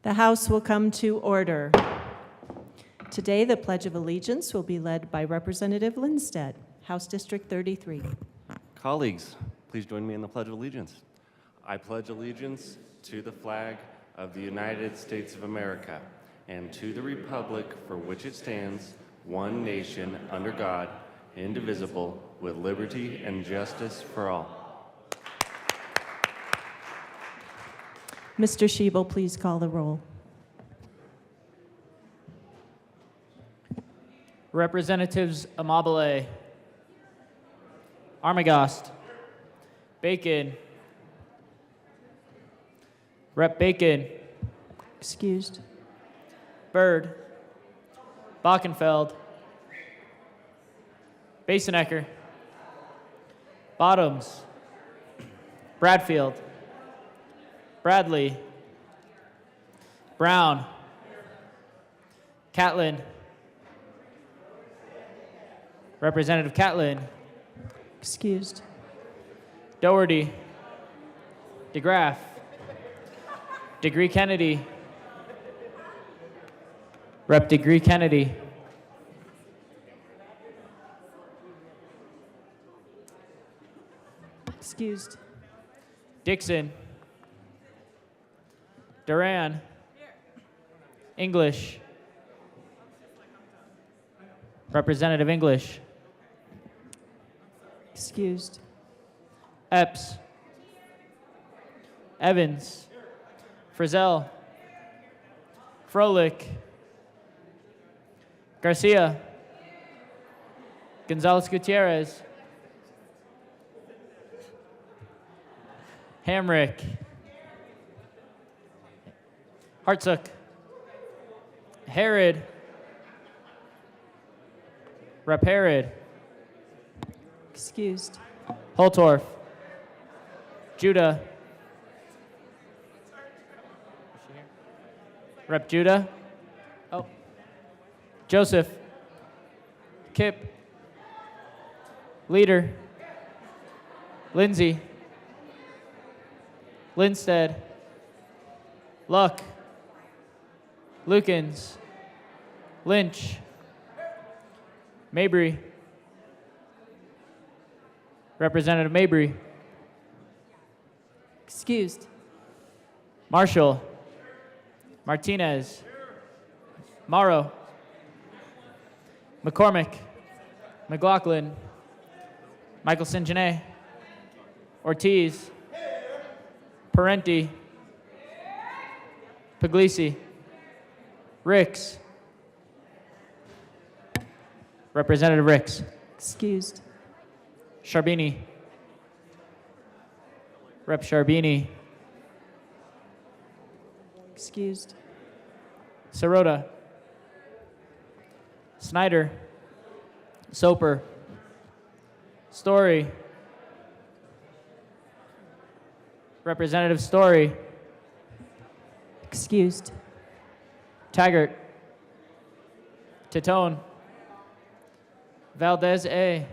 The House will come to order. Today, the Pledge of Allegiance will be led by Representative Lindstedt, House District 33. Colleagues, please join me in the Pledge of Allegiance. I pledge allegiance to the flag of the United States of America and to the republic for which it stands, one nation, under God, indivisible, with liberty and justice for all. Mr. Schiebel, please call the roll. Representatives Amabile, Armagost, Bacon, Rep. Bacon, Excused. Byrd, Bockenfeld, Basenecker, Bottoms, Bradfield, Bradley, Brown, Catlin, Representative Catlin, Excused. Doherty, DeGraff, Degree Kennedy, Rep. Degree Kennedy, Excused. Dixon, Duran, English, Representative English, Excused. Epps, Evans, Frizzell, Froelich, Garcia, Gonzalez Gutierrez, Hamrick, Hartsook, Herod, Rep. Herod, Excused. Holtorf, Judah, Rep. Judah, Joseph, Kip, Leader, Lindsay, Lindstedt, Luck, Lukens, Lynch, Mabry, Representative Mabry, Excused. Marshall, Martinez, Morrow, McCormick, McLaughlin, Michelson Janae, Ortiz, Parenti, Puglisi, Ricks, Representative Ricks, Excused. Sharbini, Rep. Sharbini, Excused. Sirota, Snyder, Soper, Story, Representative Story, Excused. Taggart, Titone, Valdez A,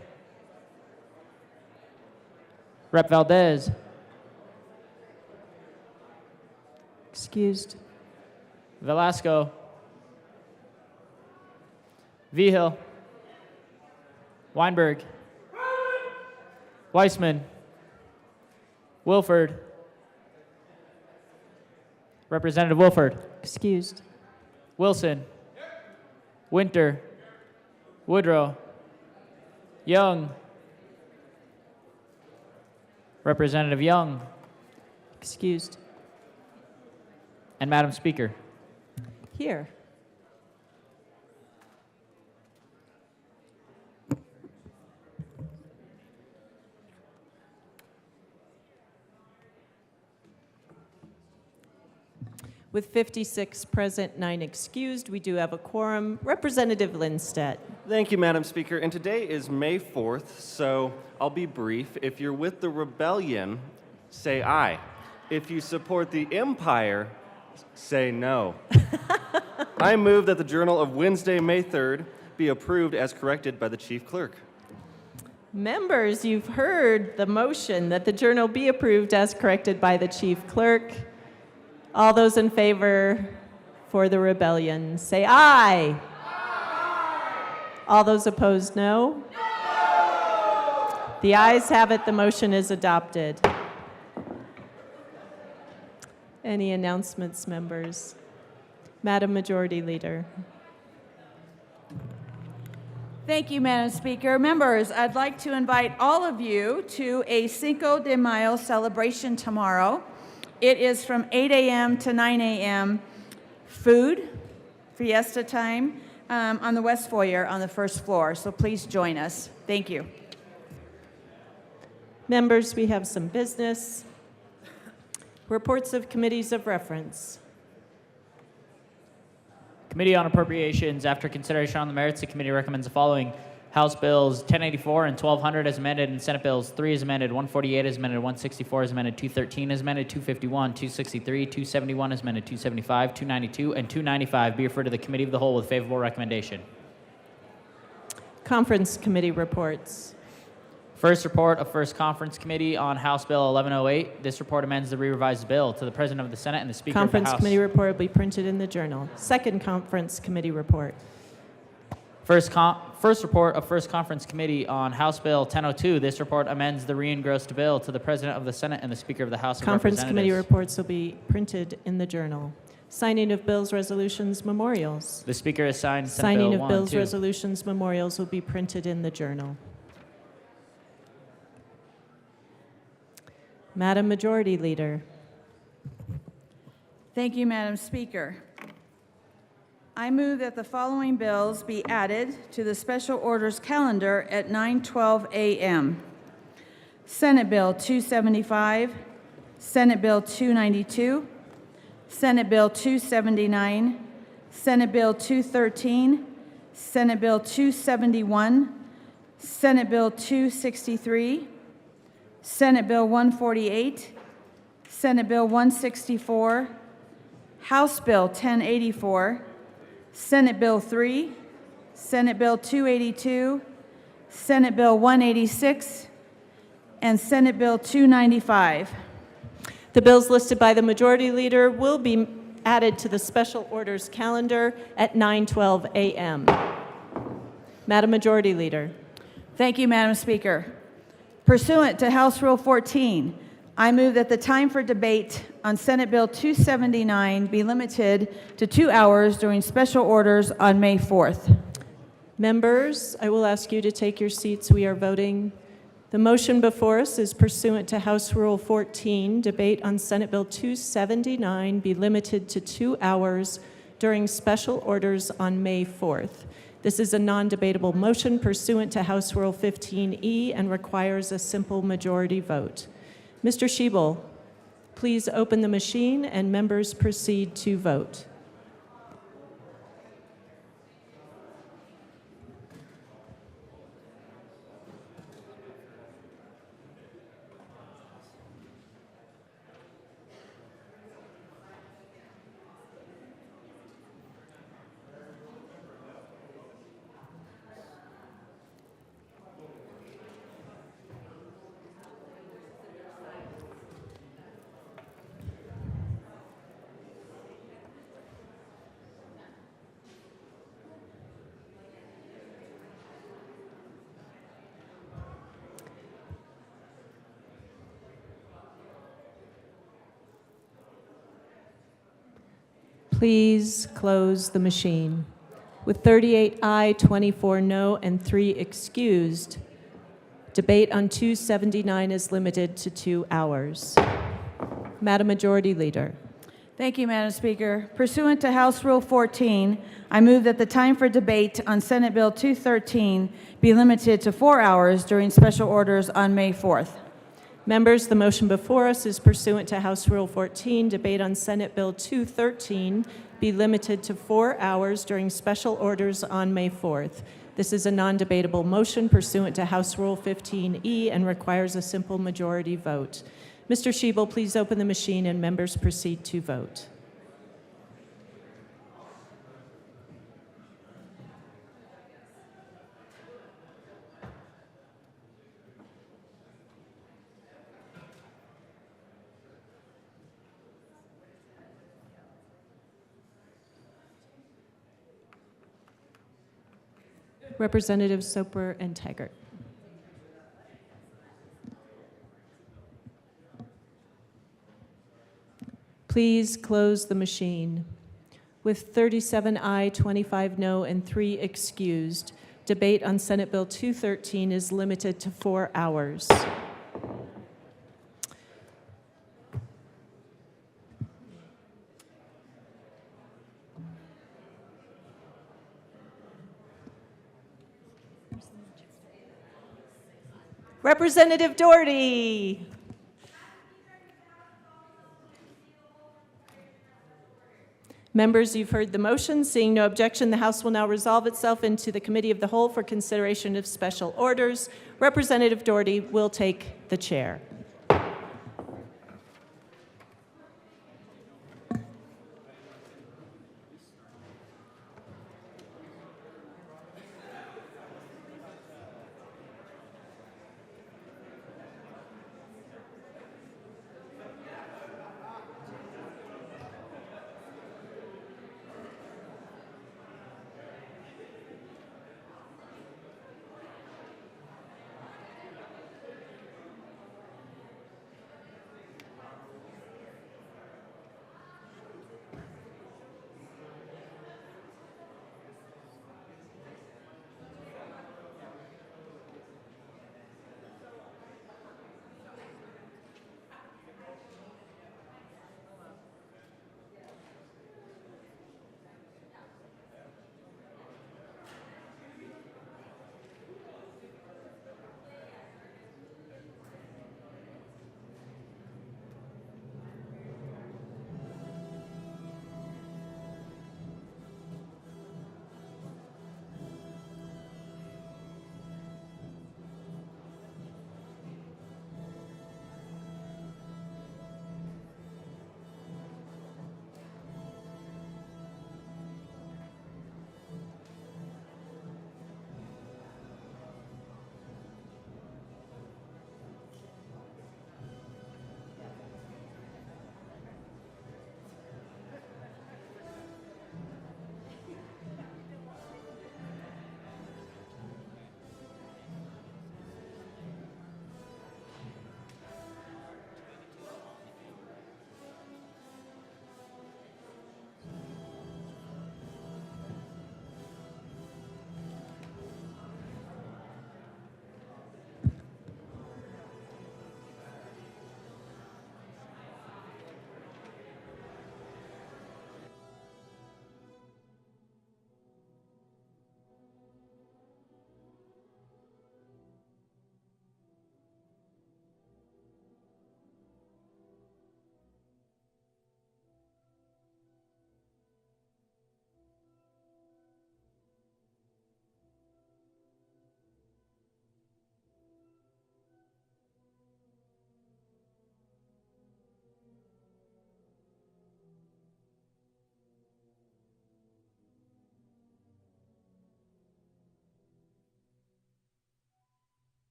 Rep. Valdez, Excused. Velasco, Vigil, Weinberg, Weissman, Wilford, Representative Wilford, Excused. Wilson, Winter, Woodrow, Young, Representative Young, Excused. and Madam Speaker. Here. With 56 present, 9 excused, we do have a quorum. Representative Lindstedt. Thank you, Madam Speaker. And today is May 4th, so I'll be brief. If you're with the rebellion, say aye. If you support the empire, say no. I move that the Journal of Wednesday, May 3rd be approved as corrected by the Chief Clerk. Members, you've heard the motion that the journal be approved as corrected by the Chief Clerk. All those in favor for the rebellion, say aye. All those opposed, no. The ayes have it. The motion is adopted. Any announcements, members? Madam Majority Leader. Thank you, Madam Speaker. Members, I'd like to invite all of you to a Cinco de Mayo celebration tomorrow. It is from 8 a.m. to 9 a.m. Food, fiesta time, on the West Foyer on the first floor. So please join us. Thank you. Members, we have some business. Reports of committees of reference. Committee on Appropriations, after consideration on the merits, the committee recommends the following: House Bills 1084 and 1200 as amended, and Senate Bills 3 as amended, 148 as amended, 164 as amended, 213 as amended, 251, 263, 271 as amended, 275, 292, and 295 be referred to the Committee of the Whole with favorable recommendation. Conference committee reports. First report of First Conference Committee on House Bill 1108. This report amends the re-revised bill to the President of the Senate and the Speaker of the Conference House. committee report will be printed in the journal. Second conference committee report. First report of First Conference Committee on House Bill 1002. This report amends the re-engrossed bill to the President of the Senate and the Speaker of the House of Conference Representatives. committee reports will be printed in the journal. Signing of bills, resolutions, memorials. The Speaker has signed Senate Signing Bill of bills, 1-2. resolutions, memorials will be printed in the journal. Madam Majority Leader. Thank you, Madam Speaker. I move that the following bills be added to the special orders calendar at 9:12 a.m. Senate Bill 275, Senate Bill 292, Senate Bill 279, Senate Bill 213, Senate Bill 271, Senate Bill 263, Senate Bill 148, Senate Bill 164, House Bill 1084, Senate Bill 3, Senate Bill 282, Senate Bill 186, and Senate Bill 295. The bills listed by the Majority Leader will be added to the special orders calendar at 9:12 a.m. Madam Majority Leader. Thank you, Madam Speaker. Pursuant to House Rule 14, I move that the time for debate on Senate Bill 279 be limited to 2 hours during special orders on May 4th. Members, I will ask you to take your seats. We are voting. The motion before us is pursuant to House Rule 14. Debate on Senate Bill 279 be limited to 2 hours during special orders on May 4th. This is a non-debatable motion pursuant to House Rule 15E and requires a simple majority vote. Mr. Schiebel, please open the machine and members proceed to vote. Please close the machine. With 38 aye, 24 no, and 3 excused, debate on 279 is limited to 2 hours. Madam Majority Leader. Thank you, Madam Speaker. Pursuant to House Rule 14, I move that the time for debate on Senate Bill 213 be limited to 4 hours during special orders on May 4th. Members, the motion before us is pursuant to House Rule 14. Debate on Senate Bill 213 be limited to 4 hours during special orders on May 4th. This is a non-debatable motion pursuant to House Rule 15E and requires a simple majority vote. Mr. Schiebel, please open the machine and members proceed to vote. Representative Soper and Taggart. Please close the machine. With 37 aye, 25 no, and 3 excused, debate on Senate Bill 213 is limited to 4 hours. Representative Doherty. Members, you've heard the motion. Seeing no objection, the House will now resolve itself into the Committee of the Whole for consideration of special orders. Representative Doherty will take the chair.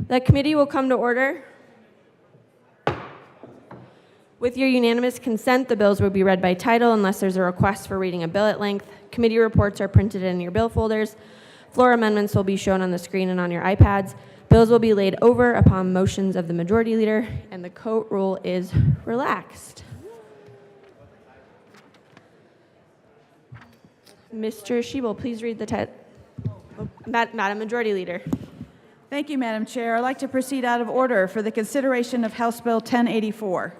The committee will come to order. With your unanimous consent, the bills will be read by title unless there's a request for reading a bill at length. Committee reports are printed in your bill folders. Floor amendments will be shown on the screen and on your iPads. Bills will be laid over upon motions of the majority leader, and the court rule is relaxed. Mr. Schiebel, please read the title. Madam Majority Leader. Thank you, Madam Chair. I'd like to proceed out of order for the consideration of House Bill 1084.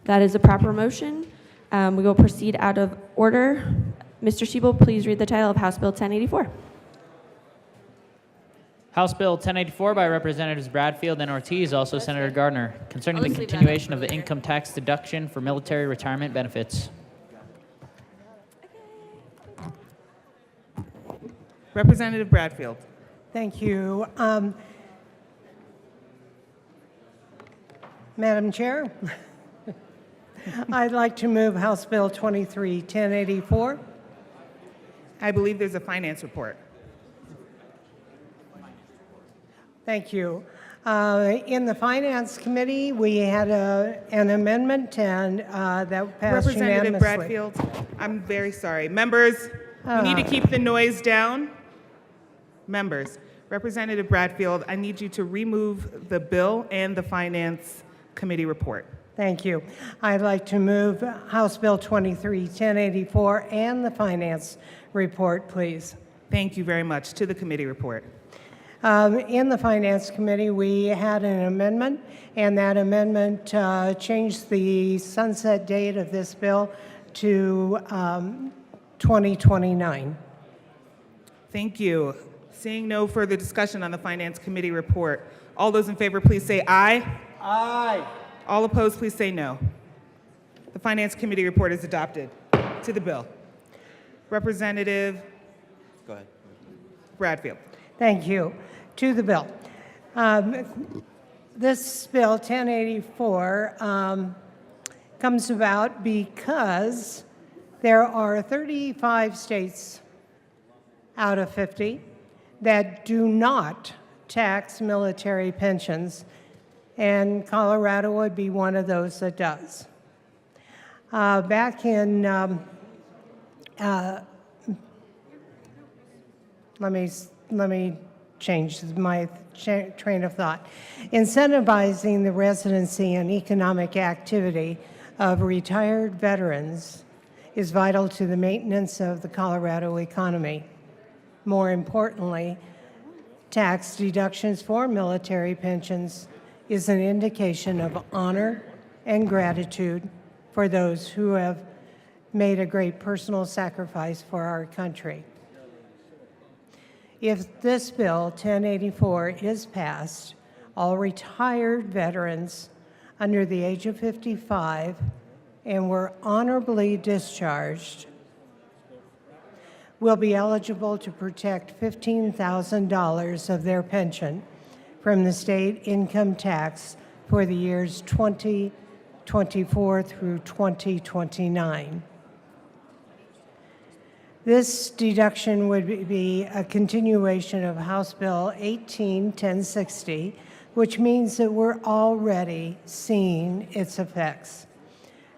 That is a proper motion. We will proceed out of order. Mr. Shebel, please read the title of House Bill 1084. House Bill 1084 by Representatives Bradfield and Ortiz, also Senator Gardner, concerning I'll the just leave that continuation up of for the later. income tax deduction for military retirement benefits. Representative Bradfield. Thank you. Madam Chair, I'd like to move House Bill 23-1084. I believe there's a finance report. Thank you. In the Finance Committee, we had an amendment and that passed Representative unanimously. Bradfield, I'm very sorry. Members, we need to keep the noise down. Members, Representative Bradfield, I need you to remove the bill and the Finance Committee report. Thank you. I'd like to move House Bill 23-1084 and the Finance report, please. Thank you very much. To the committee report. In the Finance Committee, we had an amendment, and that amendment changed the sunset date of this bill to 2029. Thank you. Seeing no further discussion on the Finance Committee report, all those in favor, please say aye. Aye. All opposed, please say no. The Finance Committee report is adopted. To the bill. Representative Go ahead. Bradfield. Thank you. To the bill. This bill, 1084, comes about because there are 35 states out of 50 that do not tax military pensions, and Colorado would be one of those that does. Back in, let me change my train of thought. Incentivizing the residency and economic activity of retired veterans is vital to the maintenance of the Colorado economy. More importantly, tax deductions for military pensions is an indication of honor and gratitude for those who have made a great personal sacrifice for our country. If this bill, 1084, is passed, all retired veterans under the age of 55 and were honorably discharged will be eligible to protect $15,000 of their pension from the state income tax for the years 2024 through 2029. This deduction would be a continuation of House Bill 18-1060, which means that we're already seeing its effects.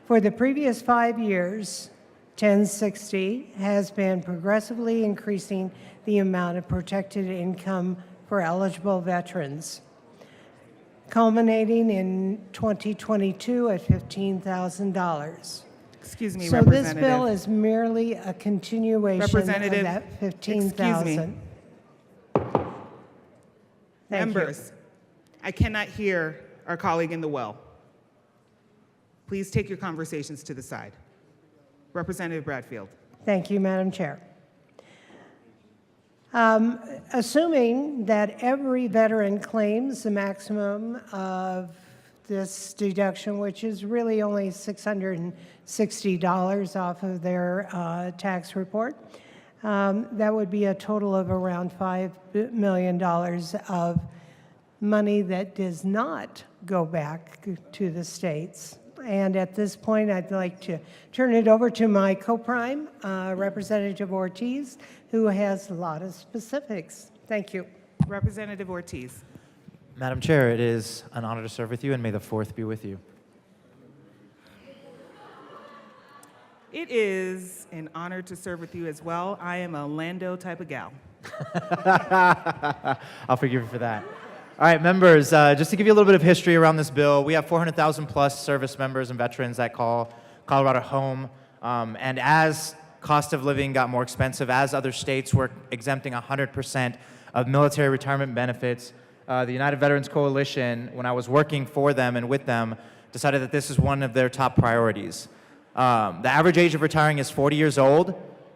For the previous 5 years, 1060 has been progressively increasing the amount of protected income for eligible veterans, culminating in 2022 at $15,000. Excuse me, So Representative. this bill is merely a continuation of Representative, that excuse me. $15,000. Thank you. Members, I cannot hear our colleague in the well. Please take your conversations to the side. Representative Bradfield. Thank you, Madam Chair. Assuming that every veteran claims the maximum of this deduction, which is really only $660 off of their tax report, that would be a total of around $5 million of money that does not go back to the states. And at this point, I'd like to turn it over to my co-prime, Representative Ortiz, who has a lot of specifics. Thank you. Representative Ortiz. Madam Chair, it is an honor to serve with you, and may the 4th be with you. It is an honor to serve with you as well. I am a Lando type of gal. I'll forgive you for that. All right, members, just to give you a little bit of history around this bill, we have 400,000 plus service members and veterans that call Colorado home. And as cost of living got more expensive, as other states were exempting 100% of military retirement benefits, the United Veterans Coalition, when I was working for them and with them, decided that this is one of their top priorities. The average age of retiring is 40 years old.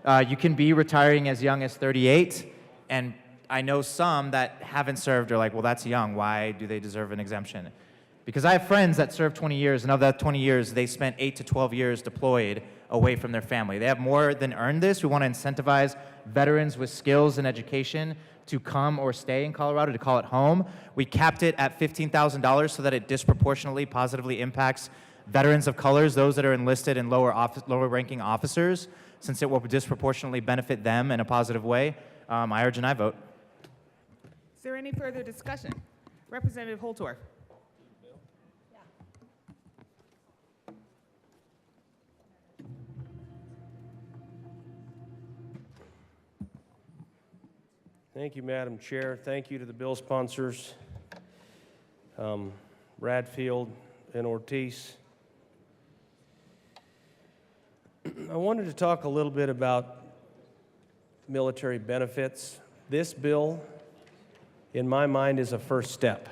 You can be retiring as young as 38, and I know some that haven't served are like, well, that's young. Why do they deserve an exemption? Because I have friends that served 20 years, and of that 20 years, they spent 8 to 12 years deployed away from their family. They have more than earned this. We want to incentivize veterans with skills and education to come or stay in Colorado, to call it home. We capped it at $15,000 so that it disproportionately positively impacts veterans of colors, those that are enlisted and lower ranking officers, since it will disproportionately benefit them in a positive way. I urge an aye vote. Is there any further discussion? Representative Holtorf. Thank you, Madam Chair. Thank you to the bill sponsors, Radfield and Ortiz. I wanted to talk a little bit about military benefits. This bill, in my mind, is a first step.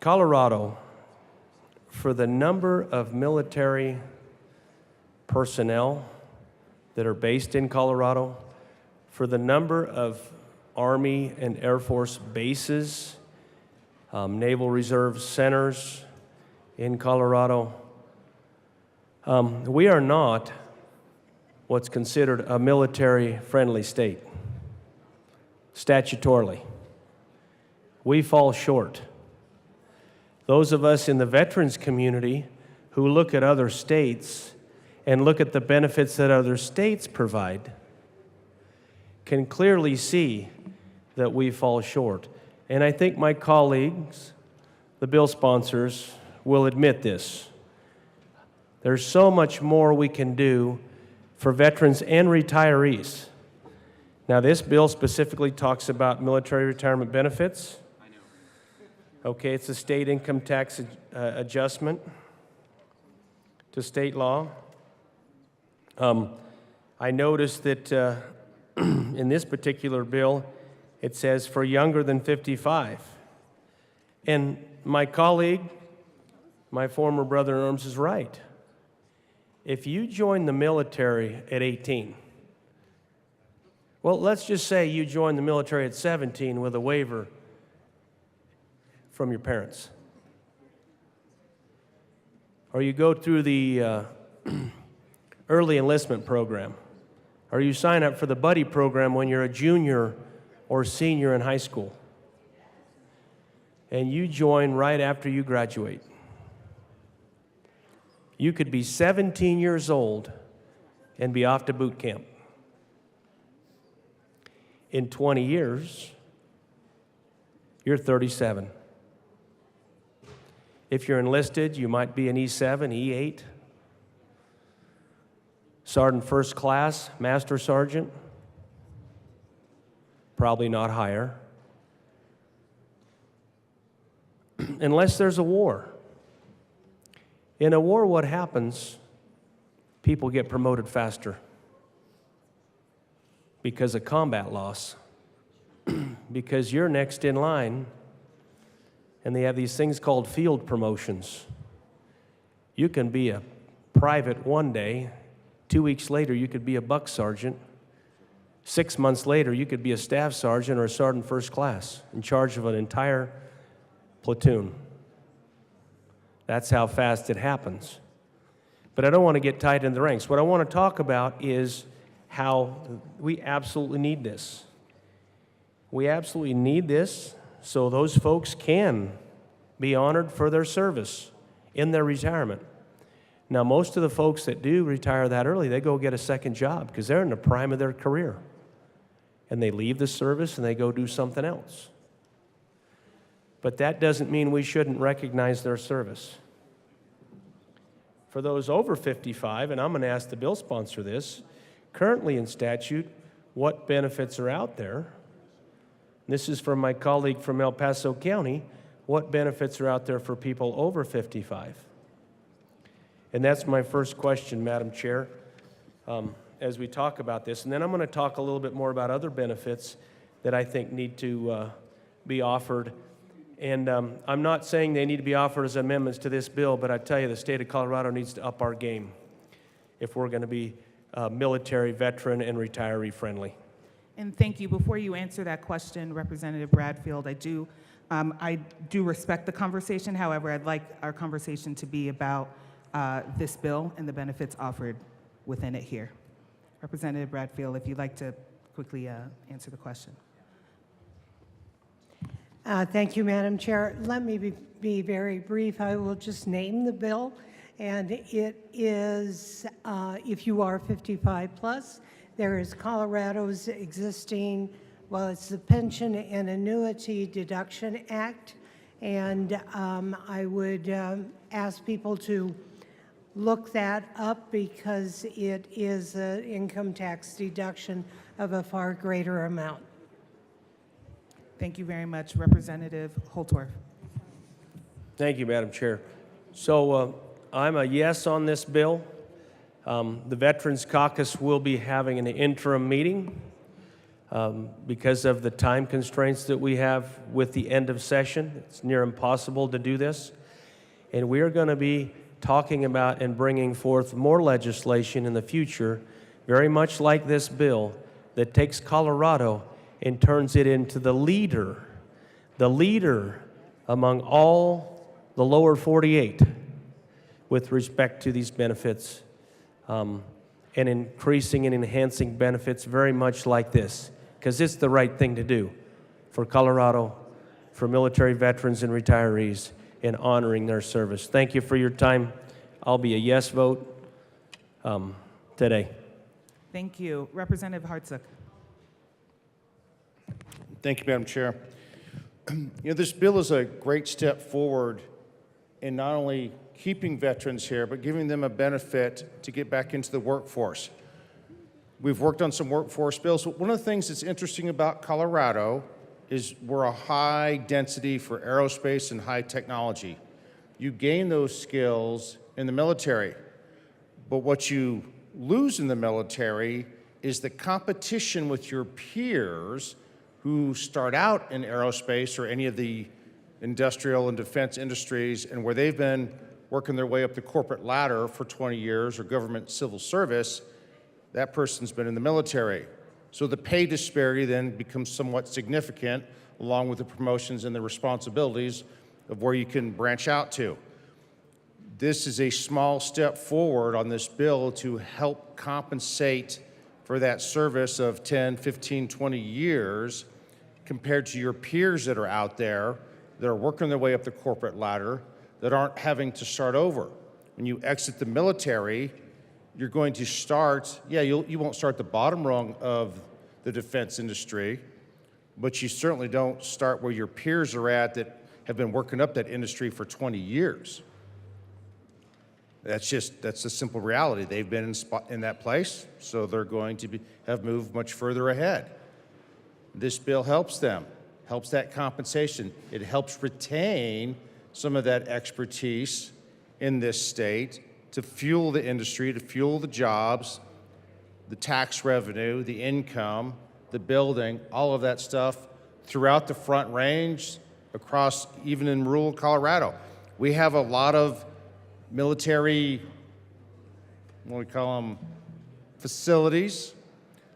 Colorado, for the number of military personnel that are based in Colorado, for the number of Army and Air Force bases, Naval Reserve centers in Colorado, we are not what's considered a military-friendly state, statutorily. We fall short. Those of us in the veterans community who look at other states and look at the benefits that other states provide can clearly see that we fall short. And I think my colleagues, the bill sponsors, will admit this. There's so much more we can do for veterans and retirees. Now, this bill specifically talks about military retirement benefits. I know. Okay, it's a state income tax adjustment to state law. I noticed that in this particular bill, it says for younger than 55. And my colleague, my former brother in arms, is right. If you join the military at 18, well, let's just say you join the military at 17 with a waiver from your parents. Or you go through the early enlistment program. Or you sign up for the buddy program when you're a junior or senior in high school. And you join right after you graduate. You could be 17 years old and be off to boot camp. In 20 years, you're 37. If you're enlisted, you might be an E7, E8. Sergeant first class, master sergeant, probably not higher. Unless there's a war. In a war, what happens? People get promoted faster because of combat loss, because you're next in line, and they have these things called field promotions. You can be a private one day, 2 weeks later, you could be a buck sergeant. 6 months later, you could be a staff sergeant or a sergeant first class in charge of an entire platoon. That's how fast it happens. But I don't want to get tied in the ranks. What I want to talk about is how we absolutely need this. We absolutely need this so those folks can be honored for their service in their retirement. Now, most of the folks that do retire that early, they go get a second job because they're in the prime of their career. And they leave the service and they go do something else. But that doesn't mean we shouldn't recognize their service. For those over 55, and I'm going to ask the bill sponsor this, currently in statute, what benefits are out there? This is from my colleague from El Paso County. What benefits are out there for people over 55? And that's my first question, Madam Chair, as we talk about this. And then I'm going to talk a little bit more about other benefits that I think need to be offered. And I'm not saying they need to be offered as amendments to this bill, but I tell you, the state of Colorado needs to up our game. if we're going to be military, veteran, and retiree friendly. And thank you. Before you answer that question, Representative Bradfield, I do respect the conversation. However, I'd like our conversation to be about this bill and the benefits offered within it here. Representative Bradfield, if you'd like to quickly answer the question. Thank you, Madam Chair. Let me be very brief. I will just name the bill, and it is, if you are 55 plus, there is Colorado's existing, well, it's the Pension and Annuity Deduction Act, and I would ask people to look that up because it is an income tax deduction of a far greater amount. Thank you very much. Representative Holtorf. Thank you, Madam Chair. So I'm a yes on this bill. The Veterans Caucus will be having an interim meeting because of the time constraints that we have with the end of session. It's near impossible to do this. And we are going to be talking about and bringing forth more legislation in the future, very much like this bill, that takes Colorado and turns it into the leader among all the lower 48 with respect to these benefits, and increasing and enhancing benefits very much like this, because it's the right thing to do for Colorado, for military veterans and retirees, in honoring their service. Thank you for your time. I'll be a yes vote today. Thank you. Representative Hartsook. Thank you, Madam Chair. This bill is a great step forward in not only keeping veterans here, but giving them a benefit to get back into the workforce. We've worked on some workforce bills. One of the things that's interesting about Colorado is we're a high density for aerospace and high technology. You gain those skills in the military, but what you lose in the military is the competition with your peers who start out in aerospace or any of the industrial and defense industries, and where they've been working their way up the corporate ladder for 20 years or government civil service, that person's been in the military. So the pay disparity then becomes somewhat significant, along with the promotions and the responsibilities of where you can branch out to. This is a small step forward on this bill to help compensate for that service of 10, 15, 20 years compared to your peers that are out there that are working their way up the corporate ladder that aren't having to start over. When you exit the military, you're going to start, you won't start the bottom rung of the defense industry, but you certainly don't start where your peers are at that have been working up that industry for 20 years. That's a simple reality. They've been in that place, so they're going to have moved much further ahead. This bill helps them, helps that compensation. It helps retain some of that expertise in this state to fuel the industry, to fuel the jobs, the tax revenue, the income, the building, all of that stuff throughout the Front Range, across even in rural Colorado. We have a lot of military, what do we call them, facilities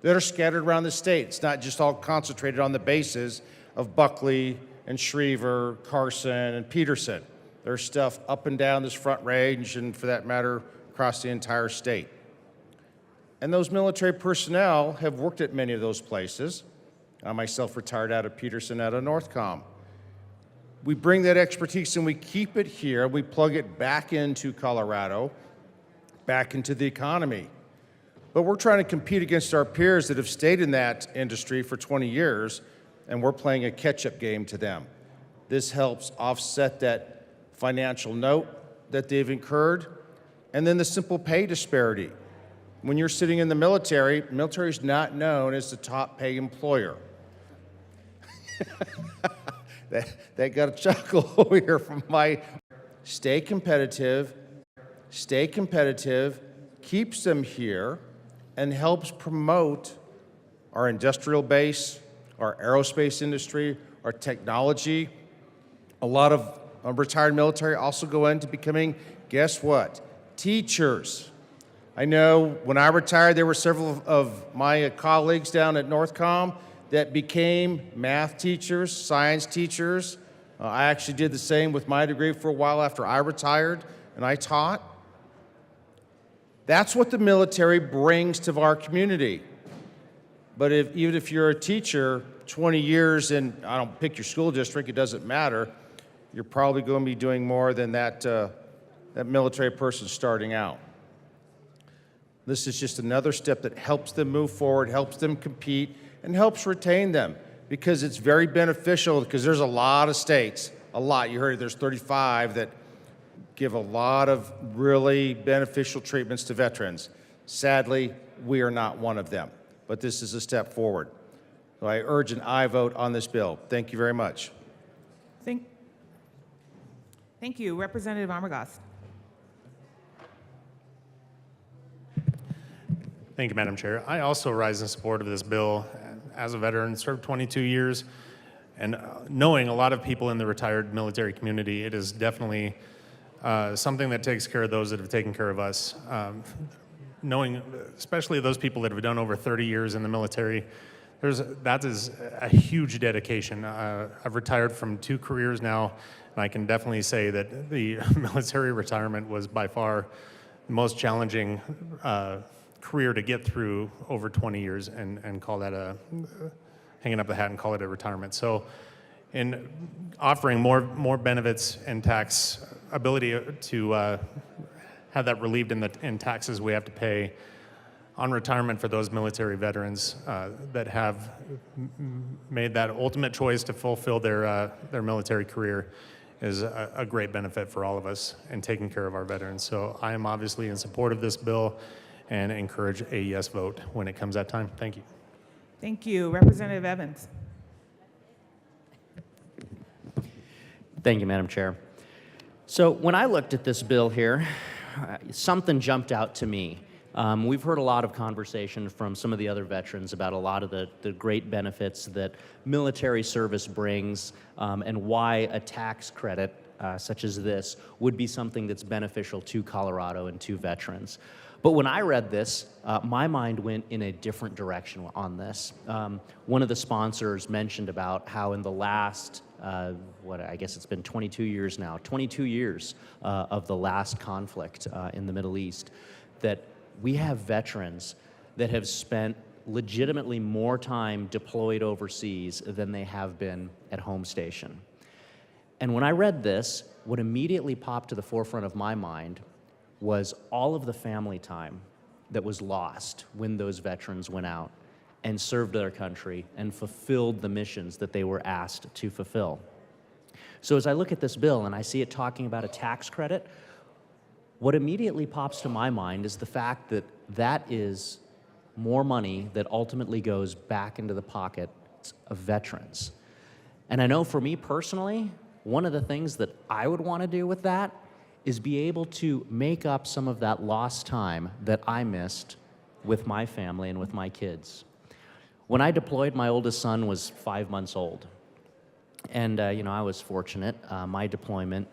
that are scattered around the state. It's not just all concentrated on the bases of Buckley and Schriever, Carson, and Peterson. There's stuff up and down this Front Range, and for that matter, across the entire state. And those military personnel have worked at many of those places. I myself retired out of Peterson out of Northcom. We bring that expertise and we keep it here. We plug it back into Colorado, back into the economy. But we're trying to compete against our peers that have stayed in that industry for 20 years, and we're playing a catch-up game to them. This helps offset that financial note that they've incurred, and then the simple pay disparity. When you're sitting in the military is not known as the top pay employer. That got a chuckle over here from my. Stay competitive, keeps them here, and helps promote our industrial base, our aerospace industry, our technology. A lot of retired military also go into becoming, guess what? Teachers. I know when I retired, there were several of my colleagues down at Northcom that became math teachers, science teachers. I actually did the same with my degree for a while after I retired, and I taught. That's what the military brings to our community. But even if you're a teacher 20 years in, I don't pick your school district, it doesn't matter, you're probably going to be doing more than that military person starting out. This is just another step that helps them move forward, helps them compete, and helps retain them, because it's very beneficial, because there's a lot of states, you heard it, there's 35 that give a lot of really beneficial treatments to veterans. Sadly, we are not one of them, but this is a step forward. So I urge an aye vote on this bill. Thank you very much. Thank you. Representative Armagost. Thank you, Madam Chair. I also rise in support of this bill. As a veteran, served 22 years, and knowing a lot of people in the retired military community, it is definitely something that takes care of those that have taken care of us. Knowing, especially those people that have done over 30 years in the military, that is a huge dedication. I've retired from 2 careers now, and I can definitely say that the military retirement was by far the most challenging career to get through over 20 years and call that hanging up the hat and call it a retirement. So in offering more benefits and tax ability to have that relieved in taxes we have to pay on retirement for those military veterans that have made that ultimate choice to fulfill their military career is a great benefit for all of us in taking care of our veterans. So I am obviously in support of this bill and encourage a yes vote when it comes that time. Thank you. Thank you. Representative Evans. Thank you, Madam Chair. So when I looked at this bill here, something jumped out to me. We've heard a lot of conversation from some of the other veterans about a lot of the great benefits that military service brings, and why a tax credit such as this would be something that's beneficial to Colorado and to veterans. But when I read this, my mind went in a different direction on this. One of the sponsors mentioned about how in the last, I guess it's been 22 years now, 22 years of the last conflict in the Middle East, that we have veterans that have spent legitimately more time deployed overseas than they have been at home station. And when I read this, what immediately popped to the forefront of my mind was all of the family time that was lost when those veterans went out and served their country and fulfilled the missions that they were asked to fulfill. So as I look at this bill and I see it talking about a tax credit, what immediately pops to my mind is the fact that that is more money that ultimately goes back into the pockets of veterans. And I know for me personally, one of the things that I would want to do with that is be able to make up some of that lost time that I missed with my family and with my kids. When I deployed, my oldest son was 5 months old. And, I was fortunate. My deployment,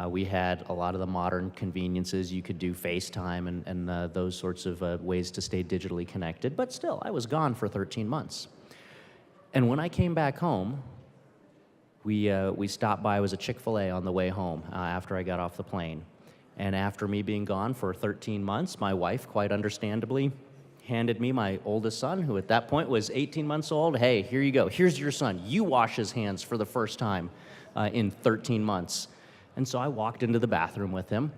we had a lot of the modern conveniences. You could do FaceTime and those sorts of ways to stay digitally connected. But still, I was gone for 13 months. And when I came back home, we stopped by, it was a Chick-fil-A on the way home after I got off the plane. And after me being gone for 13 months, my wife, quite understandably, handed me my oldest son, who at that point was 18 months old. Hey, here you go. Here's your son. You wash his hands for the first time in 13 months. And so I walked into the bathroom with him,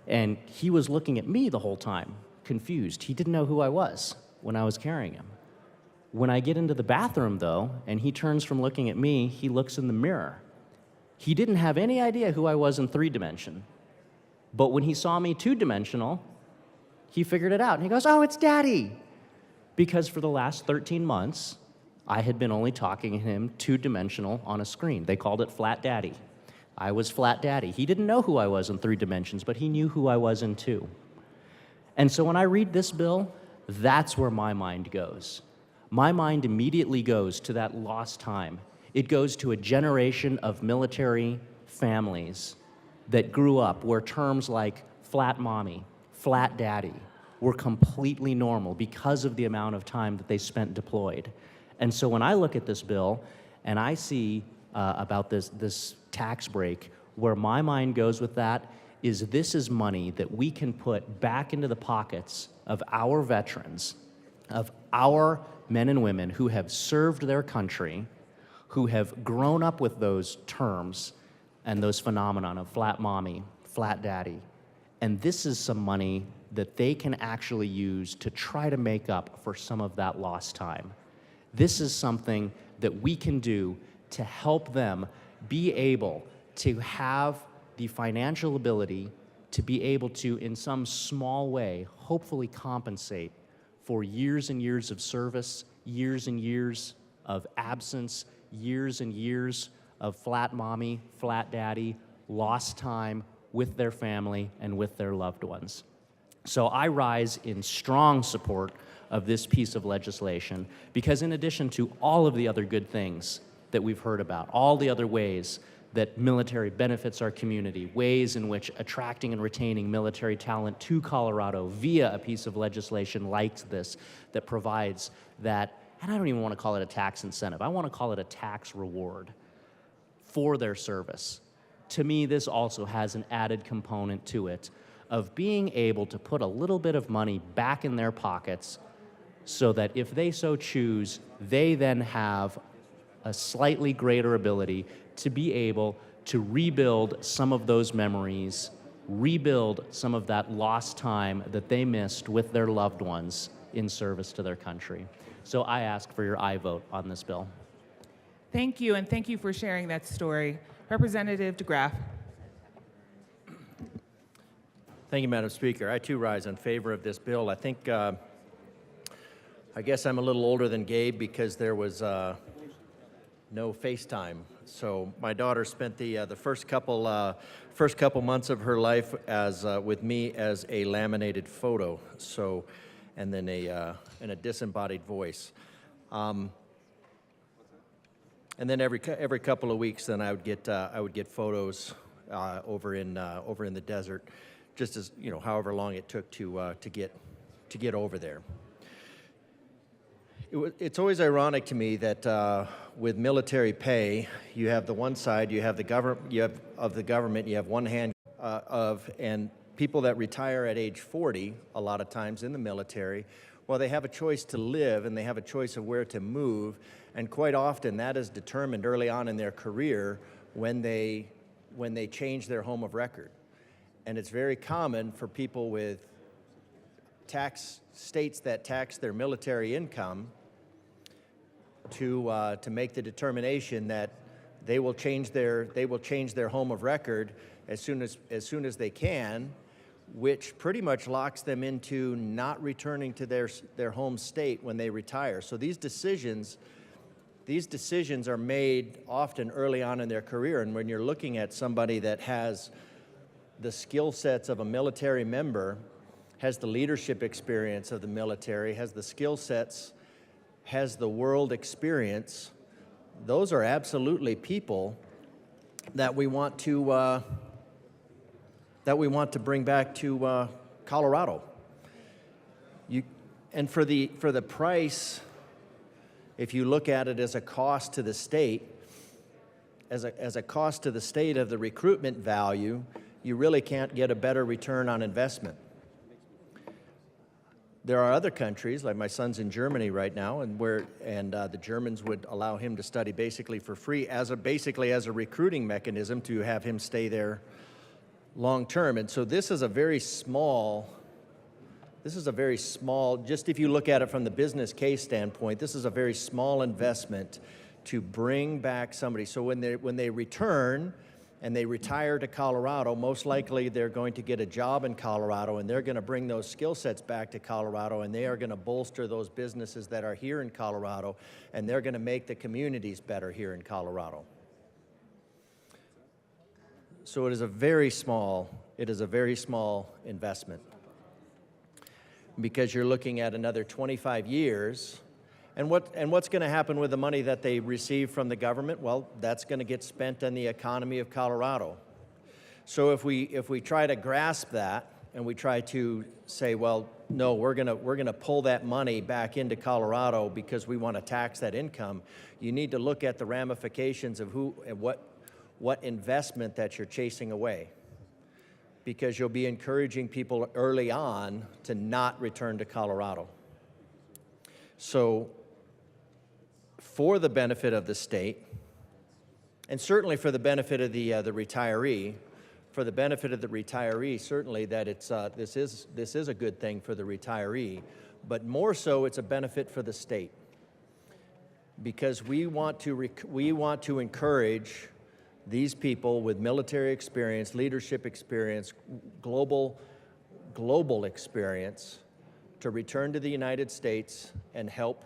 and he was looking at me the whole time, confused. He didn't know who I was when I was carrying him. When I get into the bathroom, though, and he turns from looking at me, he looks in the mirror. He didn't have any idea who I was in 3-dimension. But when he saw me 2-dimensional, he figured it out. And he goes, "Oh, it's Daddy." Because for the last 13 months, I had been only talking to him 2-dimensional on a screen. They called it Flat Daddy. I was Flat Daddy. He didn't know who I was in 3 dimensions, but he knew who I was in 2. And so when I read this bill, that's where my mind goes. My mind immediately goes to that lost time. It goes to a generation of military families that grew up where terms like flat mommy, flat daddy were completely normal because of the amount of time that they spent deployed. And so when I look at this bill and I see about this tax break, where my mind goes with that is this is money that we can put back into the pockets of our veterans, of our men and women who have served their country, who have grown up with those terms and those phenomenon of flat mommy, flat daddy. And this is some money that they can actually use to try to make up for some of that lost time. This is something that we can do to help them be able to have the financial ability to be able to, in some small way, hopefully compensate for years and years of service, years and years of absence, years and years of flat mommy, flat daddy, lost time with their family and with their loved ones. So I rise in strong support of this piece of legislation because in addition to all of the other good things that we've heard about, all the other ways that military benefits our community, ways in which attracting and retaining military talent to Colorado via a piece of legislation like this that provides that, and I don't even want to call it a tax incentive, I want to call it a tax reward for their service. To me, this also has an added component to it of being able to put a little bit of money back in their pockets so that if they so choose, they then have a slightly greater ability to be able to rebuild some of those memories, rebuild some of that lost time that they missed with their loved ones in service to their country. So I ask for your aye vote on this bill. Thank you, and thank you for sharing that story. Representative DeGraff. Thank you, Madam Speaker. I too rise in favor of this bill. I think, I guess I'm a little older than Gabe because there was no FaceTime. So my daughter spent the first couple months of her life as with me as a laminated photo. So, and then in a disembodied voice. And then every couple of weeks, then I would get photos over in the desert, just as however long it took to get over there. It's always ironic to me that with military pay, you have the one side, you have the government, you have one hand and people that retire at age 40, a lot of times in the military, well, they have a choice to live and they have a choice of where to move, and quite often that is determined early on in their career when they change their home of record. And it's very common for people with states that tax their military income to make the determination that they will change their home of record as soon as they can, which pretty much locks them into not returning to their home state when they retire. So these decisions are made often early on in their career, and when you're looking at somebody that has the skill sets of a military member, has the leadership experience of the military, has the skill sets, has the world experience, those are absolutely people that we want to bring back to Colorado. And for the price, if you look at it as a cost to the state, as a cost to the state of the recruitment value, you really can't get a better return on investment. There are other countries, like my son's in Germany right now, and the Germans would allow him to study basically for free basically as a recruiting mechanism to have him stay there long term. And so this is a very small, just if you look at it from the business case standpoint, this is a very small investment to bring back somebody. So when they return and they retire to Colorado, most likely they're going to get a job in Colorado, and they're going to bring those skill sets back to Colorado, and they are going to bolster those businesses that are here in Colorado, and they're going to make the communities better here in Colorado. So it is a very small investment, because you're looking at another 25 years. And what's going to happen with the money that they receive from the government? Well, that's going to get spent on the economy of Colorado. So if we try to grasp that, and we try to say, well, no, we're gonna pull that money back into Colorado because we want to tax that income, you need to look at the ramifications of who and what investment that you're chasing away, because you'll be encouraging people early on to not return to Colorado. So for the benefit of the state, and certainly for the benefit of the retiree, for the benefit of the retiree, certainly that this is a good thing for the retiree, but more so it's a benefit for the state, because we want to encourage these people with military experience, leadership experience, global experience to return to the United States and help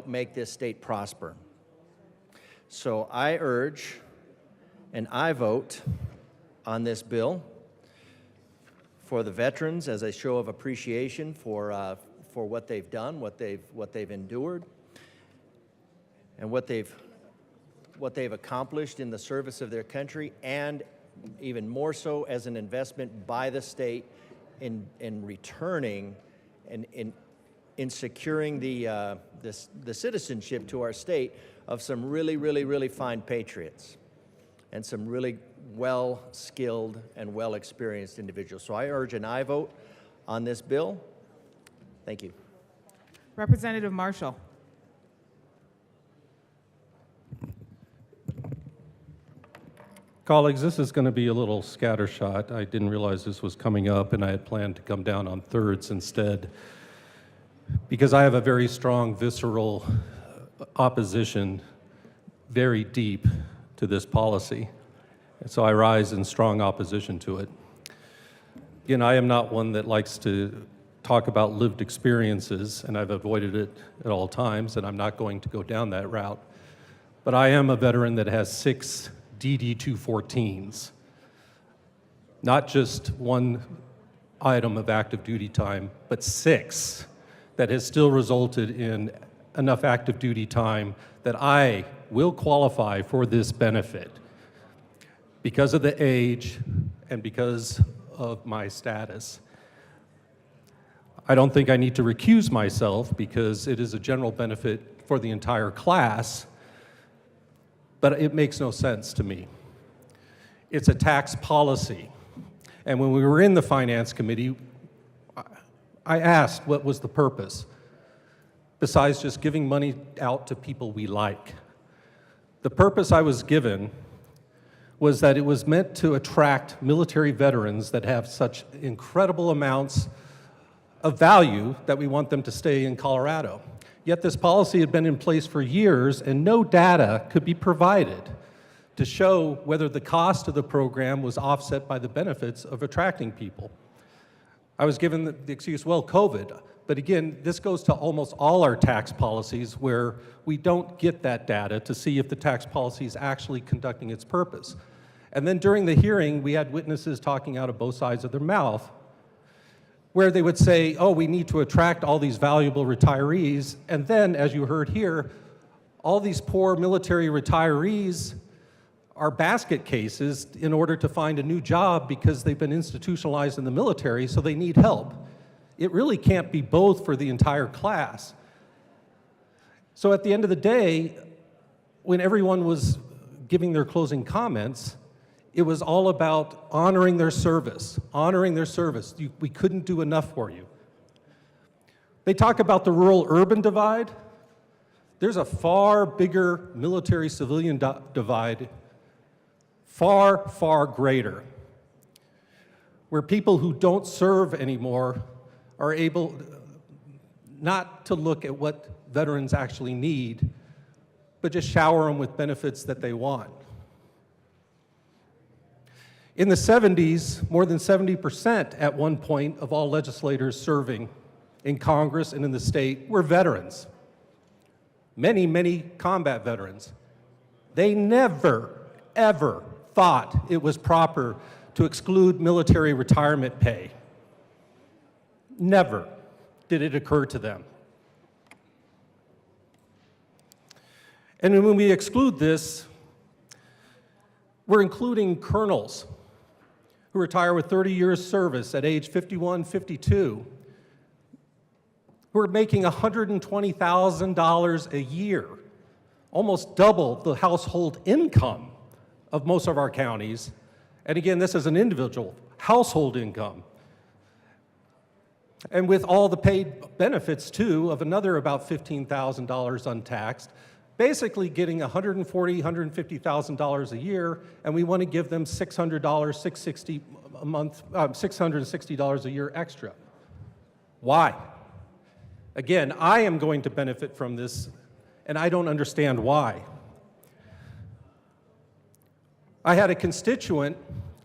make this state prosper. So I urge and I vote on this bill for the veterans as a show of appreciation for what they've done, what they've endured, and what they've accomplished in the service of their country, and even more so as an investment by the state in returning and in securing the citizenship to our state of some really fine patriots and some really well-skilled and well-experienced individuals. So I urge an aye vote on this bill. Thank you. Representative Marshall. Colleagues, this is going to be a little scattershot. I didn't realize this was coming up, and I had planned to come down on thirds instead, because I have a very strong, visceral opposition, very deep, to this policy. And so I rise in strong opposition to it. Again, I am not one that likes to talk about lived experiences, and I've avoided it at all times, and I'm not going to go down that route. But I am a veteran that has 6 DD-214s, not just one item of active duty time, but 6 that has still resulted in enough active duty time that I will qualify for this benefit because of the age and because of my status. I don't think I need to recuse myself because it is a general benefit for the entire class, but it makes no sense to me. It's a tax policy. And when we were in the Finance Committee, I asked what was the purpose, besides just giving money out to people we like. The purpose I was given was that it was meant to attract military veterans that have such incredible amounts of value that we want them to stay in Colorado. Yet this policy had been in place for years and no data could be provided to show whether the cost of the program was offset by the benefits of attracting people. I was given the excuse, well, COVID. But again, this goes to almost all our tax policies where we don't get that data to see if the tax policy is actually conducting its purpose. And then during the hearing, we had witnesses talking out of both sides of their mouth where they would say, oh, we need to attract all these valuable retirees. And then, as you heard here, all these poor military retirees are basket cases in order to find a new job because they've been institutionalized in the military, so they need help. It really can't be both for the entire class. So at the end of the day, when everyone was giving their closing comments, it was all about honoring their service, honoring their service. We couldn't do enough for you. They talk about the rural-urban divide. There's a far bigger military-civilian divide, far, far greater, where people who don't serve anymore are able not to look at what veterans actually need, but just shower them with benefits that they want. In the 70s, more than 70% at one point of all legislators serving in Congress and in the state were veterans. Many, many combat veterans. They never, ever thought it was proper to exclude military retirement pay. Never did it occur to them. And when we exclude this, we're including colonels who retire with 30 years service at age 51, 52, who are making $120,000 a year, almost double the household income of most of our counties. And again, this is an individual household income. And with all the paid benefits, too, of another about $15,000 untaxed, basically getting $140,000, $150,000 a year, and we want to give them $600, $660 a month, $660 a year extra. Why? Again, I am going to benefit from this, and I don't understand why. I had a constituent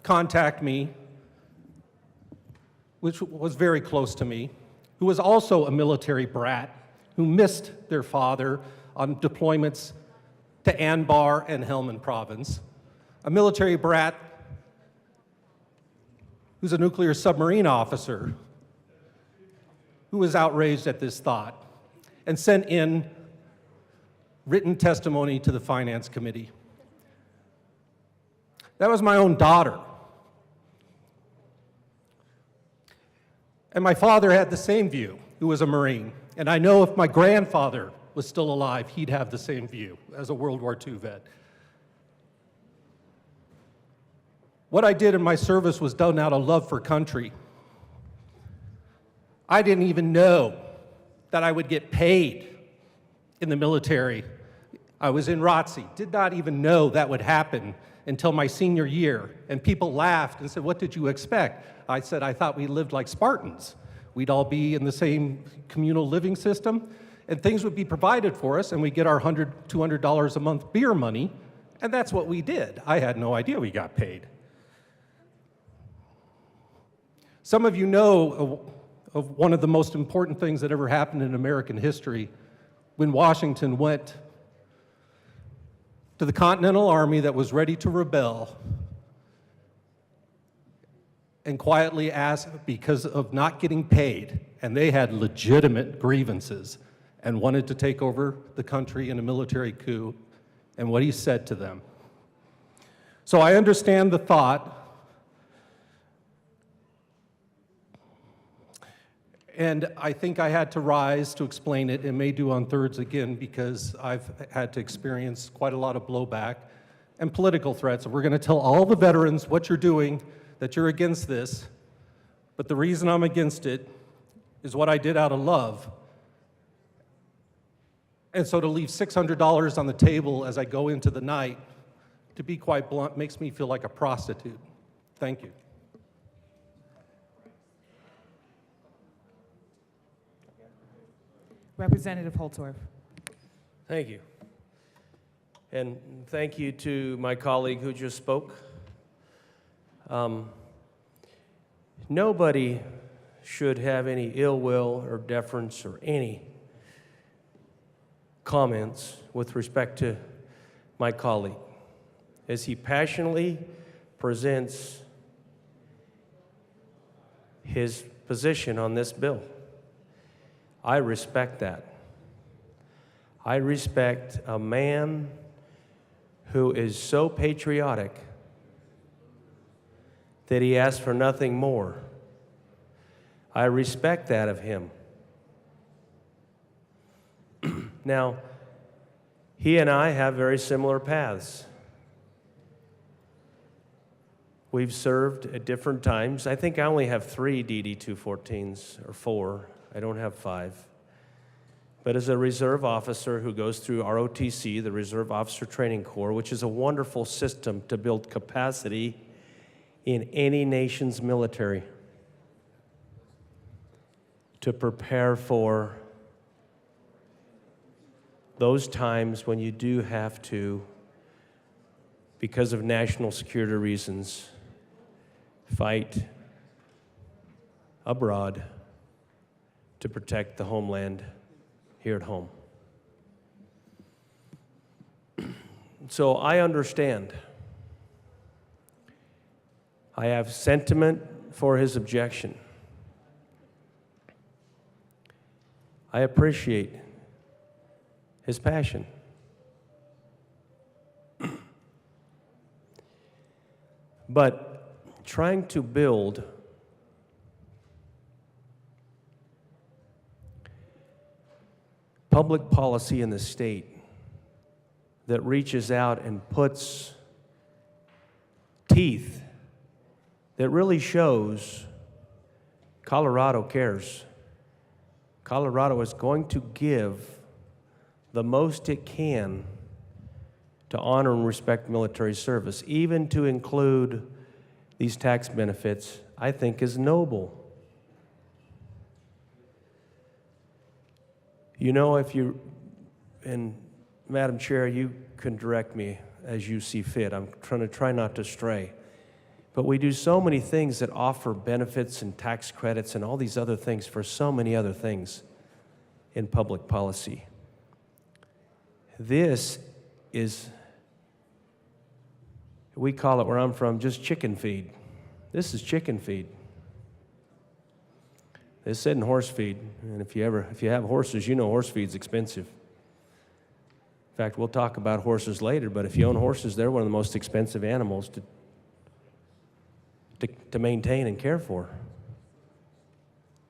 contact me, which was very close to me, who was also a military brat who missed their father on deployments to Anbar and Helmand Province, a military brat who's a nuclear submarine officer who was outraged at this thought and sent in written testimony to the Finance Committee. That was my own daughter. And my father had the same view, who was a Marine. And I know if my grandfather was still alive, he'd have the same view as a World War II vet. What I did in my service was done out of love for country. I didn't even know that I would get paid in the military. I was in ROTC, did not even know that would happen until my senior year. And people laughed and said, "What did you expect?" I said, "I thought we lived like Spartans. We'd all be in the same communal living system, and things would be provided for us, and we'd get our $100, $200 a month beer money," and that's what we did. I had no idea we got paid. Some of you know of one of the most important things that ever happened in American history when Washington went to the Continental Army that was ready to rebel and quietly asked because of not getting paid, and they had legitimate grievances and wanted to take over the country in a military coup, and what he said to them. So I understand the thought, and I think I had to rise to explain it, and may do on thirds again, because I've had to experience quite a lot of blowback and political threats. We're going to tell all the veterans what you're doing, that you're against this, but the reason I'm against it is what I did out of love. And so to leave $600 on the table as I go into the night, to be quite blunt, makes me feel like a prostitute. Thank you. Representative Holtorf. Thank you. And thank you to my colleague who just spoke. Nobody should have any ill will or deference or any comments with respect to my colleague as he passionately presents his position on this bill. I respect that. I respect a man who is so patriotic that he asks for nothing more. I respect that of him. Now, he and I have very similar paths. We've served at different times. I think I only have 3 DD-214s, or 4. I don't have 5. But as a reserve officer who goes through ROTC, the Reserve Officer Training Corps, which is a wonderful system to build capacity in any nation's military to prepare for those times when you do have to, because of national security reasons, fight abroad to protect the homeland here at home. So I understand. I have sentiment for his objection. I appreciate his passion. But trying to build public policy in the state that reaches out and puts teeth that really shows Colorado cares. Colorado is going to give the most it can to honor and respect military service, even to include these tax benefits, I think is noble. You know, if you, and Madam Chair, you can direct me as you see fit. I'm trying to try not to stray. But we do so many things that offer benefits and tax credits and all these other things for so many other things in public policy. This is, we call it where I'm from, just chicken feed. This is chicken feed. This isn't horse feed, and if you have horses, you know horse feed's expensive. In fact, we'll talk about horses later, but if you own horses, they're one of the most expensive animals to maintain and care for.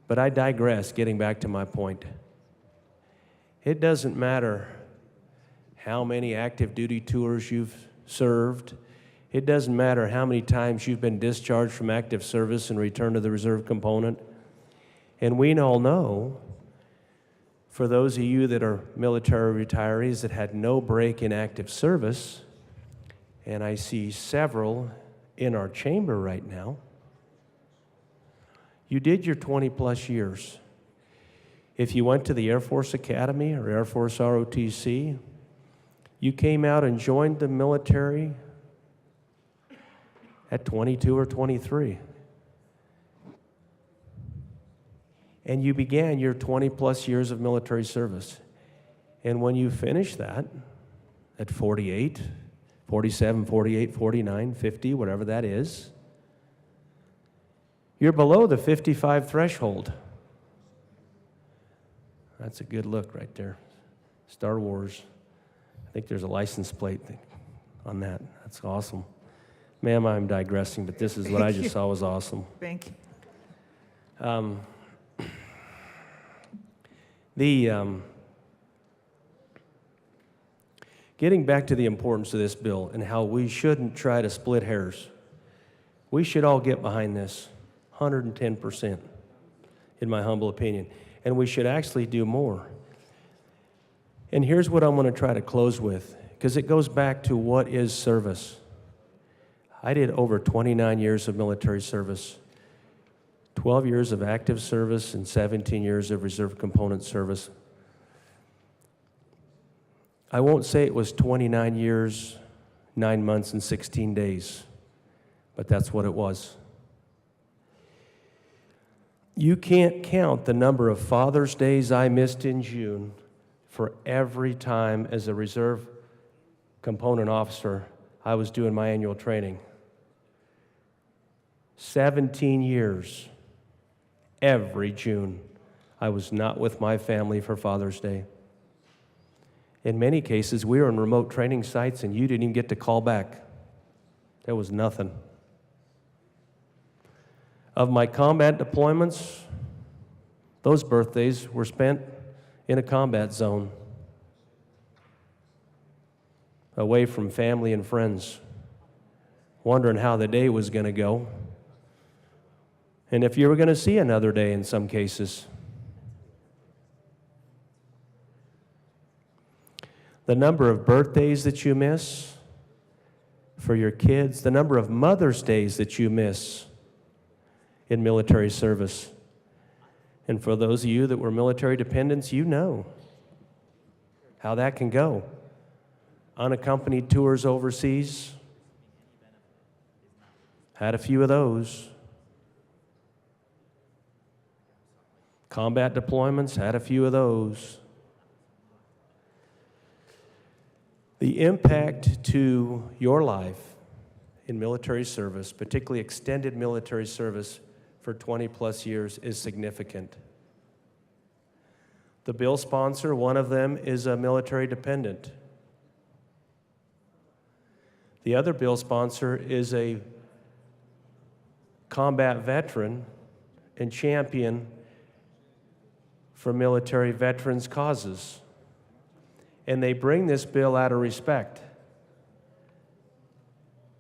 But I digress, getting back to my point. It doesn't matter how many active duty tours you've served. It doesn't matter how many times you've been discharged from active service and returned to the reserve component. And we all know, for those of you that are military retirees that had no break in active service, and I see several in our chamber right now, you did your 20-plus years. If you went to the Air Force Academy or Air Force ROTC, you came out and joined the military at 22 or 23. And you began your 20-plus years of military service. And when you finish that at 48, 47, 48, 49, 50, whatever that is, you're below the 55 threshold. That's a good look right there. Star Wars. I think there's a license plate on that. That's awesome. Ma'am, I'm digressing, but this is what I just saw was awesome. Thank you. Getting back to the importance of this bill and how we shouldn't try to split hairs. We should all get behind this, 110%, in my humble opinion. And we should actually do more. And here's what I'm going to try to close with, because it goes back to what is service. I did over 29 years of military service, 12 years of active service, and 17 years of reserve component service. I won't say it was 29 years, 9 months, and 16 days, but that's what it was. You can't count the number of Father's Days I missed in June for every time as a reserve component officer I was doing my annual training. 17 years, every June, I was not with my family for Father's Day. In many cases, we were in remote training sites and you didn't even get to call back. There was nothing. Of my combat deployments, those birthdays were spent in a combat zone, away from family and friends, wondering how the day was going to go, and if you were going to see another day in some cases. The number of birthdays that you miss for your kids, the number of Mother's Days that you miss in military service. And for those of you that were military dependents, you know how that can go. Unaccompanied tours overseas, had a few of those. Combat deployments, had a few of those. The impact to your life in military service, particularly extended military service for 20-plus years, is significant. The bill sponsor, one of them, is a military dependent. The other bill sponsor is a combat veteran and champion for military veterans' causes. And they bring this bill out of respect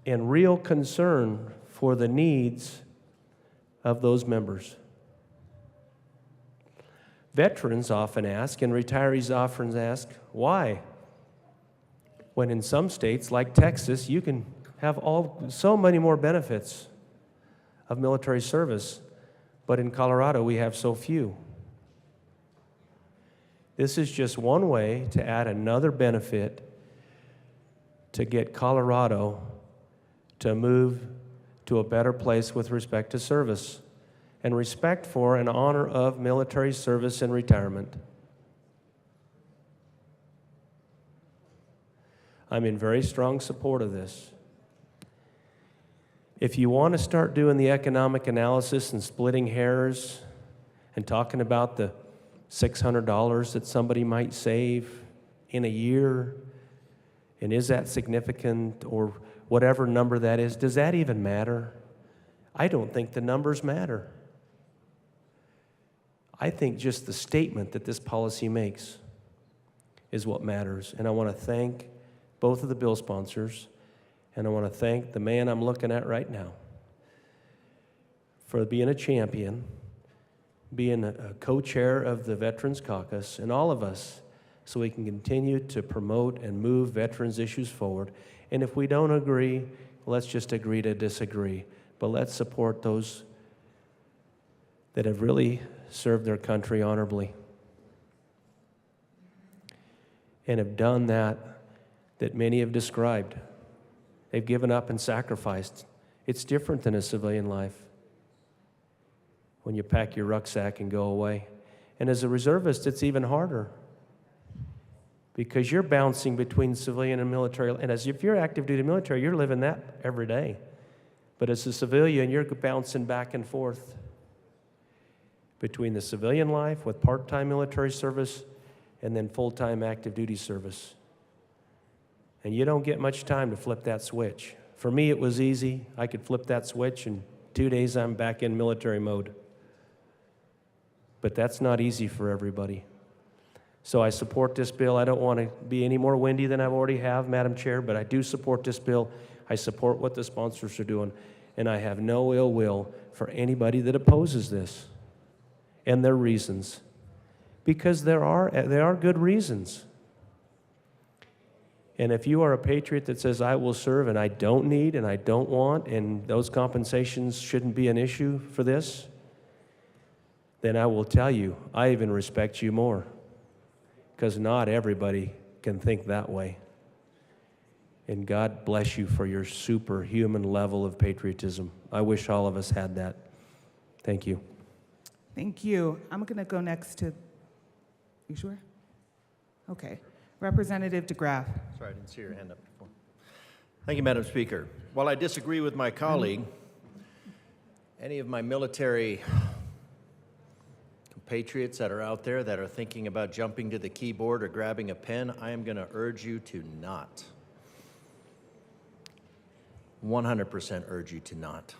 and real concern for the needs of those members. Veterans often ask, and retirees often ask, why? When in some states, like Texas, you can have so many more benefits of military service, but in Colorado, we have so few. This is just one way to add another benefit to get Colorado to move to a better place with respect to service and respect for and honor of military service and retirement. I'm in very strong support of this. If you want to start doing the economic analysis and splitting hairs and talking about the $600 that somebody might save in a year, and is that significant, or whatever number that is, does that even matter? I don't think the numbers matter. I think just the statement that this policy makes is what matters. And I want to thank both of the bill sponsors, and I want to thank the man I'm looking at right now for being a champion, being a co-chair of the Veterans Caucus, and all of us, so we can continue to promote and move veterans issues forward. And if we don't agree, let's just agree to disagree. But let's support those that have really served their country honorably and have done that many have described. They've given up and sacrificed. It's different than a civilian life when you pack your rucksack and go away. And as a reservist, it's even harder because you're bouncing between civilian and military. And if you're active duty military, you're living that every day. But as a civilian, you're bouncing back and forth between the civilian life with part-time military service and then full-time active duty service. And you don't get much time to flip that switch. For me, it was easy. I could flip that switch, and 2 days I'm back in military mode. But that's not easy for everybody. So I support this bill. I don't want to be any more windy than I already have, Madam Chair, but I do support this bill. I support what the sponsors are doing, and I have no ill will for anybody that opposes this and their reasons, because there are good reasons. And if you are a patriot that says, I will serve and I don't need and I don't want, and those compensations shouldn't be an issue for this, then I will tell you, I even respect you more, because not everybody can think that way. And God bless you for your superhuman level of patriotism. I wish all of us had that. Thank you. Thank you. I'm going to go next to, you sure? Okay. Representative DeGraff. Sorry, I didn't see your hand up before. Thank you, Madam Speaker. While I disagree with my colleague, any of my military compatriots that are out there that are thinking about jumping to the keyboard or grabbing a pen, I am going to urge you to not. 100% urge you to not.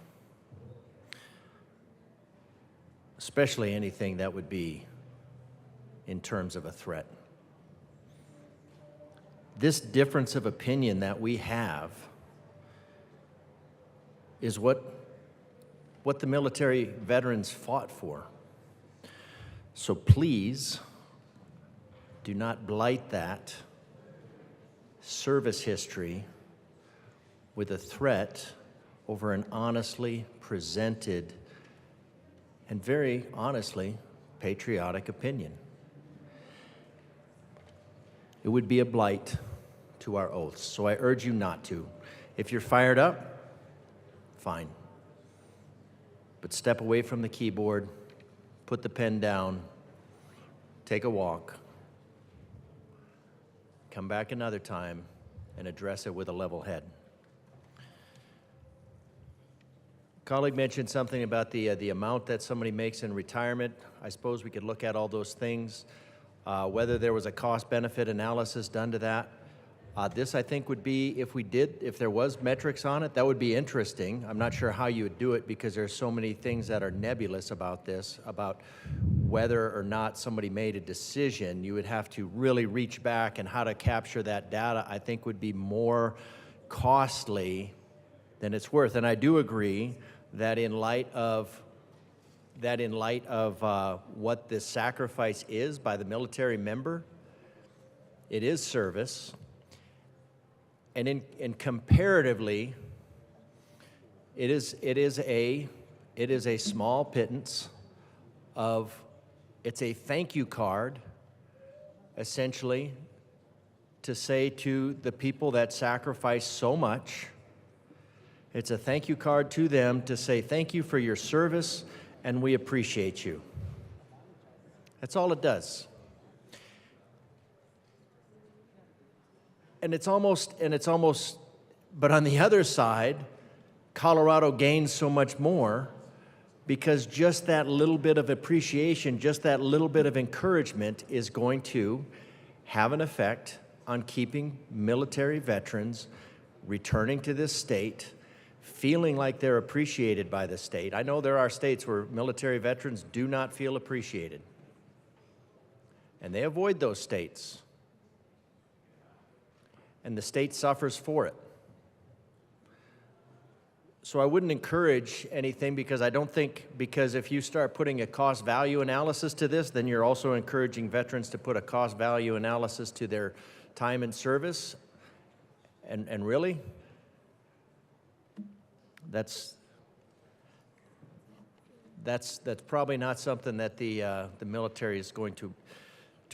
Especially anything that would be in terms of a threat. This difference of opinion that we have is what the military veterans fought for. So please do not blight that service history with a threat over an honestly presented and very honestly patriotic opinion. It would be a blight to our oaths, so I urge you not to. If you're fired up, fine. But step away from the keyboard, put the pen down, take a walk, come back another time, and address it with a level head. Colleague mentioned something about the amount that somebody makes in retirement. I suppose we could look at all those things, whether there was a cost-benefit analysis done to that. This, I think, would be, if there was metrics on it, that would be interesting. I'm not sure how you would do it because there's so many things that are nebulous about this, about whether or not somebody made a decision. You would have to really reach back, and how to capture that data, I think, would be more costly than it's worth. And I do agree that in light of what this sacrifice is by the military member, it is service. And comparatively, it is a small pittance of, it's a thank you card, essentially, to say to the people that sacrifice so much. It's a thank you card to them to say thank you for your service and we appreciate you. That's all it does. And it's almost, but on the other side, Colorado gains so much more because just that little bit of appreciation, just that little bit of encouragement is going to have an effect on keeping military veterans returning to this state, feeling like they're appreciated by the state. I know there are states where military veterans do not feel appreciated, and they avoid those states. And the state suffers for it. So I wouldn't encourage anything, because I don't think, because if you start putting a cost value analysis to this, then you're also encouraging veterans to put a cost value analysis to their time in service. And really, that's probably not something that the military is going to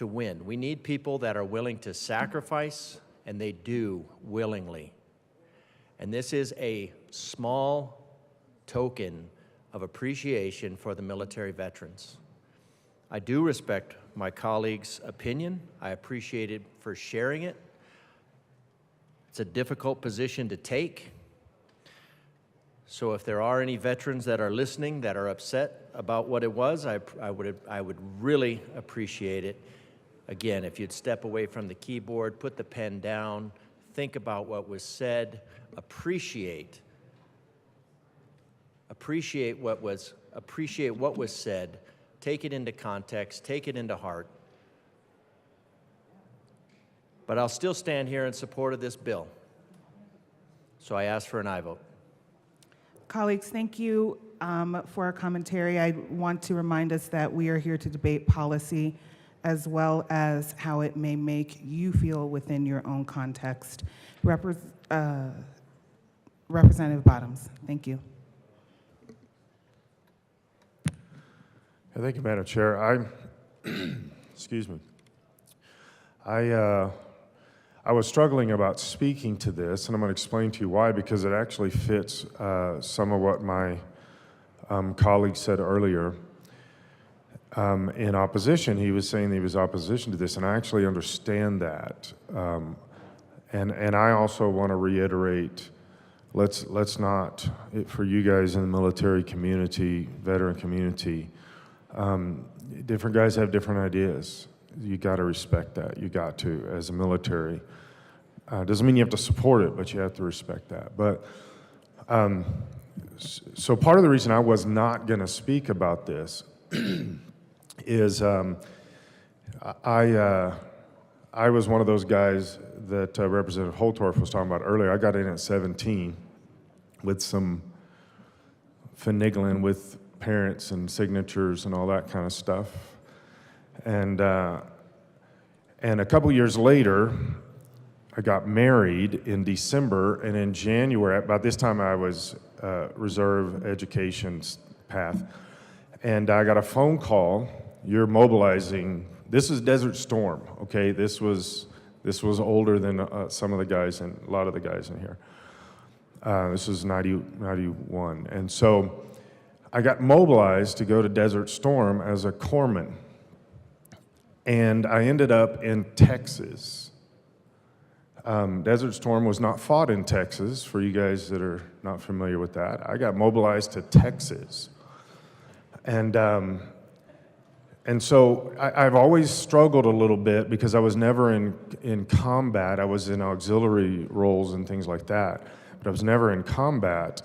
win. We need people that are willing to sacrifice, and they do willingly. And this is a small token of appreciation for the military veterans. I do respect my colleague's opinion. I appreciate it for sharing it. It's a difficult position to take. So if there are any veterans that are listening that are upset about what it was, I would really appreciate it. Again, if you'd step away from the keyboard, put the pen down, think about what was said, appreciate what was said, take it into context, take it into heart. But I'll still stand here in support of this bill. So I ask for an aye vote. Colleagues, thank you for our commentary. I want to remind us that we are here to debate policy, as well as how it may make you feel within your own context. Representative Bottoms, thank you. Thank you, Madam Chair. Excuse me. I was struggling about speaking to this, and I'm going to explain to you why, because it actually fits some of what my colleague said earlier. In opposition, he was saying he was opposition to this, and I actually understand that. And I also want to reiterate, let's not, for you guys in the military community, veteran community, different guys have different ideas. You got to respect that. You got to, as a military. Doesn't mean you have to support it, but you have to respect that. But so part of the reason I was not going to speak about this is I was one of those guys that Representative Holtorf was talking about earlier. I got in at 17 with some finagling with parents and signatures and all that kind of stuff. And a couple years later, I got married in December, and in January, about this time I was reserve education path, and I got a phone call. You're mobilizing. This is Desert Storm, okay? This was older than some of the guys, and a lot of the guys in here. This was 91. And so I got mobilized to go to Desert Storm as a corpsman. And I ended up in Texas. Desert Storm was not fought in Texas, for you guys that are not familiar with that. I got mobilized to Texas. And And so I've always struggled a little bit because I was never in combat. I was in auxiliary roles and things like that, but I was never in combat.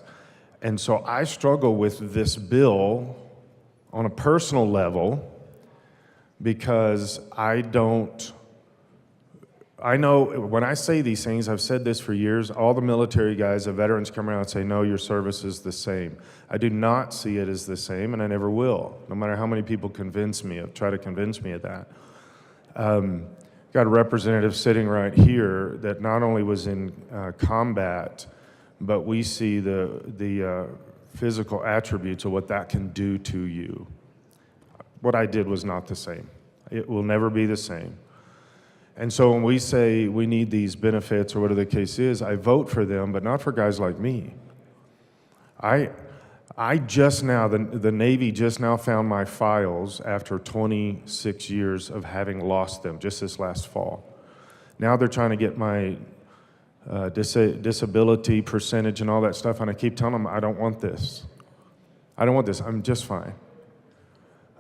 And so I struggle with this bill on a personal level because I know when I say these things, I've said this for years, all the military guys, the veterans come around and say, no, your service is the same. I do not see it as the same, and I never will, no matter how many people convince me, try to convince me of that. Got a representative sitting right here that not only was in combat, but we see the physical attributes of what that can do to you. What I did was not the same. It will never be the same. And so when we say we need these benefits or whatever the case is, I vote for them, but not for guys like me. I just now, the Navy just now found my files after 26 years of having lost them just this last fall. Now they're trying to get my disability percentage and all that stuff, and I keep telling them, I don't want this. I don't want this. I'm just fine.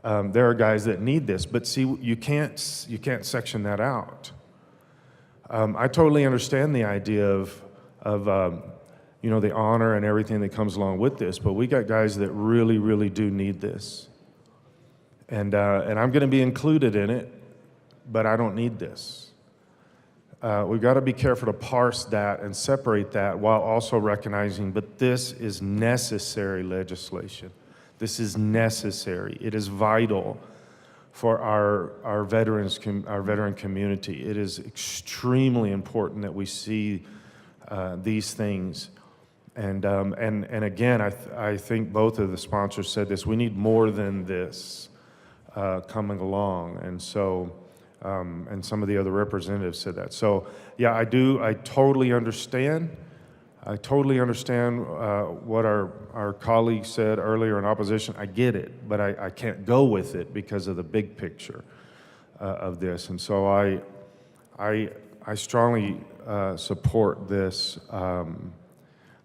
There are guys that need this, but see, you can't section that out. I totally understand the idea of the honor and everything that comes along with this, but we got guys that really, really do need this. And I'm going to be included in it, but I don't need this. We've got to be careful to parse that and separate that while also recognizing, but this is necessary legislation. This is necessary. It is vital for our veteran community. It is extremely important that we see these things. And again, I think both of the sponsors said this. We need more than this coming along, and so and some of the other representatives said that. So yeah, I do. I totally understand. I totally understand what our colleague said earlier in opposition. I get it, but I can't go with it because of the big picture of this. And so I strongly support this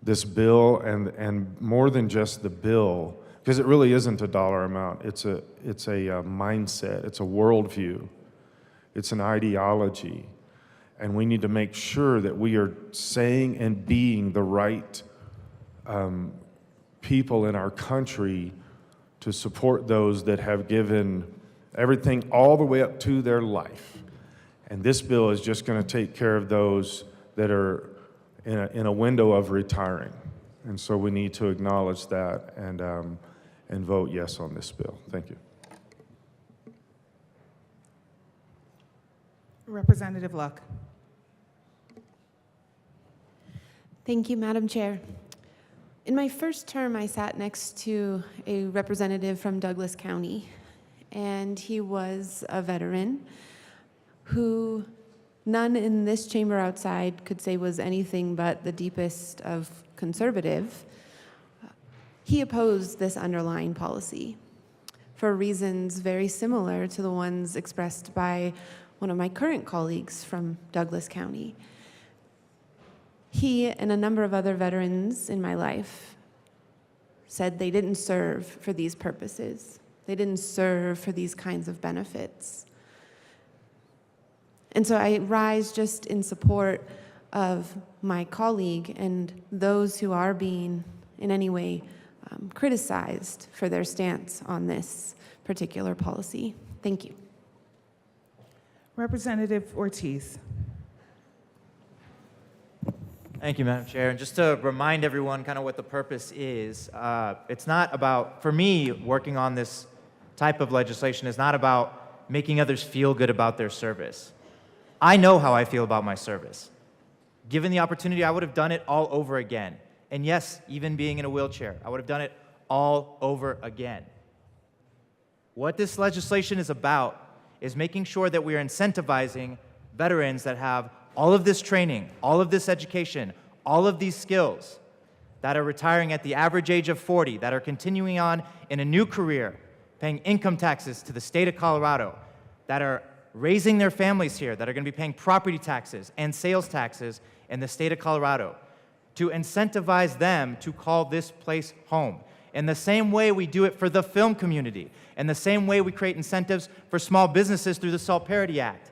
this bill, and more than just the bill, because it really isn't a dollar amount. It's a mindset. It's a worldview. It's an ideology. And we need to make sure that we are saying and being the right people in our country to support those that have given everything all the way up to their life. And this bill is just going to take care of those that are in a window of retiring. And so we need to acknowledge that and vote yes on this bill. Thank you. Representative Luck. Thank you, Madam Chair. In my first term, I sat next to a representative from Douglas County, and he was a veteran who none in this chamber outside could say was anything but the deepest of conservative. He opposed this underlying policy for reasons very similar to the ones expressed by one of my current colleagues from Douglas County. He and a number of other veterans in my life said they didn't serve for these purposes. They didn't serve for these kinds of benefits. And so I rise just in support of my colleague and those who are being in any way criticized for their stance on this particular policy. Thank you. Representative Ortiz. Thank you, Madam Chair. And just to remind everyone kind of what the purpose is, it's not about, for me, working on this type of legislation is not about making others feel good about their service. I know how I feel about my service. Given the opportunity, I would have done it all over again. And yes, even being in a wheelchair, I would have done it all over again. What this legislation is about is making sure that we are incentivizing veterans that have all of this training, all of this education, all of these skills, that are retiring at the average age of 40, that are continuing on in a new career, paying income taxes to the state of Colorado, that are raising their families here, that are going to be paying property taxes and sales taxes in the state of Colorado, to incentivize them to call this place home. in the same way we do it for the film community, in the same way we create incentives for small businesses through the SALT Parity Act.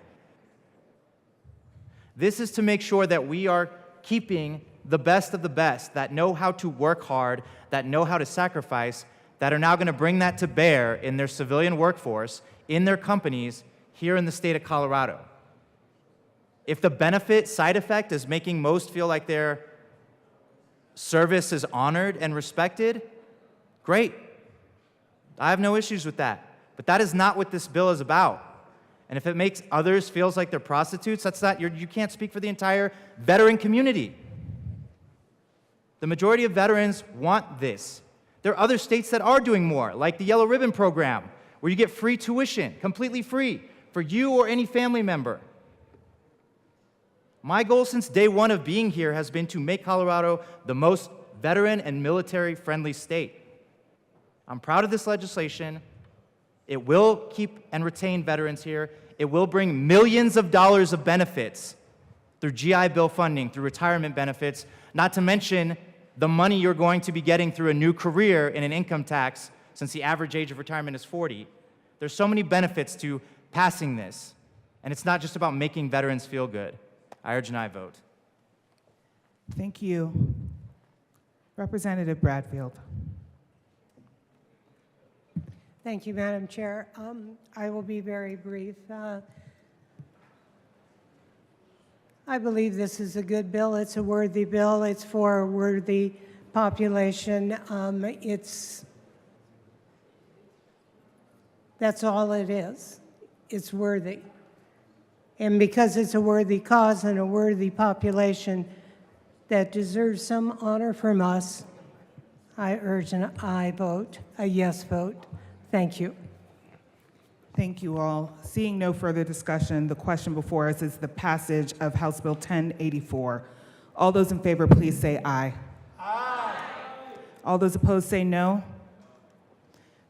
This is to make sure that we are keeping the best of the best, that know how to work hard, that know how to sacrifice, that are now going to bring that to bear in their civilian workforce, in their companies, here in the state of Colorado. If the benefit side effect is making most feel like their service is honored and respected, great. I have no issues with that. But that is not what this bill is about. And if it makes others feels like they're prostitutes, that's not, you can't speak for the entire veteran community. The majority of veterans want this. There are other states that are doing more, like the Yellow Ribbon Program, where you get free tuition, completely free, for you or any family member. My goal since day one of being here has been to make Colorado the most veteran and military-friendly state. I'm proud of this legislation. It will keep and retain veterans here. It will bring millions of dollars of benefits through GI Bill funding, through retirement benefits, not to mention the money you're going to be getting through a new career in an income tax, since the average age of retirement is 40. There's so many benefits to passing this, and it's not just about making veterans feel good. I urge an aye vote. Thank you. Representative Bradfield. Thank you, Madam Chair. I will be very brief. I believe this is a good bill. It's a worthy bill. It's for a worthy population. That's all it is. It's worthy. And because it's a worthy cause and a worthy population that deserves some honor from us, I urge an aye vote, a yes vote. Thank you. Thank you all. Seeing no further discussion, the question before us is the passage of House Bill 1084. All those in favor, please say aye. Aye. All those opposed say no.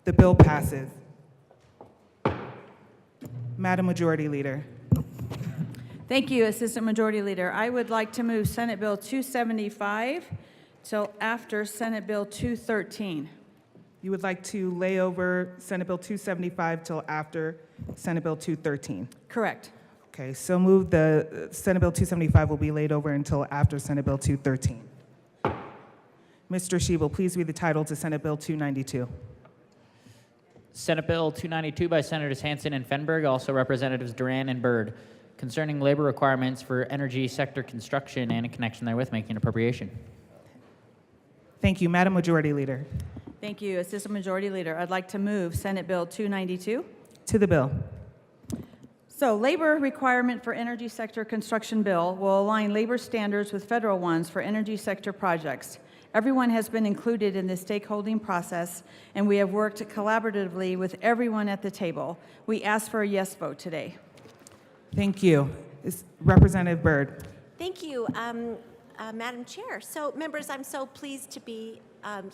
The bill passes. Madam Majority Leader. Thank you, Assistant Majority Leader. I would like to move Senate Bill 275 till after Senate Bill 213. You would like to lay over Senate Bill 275 till after Senate Bill 213? Correct. Okay, so move the Senate Bill 275 will be laid over until after Senate Bill 213. Mr. Shebel, please read the title to Senate Bill 292. Senate Bill 292 by Senators Hansen and Fenberg, also Representatives Duran and Byrd, concerning labor requirements for energy sector construction and in connection therewith making an appropriation. Thank you. Madam Majority Leader. Thank you, Assistant Majority Leader. I'd like to move Senate Bill 292. To the bill. So, labor requirement for energy sector construction bill will align labor standards with federal ones for energy sector projects. Everyone has been included in the stakeholding process, and we have worked collaboratively with everyone at the table. We ask for a yes vote today. Thank you. Representative Byrd. Thank you, Madam Chair. So, members, I'm so pleased to be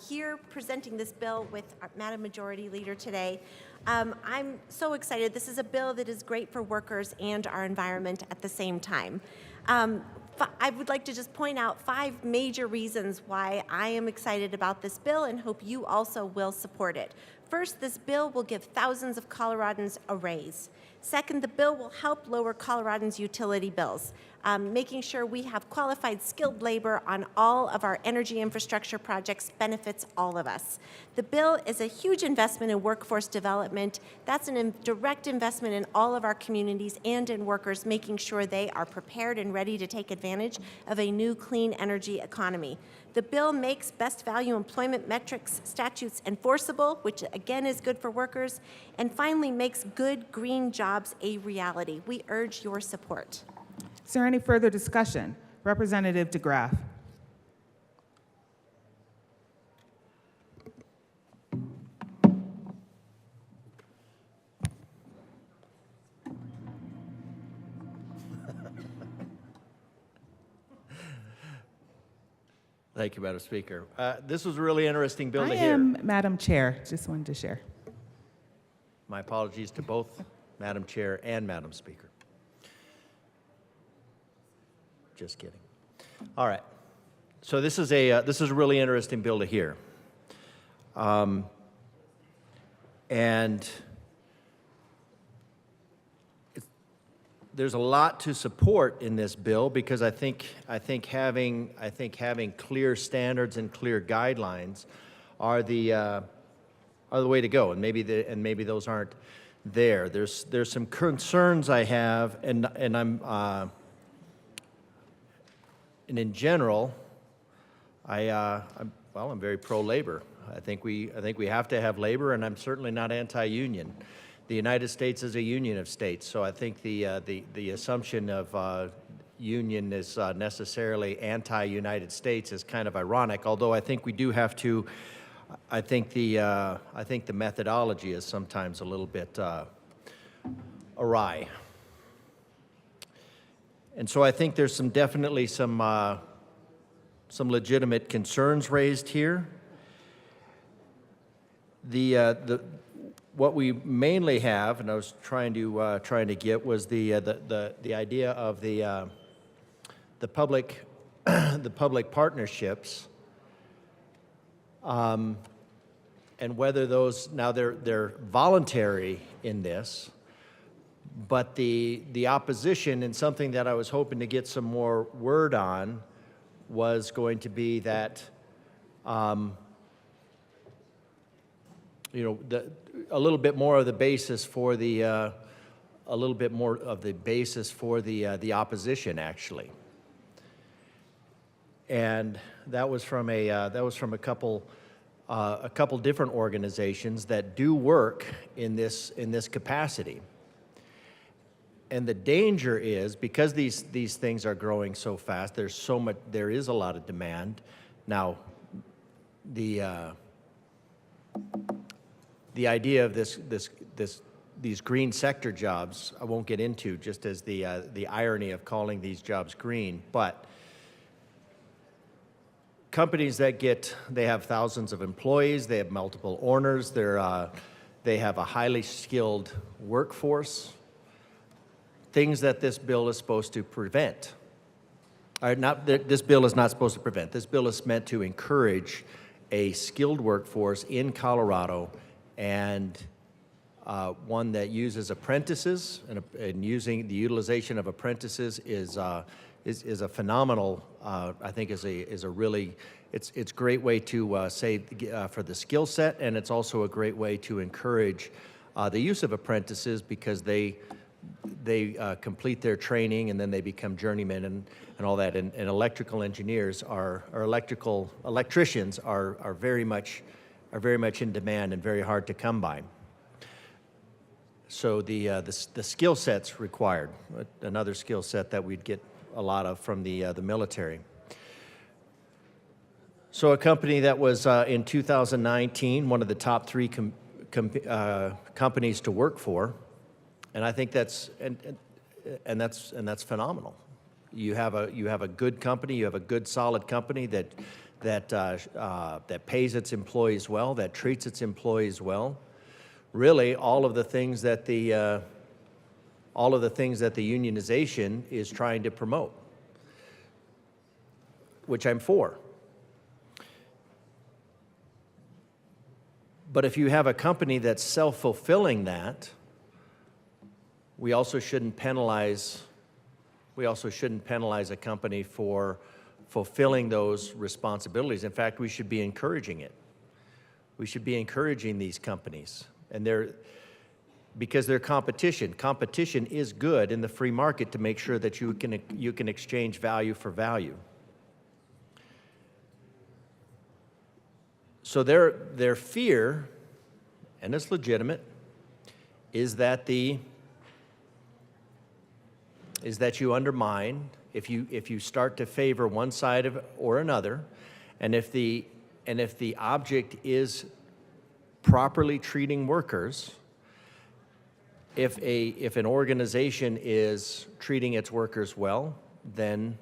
here presenting this bill with our Madam Majority Leader today. I'm so excited. This is a bill that is great for workers and our environment at the same time. I would like to just point out 5 major reasons why I am excited about this bill and hope you also will support it. First, this bill will give thousands of Coloradans a raise. Second, the bill will help lower Coloradans' utility bills, making sure we have qualified, skilled labor on all of our energy infrastructure projects benefits all of us. The bill is a huge investment in workforce development. That's a direct investment in all of our communities and in workers, making sure they are prepared and ready to take advantage of a new clean energy economy. The bill makes best value employment metrics statutes enforceable, which again is good for workers, and finally makes good green jobs a reality. We urge your support. Is there any further discussion? Representative DeGraff. Thank you, Madam Speaker. This was a really interesting bill to I hear. am Madam Chair. Just wanted to share. My apologies to both Madam Chair and Madam Speaker. Just kidding. All right. So this is a really interesting bill to hear. And there's a lot to support in this bill because I think having clear standards and clear guidelines are the way to go. And maybe those aren't there. There's some concerns I have, and I'm in general, I'm very pro-labor. I think we have to have labor, and I'm certainly not anti-union. The United States is a union of states, so I think the assumption of union is necessarily anti-United States is kind of ironic. Although I think we do have to. I think the methodology is sometimes a little bit awry. And so I think there's definitely some legitimate concerns raised here. What we mainly have, and I was trying to get, was the idea of the public the public partnerships, and whether those now they're voluntary in this. But the opposition, and something that I was hoping to get some more word on, was going to be that, a little bit more of the basis for the the opposition, actually. And that was from a couple different organizations that do work in this capacity. And the danger is, because these things are growing so fast, there is a lot of demand. Now, the idea of these green sector jobs, I won't get into, just as the irony of calling these jobs green, but companies they have thousands of employees, they have multiple owners, they have a highly skilled workforce. Things that this bill is supposed to prevent. This bill is not supposed to prevent. This bill is meant to encourage a skilled workforce in Colorado, and one that uses apprentices, and using the utilization of apprentices is a phenomenal. I think is a really it's a great way to save for the skill set, and it's also a great way to encourage the use of apprentices, because they complete their training and then they become journeymen and all that. And electrical engineers electricians are very much in demand and very hard to come by. So the skill sets required, another skill set that we'd get a lot of from the military. So a company that was in 2019 one of the top 3 companies to work for. And I think that's phenomenal. You have a good company, you have a good solid company that pays its employees well, that treats its employees well. Really, all of the things that the unionization is trying to promote, which I'm for. But if you have a company that's self-fulfilling that, we also shouldn't penalize a company for fulfilling those responsibilities. In fact, we should be encouraging it. We should be encouraging these companies, because they're competition. Competition is good in the free market to make sure that you can exchange value for value. So their fear, and it's legitimate, is that you undermine, if you start to favor one side or another, and if the object is properly treating workers, if an organization is treating its workers well, then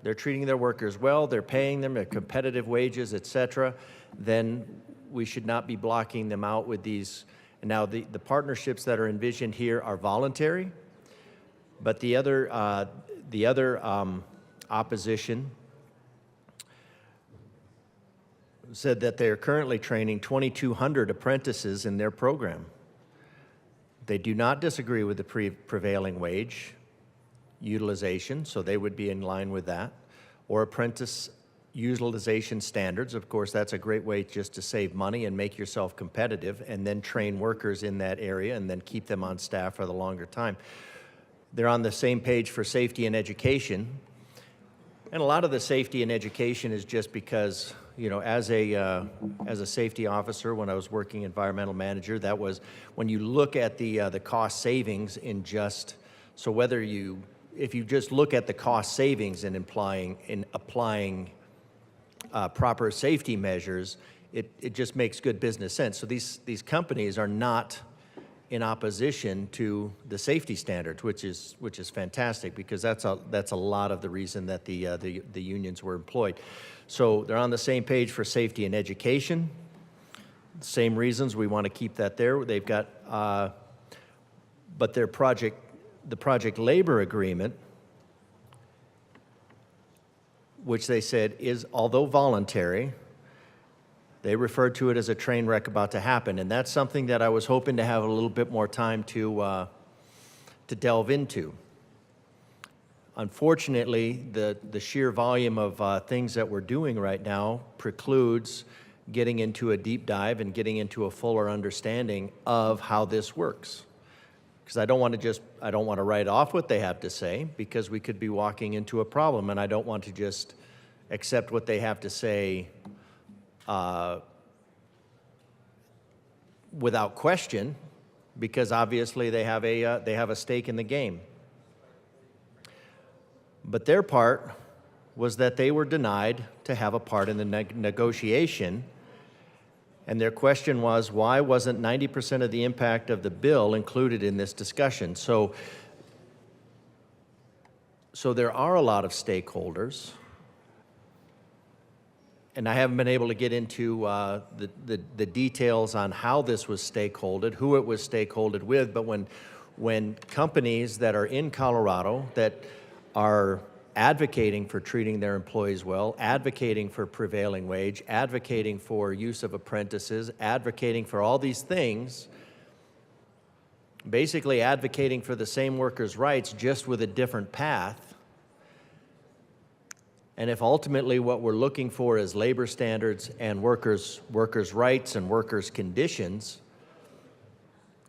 they're treating their workers well, they're paying them at competitive wages, etc., then we should not be blocking them out with these. Now, the partnerships that are envisioned here are voluntary. But the other opposition, said that they are currently training 2,200 apprentices in their program. They do not disagree with the prevailing wage utilization, so they would be in line with that, or apprentice utilization standards. Of course, that's a great way just to save money and make yourself competitive, and then train workers in that area and then keep them on staff for the longer time. They're on the same page for safety and education. And a lot of the safety and education is just because, you know, as a safety officer, when I was working environmental manager, that was when you look at the cost savings in just, so if you just look at the cost savings in applying proper safety measures, it just makes good business sense. So these companies are not in opposition to the safety standards, which is fantastic, because that's a lot of the reason that the unions were employed. So they're on the same page for safety and education. Same reasons we want to keep that there. They've got, but the project labor agreement, which they said is, although voluntary, they referred to it as a train wreck about to happen, and that's something that I was hoping to have a little bit more time to delve into. Unfortunately, the sheer volume of things that we're doing right now precludes getting into a deep dive and getting into a fuller understanding of how this works. Because I don't want to write off what they have to say, because we could be walking into a problem, and I don't want to just accept what they have to say without question, because obviously they have a stake in the game. But their part was that they were denied to have a part in the negotiation. And their question was, why wasn't 90% of the impact of the bill included in this discussion? So there are a lot of stakeholders, and I haven't been able to get into the details on how this was stakeholdered, who it was stakeholdered with, but when companies that are in Colorado that are advocating for treating their employees well, advocating for prevailing wage, advocating for use of apprentices, advocating for all these things, basically advocating for the same workers' rights just with a different path. And if ultimately what we're looking for is labor standards and workers' rights and workers' conditions,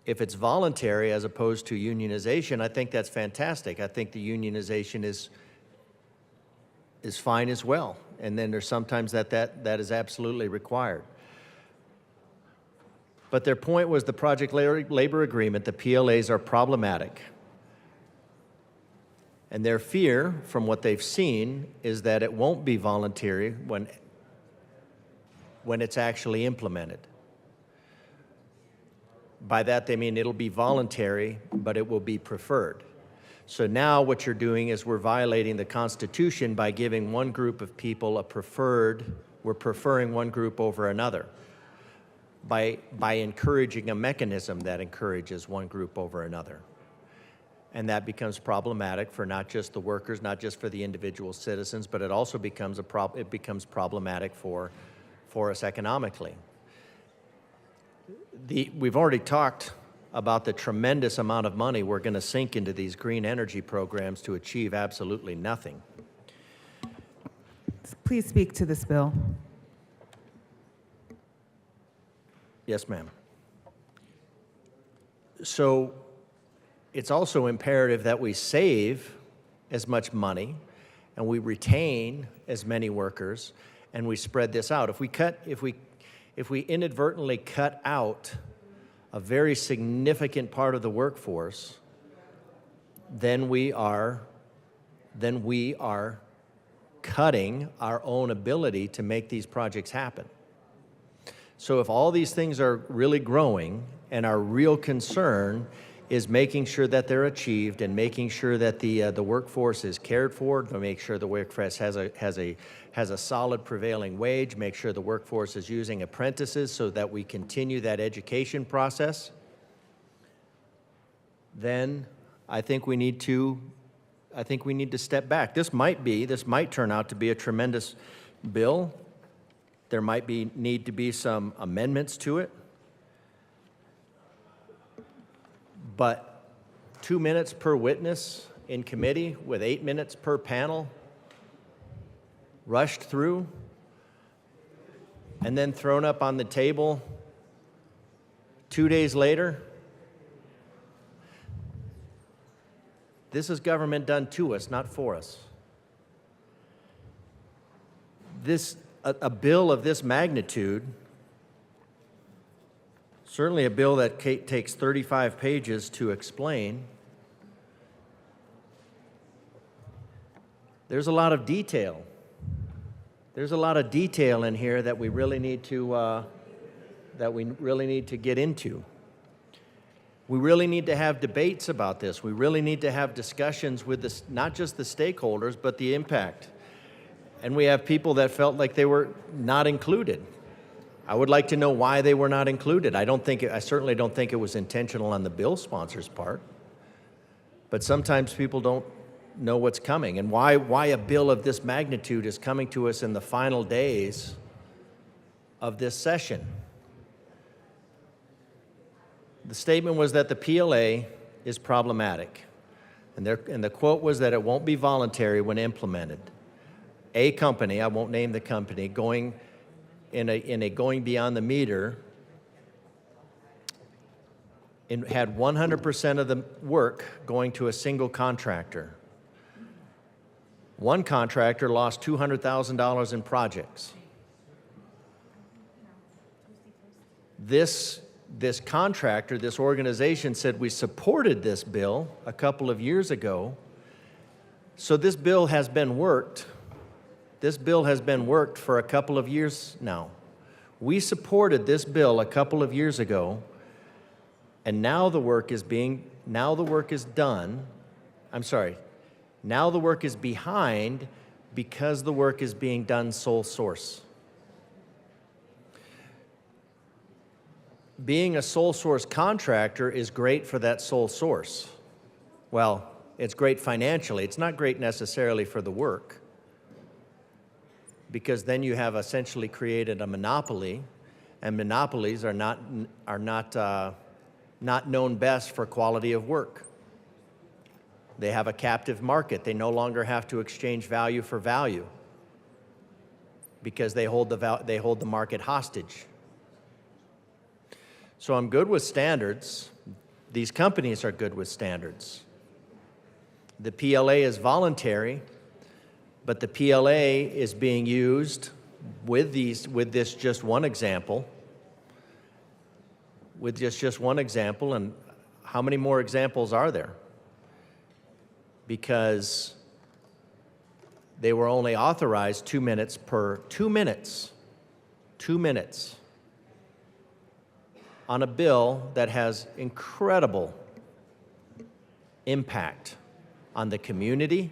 if it's voluntary as opposed to unionization, I think that's fantastic. I think the unionization is fine as well. And then there's sometimes that is absolutely required. But their point was the project labor agreement, the PLAs are problematic. And their fear, from what they've seen, is that it won't be voluntary when it's actually implemented. By that they mean it'll be voluntary, but it will be preferred. So now what you're doing is we're violating the Constitution by giving one group of people we're preferring one group over another by encouraging a mechanism that encourages one group over another. And that becomes problematic for not just the workers, not just for the individual citizens, but it also becomes problematic for us economically. We've already talked about the tremendous amount of money we're going to sink into these green energy programs to achieve absolutely nothing. Please speak to this bill. Yes, ma'am. So it's also imperative that we save as much money and we retain as many workers and we spread this out. If we inadvertently cut out a very significant part of the workforce, then we are cutting our own ability to make these projects happen. So if all these things are really growing and our real concern is making sure that they're achieved and making sure that the workforce is cared for, to make sure the workforce has a solid prevailing wage, make sure the workforce is using apprentices so that we continue that education process, then I think we need to step back. This might turn out to be a tremendous bill. There might need to be some amendments to it. But 2 minutes per witness in committee with 8 minutes per panel, rushed through, and then thrown up on the table 2 days later. This is government done to us, not for us. A bill of this magnitude, certainly a bill that takes 35 pages to explain, there's a lot of detail. There's a lot of detail in here that we really need to get into. We really need to have debates about this. We really need to have discussions with not just the stakeholders, but the impact. And we have people that felt like they were not included. I would like to know why they were not included. I certainly don't think it was intentional on the bill sponsor's part. But sometimes people don't know what's coming and why a bill of this magnitude is coming to us in the final days of this session. The statement was that the PLA is problematic, and the quote was that it won't be voluntary when implemented. A company, I won't name the company, going beyond the meter, and had 100% of the work going to a single contractor. One contractor lost $200,000 in projects. This contractor, this organization said we supported this bill a couple of years ago, so this bill has been worked. This bill has been worked for a couple of years now. We supported this bill a couple of years ago, and now the work is done. I'm sorry. Now the work is behind because the work is being done sole source. Being a sole source contractor is great for that sole source. Well, it's great financially. It's not great necessarily for the work, because then you have essentially created a monopoly, and monopolies are not known best for quality of work. They have a captive market. They no longer have to exchange value for value because they hold the market hostage. So I'm good with standards. These companies are good with standards. The PLA is voluntary, but the PLA is being used with this just one example, and how many more examples are there? Because they were only authorized 2 minutes on a bill that has incredible impact on the community,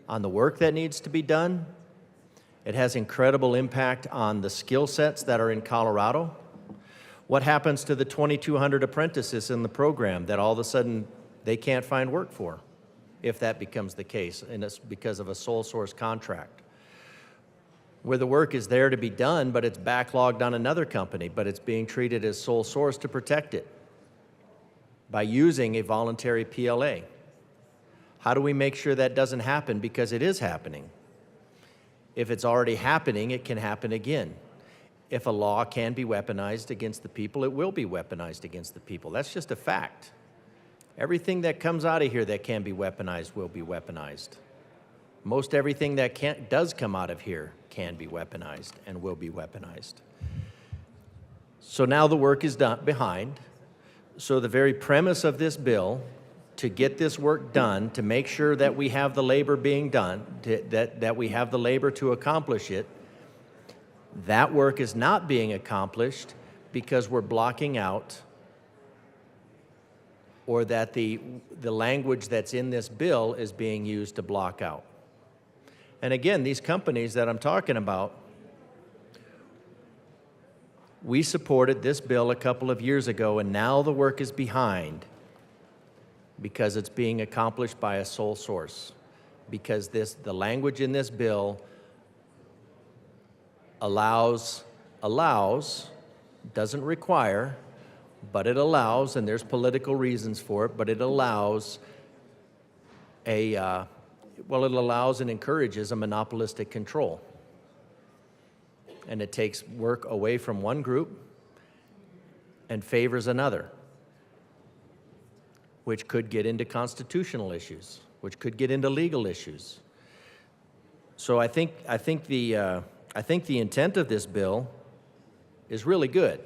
on the work that needs to be done. It has incredible impact on the skill sets that are in Colorado. What happens to the 2,200 apprentices in the program that all of a sudden they can't find work for, if that becomes the case, and it's because of a sole source contract? Where the work is there to be done, but it's backlogged on another company, but it's being treated as sole source to protect it by using a voluntary PLA. How do we make sure that doesn't happen? Because it is happening. If it's already happening, it can happen again. If a law can be weaponized against the people, it will be weaponized against the people. That's just a fact. Everything that comes out of here that can be weaponized will be weaponized. Most everything that does come out of here can be weaponized and will be weaponized. So now the work is done behind. So the very premise of this bill, to get this work done, to make sure that we have the labor being done, that we have the labor to accomplish it, that work is not being accomplished because we're blocking out, or that the language that's in this bill is being used to block out. And again, these companies that I'm talking about, we supported this bill a couple of years ago, and now the work is behind because it's being accomplished by a sole source. Because the language in this bill allows, doesn't require, but it allows, and there's political reasons for it, but it allows it allows and encourages a monopolistic control. And it takes work away from one group and favors another, which could get into constitutional issues, which could get into legal issues. So I think the intent of this bill is really good,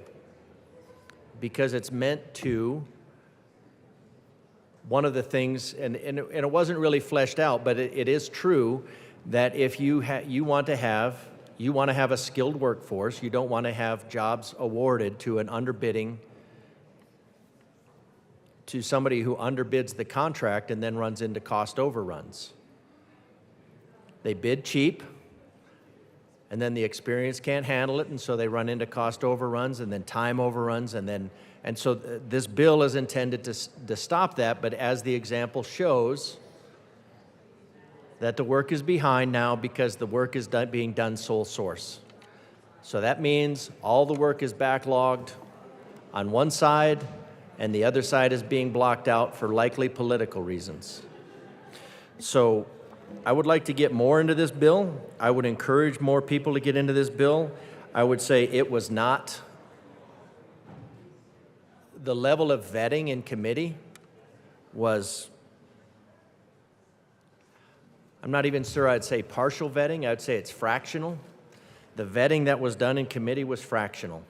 because it's meant to, one of the things, and it wasn't really fleshed out, but it is true that if you want to have a skilled workforce, you don't want to have jobs awarded to an underbidding, to somebody who underbids the contract and then runs into cost overruns. They bid cheap, and then the experience can't handle it, and so they run into cost overruns and then time overruns, and so this bill is intended to stop that, but as the example shows, that the work is behind now because the work is being done sole source. So that means all the work is backlogged on one side, and the other side is being blocked out for likely political reasons. So I would like to get more into this bill. I would encourage more people to get into this bill. I would say it was not, the level of vetting in committee was, I'm not even sure I'd say partial vetting, I'd say it's fractional. The vetting that was done in committee was fractional.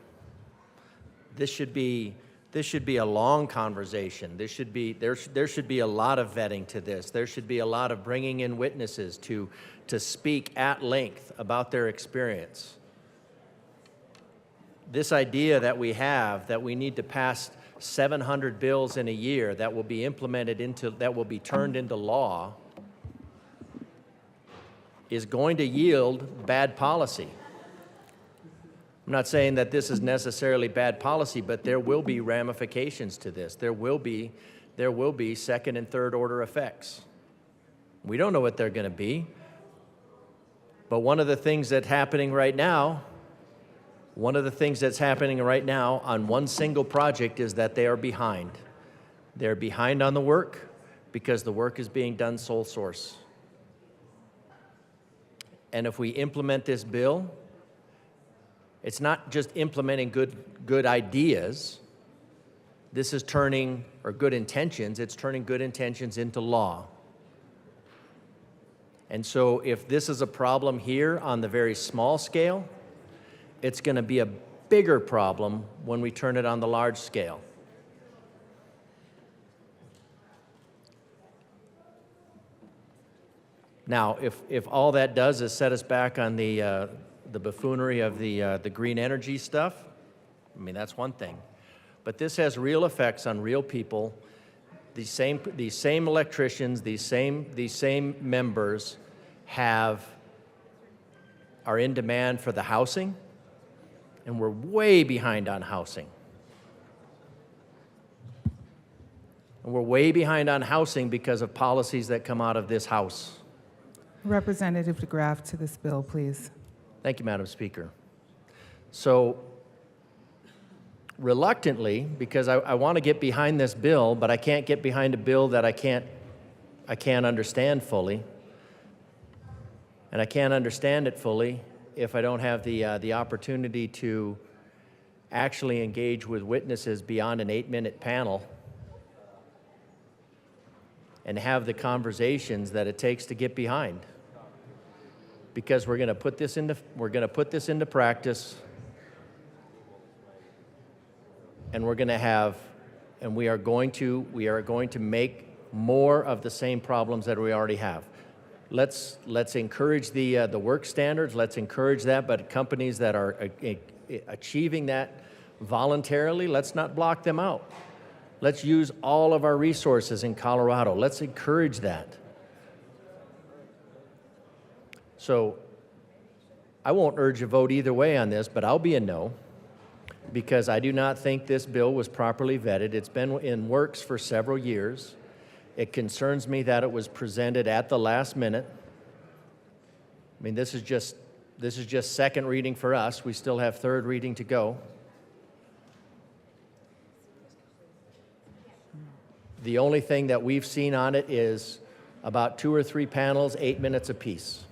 This should be a long conversation. There should be a lot of vetting to this. There should be a lot of bringing in witnesses to speak at length about their experience. This idea that we have, that we need to pass 700 bills in a year that will be that will be turned into law, is going to yield bad policy. I'm not saying that this is necessarily bad policy, but there will be ramifications to this. There will be second and third order effects. We don't know what they're going to be, but one of the things that's happening right now on one single project is that they are behind. They're behind on the work because the work is being done sole source. And if we implement this bill, it's not just implementing good ideas. This is turning, or good intentions, it's turning good intentions into law. And so if this is a problem here on the very small scale, it's going to be a bigger problem when we turn it on the large scale. Now, if all that does is set us back on the buffoonery of the green energy stuff, I mean, that's one thing. But this has real effects on real people. These same electricians, these same members are in demand for the housing, and we're way behind on housing. And we're way behind on housing because of policies that come out of this House. Representative DeGraff to this bill, please. Thank you, Madam Speaker. So, reluctantly, because I want to get behind this bill, but I can't get behind a bill that I can't understand fully. And I can't understand it fully if I don't have the opportunity to actually engage with witnesses beyond an 8-minute panel and have the conversations that it takes to get behind. Because we're going to put this into practice, and we are going to make more of the same problems that we already have. Let's encourage the work standards. Let's encourage that, but companies that are achieving that voluntarily, let's not block them out. Let's use all of our resources in Colorado. Let's encourage that. So I won't urge a vote either way on this, but I'll be a no, because I do not think this bill was properly vetted. It's been in works for several years. It concerns me that it was presented at the last minute. I mean, this is just This is just second reading for us. We still have third reading to go. The only thing that we've seen on it is about 2 or 3 panels, 8 minutes apiece.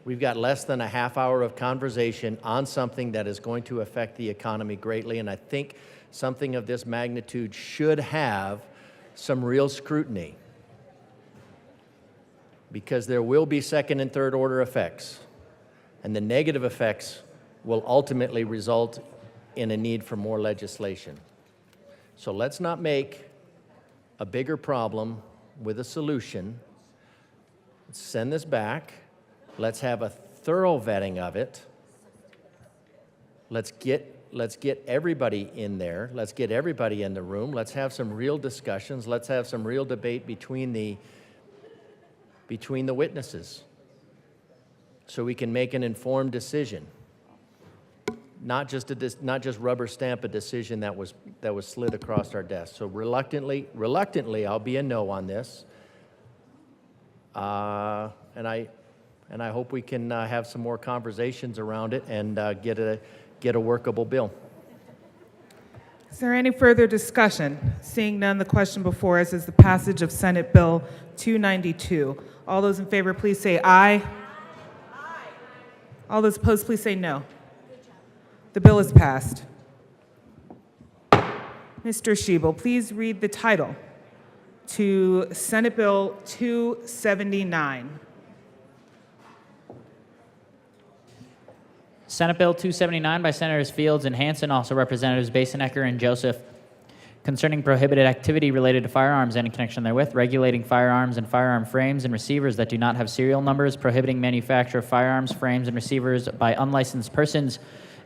We've got less than a half hour of conversation on something that is going to affect the economy greatly, and I think something of this magnitude should have some real scrutiny, because there will be second and third order effects, and the negative effects will ultimately result in a need for more legislation. So let's not make a bigger problem with a solution. Let's send this back. Let's have a thorough vetting of it. Let's get everybody in there. Let's get everybody in the room. Let's have some real discussions. Let's have some real debate between the witnesses, so we can make an informed decision. Not just rubber stamp a decision that was slid across our desk. So reluctantly, I'll be a no on this. And I hope we can have some more conversations around it and get a workable bill. Is there any further discussion? Seeing none, the question before us is the passage of Senate Bill 292. All those in favor, please say aye. Aye. All those opposed, please say no. The bill is passed. Mr. Schiebel, please read the title to Senate Bill 279. Senate Bill 279 by Senators Fields and Hansen, also Representatives Basenecker and Joseph, concerning prohibited activity related to firearms and in connection therewith, regulating firearms and firearm frames and receivers that do not have serial numbers, prohibiting manufacture of firearms, frames, and receivers by unlicensed persons,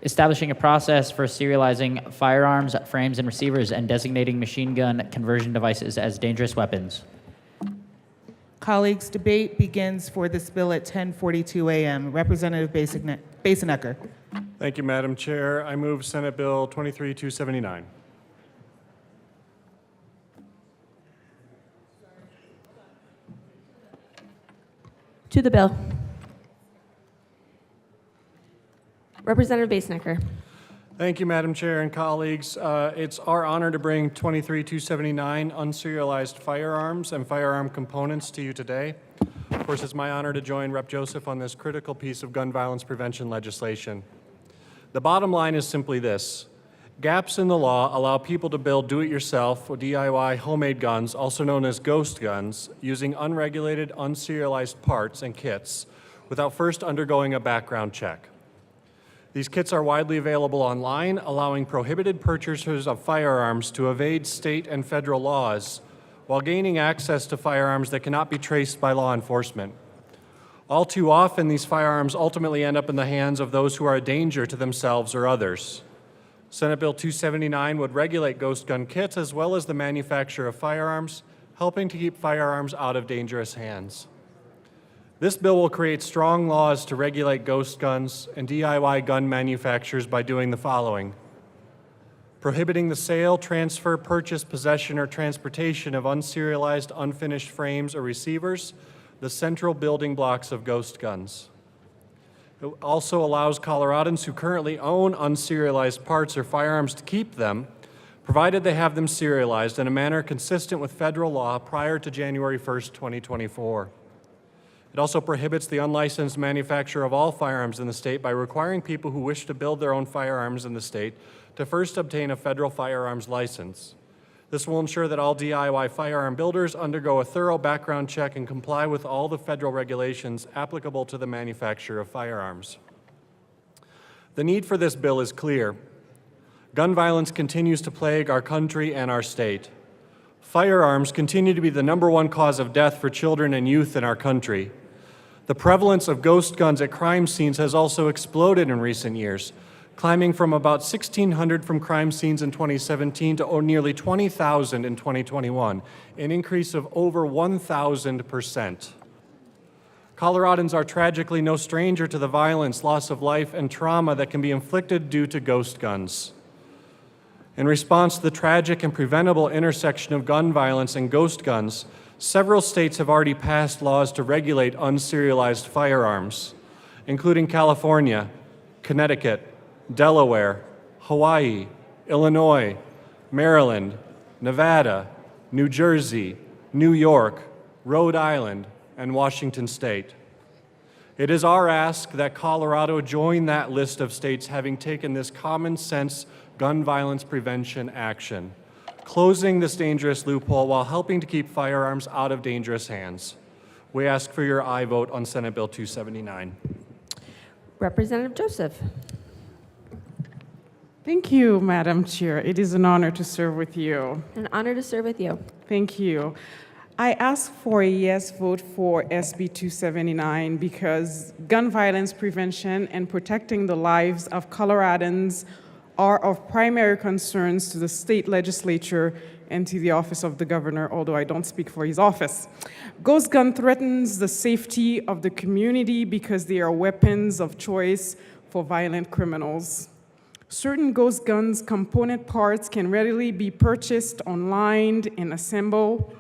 establishing a process for serializing firearms, frames, and receivers, and designating machine gun conversion devices as dangerous weapons. Colleagues, debate begins for this bill at 10:42 a.m. Representative Basenecker. Thank you, Madam Chair. I move Senate Bill 23279. To the bill. Representative Basenecker. Thank you, Madam Chair and colleagues. It's our honor to bring 23279 unserialized firearms and firearm components to you today. Of course, it's my honor to join Rep. Joseph on this critical piece of gun violence prevention legislation. The bottom line is simply this. Gaps in the law allow people to build do-it-yourself or DIY homemade guns, also known as ghost guns, using unregulated, unserialized parts and kits without first undergoing a background check. These kits are widely available online, allowing prohibited purchasers of firearms to evade state and federal laws while gaining access to firearms that cannot be traced by law enforcement. All too often, these firearms ultimately end up in the hands of those who are a danger to themselves or others. Senate Bill 279 would regulate ghost gun kits as well as the manufacture of firearms, helping to keep firearms out of dangerous hands. This bill will create strong laws to regulate ghost guns and DIY gun manufacturers by doing the following: prohibiting the sale, transfer, purchase, possession, or transportation of unserialized, unfinished frames or receivers, the central building blocks of ghost guns. It also allows Coloradans who currently own unserialized parts or firearms to keep them, provided they have them serialized in a manner consistent with federal law prior to January 1st, 2024. It also prohibits the unlicensed manufacture of all firearms in the state by requiring people who wish to build their own firearms in the state to first obtain a federal firearms license. This will ensure that all DIY firearm builders undergo a thorough background check and comply with all the federal regulations applicable to the manufacture of firearms. The need for this bill is clear. Gun violence continues to plague our country and our state. Firearms continue to be the #1 cause of death for children and youth in our country. The prevalence of ghost guns at crime scenes has also exploded in recent years, climbing from about 1,600 from crime scenes in 2017 to nearly 20,000 in 2021, an increase of over 1,000%. Coloradans are tragically no stranger to the violence, loss of life, and trauma that can be inflicted due to ghost guns. In response to the tragic and preventable intersection of gun violence and ghost guns, several states have already passed laws to regulate unserialized firearms. including California, Connecticut, Delaware, Hawaii, Illinois, Maryland, Nevada, New Jersey, New York, Rhode Island, and Washington State. It is our ask that Colorado join that list of states having taken this common sense gun violence prevention action, closing this dangerous loophole while helping to keep firearms out of dangerous hands. We ask for your aye vote on Senate Bill 279. Representative Joseph. Thank you, Madam Chair. It is an honor to serve with you. An honor to serve with you. Thank you. I ask for a yes vote for SB 279 because gun violence prevention and protecting the lives of Coloradans are of primary concerns to the state legislature and to the office of the governor, although I don't speak for his office. Ghost gun threatens the safety of the community because they are weapons of choice for violent criminals. Certain ghost guns component parts can readily be purchased online and assembled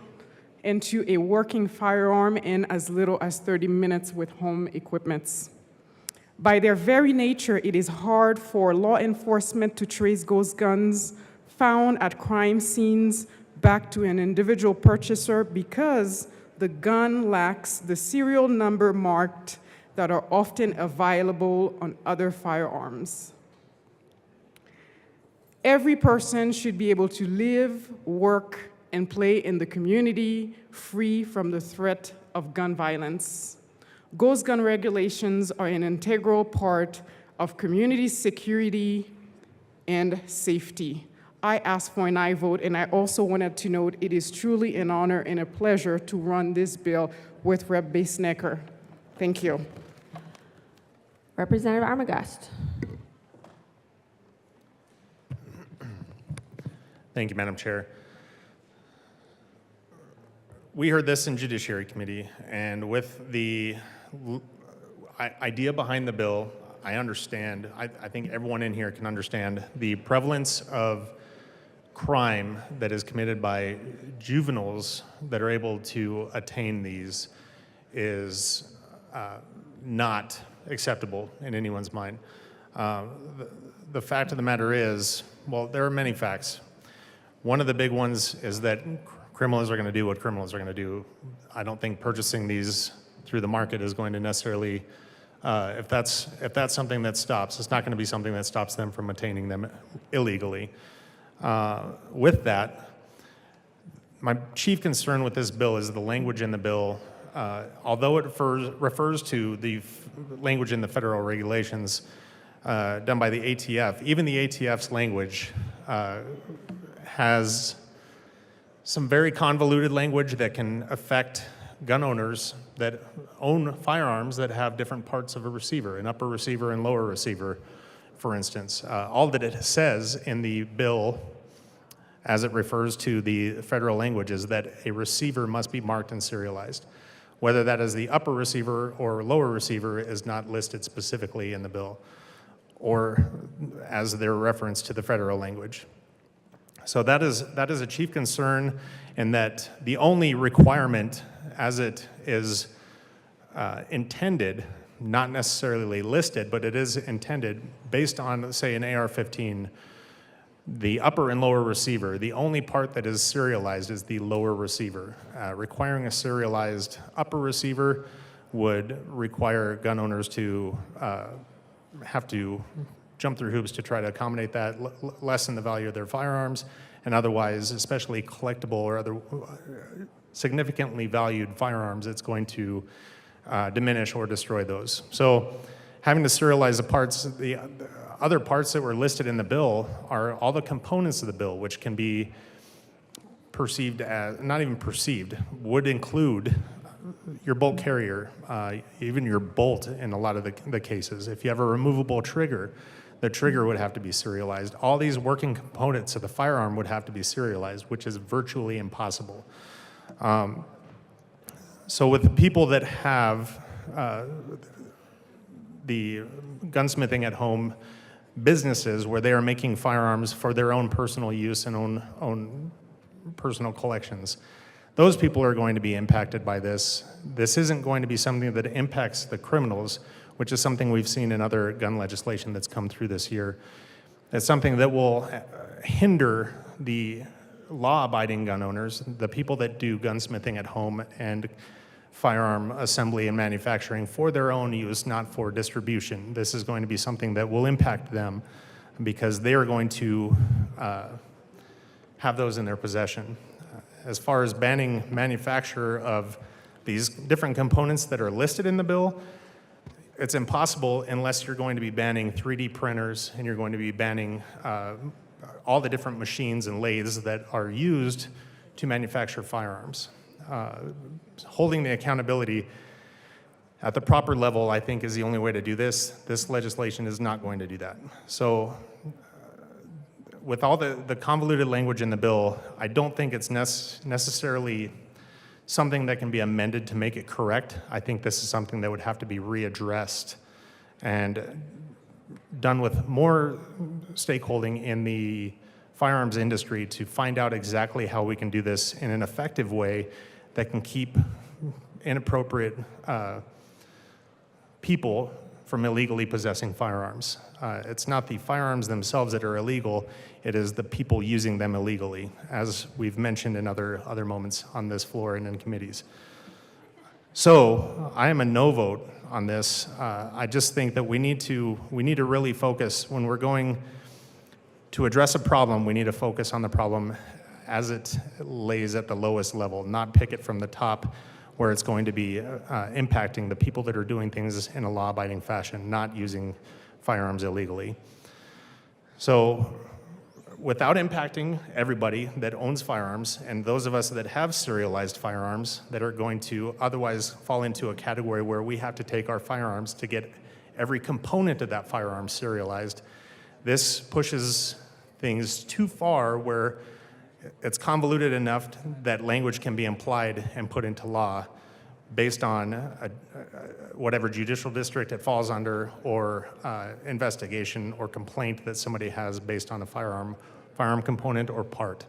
into a working firearm in as little as 30 minutes with home equipments. By their very nature, it is hard for law enforcement to trace ghost guns found at crime scenes back to an individual purchaser because the gun lacks the serial number marked that are often available on other firearms. Every person should be able to live, work, and play in the community free from the threat of gun violence. Ghost gun regulations are an integral part of community security and safety. I ask for an aye vote, and I also wanted to note it is truly an honor and a pleasure to run this bill with Rep. Basenecker. Thank you. Representative Armagast. Thank you, Madam Chair. We heard this in Judiciary Committee, and with the idea behind the bill, I understand, I think everyone in here can understand the prevalence of crime that is committed by juveniles that are able to attain these is not acceptable in anyone's mind. The fact of the matter is, well, there are many facts. One of the big ones is that criminals are going to do what criminals are going to do. I don't think purchasing these through the market is going to necessarily, if that's something that stops, it's not going to be something that stops them from attaining them illegally. With that, my chief concern with this bill is the language in the bill. Although it refers to the language in the federal regulations done by the ATF, even the ATF's language has some very convoluted language that can affect gun owners that own firearms that have different parts of a receiver, an upper receiver and lower receiver, for instance. All that it says in the bill, as it refers to the federal language, is that a receiver must be marked and serialized. Whether that is the upper receiver or lower receiver is not listed specifically in the bill, or as their reference to the federal language. So that is a chief concern, in that the only requirement as it is intended, not necessarily listed, but it is intended based on, say, an AR-15, the upper and lower receiver, the only part that is serialized is the lower receiver. Requiring a serialized upper receiver would require gun owners to have to jump through hoops to try to accommodate that, lessen the value of their firearms, and otherwise, especially collectible or other significantly valued firearms, it's going to diminish or destroy those. So having to serialize the parts, the other parts that were listed in the bill are all the components of the bill, which can be perceived as, not even perceived, would include your bolt carrier, even your bolt in a lot of the cases. If you have a removable trigger, the trigger would have to be serialized. All these working components of the firearm would have to be serialized, which is virtually impossible. So with the people that have the gunsmithing at home businesses where they are making firearms for their own personal use and own personal collections, those people are going to be impacted by this. This isn't going to be something that impacts the criminals. which is something we've seen in other gun legislation that's come through this year. It's something that will hinder the law-abiding gun owners, the people that do gunsmithing at home and firearm assembly and manufacturing for their own use, not for distribution. This is going to be something that will impact them because they are going to have those in their possession. As far as banning manufacture of these different components that are listed in the bill, it's impossible unless you're going to be banning 3D printers and you're going to be banning all the different machines and lathes that are used to manufacture firearms. Holding the accountability at the proper level, I think, is the only way to do this. This legislation is not going to do that. So with all the convoluted language in the bill, I don't think it's necessarily something that can be amended to make it correct. I think this is something that would have to be readdressed and done with more stakeholding in the firearms industry to find out exactly how we can do this in an effective way that can keep inappropriate people from illegally possessing firearms. It's not the firearms themselves that are illegal, it is the people using them illegally, as we've mentioned in other moments on this floor and in committees. So I am a no vote on this. I just think that we need to really focus when we're going to address a problem. We need to focus on the problem as it lays at the lowest level, not pick it from the top where it's going to be impacting the people that are doing things in a law-abiding fashion, not using firearms illegally. So without impacting everybody that owns firearms and those of us that have serialized firearms that are going to otherwise fall into a category where we have to take our firearms to get every component of that firearm serialized, this pushes things too far where it's convoluted enough that language can be implied and put into law based on whatever judicial district it falls under or investigation or complaint that somebody has based on a firearm component or part,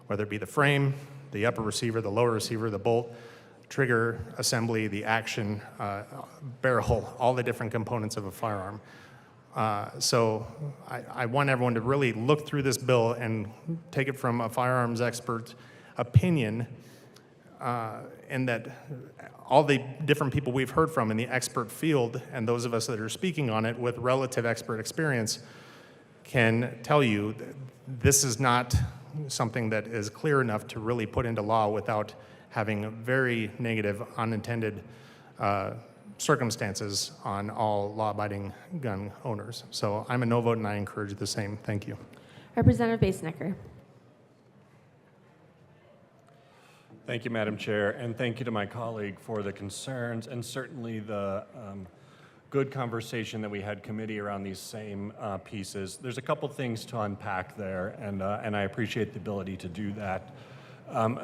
whether it be the frame, the upper receiver, the lower receiver, the bolt, trigger assembly, the action, barrel, all the different components of a firearm. So I want everyone to really look through this bill and take it from a firearms expert opinion, and that all the different people we've heard from in the expert field and those of us that are speaking on it with relative expert experience can tell you that this is not something that is clear enough to really put into law without having very negative unintended circumstances on all law-abiding gun owners. So I'm a no vote and I encourage the same. Thank you. Representative Basnecker. Thank you, Madam Chair, and thank you to my colleague for the concerns and certainly the good conversation that we had committee around these same pieces. There's a couple things to unpack there, and I appreciate the ability to do that.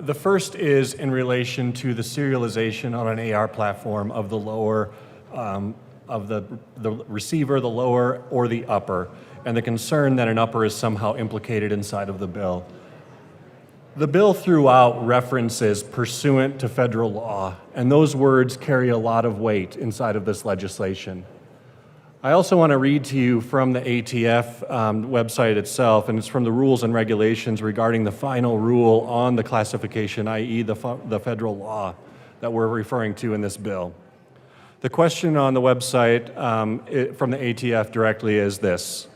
The first is in relation to the serialization on an AR platform of the lower, of the receiver, the lower or the upper, and the concern that an upper is somehow implicated inside of the bill. The bill throughout references pursuant to federal law, and those words carry a lot of weight inside of this legislation. I also want to read to you from the ATF website itself, and it's from the rules and regulations regarding the final rule on the classification, i.e. the federal law that we're referring to in this bill. The question on the website from the ATF directly is this: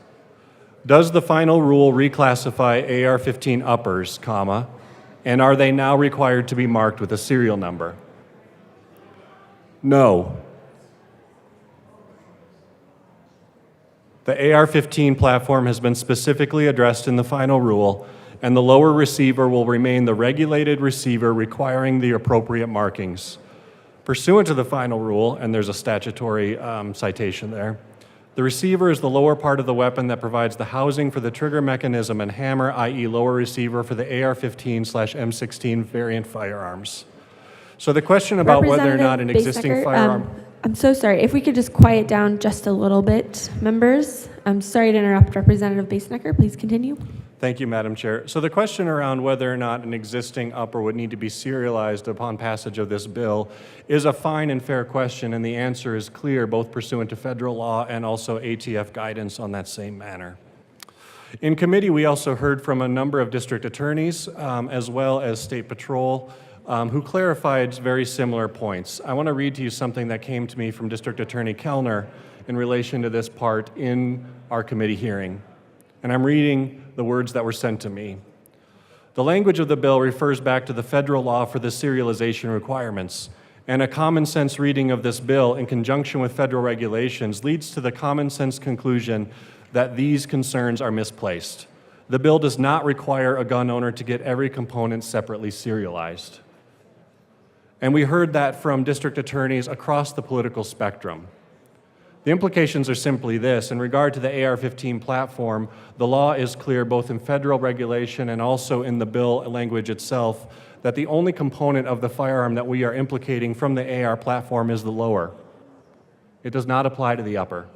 does the final rule reclassify AR-15 uppers, comma, and are they now required to be marked with a serial number? No. The AR-15 platform has been specifically addressed in the final rule, and the lower receiver will remain the regulated receiver requiring the appropriate markings. Pursuant to the final rule, and there's a statutory citation there, the receiver is the lower part of the weapon that provides the housing for the trigger mechanism and hammer, i.e. lower receiver for the AR-15/M16 variant firearms. So the question about whether or not an existing firearm... I'm so sorry. If we could just quiet down just a little bit, members. I'm sorry to interrupt. Representative Basnecker, please continue. Thank you, Madam Chair. So the question around whether or not an existing upper would need to be serialized upon passage of this bill is a fine and fair question, and the answer is clear, both pursuant to federal law and also ATF guidance on that same manner. In committee, we also heard from a number of district attorneys, as well as State Patrol, who clarified very similar points. I want to read to you something that came to me from District Attorney Kellner in relation to this part in our committee hearing. And I'm reading the words that were sent to me. The language of the bill refers back to the federal law for the serialization requirements, and a common sense reading of this bill in conjunction with federal regulations leads to the common sense conclusion that these concerns are misplaced. The bill does not require a gun owner to get every component separately serialized. And we heard that from district attorneys across the political spectrum. The implications are simply this. In regard to the AR-15 platform, the law is clear both in federal regulation and also in the bill language itself that the only component of the firearm that we are implicating from the AR platform is the lower. It does not apply to the upper.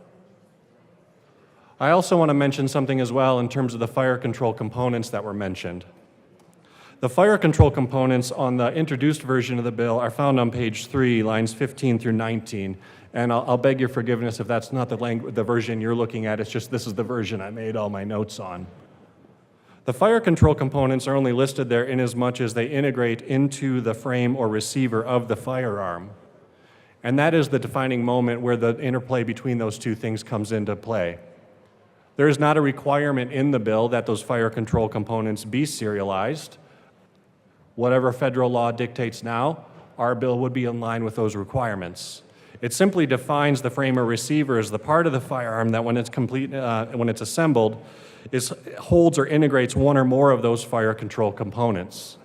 I also want to mention something as well in terms of the fire control components that were mentioned. The fire control components on the introduced version of the bill are found on page 3, lines 15 through 19. And I'll beg your forgiveness if that's not the version you're looking at. It's just this is the version I made all my notes on. The fire control components are only listed there inasmuch as they integrate into the frame or receiver of the firearm. And that is the defining moment where the interplay between those two things comes into play. There is not a requirement in the bill that those fire control components be serialized. Whatever federal law dictates now, our bill would be in line with those requirements. It simply defines the frame or receiver as the part of the firearm that when it's assembled, holds or integrates one or more of those fire control components.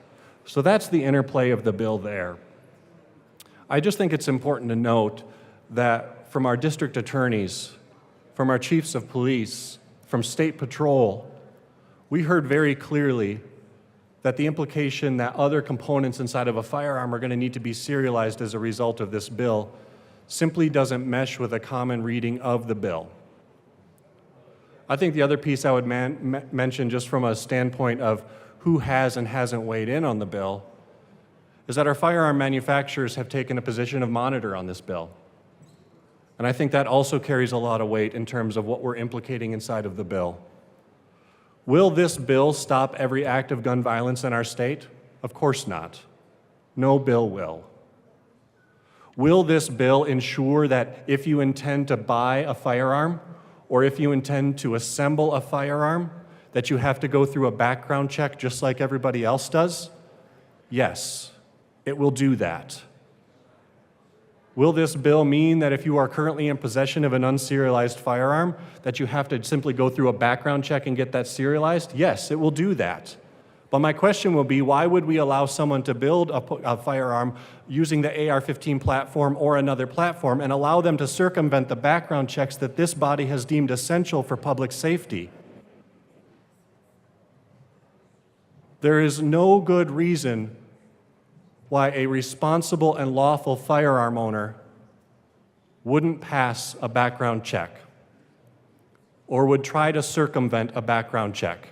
So that's the interplay of the bill there. I just think it's important to note that from our district attorneys, from our chiefs of police, from State Patrol, we heard very clearly that the implication that other components inside of a firearm are going to need to be serialized as a result of this bill simply doesn't mesh with a common reading of the bill. I think the other piece I would mention, just from a standpoint of who has and hasn't weighed in on the bill, is that our firearm manufacturers have taken a position of monitor on this bill. And I think that also carries a lot of weight in terms of what we're implicating inside of the bill. Will this bill stop every act of gun violence in our state? Of course not. No bill will. Will this bill ensure that if you intend to buy a firearm or if you intend to assemble a firearm, that you have to go through a background check just like everybody else does? Yes, it will do that. Will this bill mean that if you are currently in possession of an unserialized firearm, that you have to simply go through a background check and get that serialized? Yes, it will do that. But my question will be, why would we allow someone to build a firearm using the AR-15 platform or another platform and allow them to circumvent the background checks that this body has deemed essential for public safety? There is no good reason why a responsible and lawful firearm owner wouldn't pass a background check or would try to circumvent a background check.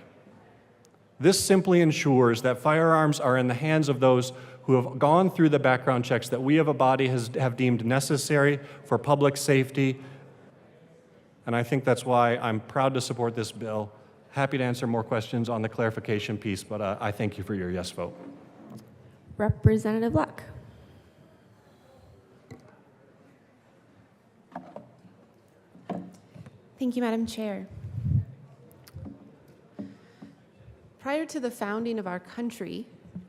This simply ensures that firearms are in the hands of those who have gone through the background checks that we as a body have deemed necessary for public safety. And I think that's why I'm proud to support this bill. Happy to answer more questions on the clarification piece, but I thank you for your yes vote. Representative Luck. Thank you, Madam Chair. Prior to the founding of our country,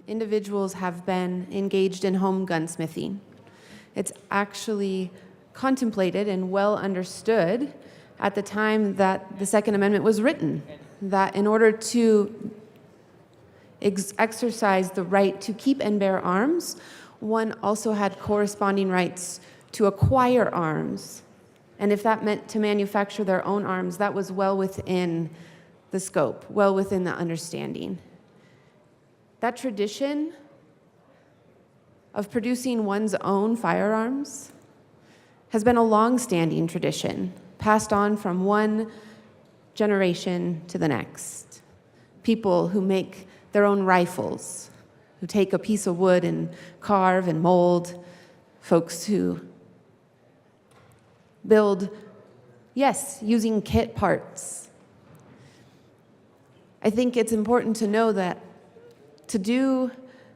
individuals have been engaged in home gunsmithing. It's actually contemplated and well understood at the time that the Second Amendment was written, that in order to exercise the right to keep and bear arms, one also had corresponding rights to acquire arms. And if that meant to manufacture their own arms, that was well within the scope, well within the understanding. That tradition of producing one's own firearms has been a long-standing tradition, passed on from one generation to the next. people who make their own rifles, who take a piece of wood and carve and mold, folks who build, yes, using kit parts. I think it's important to know that to do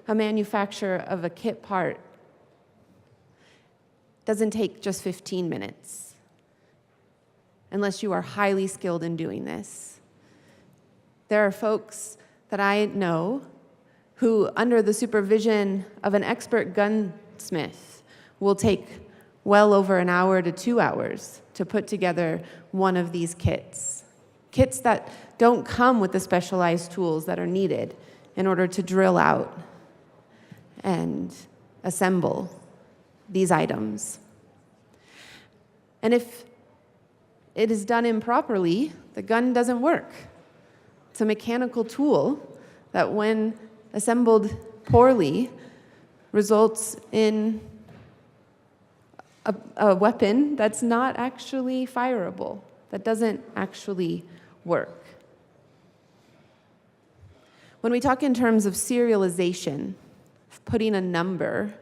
a manufacture of a kit part doesn't take just 15 minutes, unless you are highly skilled in doing this. There are folks that I know who, under the supervision of an expert gunsmith, will take well over an hour to 2 hours to put together one of these kits. Kits that don't come with the specialized tools that are needed in order to drill out and assemble these items. And if it is done improperly, the gun doesn't work. It's a mechanical tool that, when assembled poorly, results in a weapon that's not actually fireable, that doesn't actually work. When we talk in terms of serialization, putting a number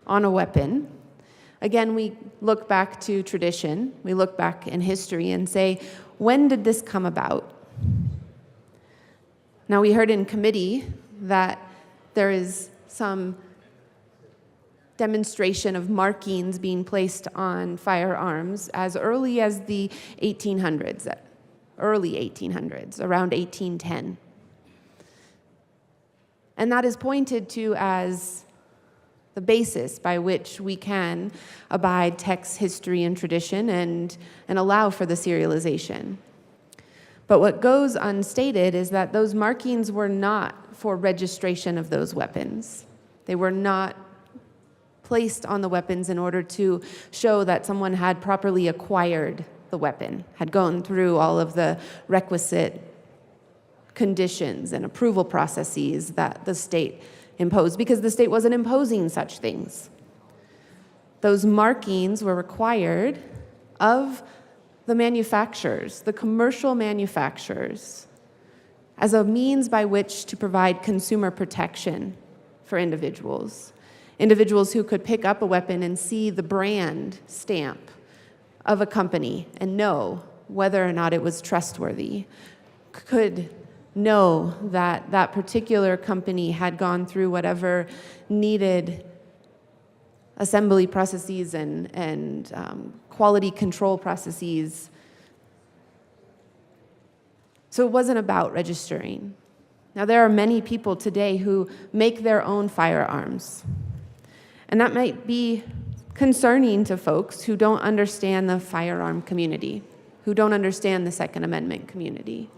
on a weapon, again, we look back to tradition, we look back in history and say, when did this come about? Now, we heard in committee that there is some demonstration of markings being placed on firearms as early as the 1800s, early 1800s, around 1810. And that is pointed to as the basis by which we can abide text, history, and tradition and allow for the serialization. But what goes unstated is that those markings were not for registration of those weapons. They were not placed on the weapons in order to show that someone had properly acquired the weapon, had gone through all of the requisite conditions and approval processes that the state imposed, because the state wasn't imposing such things. Those markings were required of the manufacturers, the commercial manufacturers, as a means by which to provide consumer protection for individuals. Individuals who could pick up a weapon and see the brand stamp of a company and know whether or not it was trustworthy, could know that that particular company had gone through whatever needed assembly processes and quality control processes. So it wasn't about registering. Now, there are many people today who make their own firearms. And that might be concerning to folks who don't understand the firearm community, who don't understand the Second Amendment community.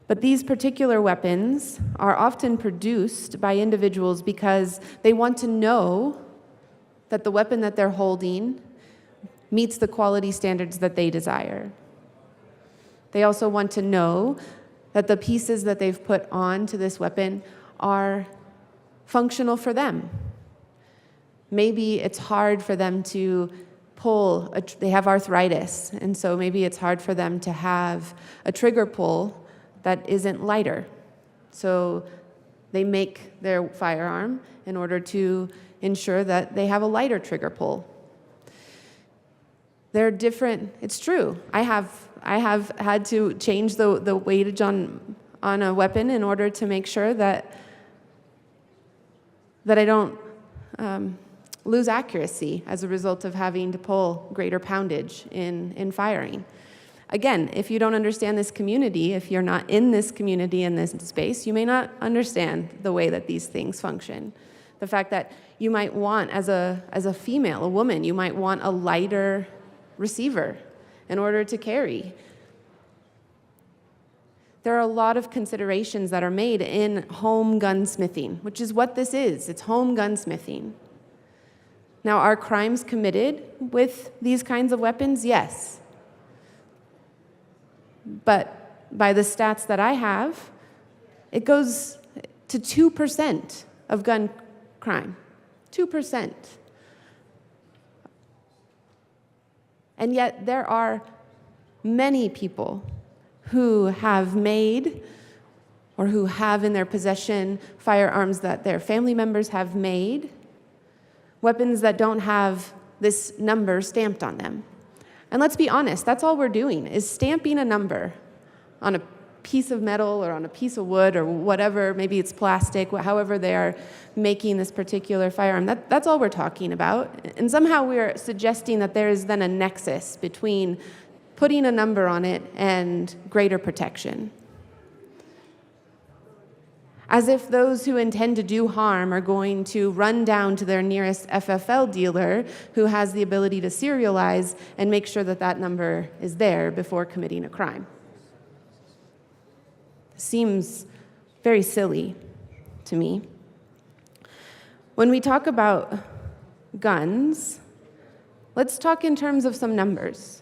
But these particular weapons are often produced by individuals because they want to know that the weapon that they're holding meets the quality standards that they desire. They also want to know that the pieces that they've put onto this weapon are functional for them. Maybe it's hard for them to pull, they have arthritis, and so maybe it's hard for them to have a trigger pull that isn't lighter. So they make their firearm in order to ensure that they have a lighter trigger pull. They're different. It's true. I have had to change the weightage on a weapon in order to make sure that I don't lose accuracy as a result of having to pull greater poundage in firing. Again, if you don't understand this community, if you're not in this community, in this space, you may not understand the way that these things function. The fact that you might want, as a female, a woman, you might want a lighter receiver in order to carry. There are a lot of considerations that are made in home gunsmithing, which is what this is. It's home gunsmithing. Now, are crimes committed with these kinds of weapons? Yes. But by the stats that I have, it goes to 2% of gun crime. 2%. And yet there are many people who have made or who have in their possession firearms that their family members have made, weapons that don't have this number stamped on them. And let's be honest, that's all we're doing, is stamping a number on a piece of metal or on a piece of wood or whatever, maybe it's plastic, however they are making this particular firearm. That's all we're talking about. And somehow we're suggesting that there is then a nexus between putting a number on it and greater protection. As if those who intend to do harm are going to run down to their nearest FFL dealer who has the ability to serialize and make sure that that number is there before committing a crime. Seems very silly to me. When we talk about guns, let's talk in terms of some numbers.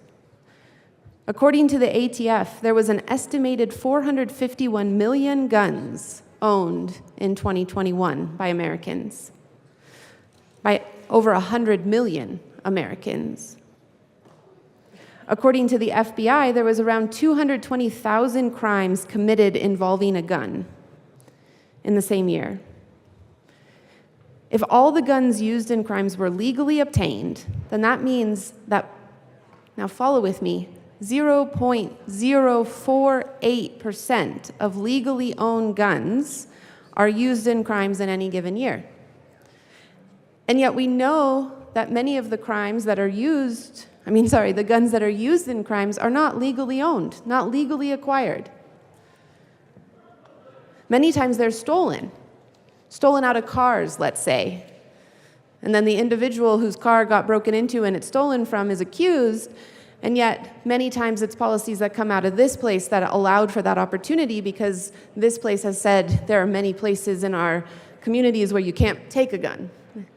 According to the ATF, there was an estimated 451 million guns owned in 2021 by Americans, by over 100 million Americans. According to the FBI, there was around 220,000 crimes committed involving a gun in the same year. If all the guns used in crimes were legally obtained, then that means that, now follow with me, 0.048% of legally owned guns are used in crimes in any given year. And yet we know that many of the crimes that are used, the guns that are used in crimes are not legally owned, not legally acquired. Many times they're stolen out of cars, let's say. And then the individual whose car got broken into and it's stolen from is accused. And yet, many times it's policies that come out of this place that allowed for that opportunity because this place has said there are many places in our communities where you can't take a gun.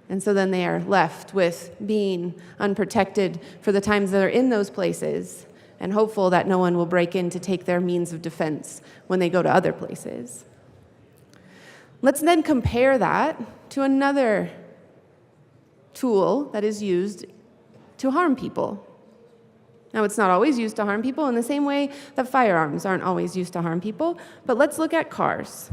And so then they are left with being unprotected for the times that they're in those places and hopeful that no one will break in to take their means of defense when they go to other places. Let's then compare that to another tool that is used to harm people. Now, it's not always used to harm people in the same way that firearms aren't always used to harm people, but let's look at cars.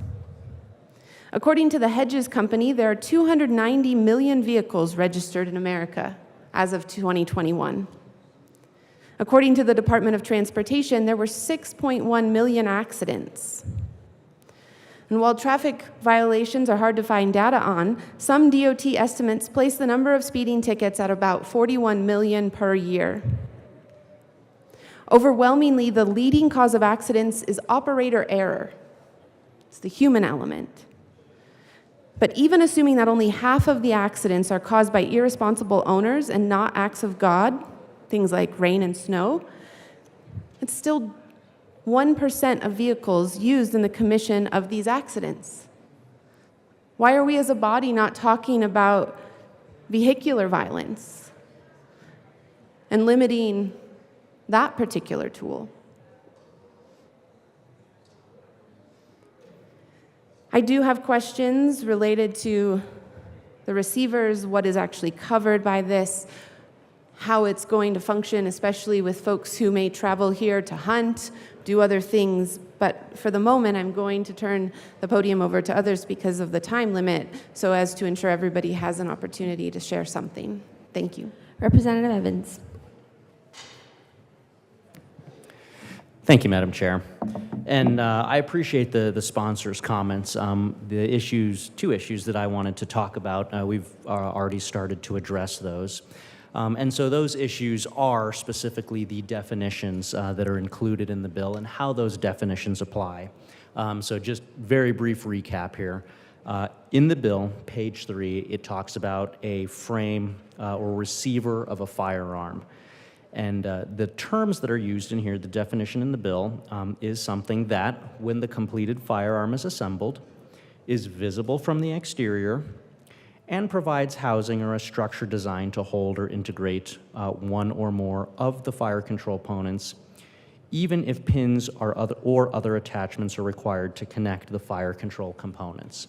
According to the Hedges Company, there are 290 million vehicles registered in America as of 2021. According to the Department of Transportation, there were 6.1 million accidents. And while traffic violations are hard to find data on, some DOT estimates place the number of speeding tickets at about 41 million per year. Overwhelmingly, the leading cause of accidents is operator error. It's the human element. But even assuming that only half of the accidents are caused by irresponsible owners and not acts of God, things like rain and snow, it's still 1% of vehicles used in the commission of these accidents. Why are we as a body not talking about vehicular violence and limiting that particular tool? I do have questions related to the receivers, what is actually covered by this, how it's going to function, especially with folks who may travel here to hunt, do other things. But for the moment, I'm going to turn the podium over to others because of the time limit, so as to ensure everybody has an opportunity to share something. Thank you. Representative Evans. Thank you, Madam Chair. And I appreciate the sponsor's comments. Two issues that I wanted to talk about, we've already started to address those. And so those issues are specifically the definitions that are included in the bill and how those definitions apply. So just very brief recap here. In the bill, page 3, it talks about a frame or receiver of a firearm. And the terms that are used in here, the definition in the bill, is something that, when the completed firearm is assembled, is visible from the exterior and provides housing or a structure designed to hold or integrate one or more of the fire control components, even if pins or other attachments are required to connect the fire control components.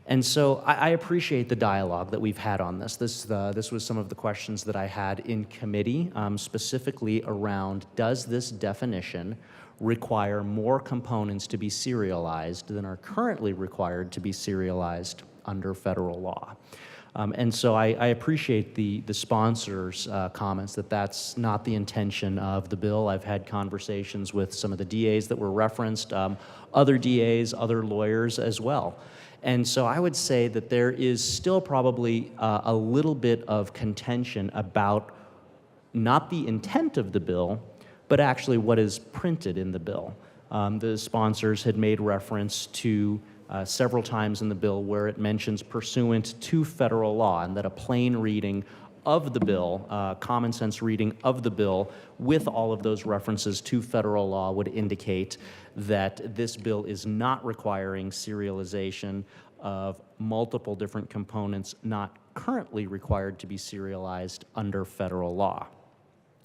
And so I appreciate the dialogue that we've had on this. This was some of the questions that I had in committee, specifically around, does this definition require more components to be serialized than are currently required to be serialized under federal law? And so I appreciate the sponsors' comments that that's not the intention of the bill. I've had conversations with some of the DAs that were referenced, other DAs, other lawyers as well. And so I would say that there is still probably a little bit of contention about not the intent of the bill, but actually what is printed in the bill. The sponsors had made reference to several times in the bill where it mentions pursuant to federal law, and that a plain reading of the bill, common sense reading of the bill with all of those references to federal law would indicate that this bill is not requiring serialization of multiple different components not currently required to be serialized under federal law.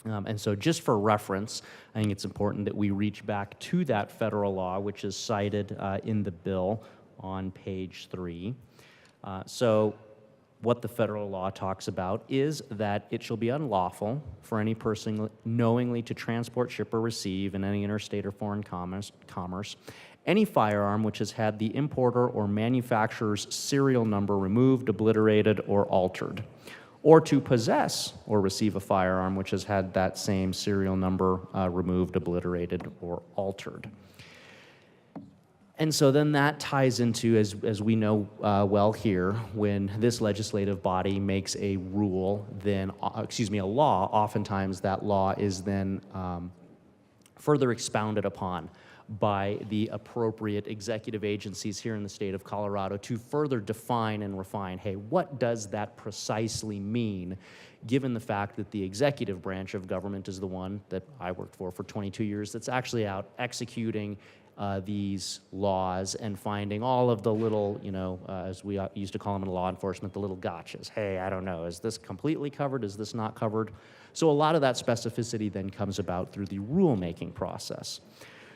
And so just for reference, I think it's important that we reach back to that federal law, which is cited in the bill on page 3. So what the federal law talks about is that it shall be unlawful for any person knowingly to transport, ship, or receive in any interstate or foreign commerce any firearm which has had the importer or manufacturer's serial number removed, obliterated, or altered, or to possess or receive a firearm which has had that same serial number removed, obliterated, or altered. And so then that ties into, as we know well here, when this legislative body makes a rule, then, a law, oftentimes that law is then further expounded upon by the appropriate executive agencies here in the state of Colorado to further define and refine, hey, what does that precisely mean, given the fact that the executive branch of government is the one that I worked for 22 years that's actually out executing these laws and finding all of the little, as we used to call them in law enforcement, the little gotchas. Hey, I don't know, is this completely covered? Is this not covered? So a lot of that specificity then comes about through the rulemaking process.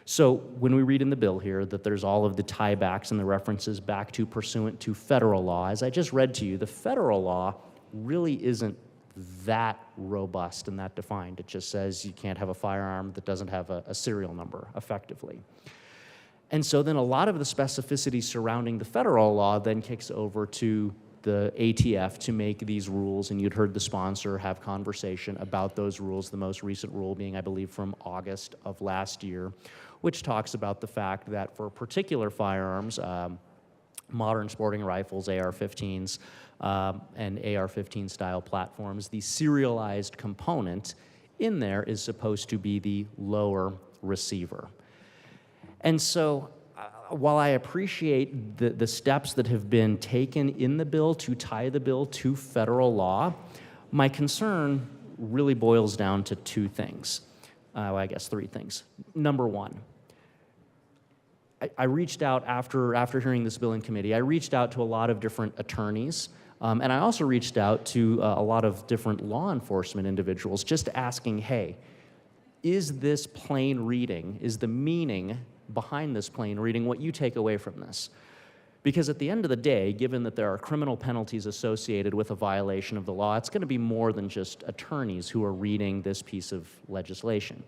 So when we read in the bill here that there's all of the tiebacks and the references back to pursuant to federal law, as I just read to you, the federal law really isn't that robust and that defined. It just says you can't have a firearm that doesn't have a serial number, effectively. And so then a lot of the specificity surrounding the federal law then kicks over to the ATF to make these rules, and you'd heard the sponsor have conversation about those rules, the most recent rule being, I believe, from August of last year, which talks about the fact that for particular firearms, modern sporting rifles, AR-15s, and AR-15 style platforms, the serialized component in there is supposed to be the lower receiver. And so while I appreciate the steps that have been taken in the bill to tie the bill to federal law, my concern really boils down to two things. Well, I guess three things. Number one, I reached out after hearing this bill in committee, I reached out to a lot of different attorneys, and I also reached out to a lot of different law enforcement individuals just asking, hey, is this plain reading, is the meaning behind this plain reading what you take away from this? Because at the end of the day, given that there are criminal penalties associated with a violation of the law, it's going to be more than just attorneys who are reading this piece of legislation.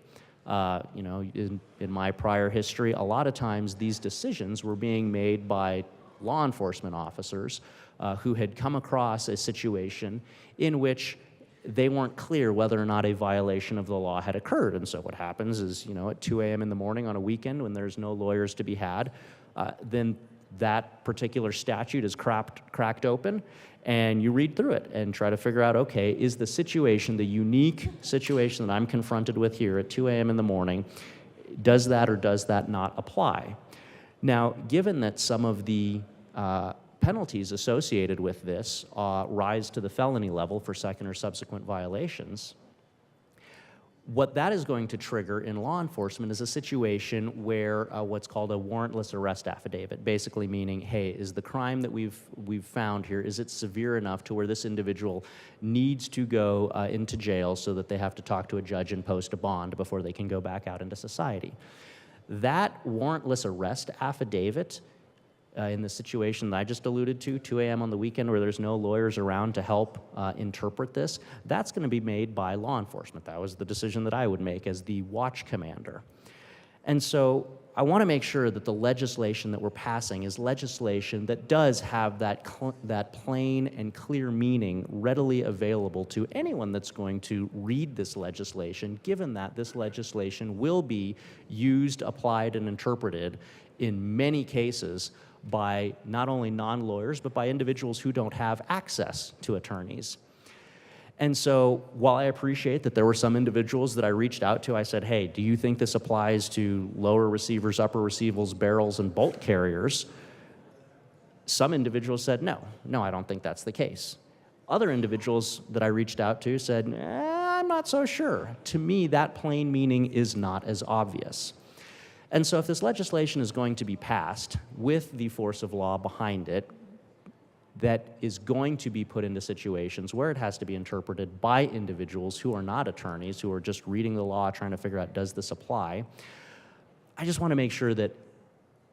In my prior history, a lot of times these decisions were being made by law enforcement officers who had come across a situation in which they weren't clear whether or not a violation of the law had occurred. And so what happens is, at 2 a.m. in the morning on a weekend when there's no lawyers to be had, then that particular statute is cracked open, and you read through it and try to figure out, okay, is the situation, the unique situation that I'm confronted with here at 2 a.m. in the morning, does that or does that not apply? Now, given that some of the penalties associated with this rise to the felony level for second or subsequent violations, what that is going to trigger in law enforcement is a situation where what's called a warrantless arrest affidavit, basically meaning, hey, is the crime that we've found here, is it severe enough to where this individual needs to go into jail so that they have to talk to a judge and post a bond before they can go back out into society? That warrantless arrest affidavit in the situation that I just alluded to, 2 a.m. on the weekend where there's no lawyers around to help interpret this, that's going to be made by law enforcement. That was the decision that I would make as the watch commander. And so I want to make sure that the legislation that we're passing is legislation that does have that plain and clear meaning readily available to anyone that's going to read this legislation, given that this legislation will be used, applied, and interpreted in many cases by not only non-lawyers, but by individuals who don't have access to attorneys. And so while I appreciate that there were some individuals that I reached out to, I said, hey, do you think this applies to lower receivers, upper receivers, barrels, and bolt carriers? Some individuals said, no, I don't think that's the case. Other individuals that I reached out to said, I'm not so sure. To me, that plain meaning is not as obvious. And so if this legislation is going to be passed with the force of law behind it, that is going to be put into situations where it has to be interpreted by individuals who are not attorneys, who are just reading the law, trying to figure out, does this apply? I just want to make sure that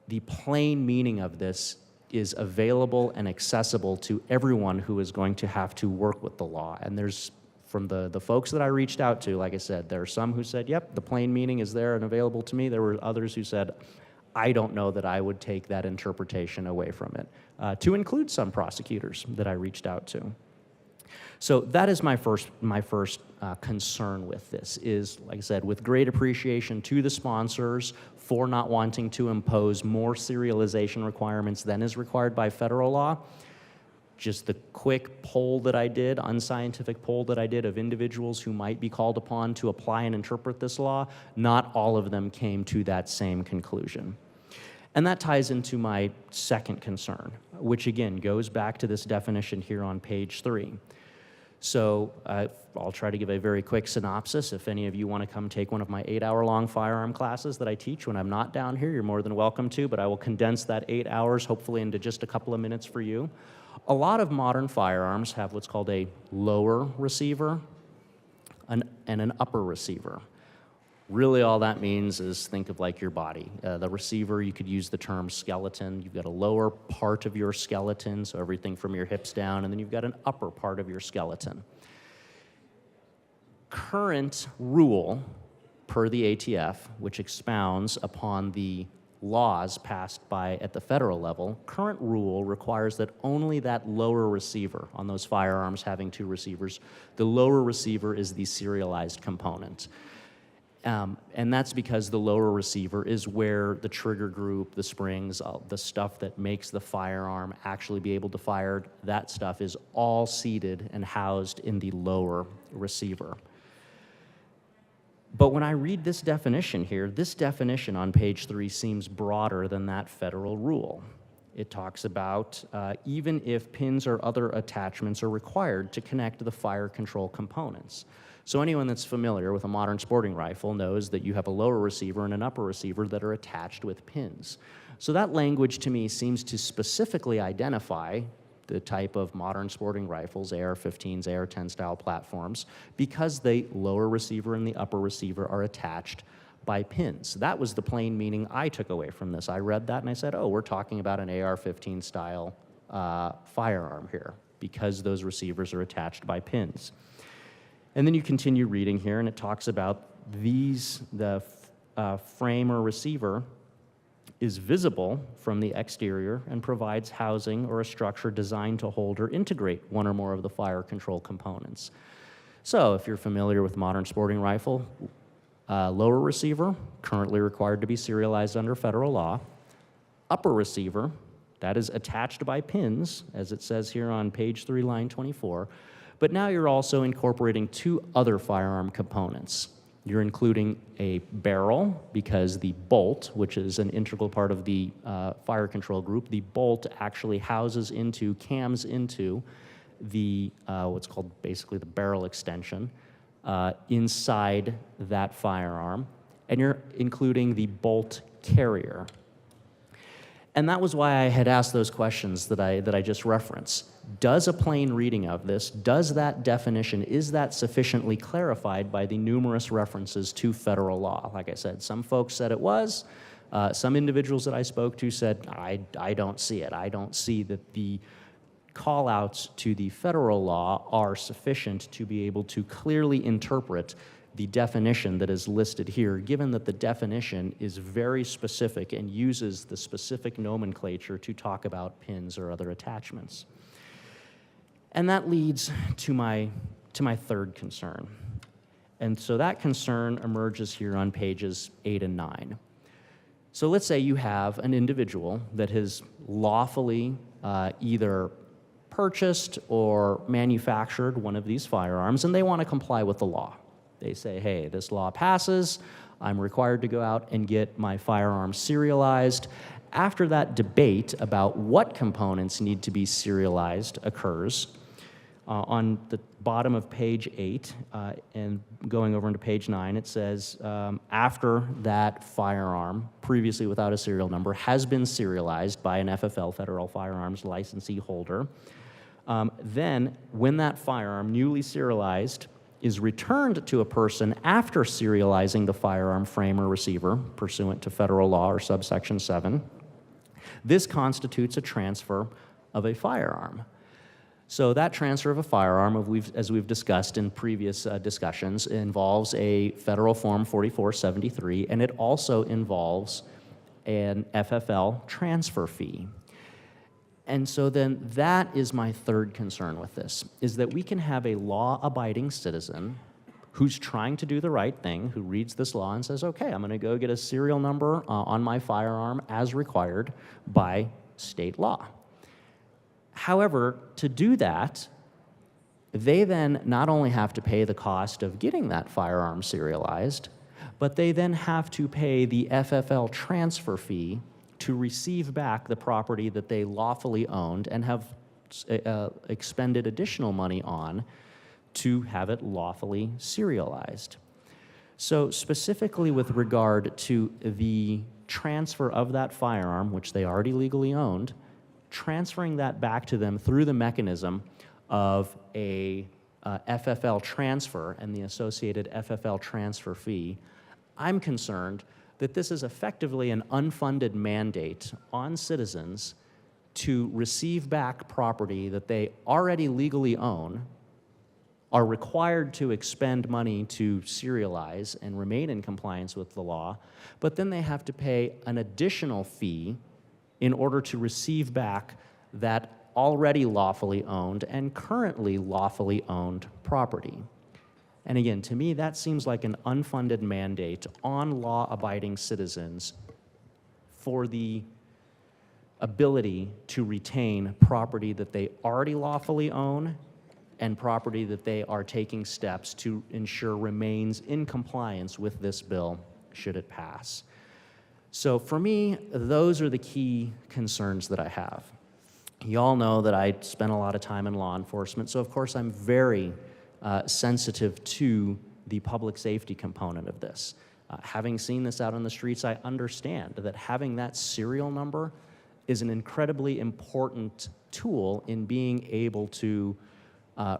the plain meaning of this is available and accessible to everyone who is going to have to work with the law. And there's, from the folks that I reached out to, like I said, there are some who said, yep, the plain meaning is there and available to me. There were others who said, I don't know that I would take that interpretation away from it, to include some prosecutors that I reached out to. So that is my first concern with this is, like I said, with great appreciation to the sponsors for not wanting to impose more serialization requirements than is required by federal law. Just the quick poll that I did, unscientific poll that I did of individuals who might be called upon to apply and interpret this law, not all of them came to that same conclusion. And that ties into my second concern, which again goes back to this definition here on page 3. So I'll try to give a very quick synopsis. If any of you want to come take one of my 8-hour-long firearm classes that I teach when I'm not down here, you're more than welcome to, but I will condense that 8 hours hopefully into just a couple of minutes for you. A lot of modern firearms have what's called a lower receiver and an upper receiver. Really all that means is think of like your body. The receiver, you could use the term skeleton. You've got a lower part of your skeleton, so everything from your hips down, and then you've got an upper part of your skeleton. Current rule per the ATF, which expounds upon the laws passed at the federal level, current rule requires that only that lower receiver on those firearms having 2 receivers, the lower receiver is the serialized component. And that's because the lower receiver is where the trigger group, the springs, the stuff that makes the firearm actually be able to fire, that stuff is all seated and housed in the lower receiver. But when I read this definition here, this definition on page 3 seems broader than that federal rule. It talks about even if pins or other attachments are required to connect the fire control components. So anyone that's familiar with a modern sporting rifle knows that you have a lower receiver and an upper receiver that are attached with pins. So that language to me seems to specifically identify the type of modern sporting rifles, AR-15s, AR-10 style platforms, because the lower receiver and the upper receiver are attached by pins. That was the plain meaning I took away from this. I read that and I said, oh, we're talking about an AR-15 style firearm here because those receivers are attached by pins. And then you continue reading here and it talks about the frame or receiver is visible from the exterior and provides housing or a structure designed to hold or integrate one or more of the fire control components. So if you're familiar with modern sporting rifle, lower receiver, currently required to be serialized under federal law. Upper receiver, that is attached by pins, as it says here on page 3, line 24. But now you're also incorporating 2 other firearm components. You're including a barrel, because the bolt, which is an integral part of the fire control group, the bolt actually cams into the, what's called basically the barrel extension inside that firearm. And you're including the bolt carrier. And that was why I had asked those questions that I just referenced. Does a plain reading of this, does that definition, is that sufficiently clarified by the numerous references to federal law? Like I said, some folks said it was, Some individuals that I spoke to said, I don't see it. I don't see that the call-outs to the federal law are sufficient to be able to clearly interpret the definition that is listed here, given that the definition is very specific and uses the specific nomenclature to talk about pins or other attachments. And that leads to my third concern. And so that concern emerges here on pages 8 and 9. So let's say you have an individual that has lawfully either purchased or manufactured one of these firearms, and they want to comply with the law. They say, hey, this law passes, I'm required to go out and get my firearm serialized. After that debate about what components need to be serialized occurs, on the bottom of page 8 and going over into page 9, it says, after that firearm, previously without a serial number, has been serialized by an FFL, Federal Firearms Licensee holder, then when that firearm, newly serialized, is returned to a person after serializing the firearm frame or receiver pursuant to federal law or subsection 7, this constitutes a transfer of a firearm. So that transfer of a firearm, as we've discussed in previous discussions, involves a federal form 4473, and it also involves an FFL transfer fee. And so then that is my third concern with this, is that we can have a law-abiding citizen who's trying to do the right thing, who reads this law and says, okay, I'm gonna go get a serial number on my firearm as required by state law. However, to do that, they then not only have to pay the cost of getting that firearm serialized, but they then have to pay the FFL transfer fee to receive back the property that they lawfully owned and have expended additional money on to have it lawfully serialized. So specifically with regard to the transfer of that firearm, which they already legally owned, transferring that back to them through the mechanism of a FFL transfer and the associated FFL transfer fee, I'm concerned that this is effectively an unfunded mandate on citizens to receive back property that they already legally own, are required to expend money to serialize and remain in compliance with the law, but then they have to pay an additional fee in order to receive back that already lawfully owned and currently lawfully owned property. And again, to me, that seems like an unfunded mandate on law-abiding citizens for the ability to retain property that they already lawfully own and property that they are taking steps to ensure remains in compliance with this bill should it pass. So for me, those are the key concerns that I have. You all know that I spent a lot of time in law enforcement, so of course I'm very sensitive to the public safety component of this. Having seen this out on the streets, I understand that having that serial number is an incredibly important tool in being able to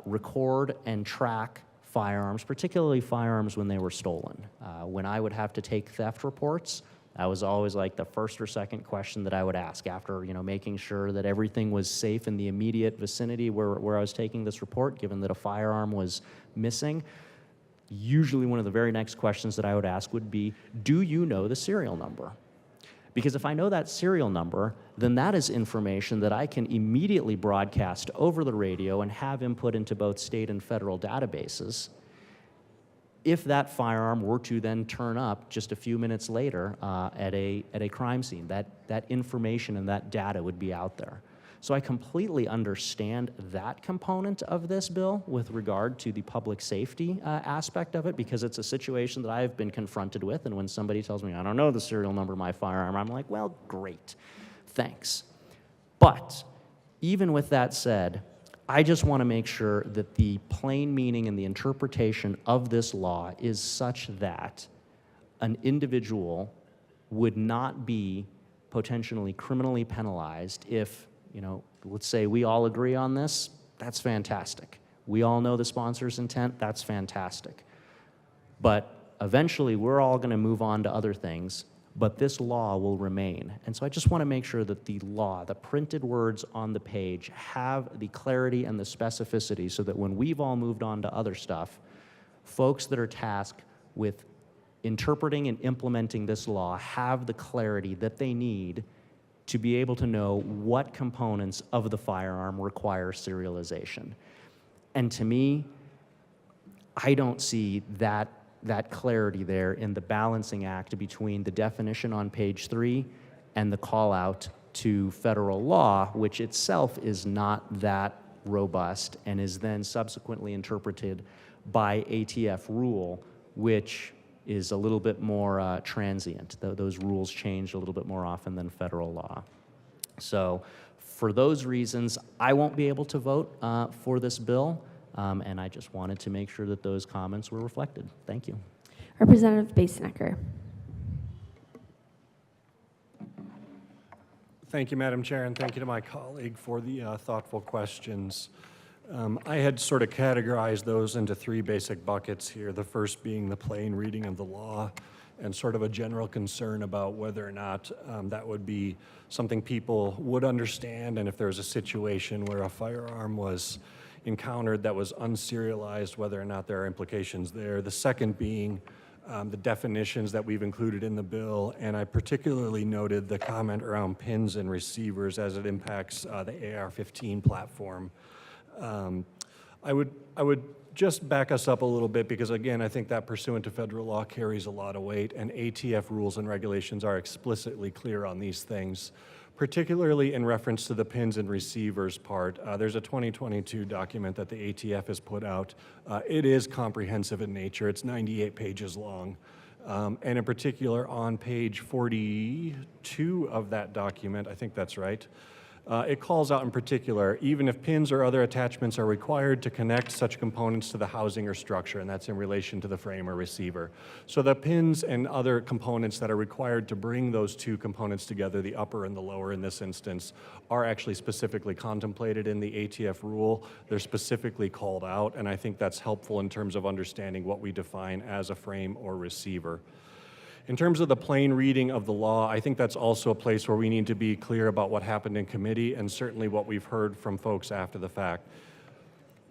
record and track firearms, particularly firearms when they were stolen. When I would have to take theft reports, that was always like the first or second question that I would ask after, making sure that everything was safe in the immediate vicinity where I was taking this report, given that a firearm was missing. Usually one of the very next questions that I would ask would be, do you know the serial number? Because if I know that serial number, then that is information that I can immediately broadcast over the radio and have input into both state and federal databases. If that firearm were to then turn up just a few minutes later at a crime scene, that information and that data would be out there. So I completely understand that component of this bill with regard to the public safety aspect of it, because it's a situation that I've been confronted with, and when somebody tells me, I don't know the serial number of my firearm, I'm like, well, great, thanks. But even with that said, I just want to make sure that the plain meaning and the interpretation of this law is such that an individual would not be potentially criminally penalized if, let's say we all agree on this, that's fantastic. We all know the sponsor's intent, that's fantastic. But eventually we're all going to move on to other things. but this law will remain. And so I just want to make sure that the law, the printed words on the page, have the clarity and the specificity so that when we've all moved on to other stuff, folks that are tasked with interpreting and implementing this law have the clarity that they need to be able to know what components of the firearm require serialization. And to me, I don't see that clarity there in the balancing act between the definition on page 3 and the call out to federal law, which itself is not that robust and is then subsequently interpreted by ATF rule, which is a little bit more transient. Those rules change a little bit more often than federal law. So for those reasons, I won't be able to vote for this bill, and I just wanted to make sure that those comments were reflected. Thank you. Representative Basenecker. Thank you, Madam Chair, and thank you to my colleague for the thoughtful questions. I had sort of categorized those into 3 basic buckets here, the first being the plain reading of the law and sort of a general concern about whether or not that would be something people would understand, and if there was a situation where a firearm was encountered that was unserialized, whether or not there are implications there. The second being the definitions that we've included in the bill, and I particularly noted the comment around pins and receivers as it impacts the AR-15 platform. I would just back us up a little bit because, again, I think that pursuant to federal law carries a lot of weight, and ATF rules and regulations are explicitly clear on these things, particularly in reference to the pins and receivers part. There's a 2022 document that the ATF has put out. It is comprehensive in nature. It's 98 pages long. And in particular, on page 42 of that document, I think that's right, it calls out in particular, even if pins or other attachments are required to connect such components to the housing or structure, and that's in relation to the frame or receiver. So the pins and other components that are required to bring those 2 components together, the upper and the lower in this instance, are actually specifically contemplated in the ATF rule. They're specifically called out, and I think that's helpful in terms of understanding what we define as a frame or receiver. In terms of the plain reading of the law, I think that's also a place where we need to be clear about what happened in committee and certainly what we've heard from folks after the fact.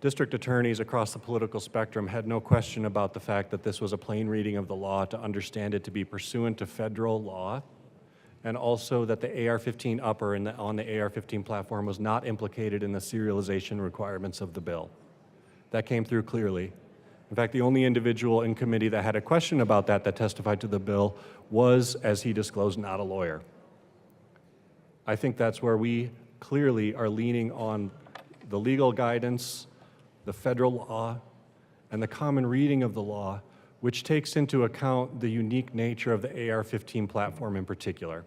District attorneys across the political spectrum had no question about the fact that this was a plain reading of the law to understand it to be pursuant to federal law, and also that the AR-15 upper on the AR-15 platform was not implicated in the serialization requirements of the bill. That came through clearly. In fact, the only individual in committee that had a question about that testified to the bill was, as he disclosed, not a lawyer. I think that's where we clearly are leaning on the legal guidance, the federal law, and the common reading of the law, which takes into account the unique nature of the AR-15 platform in particular.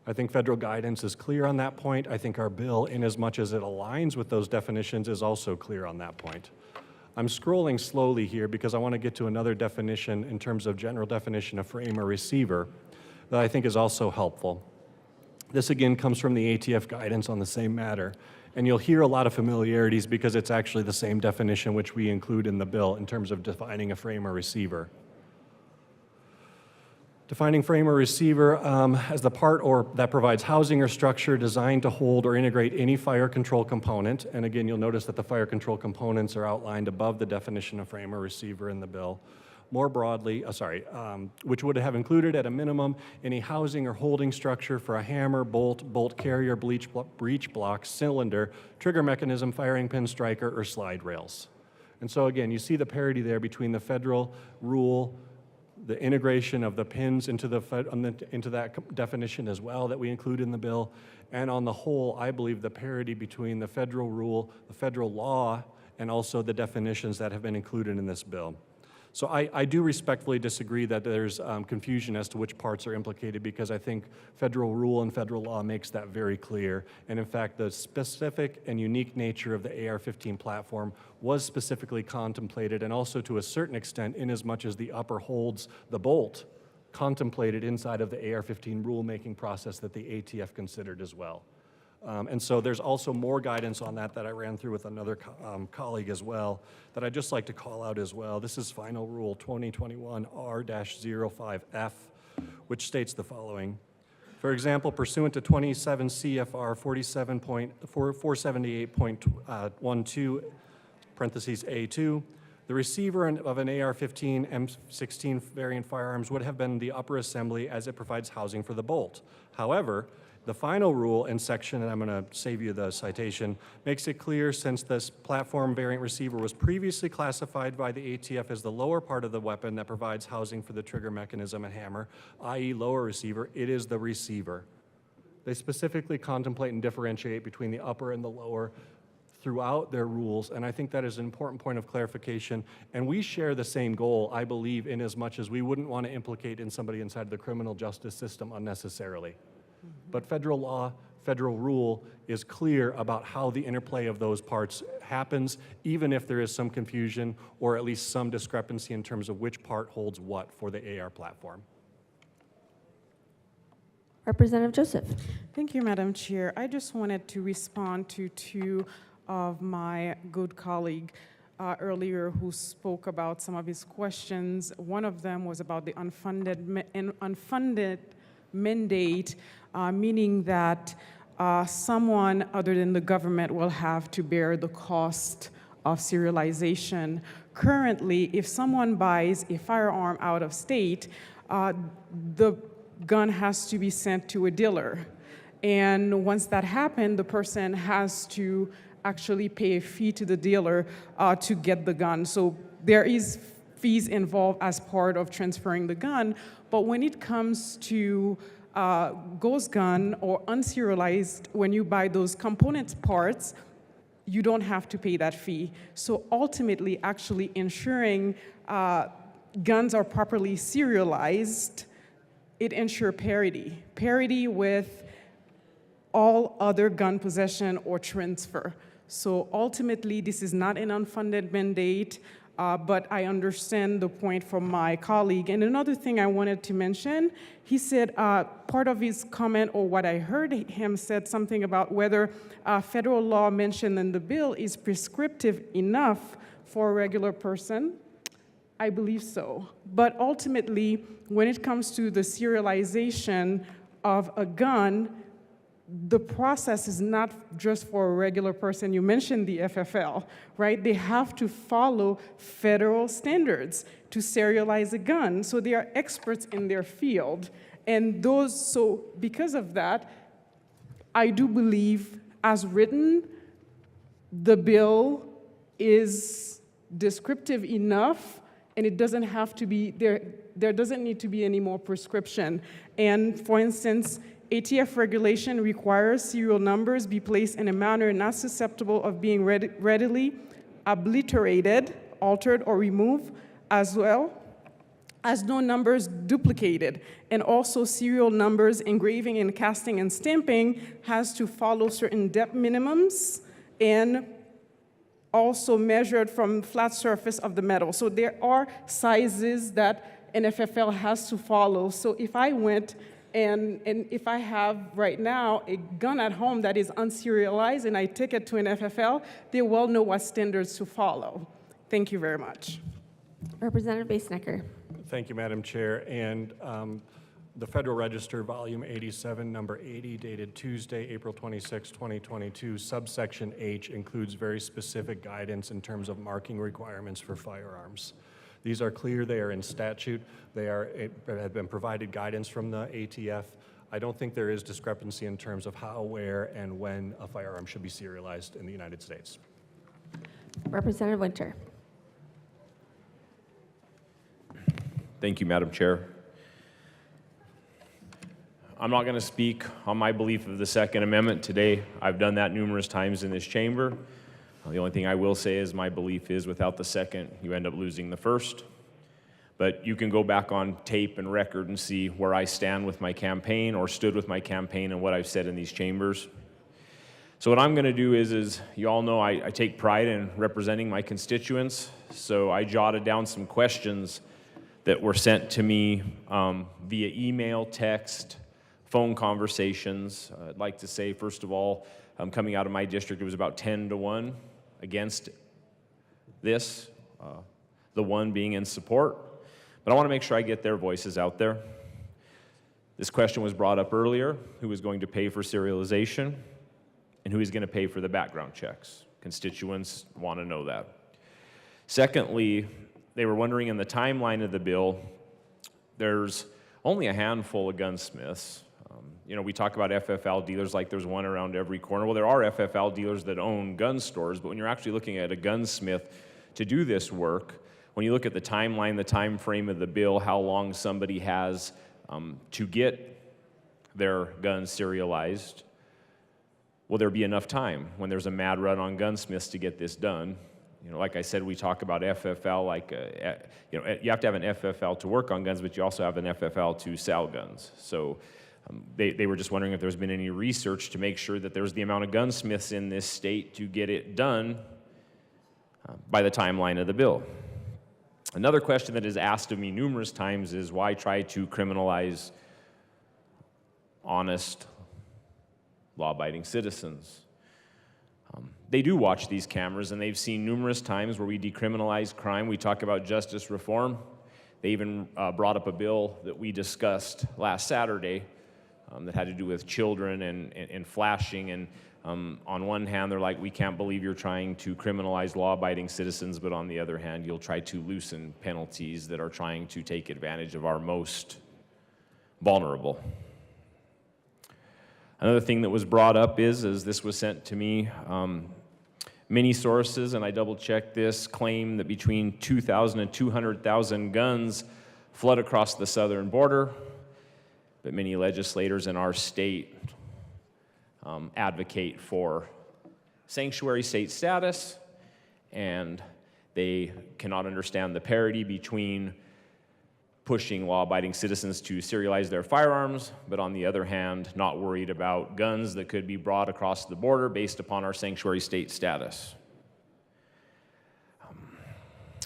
I think federal guidance is clear on that point. I think our bill, in as much as it aligns with those definitions, is also clear on that point. I'm scrolling slowly here because I want to get to another definition in terms of general definition of frame or receiver that I think is also helpful. This again comes from the ATF guidance on the same matter, and you'll hear a lot of familiarities because it's actually the same definition which we include in the bill in terms of defining a frame or receiver. Defining frame or receiver as the part that provides housing or structure designed to hold or integrate any fire control component. And again, you'll notice that the fire control components are outlined above the definition of frame or receiver in the bill. More broadly, which would have included at a minimum any housing or holding structure for a hammer, bolt carrier, breech block, cylinder, trigger mechanism, firing pin, striker, or slide rails. And so again, you see the parity there between the federal rule, the integration of the pins into that definition as well that we include in the bill. And on the whole, I believe the parity between the federal rule, the federal law, and also the definitions that have been included in this bill. So I do respectfully disagree that there's confusion as to which parts are implicated because I think federal rule and federal law makes that very clear. And in fact, the specific and unique nature of the AR-15 platform was specifically contemplated and also to a certain extent, in as much as the upper holds the bolt, contemplated inside of the AR-15 rulemaking process that the ATF considered as well. And so there's also more guidance on that I ran through with another colleague as well that I'd just like to call out as well. This is Final Rule 2021 R-05F, which states the following. For example, pursuant to 27 CFR 478.12, parentheses A2, the receiver of an AR-15 M16 variant firearms would have been the upper assembly as it provides housing for the bolt. However, the final rule in section, and I'm going to save you the citation, makes it clear since this platform variant receiver was previously classified by the ATF as the lower part of the weapon that provides housing for the trigger mechanism and hammer, i.e. lower receiver, it is the receiver. They specifically contemplate and differentiate between the upper and the lower throughout their rules, and I think that is an important point of clarification. And we share the same goal, I believe, in as much as we wouldn't want to implicate in somebody inside the criminal justice system unnecessarily. But federal law, federal rule is clear about how the interplay of those parts happens, even if there is some confusion or at least some discrepancy in terms of which part holds what for the AR platform. Representative Joseph. Thank you, Madam Chair. I just wanted to respond to two of my good colleague earlier who spoke about some of his questions. One of them was about the unfunded mandate, meaning that someone other than the government will have to bear the cost of serialization. Currently, if someone buys a firearm out of state, the gun has to be sent to a dealer. And once that happens, the person has to actually pay a fee to the dealer to get the gun. So there is fees involved as part of transferring the gun. But when it comes to ghost gun or unserialized, when you buy those component parts, you don't have to pay that fee. So ultimately, actually ensuring guns are properly serialized, it ensures parity with all other gun possession or transfer. So ultimately, this is not an unfunded mandate, but I understand the point from my colleague. And another thing I wanted to mention, he said part of his comment, or what I heard him said something about whether federal law mentioned in the bill is prescriptive enough for a regular person. I believe so. But ultimately, when it comes to the serialization of a gun, the process is not just for a regular person. You mentioned the FFL, right? They have to follow federal standards to serialize a gun. So they are experts in their field. And so because of that, I do believe, as written, the bill is descriptive enough, and it doesn't have to be, there doesn't need to be any more prescription. And for instance, ATF regulation requires serial numbers be placed in a manner not susceptible of being readily obliterated, altered, or removed, as well as no numbers duplicated. And also serial numbers, engraving and casting and stamping has to follow certain depth minimums and also measured from flat surface of the metal. So there are sizes that an FFL has to follow. So if I went and if I have right now a gun at home that is unserialized and I take it to an FFL, they will know what standards to follow. Thank you very much. Representative Basnecker. Thank you, Madam Chair. And the Federal Register, Volume 87, Number 80, dated Tuesday, April 26, 2022, subsection H includes very specific guidance in terms of marking requirements for firearms. These are clear, they are in statute, have been provided guidance from the ATF. I don't think there is discrepancy in terms of how, where, and when a firearm should be serialized in the United States. Representative Winter. Thank you, Madam Chair. I'm not going to speak on my belief of the Second Amendment today. I've done that numerous times in this chamber. The only thing I will say is my belief is without the second, you end up losing the first. But you can go back on tape and record and see where I stand with my campaign or stood with my campaign and what I've said in these chambers. So what I'm going to do is you all know I take pride in representing my constituents. So I jotted down some questions that were sent to me via email, text, phone conversations. I'd like to say, first of all, coming out of my district, it was about 10-1 against this, the one being in support. But I want to make sure I get their voices out there. This question was brought up earlier: who is going to pay for serialization and who is going to pay for the background checks? Constituents want to know that. Secondly, they were wondering in the timeline of the bill, there's only a handful of gunsmiths. We talk about FFL dealers like there's one around every corner. Well, there are FFL dealers that own gun stores, but when you're actually looking at a gunsmith to do this work, when you look at the timeline, the time frame of the bill, how long somebody has to get their guns serialized, will there be enough time when there's a mad run on gunsmiths to get this done? Like I said, we talk about FFL, you have to have an FFL to work on guns, but you also have an FFL to sell guns. So they were just wondering if there's been any research to make sure that there's the amount of gunsmiths in this state to get it done by the timeline of the bill. Another question that is asked of me numerous times is why try to criminalize honest, law-abiding citizens? They do watch these cameras, and they've seen numerous times where we decriminalize crime. We talk about justice reform. They even brought up a bill that we discussed last Saturday that had to do with children and flashing. And on one hand, they're like, we can't believe you're trying to criminalize law-abiding citizens, but on the other hand, you'll try to loosen penalties that are trying to take advantage of our most vulnerable. Another thing that was brought up is this was sent to me, many sources, and I double-checked this, claim that between 2,000 and 200,000 guns flood across the southern border, but many legislators in our state advocate for sanctuary state status, and they cannot understand the parity between pushing law-abiding citizens to serialize their firearms, but on the other hand, not worried about guns that could be brought across the border based upon our sanctuary state status.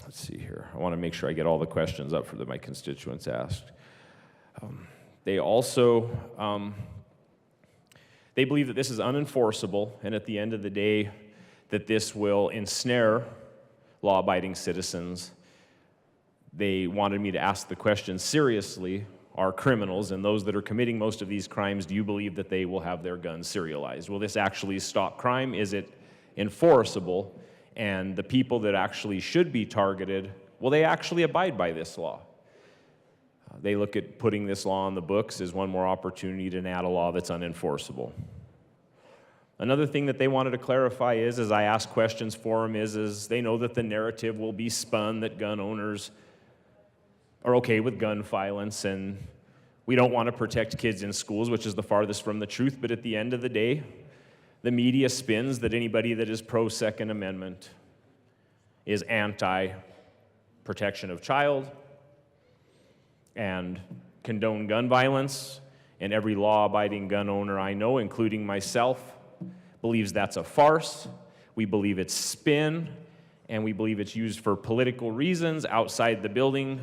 Let's see here. I want to make sure I get all the questions up that my constituents asked. They also, they believe that this is unenforceable, and at the end of the day, that this will ensnare law-abiding citizens. They wanted me to ask the question seriously: are criminals and those that are committing most of these crimes, do you believe that they will have their guns serialized? Will this actually stop crime? Is it enforceable? And the people that actually should be targeted, will they actually abide by this law? They look at putting this law on the books as one more opportunity to add a law that's unenforceable. Another thing that they wanted to clarify is, as I ask questions for them, is they know that the narrative will be spun that gun owners are okay with gun violence, and we don't want to protect kids in schools, which is the farthest from the truth. But at the end of the day, the media spins that anybody that is pro-Second Amendment is anti-protection of child and condone gun violence, and every law-abiding gun owner I know, including myself, believes that's a farce. We believe it's spin, and we believe it's used for political reasons outside the building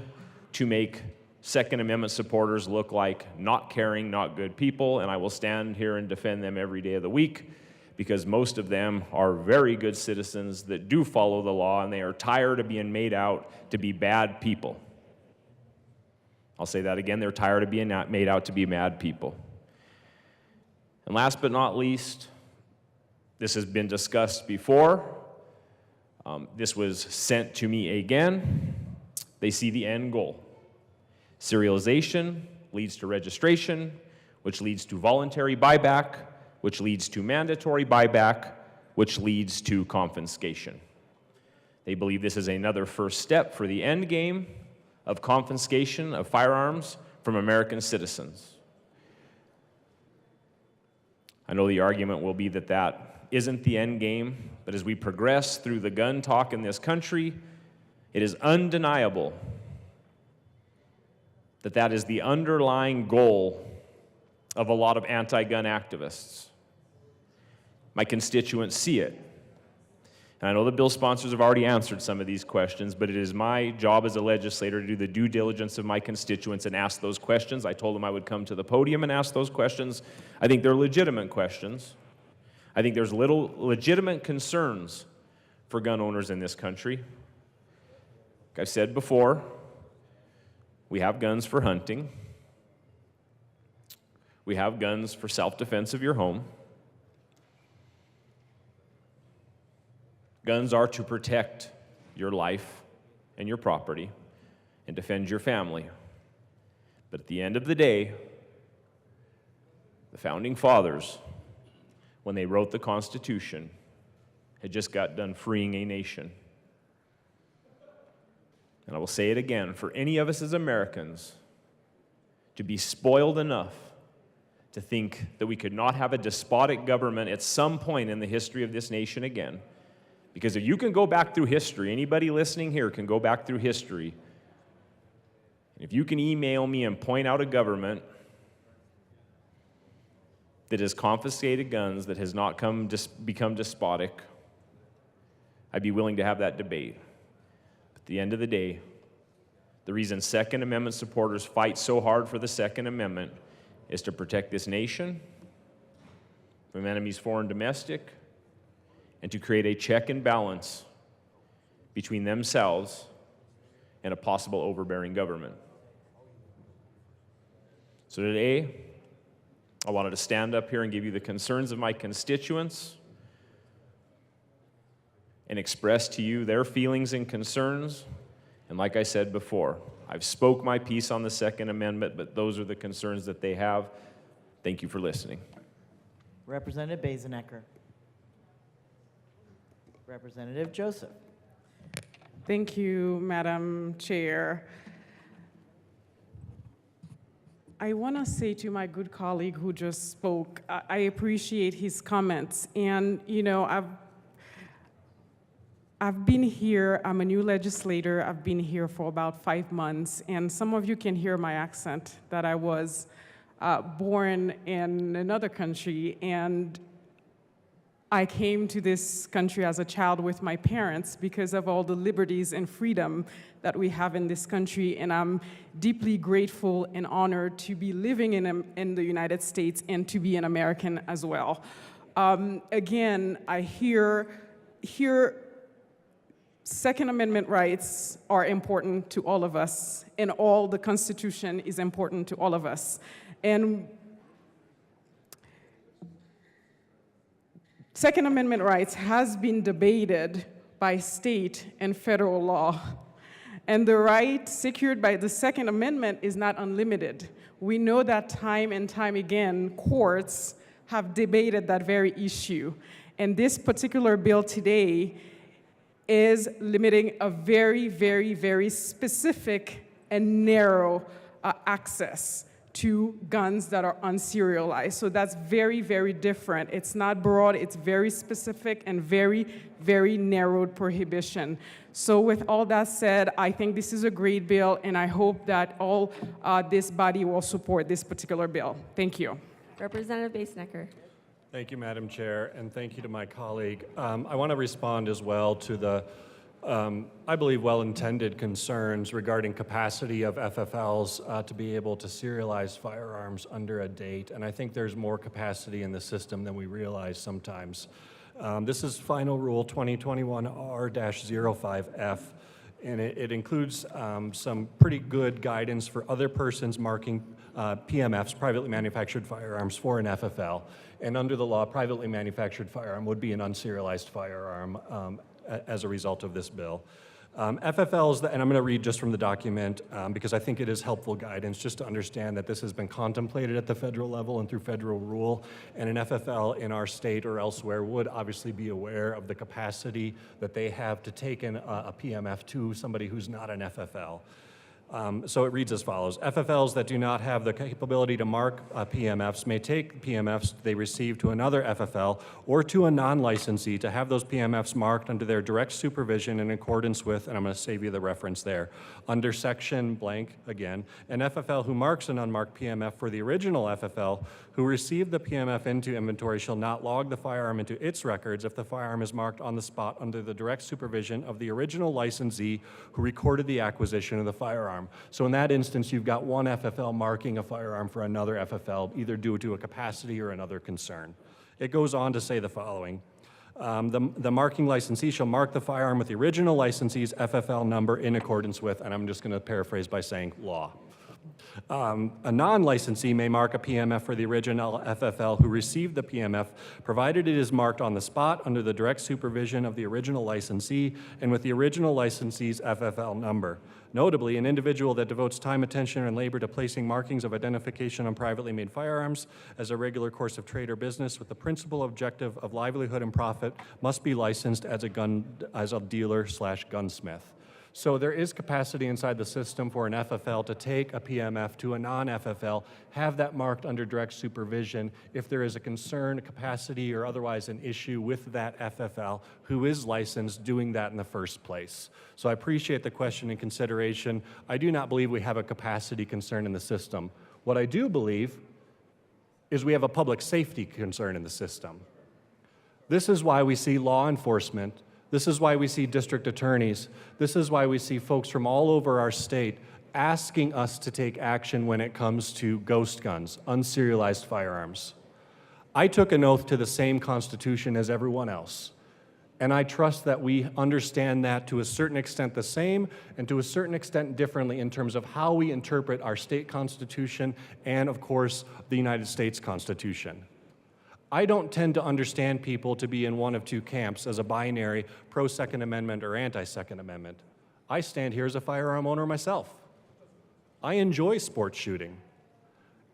to make Second Amendment supporters look like not caring, not good people, and I will stand here and defend them every day of the week, because most of them are very good citizens that do follow the law, and they are tired of being made out to be bad people. I'll say that again, they're tired of being made out to be bad people. And last but not least, this has been discussed before. This was sent to me again. They see the end goal. Serialization leads to registration, which leads to voluntary buyback, which leads to mandatory buyback, which leads to confiscation. They believe this is another first step for the end game of confiscation of firearms from American citizens. I know the argument will be that that isn't the end game, but as we progress through the gun talk in this country, it is undeniable that that is the underlying goal of a lot of anti-gun activists. My constituents see it. And I know the bill sponsors have already answered some of these questions, but it is my job as a legislator to do the due diligence of my constituents and ask those questions. I told them I would come to the podium and ask those questions. I think they're legitimate questions. I think there's little legitimate concerns for gun owners in this country. Like I've said before, we have guns for hunting. We have guns for self-defense of your home. Guns are to protect your life and your property and defend your family. But at the end of the day, the Founding Fathers, when they wrote the Constitution, had just got done freeing a nation. And I will say it again, for any of us as Americans to be spoiled enough to think that we could not have a despotic government at some point in the history of this nation again, because if you can go back through history, anybody listening here can go back through history, and if you can email me and point out a government that has confiscated guns, that has not become despotic, I'd be willing to have that debate. But at the end of the day, the reason Second Amendment supporters fight so hard for the Second Amendment is to protect this nation from enemies foreign domestic, and to create a check and balance between themselves and a possible overbearing government. So today, I wanted to stand up here and give you the concerns of my constituents and express to you their feelings and concerns. And like I said before, I've spoke my piece on the Second Amendment, but those are the concerns that they have. Thank you for listening. Representative Bazenecker. Representative Joseph. Thank you, Madam Chair. I want to say to my good colleague who just spoke, I appreciate his comments. And, you know, I've been here, I'm a new legislator, I've been here for about 5 months, and some of you can hear my accent that I was born in another country, and I came to this country as a child with my parents because of all the liberties and freedom that we have in this country, and I'm deeply grateful and honored to be living in the United States and to be an American as well. Again, I hear Second Amendment rights are important to all of us, and all the Constitution is important to all of us. And Second Amendment rights has been debated by state and federal law. And the right secured by the Second Amendment is not unlimited. We know that time and time again, courts have debated that very issue. And this particular bill today is limiting a very, very, very specific and narrow access to guns that are unserialized. So that's very, very different. It's not broad, it's very specific and very, very narrowed prohibition. So with all that said, I think this is a great bill, and I hope that all this body will support this particular bill. Thank you. Representative Basenecker. Thank you, Madam Chair, and thank you to my colleague. I want to respond as well to the, I believe, well-intended concerns regarding capacity of FFLs to be able to serialize firearms under a date, and I think there's more capacity in the system than we realize sometimes. This is Final Rule 2021R-05F, and it includes some pretty good guidance for other persons marking PMFs, privately manufactured firearms, for an FFL. And under the law, privately manufactured firearm would be an unserialized firearm as a result of this bill. FFLs, and I'm going to read just from the document because I think it is helpful guidance just to understand that this has been contemplated at the federal level and through federal rule, and an FFL in our state or elsewhere would obviously be aware of the capacity that they have to take in a PMF to somebody who's not an FFL. So it reads as follows. FFLs that do not have the capability to mark PMFs may take PMFs they receive to another FFL or to a non-licensee to have those PMFs marked under their direct supervision in accordance with, and I'm going to save you the reference there, under section blank again, an FFL who marks an unmarked PMF for the original FFL who received the PMF into inventory shall not log the firearm into its records if the firearm is marked on the spot under the direct supervision of the original licensee who recorded the acquisition of the firearm. So in that instance, you've got one FFL marking a firearm for another FFL, either due to a capacity or another concern. It goes on to say the following. The marking licensee shall mark the firearm with the original licensee's FFL number in accordance with, and I'm just going to paraphrase by saying law. A non-licensee may mark a PMF for the original FFL who received the PMF, provided it is marked on the spot under the direct supervision of the original licensee and with the original licensee's FFL number. Notably, an individual that devotes time, attention, and labor to placing markings of identification on privately made firearms as a regular course of trade or business with the principal objective of livelihood and profit must be licensed as a dealer/gunsmith. So there is capacity inside the system for an FFL to take a PMF to a non-FFL, have that marked under direct supervision if there is a concern, a capacity, or otherwise an issue with that FFL who is licensed doing that in the first place. So I appreciate the question and consideration. I do not believe we have a capacity concern in the system. What I do believe is we have a public safety concern in the system. This is why we see law enforcement. This is why we see district attorneys. This is why we see folks from all over our state asking us to take action when it comes to ghost guns, unserialized firearms. I took an oath to the same Constitution as everyone else, and I trust that we understand that to a certain extent the same and to a certain extent differently in terms of how we interpret our state constitution and, of course, the United States Constitution. I don't tend to understand people to be in one of two camps as a binary, pro-Second Amendment or anti-Second Amendment. I stand here as a firearm owner myself. I enjoy sports shooting.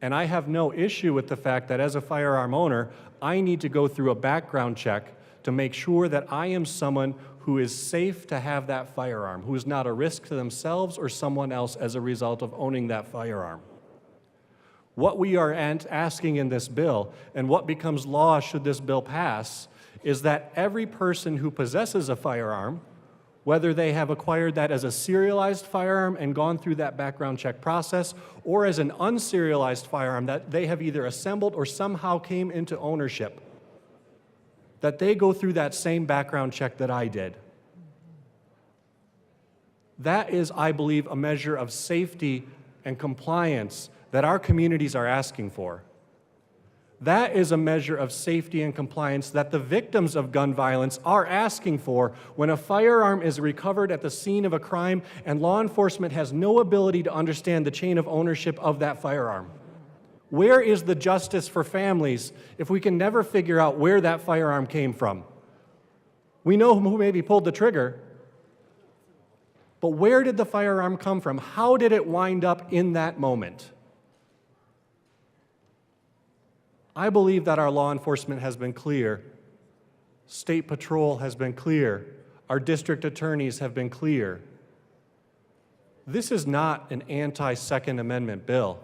And I have no issue with the fact that as a firearm owner, I need to go through a background check to make sure that I am someone who is safe to have that firearm, who is not a risk to themselves or someone else as a result of owning that firearm. What we are asking in this bill, and what becomes law should this bill pass, is that every person who possesses a firearm, whether they have acquired that as a serialized firearm and gone through that background check process, or as an unserialized firearm that they have either assembled or somehow came into ownership, that they go through that same background check that I did. That is, I believe, a measure of safety and compliance that our communities are asking for. That is a measure of safety and compliance that the victims of gun violence are asking for when a firearm is recovered at the scene of a crime and law enforcement has no ability to understand the chain of ownership of that firearm. Where is the justice for families if we can never figure out where that firearm came from? We know who maybe pulled the trigger, but where did the firearm come from? How did it wind up in that moment? I believe that our law enforcement has been clear. State Patrol has been clear. Our district attorneys have been clear. This is not an anti-Second Amendment bill.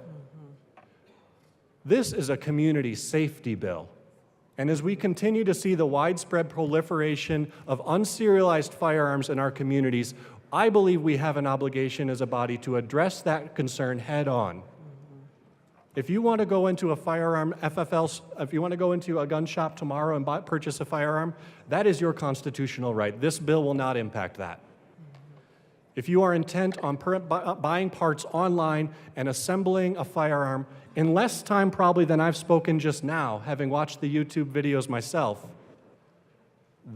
This is a community safety bill. And as we continue to see the widespread proliferation of unserialized firearms in our communities, I believe we have an obligation as a body to address that concern head on. If you want to go into a firearm FFL, if you want to go into a gun shop tomorrow and purchase a firearm, that is your constitutional right. This bill will not impact that. If you are intent on buying parts online and assembling a firearm in less time probably than I've spoken just now, having watched the YouTube videos myself,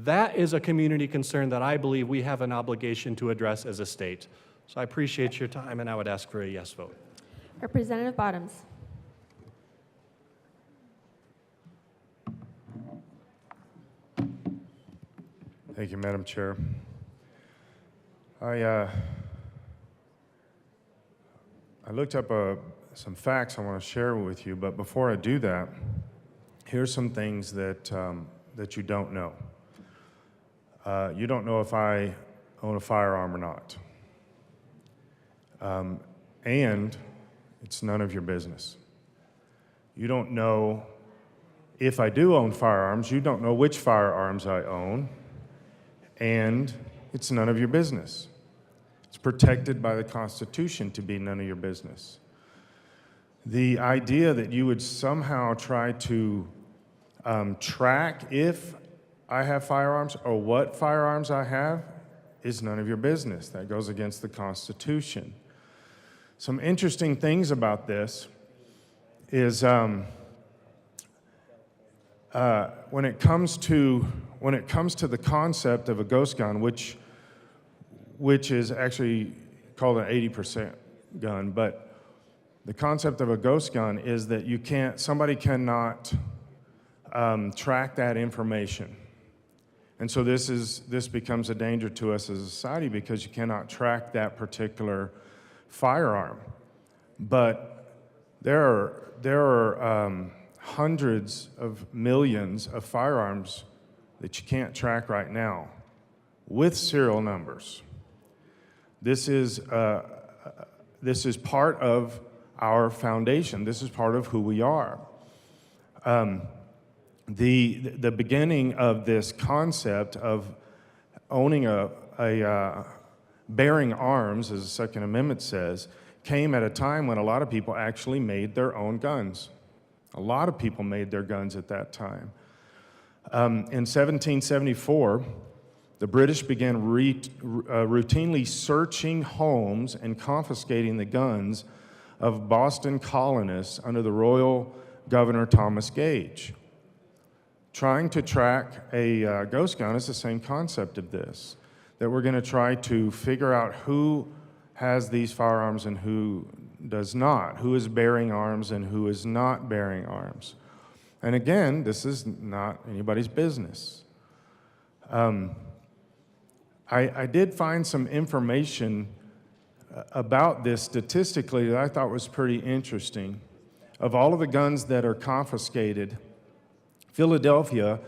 that is a community concern that I believe we have an obligation to address as a state. So I appreciate your time, and I would ask for a yes vote. Representative Bottoms. Thank you, Madam Chair. I looked up some facts I want to share with you, but before I do that, here's some things that you don't know. You don't know if I own a firearm or not. And it's none of your business. You don't know if I do own firearms, you don't know which firearms I own, and it's none of your business. It's protected by the Constitution to be none of your business. The idea that you would somehow try to track if I have firearms or what firearms I have is none of your business. That goes against the Constitution. Some interesting things about this is when it comes to the concept of a ghost gun, which is actually called an 80% gun, but The concept of a ghost gun is that somebody cannot track that information. And so this becomes a danger to us as a society because you cannot track that particular firearm. But there are hundreds of millions of firearms that you can't track right now with serial numbers. This is part of our foundation. This is part of who we are. The beginning of this concept of owning bearing arms, as the Second Amendment says, came at a time when a lot of people actually made their own guns. A lot of people made their guns at that time. In 1774, the British began routinely searching homes and confiscating the guns of Boston colonists under the Royal Governor Thomas Gage. Trying to track a ghost gun is the same concept of this, that we're going to try to figure out who has these firearms and who does not, who is bearing arms and who is not bearing arms. And again, this is not anybody's business. I did find some information about this statistically that I thought was pretty interesting. Of all of the guns that are confiscated, Philadelphia,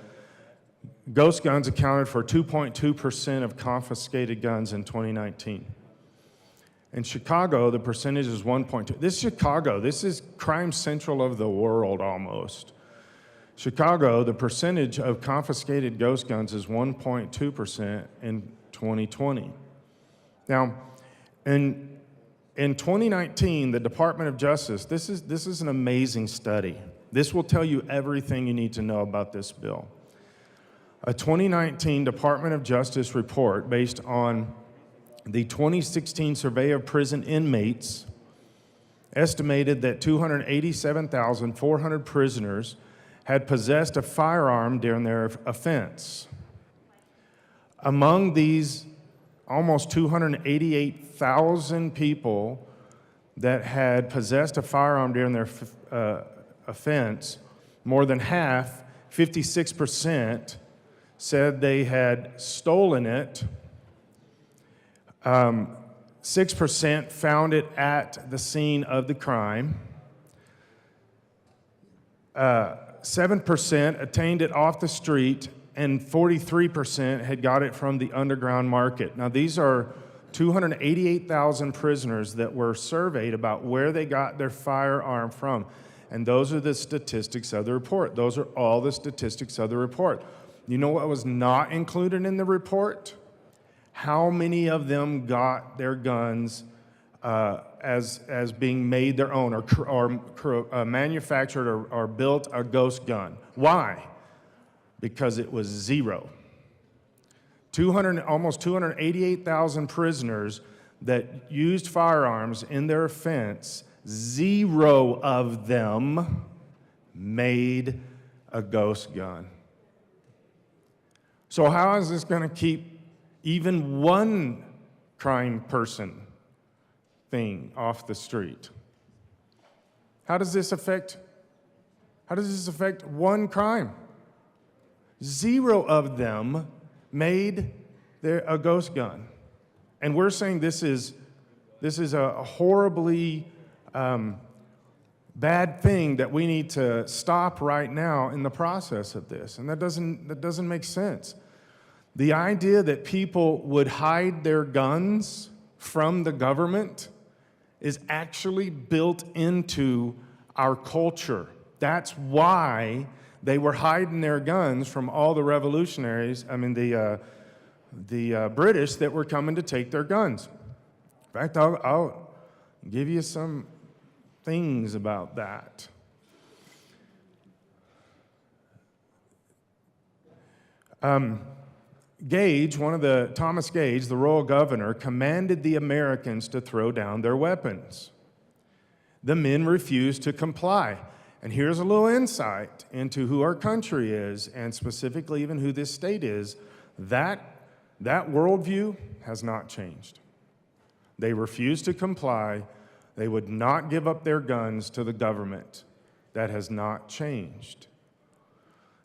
ghost guns accounted for 2.2% of confiscated guns in 2019. In Chicago, the percentage is 1.2. This is Chicago. This is crime central of the world almost. Chicago, the percentage of confiscated ghost guns is 1.2% in 2020. Now, in 2019, the Department of Justice, this is an amazing study. This will tell you everything you need to know about this bill. A 2019 Department of Justice report based on the 2016 survey of prison inmates estimated that 287,400 prisoners had possessed a firearm during their offense. Among these almost 288,000 people that had possessed a firearm during their offense, more than half, 56%, said they had stolen it. 6% found it at the scene of the crime. 7% attained it off the street, and 43% had got it from the underground market. Now, these are 288,000 prisoners that were surveyed about where they got their firearm from. And those are the statistics of the report. Those are all the statistics of the report. You know what was not included in the report? How many of them got their guns as being made their own or manufactured or built a ghost gun. Why? Because it was zero. Almost 288,000 prisoners that used firearms in their offense, zero of them made a ghost gun. So how is this going to keep even one crime person thing off the street? How does this affect one crime? Zero of them made a ghost gun. And we're saying this is a horribly bad thing that we need to stop right now in the process of this. And that doesn't make sense. The idea that people would hide their guns from the government is actually built into our culture. That's why they were hiding their guns from all the revolutionaries, the British that were coming to take their guns. In fact, I'll give you some things about that. Thomas Gage, the royal governor, commanded the Americans to throw down their weapons. The men refused to comply. And here's a little insight into who our country is, and specifically even who this state is. That worldview has not changed. They refused to comply. They would not give up their guns to the government. That has not changed.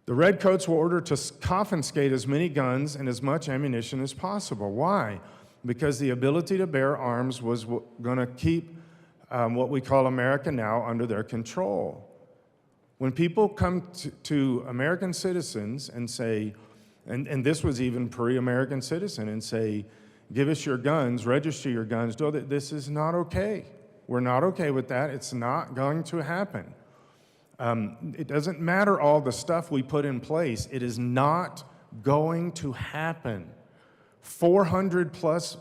The Redcoats were ordered to confiscate as many guns and as much ammunition as possible. Why? Because the ability to bear arms was going to keep what we call America now under their control. When people come to American citizens and say, and this was even pre-American citizen, and say, give us your guns, register your guns, this is not okay. We're not okay with that. It's not going to happen. It doesn't matter all the stuff we put in place. It is not going to happen. 400 plus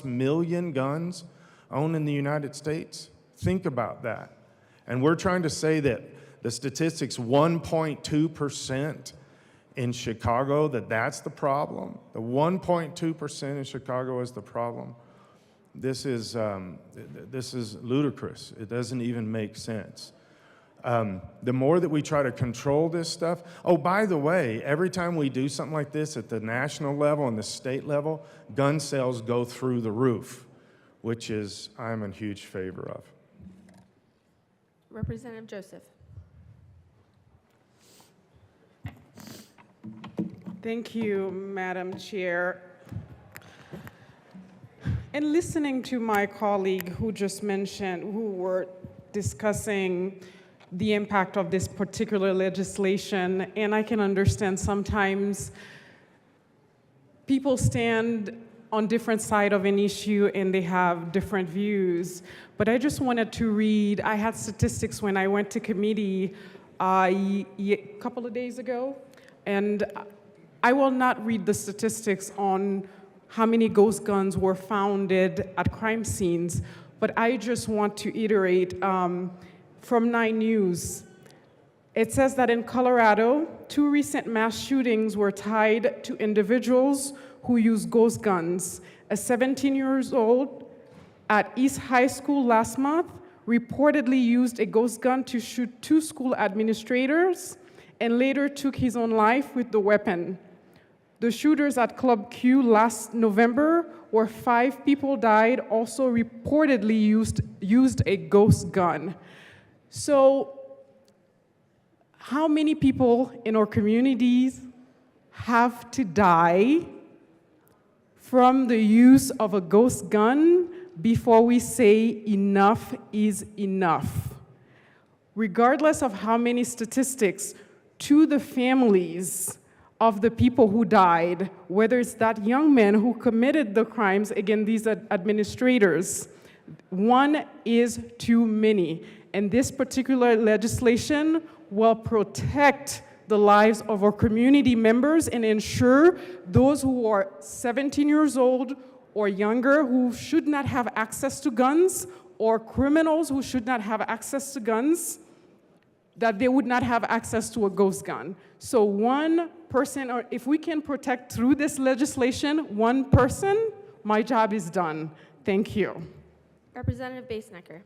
million guns owned in the United States. Think about that. And we're trying to say that the statistics, 1.2% in Chicago, that's the problem. The 1.2% in Chicago is the problem. This is ludicrous. It doesn't even make sense. The more that we try to control this stuff, oh, by the way, every time we do something like this at the national level and the state level, gun sales go through the roof, which is I'm in huge favor of. Representative Joseph. Thank you, Madam Chair. In listening to my colleague who just mentioned, who were discussing the impact of this particular legislation, and I can understand sometimes people stand on different sides of an issue and they have different views. But I just wanted to read, I had statistics when I went to committee a couple of days ago, and I will not read the statistics on how many ghost guns were founded at crime scenes, but I just want to iterate from 9 News. It says that in Colorado, 2 recent mass shootings were tied to individuals who use ghost guns. A 17-year-old at East High School last month reportedly used a ghost gun to shoot 2 school administrators and later took his own life with the weapon. The shooters at Club Q last November, where 5 people died, also reportedly used a ghost gun. So, how many people in our communities have to die from the use of a ghost gun before we say enough is enough? Regardless of how many statistics, to the families of the people who died, whether it's that young man who committed the crimes against these administrators, 1 is too many. And this particular legislation will protect the lives of our community members and ensure those who are 17 years old or younger who should not have access to guns, or criminals who should not have access to guns, that they would not have access to a ghost gun. So 1 person, or if we can protect through this legislation 1 person, my job is done. Thank you. Representative Basenecker.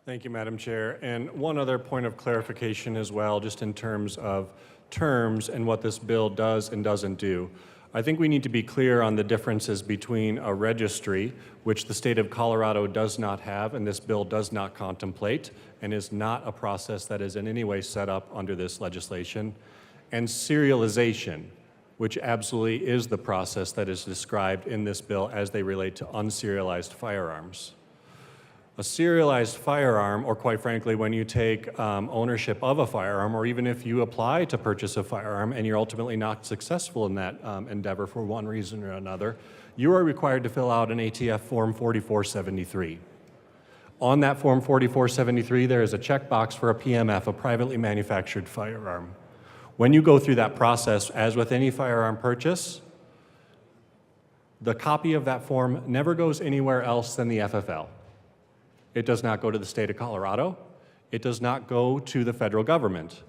Thank you, Madam Chair. And one other point of clarification as well, just in terms of terms and what this bill does and doesn't do. I think we need to be clear on the differences between a registry, which the state of Colorado does not have and this bill does not contemplate, and is not a process that is in any way set up under this legislation, and serialization, which absolutely is the process that is described in this bill as they relate to unserialized firearms. A serialized firearm, or quite frankly, when you take ownership of a firearm, or even if you apply to purchase a firearm and you're ultimately not successful in that endeavor for one reason or another, you are required to fill out an ATF Form 4473. On that Form 4473, there is a checkbox for a PMF, a privately manufactured firearm. When you go through that process, as with any firearm purchase, the copy of that form never goes anywhere else than the FFL. It does not go to the state of Colorado. It does not go to the federal government.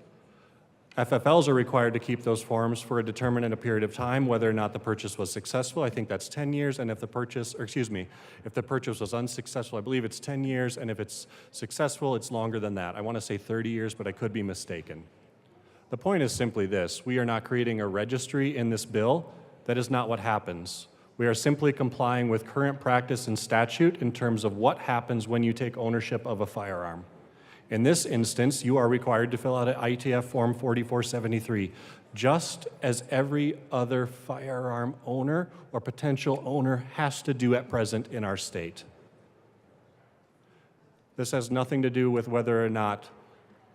FFLs are required to keep those forms for a determinate period of time, whether or not the purchase was successful. I think that's 10 years, and if the purchase, if the purchase was unsuccessful, I believe it's 10 years, and if it's successful, it's longer than that. I want to say 30 years, but I could be mistaken. The point is simply this: we are not creating a registry in this bill. That is not what happens. We are simply complying with current practice and statute in terms of what happens when you take ownership of a firearm. In this instance, you are required to fill out an ITF Form 4473, just as every other firearm owner or potential owner has to do at present in our state. This has nothing to do with whether or not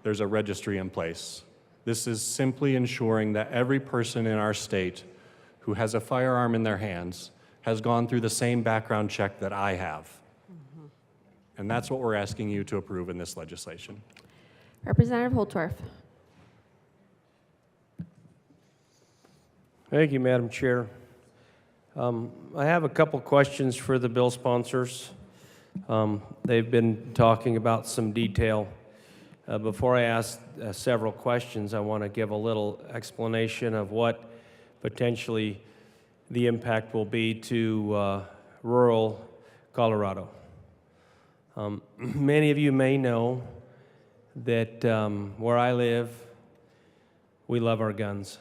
there's a registry in place. This is simply ensuring that every person in our state who has a firearm in their hands has gone through the same background check that I have. And that's what we're asking you to approve in this legislation. Representative Holtorf. Thank you, Madam Chair. I have a couple questions for the bill sponsors. They've been talking about some detail. Before I ask several questions, I want to give a little explanation of what potentially the impact will be to rural Colorado. Many of you may know that where I live, we love our guns.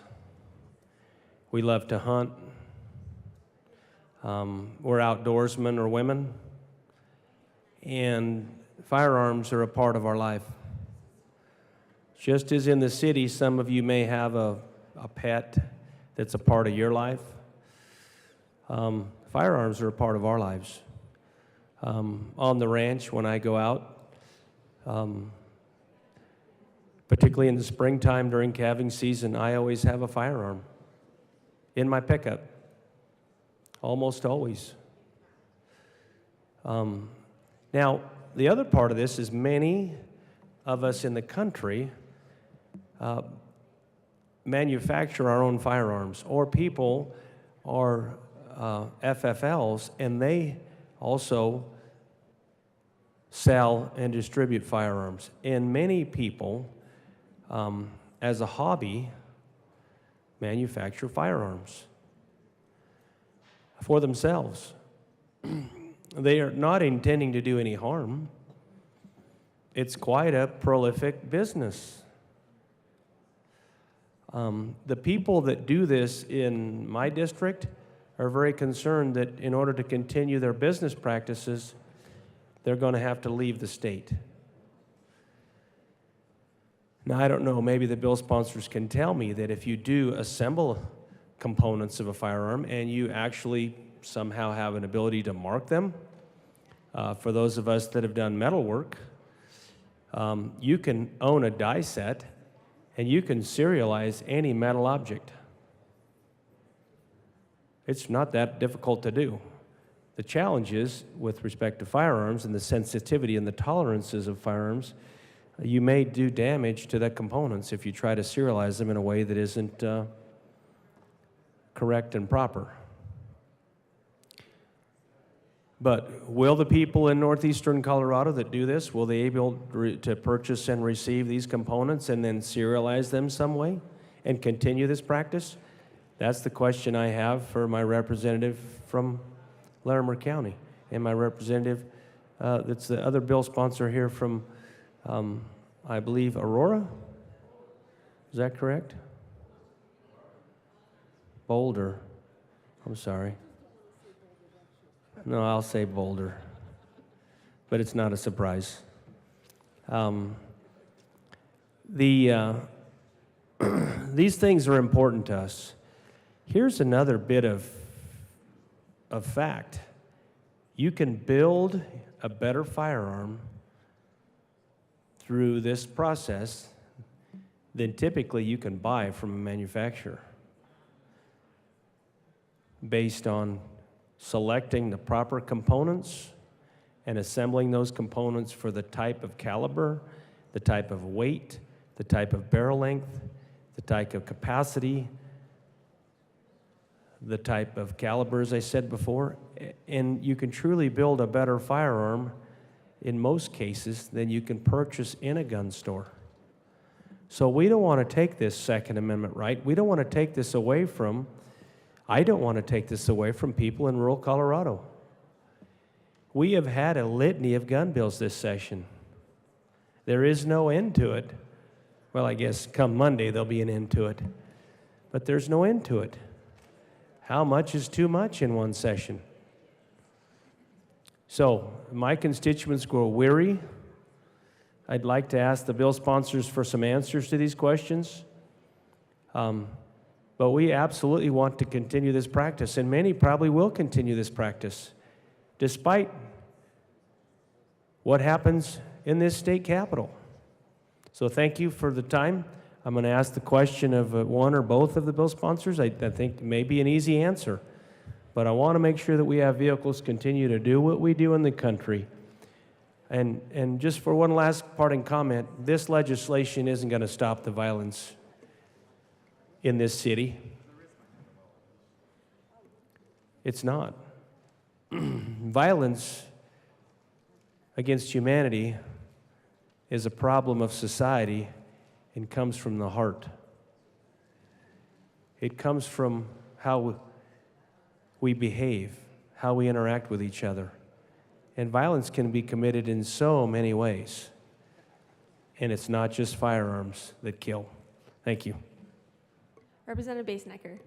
We love to hunt. We're outdoorsmen or women, and firearms are a part of our life. Just as in the city, some of you may have a pet that's a part of your life. Firearms are a part of our lives. On the ranch, when I go out, particularly in the springtime during calving season, I always have a firearm in my pickup, almost always. Now, the other part of this is many of us in the country manufacture our own firearms, or people are FFLs, and they also sell and distribute firearms. And many people, as a hobby, manufacture firearms for themselves. They are not intending to do any harm. It's quite a prolific business. The people that do this in my district are very concerned that in order to continue their business practices, they're going to have to leave the state. Now, I don't know, maybe the bill sponsors can tell me that if you do assemble components of a firearm and you actually somehow have an ability to mark them, for those of us that have done metal work, you can own a die set and you can serialize any metal object. It's not that difficult to do. The challenge is, with respect to firearms and the sensitivity and the tolerances of firearms, you may do damage to the components if you try to serialize them in a way that isn't correct and proper. But will the people in northeastern Colorado that do this, will they be able to purchase and receive these components and then serialize them some way and continue this practice? That's the question I have for my representative from Larimer County and my representative that's the other bill sponsor here from, I believe, Aurora? Is that correct? Boulder. I'm sorry. No, I'll say Boulder, but it's not a surprise. These things are important to us. Here's another bit of fact. You can build a better firearm through this process than typically you can buy from a manufacturer, based on selecting the proper components and assembling those components for the type of caliber, the type of weight, the type of barrel length, the type of capacity, the type of caliber, as I said before, and you can truly build a better firearm in most cases than you can purchase in a gun store. So we don't want to take this Second Amendment right. We don't want to take this away from, I don't want to take this away from people in rural Colorado. We have had a litany of gun bills this session. There is no end to it. Well, I guess come Monday there'll be an end to it. But there's no end to it. How much is too much in one session? So, my constituents grow weary. I'd like to ask the bill sponsors for some answers to these questions. But we absolutely want to continue this practice, and many probably will continue this practice, despite what happens in this state capitol. So thank you for the time. I'm going to ask the question of one or both of the bill sponsors. I think may be an easy answer, but I want to make sure that we have vehicles continue to do what we do in the country. And just for one last parting comment, this legislation isn't going to stop the violence in this city. It's not. Violence against humanity is a problem of society and comes from the heart. It comes from how we behave, how we interact with each other. And violence can be committed in so many ways. And it's not just firearms that kill. Thank you. Representative Basenecker.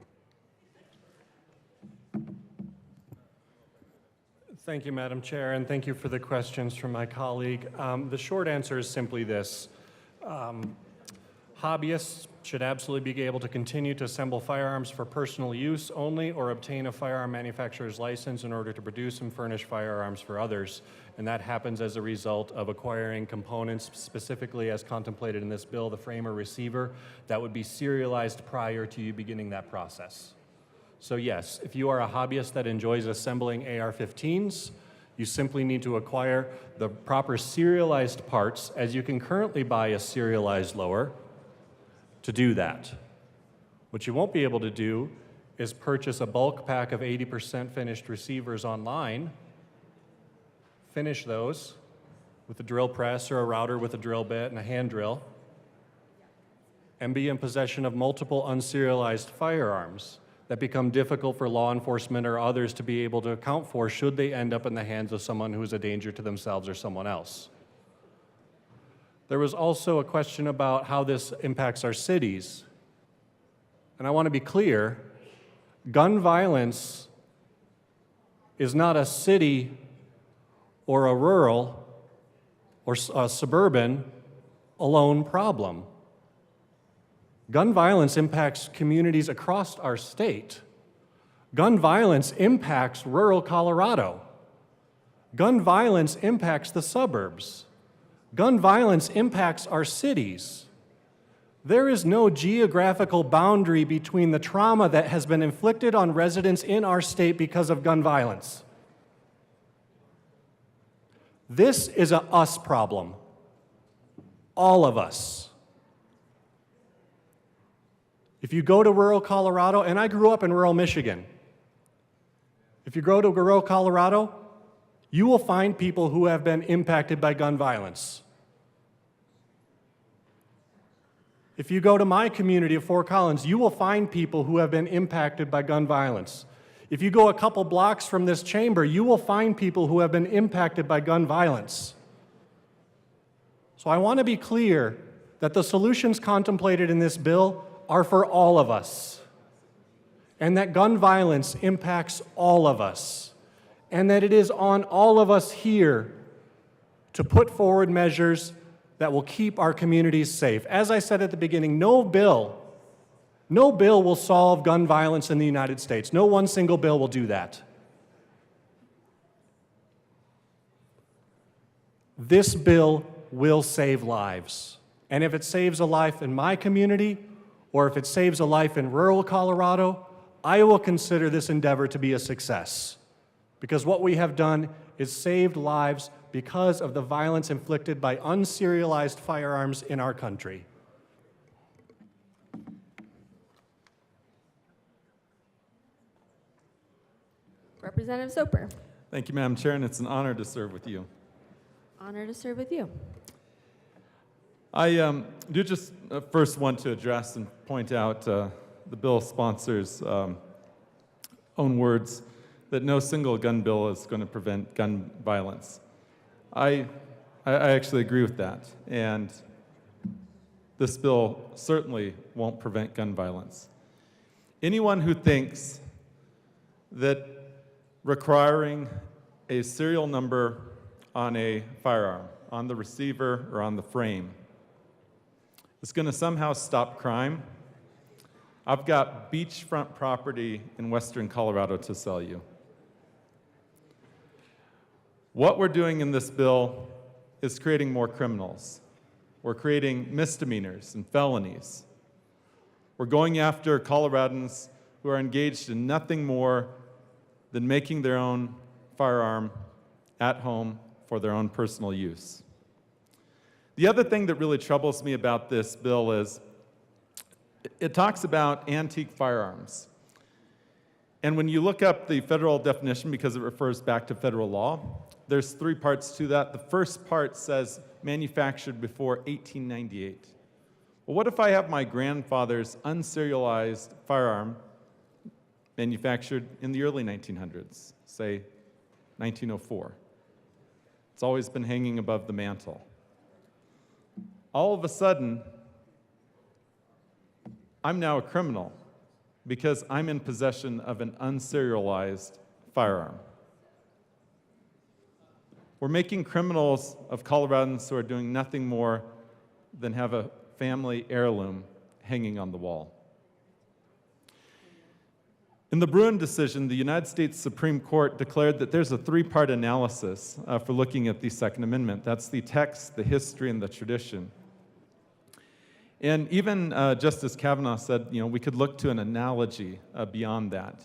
Thank you, Madam Chair, and thank you for the questions from my colleague. The short answer is simply this. Hobbyists should absolutely be able to continue to assemble firearms for personal use only or obtain a firearm manufacturer's license in order to produce and furnish firearms for others. And that happens as a result of acquiring components, specifically as contemplated in this bill, the frame or receiver, that would be serialized prior to you beginning that process. So yes, if you are a hobbyist that enjoys assembling AR-15s, you simply need to acquire the proper serialized parts, as you can currently buy a serialized lower, to do that. What you won't be able to do is purchase a bulk pack of 80% finished receivers online, finish those with a drill press or a router with a drill bit and a hand drill, and be in possession of multiple unserialized firearms that become difficult for law enforcement or others to be able to account for should they end up in the hands of someone who is a danger to themselves or someone else. There was also a question about how this impacts our cities. And I want to be clear, gun violence is not a city or a rural or a suburban alone problem. Gun violence impacts communities across our state. Gun violence impacts rural Colorado. Gun violence impacts the suburbs. Gun violence impacts our cities. There is no geographical boundary between the trauma that has been inflicted on residents in our state because of gun violence. This is a us problem. All of us. If you go to rural Colorado, and I grew up in rural Michigan, if you go to rural Colorado, you will find people who have been impacted by gun violence. If you go to my community of Fort Collins, you will find people who have been impacted by gun violence. If you go a couple blocks from this chamber, you will find people who have been impacted by gun violence. So I want to be clear that the solutions contemplated in this bill are for all of us, and that gun violence impacts all of us, and that it is on all of us here to put forward measures that will keep our communities safe. As I said at the beginning, no bill will solve gun violence in the United States. No one single bill will do that. This bill will save lives. And if it saves a life in my community, or if it saves a life in rural Colorado, I will consider this endeavor to be a success. Because what we have done is saved lives because of the violence inflicted by unserialized firearms in our country. Representative Soper. Thank you, Madam Chair, and it's an honor to serve with you. Honor to serve with you. I do just first want to address and point out the bill sponsors' own words that no single gun bill is going to prevent gun violence. I actually agree with that, and this bill certainly won't prevent gun violence. Anyone who thinks that requiring a serial number on a firearm, on the receiver or on the frame, is going to somehow stop crime. I've got beachfront property in western Colorado to sell you. What we're doing in this bill is creating more criminals. We're creating misdemeanors and felonies. We're going after Coloradans who are engaged in nothing more than making their own firearm at home for their own personal use. The other thing that really troubles me about this bill is it talks about antique firearms. And when you look up the federal definition, because it refers back to federal law, there's 3 parts to that. The first part says manufactured before 1898. Well, what if I have my grandfather's unserialized firearm manufactured in the early 1900s, say 1904? It's always been hanging above the mantle. All of a sudden, I'm now a criminal because I'm in possession of an unserialized firearm. We're making criminals of Coloradans who are doing nothing more than have a family heirloom hanging on the wall. In the Bruin decision, the United States Supreme Court declared that there's a 3-part analysis for looking at the Second Amendment. That's the text, the history, and the tradition. And even Justice Kavanaugh said, we could look to an analogy beyond that.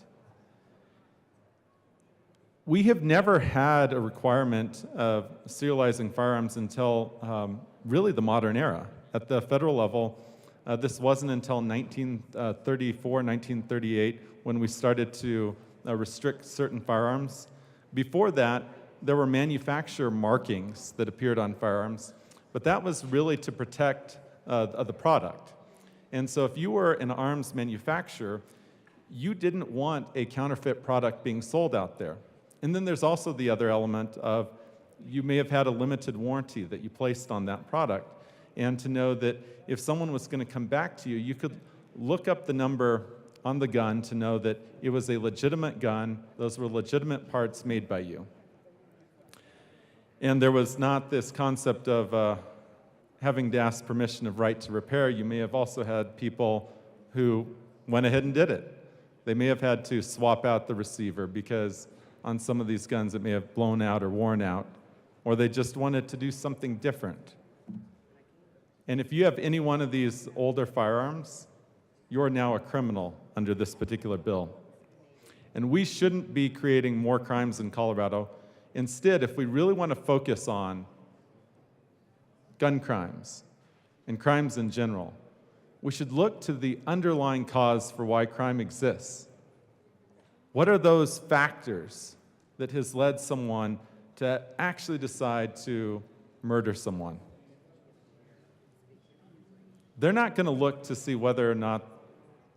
We have never had a requirement of serializing firearms until really the modern era. At the federal level, this wasn't until 1934, 1938, when we started to restrict certain firearms. Before that, there were manufacturer markings that appeared on firearms, but that was really to protect the product. And so if you were an arms manufacturer, you didn't want a counterfeit product being sold out there. And then there's also the other element of you may have had a limited warranty that you placed on that product. And to know that if someone was going to come back to you, you could look up the number on the gun to know that it was a legitimate gun, those were legitimate parts made by you. And there was not this concept of having to ask permission of right to repair. You may have also had people who went ahead and did it. They may have had to swap out the receiver because on some of these guns it may have blown out or worn out, or they just wanted to do something different. And if you have any one of these older firearms, you're now a criminal under this particular bill. And we shouldn't be creating more crimes in Colorado. Instead, if we really want to focus on gun crimes and crimes in general, we should look to the underlying cause for why crime exists. What are those factors that has led someone to actually decide to murder someone? They're not going to look to see whether or not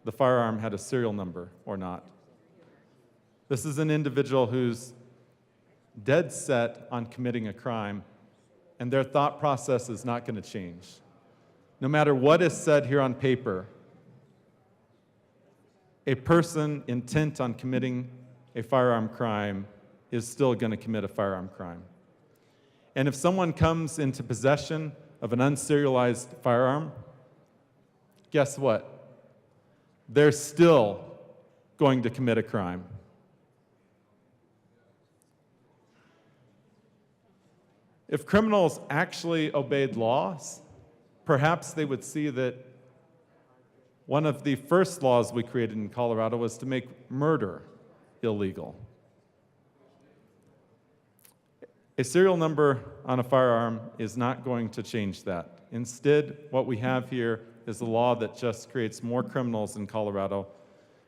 the firearm had a serial number or not. This is an individual who's dead set on committing a crime, and their thought process is not going to change. No matter what is said here on paper, a person intent on committing a firearm crime is still going to commit a firearm crime. And if someone comes into possession of an unserialized firearm, guess what? They're still going to commit a crime. If criminals actually obeyed laws, perhaps they would see that one of the first laws we created in Colorado was to make murder illegal. A serial number on a firearm is not going to change that. Instead, what we have here is a law that just creates more criminals in Colorado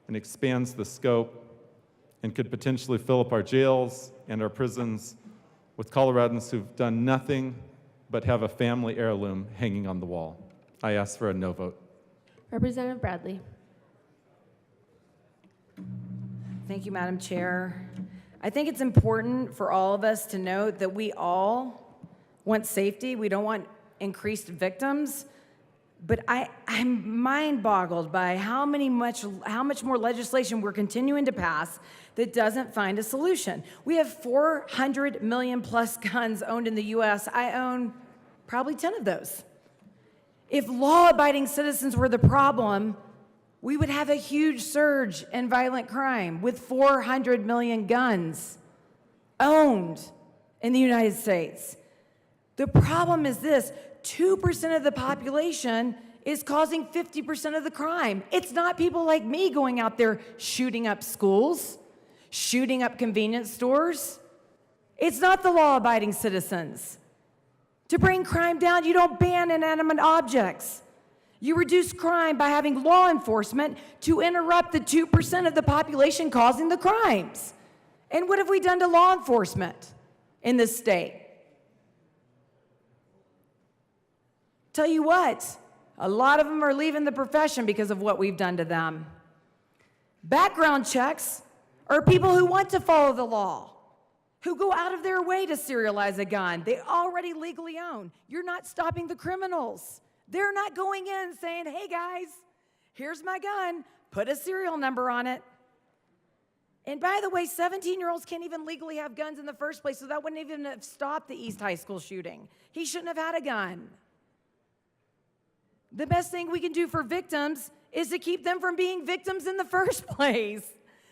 and expands the scope and could potentially fill up our jails and our prisons with Coloradans who've done nothing but have a family heirloom hanging on the wall. I ask for a no vote. Representative Bradley. Thank you, Madam Chair. I think it's important for all of us to note that we all want safety. We don't want increased victims. But I'm mind boggled by how much more legislation we're continuing to pass that doesn't find a solution. We have 400 million plus guns owned in the US. I own probably 10 of those. If law-abiding citizens were the problem, we would have a huge surge in violent crime with 400 million guns owned in the United States. The problem is this: 2% of the population is causing 50% of the crime. It's not people like me going out there shooting up schools, shooting up convenience stores. It's not the law-abiding citizens. To bring crime down, you don't ban inanimate objects. You reduce crime by having law enforcement to interrupt the 2% of the population causing the crimes. And what have we done to law enforcement in this state? Tell you what, a lot of them are leaving the profession because of what we've done to them. Background checks are people who want to follow the law, who go out of their way to serialize a gun they already legally own. You're not stopping the criminals. They're not going in and saying, hey guys, here's my gun, put a serial number on it. And by the way, 17-year-olds can't even legally have guns in the first place, so that wouldn't even have stopped the East High School shooting. He shouldn't have had a gun. The best thing we can do for victims is to keep them from being victims in the first place.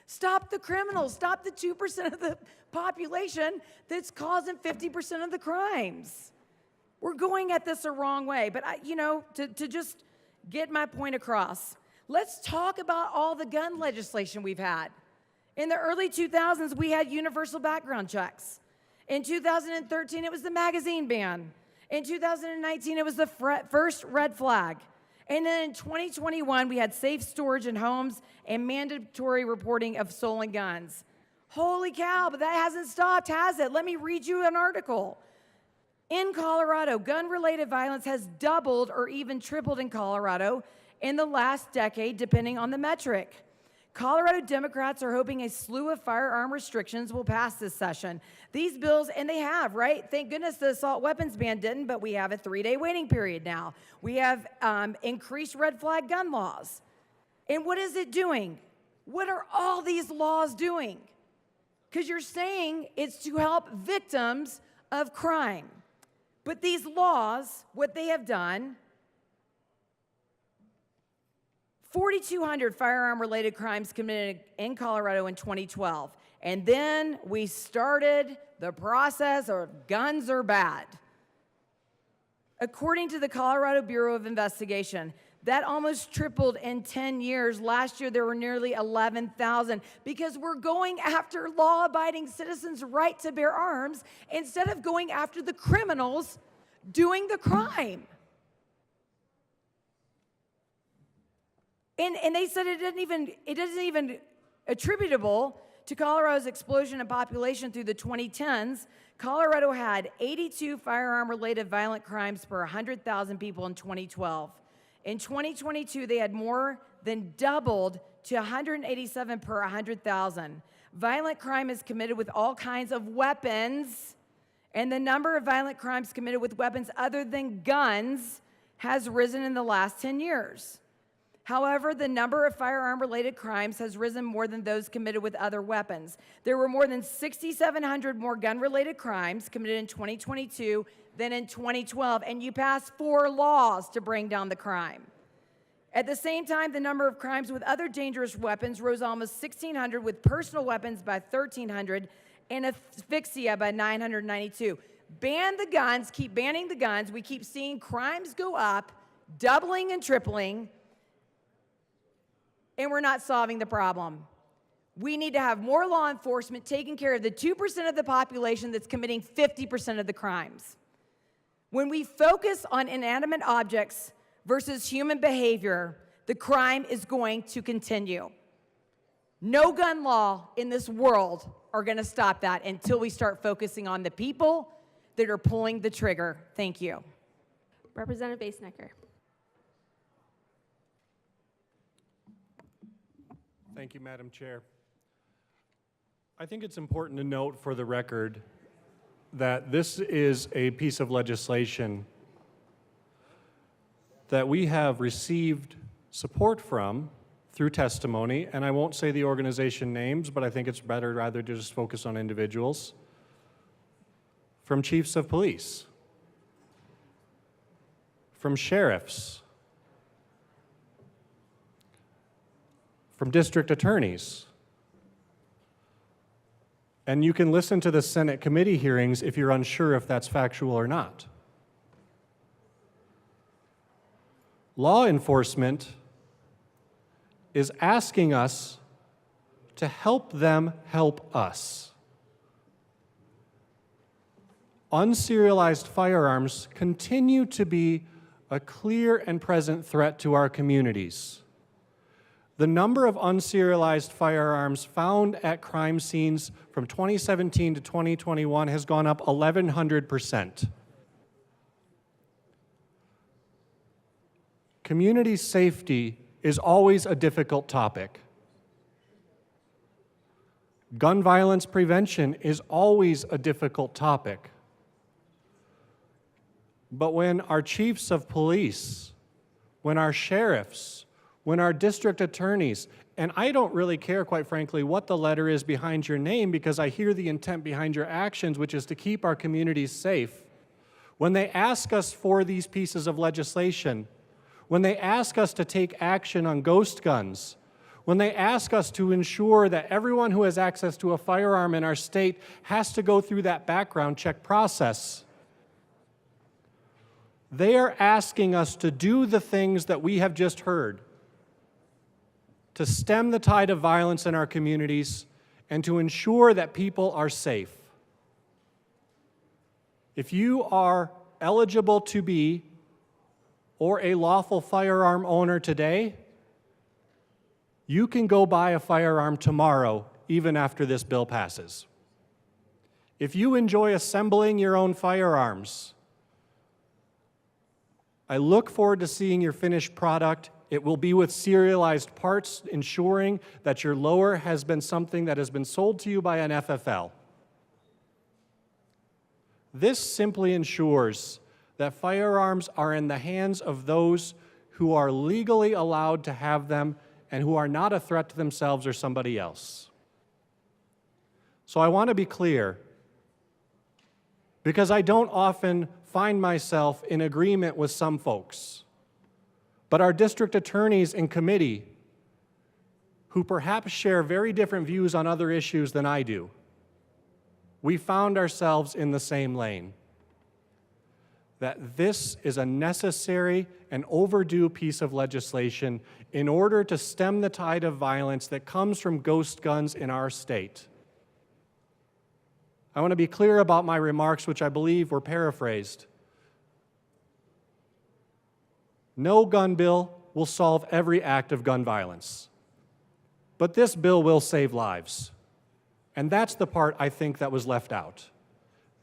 Stop the criminals. Stop the 2% of the population that's causing 50% of the crimes. We're going at this the wrong way. But, to just get my point across, let's talk about all the gun legislation we've had. In the early 2000s, we had universal background checks. In 2013, it was the magazine ban. In 2019, it was the first red flag. And then in 2021, we had safe storage in homes and mandatory reporting of stolen guns. Holy cow, but that hasn't stopped, has it? Let me read you an article. In Colorado, gun-related violence has doubled or even tripled in Colorado in the last decade, depending on the metric. Colorado Democrats are hoping a slew of firearm restrictions will pass this session. These bills, and they have, right? Thank goodness the assault weapons ban didn't, but we have a 3-day waiting period now. We have increased red flag gun laws. And what is it doing? What are all these laws doing? Because you're saying it's to help victims of crime. But these laws, what they have done, 4,200 firearm-related crimes committed in Colorado in 2012. And then we started the process of guns are bad. According to the Colorado Bureau of Investigation, that almost tripled in 10 years. Last year, there were nearly 11,000 because we're going after law-abiding citizens' right to bear arms instead of going after the criminals doing the crime. And they said it isn't even attributable to Colorado's explosion in population through the 2010s. Colorado had 82 firearm-related violent crimes per 100,000 people in 2012. In 2022, they had more than doubled to 187 per 100,000. Violent crime is committed with all kinds of weapons, and the number of violent crimes committed with weapons other than guns has risen in the last 10 years. However, the number of firearm-related crimes has risen more than those committed with other weapons. There were more than 6,700 more gun-related crimes committed in 2022 than in 2012, and you passed 4 laws to bring down the crime. At the same time, the number of crimes with other dangerous weapons rose almost 1,600, with personal weapons by 1,300 and asphyxia by 992. Ban the guns, keep banning the guns. We keep seeing crimes go up, doubling and tripling, and we're not solving the problem. We need to have more law enforcement taking care of the 2% of the population that's committing 50% of the crimes. When we focus on inanimate objects versus human behavior, the crime is going to continue. No gun law in this world are going to stop that until we start focusing on the people that are pulling the trigger. Thank you. Representative Basenecker. Thank you, Madam Chair. I think it's important to note for the record that this is a piece of legislation that we have received support from through testimony, and I won't say the organization names, but I think it's better rather to just focus on individuals, from chiefs of police, from sheriffs, from district attorneys. And you can listen to the Senate committee hearings if you're unsure if that's factual or not. Law enforcement is asking us to help them help us. Unserialized firearms continue to be a clear and present threat to our communities. The number of unserialized firearms found at crime scenes from 2017 to 2021 has gone up 1,100%. Community safety is always a difficult topic. Gun violence prevention is always a difficult topic. But when our chiefs of police, when our sheriffs, when our district attorneys, and I don't really care, quite frankly, what the letter is behind your name because I hear the intent behind your actions, which is to keep our communities safe. When they ask us for these pieces of legislation, when they ask us to take action on ghost guns, when they ask us to ensure that everyone who has access to a firearm in our state has to go through that background check process, they are asking us to do the things that we have just heard, to stem the tide of violence in our communities and to ensure that people are safe. If you are eligible to be or a lawful firearm owner today, you can go buy a firearm tomorrow, even after this bill passes. If you enjoy assembling your own firearms, I look forward to seeing your finished product. It will be with serialized parts, ensuring that your lower has been something that has been sold to you by an FFL. This simply ensures that firearms are in the hands of those who are legally allowed to have them and who are not a threat to themselves or somebody else. So I want to be clear, because I don't often find myself in agreement with some folks, but our district attorneys in committee, who perhaps share very different views on other issues than I do, we found ourselves in the same lane. That this is a necessary and overdue piece of legislation in order to stem the tide of violence that comes from ghost guns in our state. I want to be clear about my remarks, which I believe were paraphrased. No gun bill will solve every act of gun violence, but this bill will save lives. And that's the part I think that was left out.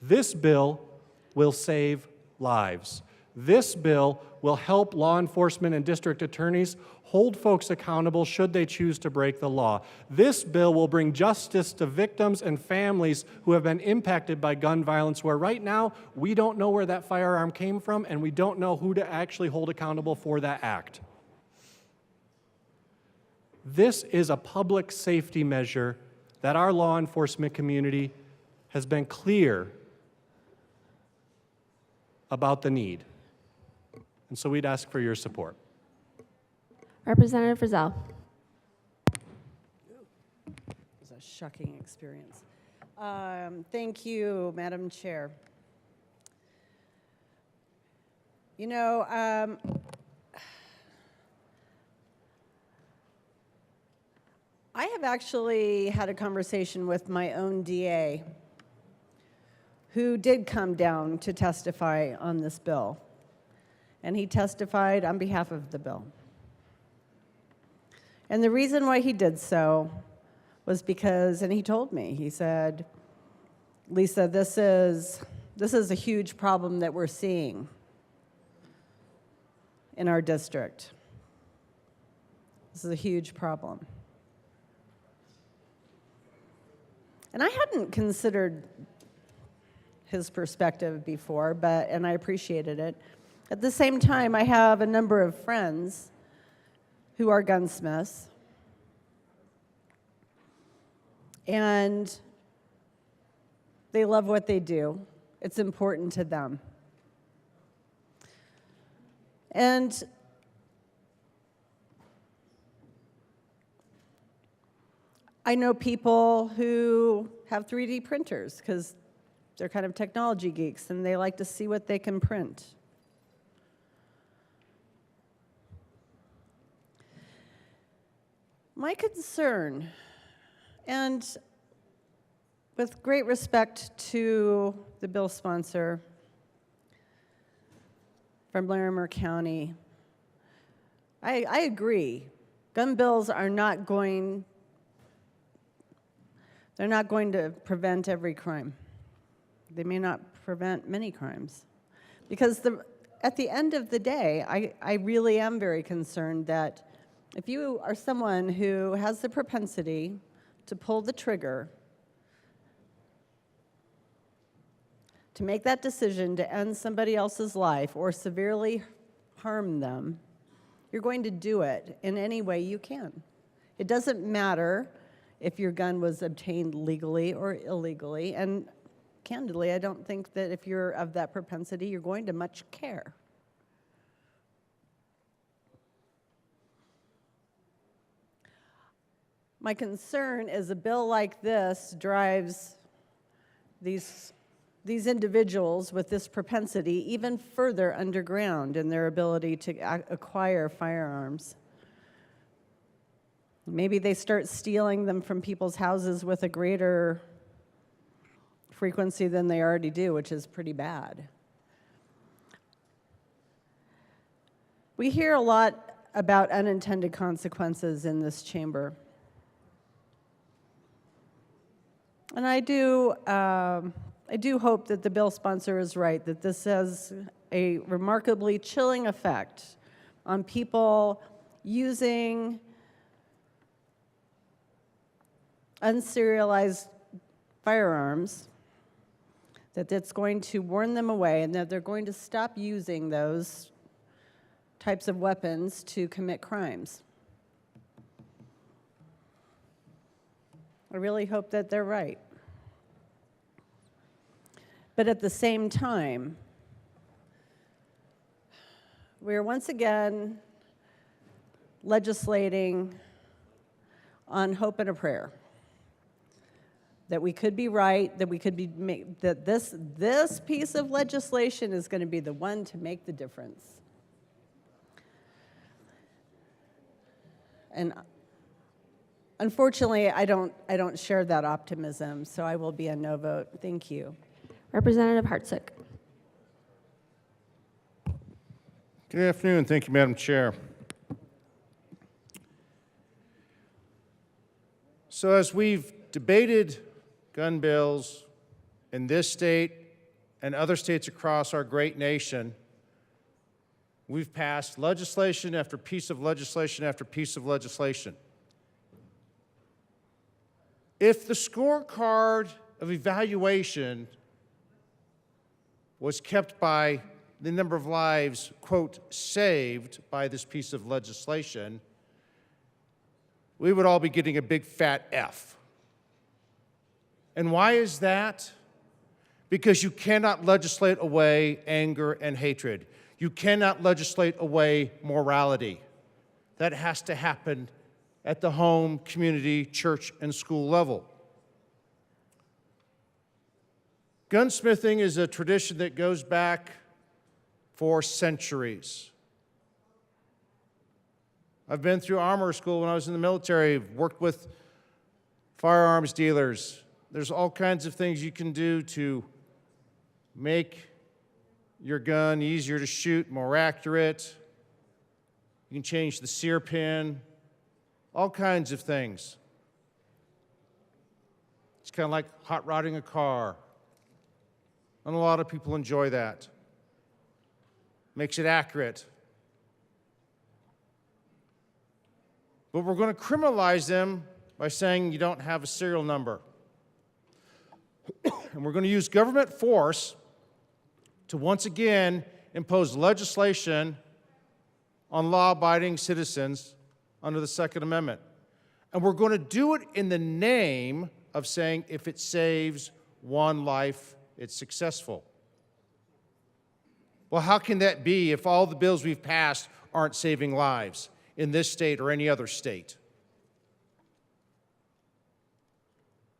This bill will save lives. This bill will help law enforcement and district attorneys hold folks accountable should they choose to break the law. This bill will bring justice to victims and families who have been impacted by gun violence, where right now we don't know where that firearm came from and we don't know who to actually hold accountable for that act. This is a public safety measure that our law enforcement community has been clear about the need. And so we'd ask for your support. Representative Frizzell. It was a shocking experience. Thank you, Madam Chair. You know, I have actually had a conversation with my own DA who did come down to testify on this bill. And he testified on behalf of the bill. And the reason why he did so was because, and he told me, he said, Lisa, this is a huge problem that we're seeing in our district. This is a huge problem. And I hadn't considered his perspective before, and I appreciated it. At the same time, I have a number of friends who are gunsmiths, and they love what they do. It's important to them. And I know people who have 3D printers because they're kind of technology geeks and they like to see what they can print. My concern, and with great respect to the bill sponsor from Larimer County, I agree. Gun bills are not going, they're not going to prevent every crime. They may not prevent many crimes. Because at the end of the day, I really am very concerned that if you are someone who has the propensity to pull the trigger, to make that decision to end somebody else's life or severely harm them, you're going to do it in any way you can. It doesn't matter if your gun was obtained legally or illegally, and candidly, I don't think that if you're of that propensity, you're going to much care. My concern is a bill like this drives these individuals with this propensity even further underground in their ability to acquire firearms. Maybe they start stealing them from people's houses with a greater frequency than they already do, which is pretty bad. We hear a lot about unintended consequences in this chamber. And I do hope that the bill sponsor is right, that this has a remarkably chilling effect on people using unserialized firearms, that it's going to warn them away and that they're going to stop using those types of weapons to commit crimes. I really hope that they're right. But at the same time, we're once again legislating on hope and a prayer. That we could be right, that we could be, that this piece of legislation is going to be the one to make the difference. And unfortunately, I don't share that optimism, so I will be a no vote. Thank you. Representative Hartsick. Good afternoon. Thank you, Madam Chair. So as we've debated gun bills in this state and other states across our great nation, we've passed legislation after piece of legislation after piece of legislation. If the scorecard of evaluation was kept by the number of lives, quote, saved by this piece of legislation, we would all be getting a big fat F. And why is that? Because you cannot legislate away anger and hatred. You cannot legislate away morality. That has to happen at the home, community, church, and school level. Gunsmithing is a tradition that goes back for centuries. I've been through armor school when I was in the military, worked with firearms dealers. There's all kinds of things you can do to make your gun easier to shoot, more accurate. You can change the sear pin, all kinds of things. It's kind of like hot rodding a car. And a lot of people enjoy that. Makes it accurate. But we're going to criminalize them by saying you don't have a serial number. And we're going to use government force to once again impose legislation on law-abiding citizens under the Second Amendment. And we're going to do it in the name of saying if it saves one life, it's successful. Well, how can that be if all the bills we've passed aren't saving lives in this state or any other state?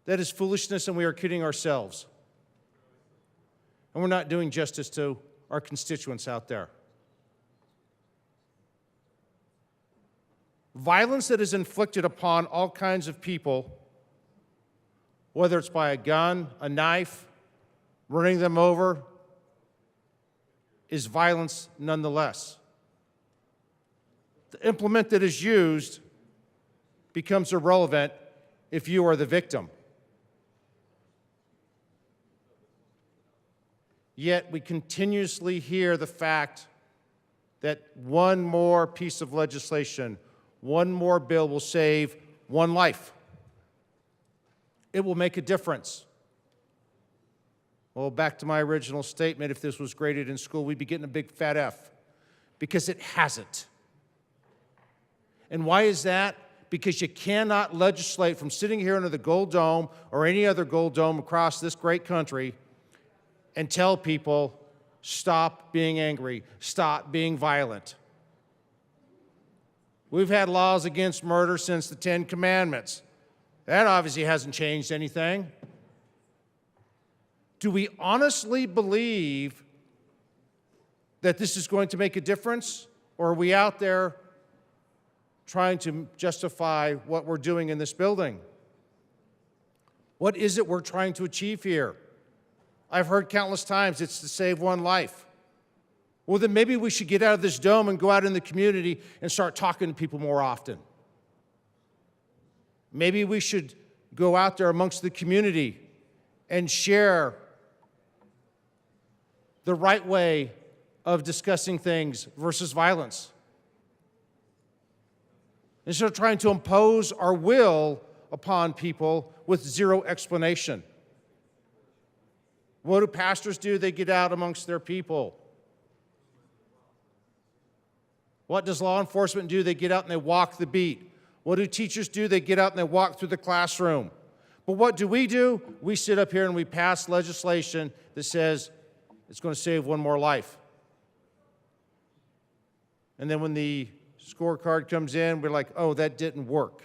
That is foolishness, and we are kidding ourselves. And we're not doing justice to our constituents out there. Violence that is inflicted upon all kinds of people, whether it's by a gun, a knife, running them over, is violence nonetheless. The implement that is used becomes irrelevant if you are the victim. Yet we continuously hear the fact that one more piece of legislation, one more bill will save one life. It will make a difference. Well, back to my original statement, if this was graded in school, we'd be getting a big fat F, because it hasn't. And why is that? Because you cannot legislate from sitting here under the Gold Dome or any other Gold Dome across this great country and tell people, stop being angry, stop being violent. We've had laws against murder since the Ten Commandments. That obviously hasn't changed anything. Do we honestly believe that this is going to make a difference? Or are we out there trying to justify what we're doing in this building? What is it we're trying to achieve here? I've heard countless times it's to save one life. Well, then maybe we should get out of this dome and go out in the community and start talking to people more often. Maybe we should go out there amongst the community and share the right way of discussing things versus violence. Instead of trying to impose our will upon people with zero explanation. What do pastors do? They get out amongst their people. What does law enforcement do? They get out and they walk the beat. What do teachers do? They get out and they walk through the classroom. But what do? We sit up here and we pass legislation that says it's going to save one more life. And then when the scorecard comes in, we're like, oh, that didn't work.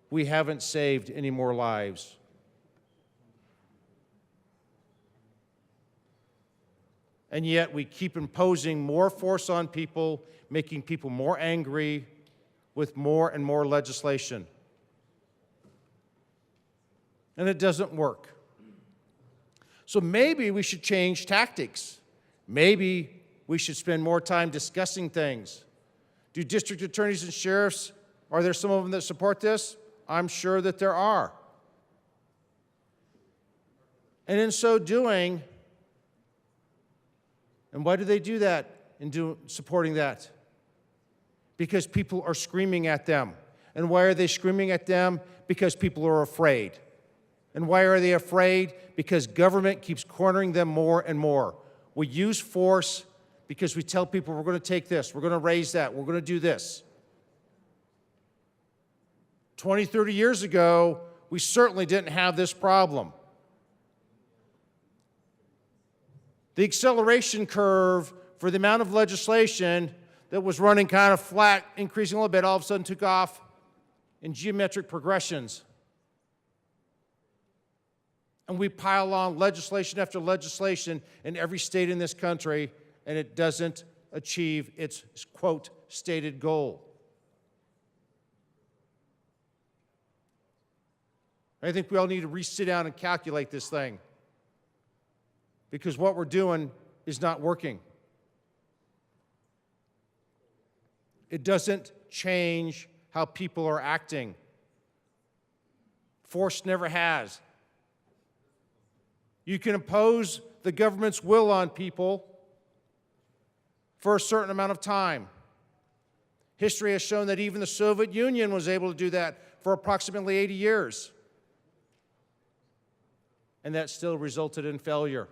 We haven't saved any more lives. And yet we keep imposing more force on people, making people more angry with more and more legislation. And it doesn't work. So maybe we should change tactics. Maybe we should spend more time discussing things. Do district attorneys and sheriffs, are there some of them that support this? I'm sure that there are. And in so doing, and why do they do that in supporting that? Because people are screaming at them. And why are they screaming at them? Because people are afraid. And why are they afraid? Because government keeps cornering them more and more. We use force because we tell people we're going to take this, we're going to raise that, we're going to do this. 20, 30 years ago, we certainly didn't have this problem. The acceleration curve for the amount of legislation that was running kind of flat, increasing a little bit, all of a sudden took off in geometric progressions. And we pile on legislation after legislation in every state in this country, and it doesn't achieve its, quote, stated goal. I think we all need to sit down and calculate this thing, because what we're doing is not working. It doesn't change how people are acting. Force never has. You can impose the government's will on people for a certain amount of time. History has shown that even the Soviet Union was able to do that for approximately 80 years. And that still resulted in failure.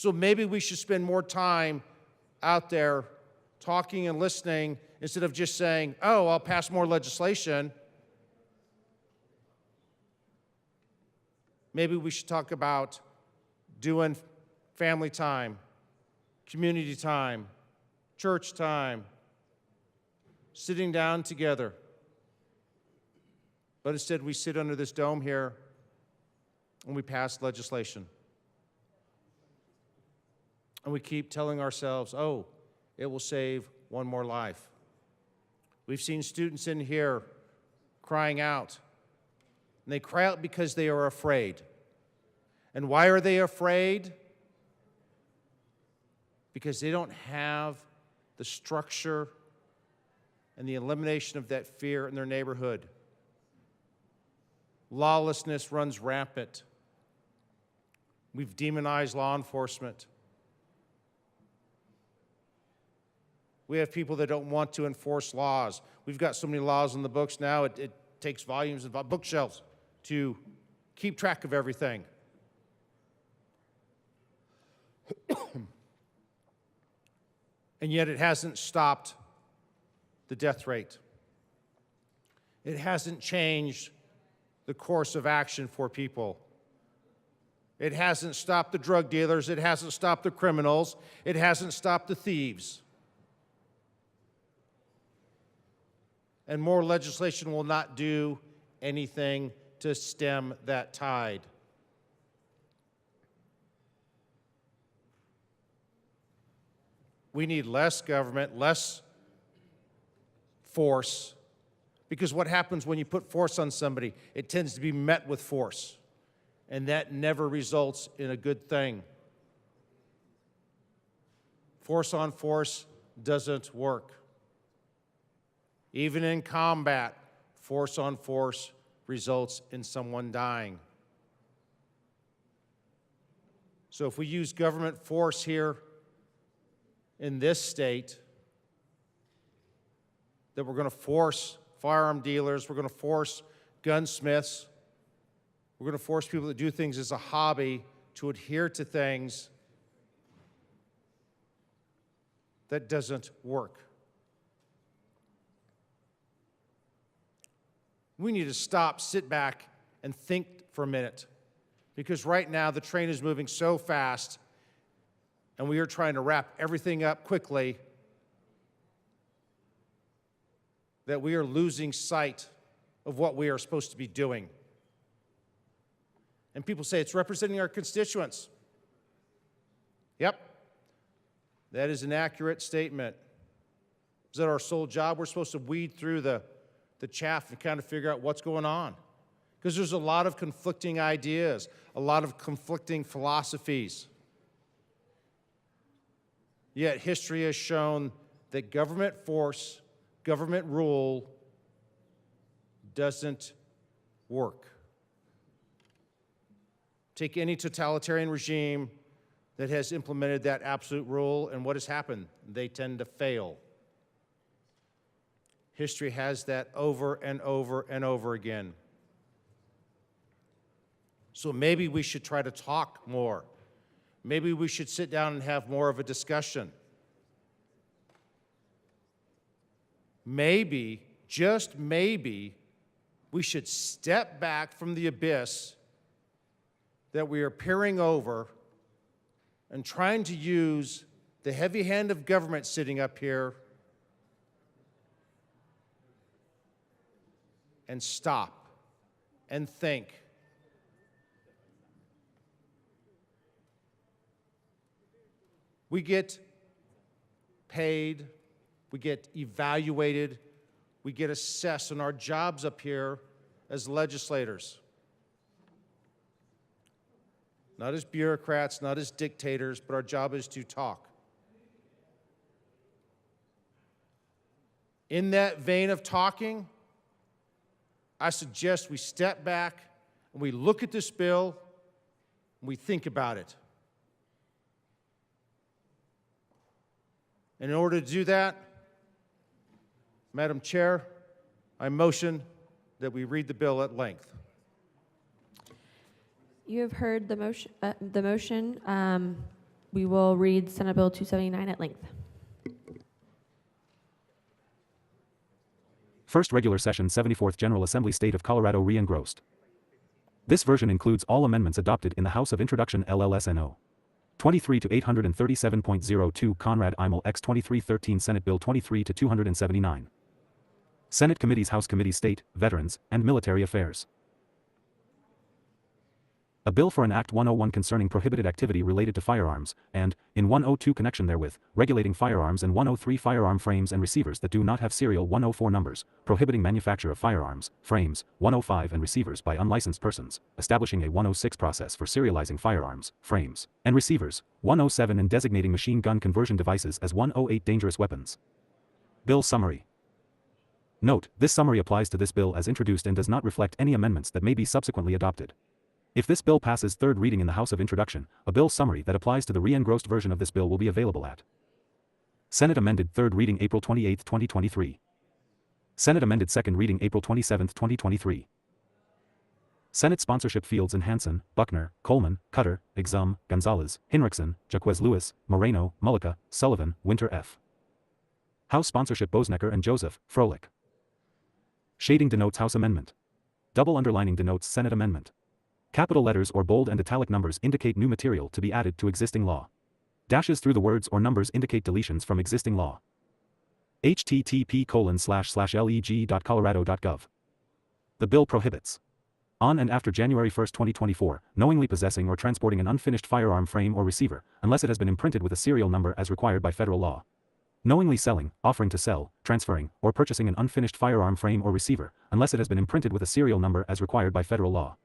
So maybe we should spend more time out there talking and listening instead of just saying, oh, I'll pass more legislation. Maybe we should talk about doing family time, community time, church time, sitting down together. But instead, we sit under this dome here and we pass legislation. And we keep telling ourselves, oh, it will save one more life. We've seen students in here crying out. And they cry out because they are afraid. And why are they afraid? Because they don't have the structure and the elimination of that fear in their neighborhood. Lawlessness runs rampant. We've demonized law enforcement. We have people that don't want to enforce laws. We've got so many laws in the books now, it takes volumes of bookshelves to keep track of everything. And yet it hasn't stopped the death rate. It hasn't changed the course of action for people. It hasn't stopped the drug dealers. It hasn't stopped the criminals. It hasn't stopped the thieves. And more legislation will not do anything to stem that tide. We need less government, less force, because what happens when you put force on somebody? It tends to be met with force, and that never results in a good thing. Force on force doesn't work. Even in combat, force on force results in someone dying. So if we use government force here in this state, that we're going to force firearm dealers, we're going to force gunsmiths, we're going to force people that do things as a hobby to adhere to things, that doesn't work. We need to stop, sit back, and think for a minute. Because right now, the train is moving so fast, and we are trying to wrap everything up quickly, that we are losing sight of what we are supposed to be doing. And people say it's representing our constituents. Yep, that is an accurate statement. Is that our sole job? We're supposed to weed through the chaff and kind of figure out what's going on. Because there's a lot of conflicting ideas, a lot of conflicting philosophies. Yet history has shown that government force, government rule doesn't work. Take any totalitarian regime that has implemented that absolute rule, and what has happened? They tend to fail. History has that over and over and over again. So maybe we should try to talk more. Maybe we should sit down and have more of a discussion. Maybe, just maybe, we should step back from the abyss that we are peering over and trying to use the heavy hand of government sitting up here and stop and think. We get paid, we get evaluated, we get assessed on our jobs up here as legislators. Not as bureaucrats, not as dictators, but our job is to talk. In that vein of talking, I suggest we step back and we look at this bill and we think about it. And in order to do that, Madam Chair, I motion that we read the bill at length. You have heard the motion. We will read Senate Bill 279 at length. First Regular Session 74th General Assembly State of Colorado re-engrossed. This version includes all amendments adopted in the House of Introduction LLSNO. 23 to 837.02 Conrad Imel X 2313 Senate Bill 23 to 279. Senate Committees House Committee State, Veterans, and Military Affairs. A bill for an Act 101 concerning prohibited activity related to firearms, and, in 102 connection therewith, regulating firearms and 103 firearm frames and receivers that do not have serial 104 numbers, prohibiting manufacture of firearms, frames, 105 and receivers by unlicensed persons, establishing a 106 process for serializing firearms, frames, and receivers, 107 and designating machine gun conversion devices as 108 dangerous weapons. Bill Summary. Note, this summary applies to this bill as introduced and does not reflect any amendments that may be subsequently adopted. If this bill passes third reading in the House of Introduction, a bill summary that applies to the re-engrossed version of this bill will be available at Senate Amended Third Reading April 28, 2023. Senate Amended Second Reading April 27, 2023. Senate Sponsorship Fields and Hansen, Buckner, Coleman, Cutter, Exum, Gonzalez, Hinrichsen, Jaquez Lewis, Moreno, Mullica, Sullivan, Winter F. House Sponsorship Bosnecker and Joseph, Froelich. Shading denotes House Amendment. Double underlining denotes Senate Amendment. Capital letters or bold and italic numbers indicate new material to be added to existing law. Dashes through the words or numbers indicate deletions from existing law. http://leg.colorado.gov. The bill prohibits, on and after January 1, 2024, knowingly possessing or transporting an unfinished firearm frame or receiver, unless it has been imprinted with a serial number as required by federal law. Knowingly selling, offering to sell, transferring, or purchasing an unfinished firearm frame or receiver, unless it has been imprinted with a serial number as required by federal law.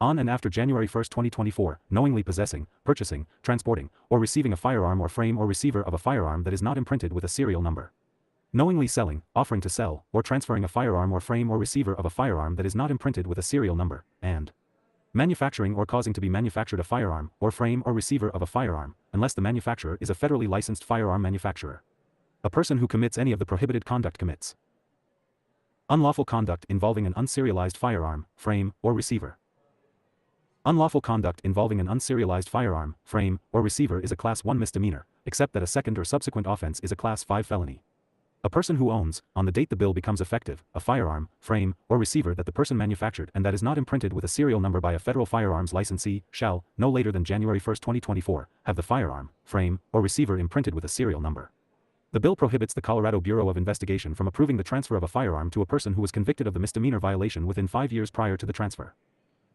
On and after January 1, 2024, knowingly possessing, purchasing, transporting, or receiving a firearm or frame or receiver of a firearm that is not imprinted with a serial number. Knowingly selling, offering to sell, or transferring a firearm or frame or receiver of a firearm that is not imprinted with a serial number, and manufacturing or causing to be manufactured a firearm, or frame or receiver of a firearm, unless the manufacturer is a federally licensed firearm manufacturer. A person who commits any of the prohibited conduct commits unlawful conduct involving an unserialized firearm, frame, or receiver. Unlawful conduct involving an unserialized firearm, frame, or receiver is a Class 1 misdemeanor, except that a second or subsequent offense is a Class 5 felony. A person who owns, on the date the bill becomes effective, a firearm, frame, or receiver that the person manufactured and that is not imprinted with a serial number by a federal firearms licensee, shall, no later than January 1, 2024, have the firearm, frame, or receiver imprinted with a serial number. The bill prohibits the Colorado Bureau of Investigation from approving the transfer of a firearm to a person who was convicted of the misdemeanor violation within 5 years prior to the transfer.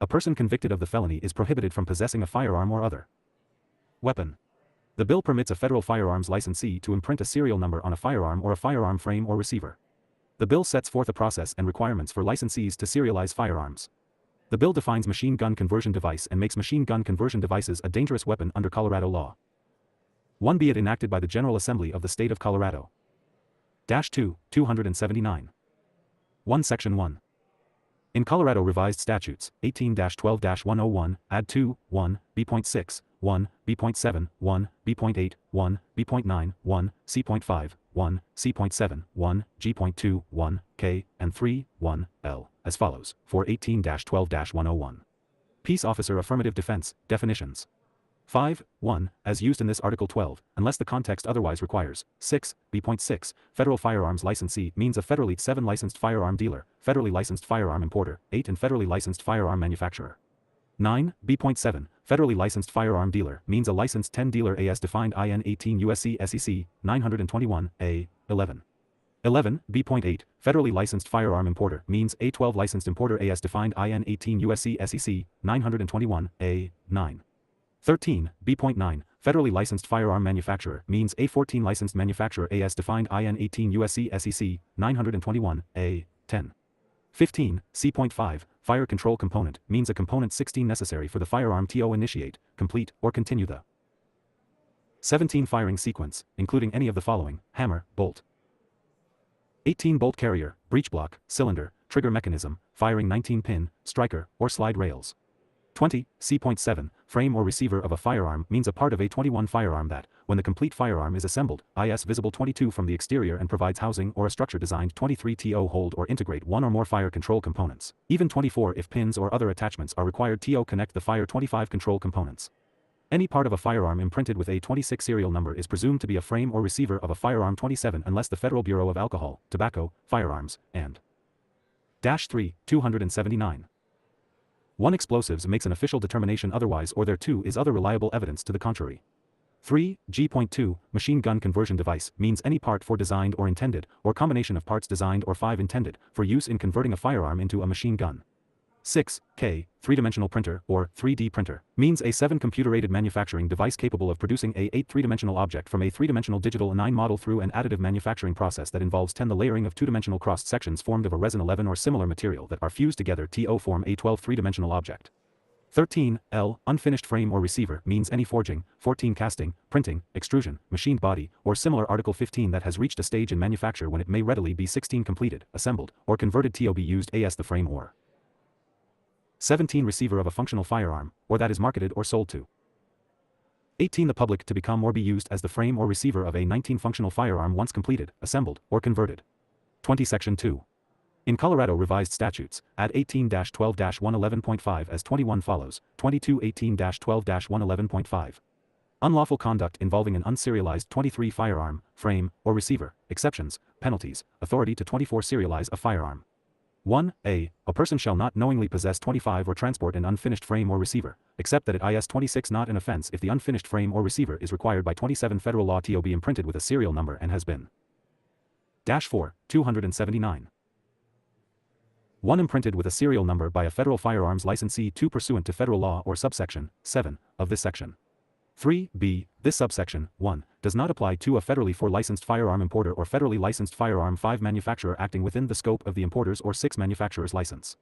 A person convicted of the felony is prohibited from possessing a firearm or other weapon. The bill permits a federal firearms licensee to imprint a serial number on a firearm or a firearm frame or receiver. The bill sets forth a process and requirements for licensees to serialize firearms. The bill defines machine gun conversion device and makes machine gun conversion devices a dangerous weapon under Colorado law. 1. Be it enacted by the General Assembly of the State of Colorado. 279. 1. Section 1. In Colorado Revised Statutes, 18-12-101, add 2, 1, B.6, 1, B.7, 1, B.8, 1, B.9, 1, C.5, 1, C.7, 1, G.2, 1, K, and 3, 1, L, as follows, for 18-12-101. Peace Officer Affirmative Defense, definitions. 5, 1, as used in this Article 12, unless the context otherwise requires. 6, B.6, federal firearms licensee means a federally 7 licensed firearm dealer, federally licensed firearm importer, 8 and federally licensed firearm manufacturer. 9, B.7, federally licensed firearm dealer means a licensed 10 dealer as defined in 18 U.S.C. SEC 921 A 11. 11, B.8, federally licensed firearm importer means a 12 licensed importer as defined in 18 U.S.C. SEC 921 A 9. 13, B.9, federally licensed firearm manufacturer means a 14 licensed manufacturer as defined in 18 U.S.C. SEC 921 A 10. 15, C.5, fire control component means a component 16 necessary for the firearm to initiate, complete, or continue the 17 firing sequence, including any of the following: hammer, bolt. 18 bolt carrier, breech block, cylinder, trigger mechanism, firing 19 pin, striker, or slide rails. 20, C.7, frame or receiver of a firearm means a part of a 21 firearm that, when the complete firearm is assembled, is visible 22 from the exterior and provides housing or a structure designed 23 to hold or integrate one or more fire control components, even 24 if pins or other attachments are required to connect the fire 25 control components. Any part of a firearm imprinted with a 26 serial number is presumed to be a frame or receiver of a firearm 27 unless the Federal Bureau of Alcohol, Tobacco, Firearms, and -3, 279. 1 explosives makes an official determination otherwise or there 2 is other reliable evidence to the contrary. 3. G.2, machine gun conversion device, means any part for designed or intended, or combination of parts designed or 5 intended, for use in converting a firearm into a machine gun. 6. K. Three-dimensional printer, or 3D printer, means a 7 computer-aided manufacturing device capable of producing a 8 three-dimensional object from a 3-dimensional digital 9 model through an additive manufacturing process that involves 10 the layering of 2-dimensional crossed sections formed of a resin 11 or similar material that are fused together to form a 12 three-dimensional object. 13. L. Unfinished frame or receiver, means any forging, 14 casting, printing, extrusion, machined body, or similar. Article 15 that has reached a stage in manufacture when it may readily be 16 completed, assembled, or converted to be used as the frame or 17. Receiver of a functional firearm, or that is marketed or sold to 18. The public to become or be used as the frame or receiver of a 19. Functional firearm once completed, assembled, or converted. 20. Section 2. In Colorado Revised Statutes, add 18-12-111.5 as 21 follows, 22 18-12-111.5. Unlawful conduct involving an unserialized 23 firearm, frame, or receiver, exceptions, penalties, authority to 24 serialize a firearm. 1a. A person shall not knowingly possess 25 or transport an unfinished frame or receiver, except that it is 26 not an offense if the unfinished frame or receiver is required by 27 federal law to be imprinted with a serial number and has been -4, 279. 1. Imprinted with a serial number by a federal firearms licensee 2 pursuant to federal law or subsection 7 of this section. 3b. This subsection 1 does not apply to a federally licensed firearm importer or federally licensed firearm 5 manufacturer acting within the scope of the importer's or 6 manufacturer's license.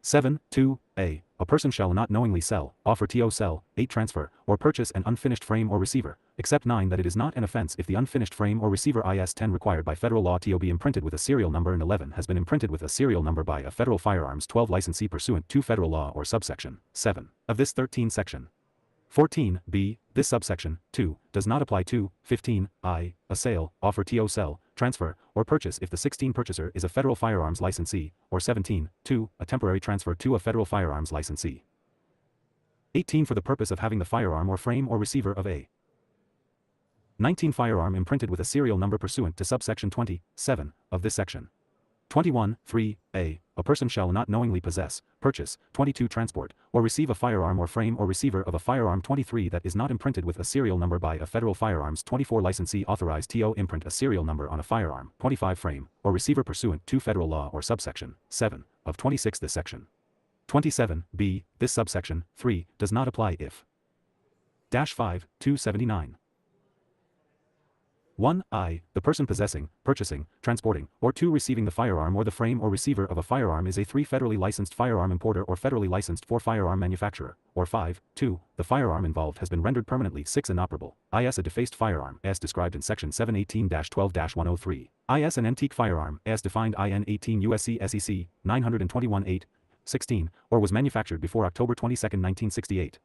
7. 2a. A person shall not knowingly sell, offer to sell, 8 transfer, or purchase an unfinished frame or receiver, except 9 that it is not an offense if the unfinished frame or receiver is 10 required by federal law to be imprinted with a serial number and 11 has been imprinted with a serial number by a federal firearms 12 licensee pursuant to federal law or subsection 7 of this 13 section. 14b. This subsection 2 does not apply to 15i. A sale, offer to sell, transfer, or purchase if the 16 purchaser is a federal firearms licensee, or 17.2. A temporary transfer to a federal firearms licensee. 18. For the purpose of having the firearm or frame or receiver of a 19 firearm imprinted with a serial number pursuant to subsection 27 of this section. 21.3a. A person shall not knowingly possess, purchase, 22 transport, or receive a firearm or frame or receiver of a firearm 23 that is not imprinted with a serial number by a federal firearms 24 licensee authorized to imprint a serial number on a firearm 25 frame or receiver pursuant to federal law or subsection 7 of 26 this section. 27b. This subsection 3 does not apply if -5, 279. 1. The person possessing, purchasing, transporting, or 2 receiving the firearm or the frame or receiver of a firearm is a 3 federally licensed firearm importer or federally licensed 4 firearm manufacturer, or 5. 2. The firearm involved has been rendered permanently 6 inoperable, is a defaced firearm as described in section 718-12-103, is an antique firearm as defined in 18 U.S.C. SEC 921-8, 16, or was manufactured before October 22, 1968.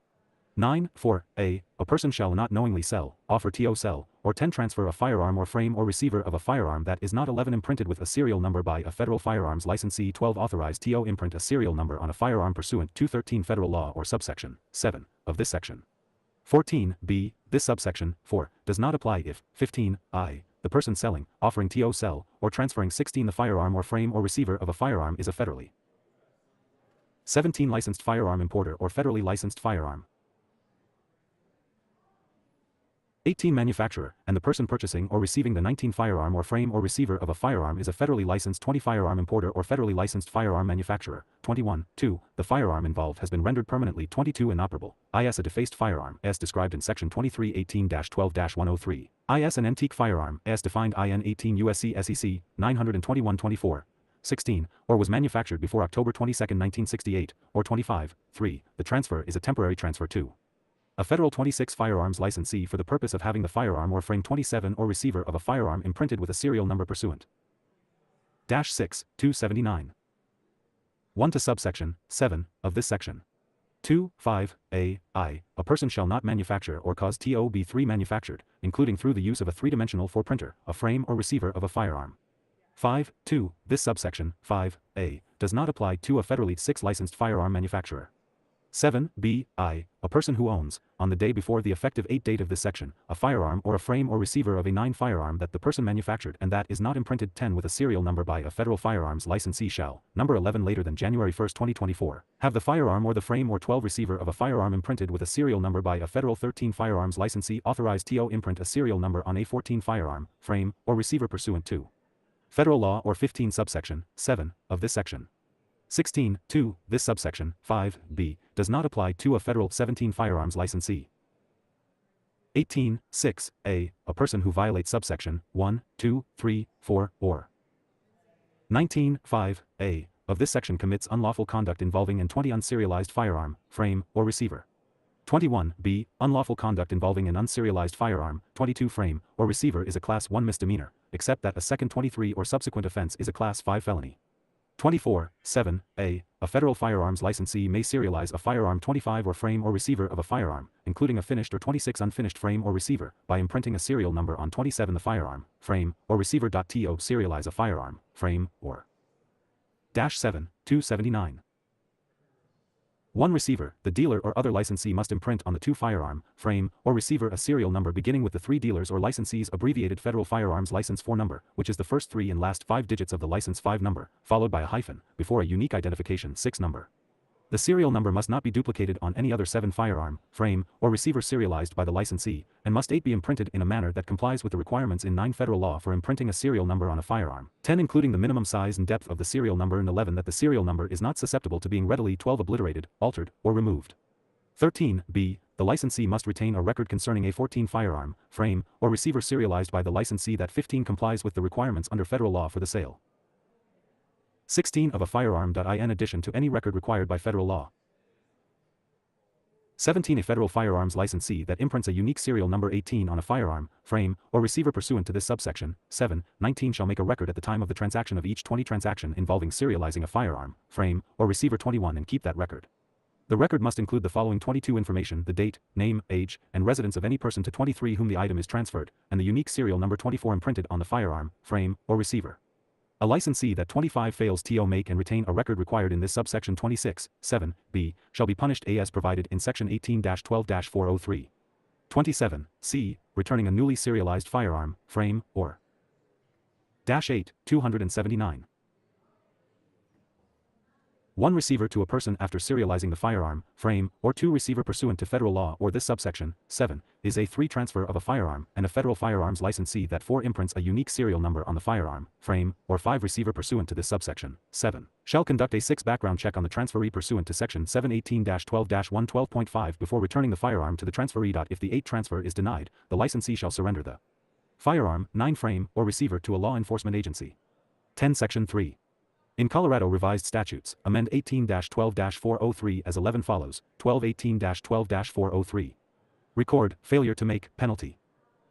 9.4a. A person shall not knowingly sell, offer to sell, or 10 transfer a firearm or frame or receiver of a firearm that is not 11 imprinted with a serial number by a federal firearms licensee 12 authorized to imprint a serial number on a firearm pursuant to 13 federal law or subsection 7 of this section. 14b. This subsection 4 does not apply if 15i. The person selling, offering to sell, or transferring 16 the firearm or frame or receiver of a firearm is a federally 17 licensed firearm importer or federally licensed firearm 18 manufacturer, and the person purchasing or receiving the 19 firearm or frame or receiver of a firearm is a federally licensed 20 firearm importer or federally licensed firearm manufacturer. 21. 2. The firearm involved has been rendered permanently 22 inoperable, is a defaced firearm as described in section 2318-12-103, is an antique firearm as defined in 18 U.S.C. SEC 921-24, 16, or was manufactured before October 22, 1968, or 25. 3. The transfer is a temporary transfer to a federal 26 firearms licensee for the purpose of having the firearm or frame 27 or receiver of a firearm imprinted with a serial number pursuant. -6, 279. 1 to subsection 7 of this section. 2, 5a. A person shall not manufacture or cause to be 3 manufactured, including through the use of a 3-dimensional 4 printer, a frame or receiver of a firearm. 5, 2. This subsection 5a does not apply to a federally 6 licensed firearm manufacturer. 7b. A person who owns, on the day before the effective 8 date of this section, a firearm or a frame or receiver of a 9 firearm that the person manufactured and that is not imprinted 10 with a serial number by a federal firearms licensee shall, number 11 later than January 1, 2024, have the firearm or the frame or 12 receiver of a firearm imprinted with a serial number by a federal 13 firearms licensee authorized to imprint a serial number on a 14 firearm, frame, or receiver pursuant to federal law or 15 subsection 7 of this section. 16.2. This subsection, 5b, does not apply to a federal 17 firearms licensee. 18.6. A person who violates subsection 1, 2, 3, 4, or 19.5. A of this section commits unlawful conduct involving and 20 unserialized firearm, frame, or receiver. 21b. Unlawful conduct involving an unserialized firearm, 22 frame, or receiver is a Class 1 misdemeanor, except that a second 23 or subsequent offense is a Class 5 felony. 24.7. A federal firearms licensee may serialize a firearm 25 or frame or receiver of a firearm, including a finished or 26 unfinished frame or receiver, by imprinting a serial number on 27 the firearm, frame, or receiver. To serialize a firearm, frame, or -7, 279. 1 receiver, the dealer or other licensee must imprint on the 2 firearm, frame, or receiver a serial number beginning with the 3 dealers or licensee's abbreviated Federal Firearms License 4 number, which is the first 3 and last 5 digits of the License 5 number, followed by a hyphen, before a unique identification 6 number. The serial number must not be duplicated on any other 7 firearm, frame, or receiver serialized by the licensee, and must 8 be imprinted in a manner that complies with the requirements in 9 federal law for imprinting a serial number on a firearm, 10 including the minimum size and depth of the serial number, and 11 that the serial number is not susceptible to being readily 12 obliterated, altered, or removed. 13b. The licensee must retain a record concerning a 14 firearm, frame, or receiver serialized by the licensee that 15 complies with the requirements under federal law for the sale. 16 of a firearm. In addition to any record required by federal law. 17 A federal firearms licensee that imprints a unique serial number 18 on a firearm, frame, or receiver pursuant to this subsection. 19 shall make a record at the time of the transaction of each 20 transaction involving serializing a firearm, frame, or receiver 21 and keep that record. The record must include the following 22 information: the date, name, age, and residence of any person to 23 whom the item is transferred, and the unique serial number 24 imprinted on the firearm, frame, or receiver. A licensee that 25 fails to make and retain a record required in this subsection 26(7)(b) shall be punished as provided in section 18-12-403. 27(c) Returning a newly serialized firearm, frame, or -8, 279. 1 receiver to a person after serializing the firearm, frame, or 2 receiver pursuant to federal law or this subsection. 7 is a 3 transfer of a firearm, and a federal firearms licensee that 4 imprints a unique serial number on the firearm, frame, or 5 receiver pursuant to this subsection. 7 shall conduct a 6 background check on the transferee pursuant to section 718-12-112.5 before returning the firearm to the transferee. If the 8 transfer is denied, the licensee shall surrender the firearm, 9 frame, or receiver to a law enforcement agency. 10 Section 3. In Colorado Revised Statutes, amend 18-12-403 as 11 follows: 1218-12-403. Record, failure to make, penalty.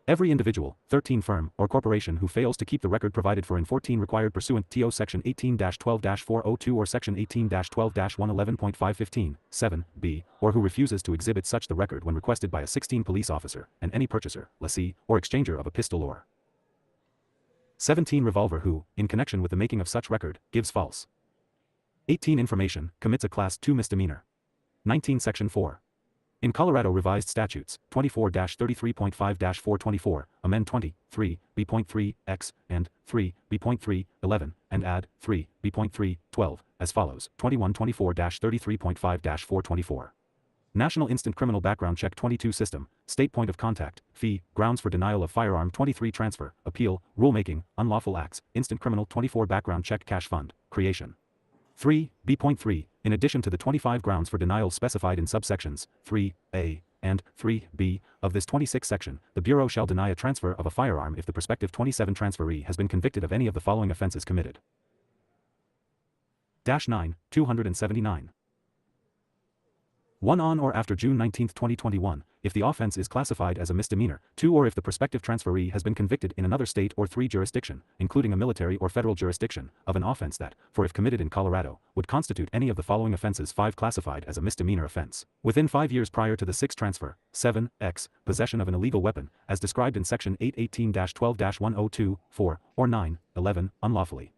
Every individual, 13 firm, or corporation who fails to keep the record provided for in 14 required pursuant to section 18-12-402 or section 18-12-111.515, 7b, or who refuses to exhibit such the record when requested by a 16 police officer, and any purchaser, lessee, or exchanger of a pistol or 17 revolver who, in connection with the making of such record, gives false 18 information, commits a Class 2 misdemeanor. 19 Section 4. In Colorado Revised Statutes, 24-33.5-424, amend 23b.3x and 3b.311, and add 3b.312, as follows: 2124-33.5-424. National Instant Criminal Background Check 22 System, State Point of Contact, Fee, Grounds for Denial of Firearm 23 Transfer, Appeal, Rulemaking, Unlawful Acts, Instant Criminal 24 Background Check Cash Fund, Creation. 3b.3, in addition to the 25 grounds for denial specified in subsections 3a and 3b of this 26th section, the Bureau shall deny a transfer of a firearm if the prospective 27 transferee has been convicted of any of the following offenses committed. 9, 279. 1 on or after June 19, 2021, if the offense is classified as a misdemeanor; 2 or if the prospective transferee has been convicted in another state or 3 jurisdiction, including a military or federal jurisdiction, of an offense that, for if committed in Colorado, would constitute any of the following offenses: 5 classified as a misdemeanor offense within 5 years prior to the 6th transfer; 7x possession of an illegal weapon, as described in section 818-12-102, 4, or 9, 11, unlawfully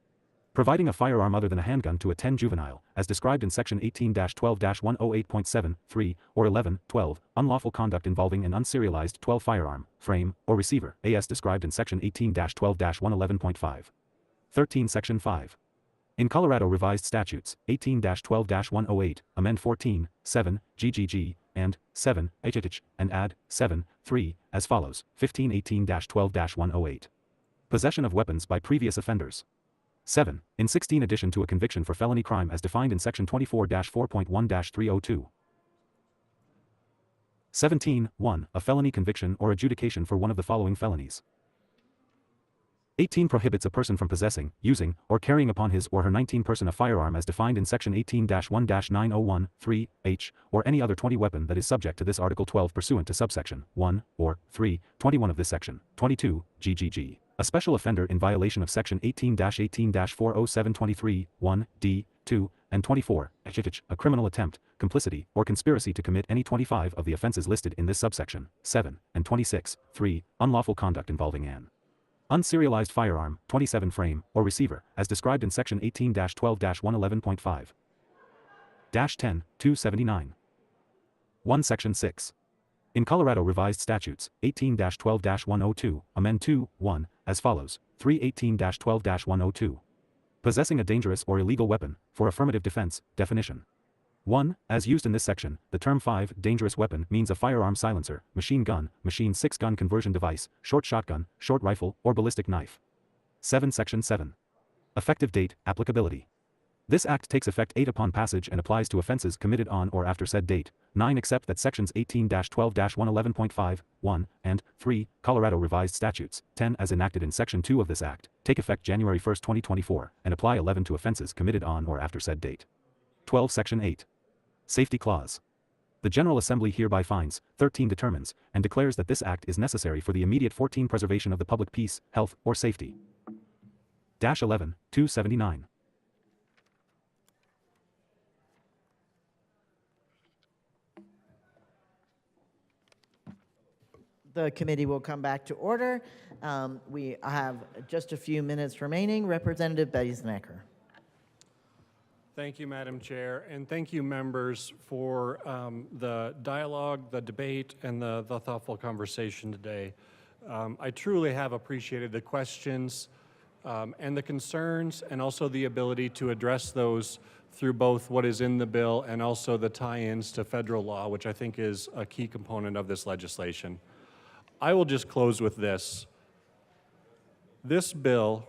Providing a firearm other than a handgun to a 10 juvenile, as described in Section 18-12-108.7, 3, or 11-12, unlawful conduct involving an unserialized 12 firearm, frame, or receiver, as described in Section 18-12-111.5. 13 Section 5. In Colorado Revised Statutes, 18-12-108, amend 14, 7, GGG, and 7, HHH, and add 7, 3, as follows, 1518-12-108. Possession of weapons by previous offenders. 7. In 16 addition to a conviction for felony crime as defined in Section 24-4.1-302. 17. 1. A felony conviction or adjudication for one of the following felonies. 18 prohibits a person from possessing, using, or carrying upon his or her 19 person a firearm as defined in Section 18-1-901, 3, H, or any other 20 weapon that is subject to this Article 12 pursuant to subsection 1, or 3, 21 of this section, 22, GGG. A special offender in violation of Section 18-40723, 1, D, 2, and 24, a criminal attempt, complicity, or conspiracy to commit any 25 of the offenses listed in this subsection, 7, and 26, 3, unlawful conduct involving an unserialized firearm, 27 frame, or receiver, as described in Section 18-12-111.5. 10, 279. 1 Section 6. In Colorado Revised Statutes, 18-12-102, amend 2, 1, as follows, 318-12-102. Possessing a dangerous or illegal weapon, for affirmative defense, definition. 1. As used in this section, the term 5, dangerous weapon, means a firearm silencer, machine gun, machine 6 gun conversion device, short shotgun, short rifle, or ballistic knife. 7 Section 7. Effective date, applicability. This act takes effect 8 upon passage and applies to offenses committed on or after said date. 9 Except that sections 18-12-111.5, 1, and 3, Colorado Revised Statutes, 10 as enacted in Section 2 of this act, take effect January 1, 2024, and apply 11 to offenses committed on or after said date. 12 Section 8. Safety Clause. The General Assembly hereby finds, 13 determines, and declares that this act is necessary for the immediate 14 preservation of the public peace, health, or safety. 11, 279. The committee will come back to order. We have just a few minutes remaining. Representative Beisnecker. Thank you, Madam Chair, and thank you, members, for the dialogue, the debate, and the thoughtful conversation today. I truly have appreciated the questions and the concerns, and also the ability to address those through both what is in the bill and also the tie-ins to federal law, which I think is a key component of this legislation. I will just close with this. This bill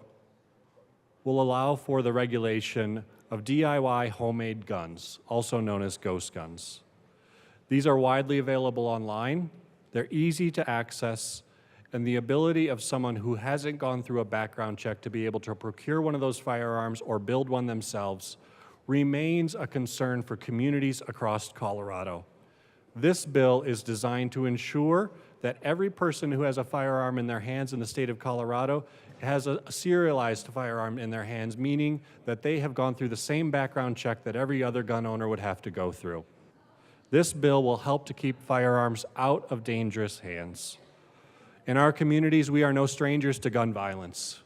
will allow for the regulation of DIY homemade guns, also known as ghost guns. These are widely available online, they're easy to access, and the ability of someone who hasn't gone through a background check to be able to procure one of those firearms or build one themselves remains a concern for communities across Colorado. This bill is designed to ensure that every person who has a firearm in their hands in the state of Colorado has a serialized firearm in their hands, meaning that they have gone through the same background check that every other gun owner would have to go through. This bill will help to keep firearms out of dangerous hands. In our communities, we are no strangers to gun violence.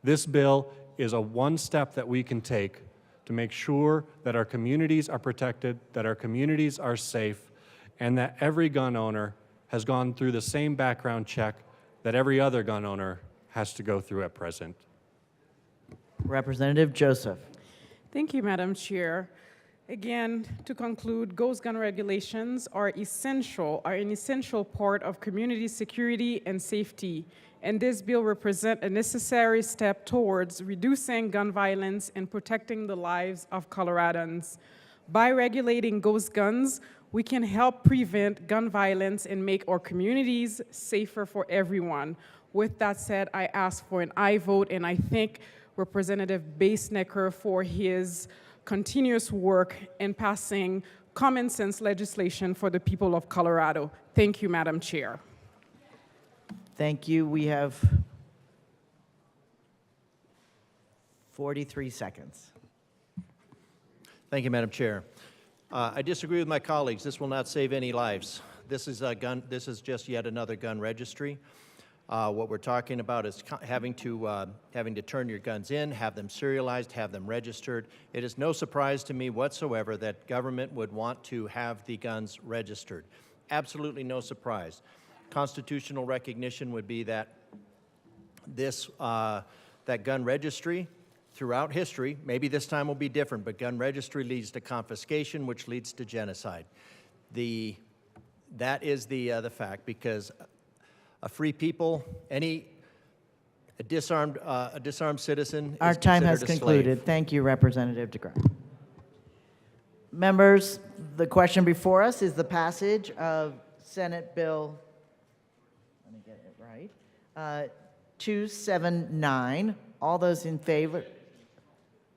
This bill is a one step that we can take to make sure that our communities are protected, that our communities are safe, and that every gun owner has gone through the same background check that every other gun owner has to go through at present. Representative Joseph. Thank you, Madam Chair. Again, to conclude, ghost gun regulations are an essential part of community security and safety, and this bill represents a necessary step towards reducing gun violence and protecting the lives of Coloradans. By regulating ghost guns, we can help prevent gun violence and make our communities safer for everyone. With that said, I ask for an aye vote, and I thank Representative Beisnecker for his continuous work in passing common sense legislation for the people of Colorado. Thank you, Madam Chair. Thank you. We have 43 seconds. Thank you, Madam Chair. I disagree with my colleagues. This will not save any lives. This is just yet another gun registry. What we're talking about is having to turn your guns in, have them serialized, have them registered. It is no surprise to me whatsoever that government would want to have the guns registered. Absolutely no surprise. Constitutional recognition would be that that gun registry throughout history, maybe this time will be different, but gun registry leads to confiscation, which leads to genocide. That is the fact, because a free people, a disarmed citizen Our is time has considered a concluded. slave. Thank you, Representative DeGraff. Members, the question before us is the passage of Senate Bill, let me get it right, 279. All those in favor?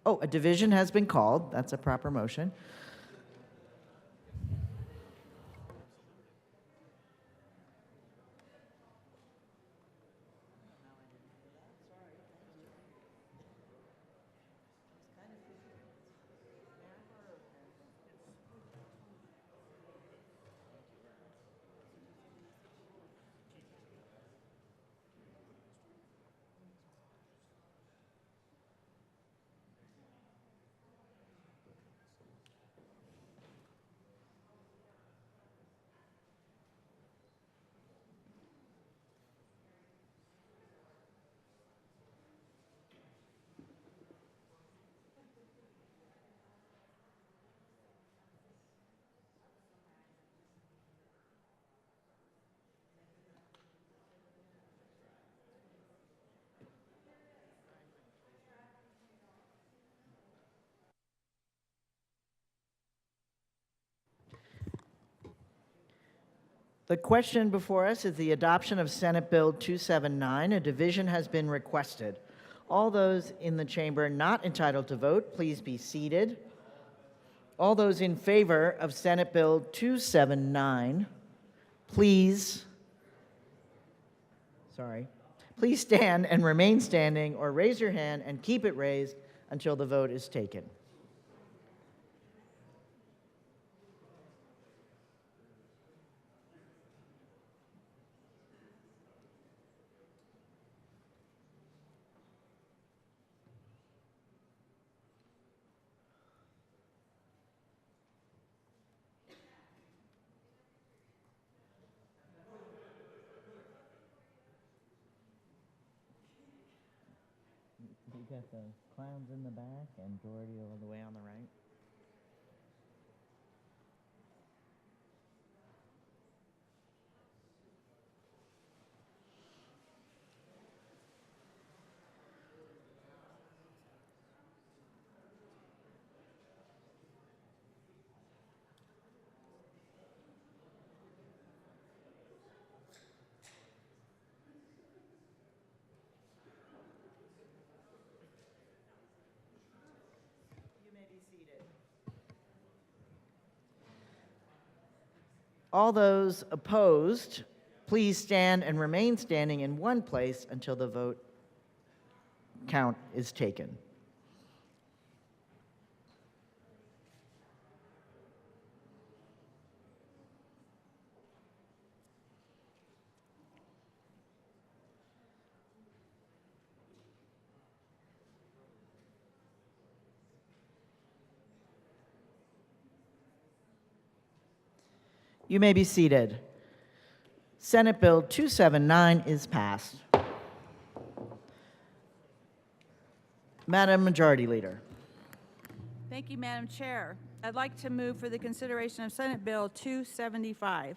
Oh, a division has been called. That's a proper motion. The question before us is the adoption of Senate Bill 279. A division has been requested. All those in the chamber not entitled to vote, please be seated. All those in favor of Senate Bill 279, please stand and remain standing, or raise your hand and keep it raised until the vote is taken. You got the clowns in the back and Doherty all the way on the right. All those opposed, please stand and remain standing in one place until the vote count is taken. You may be seated. Senate Bill 279 is passed. Madam Majority Leader. Thank you, Madam Chair. I'd like to move for the consideration of Senate Bill 275.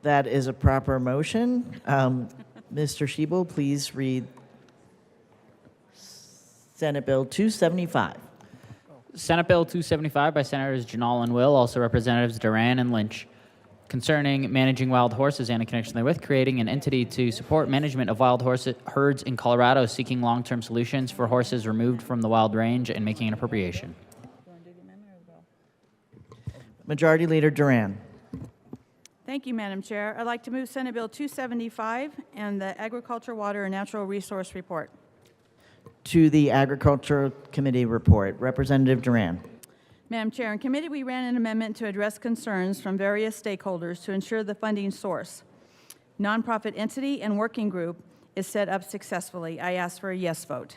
That is a proper motion. Mr. Schiebel, please read Senate Bill 275. Senate Bill 275 by Senators Janal and Will, also Representatives Duran and Lynch, concerning managing wild horses and in connection therewith, creating an entity to support management of wild horse herds in Colorado, seeking long-term solutions for horses removed from the wild range, and making an appropriation. Majority Leader Duran. Thank you, Madam Chair. I'd like to move Senate Bill 275 and the Agriculture, Water, and Natural Resource Report. To the Agriculture Committee report. Representative Duran. Madam Chair, in committee, we ran an amendment to address concerns from various stakeholders to ensure the funding source, nonprofit entity, and working group is set up successfully. I ask for a yes vote.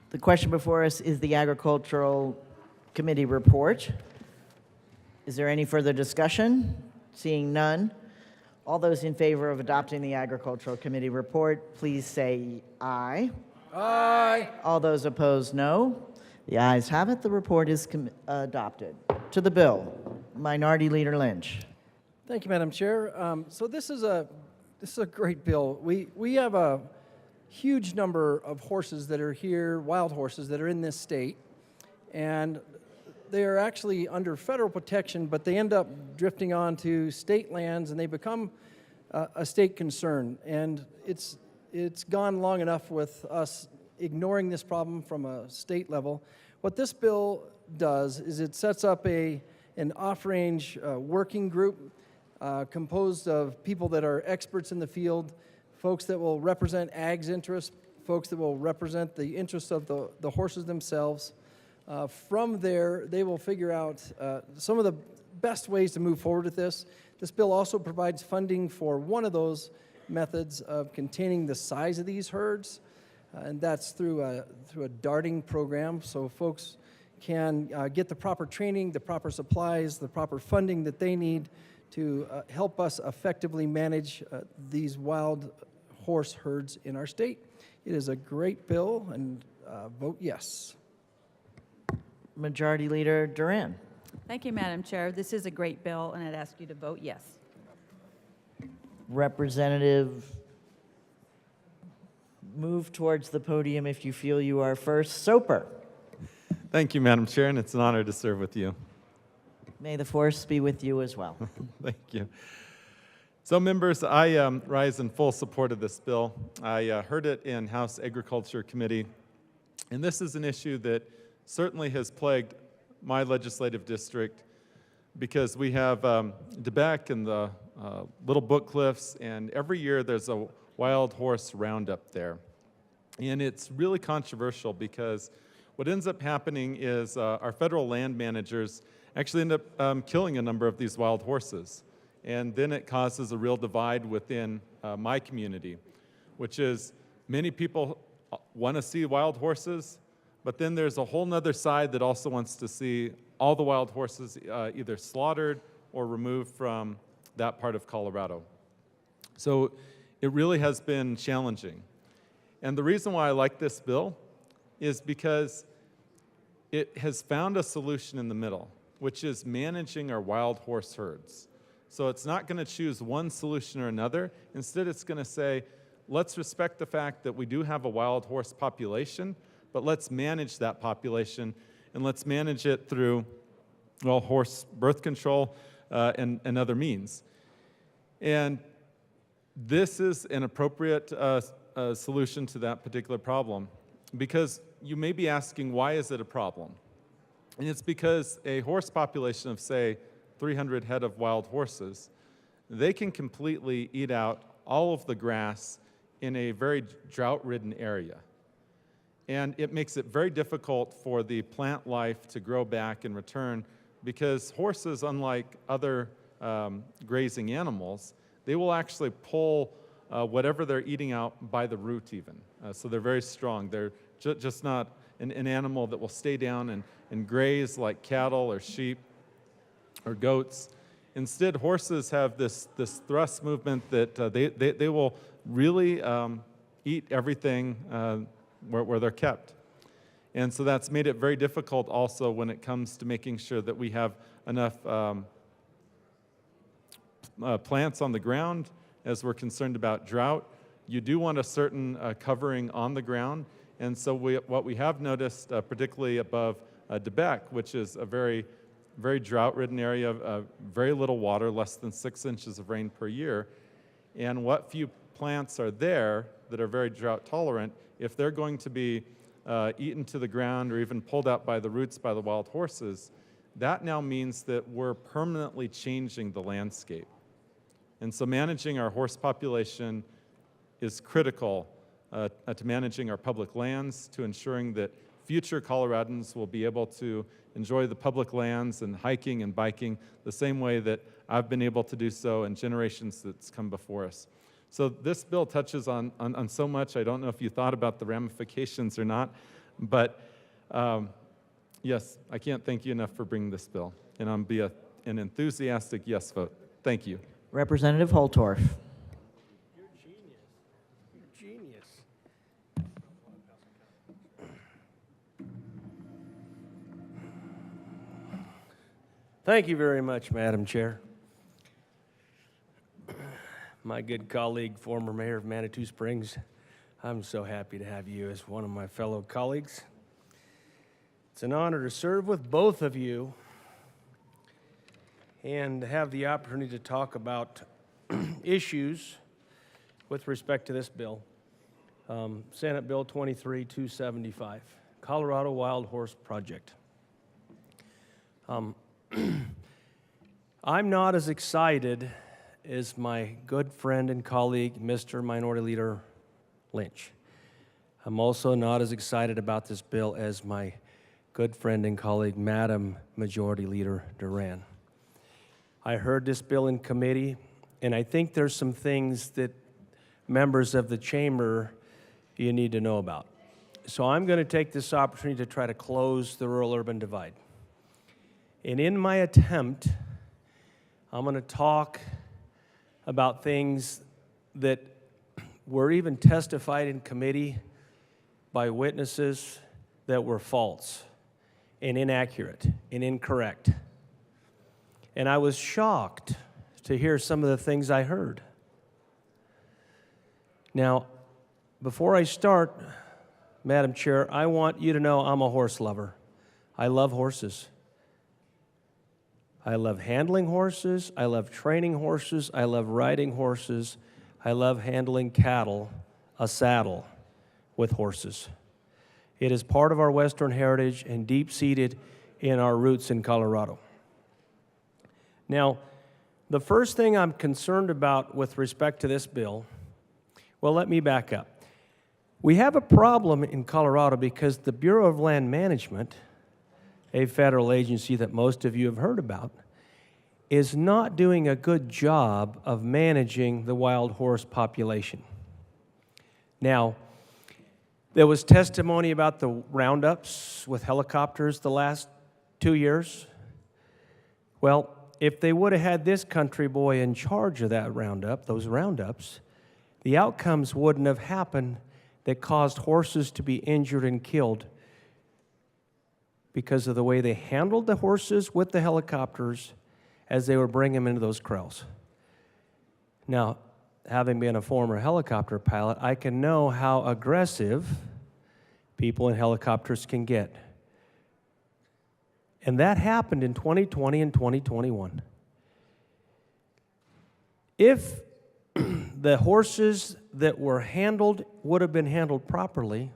The question before us is the Agricultural Committee report. Is there any further discussion? Seeing none. All those in favor of adopting the Agricultural Committee report, please say aye. Aye. All those opposed, no. The ayes have it. The report is adopted. To the bill, Minority Leader Lynch. Thank you, Madam Chair. So this is a great bill. We have a huge number of horses that are here, wild horses that are in this state, and they are actually under federal protection, but they end up drifting onto state lands and they become a state concern. And it's gone long enough with us ignoring this problem from a state level. What this bill does is it sets up an off-range working group composed of people that are experts in the field, folks that will represent ag's interests, folks that will represent the interests of the horses themselves. From there, they will figure out some of the best ways to move forward with this. This bill also provides funding for one of those methods of containing the size of these herds, and that's through a darting program, so folks can get the proper training, the proper supplies, the proper funding that they need to help us effectively manage these wild horse herds in our state. It is a great bill, and vote yes. Majority Leader Duran. Thank you, Madam Chair. This is a great bill, and I'd ask you to vote yes. Representative, move towards the podium if you feel you are first. Soper. Thank you, Madam Chair, and it's an honor to serve with you. May the force be with you as well. Thank you. So, members, I rise in full support of this bill. I heard it in House Agriculture Committee, and this is an issue that certainly has plagued my legislative district because we have DeBeck and the Little Book Cliffs, and every year there's a wild horse roundup there. And it's really controversial because what ends up happening is our federal land managers actually end up killing a number of these wild horses. And then it causes a real divide within my community, which is many people want to see wild horses, but then there's a whole nother side that also wants to see all the wild horses either slaughtered or removed from that part of Colorado. So it really has been challenging. And the reason why I like this bill is because it has found a solution in the middle, which is managing our wild horse herds. So it's not going to choose one solution or another. Instead, it's going to say, let's respect the fact that we do have a wild horse population, but let's manage that population, and let's manage it through, well, horse birth control and other means. And this is an appropriate solution to that particular problem, because you may be asking, why is it a problem? And it's because a horse population of, say, 300 head of wild horses, they can completely eat out all of the grass in a very drought-ridden area. And it makes it very difficult for the plant life to grow back in return, because horses, unlike other grazing animals, they will actually pull whatever they're eating out by the root even. So they're very strong. They're just not an animal that will stay down and graze like cattle or sheep or goats. Instead, horses have this thrust movement that they will really eat everything where they're kept. And so that's made it very difficult also when it comes to making sure that we have enough plants on the ground, as we're concerned about drought. You do want a certain covering on the ground. And so what we have noticed, particularly above DeBeck, which is a very drought-ridden area, very little water, less than 6 inches of rain per year. And what few plants are there that are very drought-tolerant, if they're going to be eaten to the ground or even pulled out by the roots by the wild horses, that now means that we're permanently changing the landscape. And so managing our horse population is critical to managing our public lands, to ensuring that future Coloradans will be able to enjoy the public lands and hiking and biking the same way that I've been able to do so in generations that's come before us. So this bill touches on so much. I don't know if you thought about the ramifications or not, but yes, I can't thank you enough for bringing this bill, and I'll be an enthusiastic yes vote. Thank you. Representative Holtorf. You're genius. Thank you very much, Madam Chair. My good colleague, former mayor of Manitou Springs, I'm so happy to have you as one of my fellow colleagues. It's an honor to serve with both of you and have the opportunity to talk about issues with respect to this bill. Senate Bill 23-275, Colorado Wild Horse Project. I'm not as excited as my good friend and colleague, Mr. Minority Leader Lynch. I'm also not as excited about this bill as my good friend and colleague, Madam Majority Leader Duran. I heard this bill in committee, and I think there's some things that members of the chamber you need to know about. So I'm going to take this opportunity to try to close the rural-urban divide. And in my attempt, I'm going to talk about things that were even testified in committee by witnesses that were false and inaccurate and incorrect. And I was shocked to hear some of the things I heard. Now, before I start, Madam Chair, I want you to know I'm a horse lover. I love horses. I love handling horses, I love training horses, I love riding horses, I love handling cattle, a saddle with horses. It is part of our Western heritage and deep-seated in our roots in Colorado. Now, the first thing I'm concerned about with respect to this bill, well, let me back up. We have a problem in Colorado because the Bureau of Land Management, a federal agency that most of you have heard about, is not doing a good job of managing the wild horse population. Now, there was testimony about the roundups with helicopters the last 2 years. Well, if they would have had this country boy in charge of that roundup, those roundups, the outcomes wouldn't have happened that caused horses to be injured and killed because of the way they handled the horses with the helicopters as they were bringing them into those corrals. Now, having been a former helicopter pilot, I can know how aggressive people in helicopters can get. And that happened in 2020 and 2021. If the horses that were handled would have been handled properly,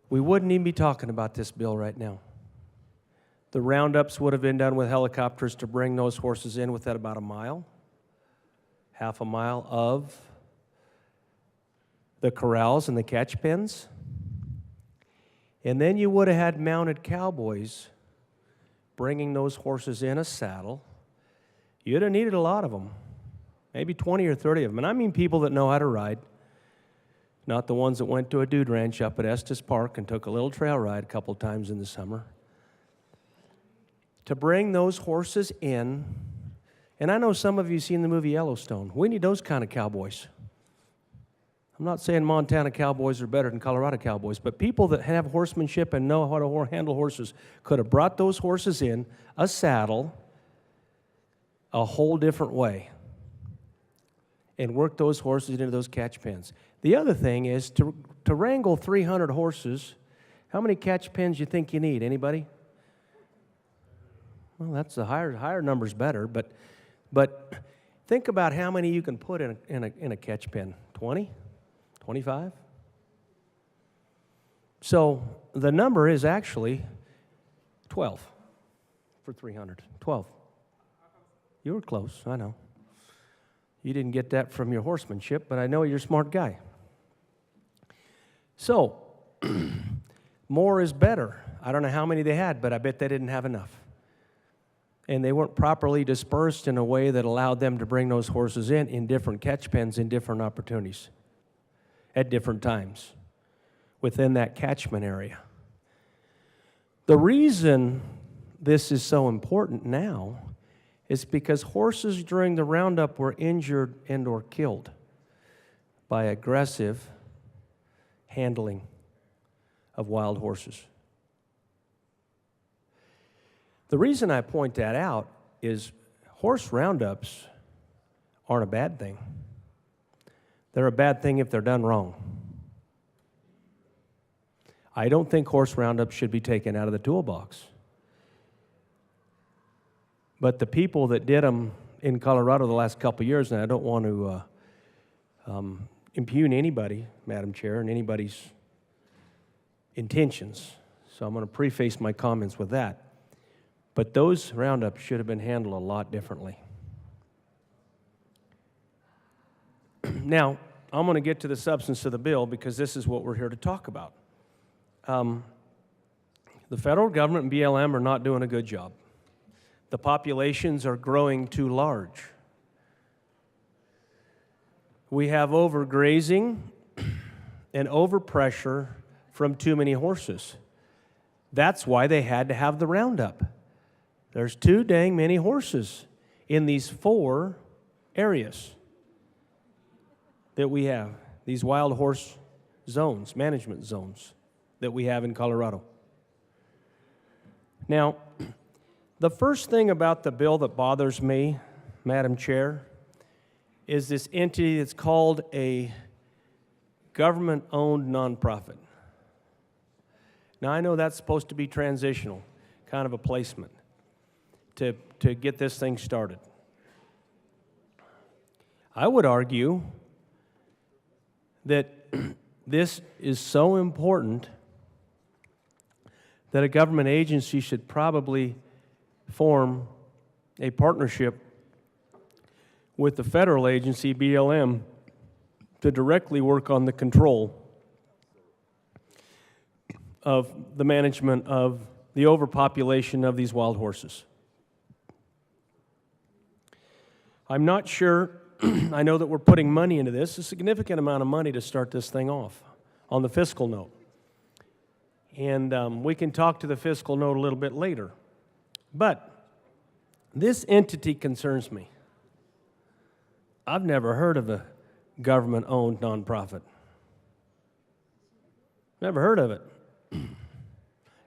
we wouldn't even be talking about this bill right now. The roundups would have been done with helicopters to bring those horses in within about a mile, half a mile of the corrals and the catch pens. And then you would have had mounted cowboys bringing those horses in a saddle. You'd have needed a lot of them, maybe 20 or 30 of them. And I mean people that know how to ride, not the ones that went to a dude ranch up at Estes Park and took a little trail ride a couple times in the summer. To bring those horses in, and I know some of you have seen the movie Yellowstone. We need those kind of cowboys. I'm not saying Montana cowboys are better than Colorado cowboys, but people that have horsemanship and know how to handle horses could have brought those horses in a saddle a whole different way and worked those horses into those catch pens. The other thing is to wrangle 300 horses, how many catch pens do you think you need? Anybody? Well, that's the higher number's better, but think about how many you can put in a catch pen. 20? 25? So the number is actually 12 for 300. 12. You were close, I know. You didn't get that from your horsemanship, but I know you're a smart guy. So, more is better. I don't know how many they had, but I bet they didn't have enough. And they weren't properly dispersed in a way that allowed them to bring those horses in different catch pens in different opportunities at different times within that catchment area. The reason this is so important now is because horses during the roundup were injured and or killed by aggressive handling of wild horses. The reason I point that out is horse roundups aren't a bad thing. They're a bad thing if they're done wrong. I don't think horse roundups should be taken out of the toolbox. But the people that did them in Colorado the last couple of years, and I don't want to impugn anybody, Madam Chair, and anybody's intentions, so I'm going to preface my comments with that. But those roundups should have been handled a lot differently. Now, I'm going to get to the substance of the bill because this is what we're here to talk about. The federal government and BLM are not doing a good job. The populations are growing too large. We have overgrazing and overpressure from too many horses. That's why they had to have the roundup. There's too dang many horses in these 4 areas that we have, these wild horse zones, management zones that we have in Colorado. Now, the first thing about the bill that bothers me, Madam Chair, is this entity that's called a government-owned nonprofit. Now, I know that's supposed to be transitional, kind of a placement to get this thing started. I would argue that this is so important that a government agency should probably form a partnership with the federal agency, BLM, to directly work on the control of the management of the overpopulation of these wild horses. I'm not sure, I know that we're putting money into this, a significant amount of money to start this thing off on the fiscal note. And we can talk to the fiscal note a little bit later. But this entity concerns me. I've never heard of a government-owned nonprofit. Never heard of it.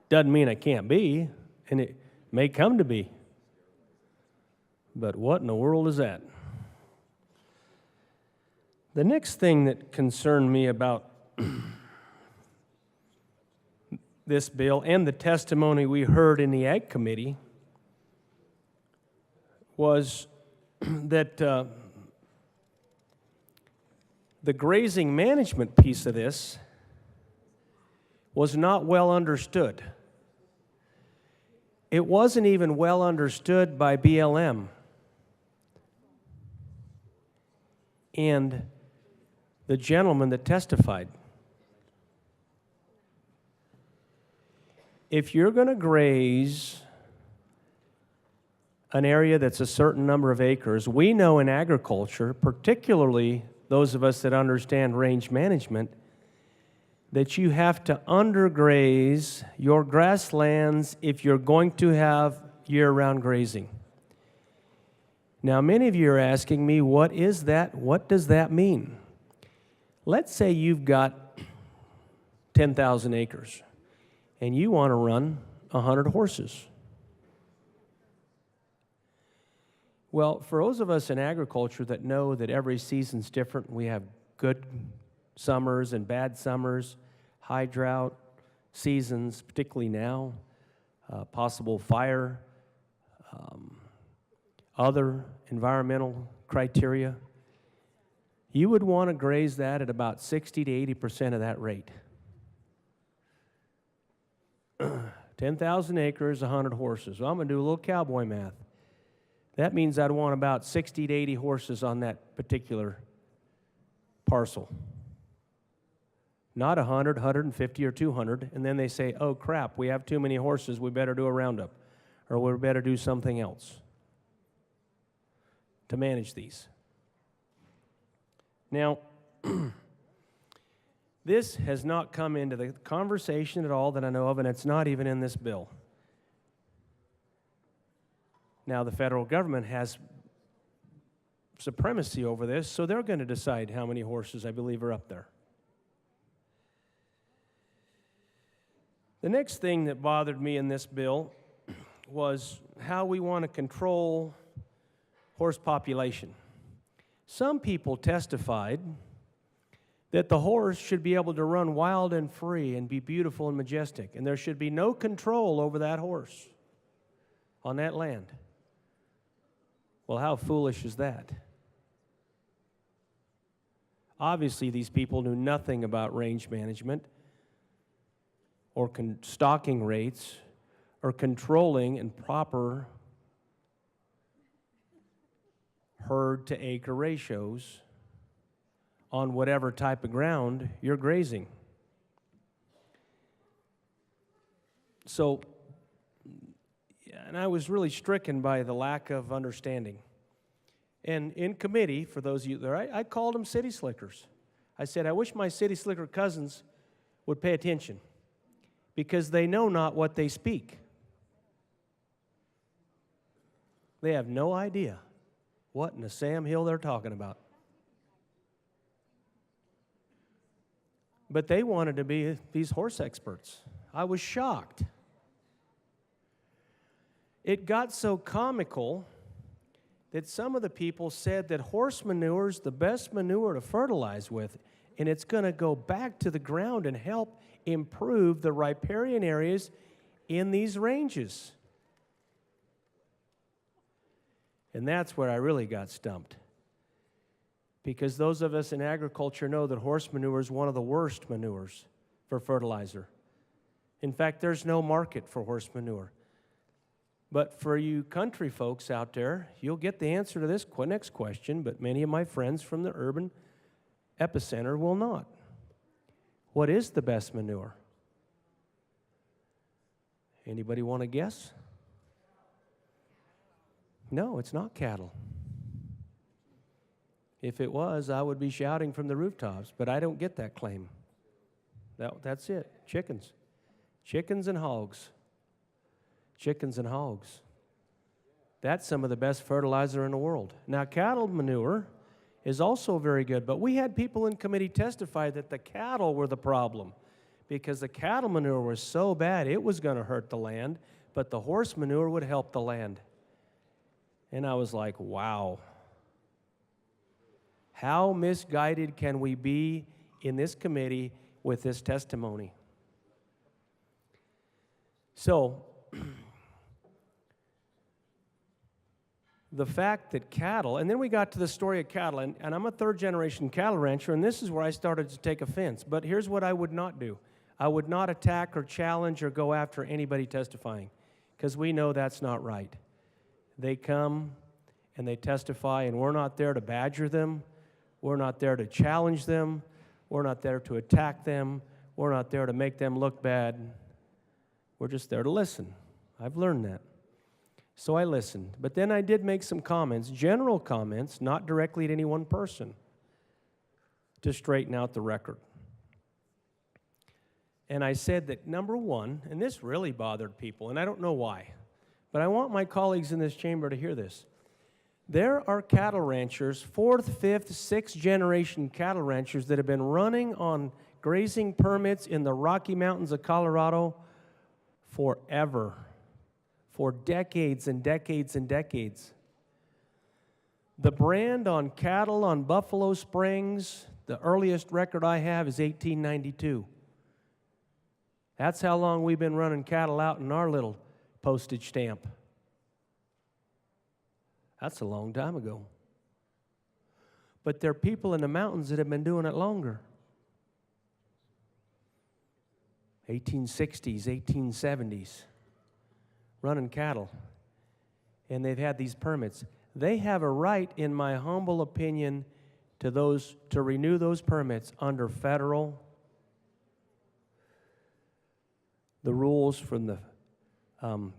Doesn't mean it can't be, and it may come to be. But what in the world is that? The next thing that concerned me about this bill and the testimony we heard in the Ag Committee was that the grazing management piece of this was not well understood. It wasn't even well understood by BLM. And the gentleman that testified. If you're going to graze an area that's a certain number of acres, we know in agriculture, particularly those of us that understand range management, that you have to undergraze your grasslands if you're going to have year-round grazing. Now, many of you are asking me, what is that? What does that mean? Let's say you've got 10,000 acres and you want to run 100 horses. Well, for those of us in agriculture that know that every season's different, we have good summers and bad summers, high drought seasons, particularly now, possible fire, other environmental criteria, you would want to graze that at about 60 to 80% of that rate. 10,000 acres, 100 horses. Well, I'm going to do a little cowboy math. That means I'd want about 60 to 80 horses on that particular parcel not 100, 150, or 200, and then they say, oh crap, we have too many horses, we better do a roundup, or we better do something else to manage these. Now, this has not come into the conversation at all that I know of, and it's not even in this bill. Now, the federal government has supremacy over this, so they're going to decide how many horses I believe are up there. The next thing that bothered me in this bill was how we want to control horse population. Some people testified that the horse should be able to run wild and free and be beautiful and majestic, and there should be no control over that horse on that land. Well, how foolish is that? Obviously, these people knew nothing about range management or stocking rates or controlling and proper herd to acre ratios on whatever type of ground you're grazing. So, and I was really stricken by the lack of understanding. And in committee, for those of you there, I called them city slickers. I said, I wish my city slicker cousins would pay attention, because they know not what they speak. They have no idea what in the Sam Hill they're talking about. But they wanted to be these horse experts. I was shocked. It got so comical that some of the people said that horse manure is the best manure to fertilize with, and it's going to go back to the ground and help improve the riparian areas in these ranges. And that's where I really got stumped. Because those of us in agriculture know that horse manure is one of the worst manures for fertilizer. In fact, there's no market for horse manure. But for you country folks out there, you'll get the answer to this next question, but many of my friends from the urban epicenter will not. What is the best manure? Anybody want to guess? No, it's not cattle. If it was, I would be shouting from the rooftops, but I don't get that claim. That's it. Chickens. Chickens and hogs. Chickens and hogs. That's some of the best fertilizer in the world. Now, cattle manure is also very good, but we had people in committee testify that the cattle were the problem, because the cattle manure was so bad it was going to hurt the land, but the horse manure would help the land. And I was like, wow. How misguided can we be in this committee with this testimony? So, the fact that cattle, and then we got to the story of cattle, and I'm a third-generation cattle rancher, and this is where I started to take offense. But here's what I would not do. I would not attack or challenge or go after anybody testifying, because we know that's not right. They come and they testify, and we're not there to badger them. We're not there to challenge them. We're not there to attack them. We're not there to make them look bad. We're just there to listen. I've learned that. So I listened. But then I did make some comments, general comments, not directly to any one person, to straighten out the record. And I said that, number one, and this really bothered people, and I don't know why, but I want my colleagues in this chamber to hear this. There are cattle ranchers, fourth, fifth, sixth generation cattle ranchers that have been running on grazing permits in the Rocky Mountains of Colorado forever, for decades and decades and decades. The brand on cattle on Buffalo Springs, the earliest record I have is 1892. That's how long we've been running cattle out in our little postage stamp. That's a long time ago. But there are people in the mountains that have been doing it longer. 1860s, 1870s, running cattle. And they've had these permits. They have a right, in my humble opinion, to renew those permits under federal the rules from the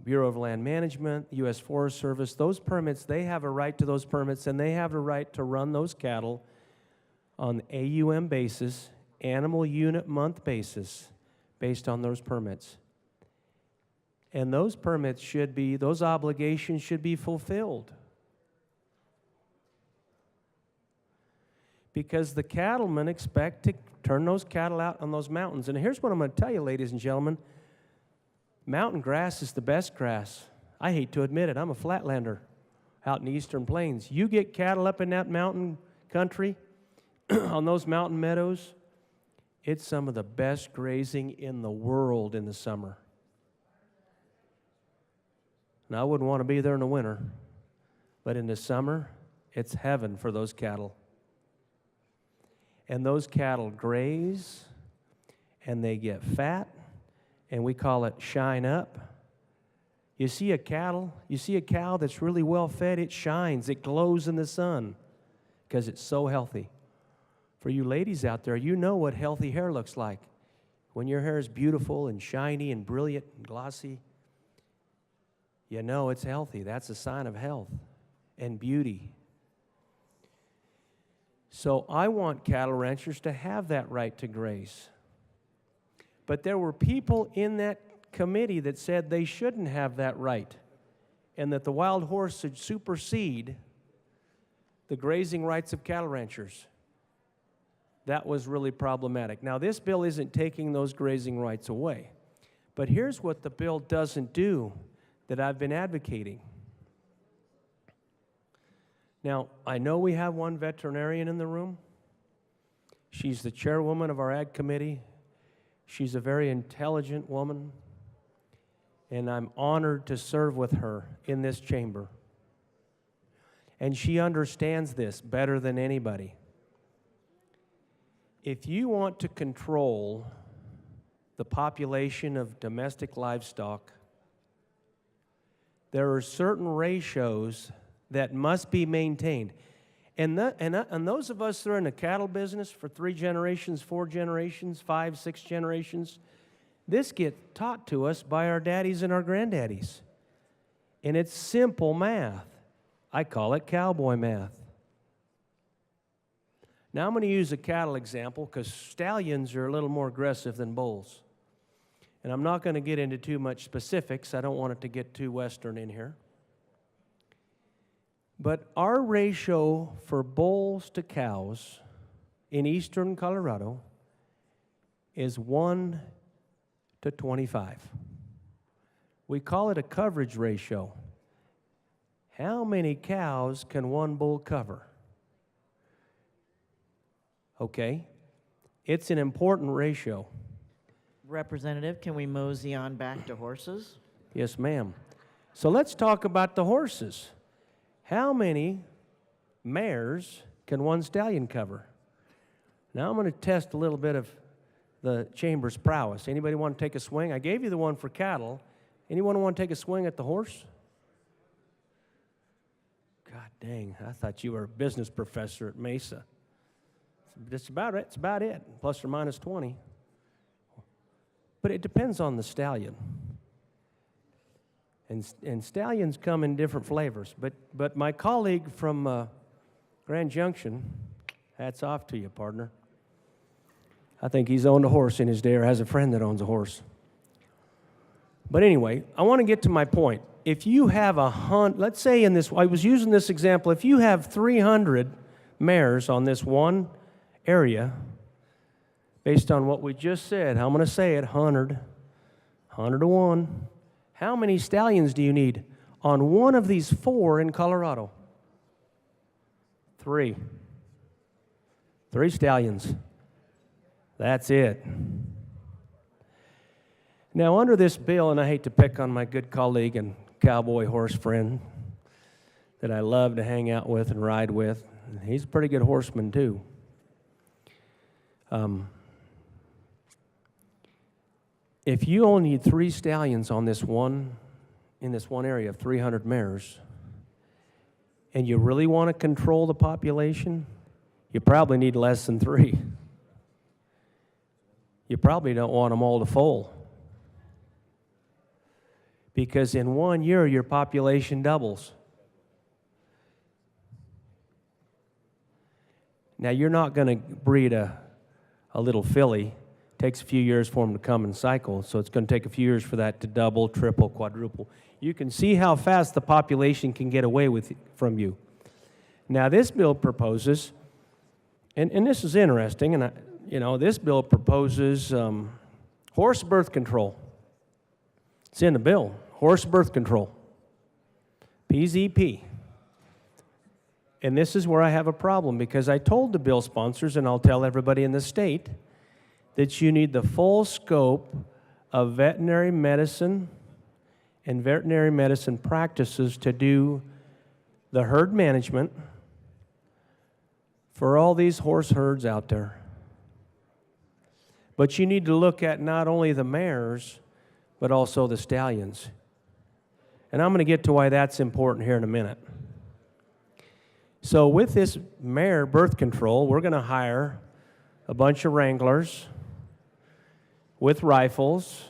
Bureau of Land Management, U.S. Forest Service, those permits, they have a right to those permits, and they have a right to run those cattle on AUM basis, animal unit month basis, based on those permits. And those permits should be, those obligations should be fulfilled. Because the cattlemen expect to turn those cattle out on those mountains. And here's what I'm going to tell you, ladies and gentlemen. Mountain grass is the best grass. I hate to admit it. I'm a flatlander out in the eastern plains. You get cattle up in that mountain country, on those mountain meadows, it's some of the best grazing in the world in the summer. Now, I wouldn't want to be there in the winter, but in the summer, it's heaven for those cattle. And those cattle graze, and they get fat, and we call it shine up. You see a cow that's really well fed, it shines, it glows in the sun because it's so healthy. For you ladies out there, you know what healthy hair looks like. When your hair is beautiful and shiny and brilliant and glossy, you know it's healthy. That's a sign of health and beauty. So I want cattle ranchers to have that right to graze. But there were people in that committee that said they shouldn't have that right, and that the wild horse should supersede the grazing rights of cattle ranchers. That was really problematic. Now, this bill isn't taking those grazing rights away. But here's what the bill doesn't do that I've been advocating. Now, I know we have one veterinarian in the room. She's the chairwoman of our Ag Committee. She's a very intelligent woman, and I'm honored to serve with her in this chamber. And she understands this better than anybody. If you want to control the population of domestic livestock, there are certain ratios that must be maintained. And those of us that are in the cattle business for 3 generations, 4 generations, 5, 6 generations, this gets taught to us by our daddies and our granddaddies. And it's simple math. I call it cowboy math. Now I'm going to use a cattle example because stallions are a little more aggressive than bulls. And I'm not going to get into too much specifics. I don't want it to get too Western in here. But our ratio for bulls to cows in eastern Colorado is 1 to 25. We call it a coverage ratio. How many cows can one bull cover? Okay, it's an important ratio. Representative, can we mosey on back to horses? Yes, ma'am. So let's talk about the horses. How many mares can one stallion cover? Now I'm going to test a little bit of the chamber's prowess. Anybody want to take a swing? I gave you the one for cattle. Anyone want to take a swing at the horse? God dang, I thought you were a business professor at Mesa. That's about it. It's about it, plus or minus 20. But it depends on the stallion. And stallions come in different flavors. But my colleague from Grand Junction, hats off to you, partner. I think he's owned a horse in his day or has a friend that owns a horse. But anyway, I want to get to my point. If you have let's say in this, I was using this example, if you have 300 mares on this one area, based on what we just said, I'm going to say it, 100 to 1. How many stallions do you need on one of these 4 in Colorado? 3. 3 stallions. That's it. Now, under this bill, and I hate to pick on my good colleague and cowboy horse friend that I love to hang out with and ride with, he's a pretty good horseman too. If you only need 3 stallions on in this one area of 300 mares, and you really want to control the population, you probably need less than 3. You probably don't want them all to foal. because in 1 year your population doubles. Now, you're not going to breed a little filly. It takes a few years for them to come and cycle, so it's going to take a few years for that to double, triple, quadruple. You can see how fast the population can get away from you. Now, this bill proposes, and this is interesting, and this bill proposes horse birth control. It's in the bill, horse birth control, PZP. And this is where I have a problem, because I told the bill sponsors, and I'll tell everybody in the state, that you need the full scope of veterinary medicine and veterinary medicine practices to do the herd management for all these horse herds out there. But you need to look at not only the mares, but also the stallions. And I'm going to get to why that's important here in a minute. So with this mare birth control, we're going to hire a bunch of wranglers with rifles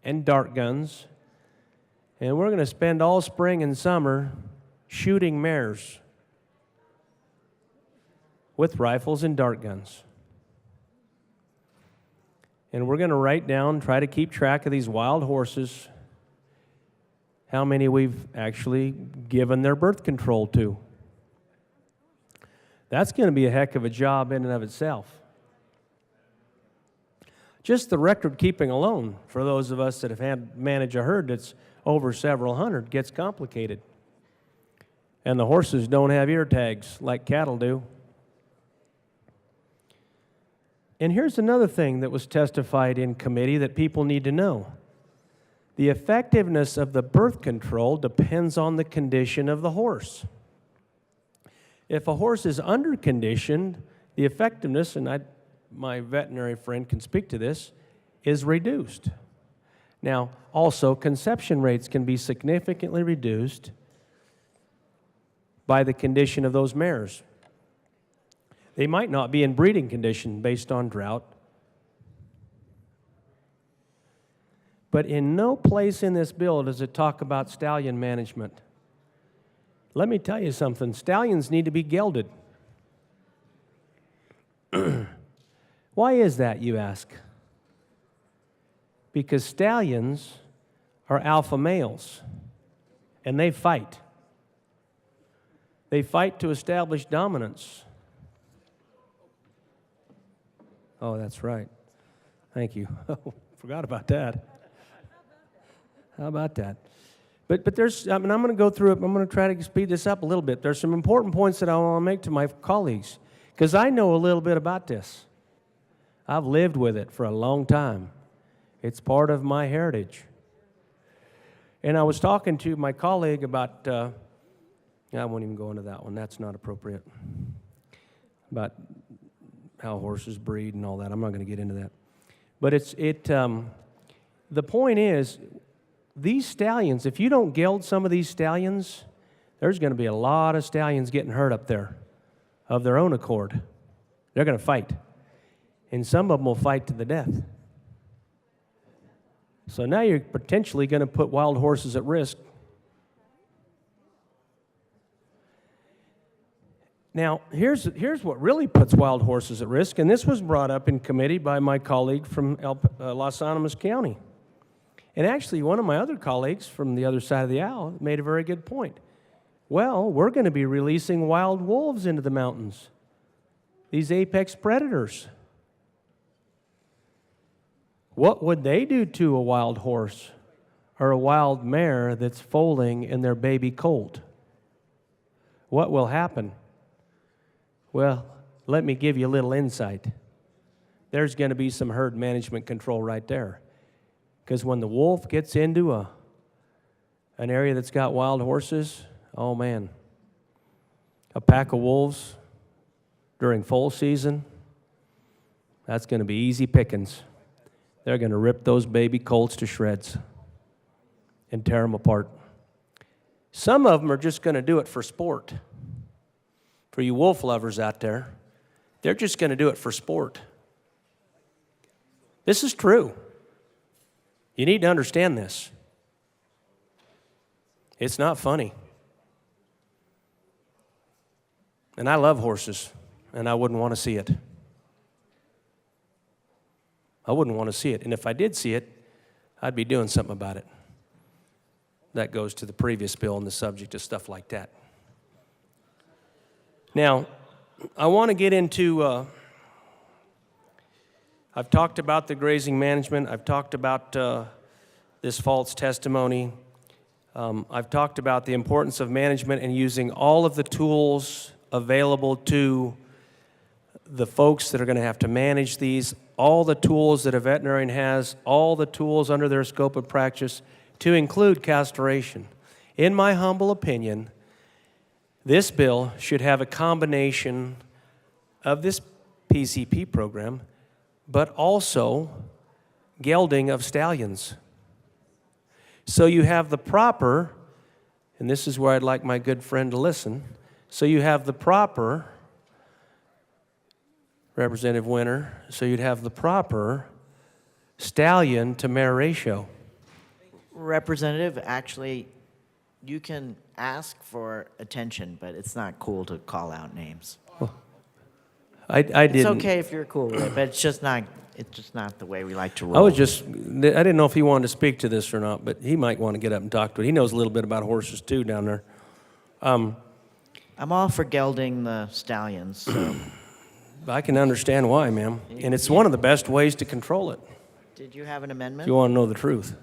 and dart guns, and we're going to spend all spring and summer shooting mares with rifles and dart guns. And we're going to write down, try to keep track of these wild horses, how many we've actually given their birth control to. That's going to be a heck of a job in and of itself. Just the record keeping alone, for those of us that have had to manage a herd that's over several hundred, gets complicated. And the horses don't have ear tags like cattle do. And here's another thing that was testified in committee that people need to know. The effectiveness of the birth control depends on the condition of the horse. If a horse is underconditioned, the effectiveness, and my veterinary friend can speak to this, is reduced. Now, also, conception rates can be significantly reduced by the condition of those mares. They might not be in breeding condition based on drought. But in no place in this bill does it talk about stallion management. Let me tell you something, stallions need to be gelded. Why is that, you ask? Because stallions are alpha males, and they fight. They fight to establish dominance. Oh, that's right. Thank you. Forgot about that. How about that? But there's, I'm going to go through it. I'm going to try to speed this up a little bit. There's some important points that I want to make to my colleagues, because I know a little bit about this. I've lived with it for a long time. It's part of my heritage. And I was talking to my colleague about, I won't even go into that one. That's not appropriate. About how horses breed and all that. I'm not going to get into that. But the point is, these stallions, if you don't geld some of these stallions, there's going to be a lot of stallions getting hurt up there of their own accord. They're going to fight. And some of them will fight to the death. So now you're potentially going to put wild horses at risk. Now, here's what really puts wild horses at risk, and this was brought up in committee by my colleague from Los Animas County. And actually, one of my other colleagues from the other side of the aisle made a very good point. Well, we're going to be releasing wild wolves into the mountains, these apex predators. What would they do to a wild horse or a wild mare that's foaling in their baby colt? What will happen? Well, let me give you a little insight. There's going to be some herd management control right there. Because when the wolf gets into an area that's got wild horses, oh man, a pack of wolves during foal season, that's going to be easy pickings. They're going to rip those baby colts to shreds and tear them apart. Some of them are just going to do it for sport. For you wolf lovers out there, they're just going to do it for sport. This is true. You need to understand this. It's not funny. And I love horses, and I wouldn't want to see it. I wouldn't want to see it. And if I did see it, I'd be doing something about it. That goes to the previous bill on the subject of stuff like that. Now, I want to get into, I've talked about the grazing management. I've talked about this false testimony. I've talked about the importance of management and using all of the tools available to the folks that are going to have to manage these, all the tools that a veterinarian has, all the tools under their scope of practice, to include castration. In my humble opinion, this bill should have a combination of this PCP program, but also gelding of stallions. So you have the proper, and this is where I'd like my good friend to listen, so you have the proper, Representative Winter, so you'd have the proper stallion to mare ratio. Representative, actually, you can ask for attention, but it's not cool to call out names. I didn't. It's okay if you're cool with it, but it's just not the way we like to roll. I didn't know if he wanted to speak to this or not, but he might want to get up and talk to it. He knows a little bit about horses too down there. I'm all for gelding the stallions, so. I can understand why, ma'am. And it's one of the best ways to control it, Did you have an amendment? if you want to know the truth.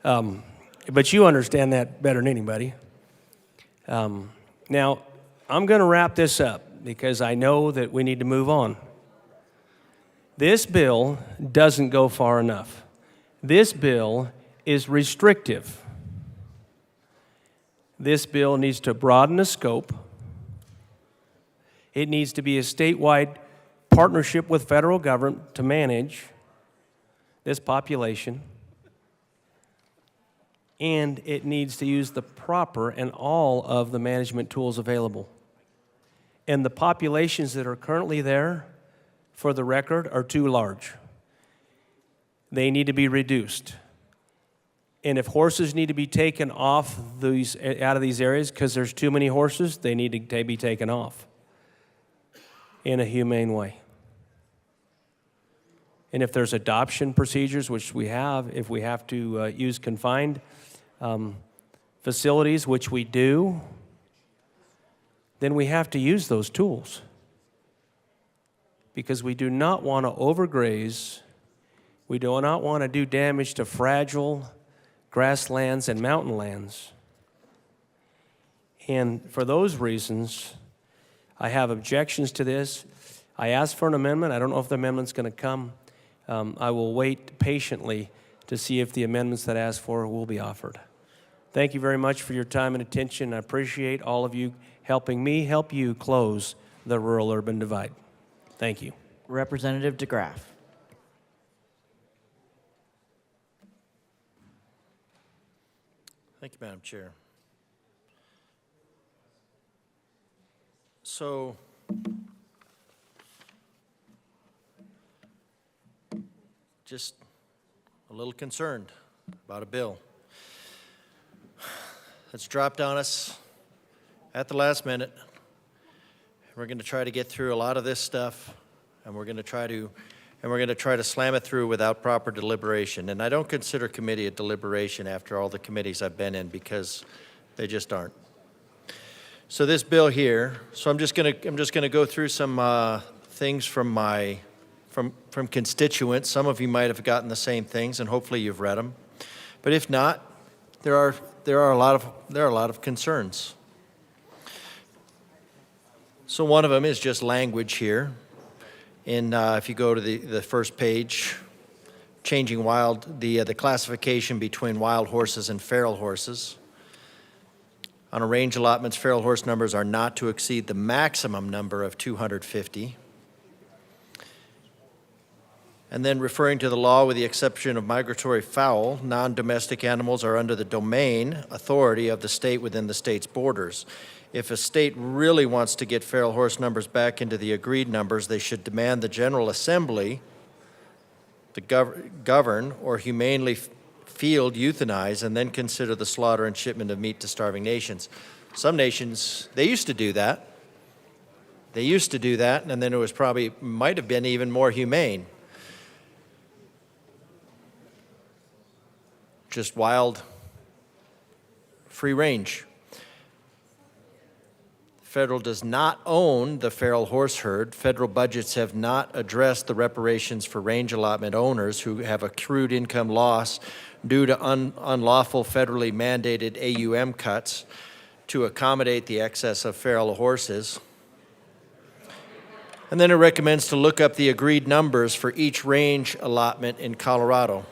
But you understand that better than anybody. Now, I'm going to wrap this up because I know that we need to move on. This bill doesn't go far enough. This bill is restrictive. This bill needs to broaden the scope. It needs to be a statewide partnership with federal government to manage this population. And it needs to use the proper and all of the management tools available. And the populations that are currently there, for the record, are too large. They need to be reduced. And if horses need to be taken off out of these areas because there's too many horses, they need to be taken off in a humane way. And if there's adoption procedures, which we have, if we have to use confined facilities, which we do, then we have to use those tools. Because we do not want to overgraze, we do not want to do damage to fragile grasslands and mountain lands. And for those reasons, I have objections to this. I asked for an amendment. I don't know if the amendment's going to come. I will wait patiently to see if the amendments that I asked for will be offered. Thank you very much for your time and attention. I appreciate all of you helping me help you close the rural-urban divide. Thank you. Representative DeGraff. Thank you, Madam Chair. So, just a little concerned about a bill that's dropped on us at the last minute. We're going to try to get through a lot of this stuff, and we're going to try to slam it through without proper deliberation. And I don't consider committee a deliberation after all the committees I've been in, because they just aren't. So this bill here, so I'm just gonna go through some things from constituents. Some of you might have gotten the same things, and hopefully you've read them. But if not, there are a lot of concerns. So one of them is just language here. If you go to the first page, changing the classification between wild horses and feral horses. On a range allotments, feral horse numbers are not to exceed the maximum number of 250. And then referring to the law, with the exception of migratory fowl, non-domestic animals are under the domain authority of the state within the state's borders. If a state really wants to get feral horse numbers back into the agreed numbers, they should demand the General Assembly to govern or humanely field euthanize and then consider the slaughter and shipment of meat to starving nations. Some nations, they used to do that. They used to do that, and then it was probably, might have been even more humane. Just wild, free range. Federal does not own the feral horse herd. Federal budgets have not addressed the reparations for range allotment owners who have accrued income loss due to unlawful federally mandated AUM cuts to accommodate the excess of feral horses. And then it recommends to look up the agreed numbers for each range allotment in Colorado.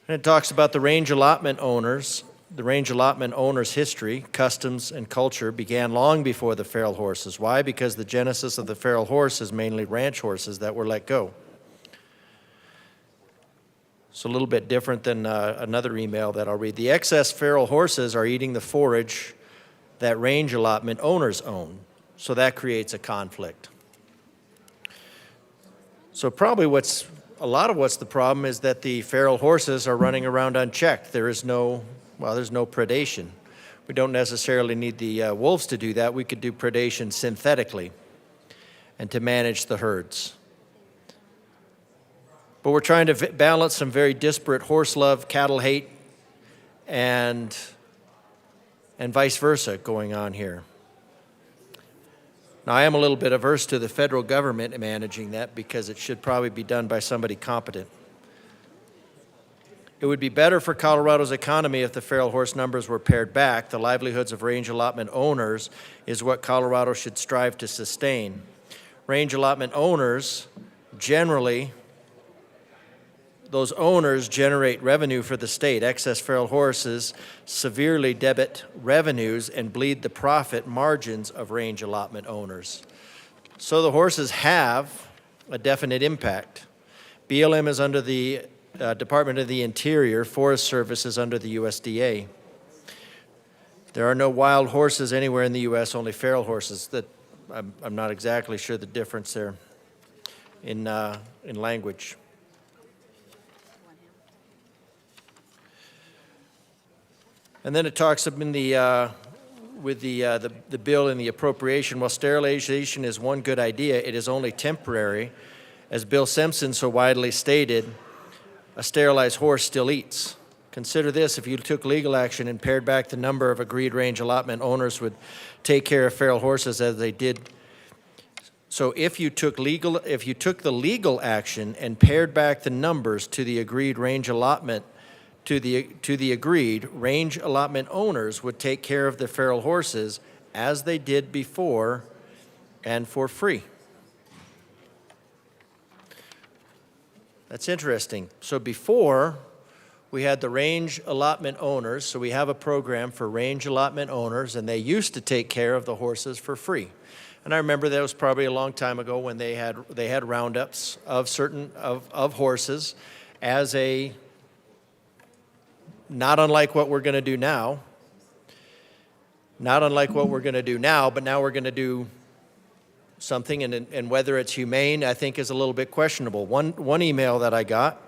And it talks about the range allotment owners. The range allotment owners' history, customs, and culture began long before the feral horses. Why? Because the genesis of the feral horse is mainly ranch horses that were let go. It's a little bit different than another email that I'll read. The excess feral horses are eating the forage that range allotment owners own. So that creates a conflict. So probably a lot of what's the problem is that the feral horses are running around unchecked. There's no predation. We don't necessarily need the wolves to do that. We could do predation synthetically and to manage the herds. But we're trying to balance some very disparate horse love, cattle hate, and vice versa going on here. Now, I am a little bit averse to the federal government managing that because it should probably be done by somebody competent. It would be better for Colorado's economy if the feral horse numbers were pared back. The livelihoods of range allotment owners is what Colorado should strive to sustain. Range allotment owners, generally, those owners generate revenue for the state. Excess feral horses severely debit revenues and bleed the profit margins of range allotment owners. So the horses have a definite impact. BLM is under the Department of the Interior. Forest Service is under the USDA. There are no wild horses anywhere in the U.S., only feral horses. That I'm not exactly sure the difference there in language. And then it talks in with the bill and the appropriation. While sterilization is one good idea, it is only temporary. As Bill Simpson so widely stated, a sterilized horse still eats. Consider this: if you took legal action and pared back the number of agreed range allotment owners would take care of feral horses as they did. So if you took the legal action and pared back the numbers to the agreed range allotment, to the agreed range allotment owners would take care of the feral horses as they did before and for free. That's interesting. So before, we had the range allotment owners, so we have a program for range allotment owners, and they used to take care of the horses for free. And I remember that was probably a long time ago when they had roundups of certain horses as a not unlike what we're going to do now. Not unlike what we're going to do now, but now we're going to do something, and whether it's humane, I think, is a little bit questionable. One email that I got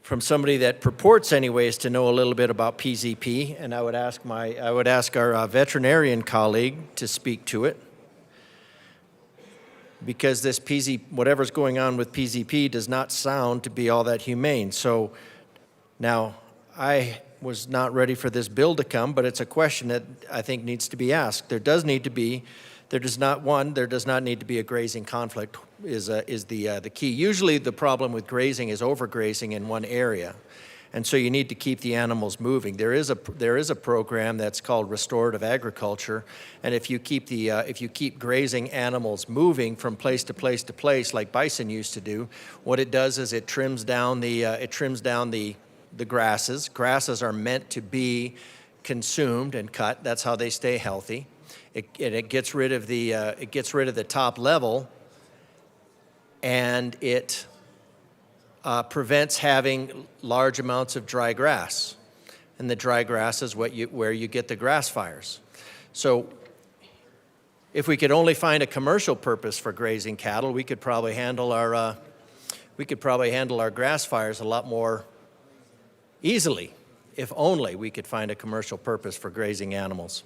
from somebody that purports, anyways, to know a little bit about PZP, and I would ask our veterinarian colleague to speak to it, because this whatever's going on with PZP does not sound to be all that humane. So now, I was not ready for this bill to come, but it's a question that I think needs to be asked. There does not need to be a grazing conflict is the key. Usually the problem with grazing is overgrazing in one area. And so you need to keep the animals moving. There is a program that's called restorative agriculture, and if you keep grazing animals moving from place to place to place, like bison used to do, what it does is it trims down the grasses. Grasses are meant to be consumed and cut. That's how they stay healthy. It gets rid of the top level, and it prevents having large amounts of dry grass. And the dry grass is where you get the grass fires. So If we could only find a commercial purpose for grazing cattle, we could probably handle our grass fires a lot more easily, if only we could find a commercial purpose for grazing animals.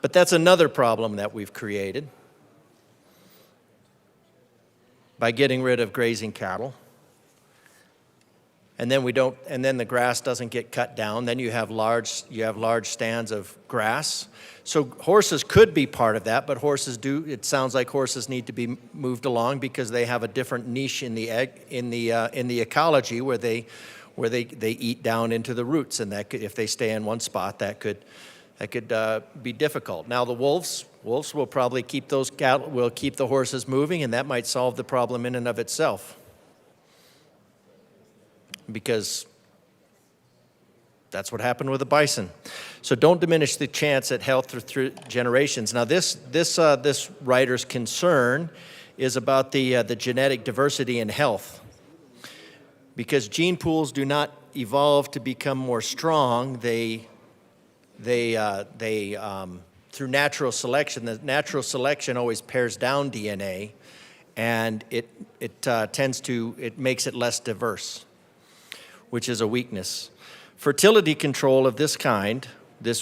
But that's another problem that we've created by getting rid of grazing cattle. And then the grass doesn't get cut down. Then you have large stands of grass. So horses could be part of that, but it sounds like horses need to be moved along because they have a different niche in the ecology where they eat down into the roots, and if they stay in one spot, that could be difficult. Now the wolves will probably keep those cattle, will keep the horses moving, and that might solve the problem in and of itself, because that's what happened with the bison. So don't diminish the chance at health through generations. Now this writer's concern is about the genetic diversity in health, because gene pools do not evolve to become more strong. They through natural selection. The natural selection always pairs down DNA, and it makes it less diverse, which is a weakness. Fertility control of this kind,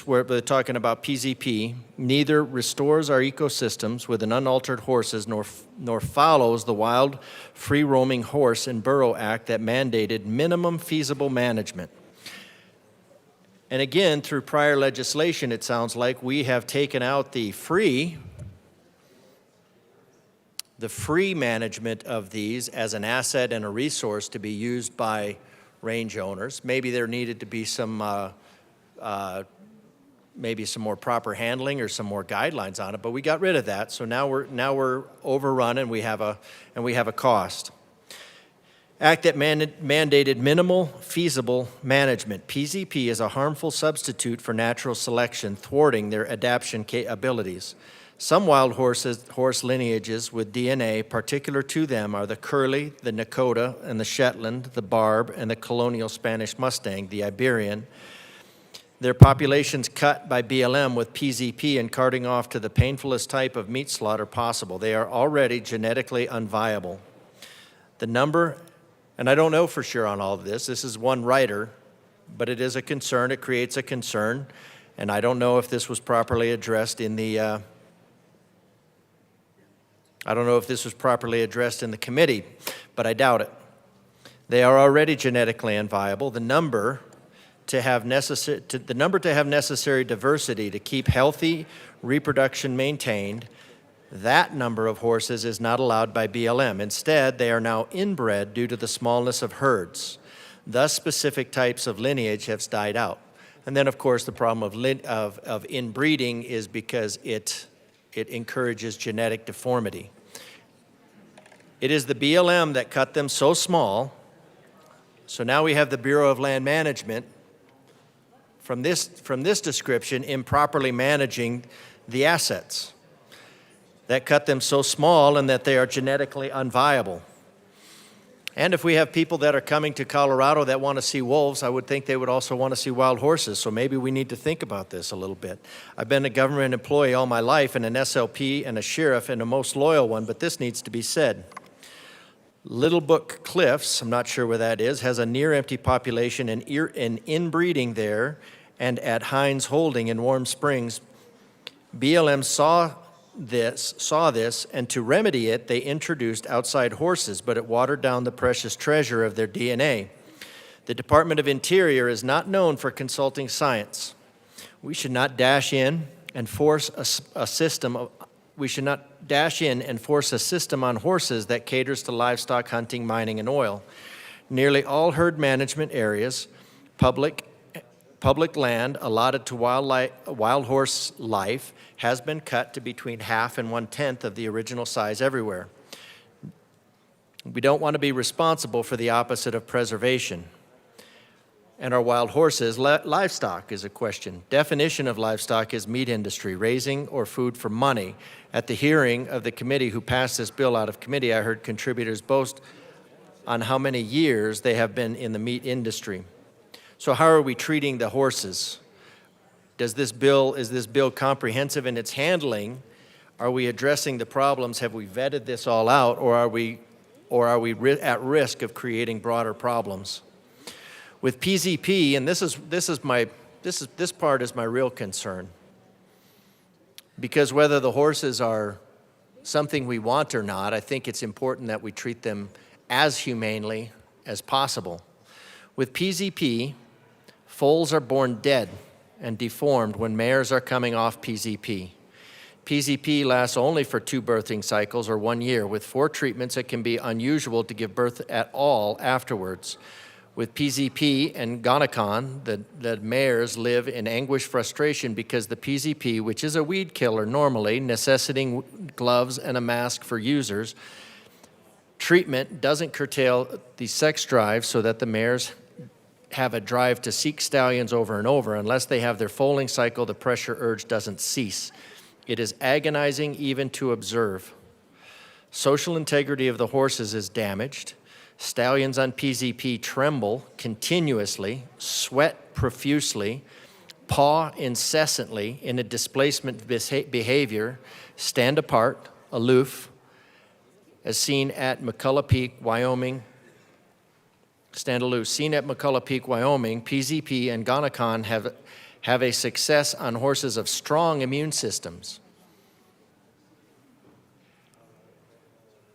we're talking about PZP, neither restores our ecosystems with an unaltered horses nor follows the Wild Free-Roaming Horse and Burro Act that mandated minimum feasible management. And again, through prior legislation, it sounds like we have taken out the free management of these as an asset and a resource to be used by range owners. Maybe there needed to be some more proper handling or some more guidelines on it, but we got rid of that. So now we're overrun, and we have a cost. Act that mandated minimal feasible management. PZP is a harmful substitute for natural selection, thwarting their adaptation abilities. Some wild horse lineages with DNA particular to them are the Curly, the Nakota, and the Shetland, the Barb, and the colonial Spanish Mustang, the Iberian. Their populations cut by BLM with PZP and carting off to the painfulest type of meat slaughter possible. They are already genetically unviable. The number, and I don't know for sure on all of this, this is one writer, but it is a concern, it creates a concern, and I don't know if this was properly addressed in the committee, but I doubt it. They are already genetically unviable. The number to have necessary diversity to keep healthy reproduction maintained, that number of horses is not allowed by BLM. Instead, they are now inbred due to the smallness of herds. Thus, specific types of lineage have died out. And then, of course, the problem of inbreeding is because it encourages genetic deformity. It is the BLM that cut them so small, so now we have the Bureau of Land Management from this description improperly managing the assets that cut them so small and that they are genetically unviable. And if we have people that are coming to Colorado that want to see wolves, I would think they would also want to see wild horses, so maybe we need to think about this a little bit. I've been a government employee all my life, and an SLP and a sheriff and a most loyal one, but this needs to be said. Little Book Cliffs, I'm not sure where that is, has a near-empty population and inbreeding there, and at Hines Holding in Warm Springs, BLM saw this, and to remedy it, they introduced outside horses, but it watered down the precious treasure of their DNA. The Department of Interior is not known for consulting science. We should not dash in and force a system on horses that caters to livestock, hunting, mining, and oil. Nearly all herd management areas, public land allotted to wild horse life has been cut to between half and 1/10 of the original size everywhere. We don't want to be responsible for the opposite of preservation. And our wild horses, livestock is a question. Definition of livestock is meat industry, raising or food for money. At the hearing of the committee who passed this bill out of committee, I heard contributors boast on how many years they have been in the meat industry. So how are we treating the horses? is this bill comprehensive in its handling? Are we addressing the problems? Have we vetted this all out, or are we at risk of creating broader problems? With PZP, and this part is my real concern, because whether the horses are something we want or not, I think it's important that we treat them as humanely as possible. With PZP, foals are born dead and deformed when mares are coming off PZP. PZP lasts only for 2 birthing cycles or 1 year. With 4 treatments, it can be unusual to give birth at all afterwards. With PZP and Gonacon, the mares live in anguish frustration because the PZP, which is a weed killer normally, necessitating gloves and a mask for users, treatment doesn't curtail the sex drive so that the mares have a drive to seek stallions over and over. Unless they have their foaling cycle, the pressure urge doesn't cease. It is agonizing even to observe. Social integrity of the horses is damaged. Stallions on PZP tremble continuously, sweat profusely, paw incessantly in a displacement behavior, stand apart, aloof, as seen at McCullough Peak, Wyoming. Stand aloof. Seen at McCullough Peak, Wyoming, PZP and Gonacon have a success on horses of strong immune systems.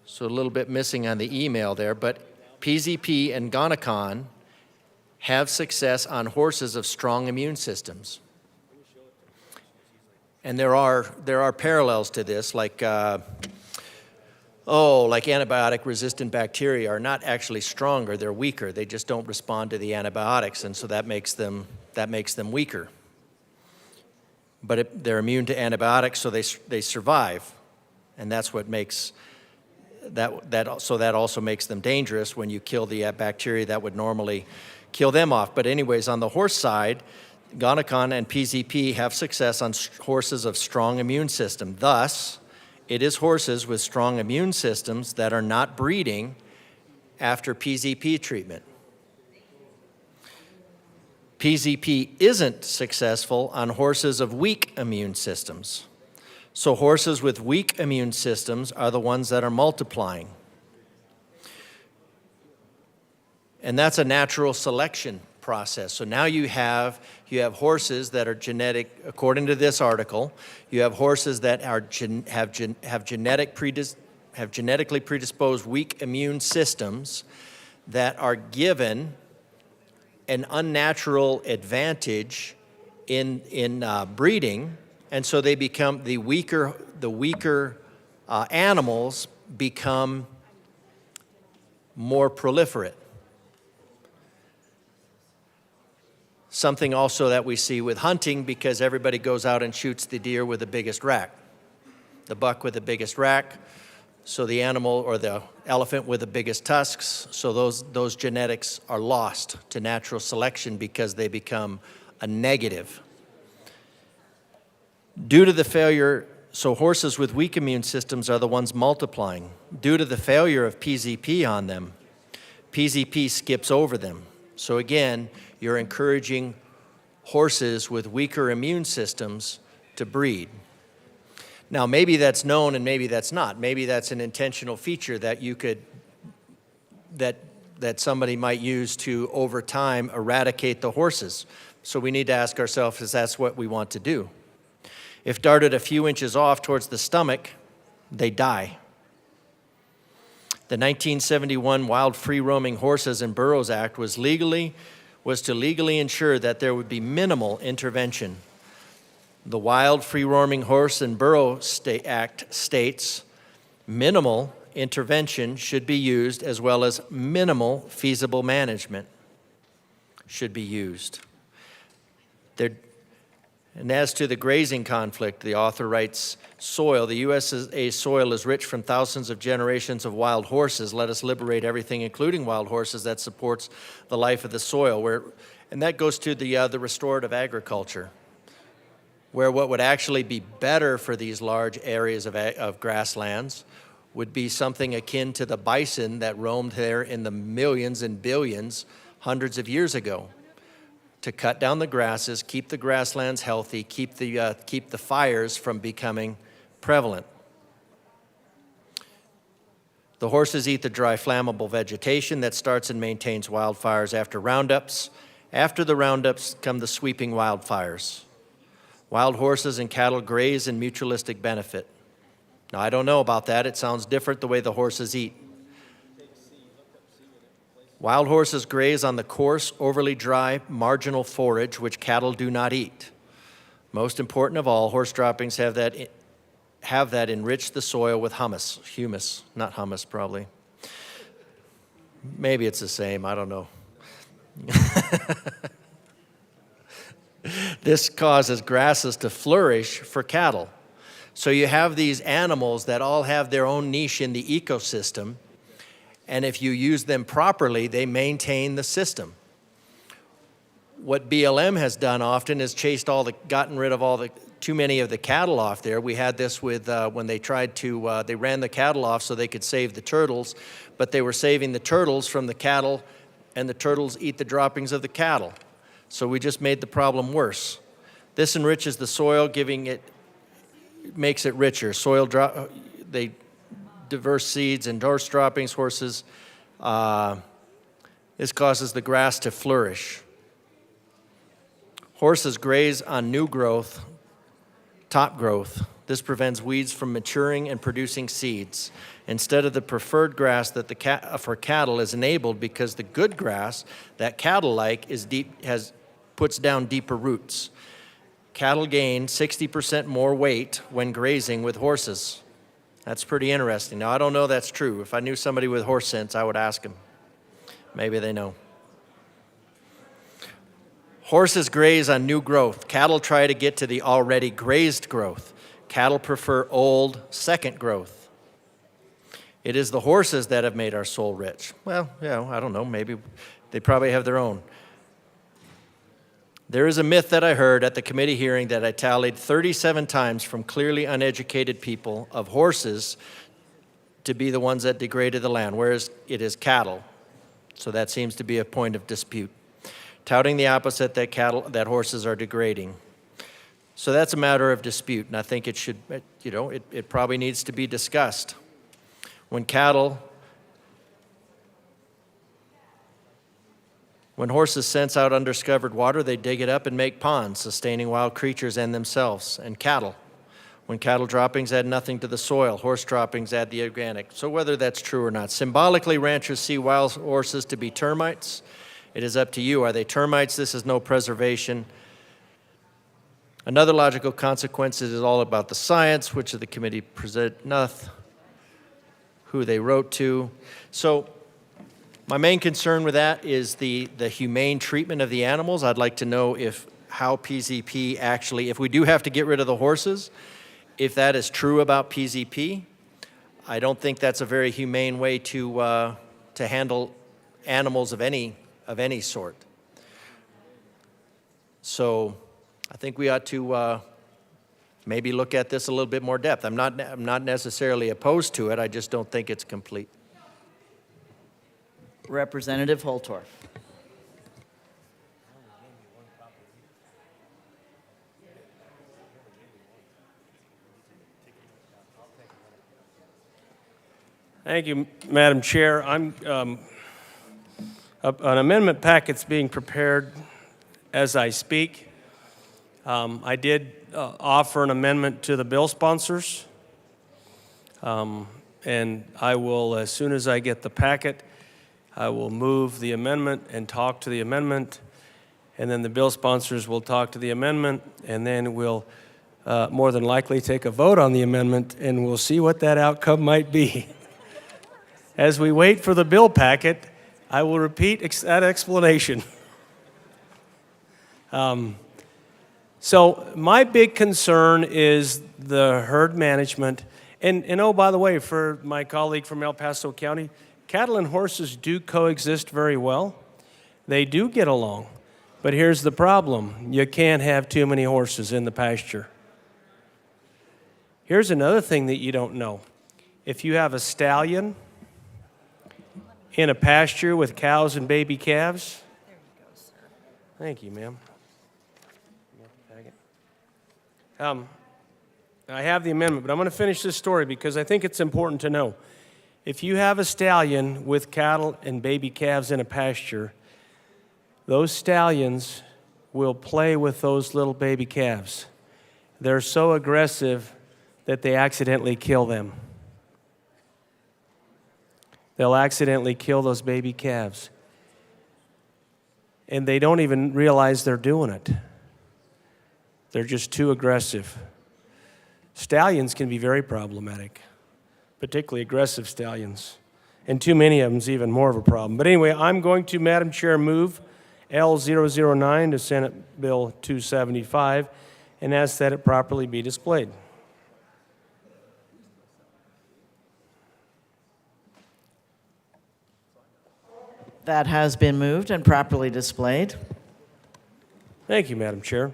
So a little bit missing on the email there, but PZP and Gonacon have success on horses of strong immune systems. And there are parallels to this, like antibiotic-resistant bacteria are not actually stronger, they're weaker. They just don't respond to the antibiotics, and so that makes them weaker. But they're immune to antibiotics, so they survive, and that's what makes that also makes them dangerous when you kill the bacteria that would normally kill them off. But anyways, on the horse side, Gonacon and PZP have success on horses of strong immune system. Thus, it is horses with strong immune systems that are not breeding after PZP treatment. PZP isn't successful on horses of weak immune systems. So horses with weak immune systems are the ones that are multiplying. And that's a natural selection process. So now you have horses that are genetic, according to this article, you have horses that are have genetically predisposed weak immune systems that are given an unnatural advantage in breeding, and so they become the weaker animals become more proliferate. Something also that we see with hunting, because everybody goes out and shoots the deer with the biggest rack, the buck with the biggest rack, so the animal or the elephant with the biggest tusks, so those genetics are lost to natural selection because they become a negative. Due to the failure, so horses with weak immune systems are the ones multiplying. Due to the failure of PZP on them, PZP skips over them. So again, you're encouraging horses with weaker immune systems to breed. Now, maybe that's known and maybe that's not. Maybe that's an intentional feature that you could, that somebody might use to, over time, eradicate the horses. So we need to ask ourselves if that's what we want to do. If darted a few inches off towards the stomach, they die. The 1971 Wild Free-Roaming Horses and Burros Act was to legally ensure that there would be minimal intervention. The Wild Free-Roaming Horse and Burro Act states minimal intervention should be used, as well as minimal feasible management should be used. And as to the grazing conflict, the author writes, soil, the USA soil is rich from thousands of generations of wild horses. Let us liberate everything, including wild horses, that supports the life of the soil. And that goes to the restorative agriculture, where what would actually be better for these large areas of grasslands would be something akin to the bison that roamed there in the millions and billions hundreds of years ago. to cut down the grasses, keep the grasslands healthy, keep the fires from becoming prevalent. The horses eat the dry, flammable vegetation that starts and maintains wildfires after roundups. After the roundups come the sweeping wildfires. Wild horses and cattle graze in mutualistic benefit. Now, I don't know about that. It sounds different the way the horses eat. Wild horses graze on the coarse, overly dry, marginal forage, which cattle do not eat. Most important of all, horse droppings have that enrich the soil with humus, not hummus probably. Maybe it's the same, I don't know. This causes grasses to flourish for cattle. So you have these animals that all have their own niche in the ecosystem, and if you use them properly, they maintain the system. What BLM has done often is gotten rid of too many of the cattle off there. We had this with when they tried to, they ran the cattle off so they could save the turtles, but they were saving the turtles from the cattle, and the turtles eat the droppings of the cattle. So we just made the problem worse. This enriches the soil, makes it richer. They diverse seeds and horse droppings, horses. This causes the grass to flourish. Horses graze on new growth, top growth. This prevents weeds from maturing and producing seeds. Instead of the preferred grass that for cattle is enabled because the good grass that cattle like puts down deeper roots. Cattle gain 60% more weight when grazing with horses. That's pretty interesting. Now, I don't know that's true. If I knew somebody with horse sense, I would ask them. Maybe they know. Horses graze on new growth. Cattle try to get to the already grazed growth. Cattle prefer old, second growth. It is the horses that have made our soul rich. Well, I don't know. Maybe they probably have their own. There is a myth that I heard at the committee hearing that I tallied 37 times from clearly uneducated people of horses to be the ones that degraded the land, whereas it is cattle. So that seems to be a point of dispute. Touting the opposite, that horses are degrading. So that's a matter of dispute, and I think it should, it probably needs to be discussed. When horses sense out undiscovered water, they dig it up and make ponds, sustaining wild creatures and themselves, and cattle. When cattle droppings add nothing to the soil, horse droppings add the organic. So whether that's true or not, symbolically, ranchers see wild horses to be termites. It is up to you. Are they termites? This is no preservation. Another logical consequence is all about the science, which the committee presented, who they wrote to. So my main concern with that is the humane treatment of the animals. I'd like to know how PZP actually, if we do have to get rid of the horses, if that is true about PZP. I don't think that's a very humane way to handle animals of any sort. So I think we ought to maybe look at this a little bit more depth. I'm not necessarily opposed to it. I just don't think it's complete. Representative Holtorf. Thank you, Madam Chair. An amendment packet's being prepared as I speak. I did offer an amendment to the bill sponsors, and I will, as soon as I get the packet, I will move the amendment and talk to the amendment, and then the bill sponsors will talk to the amendment, and then we'll more than likely take a vote on the amendment, and we'll see what that outcome might be. As we wait for the bill packet, I will repeat that explanation. So my big concern is the herd management. And oh, by the way, for my colleague from El Paso County, cattle and horses do coexist very well. They do get along. But here's the problem. You can't have too many horses in the pasture. Here's another thing that you don't know. If you have a stallion in a pasture with cows and baby calves, Thank you, ma'am. I have the amendment, but I'm going to finish this story because I think it's important to know. If you have a stallion with cattle and baby calves in a pasture, those stallions will play with those little baby calves. They're so aggressive that they accidentally kill them. They'll accidentally kill those baby calves. And they don't even realize they're doing it. They're just too aggressive. Stallions can be very problematic, particularly aggressive stallions. And too many of them is even more of a problem. But anyway, I'm going to, Madam Chair, move L009 to Senate Bill 275 and ask that it properly be displayed. That has been moved and properly displayed. Thank you, Madam Chair.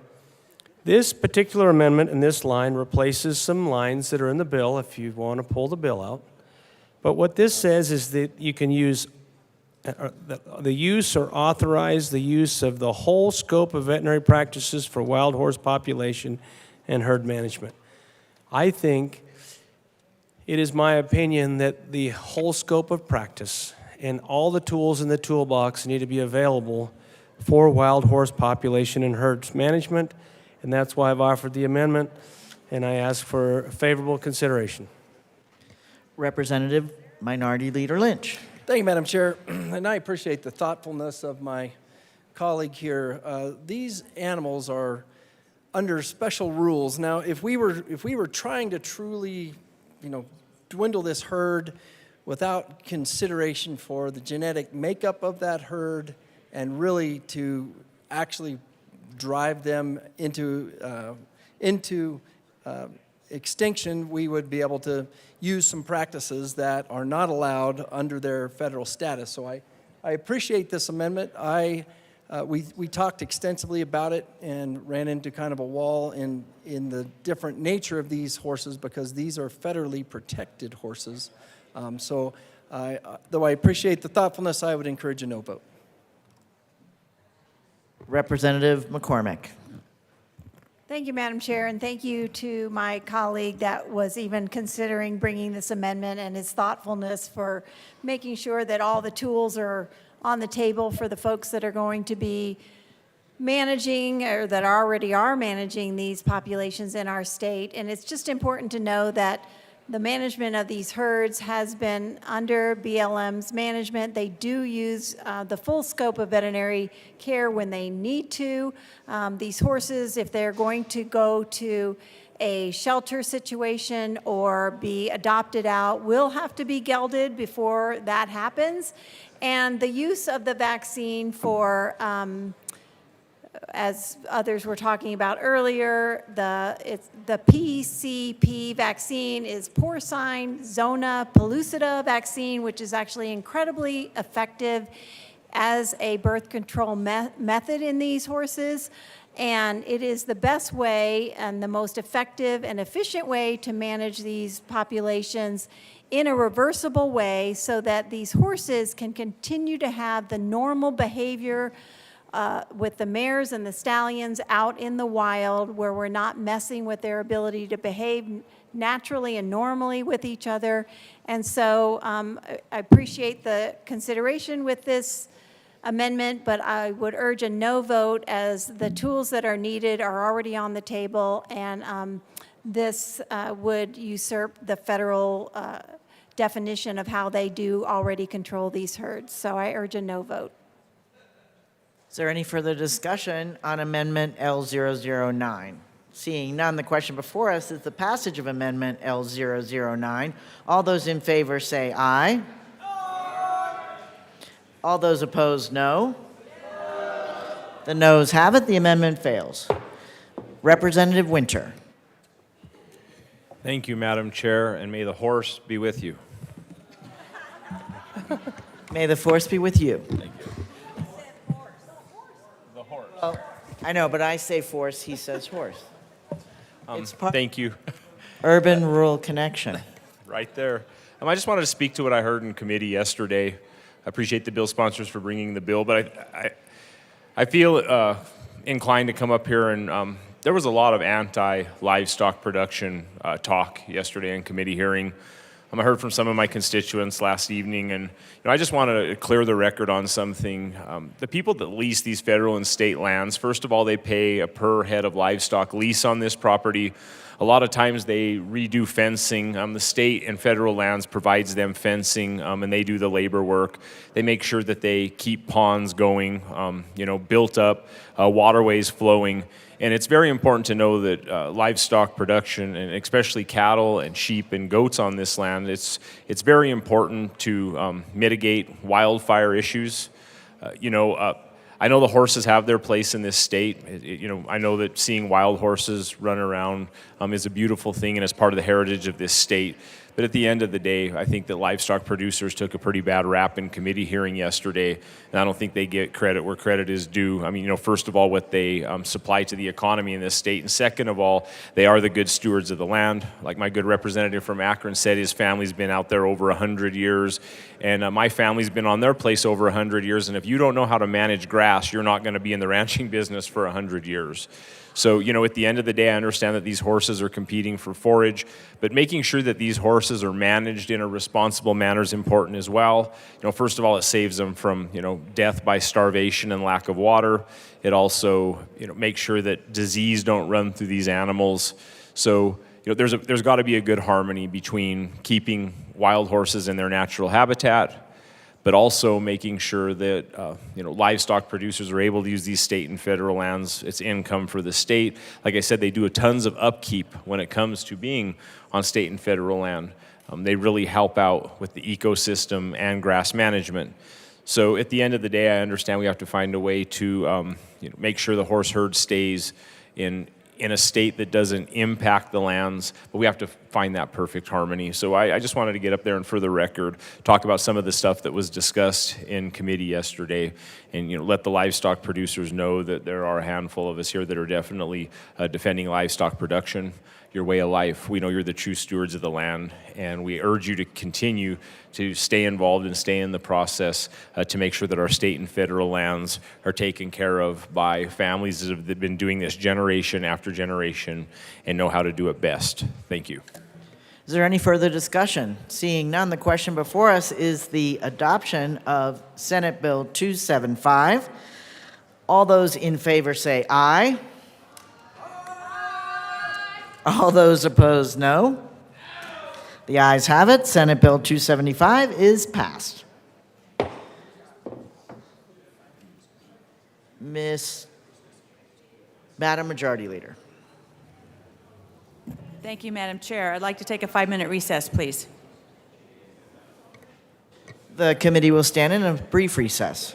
This particular amendment in this line replaces some lines that are in the bill if you want to pull the bill out. But what this says is that you can use the use or authorize the use of the whole scope of veterinary practices for wild horse population and herd management. I think it is my opinion that the whole scope of practice and all the tools in the toolbox need to be available for wild horse population and herd management, and that's why I've offered the amendment, and I ask for favorable consideration. Representative Minority Leader Lynch. Thank you, Madam Chair, and I appreciate the thoughtfulness of my colleague here. These animals are under special rules. Now, if we were trying to truly, dwindle this herd without consideration for the genetic makeup of that herd and really to actually drive them into extinction, we would be able to use some practices that are not allowed under their federal status. So I appreciate this amendment. We talked extensively about it and ran into kind of a wall in the different nature of these horses because these are federally protected horses. Though I appreciate the thoughtfulness, I would encourage a no vote. Representative McCormick. Thank you, Madam Chair, and thank you to my colleague that was even considering bringing this amendment and his thoughtfulness for making sure that all the tools are on the table for the folks that are going to be managing or that already are managing these populations in our state. And it's just important to know that the management of these herds has been under BLM's management. They do use the full scope of veterinary care when they need to. These horses, if they're going to go to a shelter situation or be adopted out, will have to be gelded before that happens. And the use of the vaccine for as others were talking about earlier, the PCP vaccine is porcine zona pellucida vaccine, which is actually incredibly effective as a birth control method in these horses. And it is the best way and the most effective and efficient way to manage these populations in a reversible way so that these horses can continue to have the normal behavior with the mares and the stallions out in the wild where we're not messing with their ability to behave naturally and normally with each other. And so I appreciate the consideration with this amendment, but I would urge a no vote as the tools that are needed are already on the table, and this would usurp the federal definition of how they do already control these herds. So I urge a no vote. Is there any further discussion on Amendment L009? Seeing none, the question before us is the passage of Amendment L009. All those in favor say aye. All those opposed, no. The noes have it. The amendment fails. Representative Winter. Thank you, Madam Chair, and may the horse be with you. May the force be with you. Thank you. The horse. Oh, I know, but I say force, he says horse. Thank you. Urban-rural connection. Right there. I just wanted to speak to what I heard in committee yesterday. I appreciate the bill sponsors for bringing the bill, but I feel inclined to come up here and there was a lot of anti-livestock production talk yesterday in committee hearing. I heard from some of my constituents last evening, and I just want to clear the record on something. The people that lease these federal and state lands, first of all, they pay a per head of livestock lease on this property. A lot of times they redo fencing. The state and federal lands provides them fencing, and they do the labor work. They make sure that they keep ponds going, built up, waterways flowing. And it's very important to know that livestock production, and especially cattle and sheep and goats on this land, it's very important to mitigate wildfire issues. I know the horses have their place in this state. I know that seeing wild horses run around is a beautiful thing and is part of the heritage of this state. But at the end of the day, I think that livestock producers took a pretty bad rap in committee hearing yesterday, and I don't think they get credit where credit is due. First of all, what they supply to the economy in this state, and second of all, they are the good stewards of the land. Like my good representative from Akron said, his family's been out there over 100 years, and my family's been on their place over 100 years, and if you don't know how to manage grass, you're not going to be in the ranching business for 100 years. So, at the end of the day, I understand that these horses are competing for forage, but making sure that these horses are managed in a responsible manner is important as well. First of all, it saves them from, death by starvation and lack of water. It also, makes sure that disease don't run through these animals. So, there's got to be a good harmony between keeping wild horses in their natural habitat, but also making sure that livestock producers are able to use these state and federal lands. It's income for the state. Like I said, they do a tons of upkeep when it comes to being on state and federal land. They really help out with the ecosystem and grass management. So at the end of the day, I understand we have to find a way to make sure the horse herd stays in a state that doesn't impact the lands, but we have to find that perfect harmony. So I just wanted to get up there and for the record, talk about some of the stuff that was discussed in committee yesterday, and let the livestock producers know that there are a handful of us here that are definitely defending livestock production, your way of life. We know you're the true stewards of the land, and we urge you to continue to stay involved and stay in the process to make sure that our state and federal lands are taken care of by families that have been doing this generation after generation and know how to do it best. Thank you. Is there any further discussion? Seeing none, the question before us is the adoption of Senate Bill 275. All those in favor say aye. All those opposed, no. The ayes have it. Senate Bill 275 is passed. Madam Majority Leader. Thank you, Madam Chair. I'd like to take a 5-minute recess, please. The committee will stand in a brief recess.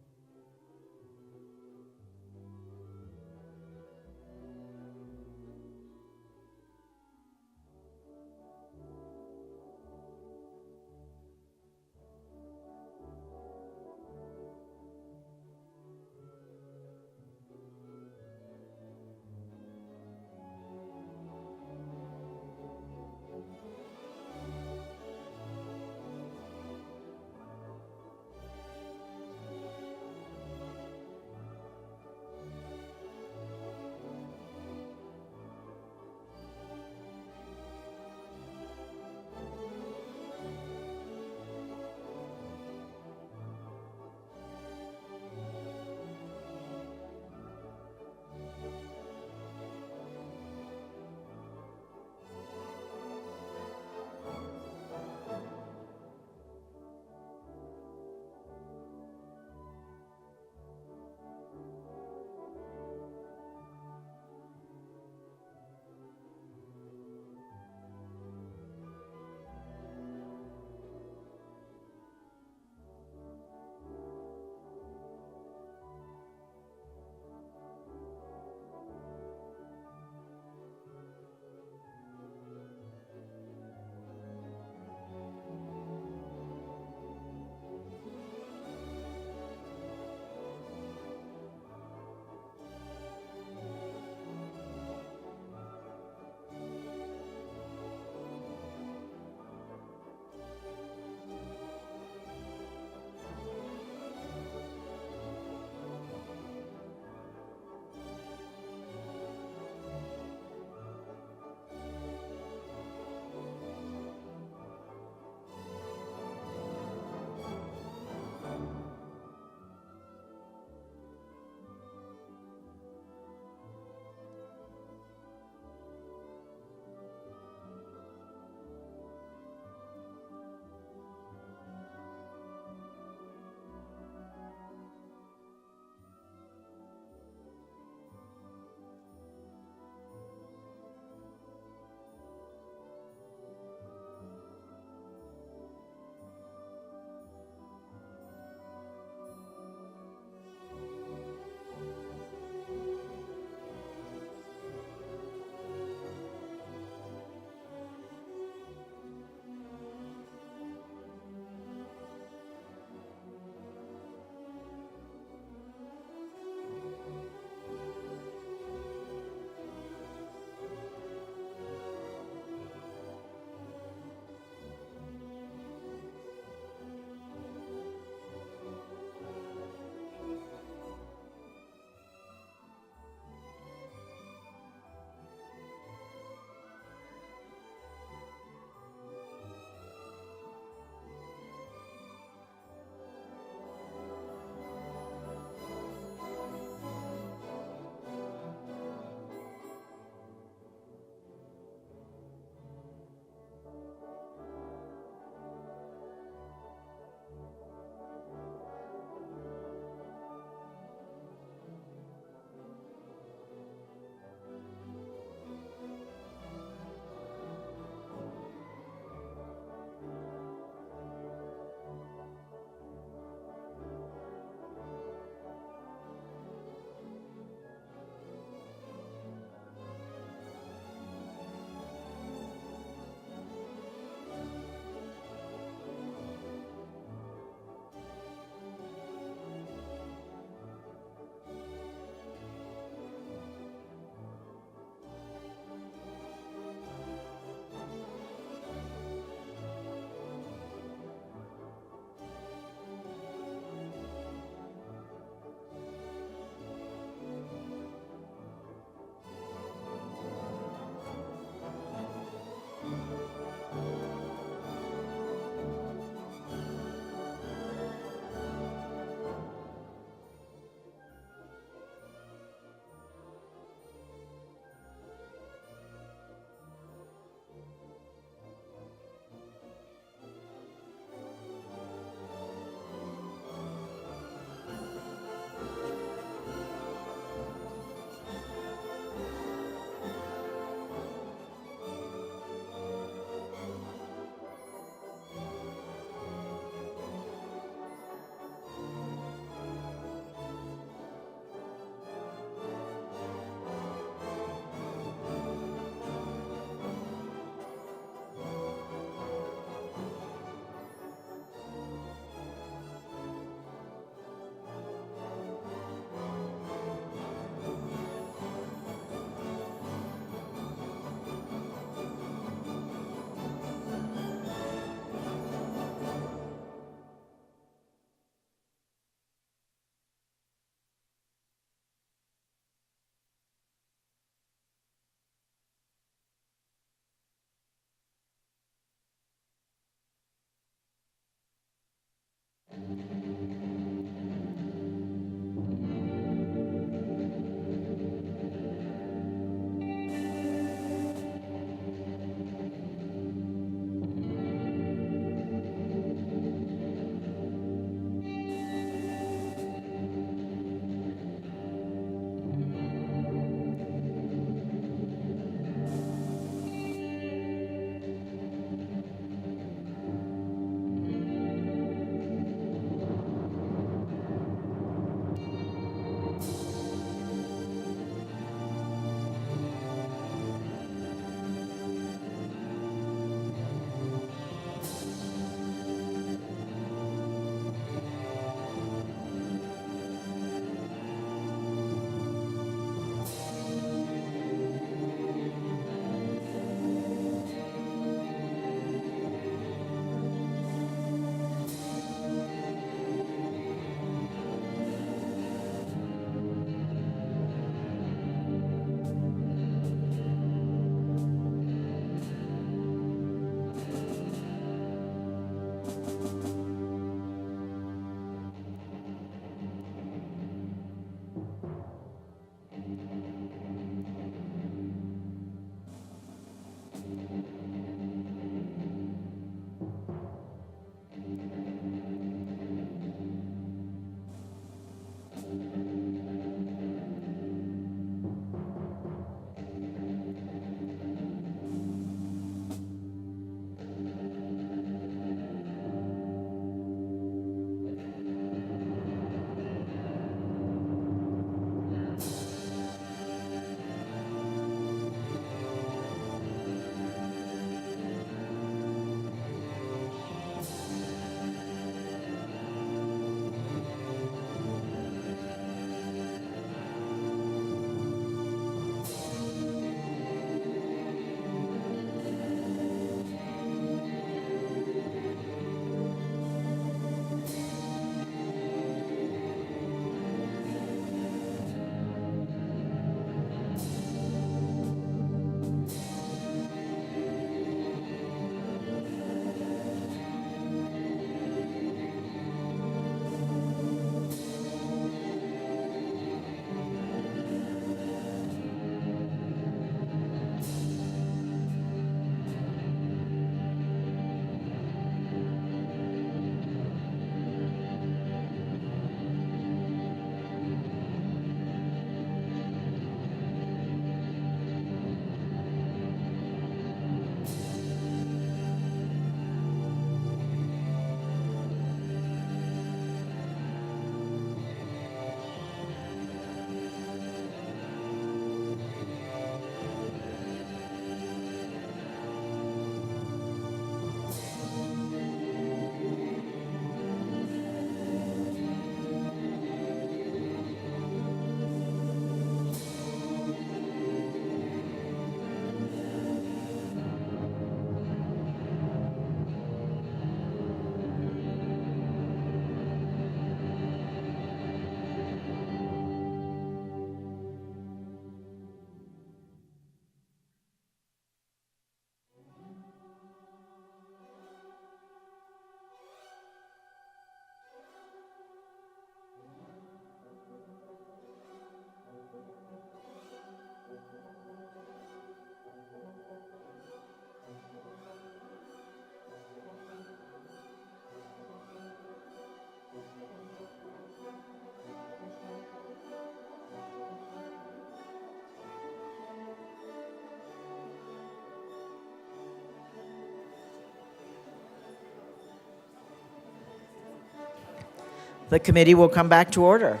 The committee will come back to order.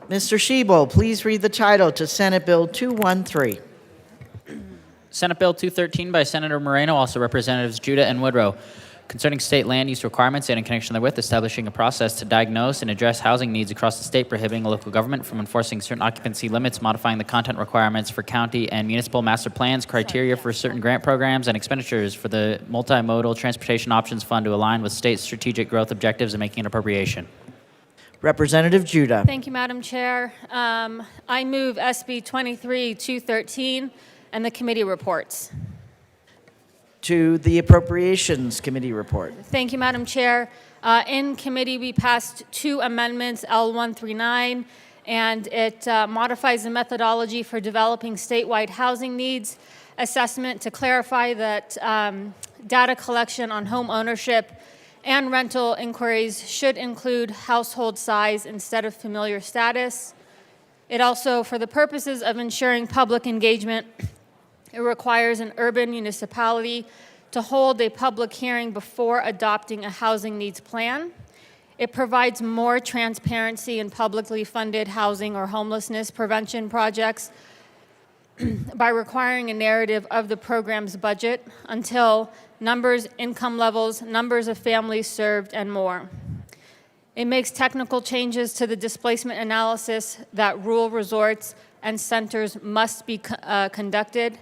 Mr. Shebel, please read the title to Senate Bill 213. Senate Bill 213 by Senator Moreno, also Representatives Judah and Woodrow, concerning state land use requirements and in connection therewith establishing a process to diagnose and address housing needs across the state, prohibiting a local government from enforcing certain occupancy limits, modifying the content requirements for county and municipal master plans, criteria for certain grant programs, and expenditures for the Multimodal Transportation Options Fund to align with state strategic growth objectives and making an appropriation. Representative Judah. Thank you, Madam Chair. I move SB 23-213 and the committee reports. To the Appropriations Committee report. Thank you, Madam Chair. In committee, we passed 2 amendments, L139, and it modifies the methodology for developing statewide housing needs assessment to clarify that data collection on home ownership and rental inquiries should include household size instead of familiar status. It also, for the purposes of ensuring public engagement, it requires an urban municipality to hold a public hearing before adopting a housing needs plan. It provides more transparency in publicly funded housing or homelessness prevention projects by requiring a narrative of the program's budget until numbers, income levels, numbers of families served, and more. It makes technical changes to the displacement analysis that rural resorts and centers must be conducted,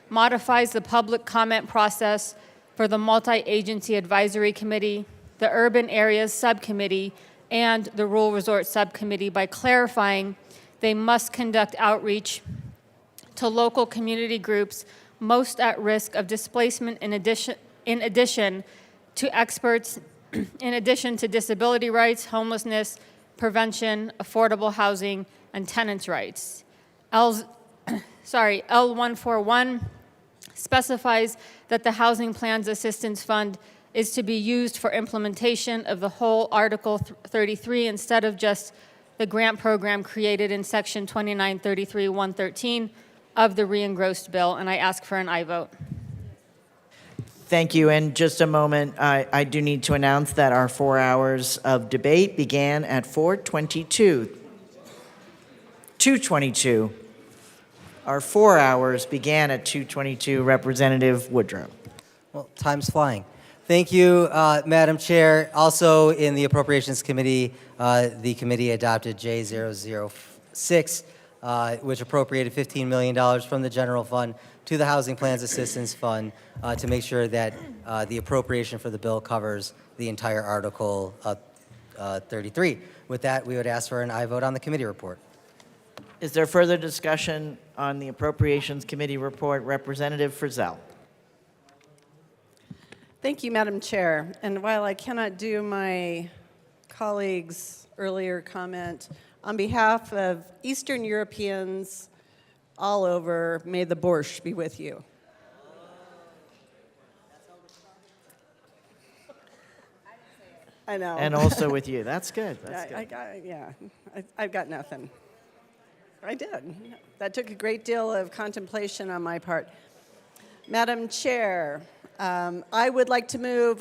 modifies the public comment process for the Multi-Agency Advisory Committee, the Urban Areas Subcommittee, and the Rural Resort Subcommittee by clarifying they must conduct outreach to local community groups most at risk of displacement in addition to experts, in addition to disability rights, homelessness, prevention, affordable housing, and tenants' rights. L141 specifies that the Housing Plans Assistance Fund is to be used for implementation of the whole Article 33 instead of just the grant program created in Section 2933-113 of the re-engrossed bill, and I ask for an aye vote. Thank you. In just a moment, I do need to announce that our 4 hours of debate began at 4:22. 2:22. Our 4 hours began at 2:22. Representative Woodrow. Well, time's flying. Thank you, Madam Chair. Also, in the Appropriations Committee, the committee adopted J006, which appropriated $15 million from the general fund to the Housing Plans Assistance Fund to make sure that the appropriation for the bill covers the entire Article 33. With that, we would ask for an aye vote on the committee report. Is there further discussion on the Appropriations Committee report? Representative Frizzell. Thank you, Madam Chair. And while I cannot do my colleague's earlier comment, on behalf of Eastern Europeans all over, may the borscht be with you. I know. And also with you. That's good. That's good. I've got nothing. I did. That took a great deal of contemplation on my part. Madam Chair, I would like to move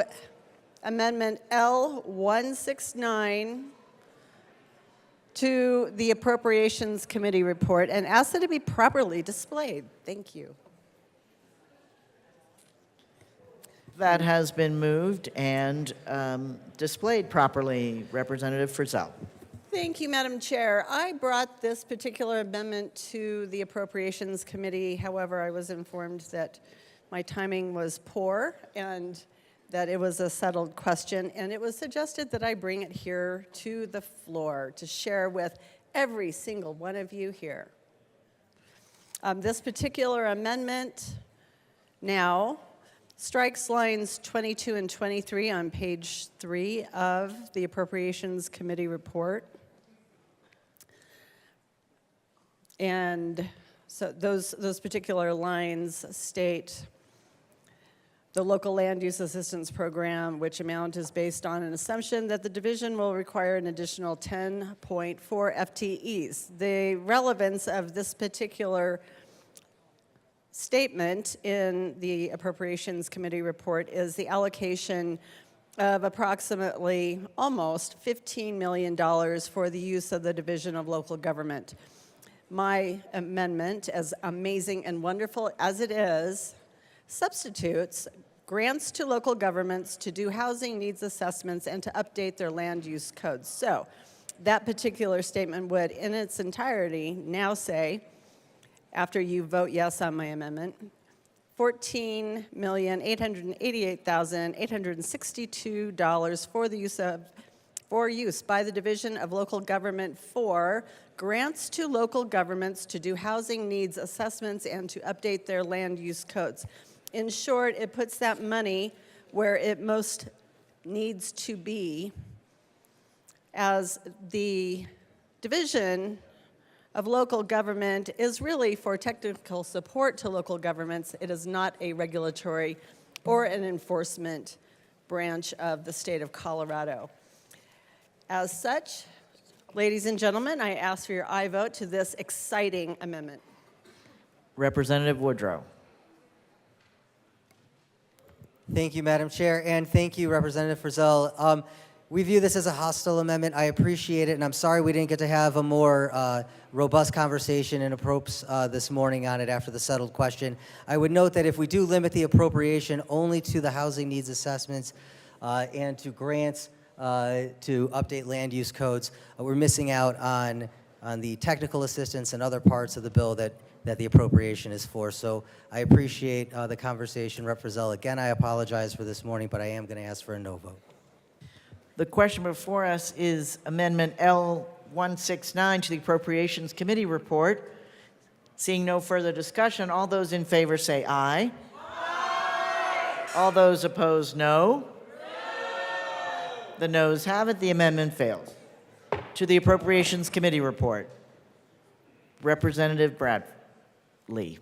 Amendment L169 to the Appropriations Committee report and ask that it be properly displayed. Thank you. That has been moved and displayed properly. Representative Frizzell. Thank you, Madam Chair. I brought this particular amendment to the Appropriations Committee. However, I was informed that my timing was poor and that it was a settled question, and it was suggested that I bring it here to the floor to share with every single one of you here. This particular amendment now strikes lines 22 and 23 on page 3 of the Appropriations Committee report. And so those particular lines state the local land use assistance program, which amount is based on an assumption that the division will require an additional 10.4 FTEs. The relevance of this particular statement in the Appropriations Committee report is the allocation of approximately almost $15 million for the use of the Division of Local Government. My amendment, as amazing and wonderful as it is, substitutes grants to local governments to do housing needs assessments and to update their land use codes. So that particular statement would, in its entirety, now say, after you vote yes on my amendment, $14,888,862 for use by the Division of Local Government for grants to local governments to do housing needs assessments and to update their land use codes. In short, it puts that money where it most needs to be, as the Division of Local Government is really for technical support to local governments. It is not a regulatory or an enforcement branch of the state of Colorado. As such, ladies and gentlemen, I ask for your aye vote to this exciting amendment. Representative Woodrow. Thank you, Madam Chair, and thank you, Representative Frizzell. We view this as a hostile amendment. I appreciate it, and I'm sorry we didn't get to have a more robust conversation in approps this morning on it after the settled question. I would note that if we do limit the appropriation only to the housing needs assessments and to grants to update land use codes, we're missing out on the technical assistance and other parts of the bill that the appropriation is for. So I appreciate the conversation, Rep. Frizzell. Again, I apologize for this morning, but I am going to ask for a no vote. The question before us is Amendment L169 to the Appropriations Committee report. Seeing no further discussion, all those in favor say aye. Aye. All those opposed, no. The noes have it. The amendment fails. To the Appropriations Committee report, Representative Bradley.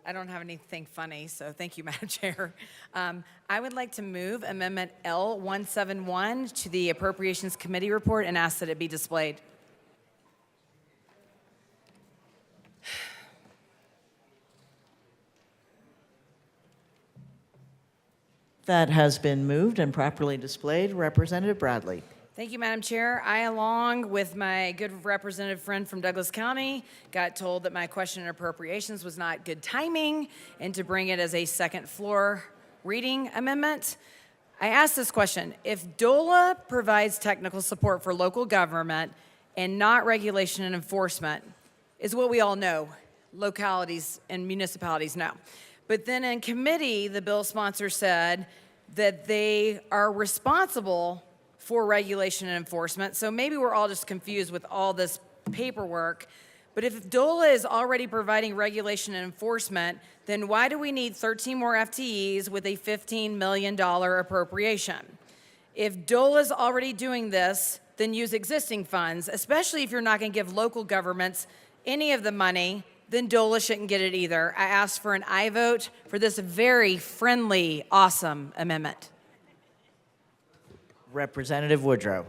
I don't have anything funny, so thank you, Madam Chair. I would like to move Amendment L171 to the Appropriations Committee report and ask that it be displayed. That has been moved and properly displayed. Representative Bradley. Thank you, Madam Chair. I, along with my good representative friend from Douglas County, got told that my question on appropriations was not good timing and to bring it as a second floor reading amendment. I asked this question: if DOLA provides technical support for local government and not regulation and enforcement, is what we all know, localities and municipalities know. But then in committee, the bill sponsor said that they are responsible for regulation and enforcement. So maybe we're all just confused with all this paperwork. But if DOLA is already providing regulation and enforcement, then why do we need 13 more FTEs with a $15 million appropriation? If DOLA is already doing this, then use existing funds, especially if you're not going to give local governments any of the money, then DOLA shouldn't get it either. I ask for an aye vote for this very friendly, awesome amendment. Representative Woodrow.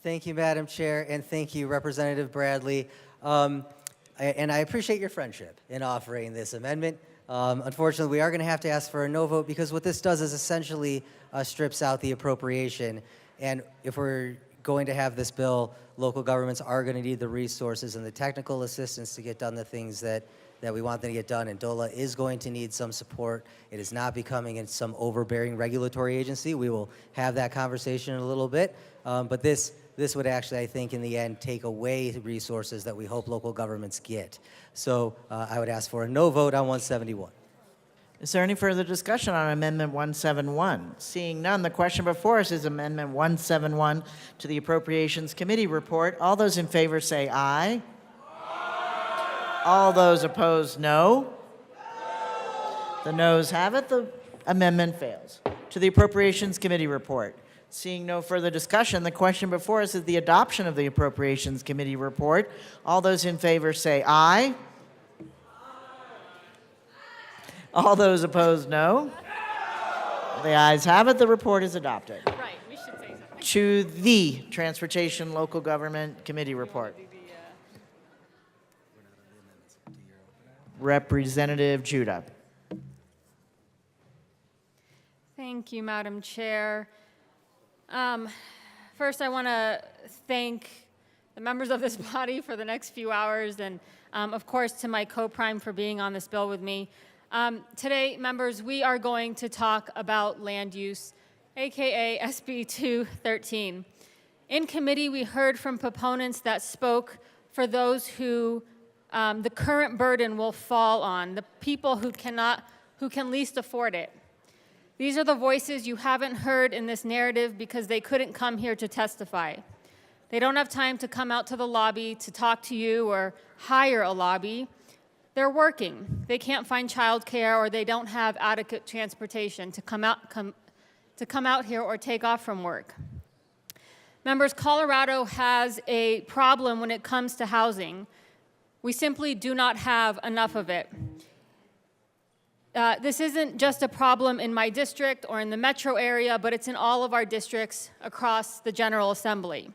Thank you, Madam Chair, and thank you, Representative Bradley. And I appreciate your friendship in offering this amendment. Unfortunately, we are going to have to ask for a no vote because what this does is essentially strips out the appropriation. And if we're going to have this bill, local governments are going to need the resources and the technical assistance to get done the things that we want them to get done, and DOLA is going to need some support. It is not becoming some overbearing regulatory agency. We will have that conversation in a little bit, but this would actually, I think, in the end, take away resources that we hope local governments get. So I would ask for a no vote on 171. Is there any further discussion on Amendment 171? Seeing none, the question before us is Amendment 171 to the Appropriations Committee report. All those in favor say aye. All those opposed, no. The noes have it. The amendment fails. To the Appropriations Committee report. Seeing no further discussion, the question before us is the adoption of the Appropriations Committee report. All those in favor say aye. All those opposed, no. The ayes have it. The report is adopted. Right, we should say something. To the Transportation Local Government Committee report. Representative Judah. Thank you, Madam Chair. First, I want to thank the members of this body for the next few hours, and of course to my co-prime for being on this bill with me. Today, members, we are going to talk about land use, aka SB 213. In committee, we heard from proponents that spoke for those who the current burden will fall on, the people who can least afford it. These are the voices you haven't heard in this narrative because they couldn't come here to testify. They don't have time to come out to the lobby to talk to you or hire a lobby. They're working. They can't find childcare, or they don't have adequate transportation to come out here or take off from work. Members, Colorado has a problem when it comes to housing. We simply do not have enough of it. This isn't just a problem in my district or in the metro area, but it's in all of our districts across the General Assembly.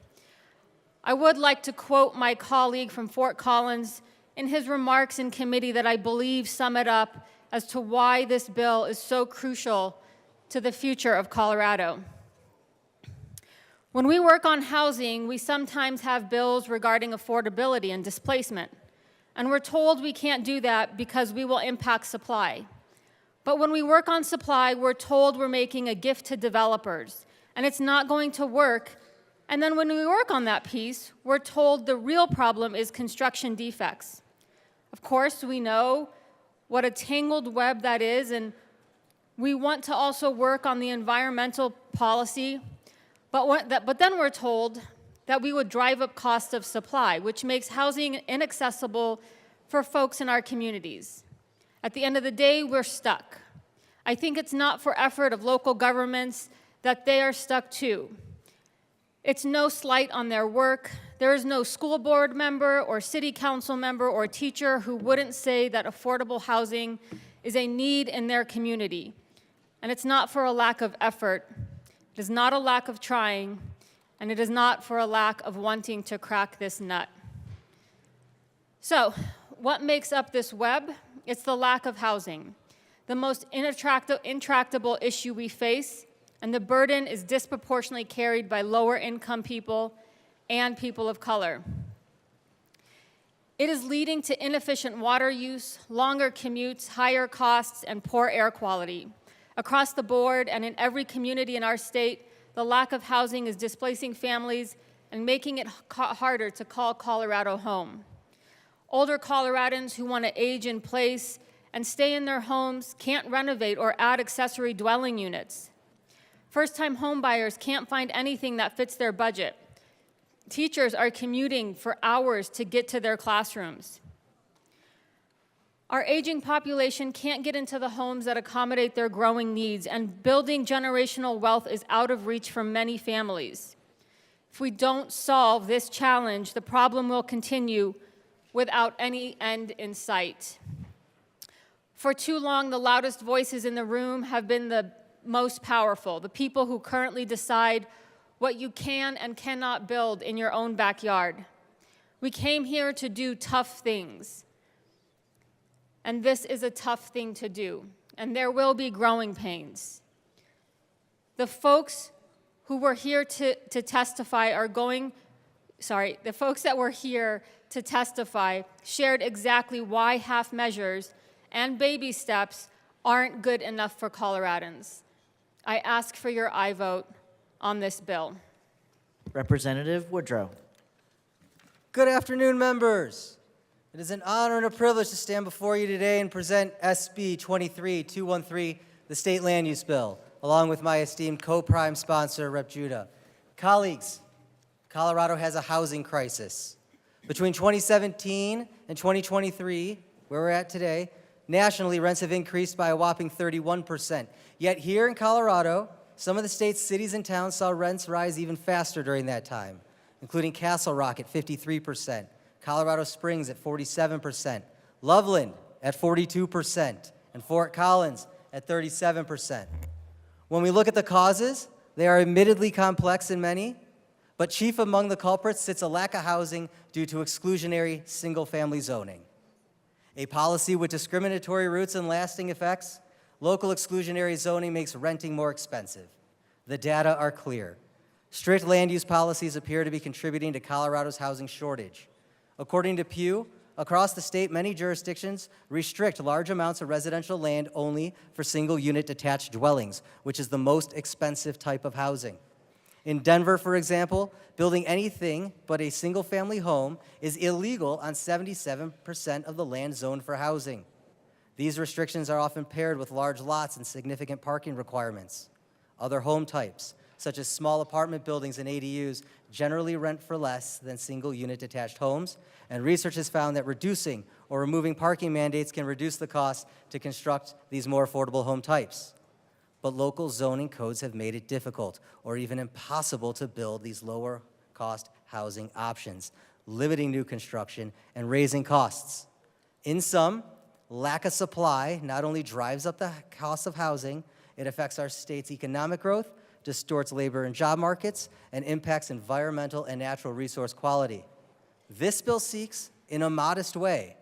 I would like to quote my colleague from Fort Collins in his remarks in committee that I believe sum it up as to why this bill is so crucial to the future of Colorado. When we work on housing, we sometimes have bills regarding affordability and displacement, and we're told we can't do that because we will impact supply. But when we work on supply, we're told we're making a gift to developers, and it's not going to work. And then when we work on that piece, we're told the real problem is construction defects. Of course, we know what a tangled web that is, and we want to also work on the environmental policy, but then we're told that we would drive up cost of supply, which makes housing inaccessible for folks in our communities. At the end of the day, we're stuck. I think it's not for effort of local governments that they are stuck too. It's no slight on their work. There is no school board member or city council member or teacher who wouldn't say that affordable housing is a need in their community. And it's not for a lack of effort. It is not a lack of trying, and it is not for a lack of wanting to crack this nut. So, what makes up this web? It's the lack of housing, the most intractable issue we face, and the burden is disproportionately carried by lower income people and people of color. It is leading to inefficient water use, longer commutes, higher costs, and poor air quality. Across the board and in every community in our state, the lack of housing is displacing families and making it harder to call Colorado home. Older Coloradans who want to age in place and stay in their homes can't renovate or add accessory dwelling units. First-time homebuyers can't find anything that fits their budget. Teachers are commuting for hours to get to their classrooms. Our aging population can't get into the homes that accommodate their growing needs, and building generational wealth is out of reach for many families. If we don't solve this challenge, the problem will continue without any end in sight. For too long, the loudest voices in the room have been the most powerful, the people who currently decide what you can and cannot build in your own backyard. We came here to do tough things. And this is a tough thing to do, and there will be growing pains. The folks who were here to testify the folks that were here to testify shared exactly why half measures and baby steps aren't good enough for Coloradans. I ask for your aye vote on this bill. Representative Woodrow. Good afternoon, members. It is an honor and a privilege to stand before you today and present SB 23213, the State Land Use Bill, along with my esteemed co-prime sponsor, Rep. Judah. Colleagues, Colorado has a housing crisis. Between 2017 and 2023, where we're at today, nationally, rents have increased by a whopping 31%. Yet here in Colorado, some of the state's cities and towns saw rents rise even faster during that time, including Castle Rock at 53%. Colorado Springs at 47%, Loveland at 42%, and Fort Collins at 37%. When we look at the causes, they are admittedly complex in many, but chief among the culprits sits a lack of housing due to exclusionary single-family zoning. A policy with discriminatory roots and lasting effects Local exclusionary zoning makes renting more expensive. The data are clear. Strict land use policies appear to be contributing to Colorado's housing shortage. According to Pew, across the state, many jurisdictions restrict large amounts of residential land only for single-unit detached dwellings, which is the most expensive type of housing. In Denver, for example, building anything but a single-family home is illegal on 77% of the land zoned for housing. These restrictions are often paired with large lots and significant parking requirements. Other home types, such as small apartment buildings and ADUs, generally rent for less than single-unit detached homes, and research has found that reducing or removing parking mandates can reduce the cost to construct these more affordable home types. But local zoning codes have made it difficult or even impossible to build these lower-cost housing options, limiting new construction and raising costs. In sum, lack of supply not only drives up the cost of housing, it affects our state's economic growth, distorts labor and job markets, and impacts environmental and natural resource quality. This bill seeks, in a modest way,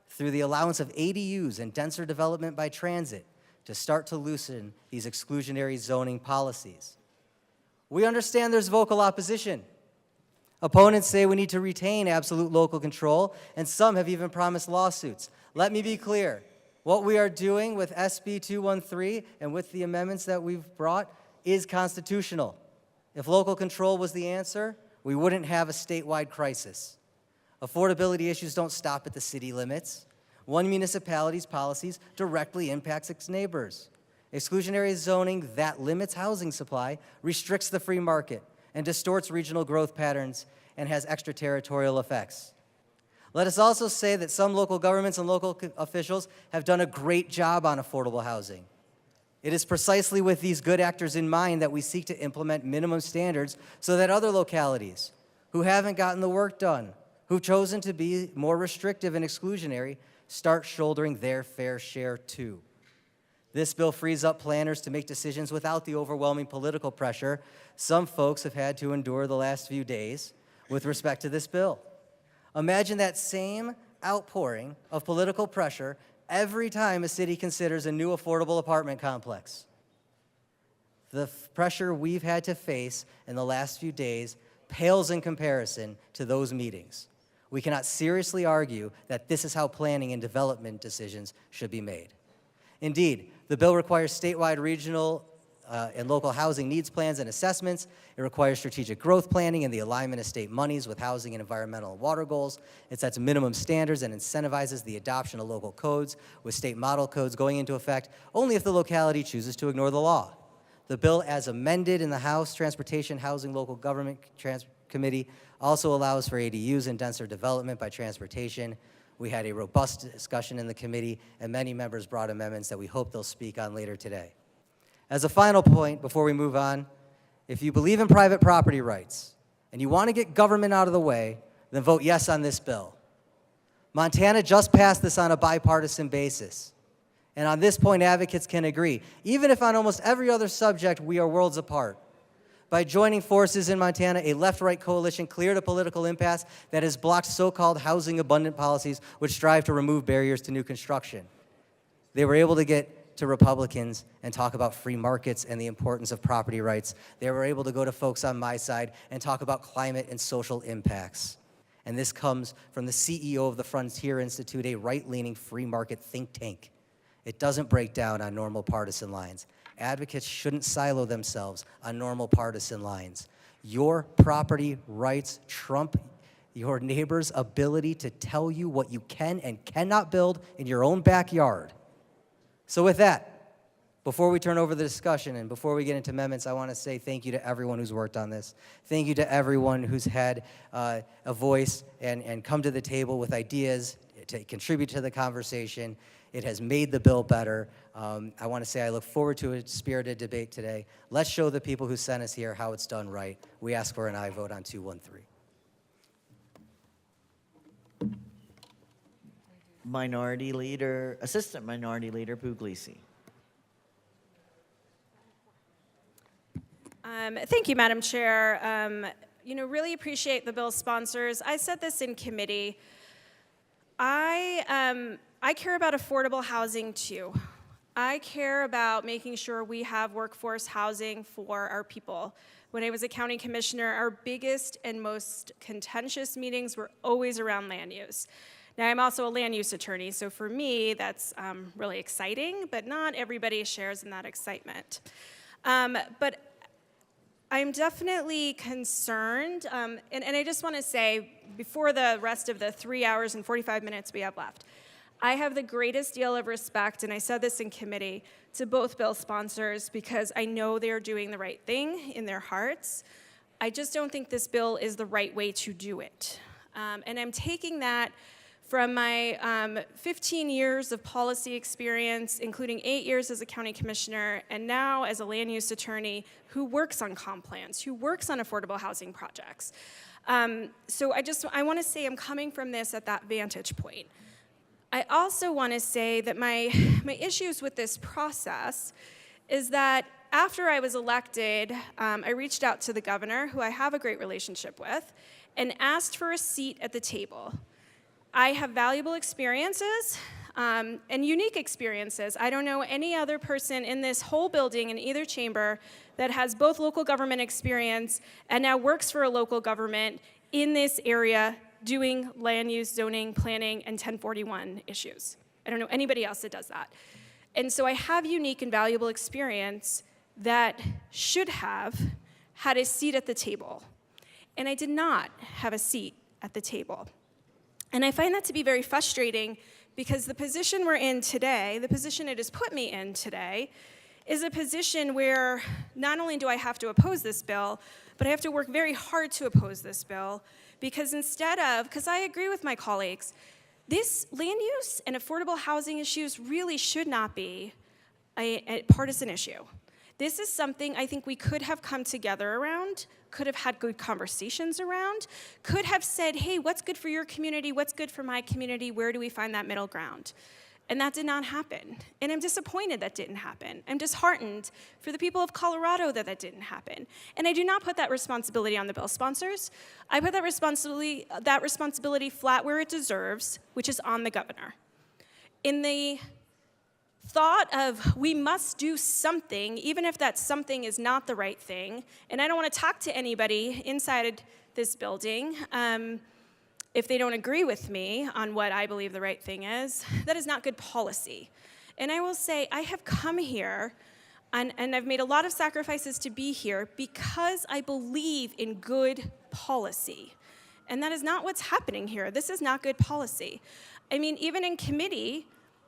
through the allowance of ADUs and denser development by transit, to start to loosen these exclusionary zoning policies. We understand there's vocal opposition. Opponents say we need to retain absolute local control, and some have even promised lawsuits. Let me be clear. What we are doing with SB 213 and with the amendments that we've brought is constitutional. If local control was the answer, we wouldn't have a statewide crisis. Affordability issues don't stop at the city limits. One municipality's policies directly impacts its neighbors. Exclusionary zoning that limits housing supply restricts the free market and distorts regional growth patterns and has extraterritorial effects. Let us also say that some local governments and local officials have done a great job on affordable housing. It is precisely with these good actors in mind that we seek to implement minimum standards so that other localities who haven't gotten the work done, who've chosen to be more restrictive and exclusionary, start shouldering their fair share too. This bill frees up planners to make decisions without the overwhelming political pressure some folks have had to endure the last few days with respect to this bill. Imagine that same outpouring of political pressure every time a city considers a new affordable apartment complex. The pressure we've had to face in the last few days pales in comparison to those meetings. We cannot seriously argue that this is how planning and development decisions should be made. Indeed, the bill requires statewide, regional, and local housing needs plans and assessments. It requires strategic growth planning and the alignment of state monies with housing and environmental and water goals. It sets minimum standards and incentivizes the adoption of local codes, with state model codes going into effect only if the locality chooses to ignore the law. The bill, as amended in the House Transportation Housing Local Government Committee, also allows for ADUs and denser development by transportation. We had a robust discussion in the committee, and many members brought amendments that we hope they'll speak on later today. As a final point, before we move on, if you believe in private property rights and you want to get government out of the way, then vote yes on this bill. Montana just passed this on a bipartisan basis. And on this point, advocates can agree, even if on almost every other subject we are worlds apart. By joining forces in Montana, a left-right coalition cleared a political impasse that has blocked so-called housing-abundant policies which strive to remove barriers to new construction. They were able to get to Republicans and talk about free markets and the importance of property rights. They were able to go to folks on my side and talk about climate and social impacts. And this comes from the CEO of the Frontier Institute, a right-leaning free market think tank. It doesn't break down on normal partisan lines. Advocates shouldn't silo themselves on normal partisan lines. Your property rights trump your neighbor's ability to tell you what you can and cannot build in your own backyard. So with that, before we turn over the discussion and before we get into amendments, I want to say thank you to everyone who's worked on this. Thank you to everyone who's had a voice and come to the table with ideas to contribute to the conversation. It has made the bill better. I want to say I look forward to a spirited debate today. Let's show the people who sent us here how it's done right. We ask for an aye vote on 213. Minority Leader, Assistant Minority Leader Puglisi. Thank you, Madam Chair. Really appreciate the bill's sponsors. I said this in committee. I care about affordable housing too. I care about making sure we have workforce housing for our people. When I was a county commissioner, our biggest and most contentious meetings were always around land use. Now, I'm also a land use attorney, so for me, that's really exciting, but not everybody shares in that excitement. But I'm definitely concerned, and I just want to say, before the rest of the 3 hours and 45 minutes we have left, I have the greatest deal of respect, and I said this in committee, to both bill sponsors because I know they're doing the right thing in their hearts. I just don't think this bill is the right way to do it. And I'm taking that from my 15 years of policy experience, including 8 years as a county commissioner, and now as a land use attorney who works on comp plans, who works on affordable housing projects. So I want to say I'm coming from this at that vantage point. I also want to say that my issues with this process is that after I was elected, I reached out to the governor, who I have a great relationship with, and asked for a seat at the table. I have valuable experiences and unique experiences. I don't know any other person in this whole building in either chamber that has both local government experience and now works for a local government in this area doing land use, zoning, planning, and 1041 issues. I don't know anybody else that does that. And so I have unique and valuable experience that should have had a seat at the table. And I did not have a seat at the table. And I find that to be very frustrating because the position we're in today, the position it has put me in today, is a position where not only do I have to oppose this bill, but I have to work very hard to oppose this bill because because I agree with my colleagues, this land use and affordable housing issues really should not be a partisan issue. This is something I think we could have come together around, could have had good conversations around, could have said, hey, what's good for your community? What's good for my community? Where do we find that middle ground? And that did not happen. And I'm disappointed that didn't happen. I'm disheartened for the people of Colorado that didn't happen. And I do not put that responsibility on the bill sponsors. I put that responsibility flat where it deserves, which is on the governor. In the thought of we must do something, even if that something is not the right thing, and I don't want to talk to anybody inside this building if they don't agree with me on what I believe the right thing is, that is not good policy. And I will say, I have come here, and I've made a lot of sacrifices to be here because I believe in good policy. And that is not what's happening here. This is not good policy. I mean, even in committee,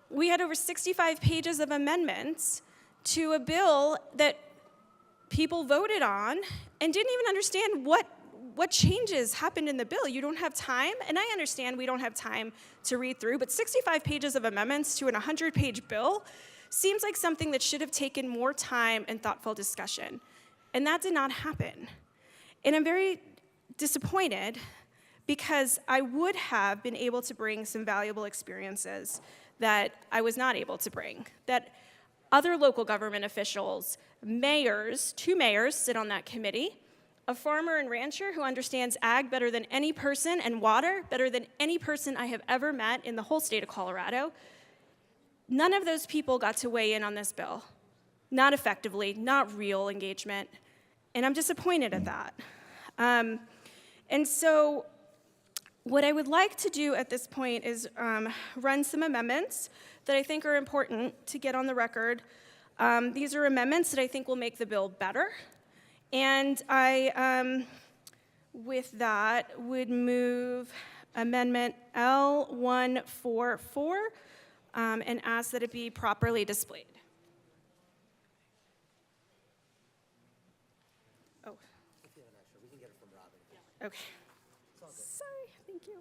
we had over 65 pages of amendments to a bill that people voted on and didn't even understand what changes happened in the bill. You don't have time, and I understand we don't have time to read through, but 65 pages of amendments to an 100-page bill seems like something that should have taken more time and thoughtful discussion. And that did not happen. And I'm very disappointed because I would have been able to bring some valuable experiences that I was not able to bring, that other local government officials, mayors, 2 mayors sit on that committee, a farmer and rancher who understands ag better than any person and water better than any person I have ever met in the whole state of Colorado. None of those people got to weigh in on this bill. Not effectively, not real engagement. And I'm disappointed at that. And so what I would like to do at this point is run some amendments that I think are important to get on the record. These are amendments that I think will make the bill better. And I, with that, would move Amendment L144 and ask that it be properly displayed. Oh. Okay. Sorry, thank you.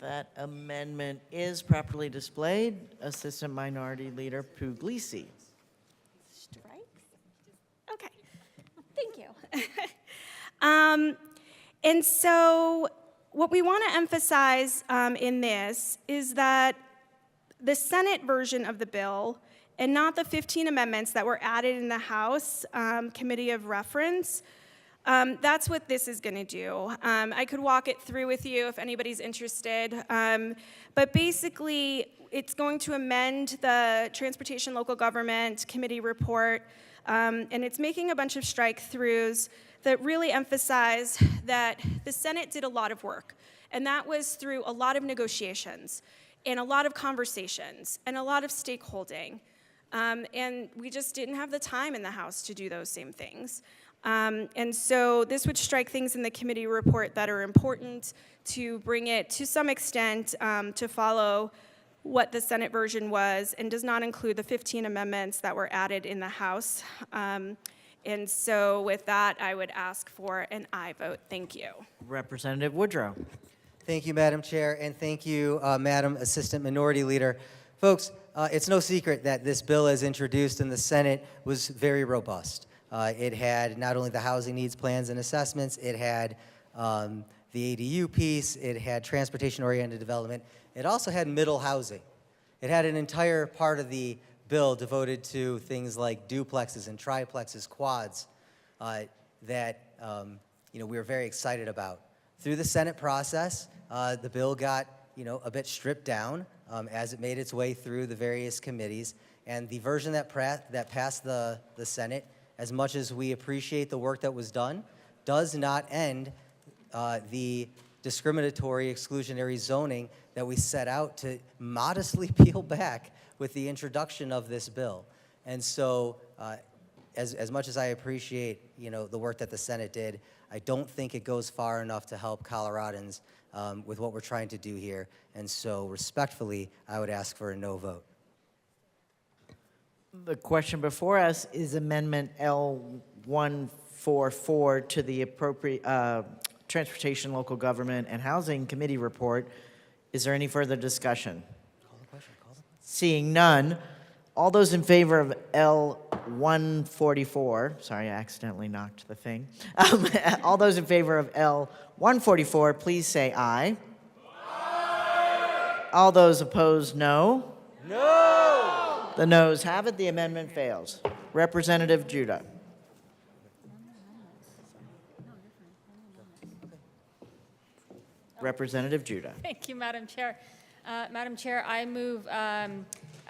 That amendment is properly displayed. Assistant Minority Leader Puglisi. Okay, thank you. And so what we want to emphasize in this is that the Senate version of the bill, and not the 15 amendments that were added in the House Committee of Reference, That's what this is going to do. I could walk it through with you if anybody's interested. But basically, it's going to amend the Transportation Local Government Committee report, and it's making a bunch of strike-throughs that really emphasize that the Senate did a lot of work, and that was through a lot of negotiations and a lot of conversations and a lot of stakeholding. And we just didn't have the time in the House to do those same things. And so this would strike things in the committee report that are important to bring it to some extent to follow what the Senate version was, and does not include the 15 amendments that were added in the House. And so with that, I would ask for an aye vote. Thank you. Representative Woodrow. Thank you, Madam Chair, and thank you, Madam Assistant Minority Leader. Folks, it's no secret that this bill as introduced in the Senate was very robust. It had not only the housing needs plans and assessments, it had the ADU piece, it had transportation-oriented development, it also had middle housing. It had an entire part of the bill devoted to things like duplexes and triplexes, quads, that we were very excited about. Through the Senate process, the bill got a bit stripped down as it made its way through the various committees, and the version that passed the Senate, as much as we appreciate the work that was done, does not end the discriminatory exclusionary zoning that we set out to modestly peel back with the introduction of this bill. And so as much as I appreciate the work that the Senate did, I don't think it goes far enough to help Coloradans with what we're trying to do here. And so respectfully, I would ask for a no vote. The question before us is Amendment L144 to the appropriate Transportation, Local Government, and Housing Committee report. Is there any further discussion? Call the question. Seeing none, all those in favor of L144, sorry, I accidentally knocked the thing. All those in favor of L144, please say aye. Aye. All those opposed, no. No. The noes have it. The amendment fails. Representative Judah. Representative Judah. Thank you, Madam Chair. Madam Chair, I move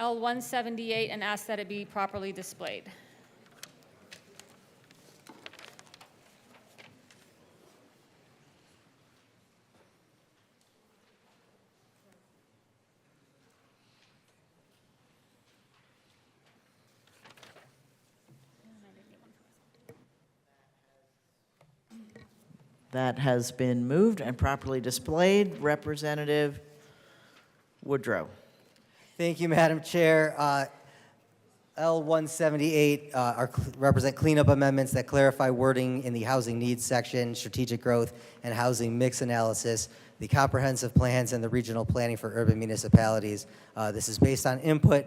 L178 and ask that it be properly displayed. That has been moved and properly displayed. Representative Woodrow. Thank you, Madam Chair. L178 represent cleanup amendments that clarify wording in the housing needs section, strategic growth, and housing mix analysis, the comprehensive plans, and the regional planning for urban municipalities. This is based on input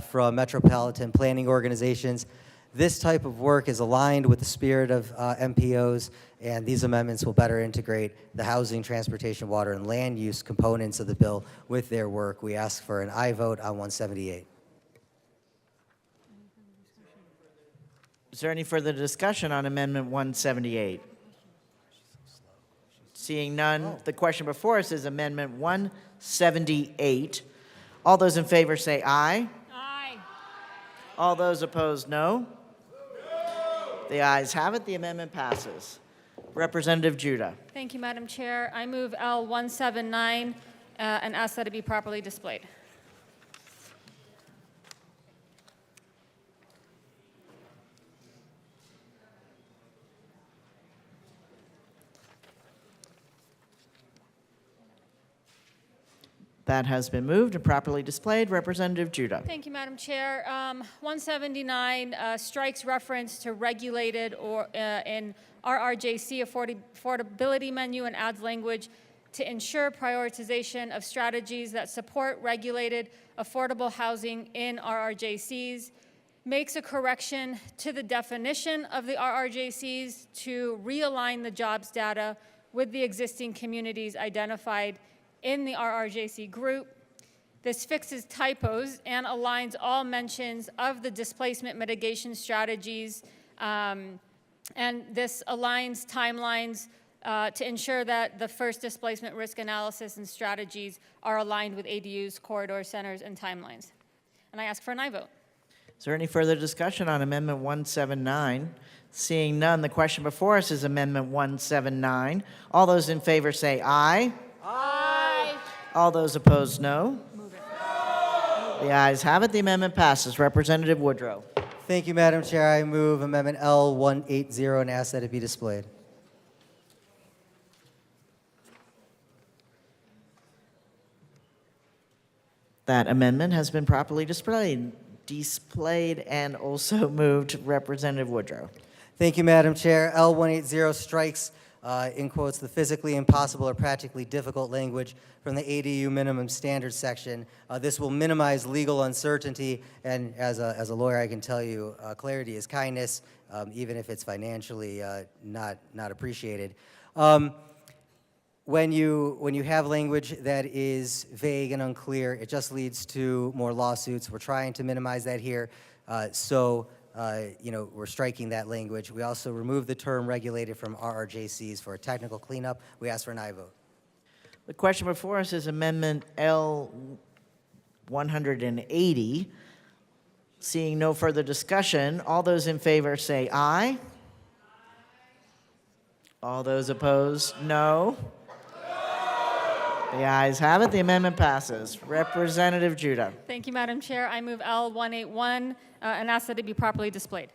from metropolitan planning organizations. This type of work is aligned with the spirit of MPOs, and these amendments will better integrate the housing, transportation, water, and land use components of the bill with their work. We ask for an aye vote on 178. Is there any further discussion on Amendment 178? Seeing none, the question before us is Amendment 178. All those in favor say aye. Aye. All those opposed, no. The ayes have it. The amendment passes. Representative Judah. Thank you, Madam Chair. I move L179 and ask that it be properly displayed. That has been moved and properly displayed. Representative Judah. Thank you, Madam Chair. 179 strikes reference to regulated or in RRJC affordability menu and adds language to ensure prioritization of strategies that support regulated affordable housing in RRJCs, makes a correction to the definition of the RRJCs to realign the jobs data with the existing communities identified in the RRJC group. This fixes typos and aligns all mentions of the displacement mitigation strategies And this aligns timelines to ensure that the first displacement risk analysis and strategies are aligned with ADUs, corridor centers, and timelines. And I ask for an aye vote. Is there any further discussion on Amendment 179? Seeing none, the question before us is Amendment 179. All those in favor say aye. Aye. All those opposed, no. The ayes have it. The amendment passes. Representative Woodrow. Thank you, Madam Chair. I move Amendment L180 and ask that it be displayed. That amendment has been properly displayed and also moved. Representative Woodrow. Thank you, Madam Chair. L180 strikes, in quotes, the physically impossible or practically difficult language from the ADU minimum standards section. This will minimize legal uncertainty, and as a lawyer, I can tell you, clarity is kindness, even if it's financially not appreciated. When you have language that is vague and unclear, it just leads to more lawsuits. We're trying to minimize that here, we're striking that language. We also remove the term regulated from RRJCs for a technical cleanup. We ask for an aye vote. The question before us is Amendment L180. Seeing no further discussion, all those in favor say aye. All those opposed, no. The ayes have it. The amendment passes. Representative Judah. Thank you, Madam Chair. I move L181 and ask that it be properly displayed.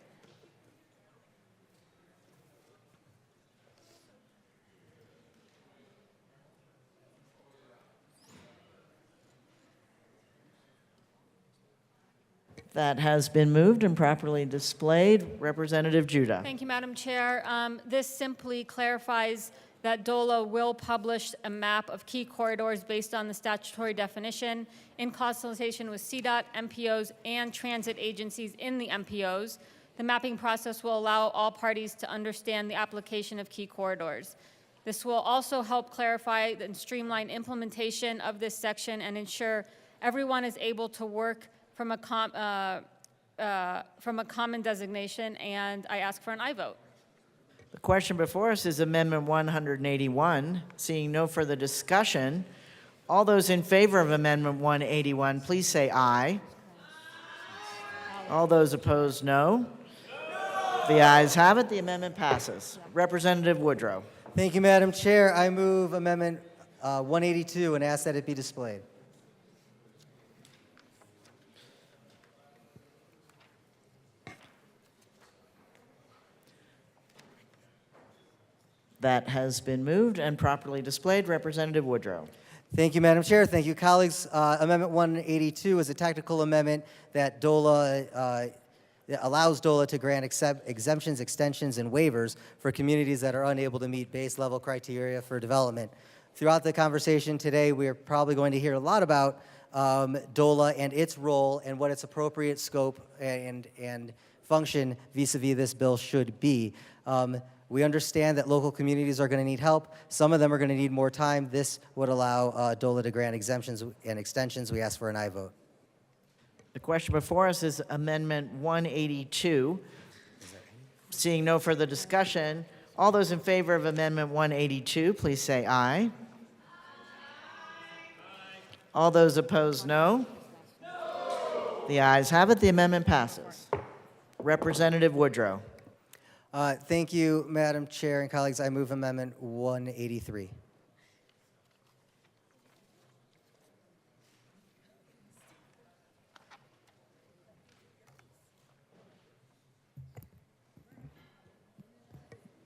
That has been moved and properly displayed. Representative Judah. Thank you, Madam Chair. This simply clarifies that DOLA will publish a map of key corridors based on the statutory definition in consultation with CDOT, MPOs, and transit agencies in the MPOs. The mapping process will allow all parties to understand the application of key corridors. This will also help clarify and streamline implementation of this section and ensure everyone is able to work from a common designation, and I ask for an aye vote. The question before us is Amendment 181. Seeing no further discussion, all those in favor of Amendment 181, please say aye. All those opposed, no. The ayes have it. The amendment passes. Representative Woodrow. Thank you, Madam Chair. I move Amendment 182 and ask that it be displayed. That has been moved and properly displayed. Representative Woodrow. Thank you, Madam Chair. Thank you, colleagues. Amendment 182 is a technical amendment that that allows DOLA to grant exemptions, extensions, and waivers for communities that are unable to meet base level criteria for development. Throughout the conversation today, we are probably going to hear a lot about DOLA and its role and what its appropriate scope and function vis-a-vis this bill should be. We understand that local communities are going to need help. Some of them are going to need more time. This would allow DOLA to grant exemptions and extensions. We ask for an aye vote. The question before us is Amendment 182. Seeing no further discussion, all those in favor of Amendment 182, please say aye. All those opposed, no. The ayes have it. The amendment passes. Representative Woodrow. Thank you, Madam Chair and colleagues. I move Amendment 183.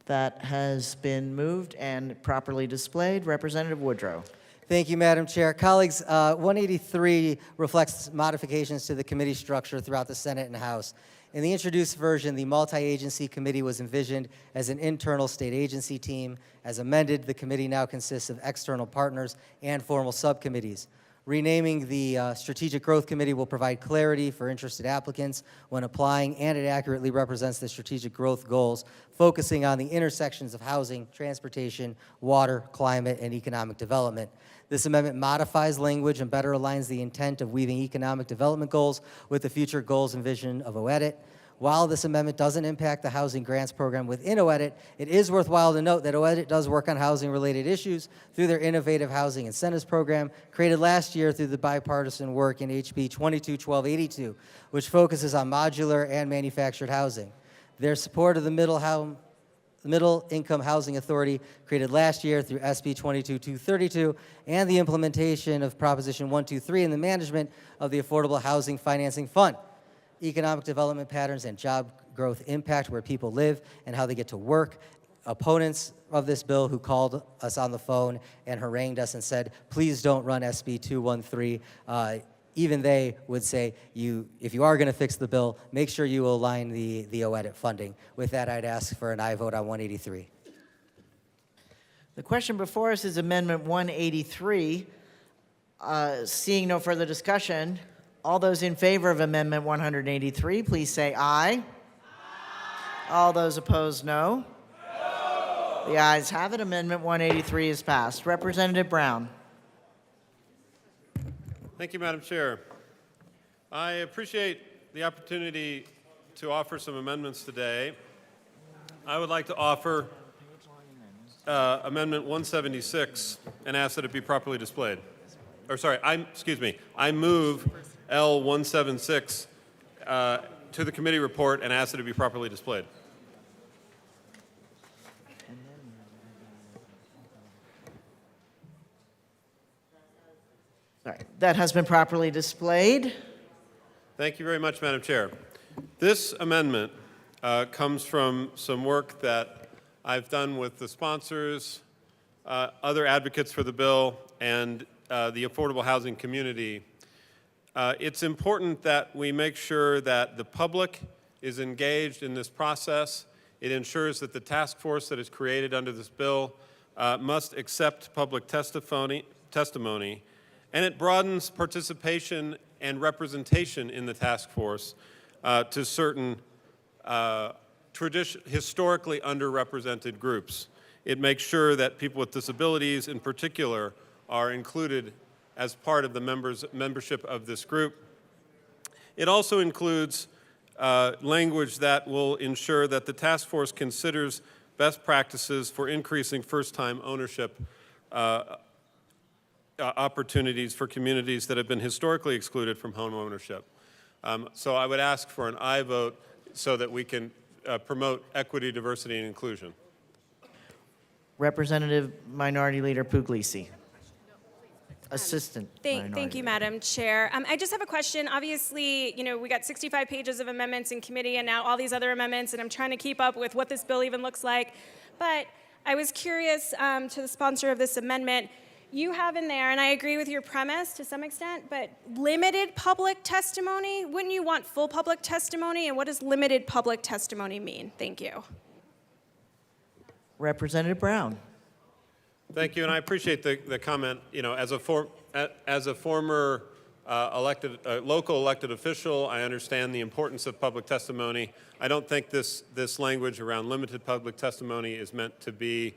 That has been moved and properly displayed. Representative Woodrow. Thank you, Madam Chair. Colleagues, 183 reflects modifications to the committee structure throughout the Senate and House. In the introduced version, the multi-agency committee was envisioned as an internal state agency team. As amended, the committee now consists of external partners and formal subcommittees. Renaming the Strategic Growth Committee will provide clarity for interested applicants when applying, and it accurately represents the strategic growth goals, focusing on the intersections of housing, transportation, water, climate, and economic development. This amendment modifies language and better aligns the intent of weaving economic development goals with the future goals and vision of OEDIT. While this amendment doesn't impact the housing grants program within OEDIT, it is worthwhile to note that OEDIT does work on housing-related issues through their Innovative Housing Incentives Program, created last year through the bipartisan work in HB 221282, which focuses on modular and manufactured housing. Their support of the Middle Income Housing Authority, created last year through SB 22232, and the implementation of Proposition 123 in the management of the Affordable Housing Financing Fund. Economic development patterns and job growth impact where people live and how they get to work. Opponents of this bill who called us on the phone and harangued us and said, please don't run SB 213, even they would say, if you are going to fix the bill, make sure you align the OEDIT funding. With that, I'd ask for an aye vote on 183. The question before us is Amendment 183. Seeing no further discussion, all those in favor of Amendment 183, please say aye. Aye. All those opposed, no. No. The ayes have it. Amendment 183 is passed. Representative Brown. Thank you, Madam Chair. I appreciate the opportunity to offer some amendments today. I would like to offer Amendment 176 and ask that it be properly displayed. Or sorry, I move L176 to the committee report and ask that it be properly displayed. All right, that has been properly displayed. Thank you very much, Madam Chair. This amendment comes from some work that I've done with the sponsors, other advocates for the bill, and the affordable housing community. It's important that we make sure that the public is engaged in this process. It ensures that the task force that is created under this bill must accept public testimony, and it broadens participation and representation in the task force to certain historically underrepresented groups. It makes sure that people with disabilities in particular are included as part of the membership of this group. It also includes language that will ensure that the task force considers best practices for increasing first-time ownership opportunities for communities that have been historically excluded from home ownership. So I would ask for an aye vote so that we can promote equity, diversity, and inclusion. Representative Minority Leader Puglisi. Assistant. Thank you, Madam Chair. I just have a question. Obviously, we got 65 pages of amendments in committee and now all these other amendments, and I'm trying to keep up with what this bill even looks like. But I was curious to the sponsor of this amendment. You have in there, and I agree with your premise to some extent, but limited public testimony? Wouldn't you want full public testimony? And what does limited public testimony mean? Thank you. Representative Brown. Thank you, and I appreciate the comment. As a former local elected official, I understand the importance of public testimony. I don't think this language around limited public testimony is meant to be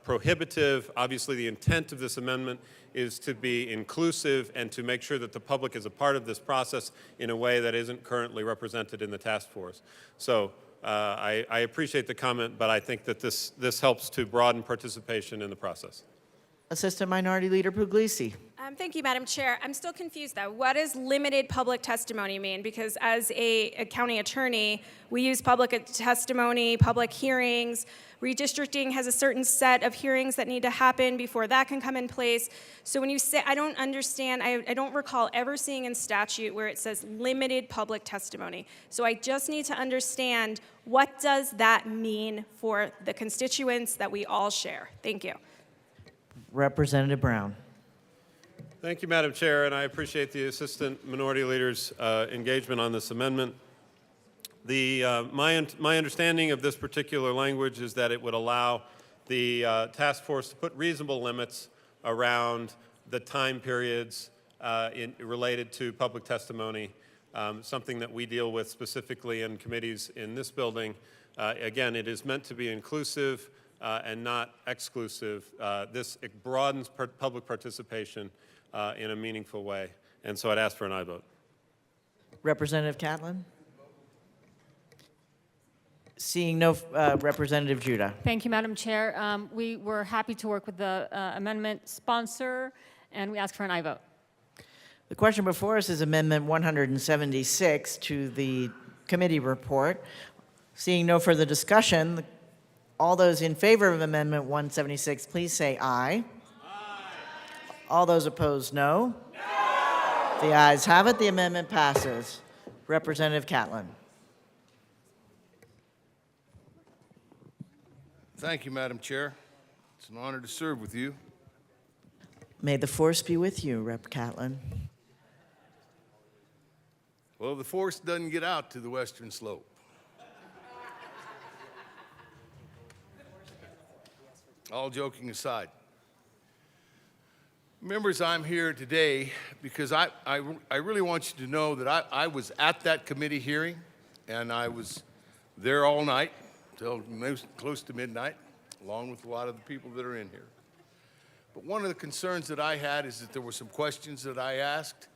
prohibitive. Obviously, the intent of this amendment is to be inclusive and to make sure that the public is a part of this process in a way that isn't currently represented in the task force. So I appreciate the comment, but I think that this helps to broaden participation in the process. Assistant Minority Leader Puglisi. Thank you, Madam Chair. I'm still confused, though. What does limited public testimony mean? Because as a county attorney, we use public testimony, public hearings. Redistricting has a certain set of hearings that need to happen before that can come in place. So when you say, I don't understand, I don't recall ever seeing in statute where it says limited public testimony. So I just need to understand, what does that mean for the constituents that we all share? Thank you. Representative Brown. Thank you, Madam Chair, and I appreciate the Assistant Minority Leader's engagement on this amendment. My understanding of this particular language is that it would allow the task force to put reasonable limits around the time periods related to public testimony, something that we deal with specifically in committees in this building. Again, it is meant to be inclusive and not exclusive. It broadens public participation in a meaningful way, and so I'd ask for an aye vote. Representative Catlin. Seeing no, Representative Judah. Thank you, Madam Chair. We were happy to work with the amendment sponsor, and we ask for an aye vote. The question before us is Amendment 176 to the committee report. Seeing no further discussion, all those in favor of Amendment 176, please say aye. All those opposed, no. The ayes have it. The amendment passes. Representative Catlin. Thank you, Madam Chair. It's an honor to serve with you. May the force be with you, Rep. Catlin. Well, the force doesn't get out to the western slope. All joking aside. Members, I'm here today because I really want you to know that I was at that committee hearing, and I was there all night till close to midnight, along with a lot of the people that are in here. But one of the concerns that I had is that there were some questions that I asked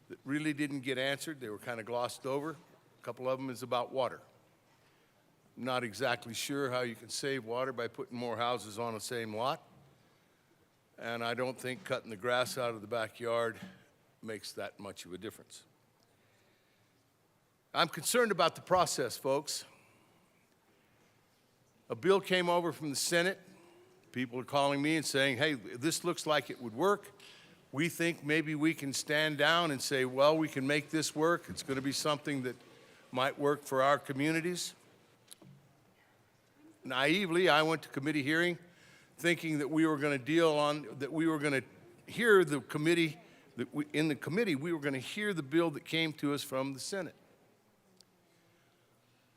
that really didn't get answered. They were kind of glossed over. A couple of them is about water. I'm not exactly sure how you can save water by putting more houses on the same lot. And I don't think cutting the grass out of the backyard makes that much of a difference. I'm concerned about the process, folks. A bill came over from the Senate. People are calling me and saying, hey, this looks like it would work. We think maybe we can stand down and say, well, we can make this work. It's going to be something that might work for our communities. Naively, I went to committee hearing thinking that we were going to hear the committee, in the committee, we were going to hear the bill that came to us from the Senate.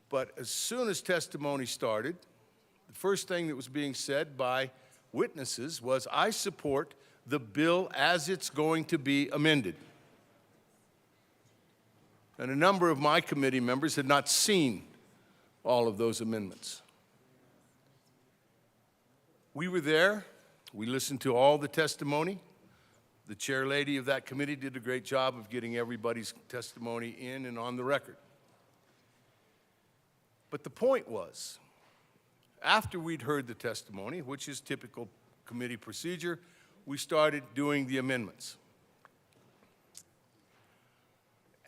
But as soon as testimony started, the first thing that was being said by witnesses was, I support the bill as it's going to be amended. And a number of my committee members had not seen all of those amendments. We were there. We listened to all the testimony. The chairlady of that committee did a great job of getting everybody's testimony in and on the record. But the point was, after we'd heard the testimony, which is typical committee procedure, we started doing the amendments.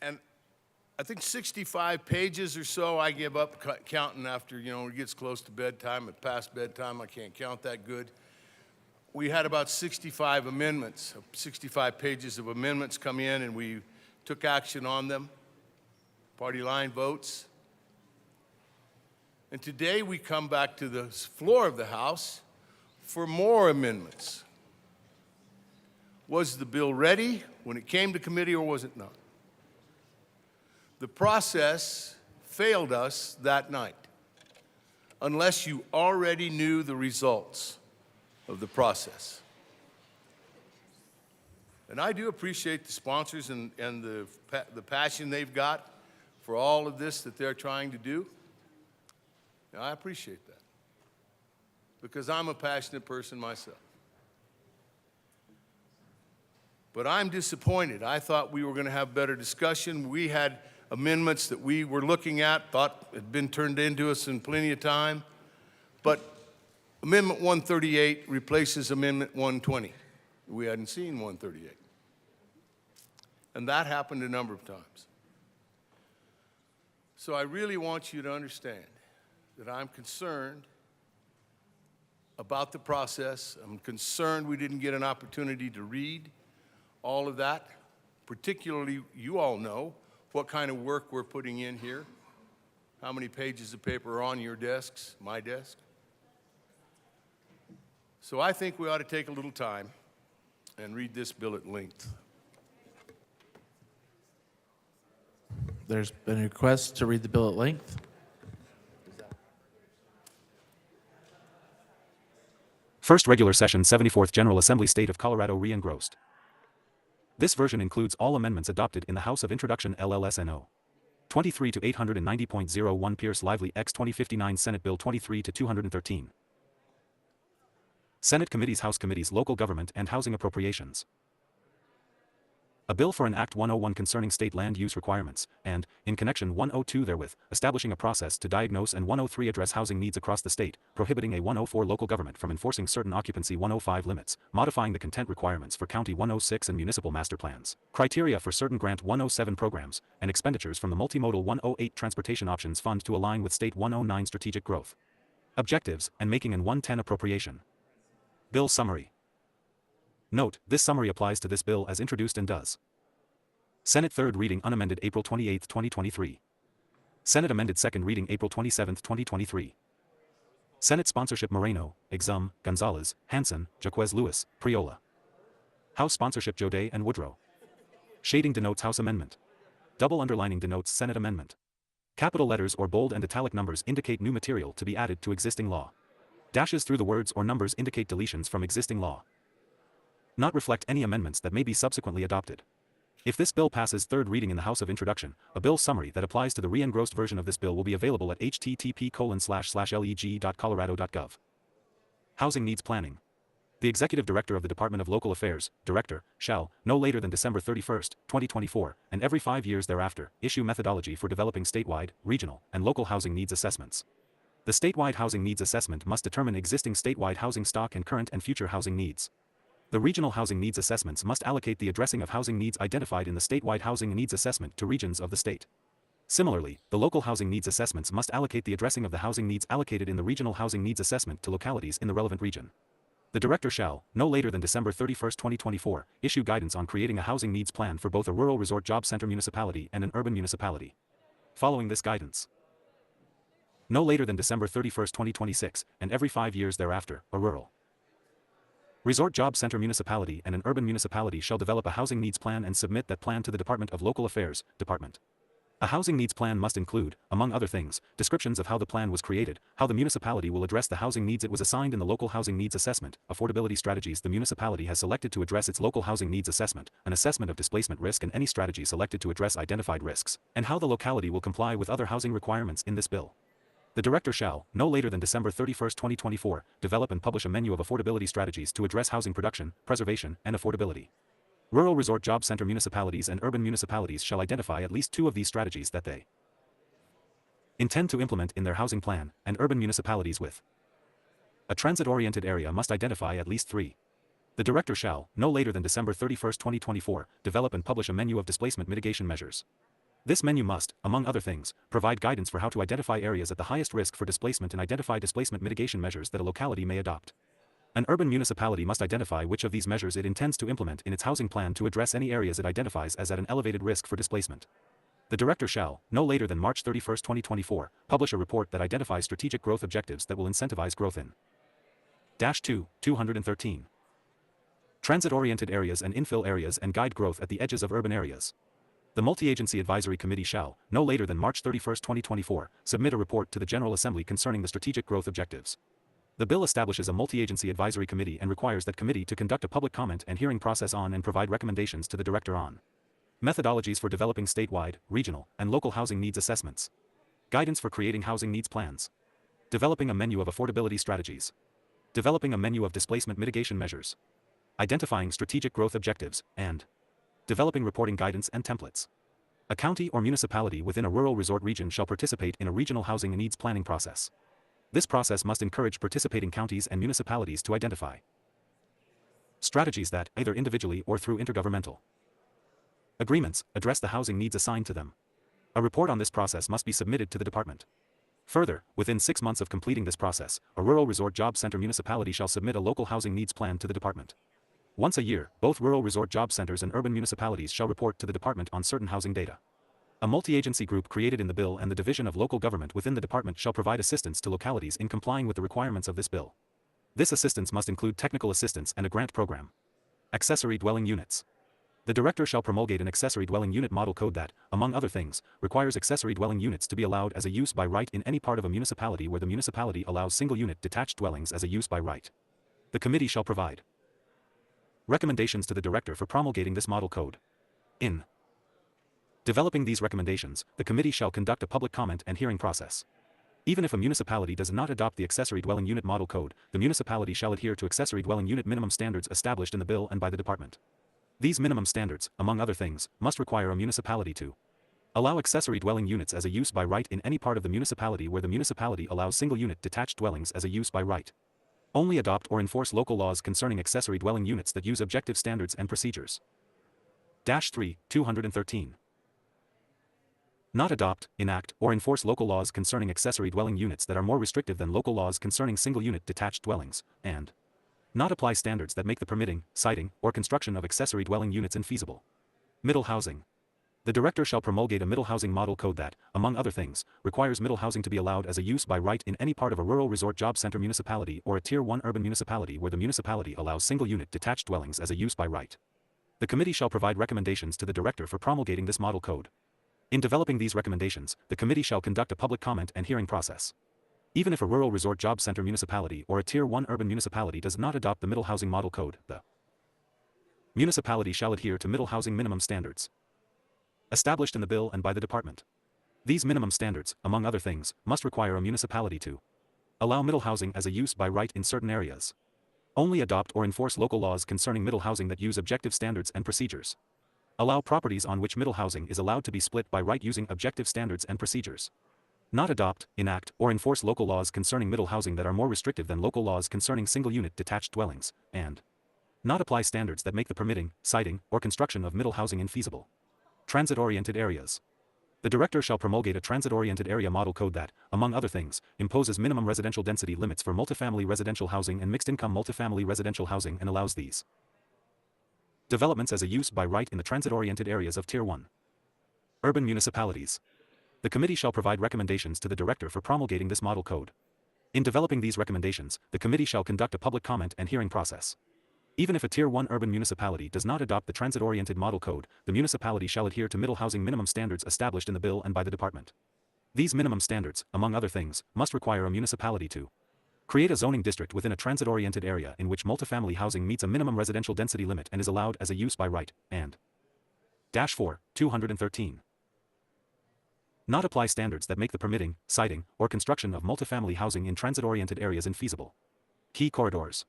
And I think 65 pages or so, I give up counting after, it gets close to bedtime. Past bedtime, I can't count that good. We had about 65 amendments, 65 pages of amendments come in, and we took action on them, party line votes. And today we come back to the floor of the House for more amendments. Was the bill ready when it came to committee, or was it not? The process failed us that night, unless you already knew the results of the process. And I do appreciate the sponsors and the passion they've got for all of this that they're trying to do. Now, I appreciate that, because I'm a passionate person myself. But I'm disappointed. I thought we were going to have better discussion. We had amendments that we were looking at, thought had been turned into us in plenty of time. But Amendment 138 replaces Amendment 120. We hadn't seen 138. And that happened a number of times. So I really want you to understand that I'm concerned about the process. I'm concerned we didn't get an opportunity to read all of that. Particularly, you all know what kind of work we're putting in here, how many pages of paper are on your desks, my desk. So I think we ought to take a little time and read this bill at length. There's been a request to read the bill at length. First regular session, 74th General Assembly, State of Colorado re-engrossed. This version includes all amendments adopted in the House of Introduction LLSNO. 23 to 890.01 Pierce Lively X 2059 Senate Bill 23 to 213. Senate Committees, House Committees, Local Government and Housing Appropriations. A bill for an Act 101 concerning state land use requirements, and, in connection 102 therewith, establishing a process to diagnose and 103 address housing needs across the state, prohibiting a 104 local government from enforcing certain occupancy 105 limits, modifying the content requirements for County 106 and municipal master plans, criteria for certain Grant 107 programs, and expenditures from the Multimodal 108 Transportation Options Fund to align with State 109 strategic growth objectives, and making an 110 appropriation. Bill summary. Note, this summary applies to this bill as introduced and does. Senate third reading unamended April 28, 2023. Senate amended second reading April 27, 2023. Senate sponsorship Moreno, Exum, Gonzalez, Hansen, Jaquez Lewis, Priola. House sponsorship Jodé and Woodrow. Shading denotes House amendment. Double underlining denotes Senate amendment. Capital letters or bold and italic numbers indicate new material to be added to existing law. Dashes through the words or numbers indicate deletions from existing law. Not reflect any amendments that may be subsequently adopted. If this bill passes third reading in the House of Introduction, a bill summary that applies to the re-engrossed version of this bill will be available at http://leg.colorado.gov. Housing needs planning. The Executive Director of the Department of Local Affairs, Director, shall, no later than December 31, 2024, and every 5 years thereafter, issue methodology for developing statewide, regional, and local housing needs assessments. The statewide housing needs assessment must determine existing statewide housing stock and current and future housing needs. The regional housing needs assessments must allocate the addressing of housing needs identified in the statewide housing needs assessment to regions of the state. Similarly, the local housing needs assessments must allocate the addressing of the housing needs allocated in the regional housing needs assessment to localities in the relevant region. The Director shall, no later than December 31, 2024, issue guidance on creating a housing needs plan for both a rural resort job center municipality and an urban municipality. Following this guidance, no later than December 31, 2026, and every 5 years thereafter, a rural resort job center municipality and an urban municipality shall develop a housing needs plan and submit that plan to the Department of Local Affairs, Department. A housing needs plan must include, among other things, descriptions of how the plan was created, how the municipality will address the housing needs it was assigned in the local housing needs assessment, affordability strategies the municipality has selected to address its local housing needs assessment, an assessment of displacement risk and any strategy selected to address identified risks, and how the locality will comply with other housing requirements in this bill. The Director shall, no later than December 31, 2024, develop and publish a menu of affordability strategies to address housing production, preservation, and affordability. Rural resort job center municipalities and urban municipalities shall identify at least 2 of these strategies that they intend to implement in their housing plan, and urban municipalities with a transit-oriented area must identify at least 3. The Director shall, no later than December 31, 2024, develop and publish a menu of displacement mitigation measures. This menu must, among other things, provide guidance for how to identify areas at the highest risk for displacement and identify displacement mitigation measures that a locality may adopt. An urban municipality must identify which of these measures it intends to implement in its housing plan to address any areas it identifies as at an elevated risk for displacement. The Director shall, no later than March 31, 2024, publish a report that identifies strategic growth objectives that will incentivize growth in 213 transit-oriented areas and infill areas and guide growth at the edges of urban areas. The Multi-Agency Advisory Committee shall, no later than March 31, 2024, submit a report to the General Assembly concerning the strategic growth objectives. The bill establishes a multi-agency advisory committee and requires that committee to conduct a public comment and hearing process on and provide recommendations to the Director on methodologies for developing statewide, regional, and local housing needs assessments, guidance for creating housing needs plans, developing a menu of affordability strategies, developing a menu of displacement mitigation measures, identifying strategic growth objectives, and developing reporting guidance and templates. A county or municipality within a rural resort region shall participate in a regional housing needs planning process. This process must encourage participating counties and municipalities to identify strategies that, either individually or through intergovernmental agreements, address the housing needs assigned to them. A report on this process must be submitted to the Department. Further, within 6 months of completing this process, a rural resort job center municipality shall submit a local housing needs plan to the Department. Once a year, both rural resort job centers and urban municipalities shall report to the Department on certain housing data. A multi-agency group created in the bill and the Division of Local Government within the Department shall provide assistance to localities in complying with the requirements of this bill. This assistance must include technical assistance and a grant program. Accessory dwelling units. The Director shall promulgate an accessory dwelling unit model code that, among other things, requires accessory dwelling units to be allowed as a use by right in any part of a municipality where the municipality allows single-unit detached dwellings as a use by right. The committee shall provide recommendations to the Director for promulgating this model code. In developing these recommendations, the committee shall conduct a public comment and hearing process. Even if a municipality does not adopt the accessory dwelling unit model code, the municipality shall adhere to accessory dwelling unit minimum standards established in the bill and by the Department. These minimum standards, among other things, must require a municipality to allow accessory dwelling units as a use by right in any part of the municipality where the municipality allows single-unit detached dwellings as a use by right. Only adopt or enforce local laws concerning accessory dwelling units that use objective standards and procedures. -3, 213. Not adopt, enact, or enforce local laws concerning accessory dwelling units that are more restrictive than local laws concerning single-unit detached dwellings, and not apply standards that make the permitting, siting, or construction of accessory dwelling units infeasible. Middle housing. The director shall promulgate a middle housing model code that, among other things, requires middle housing to be allowed as a use by right in any part of a rural resort job center municipality or a Tier 1 urban municipality where the municipality allows single-unit detached dwellings as a use by right. The committee shall provide recommendations to the director for promulgating this model code. In developing these recommendations, the committee shall conduct a public comment and hearing process. Even if a rural resort job center municipality or a Tier 1 urban municipality does not adopt the middle housing model code, the municipality shall adhere to middle housing minimum standards established in the bill and by the department. These minimum standards, among other things, must require a municipality to allow middle housing as a use by right in certain areas. Only adopt or enforce local laws concerning middle housing that use objective standards and procedures. Allow properties on which middle housing is allowed to be split by right using objective standards and procedures. Not adopt, enact, or enforce local laws concerning middle housing that are more restrictive than local laws concerning single-unit detached dwellings, and not apply standards that make the permitting, siting, or construction of middle housing infeasible. Transit-oriented areas. The director shall promulgate a transit-oriented area model code that, among other things, imposes minimum residential density limits for multifamily residential housing and mixed-income multifamily residential housing and allows these developments as a use by right in the transit-oriented areas of Tier 1 urban municipalities. The committee shall provide recommendations to the director for promulgating this model code. In developing these recommendations, the committee shall conduct a public comment and hearing process. Even if a Tier 1 urban municipality does not adopt the transit-oriented model code, the municipality shall adhere to middle housing minimum standards established in the bill and by the department. These minimum standards, among other things, must require a municipality to create a zoning district within a transit-oriented area in which multifamily housing meets a minimum residential density limit and is allowed as a use by right, and -4, 213. Not apply standards that make the permitting, siting, or construction of multifamily housing in transit-oriented areas infeasible. Key corridors.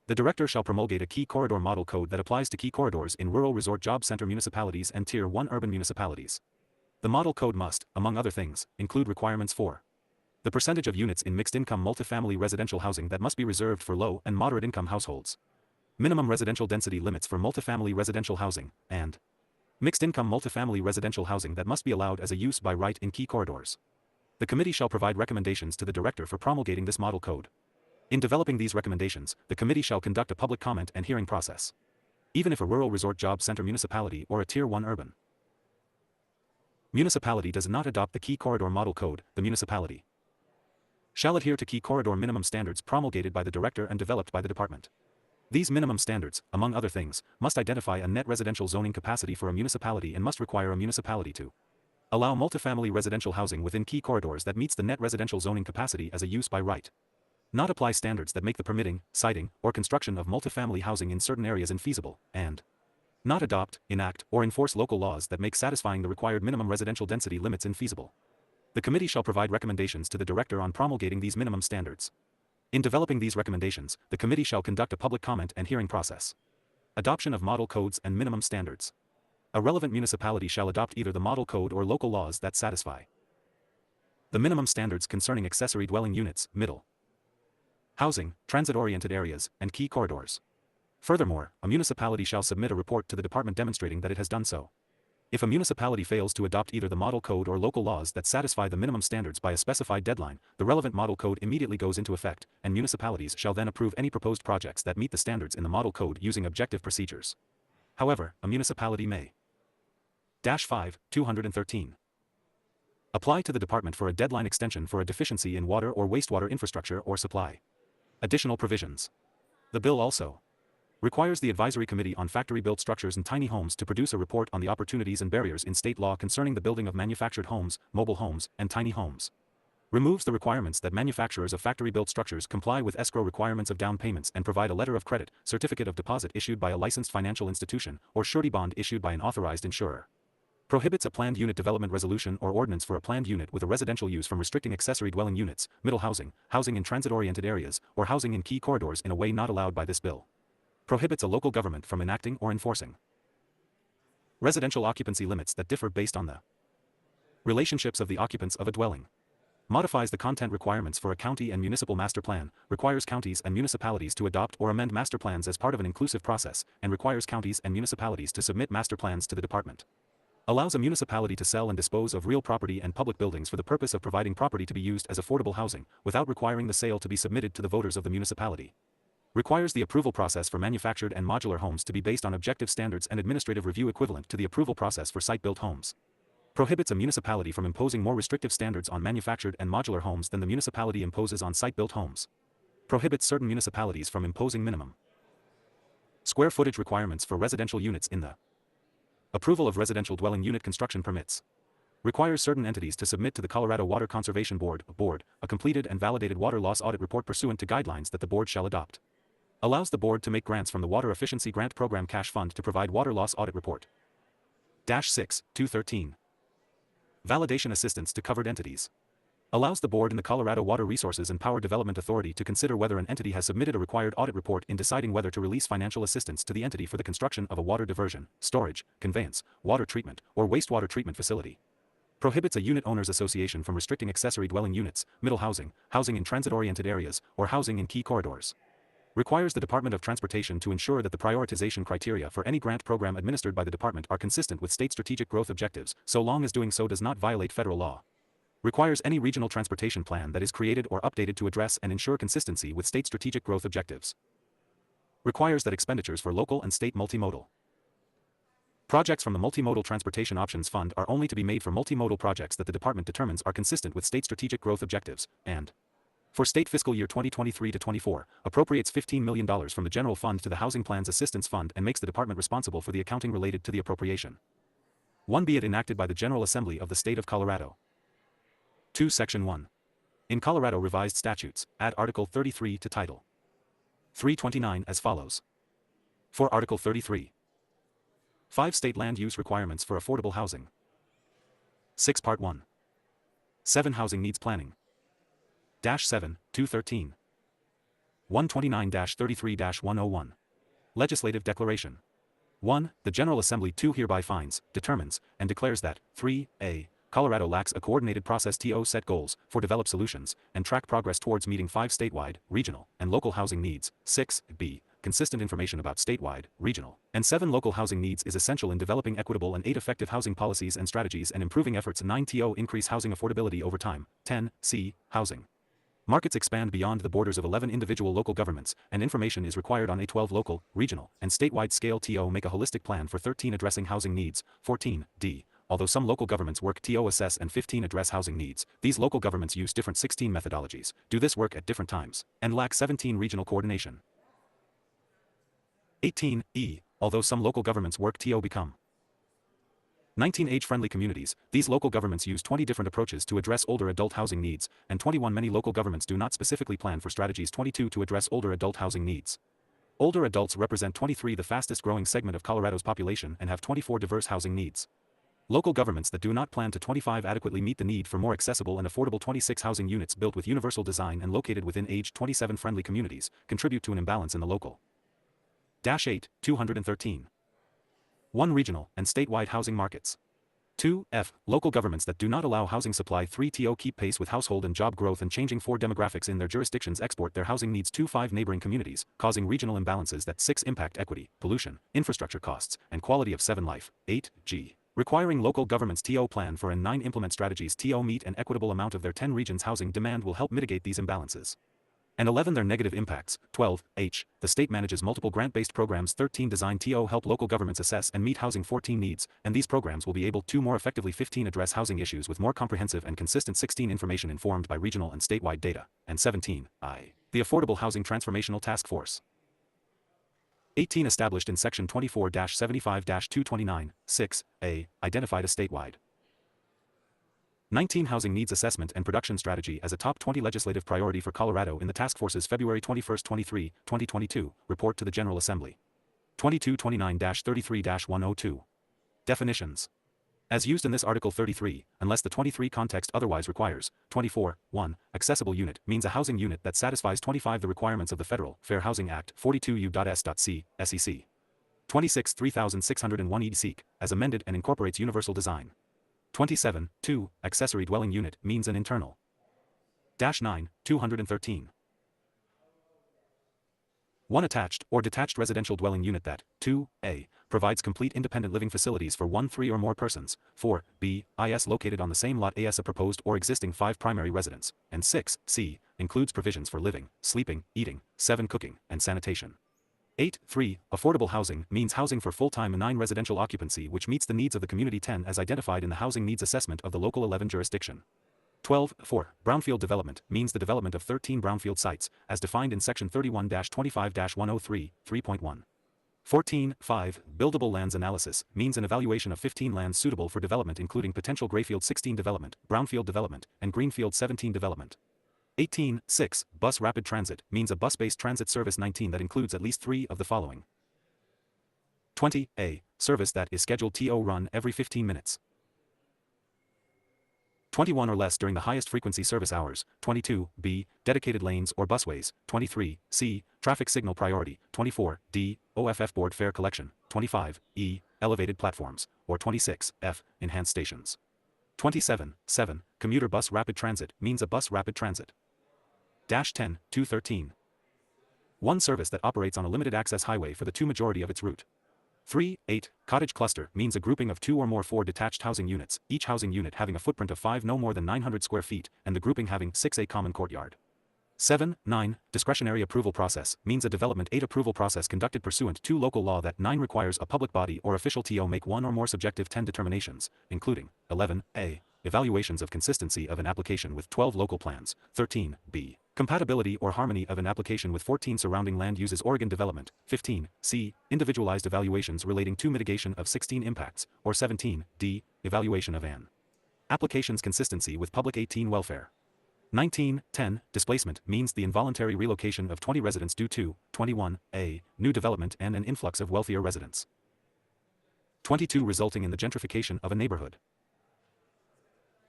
The director shall promulgate a key corridor model code that applies to key corridors in rural resort job center municipalities and Tier 1 urban municipalities. The model code must, among other things, include requirements for the percentage of units in mixed-income multifamily residential housing that must be reserved for low and moderate-income households, minimum residential density limits for multifamily residential housing, and mixed-income multifamily residential housing that must be allowed as a use by right in key corridors. The committee shall provide recommendations to the director for promulgating this model code. In developing these recommendations, the committee shall conduct a public comment and hearing process. Even if a rural resort job center municipality or a Tier 1 urban municipality does not adopt the key corridor model code, the municipality shall adhere to key corridor minimum standards promulgated by the director and developed by the department. These minimum standards, among other things, must identify a net residential zoning capacity for a municipality and must require a municipality to allow multifamily residential housing within key corridors that meets the net residential zoning capacity as a use by right. Not apply standards that make the permitting, siting, or construction of multifamily housing in certain areas infeasible, and not adopt, enact, or enforce local laws that make satisfying the required minimum residential density limits infeasible. The committee shall provide recommendations to the director on promulgating these minimum standards. In developing these recommendations, the committee shall conduct a public comment and hearing process. Adoption of model codes and minimum standards. A relevant municipality shall adopt either the model code or local laws that satisfy the minimum standards concerning accessory dwelling units, middle housing, transit-oriented areas, and key corridors. Furthermore, a municipality shall submit a report to the department demonstrating that it has done so. If a municipality fails to adopt either the model code or local laws that satisfy the minimum standards by a specified deadline, the relevant model code immediately goes into effect, and municipalities shall then approve any proposed projects that meet the standards in the model code using objective procedures. However, a municipality may -5, 213. Apply to the department for a deadline extension for a deficiency in water or wastewater infrastructure or supply. Additional provisions. The bill also requires the Advisory Committee on Factory-Built Structures and Tiny Homes to produce a report on the opportunities and barriers in state law concerning the building of manufactured homes, mobile homes, and tiny homes. Removes the requirements that manufacturers of factory-built structures comply with escrow requirements of down payments and provide a letter of credit, certificate of deposit issued by a licensed financial institution, or surety bond issued by an authorized insurer. Prohibits a planned unit development resolution or ordinance for a planned unit with a residential use from restricting accessory dwelling units, middle housing, housing in transit-oriented areas, or housing in key corridors in a way not allowed by this bill. Prohibits a local government from enacting or enforcing Residential occupancy limits that differ based on the relationships of the occupants of a dwelling. Modifies the content requirements for a county and municipal master plan, requires counties and municipalities to adopt or amend master plans as part of an inclusive process, and requires counties and municipalities to submit master plans to the department. Allows a municipality to sell and dispose of real property and public buildings for the purpose of providing property to be used as affordable housing, without requiring the sale to be submitted to the voters of the municipality. Requires the approval process for manufactured and modular homes to be based on objective standards and administrative review equivalent to the approval process for site-built homes. Prohibits a municipality from imposing more restrictive standards on manufactured and modular homes than the municipality imposes on site-built homes. Prohibits certain municipalities from imposing minimum square footage requirements for residential units in the approval of residential dwelling unit construction permits. Requires certain entities to submit to the Colorado Water Conservation Board a completed and validated water loss audit report pursuant to guidelines that the board shall adopt. Allows the board to make grants from the Water Efficiency Grant Program Cash Fund to provide water loss audit report. -6, 213. Validation assistance to covered entities. Allows the board and the Colorado Water Resources and Power Development Authority to consider whether an entity has submitted a required audit report in deciding whether to release financial assistance to the entity for the construction of a water diversion, storage, conveyance, water treatment, or wastewater treatment facility. Prohibits a unit owners association from restricting accessory dwelling units, middle housing, housing in transit-oriented areas, or housing in key corridors. Requires the Department of Transportation to ensure that the prioritization criteria for any grant program administered by the department are consistent with state strategic growth objectives, so long as doing so does not violate federal law. Requires any regional transportation plan that is created or updated to address and ensure consistency with state strategic growth objectives. Requires that expenditures for local and state multimodal projects from the Multimodal Transportation Options Fund are only to be made for multimodal projects that the department determines are consistent with state strategic growth objectives, and for state fiscal year 2023 to 24, appropriates $15 million from the general fund to the Housing Plans Assistance Fund and makes the department responsible for the accounting related to the appropriation. 1. Be it enacted by the General Assembly of the State of Colorado. 2. Section 1. In Colorado Revised Statutes, add Article 33 to Title 329 as follows. For Article 33. 5 State land use requirements for affordable housing. 6 Part 1. 7 Housing needs planning. -7, 213. 129-33-101. Legislative Declaration. 1. The General Assembly 2 hereby finds, determines, and declares that 3a. Colorado lacks a coordinated process to set goals, for develop solutions, and track progress towards meeting 5 statewide, regional, and local housing needs. 6b. Consistent information about statewide, regional, and 7 local housing needs is essential in developing equitable and 8 effective housing policies and strategies and improving efforts. 9 increase housing affordability over time. 10 c. Housing markets expand beyond the borders of 11 individual local governments, and information is required on a 12 local, regional, and statewide scale. Make a holistic plan for 13 addressing housing needs. 14 d. Although some local governments work assess and 15 address housing needs, these local governments use different 16 methodologies, do this work at different times, and lack 17 regional coordination. 18 e. Although some local governments work become 19 age-friendly communities, these local governments use 20 different approaches to address older adult housing needs, and 21 many local governments do not specifically plan for strategies. 22 to address older adult housing needs. Older adults represent 23 the fastest growing segment of Colorado's population and have 24 diverse housing needs. Local governments that do not plan to 25 adequately meet the need for more accessible and affordable 26 housing units built with universal design and located within age 27 friendly communities, contribute to an imbalance in the local. -8, 213. 1 regional and statewide housing markets. 2 f. Local governments that do not allow housing supply. 3 keep pace with household and job growth and changing 4 demographics in their jurisdictions export their housing needs to 5 neighboring communities, causing regional imbalances that 6 impact equity, pollution, infrastructure costs, and quality of 7 life. 8 g. Requiring local governments plan for and 9 implement strategies meet an equitable amount of their 10 regions housing demand will help mitigate these imbalances. And 11 their negative impacts. 12 h. The state manages multiple grant-based programs. 13 design help local governments assess and meet housing. 14 needs, and these programs will be able to more effectively. 15 address housing issues with more comprehensive and consistent. 16 information informed by regional and statewide data, and 17 I. The Affordable Housing Transformational Task Force. 18 established in section 24-75-229, 6a, identified as statewide. 19 Housing Needs Assessment and Production Strategy as a top 20 legislative priority for Colorado in the task force's February 21, 2022, report to the General Assembly. 2229-33-102. Definitions. As used in this Article 33, unless the 23 context otherwise requires. 24, 1, accessible unit means a housing unit that satisfies 25 the requirements of the Federal Fair Housing Act 42 U.S.C. SEC. 26 3601 ED-SEEK, as amended and incorporates universal design. 27, 2, accessory dwelling unit means an internal. Dash 9, 213. 1 attached or detached residential dwelling unit that, 2a, provides complete independent living facilities for 1, 3 or more persons, 4b, is located on the same lot as a proposed or existing 5 primary residence, and 6c, includes provisions for living, sleeping, eating, 7 cooking, and sanitation. 8, 3, affordable housing means housing for full-time and 9 residential occupancy which meets the needs of the community 10 as identified in the housing needs assessment of the local 11 jurisdiction. 12, 4, brownfield development means the development of 13 brownfield sites, as defined in section 31-25-103, 3.1. 14, 5, buildable lands analysis means an evaluation of 15 lands suitable for development including potential grayfield 16 development, brownfield development, and greenfield 17 development. 18, 6, bus rapid transit means a bus-based transit service 19 that includes at least 3 of the following. 20, a, service that is scheduled to run every 15 minutes. 21 or less during the highest frequency service hours, 22, b, dedicated lanes or busways, 23, c, traffic signal priority, 24, d, OFF board fare collection, 25, e, elevated platforms, or 26, f, enhanced stations. 27, 7, commuter bus rapid transit means a bus rapid transit. Dash 10, 213. 1 service that operates on a limited access highway for the 2 majority of its route. 3, 8, cottage cluster means a grouping of 2 or more 4 detached housing units, each housing unit having a footprint of 5 no more than 900 square feet, and the grouping having 6 a common courtyard. 7, 9, discretionary approval process means a development 8 approval process conducted pursuant to local law that 9 requires a public body or official TO make 1 or more subjective 10 determinations, including 11, a, evaluations of consistency of an application with 12 local plans, 13, b, compatibility or harmony of an application with 14 surrounding land uses Oregon development, 15, c, individualized evaluations relating to mitigation of 16 impacts, or 17, d, evaluation of an application's consistency with public 18 welfare. 19, 10, displacement means the involuntary relocation of 20 residents due to, 21, a, new development and an influx of wealthier residents. 22, resulting in the gentrification of a neighborhood.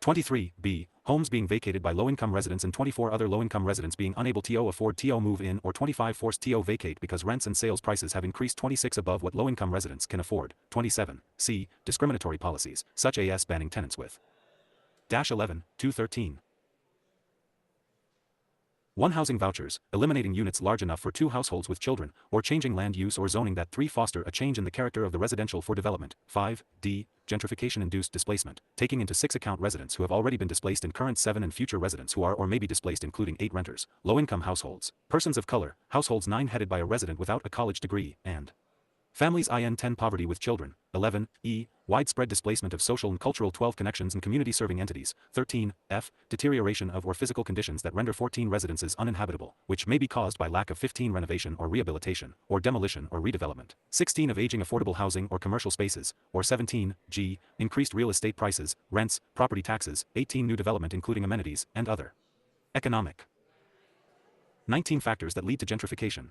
23, b, homes being vacated by low-income residents and 24 other low-income residents being unable to afford to move in, or 25 forced to vacate because rents and sales prices have increased, 26 above what low-income residents can afford. 27, c, discriminatory policies, such as banning tenants with. Dash 11, 213. 1 housing vouchers, eliminating units large enough for 2 households with children, or changing land use or zoning that 3 foster a change in the character of the residential for development. 5, d, gentrification-induced displacement, taking into 6 account residents who have already been displaced and current 7 and future residents who are or may be displaced including 8 renters, low-income households, persons of color, households 9 headed by a resident without a college degree, and families in 10 poverty with children. 11, e, widespread displacement of social and cultural 12 connections and community serving entities. 13, f, deterioration of or physical conditions that render 14 residences uninhabitable, which may be caused by lack of 15 renovation or rehabilitation, or demolition or redevelopment. 16 of aging affordable housing or commercial spaces, or 17, g, increased real estate prices, rents, property taxes. 18, new development including amenities, and other economic. 19, factors that lead to gentrification.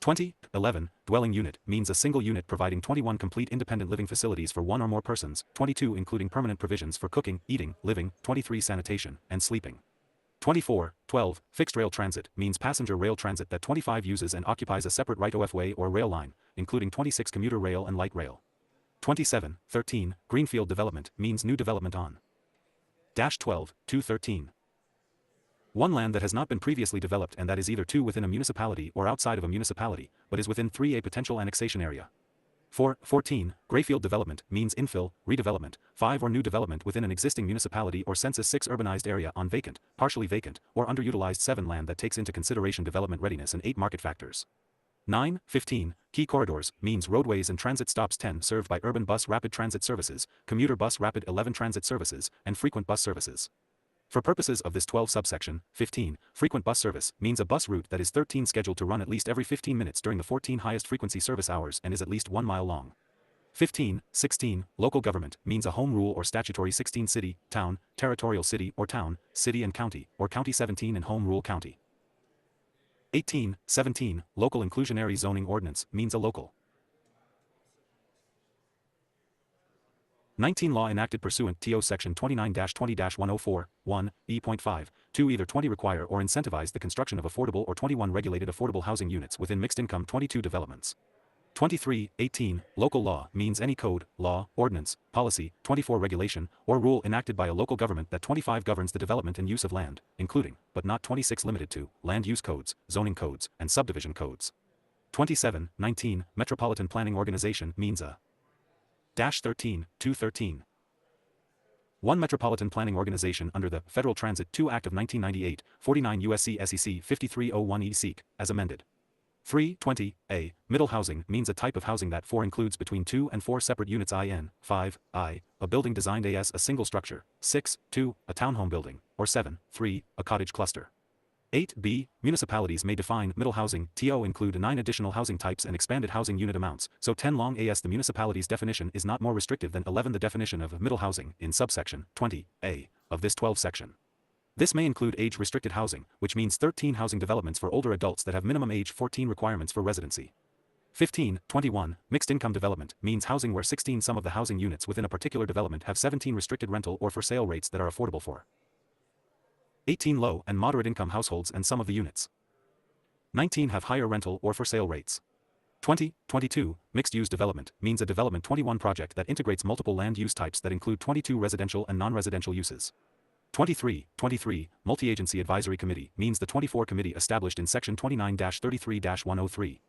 20, 11, dwelling unit means a single unit providing 21 complete independent living facilities for 1 or more persons, 22 including permanent provisions for cooking, eating, living, 23 sanitation, and sleeping. 24, 12, fixed rail transit means passenger rail transit that 25 uses and occupies a separate right-of way or rail line, including 26 commuter rail and light rail. 27, 13, greenfield development means new development on. Dash 12, 213. 1 land that has not been previously developed and that is either 2 within a municipality or outside of a municipality, but is within 3 a potential annexation area. 4, 14, grayfield development means infill, redevelopment, 5 or new development within an existing municipality or census 6 urbanized area on vacant, partially vacant, or underutilized 7 land that takes into consideration development readiness and 8 market factors. 9, 15, key corridors means roadways and transit stops 10 served by urban bus rapid transit services, commuter bus rapid 11 transit services, and frequent bus services. For purposes of this 12 subsection, 15, frequent bus service means a bus route that is 13 scheduled to run at least every 15 minutes during the 14 highest frequency service hours and is at least 1 mile long. 15, 16, local government means a home rule or statutory 16 city, town, territorial city or town, city and county, or county 17 and home rule county. 18, 17, local inclusionary zoning ordinance means a local 19 law enacted pursuant to section 29-20-104, 1, E.5, 2 either 20 require or incentivize the construction of affordable or 21 regulated affordable housing units within mixed income 22 developments. 23:18 Local law means any code, law, ordinance, policy, 24 regulation, or rule enacted by a local government that 25 governs the development and use of land, including, but not 26 limited to, land use codes, zoning codes, and subdivision codes. 27:19 Metropolitan Planning Organization means a -13 One metropolitan planning organization under the Federal Transit 2 Act of 1998, 49 U.S.C. SEC 5301E Seek, as amended. 320A Middle housing means a type of housing that 4 includes between 2 and 4 separate units in, 5I, a building designed as a single structure, 6, 2, a townhome building, or 7, 3, a cottage cluster. 8b Municipalities may define middle housing, TO include 9 additional housing types and expanded housing unit amounts, so 10 long as the municipality's definition is not more restrictive than 11 the definition of middle housing in subsection 20a of this 12 section. This may include age-restricted housing, which means 13 housing developments for older adults that have minimum age 14 requirements for residency. 15:21 Mixed income development means housing where 16 some of the housing units within a particular development have 17 restricted rental or for sale rates that are affordable for 18 low and moderate income households and some of the units. 19 have higher rental or for sale rates. 20:22 Mixed-use development means a development 21 project that integrates multiple land use types that include 22 residential and non-residential uses. 23:23 Multi-Agency Advisory Committee means the 24 committee established in Section 29-33-103.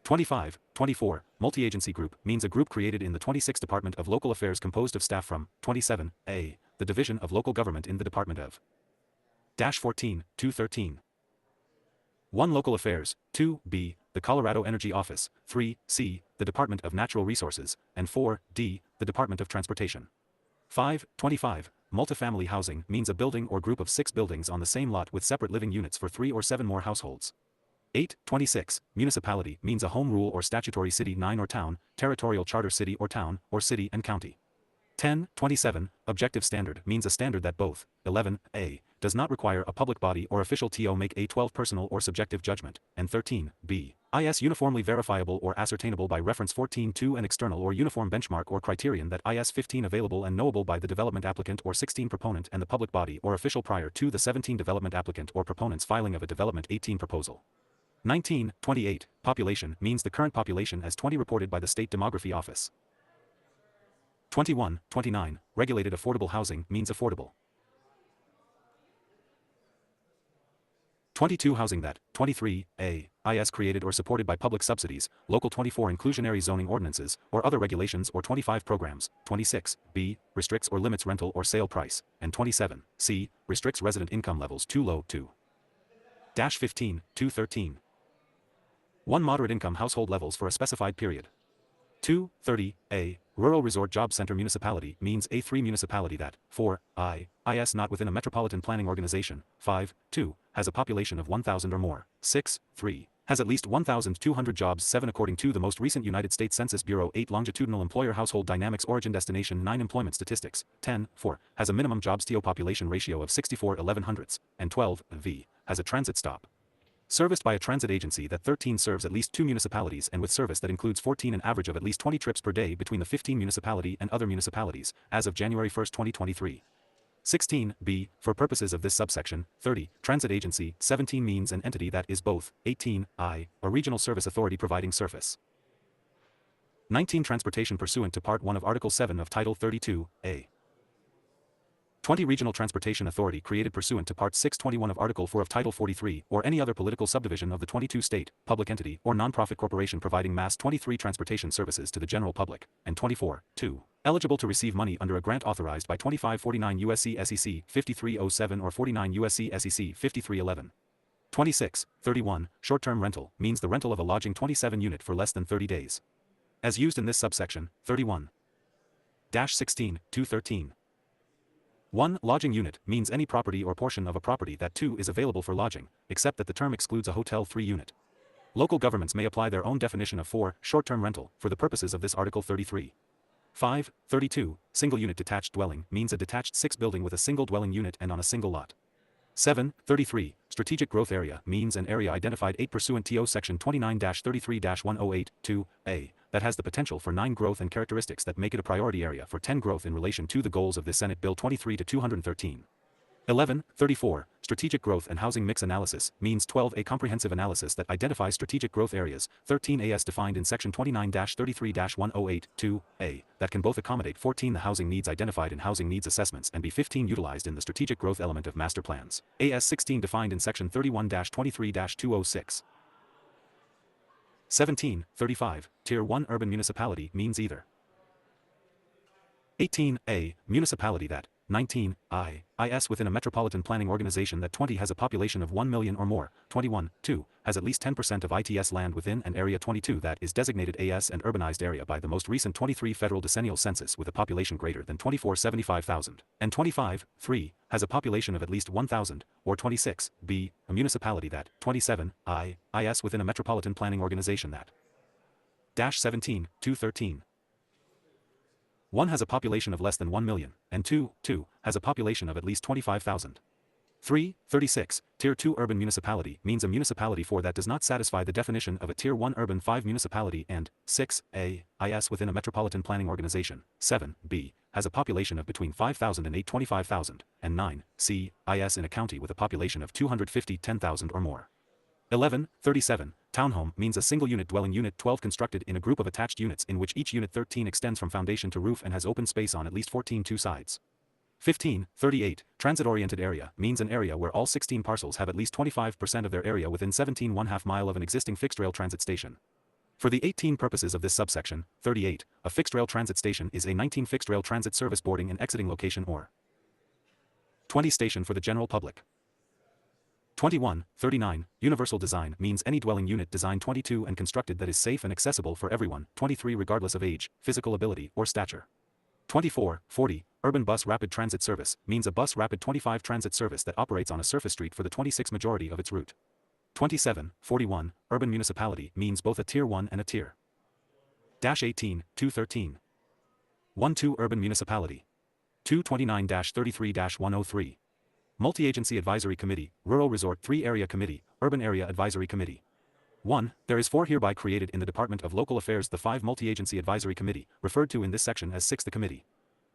25:24 Multi-Agency Group means a group created in the 26th Department of Local Affairs composed of staff from 27A, the Division of Local Government in the Department of -14-213. 1 Local Affairs, 2B, the Colorado Energy Office, 3C, the Department of Natural Resources, and 4D, the Department of Transportation. 5:25 Multifamily housing means a building or group of 6 buildings on the same lot with separate living units for 3 or 7 more households. 8:26 Municipality means a home rule or statutory city 9 or town, territorial charter city or town, or city and county. 10:27 Objective standard means a standard that both 11A does not require a public body or official TO make a 12 personal or subjective judgment, and 13B is uniformly verifiable or ascertainable by reference 14 an external or uniform benchmark or criterion that is 15 available and knowable by the development applicant or 16 proponent and the public body or official prior to the 17 development applicant or proponent's filing of a development 18 proposal. 19:28 Population means the current population as 20 reported by the State Demography Office. 21:29 Regulated affordable housing means affordable. 22 Housing that 23A is created or supported by public subsidies, Local 24 inclusionary zoning ordinances, or other regulations, or 25 programs. 26B restricts or limits rental or sale price, and 27C restricts resident income levels too low to -15-13. 1 Moderate income household levels for a specified period. 2:30A Rural Resort Job Center Municipality means a 3 municipality that 4I is not within a metropolitan planning organization. 5:2 has a population of 1,000 or more. 6:3 has at least 1,200 jobs. 7 according to the most recent United States Census Bureau. 8 longitudinal employer household dynamics origin destination. 9 employment statistics. 10:4 has a minimum jobs to population ratio of 64/1100, and 12V has a transit stop serviced by a transit agency that 13 serves at least 2 municipalities and with service that includes 14 an average of at least 20 trips per day between the 15 municipality and other municipalities, as of January 1, 2023. 16B, for purposes of this subsection, 30, transit agency, 17 means an entity that is both, 18I, a regional service authority providing service. 19 transportation pursuant to Part 1 of Article 7 of Title 32A. 20 Regional Transportation Authority created pursuant to Part 621 of Article 4 of Title 43, or any other political subdivision of the 22 state, public entity, or nonprofit corporation providing mass 23 transportation services to the general public, and 24.2. Eligible to receive money under a grant authorized by 2549 U.S.C. SEC 5307 or 49 U.S.C. SEC 5311. 26.31 Short-term rental means the rental of a lodging 27 unit for less than 30 days. As used in this subsection, 31-16-213. 1 Lodging unit means any property or portion of a property that 2 is available for lodging, except that the term excludes a hotel 3 unit. Local governments may apply their own definition of 4 short-term rental for the purposes of this Article 33. 5.32 Single unit detached dwelling means a detached 6 building with a single dwelling unit and on a single lot. 7.33 Strategic growth area means an area identified 8 pursuant to Section 29-33-108-2A that has the potential for 9 growth and characteristics that make it a priority area for 10 growth in relation to the goals of this Senate Bill 23-213. 11.34 Strategic Growth and Housing Mix Analysis, means 12. A comprehensive analysis that identifies strategic growth areas, 13 as defined in Section 29-33-108, 2a, that can both accommodate 14 the housing needs identified in housing needs assessments and be 15 utilized in the strategic growth element of master plans, as 16 defined in Section 31-23-206. 17, 35, Tier 1 urban municipality means either 18a, municipality that 19, is within a metropolitan planning organization that 20 has a population of 1 million or more, 21, 2, has at least 10% of ITS land within an area, 22 that is designated AS an urbanized area by the most recent 23 federal decennial census with a population greater than 2475,000, and 25, 3, has a population of at least 1,000, or 26, b, a municipality that 27, is within a metropolitan planning organization that 17, 213. 1 has a population of less than 1 million, and 2 has a population of at least 25,000. 3, 36, Tier 2 urban municipality means a municipality 4 that does not satisfy the definition of a Tier 1 urban 5 municipality and 6, is within a metropolitan planning organization, 7, b, has a population of between 5,000 and 25,000, and 9, c, is in a county with a population of 250, 10,000 or more. 11, 37, townhome means a single unit dwelling. Unit 12 constructed in a group of attached units in which each unit 13 extends from foundation to roof and has open space on at least 14 two sides. 15, 38, transit-oriented area means an area where all 16 parcels have at least 25% of their area within 17 1/2 mile of an existing fixed rail transit station. For the 18 purposes of this subsection, 38, a fixed rail transit station is a 19 fixed rail transit service boarding and exiting location or 20 station for the general public. 21, 39, universal design means any dwelling unit design 22 and constructed that is safe and accessible for everyone, 23 regardless of age, physical ability, or stature. 24, 40, urban bus rapid transit service means a bus rapid 25 transit service that operates on a surface street for the 26 majority of its route. 27, 41, urban municipality means both a Tier 1 and a Tier 18, 213. 12 urban municipality. 229-33-103. Multi-Agency Advisory Committee, Rural Resort 3 Area Committee, Urban Area Advisory Committee. 1. There is 4 hereby created in the Department of Local Affairs the 5 Multi-Agency Advisory Committee, referred to in this section as 6 the committee.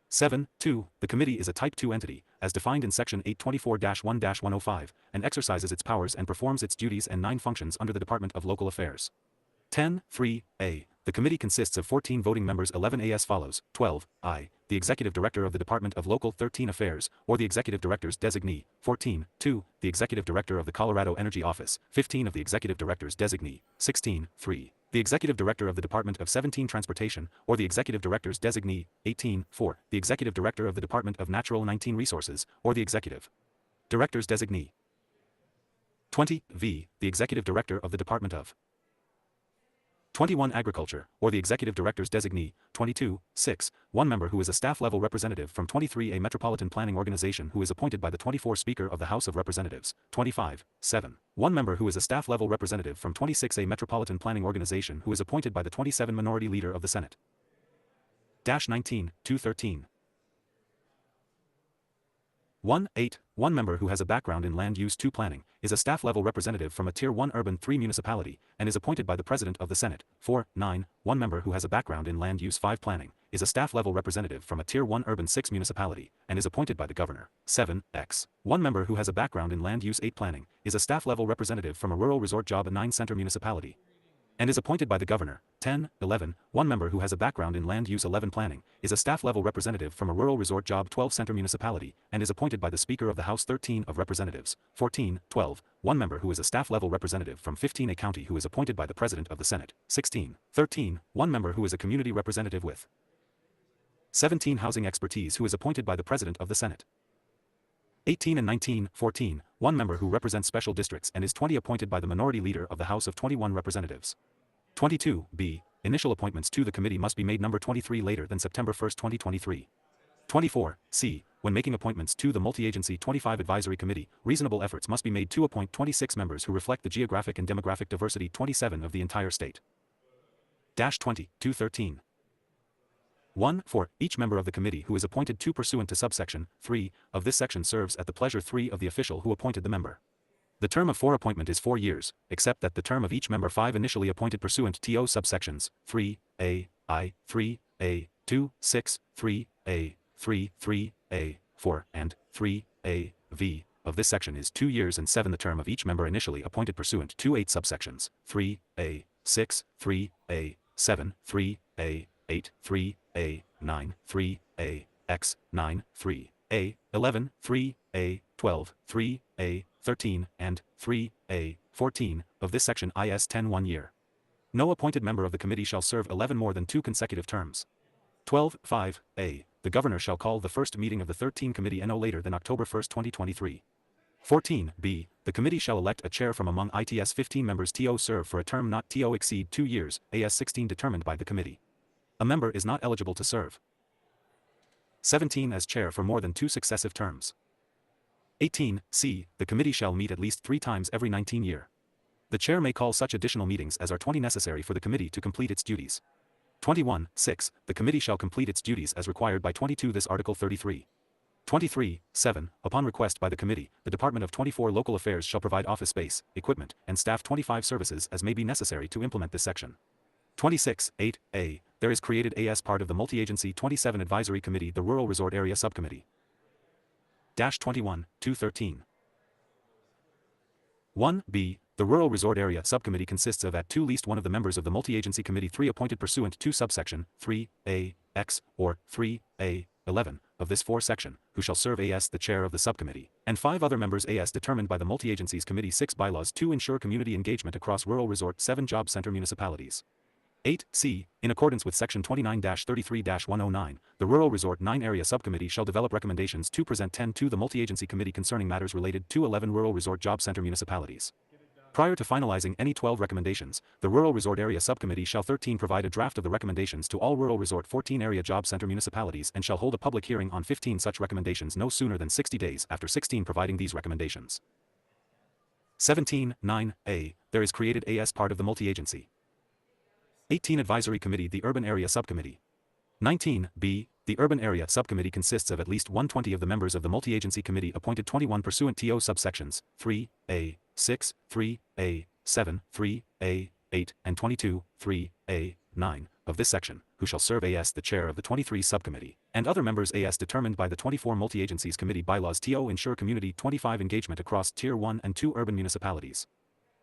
7. 2. The committee is a Type 2 entity, as defined in Section 824-1-105, and exercises its powers and performs its duties and 9 functions under the Department of Local Affairs. 10. 3a. The committee consists of 14 voting members. 11 as follows. 12. The Executive Director of the Department of Local 13 Affairs, or the Executive Director's designee. 14. 2. The Executive Director of the Colorado Energy Office. 15. Of the Executive Director's designee. 16. 3. The Executive Director of the Department of 17 Transportation, or the Executive Director's designee. 18. 4. The Executive Director of the Department of Natural 19 Resources, or the Executive Director's designee. 20. The Executive Director of the Department of 21 Agriculture, or the Executive Director's designee. 22. 6. One member who is a staff-level representative from 23 a Metropolitan Planning Organization who is appointed by the 24 Speaker of the House of Representatives. 25. 7. One member who is a staff-level representative from 26 a Metropolitan Planning Organization who is appointed by the 27 Minority Leader of the Senate. 19. 213. 1. 8. One member who has a background in land use 2 planning, is a staff-level representative from a Tier 1 urban 3 municipality, and is appointed by the President of the Senate. 4. 9. One member who has a background in land use 5 planning, is a staff-level representative from a Tier 1 urban 6 municipality, and is appointed by the Governor. 7. X. One member who has a background in land use 8 planning, is a staff-level representative from a rural resort job a 9 center municipality, and is appointed by the Governor. 10. 11. One member who has a background in land use 11 planning, is a staff-level representative from a rural resort job 12 center municipality, and is appointed by the Speaker of the House 13 of Representatives. 14. 12. One member who is a staff-level representative from 15 a county who is appointed by the President of the Senate. 16. 13. One member who is a community representative with 17 housing expertise who is appointed by the President of the Senate. 18 and 19. 14. One member who represents special districts and is 20 appointed by the Minority Leader of the House of 21 Representatives. 22. B. Initial appointments to the committee must be made number 23 later than September 1, 2023. 24. C. When making appointments to the Multi-Agency 25 Advisory Committee, reasonable efforts must be made to appoint 26 members who reflect the geographic and demographic diversity 27 of the entire state. 20. 213. 1. For each member of the committee who is appointed to pursuant to subsection 3 of this section serves at the pleasure 3 of the official who appointed the member. The term of 4 appointment is 4 years, except that the term of each member 5 initially appointed pursuant to subsections 3a, I, 3a, 2, 6, 3a, 3, 3a, 4, and 3a, v, of this section is 2 years, and 7 the term of each member initially appointed pursuant to 8 subsections 3A, 6, 3A, 7, 3A, 8, 3A, 9, 3A, X, 9, 3A, 11, 3A, 12, 3A, 13, and 3A, 14 of this section is 10 1 year. No appointed member of the committee shall serve 11 more than 2 consecutive terms. 12.5a. The governor shall call the first meeting of the 13 committee no later than October 1, 2023. 14b. The committee shall elect a chair from among its 15 members to serve for a term not to exceed 2 years, as 16 determined by the committee. A member is not eligible to serve 17 as chair for more than 2 successive terms. 18c. The committee shall meet at least 3 times every 19 year. The chair may call such additional meetings as are 20 necessary for the committee to complete its duties. 21.6. The committee shall complete its duties as required by 22 this Article 33. 23.7. Upon request by the committee, the Department of 24 Local Affairs shall provide office space, equipment, and staff 25 services as may be necessary to implement this section. 26.8a. There is created as part of the Multi-Agency 27 Advisory Committee the Rural Resort Area Subcommittee. 21.213. 1b. The Rural Resort Area Subcommittee consists of at least one of the members of the Multi-Agency Committee 3 appointed pursuant to subsection 3a, x, or 3a, 11 of this 4 section, who shall serve as the chair of the subcommittee, and 5 other members as determined by the Multi-Agencies Committee 6 bylaws to ensure community engagement across rural resort 7 job center municipalities. 8c. In accordance with Section 29-33-109, the Rural Resort 9 Area Subcommittee shall develop recommendations to present 10 to the Multi-Agency Committee concerning matters related to 11 rural resort job center municipalities. Prior to finalizing any 12 recommendations, the Rural Resort Area Subcommittee shall 13 provide a draft of the recommendations to all Rural Resort 14 Area Job Center municipalities and shall hold a public hearing on 15 such recommendations no sooner than 60 days after 16 providing these recommendations. 17.9a. There is created as part of the Multi-Agency 18 Advisory Committee the Urban Area Subcommittee. 19b. The Urban Area Subcommittee consists of at least 120 of the members of the Multi-Agency Committee appointed 21 pursuant to subsections 3a, 6, 3a, 7, 3a, 8, and 22, 3a, 9 of this section, who shall serve as the chair of the 23 subcommittee, and other members as determined by the 24 Multi-Agencies Committee bylaws to ensure community 25 engagement across Tier 1 and 2 urban municipalities.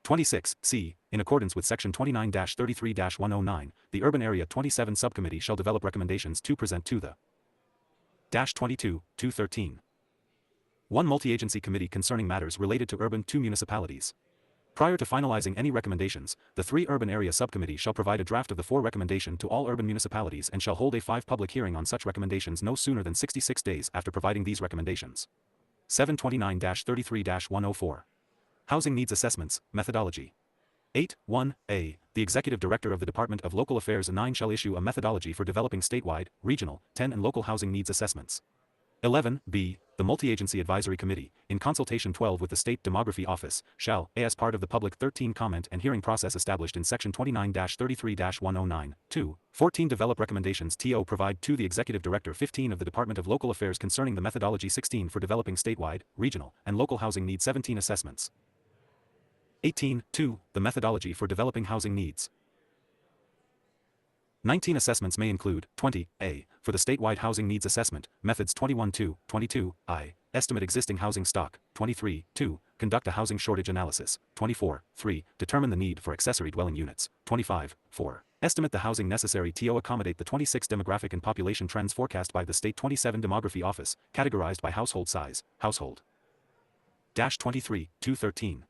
26c. In accordance with Section 29-33-109, the Urban Area 27 Subcommittee shall develop recommendations to present to the 22-213. 1 Multi-Agency Committee concerning matters related to urban 2 municipalities. Prior to finalizing any recommendations, the 3 Urban Area Subcommittee shall provide a draft of the 4 recommendation to all urban municipalities and shall hold a 5 public hearing on such recommendations no sooner than 66 days after providing these recommendations. 729-33-104. Housing Needs Assessments, Methodology. 8.1a. The Executive Director of the Department of Local Affairs 9 shall issue a methodology for developing statewide, regional, 10 and local housing needs assessments. 11b. The Multi-Agency Advisory Committee, in consultation 12 with the State Demography Office, shall, as part of the Public 13 comment and hearing process established in Section 29-33-109, 2, 14 develop recommendations to provide to the Executive Director 15 of the Department of Local Affairs concerning the methodology 16 for developing statewide, regional, and local housing needs 17 assessments. 18.2. The methodology for developing housing needs. 19 assessments may include 20a. For the statewide housing needs assessment, methods 21.2, 22i. Estimate existing housing stock. 23.2. Conduct a housing shortage analysis. 24.3. Determine the need for accessory dwelling units. 25.4. Estimate the housing necessary to accommodate the 26 demographic and population trends forecast by the State 27 Demography Office, categorized by household size, household. 23.213.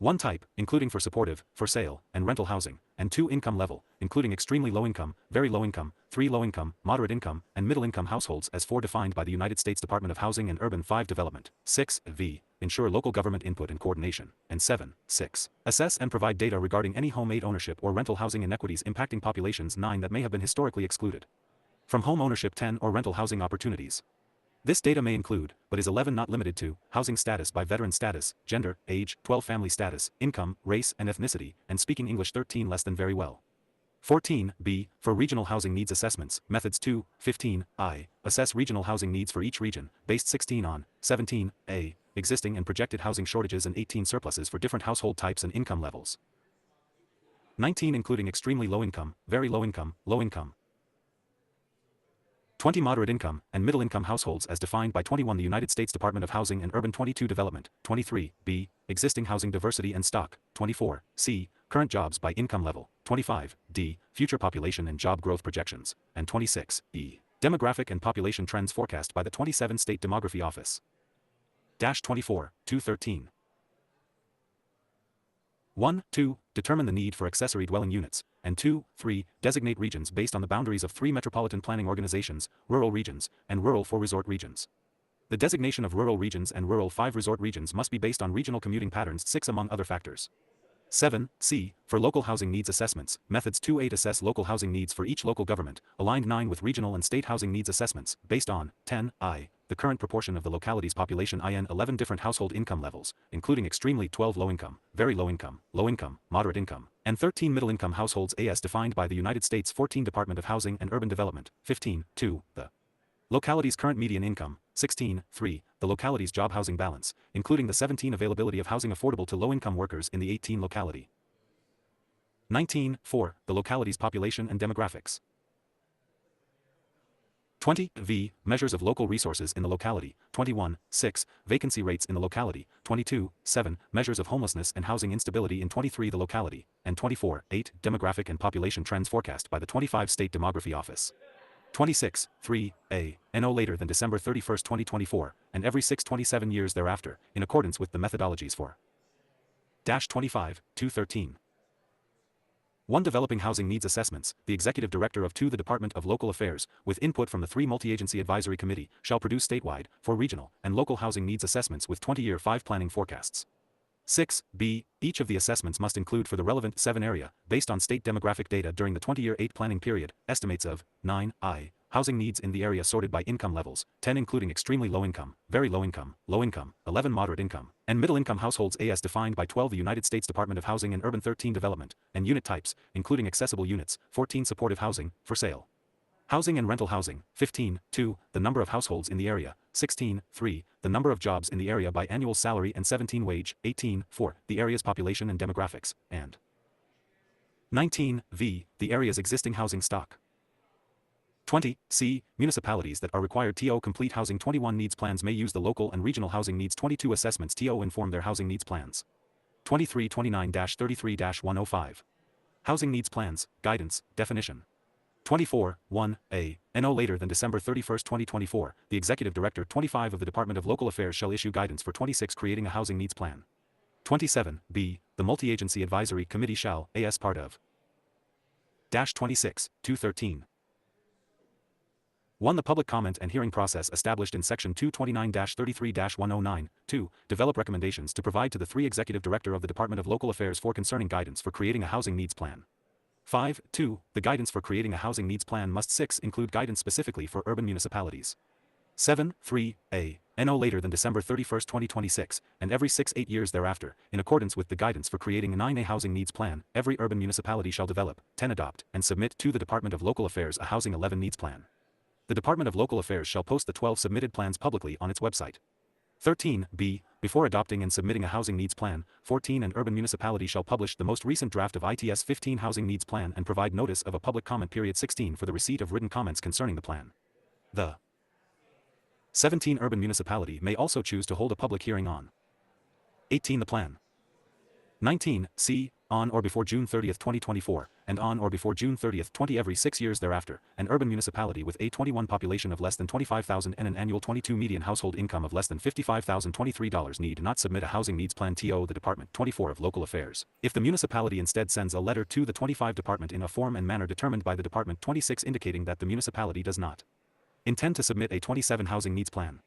1 type, including for supportive, for sale, and rental housing, and 2 income level, including extremely low income, very low income, 3 low income, moderate income, and middle income households as 4 defined by the United States Department of Housing and Urban 5 Development. 6v. Ensure local government input and coordination. And 7.6. Assess and provide data regarding any home-made ownership or rental housing inequities impacting populations 9 that may have been historically excluded from home ownership 10 or rental housing opportunities. This data may include, but is 11 not limited to, housing status by veteran status, gender, age, 12 family status, income, race and ethnicity, and speaking English 13 less than very well. 14b. For regional housing needs assessments, methods 2, 15i. Assess regional housing needs for each region, based 16 on, 17a. Existing and projected housing shortages and 18 surpluses for different household types and income levels. 19 including extremely low income, very low income, low income. 20 moderate income and middle income households as defined by 21 the United States Department of Housing and Urban 22 Development, 23 b existing housing diversity and stock, 24 c current jobs by income level, 25 d future population and job growth projections, and 26 e demographic and population trends forecast by the 27 State Demography Office. 24 213. 1, 2, determine the need for accessory dwelling units, and 2, 3, designate regions based on the boundaries of 3 metropolitan planning organizations, rural regions, and rural 4 resort regions. The designation of rural regions and rural 5 resort regions must be based on regional commuting patterns 6 among other factors. 7, c, for local housing needs assessments, methods 2-8 assess local housing needs for each local government, aligned 9 with regional and state housing needs assessments, based on 10, I, the current proportion of the locality's population in 11 different household income levels, including extremely 12 low income, very low income, moderate income, and 13 middle income households as defined by the United States 14 Department of Housing and Urban Development, 15, 2, the locality's current median income, 16, 3, the locality's job housing balance, including the 17 availability of housing affordable to low-income workers in the 18 locality. 19, 4, the locality's population and demographics. 20, v, measures of local resources in the locality, 21, 6, vacancy rates in the locality, 22, 7, measures of homelessness and housing instability in 23 the locality, and 24, 8, demographic and population trends forecast by the 25 State Demography Office. 26, 3, a, no later than December 31, 2024, and every 6-27 years thereafter, in accordance with the methodologies for 25, 213. 1. Developing housing needs assessments, the Executive Director of 2. The Department of Local Affairs, with input from the 3 Multi-Agency Advisory Committee, shall produce statewide, for regional, and local housing needs assessments with 20-year 5 planning forecasts. 6, b, each of the assessments must include for the relevant 7 area, based on state demographic data during the 20-year 8 planning period, estimates of 9, I, housing needs in the area sorted by income levels, 10 including extremely low income, very low income, 11 moderate income, and middle income households as defined by 12 the United States Department of Housing and Urban 13 Development, and unit types, including accessible units, 14 supportive housing, for sale. Housing and rental housing, 15, 2, the number of households in the area, 16, 3, the number of jobs in the area by annual salary and 17 wage, 18, 4, the area's population and demographics, and 19, v, the area's existing housing stock. 20, c, municipalities that are required to complete Housing 21 needs plans may use the local and regional housing needs 22 assessments to inform their housing needs plans. 2329-33-105. Housing needs plans, guidance, definition. 24, 1a, no later than December 31, 2024, the Executive Director 25 of the Department of Local Affairs shall issue guidance for 26 creating a housing needs plan. 27, b, the Multi-Agency Advisory Committee shall, as part of 26, 213. 1. The public comment and hearing process established in Section 229-33-109, 2, develop recommendations to provide to the 3 Executive Director of the Department of Local Affairs for concerning guidance for creating a housing needs plan. 5, 2, the guidance for creating a housing needs plan must 6 include guidance specifically for urban municipalities. 7, 3a, no later than December 31, 2026, and every 6-8 years thereafter, in accordance with the guidance for creating a 9a housing needs plan, every urban municipality shall develop, 10 adopt, and submit to the Department of Local Affairs a housing 11 needs plan. The Department of Local Affairs shall post the 12 submitted plans publicly on its website. 13b, before adopting and submitting a housing needs plan, 14 an urban municipality shall publish the most recent draft of ITS 15 housing needs plan and provide notice of a public comment period 16 for the receipt of written comments concerning the plan. The 17 urban municipality may also choose to hold a public hearing on 18 the plan. 19, c, on or before June 30, 2024, and on or before June 30, 20 every 6 years thereafter, an urban municipality with a 21 population of less than 25,000 and an annual 22 median household income of less than $55,023 need not submit a housing needs plan to the Department 24 of Local Affairs. If the municipality instead sends a letter to the 25 Department in a form and manner determined by the Department 26 indicating that the municipality does not intend to submit a 27 housing needs plan.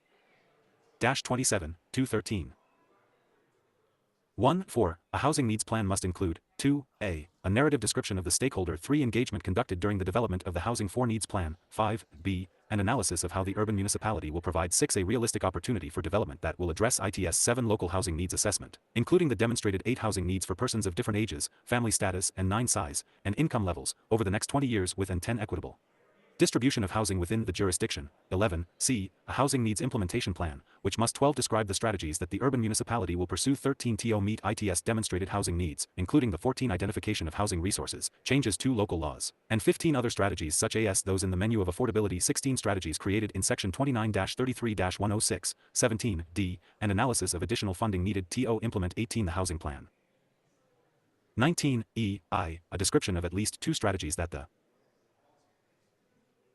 27, 213. 1, 4, a housing needs plan must include 2a, a narrative description of the stakeholder 3 engagement conducted during the development of the Housing 4 needs plan, 5b, an analysis of how the urban municipality will provide 6 a realistic opportunity for development that will address ITS 7 local housing needs assessment, including the demonstrated 8 housing needs for persons of different ages, family status and 9 size, and income levels, over the next 20 years with and 10 equitable Distribution of housing within the jurisdiction. 11. C. A housing needs implementation plan, which must 12 describe the strategies that the urban municipality will pursue. 13 to meet ITS demonstrated housing needs, including the 14 identification of housing resources, changes to local laws, and 15 other strategies such as those in the menu of affordability. 16 strategies created in section 29-33-106. 17. D. An analysis of additional funding needed to implement. 18. The housing plan. 19. E. I. A description of at least 2 strategies that the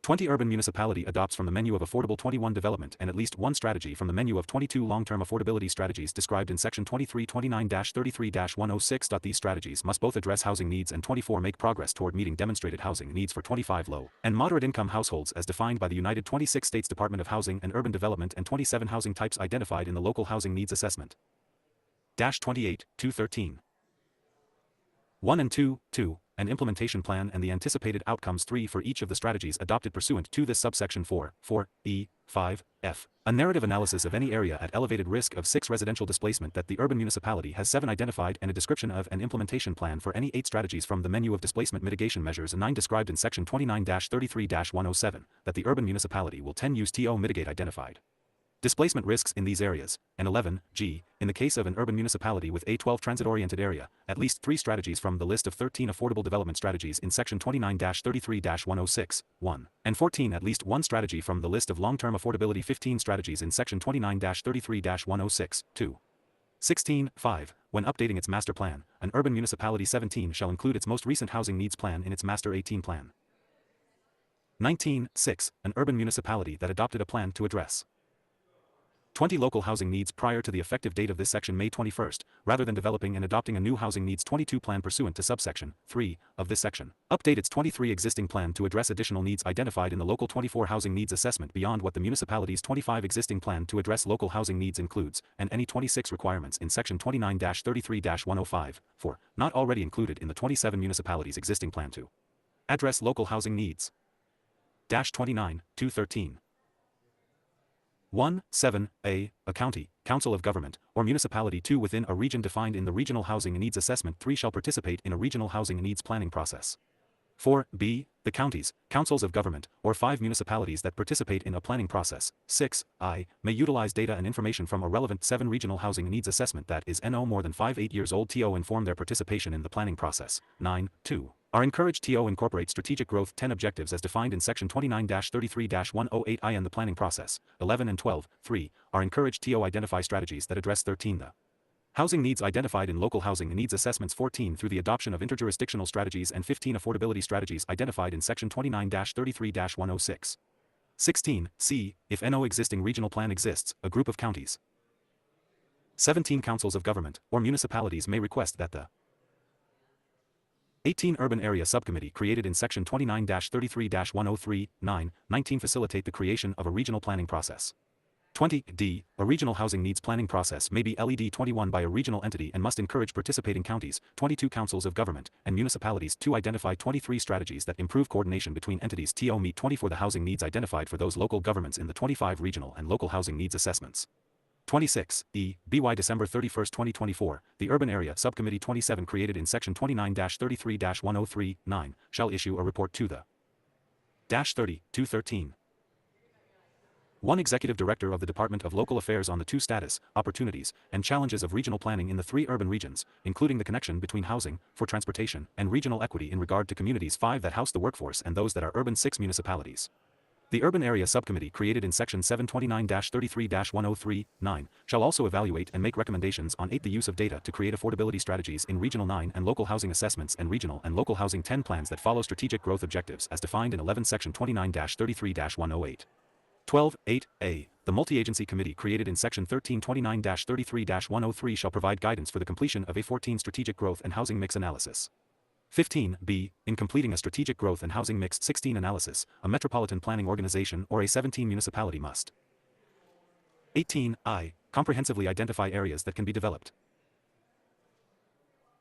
20 urban municipality adopts from the menu of affordable. 21 development and at least 1 strategy from the menu of 22 long-term affordability strategies described in section 2329-33-106. These strategies must both address housing needs and 24 make progress toward meeting demonstrated housing needs for 25 low and moderate income households as defined by the United 26 States Department of Housing and Urban Development and 27 housing types identified in the local housing needs assessment. 28-213. 1 and 2, an implementation plan and the anticipated outcomes. 3 for each of the strategies adopted pursuant to this subsection. 4, E, 5, F. A narrative analysis of any area at elevated risk of 6 residential displacement that the urban municipality has 7 identified and a description of an implementation plan for any 8 strategies from the menu of displacement mitigation measures and 9 described in section 29-33-107 that the urban municipality will 10 use to mitigate identified displacement risks in these areas, and 11, G, in the case of an urban municipality with a 12 transit-oriented area, at least 3 strategies from the list of 13 affordable development strategies in section 29-33-106, 1, and 14 at least 1 strategy from the list of long-term affordability. 15 strategies in section 29-33-106, 2. 16, 5, when updating its master plan, an urban municipality 17 shall include its most recent housing needs plan in its master 18 plan. 19, 6, an urban municipality that adopted a plan to address 20 local housing needs prior to the effective date of this section May 21st, rather than developing and adopting a new housing needs 22 plan pursuant to subsection 3 of this section. Update its 23 existing plan to address additional needs identified in the local 24 housing needs assessment beyond what the municipality's 25 existing plan to address local housing needs includes, and any 26 requirements in section 29-33-105, 4, not already included in the 27 municipalities' existing plan to address local housing needs. 29-213. 1, 7, a county, council of government, or municipality 2 within a region defined in the Regional Housing Needs Assessment 3 shall participate in a regional housing needs planning process. 4, b, the counties, councils of government, or 5 municipalities that participate in a planning process. 6, I, may utilize data and information from a relevant 7 regional housing needs assessment that is no more than 8 years old to inform their participation in the planning process. 9, 2. Are encouraged to incorporate strategic growth 10 objectives as defined in section 29-33-108I in the planning process. 11 and 12, 3, are encouraged to identify strategies that address 13 the housing needs identified in local housing needs assessments 14 through the adoption of interjurisdictional strategies and 15 affordability strategies identified in section 29-33-106. 16, c, if no existing regional plan exists, a group of counties, 17 councils of government, or municipalities may request that the 18 Urban Area Subcommittee created in section 29-33-103, 9, 19 facilitate the creation of a regional planning process. 20, d, a regional housing needs planning process may be LED 21 by a regional entity and must encourage participating counties, 22 councils of government, and municipalities to identify 23 strategies that improve coordination between entities to meet 24 the housing needs identified for those local governments in the 25 regional and local housing needs assessments. 26, E, BY December 31, 2024, the Urban Area Subcommittee 27 created in section 29-33-103, 9, shall issue a report to the 30-213. 1 Executive Director of the Department of Local Affairs on the 2 status, opportunities, and challenges of regional planning in the 3 urban regions, including the connection between housing, for transportation, and regional equity in regard to communities 5 that house the workforce and those that are urban 6 municipalities. The Urban Area Subcommittee created in section 729-33-103, 9, shall also evaluate and make recommendations on 8 the use of data to create affordability strategies in regional 9 and local housing assessments and regional and local housing 10 plans that follow strategic growth objectives as defined in 11 section 29-33-108. 12, 8a, the Multi-Agency Committee created in section 1329-33-103 shall provide guidance for the completion of a 14 strategic growth and housing mix analysis. 15b, in completing a strategic growth and housing mix 16 analysis, a metropolitan planning organization or a 17 municipality must 18i, comprehensively identify areas that can be developed.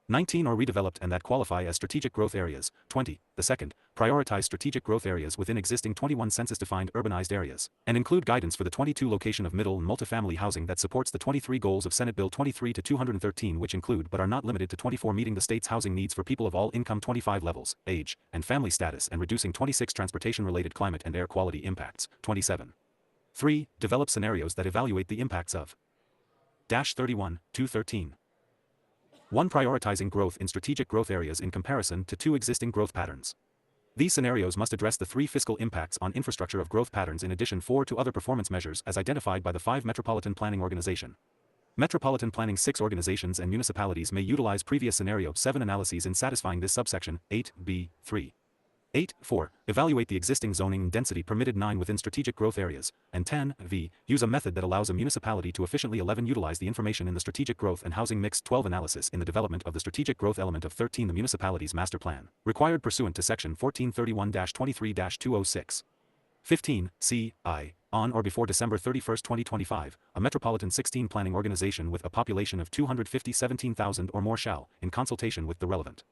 19 are redeveloped and that qualify as strategic growth areas. 20. The second, prioritize strategic growth areas within existing 21 census-defined urbanized areas, and include guidance for the 22 location of middle and multifamily housing that supports the 23 goals of Senate Bill 23 to 213, which include but are not limited to 24 meeting the state's housing needs for people of all income, 25 levels, age, and family status, and reducing 26 transportation-related climate and air quality impacts. 27. 3. Develop scenarios that evaluate the impacts of -31, 213. 1. Prioritizing growth in strategic growth areas in comparison to 2 existing growth patterns. These scenarios must address the 3 fiscal impacts on infrastructure of growth patterns in addition 4 to other performance measures as identified by the 5 Metropolitan Planning Organization. Metropolitan Planning 6 organizations and municipalities may utilize previous scenario 7 analyses in satisfying this subsection. 8b. 3. 8.4. Evaluate the existing zoning and density permitted 9 within strategic growth areas, and 10v. Use a method that allows a municipality to efficiently 11 utilize the information in the strategic growth and housing mix 12 analysis in the development of the strategic growth element of 13 the municipality's master plan, required pursuant to section 1431-23-206. 15. C.I. On or before December 31, 2025, a Metropolitan 16 planning organization with a population of 217,000 or more shall, in consultation with the relevant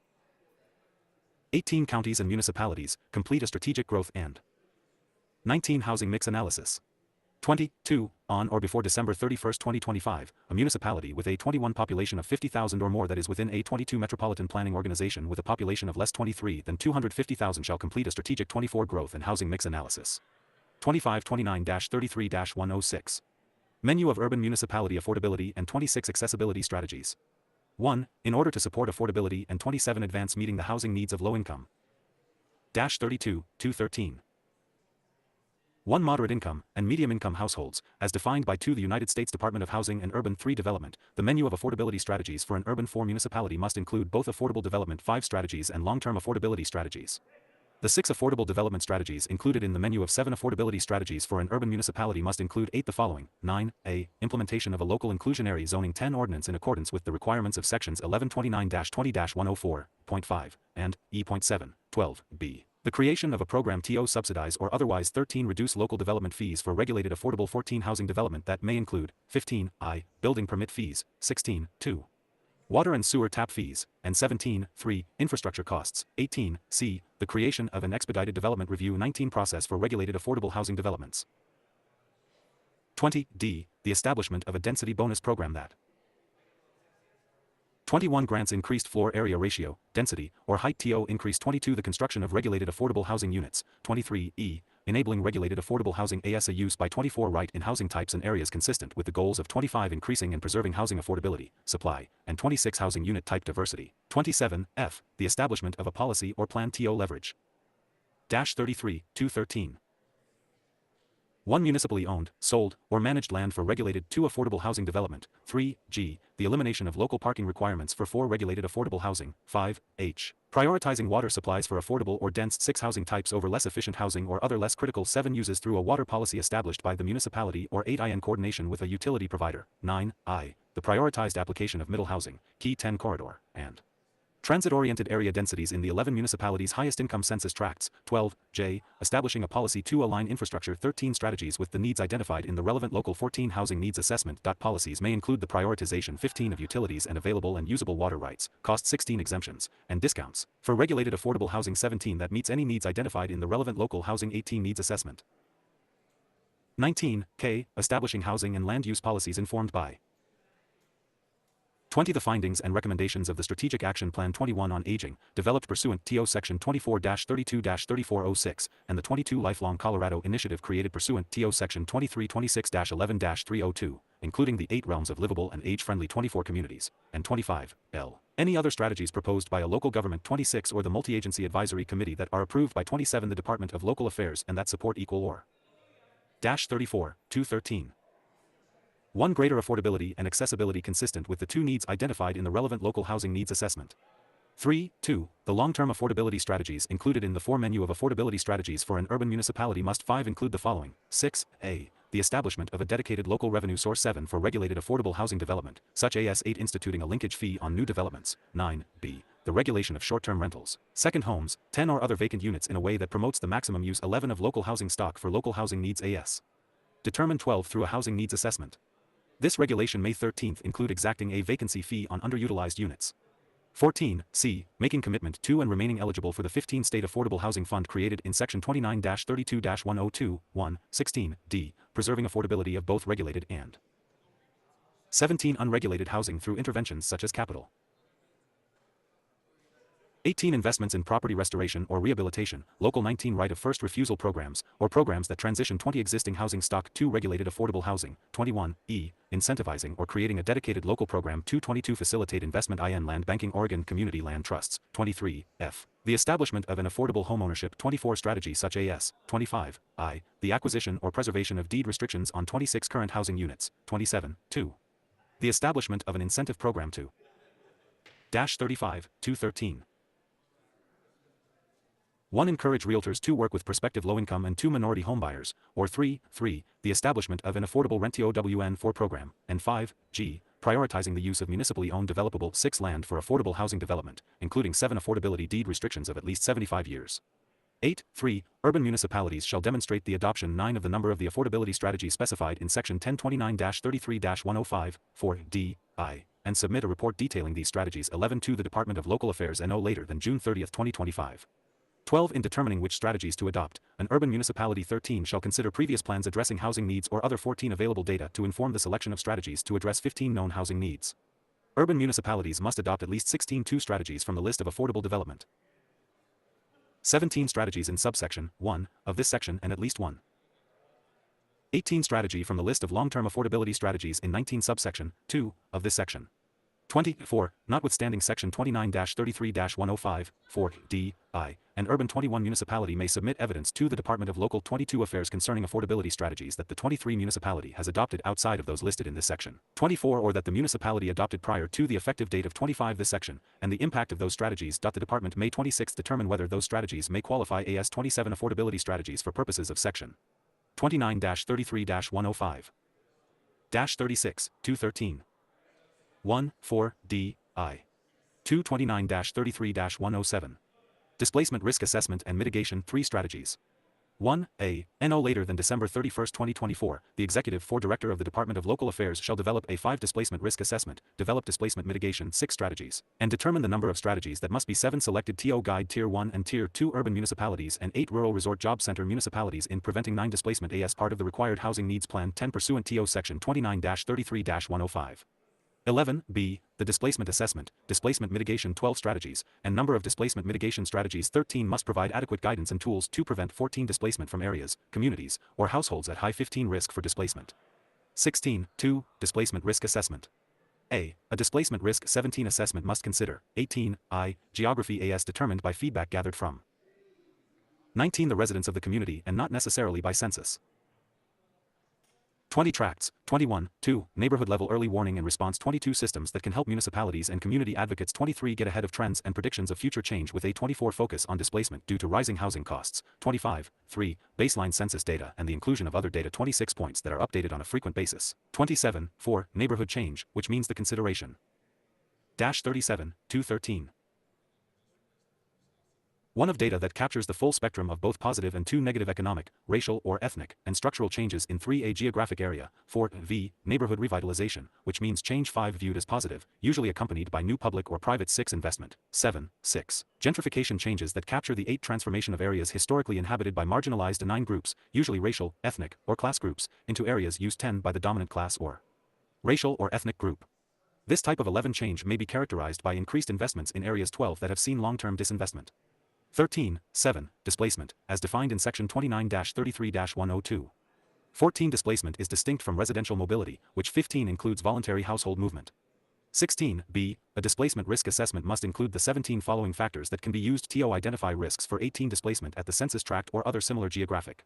18 counties and municipalities, complete a strategic growth and 19 housing mix analysis. 22. On or before December 31, 2025, a municipality with a 21 population of 50,000 or more that is within a 22 Metropolitan Planning Organization with a population of less 23 than 250,000 shall complete a strategic 24 growth and housing mix analysis. 2529-33-106. Menu of urban municipality affordability and 26 accessibility strategies. 1. In order to support affordability and 27 advance meeting the housing needs of low-income. 32, 213. 1. Moderate income and medium-income households, as defined by 2. The United States Department of Housing and Urban 3 Development. The menu of affordability strategies for an urban 4 municipality must include both affordable development 5 strategies and long-term affordability strategies. The 6 affordable development strategies included in the menu of 7 affordability strategies for an urban municipality must include 8 the following. 9a. Implementation of a local inclusionary zoning 10 ordinance in accordance with the requirements of sections 1129-20-104.5 and E.7. 12b. The creation of a program to subsidize or otherwise 13 reduce local development fees for regulated affordable 14 housing development that may include 15i. Building permit fees 16.2. Water and sewer tap fees, and 17.3. Infrastructure costs. 18c. The creation of an expedited development review 19 process for regulated affordable housing developments. 20d. The establishment of a density bonus program that 21 grants increased floor area ratio, density, or height to increase 22 the construction of regulated affordable housing units. 23e. Enabling regulated affordable housing ASA use by 24 right in housing types and areas consistent with the goals of 25 increasing and preserving housing affordability, supply, and 26 housing unit type diversity. 27f. The establishment of a policy or plan to leverage. 33, 213. 1. Municipally owned, sold, or managed land for regulated 2 affordable housing development. 3g. The elimination of local parking requirements for 4 regulated affordable housing. 5h. Prioritizing water supplies for affordable or dense 6 housing types over less efficient housing or other less critical 7 uses through a water policy established by the municipality or 8i in coordination with a utility provider. 9i. The prioritized application of middle housing, key 10 corridor, and transit-oriented area densities in the 11 municipalities' highest income census tracts. 12j. Establishing a policy to align infrastructure 13 strategies with the needs identified in the relevant local 14 housing needs assessment. Policies may include the prioritization 15 of utilities and available and usable water rights, cost 16 exemptions, and discounts. For regulated affordable housing 17 that meets any needs identified in the relevant local housing 18 needs assessment. 19k. Establishing housing and land use policies informed by 20. The findings and recommendations of the Strategic Action Plan 21 on Aging, developed pursuant to Section 24-32-3406, and the 22 Lifelong Colorado Initiative created pursuant to Section 2326-11-302, including the 8 realms of livable and age-friendly 24 communities, and 25L. Any other strategies proposed by a local government 26 or the Multi-Agency Advisory Committee that are approved by 27 the Department of Local Affairs and that support equal or 34, 213. 1. Greater affordability and accessibility consistent with the 2 needs identified in the relevant local housing needs assessment. 3.2. The long-term affordability strategies included in the 4 menu of affordability strategies for an urban municipality must 5 include the following. 6a. The establishment of a dedicated local revenue source. 7 for regulated affordable housing development, such as 8 instituting a linkage fee on new developments. 9b. The regulation of short-term rentals, second homes, 10 or other vacant units in a way that promotes the maximum use. 11 of local housing stock for local housing needs as determined. 12 through a housing needs assessment. This regulation may 13th include exacting a vacancy fee on underutilized units. 14. C. Making commitment to and remaining eligible for the 15 State Affordable Housing Fund created in Section 29-32-102(1). 16. D. Preserving affordability of both regulated and 17. Unregulated housing through interventions such as capital. 18. Investments in property restoration or rehabilitation, Local 19 right of first refusal programs, or programs that transition 20 existing housing stock to regulated affordable housing. 21. E. Incentivizing or creating a dedicated local program to 22. Facilitate investment in land banking Oregon community land trusts. 23. F. The establishment of an affordable homeownership 24 strategy such as 25. I. The acquisition or preservation of deed restrictions on 26 current housing units. 27. 2. The establishment of an incentive program to 35. 213. 1. Encourage realtors to work with prospective low-income and 2. Minority homebuyers, or 3. The establishment of an affordable rentio WN4 program, and 5. G. Prioritizing the use of municipally owned developable 6. Land for affordable housing development, including 7. Affordability deed restrictions of at least 75 years. 8. Urban municipalities shall demonstrate the adoption 9 of the number of the affordability strategies specified in Section 1029-33-105, 4. D. I. And submit a report detailing these strategies 11 to the Department of Local Affairs and no later than June 30, 2025. 12. In determining which strategies to adopt, an urban municipality 13 shall consider previous plans addressing housing needs or other 14 available data to inform the selection of strategies to address 15 known housing needs. Urban municipalities must adopt at least 16 strategies from the list of affordable development. 17 strategies in subsection 1 of this section and at least 1. 18 strategy from the list of long-term affordability strategies in 19 subsection 2 of this section. 24. Notwithstanding Section 29-33-105, 4. D. I. An urban 21 municipality may submit evidence to the Department of Local 22 Affairs concerning affordability strategies that the 23 municipality has adopted outside of those listed in this section. 24. Or that the municipality adopted prior to the effective date of 25 this section, and the impact of those strategies. The Department may 26 determine whether those strategies may qualify as 27 affordability strategies for purposes of Section 29-33-105. 36, 213. 1, 4, D, I. 229-33-107. Displacement risk assessment and mitigation 3 strategies. 1. A. No later than December 31, 2024, the Executive Director of the Department of Local Affairs shall develop a 5 displacement risk assessment, develop displacement mitigation 6 strategies, and determine the number of strategies that must be 7 selected TO Guide Tier 1 and Tier 2 urban municipalities and 8 rural resort job center municipalities in preventing 9 displacement as part of the required housing needs plan 10 pursuant TO Section 29-33-105. 11. B. The displacement assessment, displacement mitigation 12 strategies, and number of displacement mitigation strategies 13 must provide adequate guidance and tools to prevent 14 displacement from areas, communities, or households at high 15 risk for displacement. 16. 2. Displacement risk assessment. A displacement risk 17 assessment must consider 18. I. Geography as determined by feedback gathered from 19. The residents of the community and not necessarily by census. 20 tracts, 21, 2, neighborhood level early warning and response 22 systems that can help municipalities and community advocates 23 get ahead of trends and predictions of future change with a 24 focus on displacement due to rising housing costs, 25, 3, baseline census data and the inclusion of other data 26 points that are updated on a frequent basis, 27, 4, neighborhood change, which means the consideration. 37, 213. 1 of data that captures the full spectrum of both positive and 2 negative economic, racial or ethnic, and structural changes in 3 a geographic area, 4 v neighborhood revitalization, which means change 5 viewed as positive, usually accompanied by new public or private 6 investment, 7, 6 gentrification changes that capture the 8 transformation of areas historically inhabited by marginalized 9 groups, usually racial, ethnic, or class groups, into areas used 10 by the dominant class or racial or ethnic group. This type of 11 change may be characterized by increased investments in areas 12 that have seen long-term disinvestment. 13. 7. Displacement, as defined in Section 29-33-102. 14. Displacement is distinct from residential mobility, which 15 includes voluntary household movement. 16. B. A displacement risk assessment must include the 17 following factors that can be used to identify risks for 18 displacement at the census tract or other similar geographic.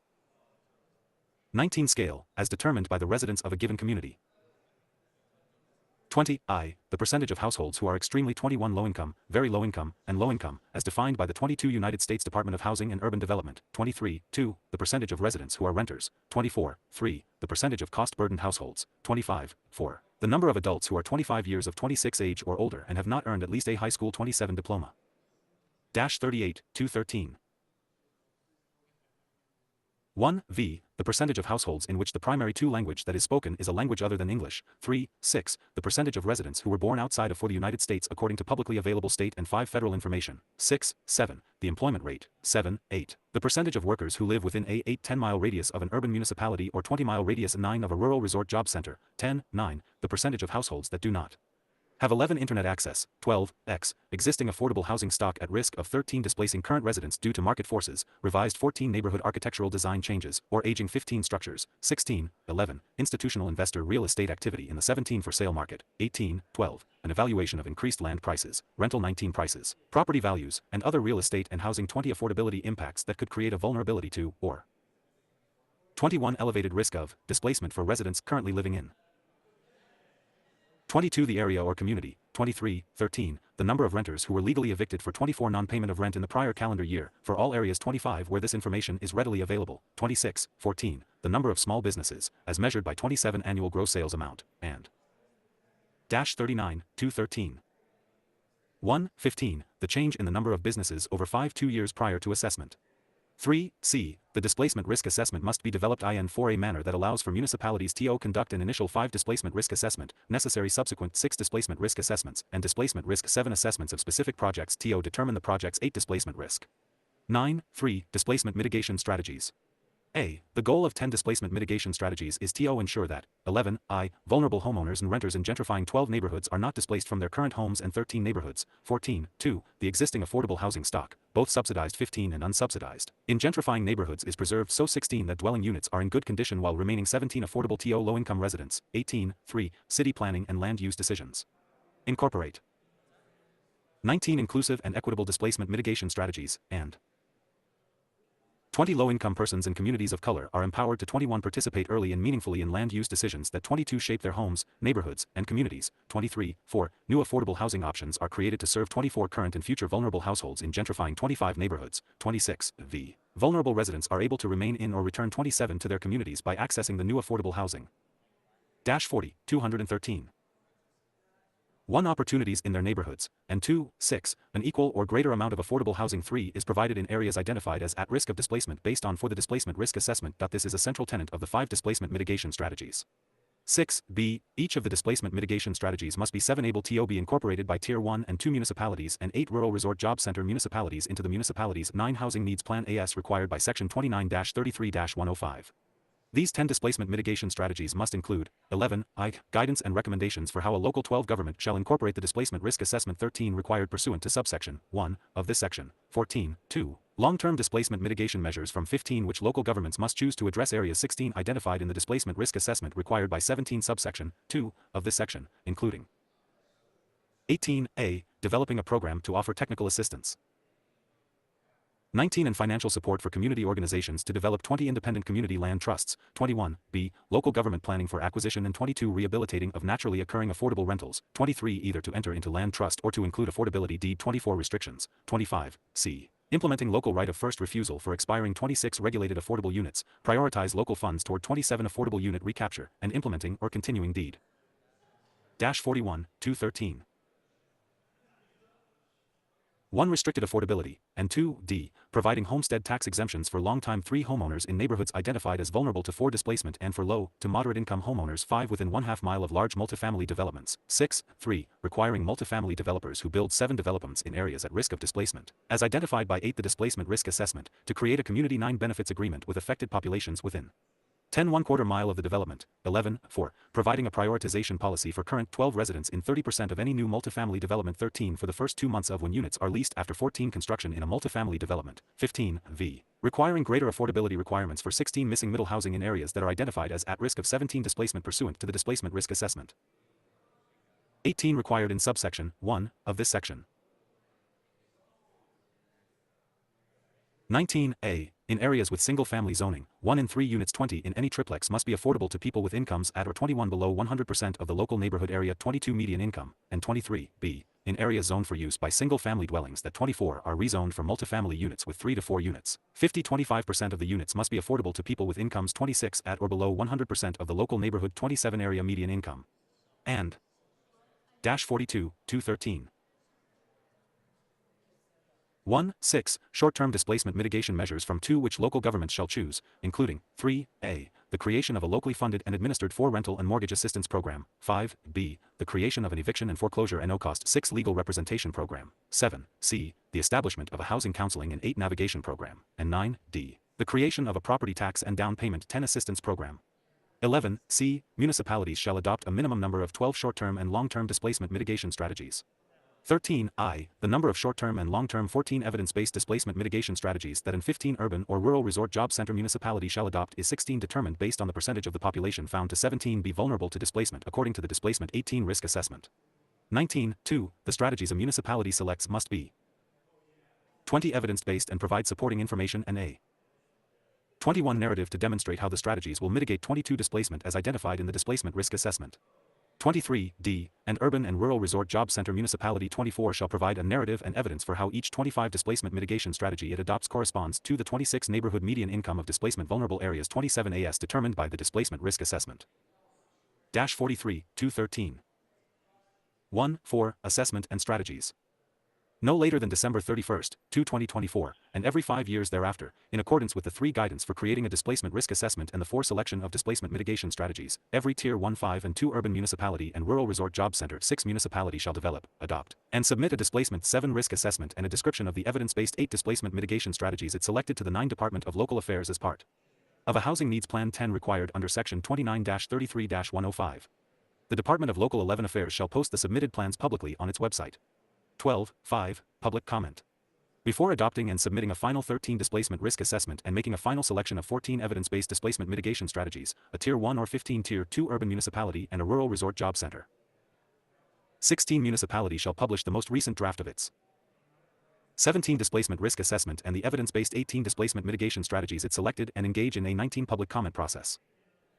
19. Scale, as determined by the residents of a given community. 20. I. The percentage of households who are extremely 21 low income, very low income, and low income, as defined by the 22 United States Department of Housing and Urban Development. 23. 2. The percentage of residents who are renters. 24. 3. The percentage of cost-burdened households. 25. 4. The number of adults who are 25 years of 26 age or older and have not earned at least a high school 27 diploma. 38, 213. 1. The percentage of households in which the primary language that is spoken is a language other than English. 3. The percentage of residents who were born outside of the United States according to publicly available state and 5 federal information. 6. The employment rate. 7. 8. The percentage of workers who live within a 10-mile radius of an urban municipality or 20-mile radius. 9. Of a rural resort job center. 10. 9. The percentage of households that do not have 11 internet access. 12. Existing affordable housing stock at risk of 13 displacing current residents due to market forces. Revised 14 neighborhood architectural design changes or aging 15 structures. 16. 11. Institutional investor real estate activity in the 17 for sale market. 18. 12. An evaluation of increased land prices, rental 19 prices, property values, and other real estate and housing 20 affordability impacts that could create a vulnerability to or 21. Elevated risk of displacement for residents currently living in 22. The area or community. 23. 13. The number of renters who were legally evicted for 24 non-payment of rent in the prior calendar year, for all areas. 25. Where this information is readily available. 26. 14. The number of small businesses, as measured by 27 annual gross sales amount, and -39, 213. 1. 15. The change in the number of businesses over 2 years prior to assessment. 3. The displacement risk assessment must be developed in for a manner that allows for municipalities to conduct an initial 5 displacement risk assessment, necessary subsequent 6 displacement risk assessments, and displacement risk 7 assessments of specific projects to determine the project's 8 displacement risk. 9. Displacement mitigation strategies. The goal of 10 displacement mitigation strategies is to ensure that 11. Vulnerable homeowners and renters in gentrifying 12 neighborhoods are not displaced from their current homes and 13 neighborhoods. 14. 2. The existing affordable housing stock, both subsidized 15 and unsubsidized, in gentrifying neighborhoods is preserved. 16. That dwelling units are in good condition while remaining. 17. Affordable to low-income residents. 18. 3. City planning and land use decisions. Incorporate 19. Inclusive and equitable displacement mitigation strategies, and 20. Low-income persons and communities of color are empowered to 21. Participate early and meaningfully in land use decisions that 22. Shape their homes, neighborhoods, and communities. 23. 4. New affordable housing options are created to serve 24 current and future vulnerable households in gentrifying 25 neighborhoods. 26. Vulnerable residents are able to remain in or return 27 to their communities by accessing the new affordable housing. 40. 213. 1. Opportunities in their neighborhoods, and 2. 6. An equal or greater amount of affordable housing. 3. Is provided in areas identified as at risk of displacement based on for the displacement risk assessment. This is a central tenet of the 5 displacement mitigation strategies. 6. Each of the displacement mitigation strategies must be 7. Able to be incorporated by Tier 1 and 2 municipalities and 8 rural resort job center municipalities into the municipality's 9 housing needs plan as required by Section 29-33-105. These 10 displacement mitigation strategies must include 11. Guidance and recommendations for how a local 12 government shall incorporate the displacement risk assessment. 13. Required pursuant to subsection 1 of this section. 14. 2. Long-term displacement mitigation measures from 15 which local governments must choose to address areas. 16. Identified in the displacement risk assessment required by 17 subsection 2 of this section, including 18. Developing a program to offer technical assistance. 19. And financial support for community organizations to develop 20 independent community land trusts. 21. Local government planning for acquisition and 22. Rehabilitating of naturally occurring affordable rentals. 23. Either to enter into land trust or to include affordability deed. 24. Restrictions. 25. Implementing local right of first refusal for expiring 26 regulated affordable units. Prioritize local funds toward 27 affordable unit recapture and implementing or continuing deed. 41. 213. 1. Restricted affordability, and 2. Providing homestead tax exemptions for long-time 3 homeowners in neighborhoods identified as vulnerable to 4 displacement and for low to moderate income homeowners 5 within 1/2 mile of large multifamily developments. 6. 3. Requiring multifamily developers who build 7 developments in areas at risk of displacement, as identified by 8. The displacement risk assessment, to create a community 9 benefits agreement with affected populations within 10 1/4 mile of the development. 11. 4. Providing a prioritization policy for current 12 residents in 30% of any new multifamily development. 13. For the first 2 months of when units are leased after 14 construction in a multifamily development. 15. Requiring greater affordability requirements for 16 missing middle housing in areas that are identified as at risk of 17 displacement pursuant to the displacement risk assessment. 18. Required in subsection 1 of this section. 19. In areas with single-family zoning, 1 in 3 units 20 in any triplex must be affordable to people with incomes at or 21 below 100% of the local neighborhood area 22 median income, and 23. In areas zoned for use by single-family dwellings that 24 are rezoned for multifamily units with 3 to 4 units. 25% of the units must be affordable to people with incomes 26 at or below 100% of the local neighborhood 27 area median income. And 42, 213. 1. 6. Short-term displacement mitigation measures from 2 which local governments shall choose, including 3a. The creation of a locally funded and administered for-rental and mortgage assistance program, 5b. The creation of an eviction and foreclosure and no-cost 6 legal representation program, 7c. The establishment of a housing counseling and 8 navigation program, and 9d. The creation of a property tax and down payment 10 assistance program. 11c. Municipalities shall adopt a minimum number of 12 short-term and long-term displacement mitigation strategies. 13i. The number of short-term and long-term 14 evidence-based displacement mitigation strategies that in 15 urban or rural resort job center municipality shall adopt is 16 determined based on the percentage of the population found to 17 be vulnerable to displacement according to the Displacement 18 risk assessment. 19.2. The strategies a municipality selects must be 20 evidence-based and provide supporting information and a 21 narrative to demonstrate how the strategies will mitigate 22 displacement as identified in the displacement risk assessment. 23d. An urban and rural resort job center municipality 24 shall provide a narrative and evidence for how each 25 displacement mitigation strategy it adopts corresponds to the 26 neighborhood median income of displacement vulnerable areas 27 as determined by the displacement risk assessment. 43, 213. 1. 4. Assessment and strategies. No later than December 31st, 2024, and every 5 years thereafter, in accordance with the 3 guidance for creating a displacement risk assessment and the 4 selection of displacement mitigation strategies, every Tier 1, 5 and 2 urban municipality and rural resort job center 6 municipality shall develop, adopt, and submit a displacement 7 risk assessment and a description of the evidence-based 8 displacement mitigation strategies it selected to the 9 Department of Local Affairs as part of a Housing Needs Plan 10 required under Section 29-33-105. The Department of Local 11 Affairs shall post the submitted plans publicly on its website. 12.5. Public comment. Before adopting and submitting a final 13 displacement risk assessment and making a final selection of 14 evidence-based displacement mitigation strategies, a Tier 1 or 15 Tier 2 urban municipality and a rural resort job center 16 municipality shall publish the most recent draft of its 17 displacement risk assessment and the evidence-based 18 displacement mitigation strategies it selected and engage in a 19 public comment process.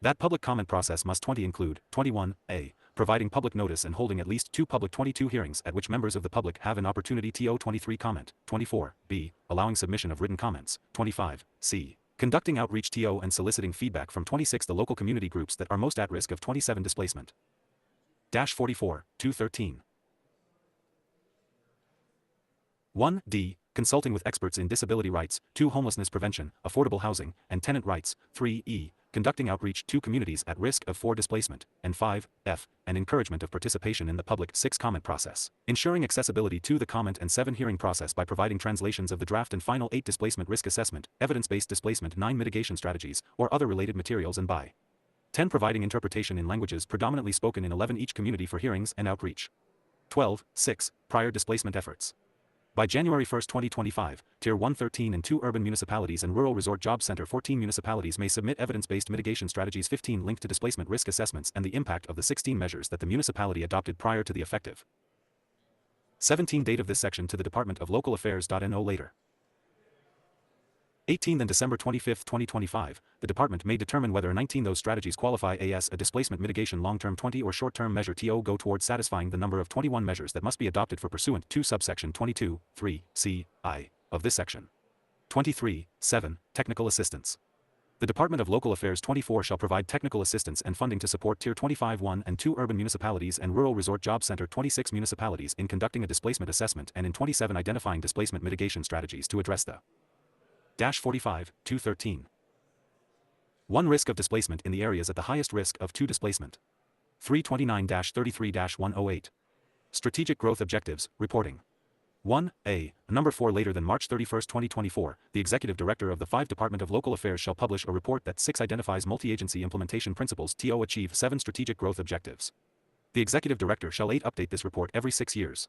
That public comment process must include 21a. Providing public notice and holding at least 2 public 22 hearings at which members of the public have an opportunity to 23 comment, 24b. Allowing submission of written comments, 25c. Conducting outreach to and soliciting feedback from 26 the local community groups that are most at risk of 27 displacement. 44, 213. 1d. Consulting with experts in disability rights, 2. Homelessness prevention, affordable housing, and tenant rights, 3e. Conducting outreach to communities at risk of 4 displacement, and 5f. An encouragement of participation in the public 6 comment process. Ensuring accessibility to the comment and 7 hearing process by providing translations of the draft and final 8 displacement risk assessment, evidence-based displacement 9 mitigation strategies, or other related materials and by 10. Providing interpretation in languages predominantly spoken in 11 each community for hearings and outreach. 12.6. Prior displacement efforts. By January 1, 2025, Tier 1 13 and 2 urban municipalities and rural resort job center 14 municipalities may submit evidence-based mitigation strategies 15 linked to displacement risk assessments and the impact of the 16 measures that the municipality adopted prior to the effective 17 date of this section to the Department of Local Affairs.no later. 18 Then December 25, 2025, the Department may determine whether 19 those strategies qualify as a displacement mitigation long-term 20 or short-term measure to go towards satisfying the number of 21 measures that must be adopted for pursuant to subsection 22, 3, c, I, of this section. 23, 7. Technical assistance. The Department of Local Affairs 24 shall provide technical assistance and funding to support Tier 25 1 and 2 urban municipalities and rural resort job center 26 municipalities in conducting a displacement assessment and in 27 identifying displacement mitigation strategies to address the 45, 213. 1. Risk of displacement in the areas at the highest risk of 2 displacement. 329-33-108. Strategic Growth Objectives, Reporting. 1a. Number 4 Later than March 31, 2024, the Executive Director of the 5 Department of Local Affairs shall publish a report that 6 identifies multi-agency implementation principles to achieve 7 strategic growth objectives. The Executive Director shall 8 update this report every 6 years.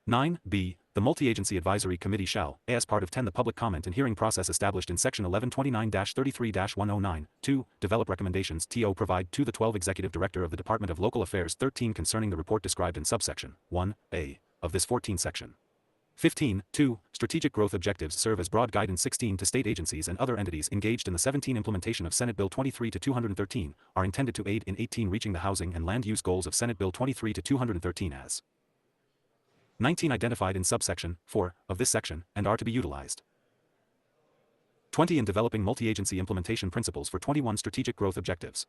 9b. The Multi-Agency Advisory Committee shall, as part of 10 the public comment and hearing process established in Section 1129-33-109, 2. Develop recommendations to provide to the 12 Executive Director of the Department of Local Affairs 13 concerning the report described in subsection 1a of this 14 section. 15. 2. Strategic growth objectives serve as broad guidance 16 to state agencies and other entities engaged in the 17 implementation of Senate Bill 23-213, are intended to aid in 18 reaching the housing and land use goals of Senate Bill 23-213 as 19 identified in subsection 4 of this section and are to be utilized. 20 in developing multi-agency implementation principles for 21 strategic growth objectives.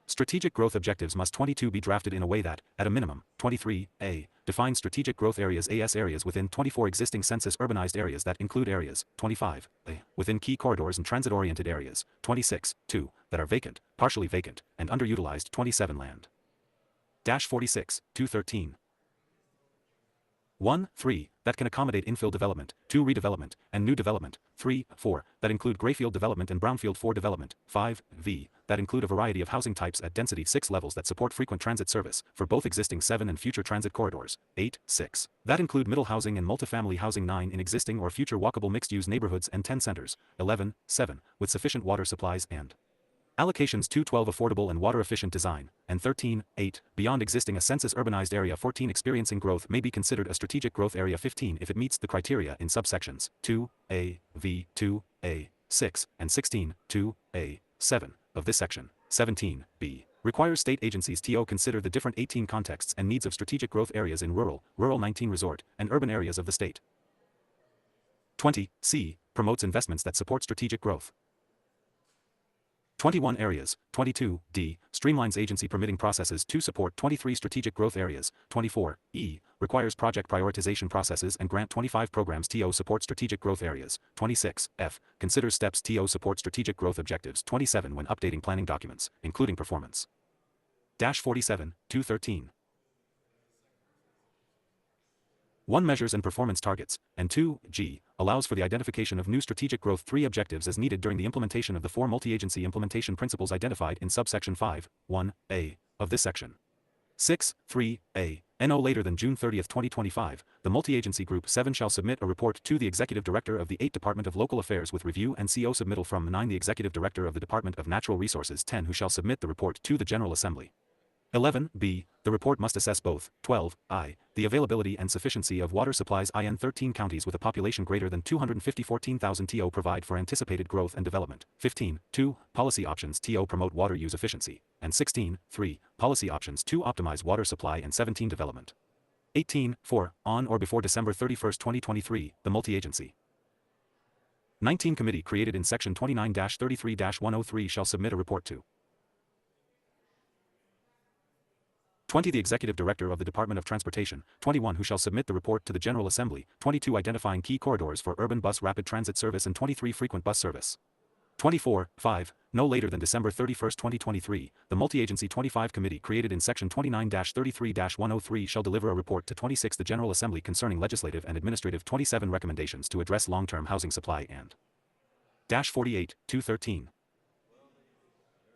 Strategic growth objectives must 22 be drafted in a way that, at a minimum, 23a, define strategic growth areas AS areas within 24 existing census urbanized areas that include areas, 25, A, within key corridors and transit-oriented areas, 26, 2, that are vacant, partially vacant, and underutilized, 27 land. Dash 46, 213. 1, 3, that can accommodate infill development, 2, redevelopment, and new development, 3, 4, that include grayfield development and brownfield 4 development, 5, V, that include a variety of housing types at density 6 levels that support frequent transit service, for both existing 7 and future transit corridors, 8, 6, that include middle housing and multifamily housing 9 in existing or future walkable mixed-use neighborhoods and 10 centers, 11, 7, with sufficient water supplies and allocations 2, 12, affordable and water-efficient design, and 13, 8, beyond existing a census urbanized area 14, experiencing growth may be considered a strategic growth area 15 if it meets the criteria in subsections 2A, V, 2A, 6, and 16, 2A, 7, of this section. 17, B, requires state agencies to consider the different 18 contexts and needs of strategic growth areas in rural 19 resort, and urban areas of the state. 20, C, promotes investments that support strategic growth. 21 areas, 22, D, streamlines agency permitting processes to support 23 strategic growth areas, 24, E, requires project prioritization processes and grant 25 programs to support strategic growth areas, 26, F, considers steps to support strategic growth objectives, 27 when updating planning documents, including performance. Dash 47, 213. 1 measures and performance targets, and 2, G, allows for the identification of new strategic growth 3 objectives as needed during the implementation of the 4 multi-agency implementation principles identified in subsection 5, 1A, of this section. 6, 3A, no later than June 30, 2025, the multi-agency group 7 shall submit a report to the Executive Director of the 8 Department of Local Affairs with review and CO submittal from 9 the Executive Director of the Department of Natural Resources 10 who shall submit the report to the General Assembly. 11b, the report must assess both, 12i, the availability and sufficiency of water supplies in 13 counties with a population greater than 214,000 TO provide for anticipated growth and development, 15.2, policy options TO promote water use efficiency, and 16.3, policy options to optimize water supply and 17 development. 18.4, on or before December 31, 2023, the multi-agency 19 committee created in section 29-33-103 shall submit a report to 20. The Executive Director of the Department of Transportation, 21 who shall submit the report to the General Assembly, 22 identifying key corridors for urban bus rapid transit service and 23 frequent bus service. 24, 5, no later than December 31, 2023, the Multi-Agency 25 Committee created in Section 29-33-103 shall deliver a report to 26 the General Assembly concerning legislative and administrative 27 recommendations to address long-term housing supply and 48, 213.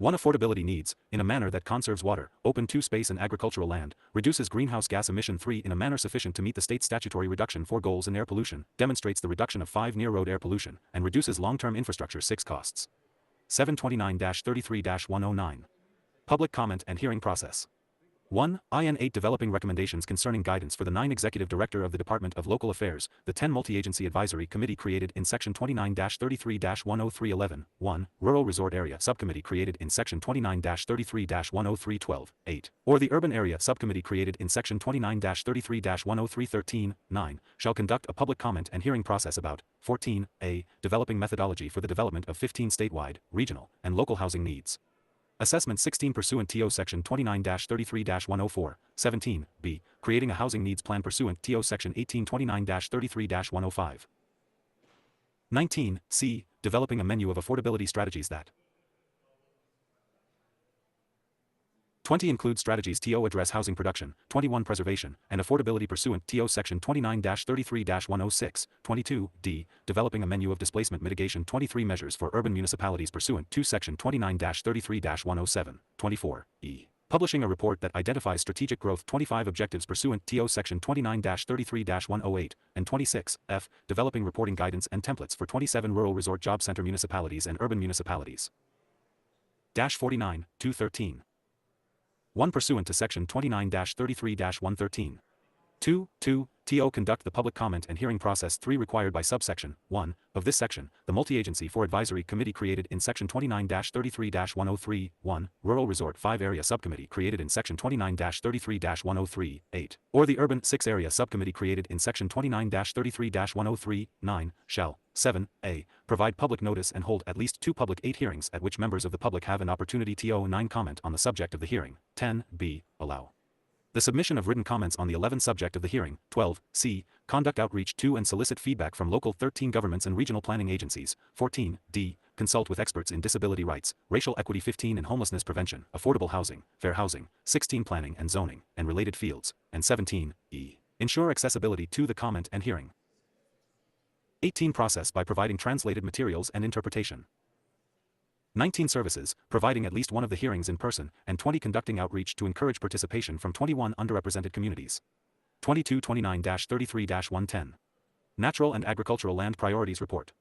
1. Affordability needs, in a manner that conserves water, open to space and agricultural land, reduces greenhouse gas emission 3 in a manner sufficient to meet the state's statutory reduction 4 goals in air pollution, demonstrates the reduction of 5 near-road air pollution, and reduces long-term infrastructure 6 costs. 729-33-109. Public comment and hearing process. 1. IN 8 developing recommendations concerning guidance for the 9 Executive Director of the Department of Local Affairs, the 10 Multi-Agency Advisory Committee created in Section 29-33-103 11, 1. Rural Resort Area Subcommittee created in Section 29-33-103 12, 8. Or the Urban Area Subcommittee created in Section 29-33-103 13, 9, shall conduct a public comment and hearing process about 14a. Developing methodology for the development of 15 statewide, regional, and local housing needs. Assessment 16 pursuant TO Section 29-33-104, 17b, creating a housing needs plan pursuant TO Section 1829-33-105. 19c, developing a menu of affordability strategies that 20 include strategies TO address housing production, 21 preservation, and affordability pursuant TO Section 29-33-106, 22d, developing a menu of displacement mitigation 23 measures for urban municipalities pursuant to Section 29-33-107, 24e. Publishing a report that identifies strategic growth 25 objectives pursuant TO Section 29-33-108, and 26f, developing reporting guidance and templates for 27 rural resort job center municipalities and urban municipalities. 49, 213. 1. Pursuant to Section 29-33-113. 2. TO conduct the public comment and hearing process 3 required by subsection 1 of this section, the Multi-Agency for Advisory Committee created in Section 29-33-103, 1. Rural Resort 5 Area Subcommittee created in Section 29-33-103, 8. Or the Urban 6 Area Subcommittee created in Section 29-33-103, 9, shall 7a. Provide public notice and hold at least 2 public 8 hearings at which members of the public have an opportunity to 9 comment on the subject of the hearing. 10b. Allow The submission of written comments on the 11 subject of the hearing. 12. C. Conduct outreach to and solicit feedback from local 13 governments and regional planning agencies. 14. D. Consult with experts in disability rights, racial equity. 15. In homelessness prevention, affordable housing, fair housing. 16. Planning and zoning, and related fields. And 17. E. Ensure accessibility to the comment and hearing. 18. Process by providing translated materials and interpretation. 19. Services, providing at least one of the hearings in person, and 20. Conducting outreach to encourage participation from 21 underrepresented communities. 2229-33-110. Natural and Agricultural Land Priorities Report.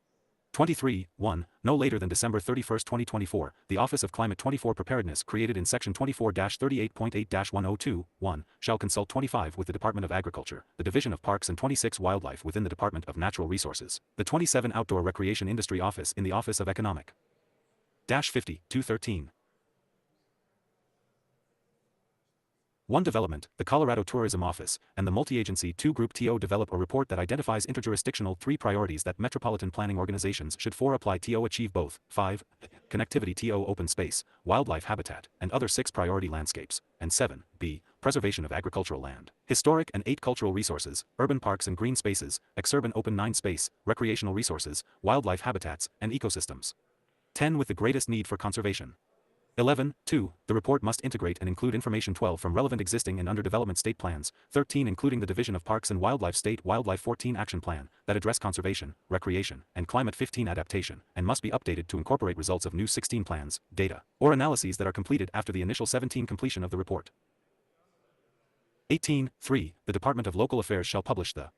23. 1. No later than December 31, 2024, the Office of Climate 24 Preparedness created in Section 24-38.8-102, 1, shall consult 25 with the Department of Agriculture, the Division of Parks and 26 Wildlife within the Department of Natural Resources, the 27 Outdoor Recreation Industry Office in the Office of Economic. 50, 213. 1. Development, the Colorado Tourism Office, and the Multi-Agency 2 Group TO develop a report that identifies interjurisdictional 3 priorities that metropolitan planning organizations should 4. Apply TO achieve both, 5. Connectivity TO open space, wildlife habitat, and other 6 priority landscapes, and 7. B. Preservation of agricultural land, historic and 8 cultural resources, urban parks and green spaces, exurban open 9 space, recreational resources, wildlife habitats, and ecosystems. 10. With the greatest need for conservation. 11. 2. The report must integrate and include information 12 from relevant existing and under development state plans, 13 including the Division of Parks and Wildlife State Wildlife 14 Action Plan, that address conservation, recreation, and climate 15 adaptation, and must be updated to incorporate results of new 16 plans, data, or analyses that are completed after the initial 17 completion of the report. 18. 3. The Department of Local Affairs shall publish the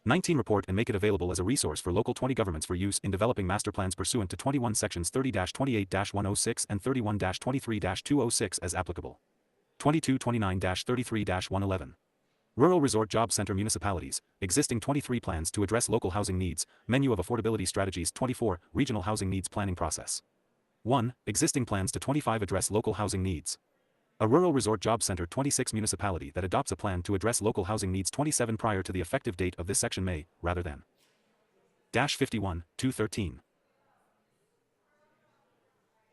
19 report and make it available as a resource for local 20 governments for use in developing master plans pursuant to 21 sections 30-28-106 and 31-23-206 as applicable. 2229-33-111. Rural Resort Job Center Municipalities, existing 23 plans to address local housing needs, menu of affordability strategies 24, regional housing needs planning process. 1. Existing plans to 25 address local housing needs. A Rural Resort Job Center 26 municipality that adopts a plan to address local housing needs 27 prior to the effective date of this section may, rather than. 51, 213.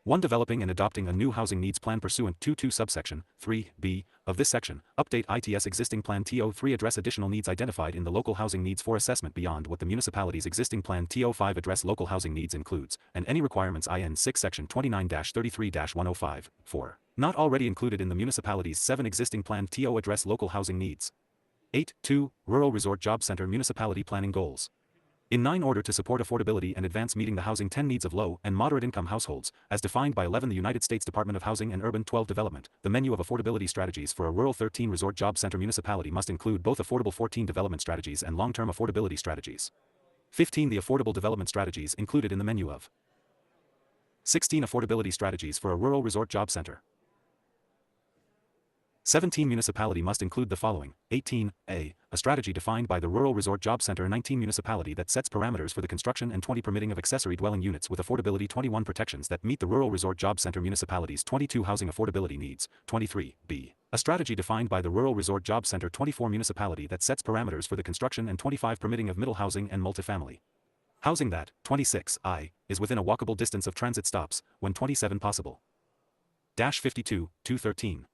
1. Developing and adopting a new housing needs plan pursuant to 2 subsection 3b of this section, update ITS existing plan TO3 address additional needs identified in the local housing needs for assessment beyond what the municipality's existing plan TO5 address local housing needs includes, and any requirements IN 6 section 29-33-105, 4. Not already included in the municipality's 7 existing plan TO address local housing needs. 8. 2. Rural Resort Job Center municipality planning goals. In 9. Order to support affordability and advance meeting the housing 10 needs of low and moderate income households, as defined by 11 the United States Department of Housing and Urban 12 Development, the menu of affordability strategies for a rural 13 resort job center municipality must include both affordable 14 development strategies and long-term affordability strategies. 15. The affordable development strategies included in the menu of 16 affordability strategies for a rural resort job center. 17. Municipality must include the following. 18. A strategy defined by the Rural Resort Job Center. 19. Municipality that sets parameters for the construction and 20 permitting of accessory dwelling units with affordability. 21. Protections that meet the Rural Resort Job Center municipalities. 22. Housing affordability needs. 23. B. A strategy defined by the Rural Resort Job Center. 24. Municipality that sets parameters for the construction and 25 permitting of middle housing and multifamily housing that. 26. I is within a walkable distance of transit stops, when 27 possible. 52, 213.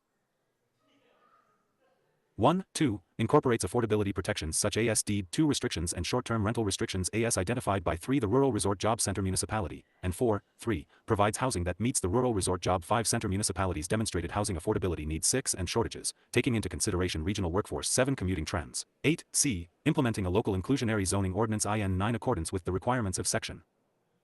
1. 2. Incorporates affordability protections such as deed 2 restrictions and short-term rental restrictions as identified by 3. The Rural Resort Job Center municipality, and 4. 3. Provides housing that meets the Rural Resort Job 5 Center municipalities' demonstrated housing affordability needs 6 and shortages, taking into consideration regional workforce 7 commuting trends. 8. C. Implementing a local inclusionary zoning ordinance IN 9 accordance with the requirements of Section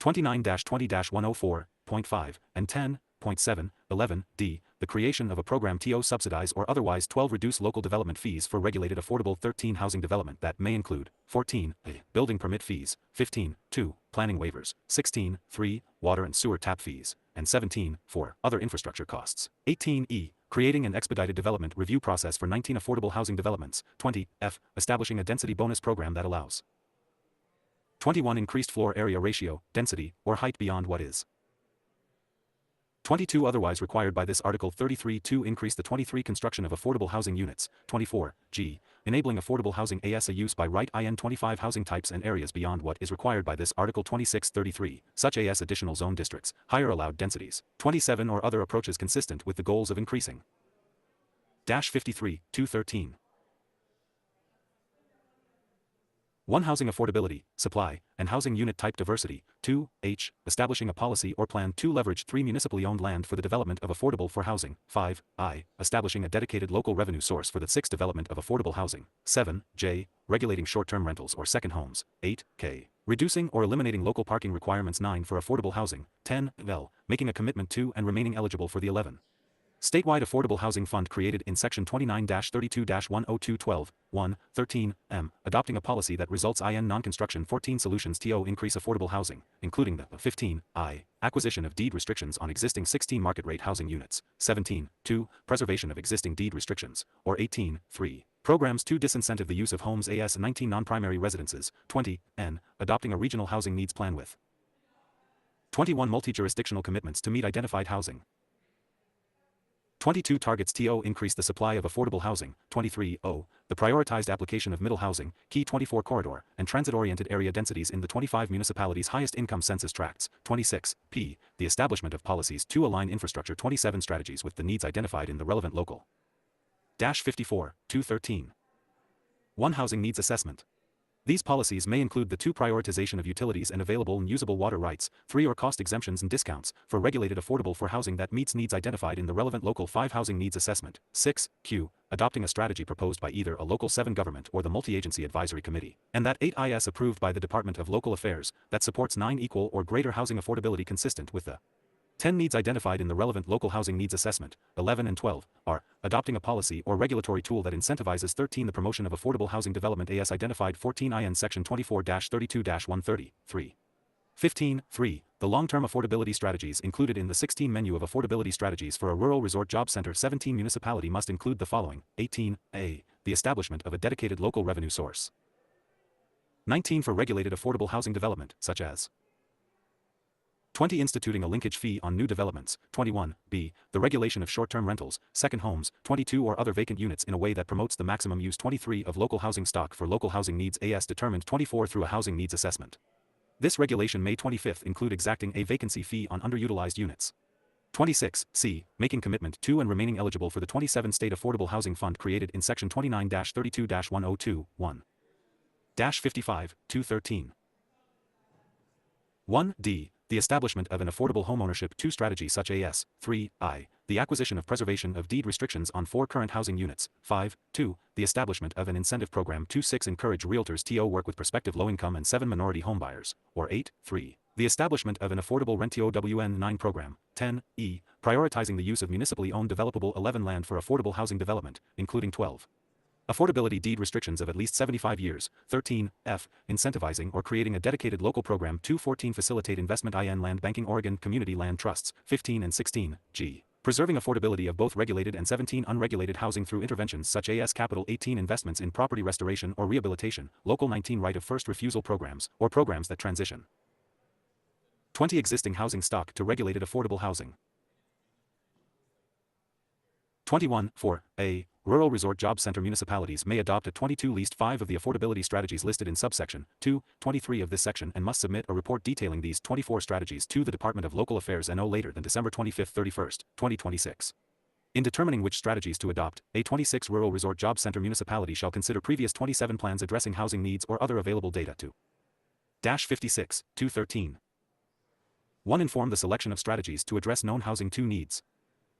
29-20-104.5 and 10.7, 11, D. The creation of a program TO subsidize or otherwise 12 reduce local development fees for regulated affordable 13 housing development that may include 14. A. Building permit fees, 15. 2. Planning waivers, 16. 3. Water and sewer tap fees, and 17. 4. Other infrastructure costs. 18. E. Creating an expedited development review process for 19 affordable housing developments. 20. F. Establishing a density bonus program that allows 21. Increased floor area ratio, density, or height beyond what is 22 otherwise required by this Article 33 to increase the 23 construction of affordable housing units. 24. G. Enabling affordable housing as a use by right IN 25 housing types and areas beyond what is required by this Article 26-33, such as additional zone districts, higher allowed densities. 27. Or other approaches consistent with the goals of increasing -53-213. 1. Housing affordability, supply, and housing unit type diversity. 2. H. Establishing a policy or plan to leverage 3. Municipally owned land for the development of affordable for housing. 5. I. Establishing a dedicated local revenue source for the 6. Development of affordable housing. 7. J. Regulating short-term rentals or second homes. 8. K. Reducing or eliminating local parking requirements. 9. For affordable housing. 10. L. Making a commitment to and remaining eligible for the 11. Statewide Affordable Housing Fund created in Section 29-32-10212, 1, 13, M, adopting a policy that results in non-construction. 14. Solutions to increase affordable housing, including the 15, I, acquisition of deed restrictions on existing 16 market rate housing units. 17, 2, preservation of existing deed restrictions, or 18, 3. Programs to disincentive the use of homes. 19. Non-primary residences. 20, N, adopting a regional housing needs plan with 21. Multi-jurisdictional commitments to meet identified housing. 22. Targets to increase the supply of affordable housing. 23. O. The prioritized application of middle housing, key 24 corridor, and transit-oriented area densities in the 25 municipalities' highest income census tracts. 26. P. The establishment of policies to align infrastructure. 27. Strategies with the needs identified in the relevant local. 54. 213. 1. Housing needs assessment. These policies may include the 2. Prioritization of utilities and available and usable water rights, 3. Or cost exemptions and discounts, for regulated affordable for housing that meets needs identified in the relevant local. 5. Housing needs assessment. 6. Q. Adopting a strategy proposed by either a local 7 government or the multi-agency advisory committee, and that 8 is approved by the Department of Local Affairs, that supports 9. Equal or greater housing affordability consistent with the 10 needs identified in the relevant local housing needs assessment. 11 and 12 are adopting a policy or regulatory tool that incentivizes 13 the promotion of affordable housing development as identified. 14 in section 24-32-130. 3. 15. 3. The long-term affordability strategies included in the 16 menu of affordability strategies for a rural resort job center. 17. Municipality must include the following. 18. A. The establishment of a dedicated local revenue source. 19. For regulated affordable housing development, such as 20. Instituting a linkage fee on new developments. 21. B. The regulation of short-term rentals, second homes, 22 or other vacant units in a way that promotes the maximum use. 23. Of local housing stock for local housing needs as determined. 24. Through a housing needs assessment. This regulation may 25th include exacting a vacancy fee on underutilized units. 26. C. Making commitment to and remaining eligible for the 27 State Affordable Housing Fund created in Section 29-32-102, 1. 55, 213. 1. D. The establishment of an affordable homeownership 2 strategy such as 3. I. The acquisition of preservation of deed restrictions on 4 current housing units. 5. 2. The establishment of an incentive program 2. 6. Encourage realtors to work with prospective low-income and 7 minority homebuyers. Or 8. 3. The establishment of an affordable rent TOWN 9 program. 10. E. Prioritizing the use of municipally owned developable 11 land for affordable housing development, including 12. Affordability deed restrictions of at least 75 years. 13. F. Incentivizing or creating a dedicated local program. 2. 14. Facilitate investment in land banking Oregon community land trusts. 15 and 16. G. Preserving affordability of both regulated and 17 unregulated housing through interventions such as capital. 18. Investments in property restoration or rehabilitation. Local 19. Right of first refusal programs or programs that transition 20 existing housing stock to regulated affordable housing. 21. 4. A. Rural Resort Job Center municipalities may adopt a 22 least 5 of the affordability strategies listed in subsection 2, 23 of this section and must submit a report detailing these 24 strategies to the Department of Local Affairs no later than December 25, 31st, 2026. In determining which strategies to adopt, a 26 Rural Resort Job Center municipality shall consider previous 27 plans addressing housing needs or other available data to 56, 213. 1. Inform the selection of strategies to address known housing 2 needs.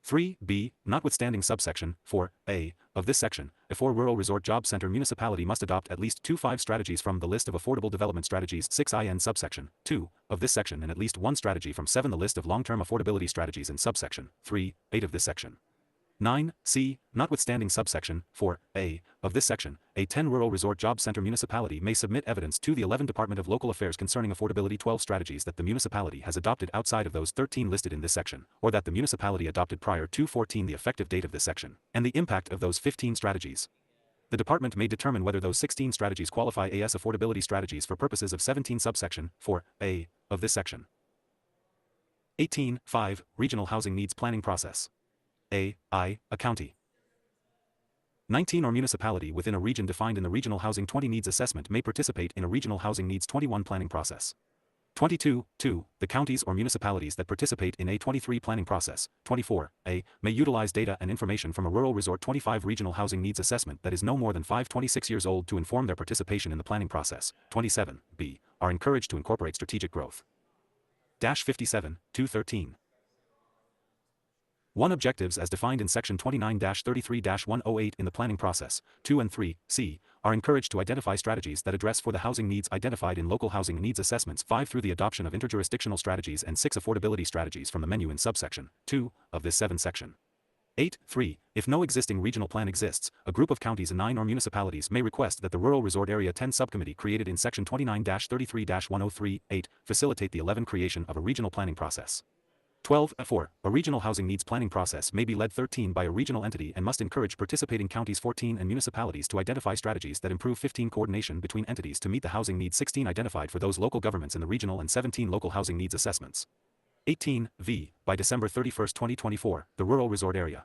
3. B. Notwithstanding subsection 4. A. Of this section, a 4 Rural Resort Job Center municipality must adopt at least 2 5 strategies from the list of affordable development strategies 6 in subsection 2 of this section and at least 1 strategy from 7 the list of long-term affordability strategies in subsection 3, 8 of this section. 9. C. Notwithstanding subsection 4. A. Of this section, a 10 Rural Resort Job Center municipality may submit evidence to the 11 Department of Local Affairs concerning affordability 12 strategies that the municipality has adopted outside of those 13 listed in this section, or that the municipality adopted prior to 14 the effective date of this section, and the impact of those 15 strategies. The department may determine whether those 16 strategies qualify as affordability strategies for purposes of 17 subsection 4. A. Of this section. 18. 5. Regional Housing Needs Planning Process. A county. 19 or municipality within a region defined in the Regional Housing 20 Needs Assessment may participate in a Regional Housing Needs 21 planning process. 22. 2. The counties or municipalities that participate in A23 planning process. 24. A. May utilize data and information from a rural resort 25 regional housing needs assessment that is no more than 526 years old to inform their participation in the planning process. 27. B. Are encouraged to incorporate strategic growth. 57. 213. 1. Objectives as defined in Section 29-33-108 in the planning process. 2 and 3, C, are encouraged to identify strategies that address for the housing needs identified in local housing needs assessments. 5. Through the adoption of interjurisdictional strategies, and 6. Affordability strategies from the menu in subsection 2 of this 7 section. 8. 3. If no existing regional plan exists, a group of counties and 9 or municipalities may request that the Rural Resort Area 10 subcommittee created in Section 29-33-103, 8, facilitate the 11 creation of a regional planning process. 12. 4. A regional housing needs planning process may be led 13 by a regional entity and must encourage participating counties 14 and municipalities to identify strategies that improve 15 coordination between entities to meet the housing needs 16 identified for those local governments in the regional and 17 local housing needs assessments. 18. V. By December 31, 2024, the Rural Resort Area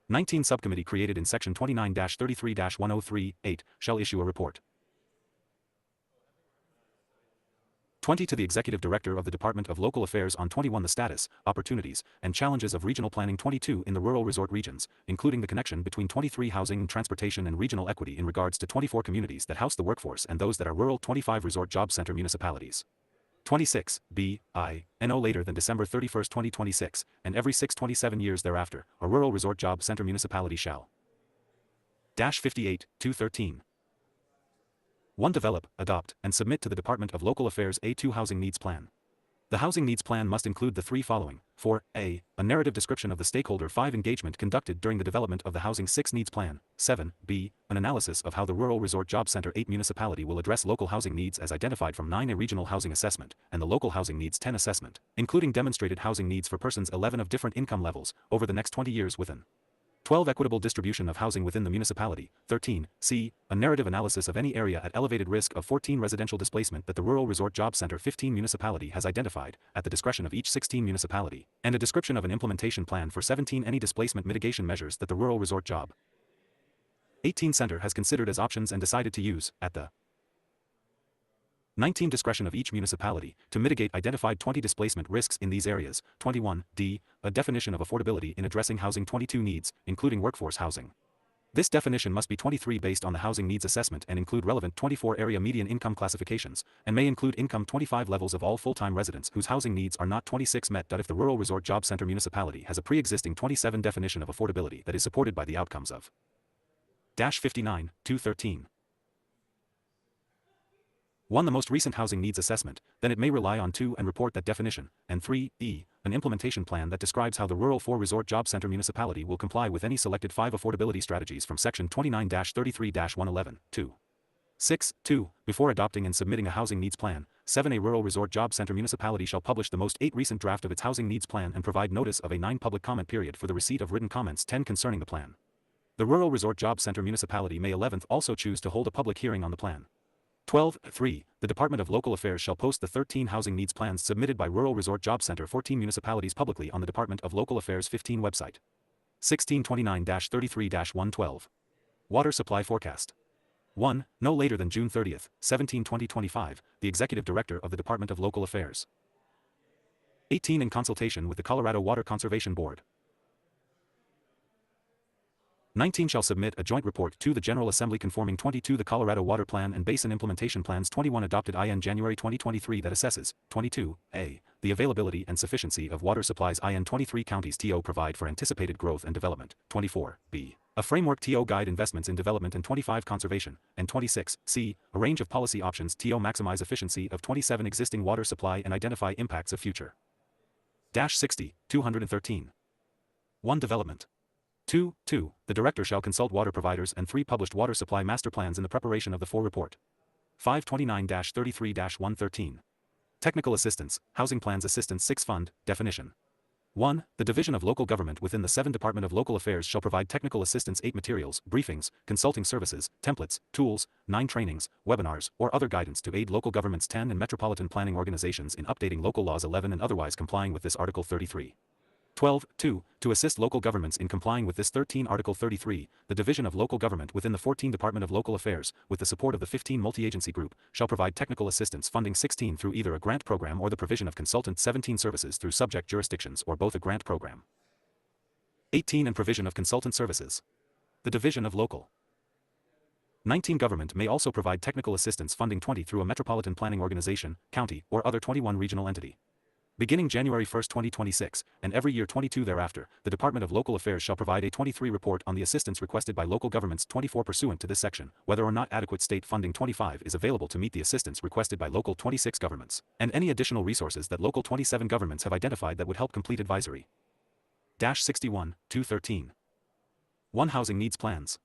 19 subcommittee created in Section 29-33-103, 8, shall issue a report. 20. To the Executive Director of the Department of Local Affairs on 21. The status, opportunities, and challenges of regional planning. 22. In the rural resort regions, including the connection between 23 housing and transportation and regional equity in regards to 24 communities that house the workforce and those that are rural. 25. Resort Job Center municipalities. 26. B. I. No later than December 31, 2026, and every 6/27 years thereafter, a rural resort job center municipality shall. 58. 213. 1. Develop, adopt, and submit to the Department of Local Affairs A2 Housing Needs Plan. The Housing Needs Plan must include the 3 following. 4. A narrative description of the stakeholder 5 engagement conducted during the development of the Housing 6 Needs Plan. 7. B. An analysis of how the Rural Resort Job Center 8 municipality will address local housing needs as identified from 9. A regional housing assessment, and the local housing needs 10 assessment, including demonstrated housing needs for persons 11 of different income levels, over the next 20 years within. 12. Equitable distribution of housing within the municipality. 13. C. A narrative analysis of any area at elevated risk of 14 residential displacement that the Rural Resort Job Center 15 municipality has identified, at the discretion of each 16 municipality, and a description of an implementation plan for 17. Any displacement mitigation measures that the Rural Resort Job 18 Center has considered as options and decided to use, at the 19. Discretion of each municipality, to mitigate identified 20 displacement risks in these areas. 21. D. A definition of affordability in addressing housing 22 needs, including workforce housing. This definition must be 23 based on the housing needs assessment and include relevant 24 area median income classifications, and may include income 25 levels of all full-time residents whose housing needs are not 26 met. If the Rural Resort Job Center municipality has a pre-existing 27 definition of affordability that is supported by the outcomes of 59, 213. 1. The most recent housing needs assessment, then it may rely on 2 and report that definition, and 3. E. An implementation plan that describes how the Rural 4 Resort Job Center municipality will comply with any selected 5 affordability strategies from Section 29-33-111, 2. 6. 2. Before adopting and submitting a housing needs plan, 7. A Rural Resort Job Center municipality shall publish the most 8 recent draft of its housing needs plan and provide notice of a 9 public comment period for the receipt of written comments 10 concerning the plan. The Rural Resort Job Center municipality may 11th also choose to hold a public hearing on the plan. 12. 3. The Department of Local Affairs shall post the 13 housing needs plans submitted by Rural Resort Job Center 14 municipalities publicly on the Department of Local Affairs 15 website. 1629-33-112. Water Supply Forecast. 1. No later than June 30, 2025, the Executive Director of the Department of Local Affairs. 18. In consultation with the Colorado Water Conservation Board. 19. Shall submit a joint report to the General Assembly conforming 22 the Colorado Water Plan and Basin Implementation Plans 21 adopted in January 2023 that assesses, 22, a, the availability and sufficiency of water supplies in 23 counties TO provide for anticipated growth and development, 24, b, a framework TO guide investments in development and 25 conservation, and 26, c, a range of policy options TO maximize efficiency of 27 existing water supply and identify impacts of future. 60, 213. 1. Development. 2. The Director shall consult water providers and 3 published water supply master plans in the preparation of the 4 report. 529-33-113. Technical Assistance, Housing Plans Assistance 6 Fund, Definition. 1. The Division of Local Government within the 7 Department of Local Affairs shall provide technical assistance 8 materials, briefings, consulting services, templates, tools, 9 trainings, webinars, or other guidance to aid local governments 10 and metropolitan planning organizations in updating local laws 11 and otherwise complying with this Article 33. 12.2. To assist local governments in complying with this 13 Article 33, the Division of Local Government within the 14 Department of Local Affairs, with the support of the 15 Multi-Agency Group, shall provide technical assistance funding 16 through either a grant program or the provision of consultant 17 services through subject jurisdictions or both a grant program. 18. And provision of consultant services. The Division of Local 19 Government may also provide technical assistance funding 20 through a metropolitan planning organization, county, or other 21 regional entity. Beginning January 1, 2026, and every year 22 thereafter, the Department of Local Affairs shall provide a 23 report on the assistance requested by local governments 24 pursuant to this section, whether or not adequate state funding 25 is available to meet the assistance requested by local 26 governments, and any additional resources that local 27 governments have identified that would help complete advisory. 61.213. 1. Housing Needs Plans.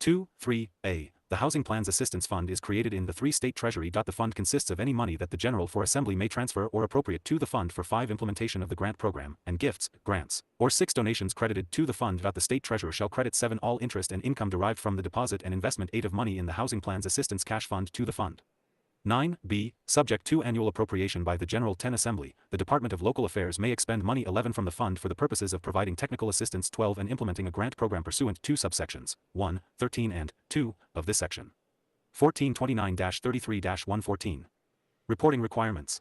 2.3a. The Housing Plans Assistance Fund is created in the 3 State Treasury. The fund consists of any money that the General for Assembly may transfer or appropriate to the fund for 5 implementation of the grant program, and gifts, grants, or 6 donations credited to the fund. The State Treasurer shall credit 7 all interest and income derived from the deposit and investment 8 of money in the Housing Plans Assistance Cash Fund to the fund. 9b. Subject to annual appropriation by the General 10 Assembly, the Department of Local Affairs may expend money 11 from the fund for the purposes of providing technical assistance 12 and implementing a grant program pursuant to subsections 1, 13 and 2 of this section. 1429-33-114. Reporting requirements.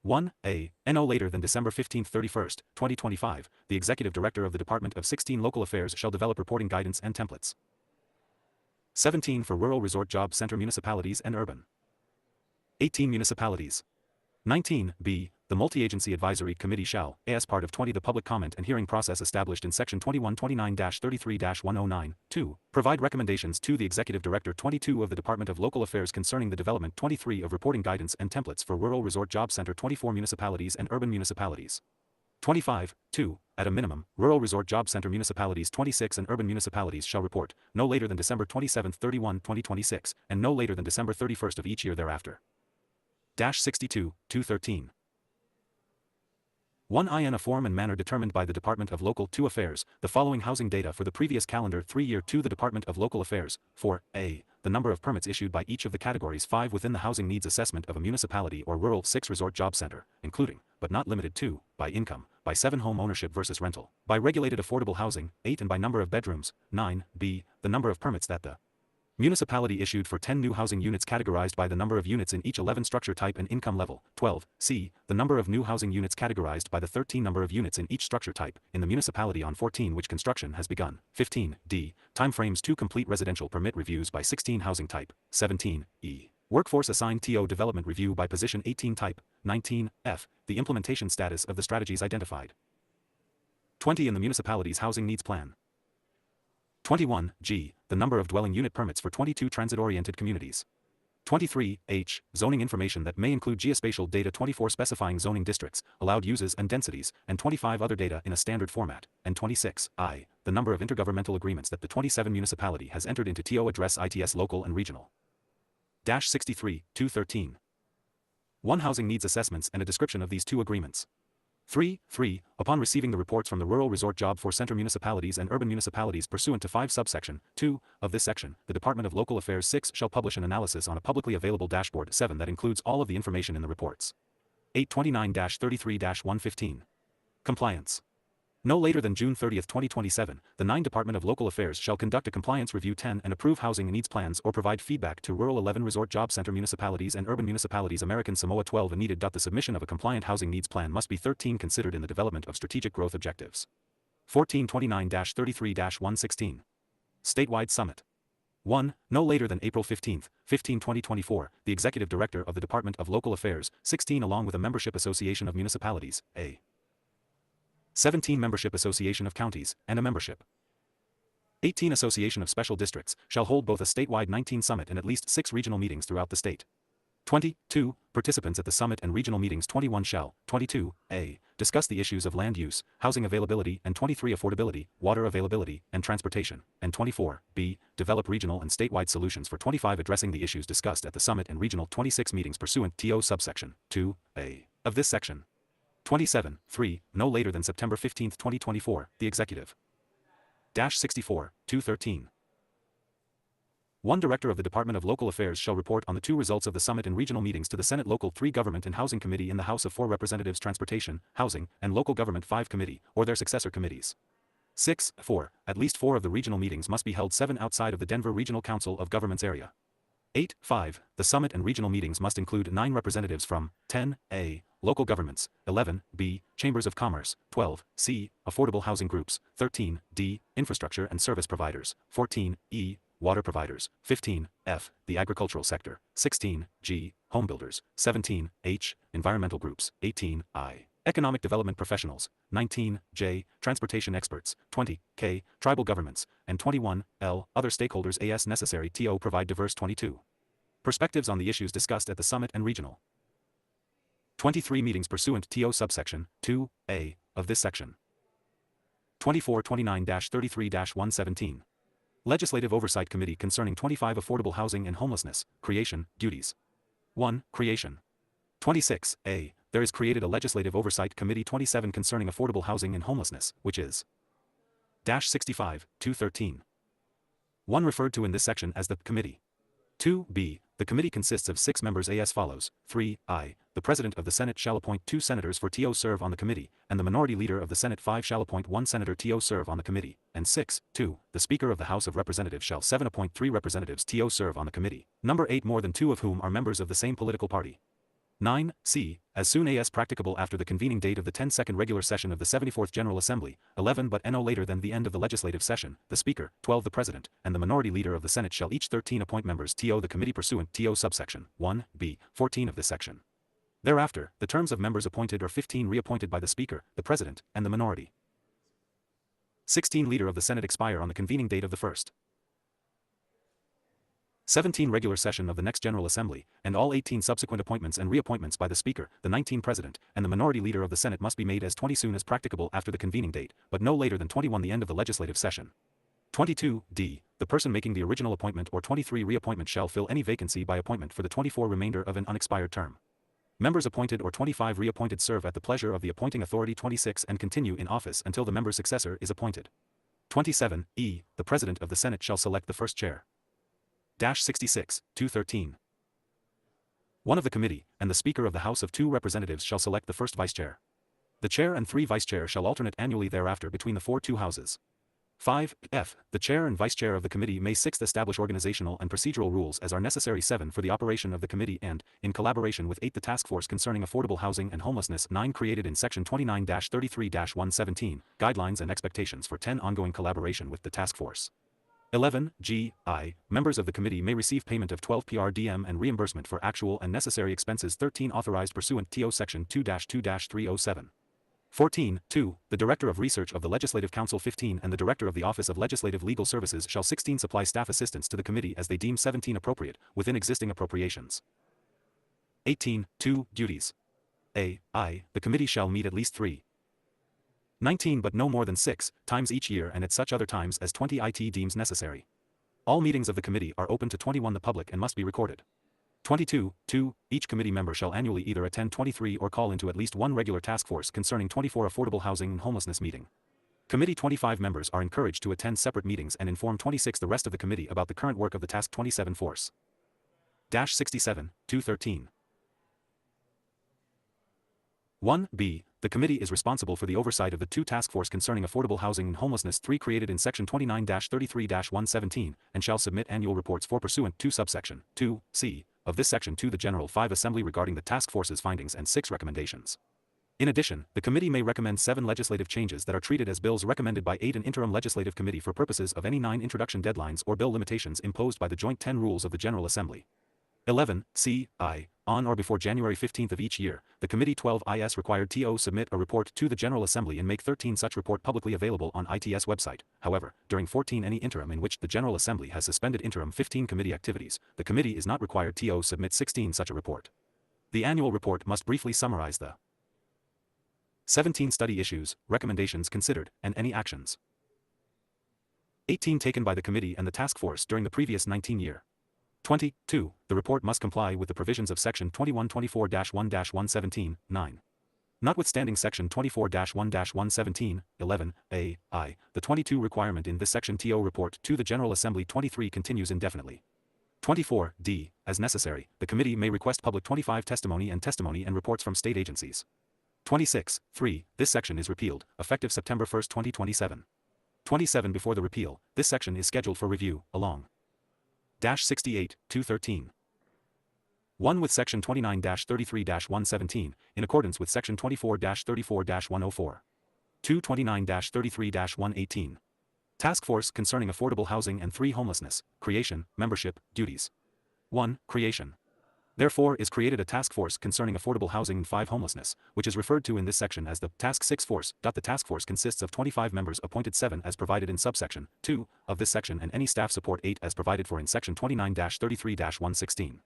1a. No later than December 15, 31st, 2025, the Executive Director of the Department of 16 Local Affairs shall develop reporting guidance and templates. 17. For rural resort job center municipalities and urban. 18 municipalities. 19b. The Multi-Agency Advisory Committee shall, as part of 20 the public comment and hearing process established in Section 2129-33-109, 2, provide recommendations to the Executive Director 22 of the Department of Local Affairs concerning the development 23 of reporting guidance and templates for rural resort job center 24 municipalities and urban municipalities. 25. 2. At a minimum, rural resort job center municipalities 26 and urban municipalities shall report, no later than December 27, 31, 2026, and no later than December 31st of each year thereafter. 62.213. 1. In a form and manner determined by the Department of Local 2 Affairs, the following housing data for the previous calendar 3-year to the Department of Local Affairs. 4a. The number of permits issued by each of the categories 5 within the housing needs assessment of a municipality or rural 6 resort job center, including, but not limited to, by income, by 7 home ownership versus rental, by regulated affordable housing, 8 and by number of bedrooms. 9b. The number of permits that the municipality issued for 10 new housing units categorized by the number of units in each 11 structure type and income level. 12c. The number of new housing units categorized by the 13 number of units in each structure type in the municipality on 14 which construction has begun. 15d. Timeframes to complete residential permit reviews by 16 housing type. 17e. Workforce assigned TO development review by position 18 type. 19f. The implementation status of the strategies identified. 20. In the municipality's housing needs plan. 21g. The number of dwelling unit permits for 22 transit-oriented communities. 23h. Zoning information that may include geospatial data. 24. Specifying zoning districts, allowed uses and densities, and 25 other data in a standard format. And 26i. The number of intergovernmental agreements that the 27 municipality has entered into TO address ITS local and regional. 63.213. 1. Housing needs assessments and a description of these 2 agreements. 3. Upon receiving the reports from the rural resort job for center municipalities and urban municipalities pursuant to 5 subsection 2 of this section, the Department of Local Affairs 6 shall publish an analysis on a publicly available dashboard 7 that includes all of the information in the reports. 829-33-115. Compliance. No later than June 30, 2027, the 9 Department of Local Affairs shall conduct a compliance review 10 and approve housing needs plans or provide feedback to rural 11 resort job center municipalities and urban municipalities. American Samoa 12 and needed. The submission of a compliant housing needs plan must be 13 considered in the development of strategic growth objectives. 1429-33-116. Statewide Summit. 1. No later than April 15, 2024, the Executive Director of the Department of Local Affairs, 16 along with a membership association of municipalities, a 17 Membership Association of Counties, and a membership. 18 Association of Special Districts, shall hold both a statewide 19 summit and at least 6 regional meetings throughout the state. 22 Participants at the summit and regional meetings. 21 shall, 22a, discuss the issues of land use, housing availability, and 23 affordability, water availability, and transportation, and 24b, develop regional and statewide solutions for 25 addressing the issues discussed at the summit and regional 26 meetings pursuant to subsection 2a of this section. 27. No later than September 15, 2024, the Executive. 64.213. One director of the Department of Local Affairs shall report on the 2 results of the summit and regional meetings to the Senate Local 3 Government and Housing Committee in the House of 4 Representatives Transportation, Housing, and Local Government 5 Committee, or their successor committees. 6. 4. At least 4 of the regional meetings must be held 7 outside of the Denver Regional Council of Governments area. 8. 5. The summit and regional meetings must include 9 representatives from 10. A. Local governments, 11. B. Chambers of Commerce, 12. C. Affordable housing groups, 13. D. Infrastructure and service providers, 14. E. Water providers, 15. F. The agricultural sector, 16. G. Home builders, 17. H. Environmental groups, 18. I. Economic development professionals, 19. J. Transportation experts, 20. K. Tribal governments, and 21. L. Other stakeholders as necessary to provide diverse 22. Perspectives on the issues discussed at the summit and regional. 23 meetings pursuant to subsection 2A of this section. 2429-33-117. Legislative Oversight Committee concerning 25 affordable housing and homelessness, creation, duties. 1. Creation. 26. A. There is created a Legislative Oversight Committee 27 concerning affordable housing and homelessness, which is -65, 213. 1. Referred to in this section as the committee. 2b. The committee consists of 6 members as follows. 3i. The President of the Senate shall appoint 2 senators for to serve on the committee, and the Minority Leader of the Senate 5 shall appoint 1 senator to serve on the committee. And 6.2. The Speaker of the House of Representatives shall 7 appoint 3 representatives to serve on the committee. Number 8. More than 2 of whom are members of the same political party. 9c. As soon as practicable after the convening date of the 10-second regular session of the 74th General Assembly. 11. But no later than the end of the legislative session, the Speaker, 12. The President, and the Minority Leader of the Senate shall each 13 appoint members to the committee pursuant to subsection 1b, 14 of this section. Thereafter, the terms of members appointed are 15 reappointed by the Speaker, the President, and the Minority. 16. Leader of the Senate expire on the convening date of the first 17 regular session of the next General Assembly, and all 18 subsequent appointments and reappointments by the Speaker, the 19 President, and the Minority Leader of the Senate must be made as 20 soon as practicable after the convening date, but no later than 21 the end of the legislative session. 22d. The person making the original appointment or 23 reappointment shall fill any vacancy by appointment for the 24 remainder of an unexpired term. Members appointed or 25 reappointed serve at the pleasure of the appointing authority 26 and continue in office until the member's successor is appointed. 27e. The President of the Senate shall select the first chair. 66, 213. 1 of the committee, and the Speaker of the House of 2 Representatives shall select the first vice chair. The chair and 3 vice chairs shall alternate annually thereafter between the 2 houses. 5f. The chair and vice chair of the committee may 6th establish organizational and procedural rules as are necessary. 7 for the operation of the committee and, in collaboration with 8 the task force concerning affordable housing and homelessness. 9 created in section 29-33-117, guidelines and expectations for 10 ongoing collaboration with the task force. 11. G.I. Members of the committee may receive payment of 12 PRDM and reimbursement for actual and necessary expenses. 13. Authorized pursuant to section 2-2-307. 14. 2. The Director of Research of the Legislative Council. 15. And the Director of the Office of Legislative Legal Services shall 16 supply staff assistance to the committee as they deem. 17. Appropriate, within existing appropriations. 18. 2. Duties. A.I. The committee shall meet at least 3. 19 but no more than 6 times each year and at such other times as 20 it deems necessary. All meetings of the committee are open to 21 the public and must be recorded. 22. 2. Each committee member shall annually either attend 23 or call into at least 1 regular task force concerning 24 affordable housing and homelessness meeting. Committee 25 members are encouraged to attend separate meetings and inform 26 the rest of the committee about the current work of the task 27 force. 67, 213. 1b. The committee is responsible for the oversight of the 2 task force concerning affordable housing and homelessness. 3 created in section 29-33-117 and shall submit annual reports for pursuant to subsection 2c of this section to the General 5 Assembly regarding the task force's findings and 6 recommendations. In addition, the committee may recommend 7 legislative changes that are treated as bills recommended by 8 an interim legislative committee for purposes of any 9 introduction deadlines or bill limitations imposed by the joint 10 rules of the General Assembly. 11. C.I. On or before January 15th of each year, the Committee 12 is required to submit a report to the General Assembly and make 13 such report publicly available on ITS website. However, during 14 any interim in which the General Assembly has suspended interim 15 committee activities, the committee is not required to submit 16 such a report. The annual report must briefly summarize the 17 study issues, recommendations considered, and any actions 18 taken by the committee and the task force during the previous 19 year. 22. The report must comply with the provisions of section 2124-1-117, 9. Notwithstanding section 24-1-117, 11, a, I, the 22 requirement in this section TO report to the General Assembly 23 continues indefinitely. 24D. As necessary, the committee may request public 25 testimony and reports from state agencies. 26.3. This section is repealed, effective September 1, 2027. 27. Before the repeal, this section is scheduled for review, along. 68.213. 1 with Section 29-33-117, in accordance with Section 24-34-104. 229-33-118. Task Force Concerning Affordable Housing and 3 Homelessness, Creation, Membership, Duties. 1. Creation. Therefore is created a task force concerning affordable housing and 5 homelessness, which is referred to in this section as the Task 6 Force. The task force consists of 25 members appointed 7 as provided in subsection 2 of this section and any staff support 8 as provided for in Section 29-33-116.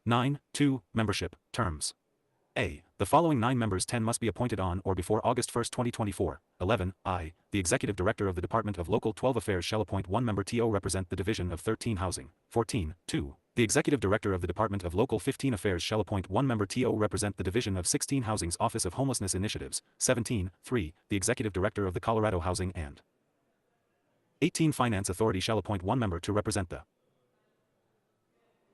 9. 2. Membership, terms. A. The following 9 members 10 must be appointed on or before August 1, 2024. 11. I. The Executive Director of the Department of Local 12 Affairs shall appoint 1 member to represent the Division of 13 Housing. 14. 2. The Executive Director of the Department of Local 15 Affairs shall appoint 1 member to represent the Division of 16 Housing's Office of Homelessness Initiatives. 17. 3. The Executive Director of the Colorado Housing and 18 Finance Authority shall appoint 1 member to represent the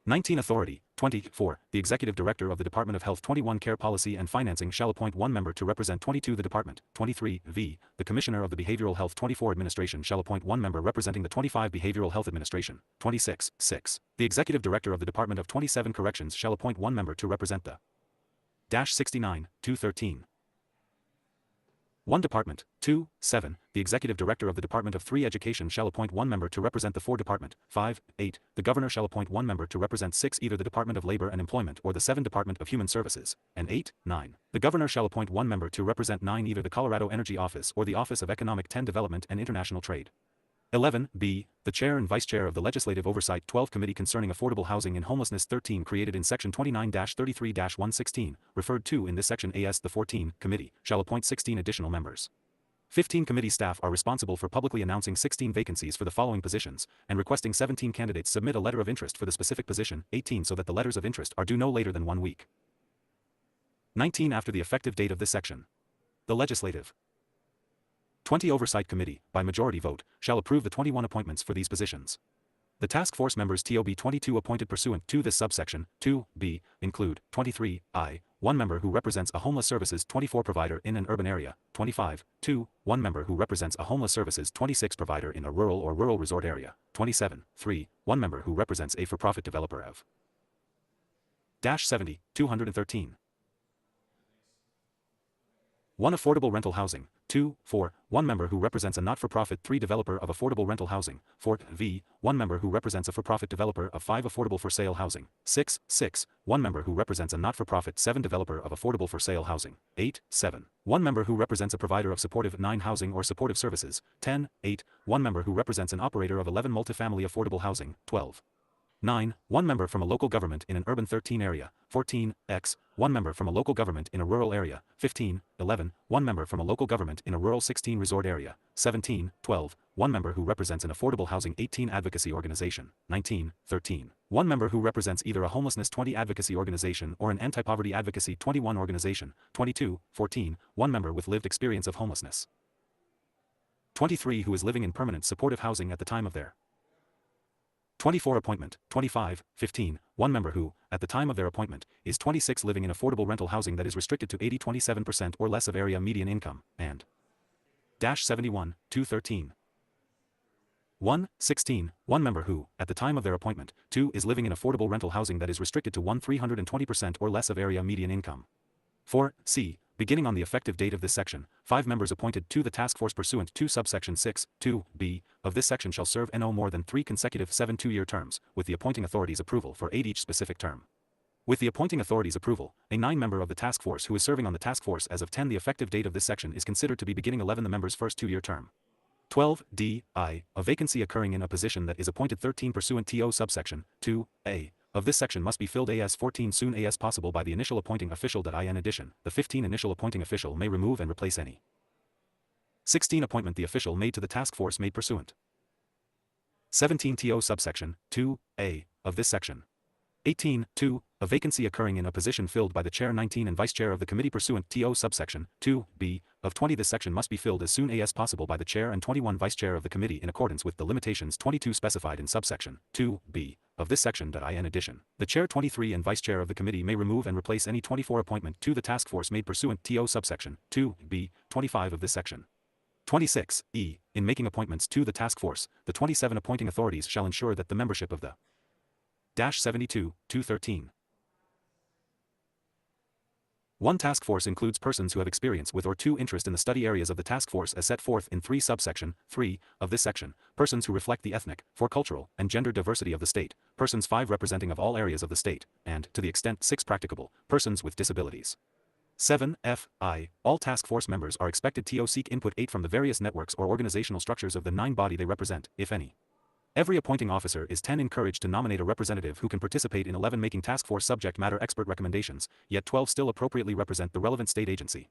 19 Authority. 24. The Executive Director of the Department of Health 21 Care Policy and Financing shall appoint 1 member to represent 22 the Department. 23. V. The Commissioner of the Behavioral Health 24 Administration shall appoint 1 member representing the 25 Behavioral Health Administration. 26. 6. The Executive Director of the Department of 27 Corrections shall appoint 1 member to represent the 69-213. 1 Department. 2. 7. The Executive Director of the Department of 3 Education shall appoint 1 member to represent the 4 Department. 5. 8. The Governor shall appoint 1 member to represent 6 either the Department of Labor and Employment or the 7 Department of Human Services. And 8. 9. The Governor shall appoint 1 member to represent 9 either the Colorado Energy Office or the Office of Economic 10 Development and International Trade. 11. B. The Chair and Vice Chair of the Legislative Oversight 12 Committee Concerning Affordable Housing and Homelessness 13 created in Section 29-33-116, referred to in this section as the 14 Committee, shall appoint 16 additional members. 15 committee staff are responsible for publicly announcing 16 vacancies for the following positions, and requesting 17 candidates submit a letter of interest for the specific position, 18 so that the letters of interest are due no later than 1 week. 19 after the effective date of this section. The Legislative 20 Oversight Committee, by majority vote, shall approve the 21 appointments for these positions. The task force members TOB 22 appointed pursuant to this subsection 2b include 23 I 1 member who represents a homeless services 24 provider in an urban area, 25 2 1 member who represents a homeless services 26 provider in a rural or rural resort area, 27 3 1 member who represents a for-profit developer of 70 213. 1 Affordable rental housing. 2, 4, 1 member who represents a not-for-profit 3 developer of affordable rental housing. 4, V, 1 member who represents a for-profit developer of 5 affordable for-sale housing. 6, 1 member who represents a not-for-profit 7 developer of affordable for-sale housing. 8, 7, 1 member who represents a provider of supportive 9 housing or supportive services. 10, 8, 1 member who represents an operator of 11 multifamily affordable housing. 12. 9. 1 member from a local government in an urban 13 area. 14. X. 1 member from a local government in a rural area. 15. 11. 1 member from a local government in a rural 16 resort area. 17. 12. 1 member who represents an affordable housing 18 advocacy organization. 19. 13. 1 member who represents either a homelessness 20 advocacy organization or an anti-poverty advocacy 21 organization. 22. 14. 1 member with lived experience of homelessness. 23 who is living in permanent supportive housing at the time of their 24 appointment. 25, 15, 1 member who, at the time of their appointment, is 26 living in affordable rental housing that is restricted to 27% or less of area median income, and 71, 213. 1, 16, 1 member who, at the time of their appointment, 2 is living in affordable rental housing that is restricted to 320% or less of area median income. 4, C. Beginning on the effective date of this section, 5 members appointed to the task force pursuant to subsection 6, 2b, of this section shall serve no more than 3 consecutive 7 2-year terms, with the appointing authority's approval for 8 each specific term. With the appointing authority's approval, a 9 member of the task force who is serving on the task force as of 10 the effective date of this section is considered to be beginning 11 the member's first 2-year term. 12 D. I. A vacancy occurring in a position that is appointed 13 pursuant to subsection 2a. Of this section must be filled as 14 soon as possible by the initial appointing official. In addition, the 15 initial appointing official may remove and replace any 16 appointment the official made to the task force made pursuant 17 TO subsection 2a of this section. 18 2. A vacancy occurring in a position filled by the chair 19 and vice chair of the committee pursuant TO subsection 2b of 20 this section must be filled as soon as possible by the chair and 21 vice chair of the committee in accordance with the limitations 22 specified in subsection 2b of this section. In addition, the Chair 23 and Vice Chair of the committee may remove and replace any 24 appointment to the task force made pursuant to subsection 2b 25 of this section. 26. E. In making appointments to the task force, the 27 appointing authorities shall ensure that the membership of the 72-213 1 task force includes persons who have experience with or 2 interest in the study areas of the task force as set forth in 3 subsection 3 of this section, persons who reflect the ethnic, cultural, and gender diversity of the state, persons 5 representing of all areas of the state, and, to the extent 6 practicable, persons with disabilities. 7. F. I. All task force members are expected to seek input 8 from the various networks or organizational structures of the 9 body they represent, if any. Every appointing officer is 10 encouraged to nominate a representative who can participate in 11 making task force subject matter expert recommendations, yet 12 still appropriately represent the relevant state agency.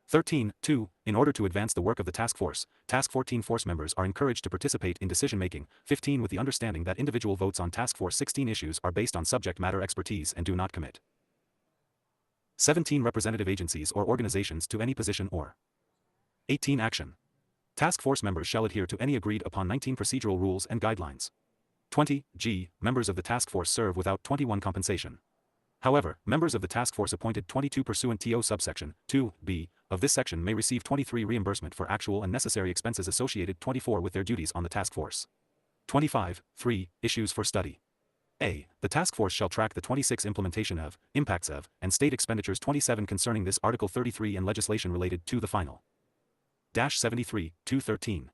13. 2. In order to advance the work of the task force, Task 14 force members are encouraged to participate in decision-making. 15. With the understanding that individual votes on Task Force 16 issues are based on subject matter expertise and do not commit 17 representative agencies or organizations to any position or 18 action. Task force members shall adhere to any agreed upon 19 procedural rules and guidelines. 20. G. Members of the task force serve without 21 compensation. However, members of the task force appointed 22 pursuant to subsection 2b of this section may receive 23 reimbursement for actual and necessary expenses associated 24 with their duties on the task force. 25. 3. Issues for study. A. The task force shall track the 26 implementation of, impacts of, and state expenditures 27 concerning this Article 33 and legislation related to the final. 73-213.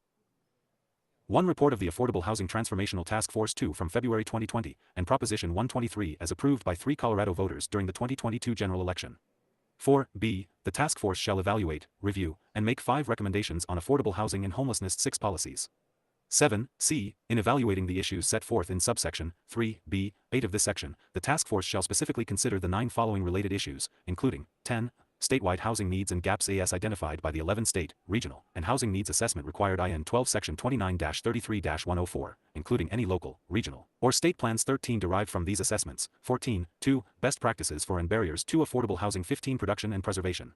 1 Report of the Affordable Housing Transformational Task Force 2 from February 2020, and Proposition 123 as approved by 3 Colorado voters during the 2022 general election. 4b. The task force shall evaluate, review, and make 5 recommendations on affordable housing and homelessness 6 policies. 7c. In evaluating the issues set forth in subsection 3b 8 of this section, the task force shall specifically consider the 9 following related issues, including 10. Statewide housing needs and gaps as identified by the 11 state, regional, and housing needs assessment required in 12 section 29-33-104, including any local, regional, or state plans 13 derived from these assessments. 14. 2. Best practices for and barriers to affordable housing 15 production and preservation,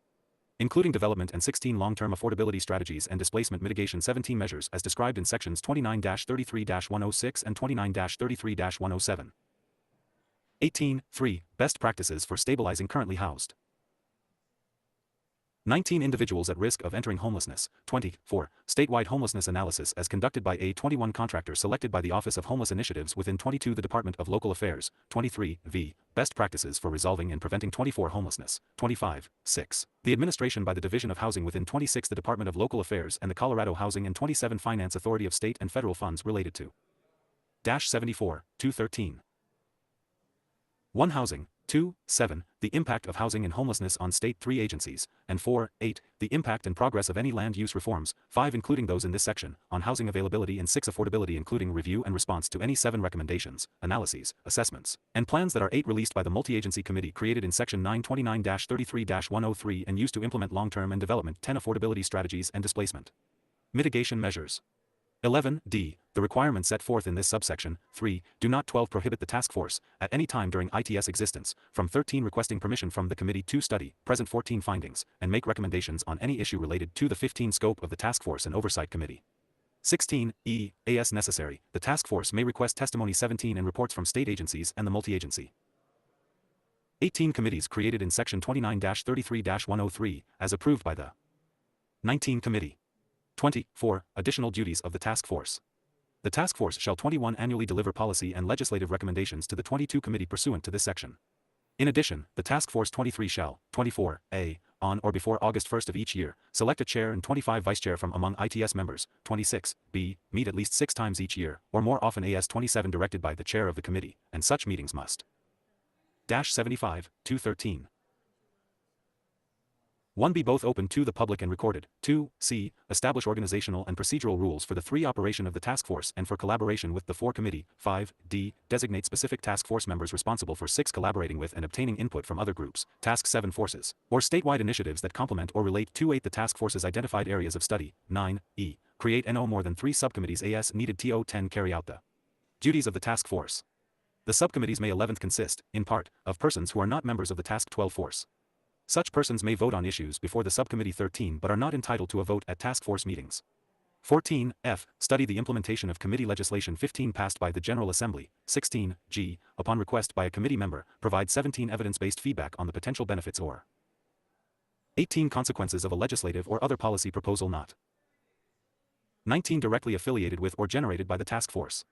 including development, and 16 long-term affordability strategies and displacement mitigation 17 measures as described in sections 29-33-106 and 29-33-107. 18. 3. Best practices for stabilizing currently housed 19 individuals at risk of entering homelessness. 24. Statewide homelessness analysis as conducted by a 21 contractor selected by the Office of Homeless Initiatives within 22 the Department of Local Affairs. 23. V. Best practices for resolving and preventing 24 homelessness. 25. 6. The administration by the Division of Housing within 26 the Department of Local Affairs and the Colorado Housing and 27 Finance Authority of state and federal funds related to 74-213. 1. Housing. 2. 7. The impact of housing and homelessness on state 3 agencies, and 4. 8. The impact and progress of any land use reforms, 5 including those in this section, on housing availability, and 6 affordability including review and response to any 7 recommendations, analyses, assessments, and plans that are 8 released by the multi-agency committee created in section 929-33-103 and used to implement long-term and development 10 affordability strategies and displacement mitigation measures. 11. D. The requirements set forth in this subsection 3 do not 12 prohibit the task force, at any time during ITS existence, from 13 requesting permission from the committee to study, present 14 findings, and make recommendations on any issue related to the 15 scope of the task force and oversight committee. 16. E. As necessary, the task force may request testimony 17 and reports from state agencies and the multi-agency 18 committees created in section 29-33-103, as approved by the 19 committee. 24. Additional duties of the task force. The task force shall 21 annually deliver policy and legislative recommendations to the 22 committee pursuant to this section. In addition, the task force 23 shall, 24, a, on or before August 1st of each year, select a chair and 25 vice chair from among ITS members. 26, b, meet at least 6 times each year, or more often as 27 directed by the chair of the committee, and such meetings must 75-213. 1. Be both open to the public and recorded. 2. C. Establish organizational and procedural rules for the 3 operation of the task force and for collaboration with the 4 committee. 5. D. Designate specific task force members responsible for 6. Collaborating with and obtaining input from other groups, task 7 forces, or statewide initiatives that complement or relate to 8. The task force's identified areas of study. 9. E. Create no more than 3 subcommittees as needed. 10. Carry out the duties of the task force. The subcommittees may 11th consist, in part, of persons who are not members of the task 12 force. Such persons may vote on issues before the subcommittee 13 but are not entitled to a vote at task force meetings. 14F. Study the implementation of committee legislation 15 passed by the General Assembly. 16G. Upon request by a committee member, provide 17 evidence-based feedback on the potential benefits or 18 consequences of a legislative or other policy proposal not 19 directly affiliated with or generated by the task force.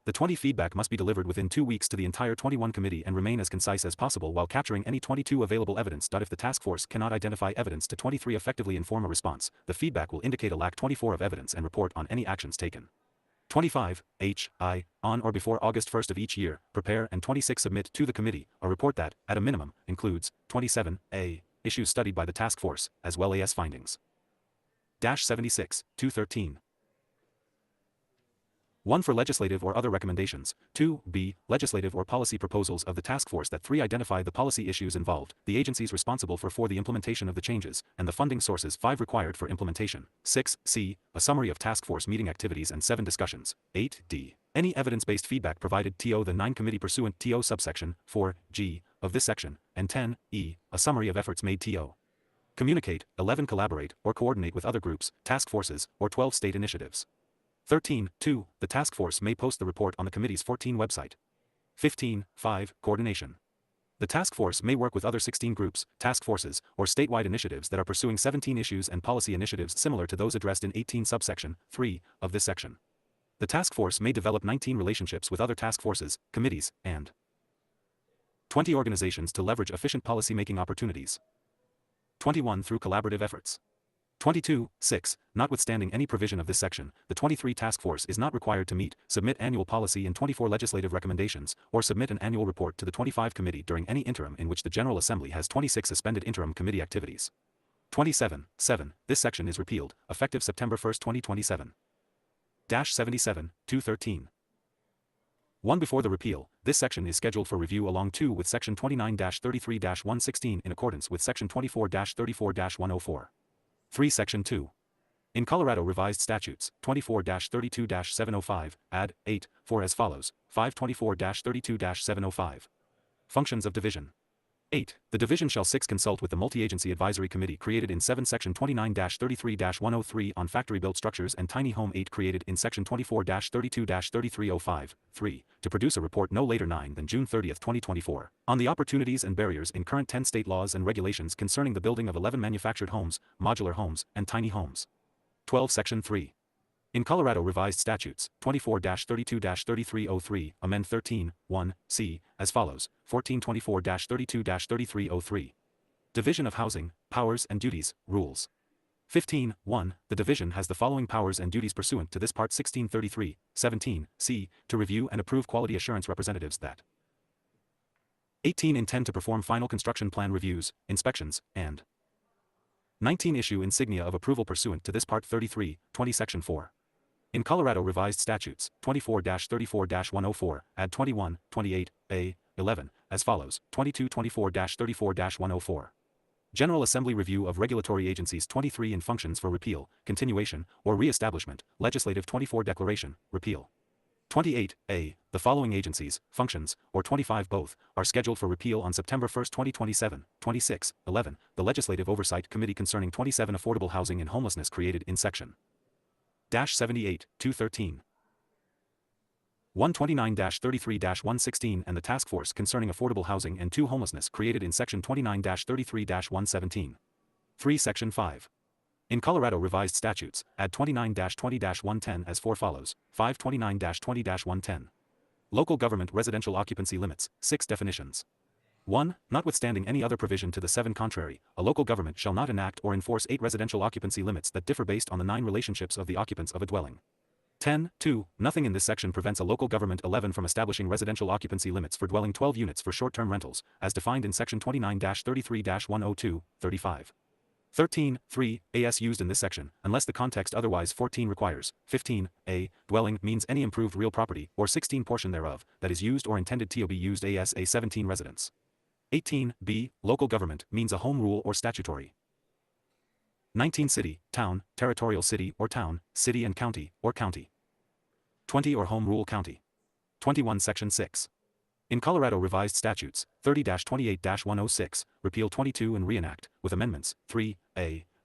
The 20 feedback must be delivered within 2 weeks to the entire 21 committee and remain as concise as possible while capturing any 22 available evidence. If the task force cannot identify evidence to 23 effectively inform a response, the feedback will indicate a lack 24 of evidence and report on any actions taken. 25, on or before August 1st of each year, prepare and 26 submit to the committee a report that, at a minimum, includes 27, issues studied by the task force, as well as findings. 76, 213. 1 for legislative or other recommendations, 2b, legislative or policy proposals of the task force that 3 identify the policy issues involved, the agencies responsible for the implementation of the changes, and the funding sources 5 required for implementation, 6c, a summary of task force meeting activities and 7 discussions, 8d, any evidence-based feedback provided to the 9 committee pursuant to subsection 4g of this section, and 10e, a summary of efforts made to communicate, 11 collaborate or coordinate with other groups, task forces, or 12 state initiatives. 13.2. The task force may post the report on the committee's 14 website. 15.5. Coordination. The task force may work with other 16 groups, task forces, or statewide initiatives that are pursuing 17 issues and policy initiatives similar to those addressed in 18 subsection 3 of this section. The task force may develop 19 relationships with other task forces, committees, and 20 organizations to leverage efficient policymaking opportunities. 21 through collaborative efforts. 22.6. Notwithstanding any provision of this section, the 23 task force is not required to meet, submit annual policy and 24 legislative recommendations, or submit an annual report to the 25 committee during any interim in which the General Assembly has 26 suspended interim committee activities. 27.7. This section is repealed, effective September 1, 2027. 77, 213. 1 Before the repeal, this section is scheduled for review along 2 with Section 29-33-116 in accordance with Section 24-34-104. 3 Section 2. In Colorado Revised Statutes, 24-32-705, add 8, 4 as follows, 524-32-705. Functions of Division. 8. The Division shall 6 consult with the Multi-Agency Advisory Committee created in 7 Section 29-33-103 on factory-built structures and tiny home 8 created in Section 24-32-3305, 3. To produce a report no later than June 30, 2024, on the opportunities and barriers in current 10 state laws and regulations concerning the building of 11 manufactured homes, modular homes, and tiny homes. 12 Section 3. In Colorado Revised Statutes, 24-32-3303, amend 13, 1c, as follows, 1424-32-3303. Division of Housing, Powers and Duties, Rules. 15.1. The Division has the following powers and duties pursuant to this Part 1633, 17c, to review and approve quality assurance representatives that 18 intend to perform final construction plan reviews, inspections, and 19 issue insignia of approval pursuant to this Part 33, 20 Section 4. In Colorado Revised Statutes, 24-34-104, add 21, 28, 11, as follows, 22-24-34-104. General Assembly Review of Regulatory Agencies 23 in Functions for Repeal, Continuation, or Reestablishment, Legislative 24 Declaration, Repeal. 28, the following agencies, functions, or 25 both, are scheduled for repeal on September 1, 2027, 26, 11, the Legislative Oversight Committee concerning 27 affordable housing and homelessness created in Section 78, 213. 129-33-116 and the Task Force concerning affordable housing and 2 homelessness created in Section 29-33-117. 3 Section 5. In Colorado Revised Statutes, add 29-20-110 as follows, 529-20-110. Local Government Residential Occupancy Limits, 6 definitions. 1. Notwithstanding any other provision to the 7 contrary, a local government shall not enact or enforce 8 residential occupancy limits that differ based on the 9 relationships of the occupants of a dwelling. 10.2. Nothing in this section prevents a local government 11 from establishing residential occupancy limits for dwelling 12 units for short-term rentals, as defined in Section 29-33-102, 35. 13.3. As used in this section, unless the context otherwise 14 requires. 15. Dwelling means any improved real property, or 16 portion thereof, that is used or intended to be used as a 17 residence. 18b. Local government means a home rule or statutory. 19. City, town, territorial city or town, city and county, or county. 20 or home rule county. 21 Section 6. In Colorado Revised Statutes, 30-28-106, repeal 22 and reenact, with amendments, 3,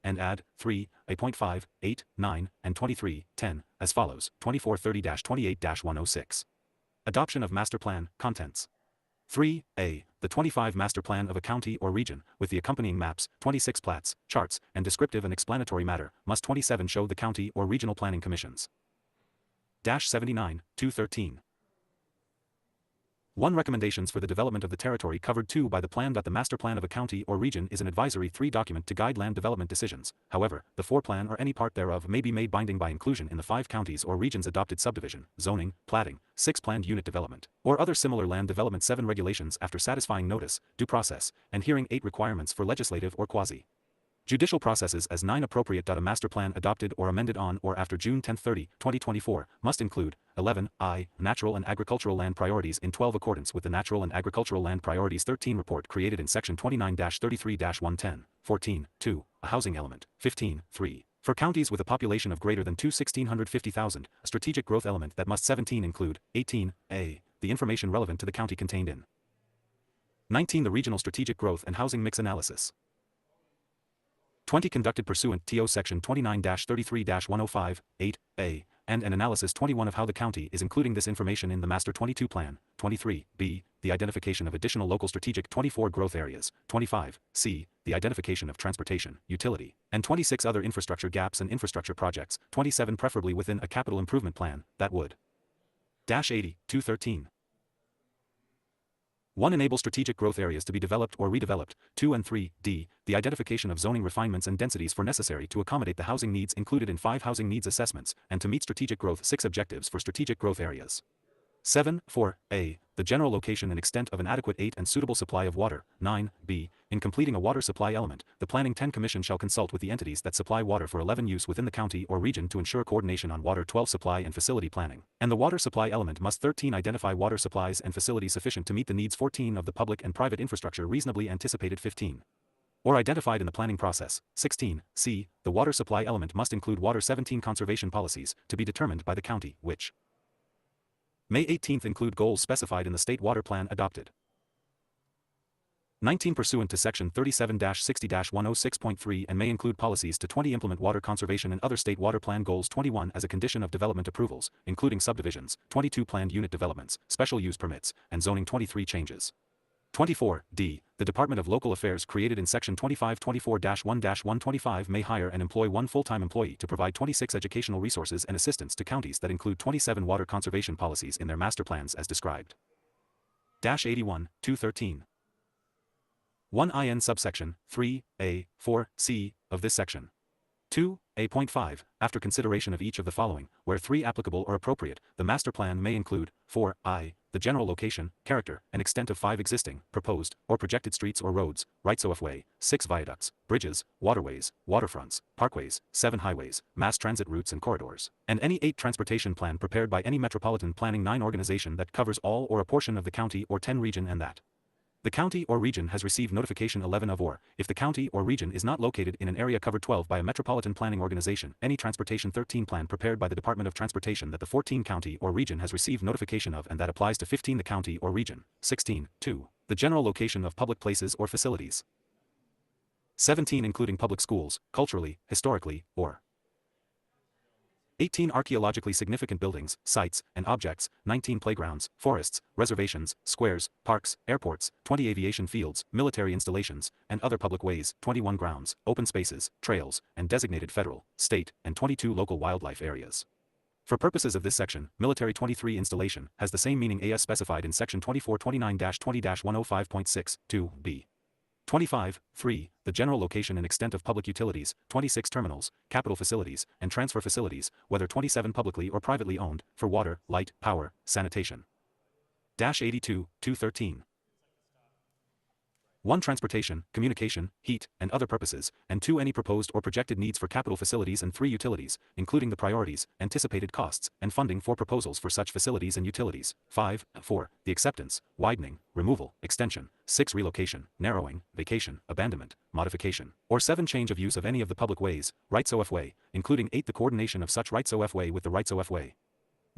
and add 3, A.5, 8, 9, and 23, 10, as follows, 2430-28-106. Adoption of Master Plan, Contents. 3a. The 25 Master Plan of a county or region, with the accompanying maps, 26 plats, charts, and descriptive and explanatory matter, must 27 show the county or regional planning commissions. 79, 213. 1. Recommendations for the development of the territory covered 2 by the plan. The Master Plan of a county or region is an advisory 3 document to guide land development decisions. However, the 4 plan or any part thereof may be made binding by inclusion in the 5 counties or regions adopted subdivision, zoning, platting, 6 planned unit development, or other similar land development. 7 regulations after satisfying notice, due process, and hearing. 8 requirements for legislative or quasi judicial processes as 9 appropriate. A master plan adopted or amended on or after June 10, 2024, must include 11. Natural and agricultural land priorities in 12 accordance with the Natural and Agricultural Land Priorities 13 report created in Section 29-33-110. 14. 2. A housing element. 15. 3. For counties with a population of greater than 1,650,000, a strategic growth element that must 17 include 18. A. The information relevant to the county contained in 19. The regional strategic growth and housing mix analysis. 20. Conducted pursuant to Section 29-33-105, 8a, and an analysis. 21. Of how the county is including this information in the Master 22 Plan. 23. B. The identification of additional local strategic 24 growth areas. 25. C. The identification of transportation, utility, and 26 other infrastructure gaps and infrastructure projects. 27. Preferably within a capital improvement plan that would 80, 213. 1. Enable strategic growth areas to be developed or redeveloped. 2 and 3. D. The identification of zoning refinements and densities for necessary to accommodate the housing needs included in 5 housing needs assessments, and to meet strategic growth. 6 objectives for strategic growth areas. 7. 4. A. The general location and extent of an adequate 8 and suitable supply of water. 9. B. In completing a water supply element, the Planning 10 Commission shall consult with the entities that supply water for 11 use within the county or region to ensure coordination on water. 12. Supply and facility planning. And the water supply element must 13. Identify water supplies and facilities sufficient to meet the needs. 14. Of the public and private infrastructure reasonably anticipated. 15. Or identified in the planning process. 16. C. The water supply element must include water. 17. Conservation policies, to be determined by the county, which May 18th include goals specified in the State Water Plan adopted. 19. Pursuant to Section 37-60-106.3 and may include policies to 20. Implement water conservation and other State Water Plan goals. 21. As a condition of development approvals, including subdivisions. 22. Planned unit developments, special use permits, and zoning. 23. Changes. 24. D. The Department of Local Affairs created in Section 2524-1-125 may hire and employ 1 full-time employee to provide 26 educational resources and assistance to counties that include 27 water conservation policies in their master plans as described. 81, 213. 1 IN subsection 3A 4C of this section. 2. A.5. After consideration of each of the following, where 3 applicable or appropriate, the master plan may include 4I. The general location, character, and extent of 5 existing, proposed, or projected streets or roads, rights-of-way, 6 viaducts, bridges, waterways, waterfronts, parkways, 7 highways, mass transit routes and corridors, and any 8 transportation plan prepared by any metropolitan planning 9 organization that covers all or a portion of the county or 10 region and that the county or region has received notification 11 of, or, if the county or region is not located in an area covered 12 by a metropolitan planning organization, any transportation 13 plan prepared by the Department of Transportation that the 14 county or region has received notification of and that applies to 15 the county or region. 16. 2. The general location of public places or facilities. 17. Including public schools, culturally, historically, or 18. Archaeologically significant buildings, sites, and objects. 19. Playgrounds, forests, reservations, squares, parks, airports. 20. Aviation fields, military installations, and other public ways. 21. Grounds, open spaces, trails, and designated federal, state, and 22. Local wildlife areas. For purposes of this section, military 23 installation has the same meaning as specified in Section 2429-20-105.6, 2b. 25. 3. The general location and extent of public utilities, 26 terminals, capital facilities, and transfer facilities, whether 27 publicly or privately owned, for water, light, power, sanitation. 82, 213. 1. Transportation, communication, heat, and other purposes, and 2. Any proposed or projected needs for capital facilities, and 3. Utilities, including the priorities, anticipated costs, and funding for proposals for such facilities and utilities. 5. 4. The acceptance, widening, removal, extension. 6. Relocation, narrowing, vacation, abandonment, modification, or 7. Change of use of any of the public ways, rights-of-way, including 8. The coordination of such rights-of-way with the rights-of-way.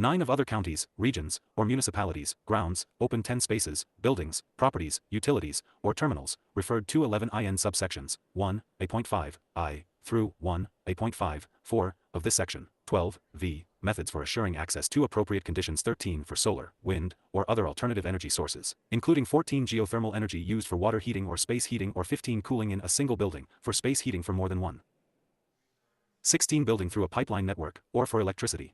9. Of other counties, regions, or municipalities, grounds, open 10 spaces, buildings, properties, utilities, or terminals, referred to 11 IN subsections, 1, A.5, I, through 1A.5, 4 of this section. 12v. Methods for assuring access to appropriate conditions. 13 for solar, wind, or other alternative energy sources, including 14 geothermal energy used for water heating or space heating, or 15 cooling in a single building, for space heating for more than one. 16 building through a pipeline network, or for electricity.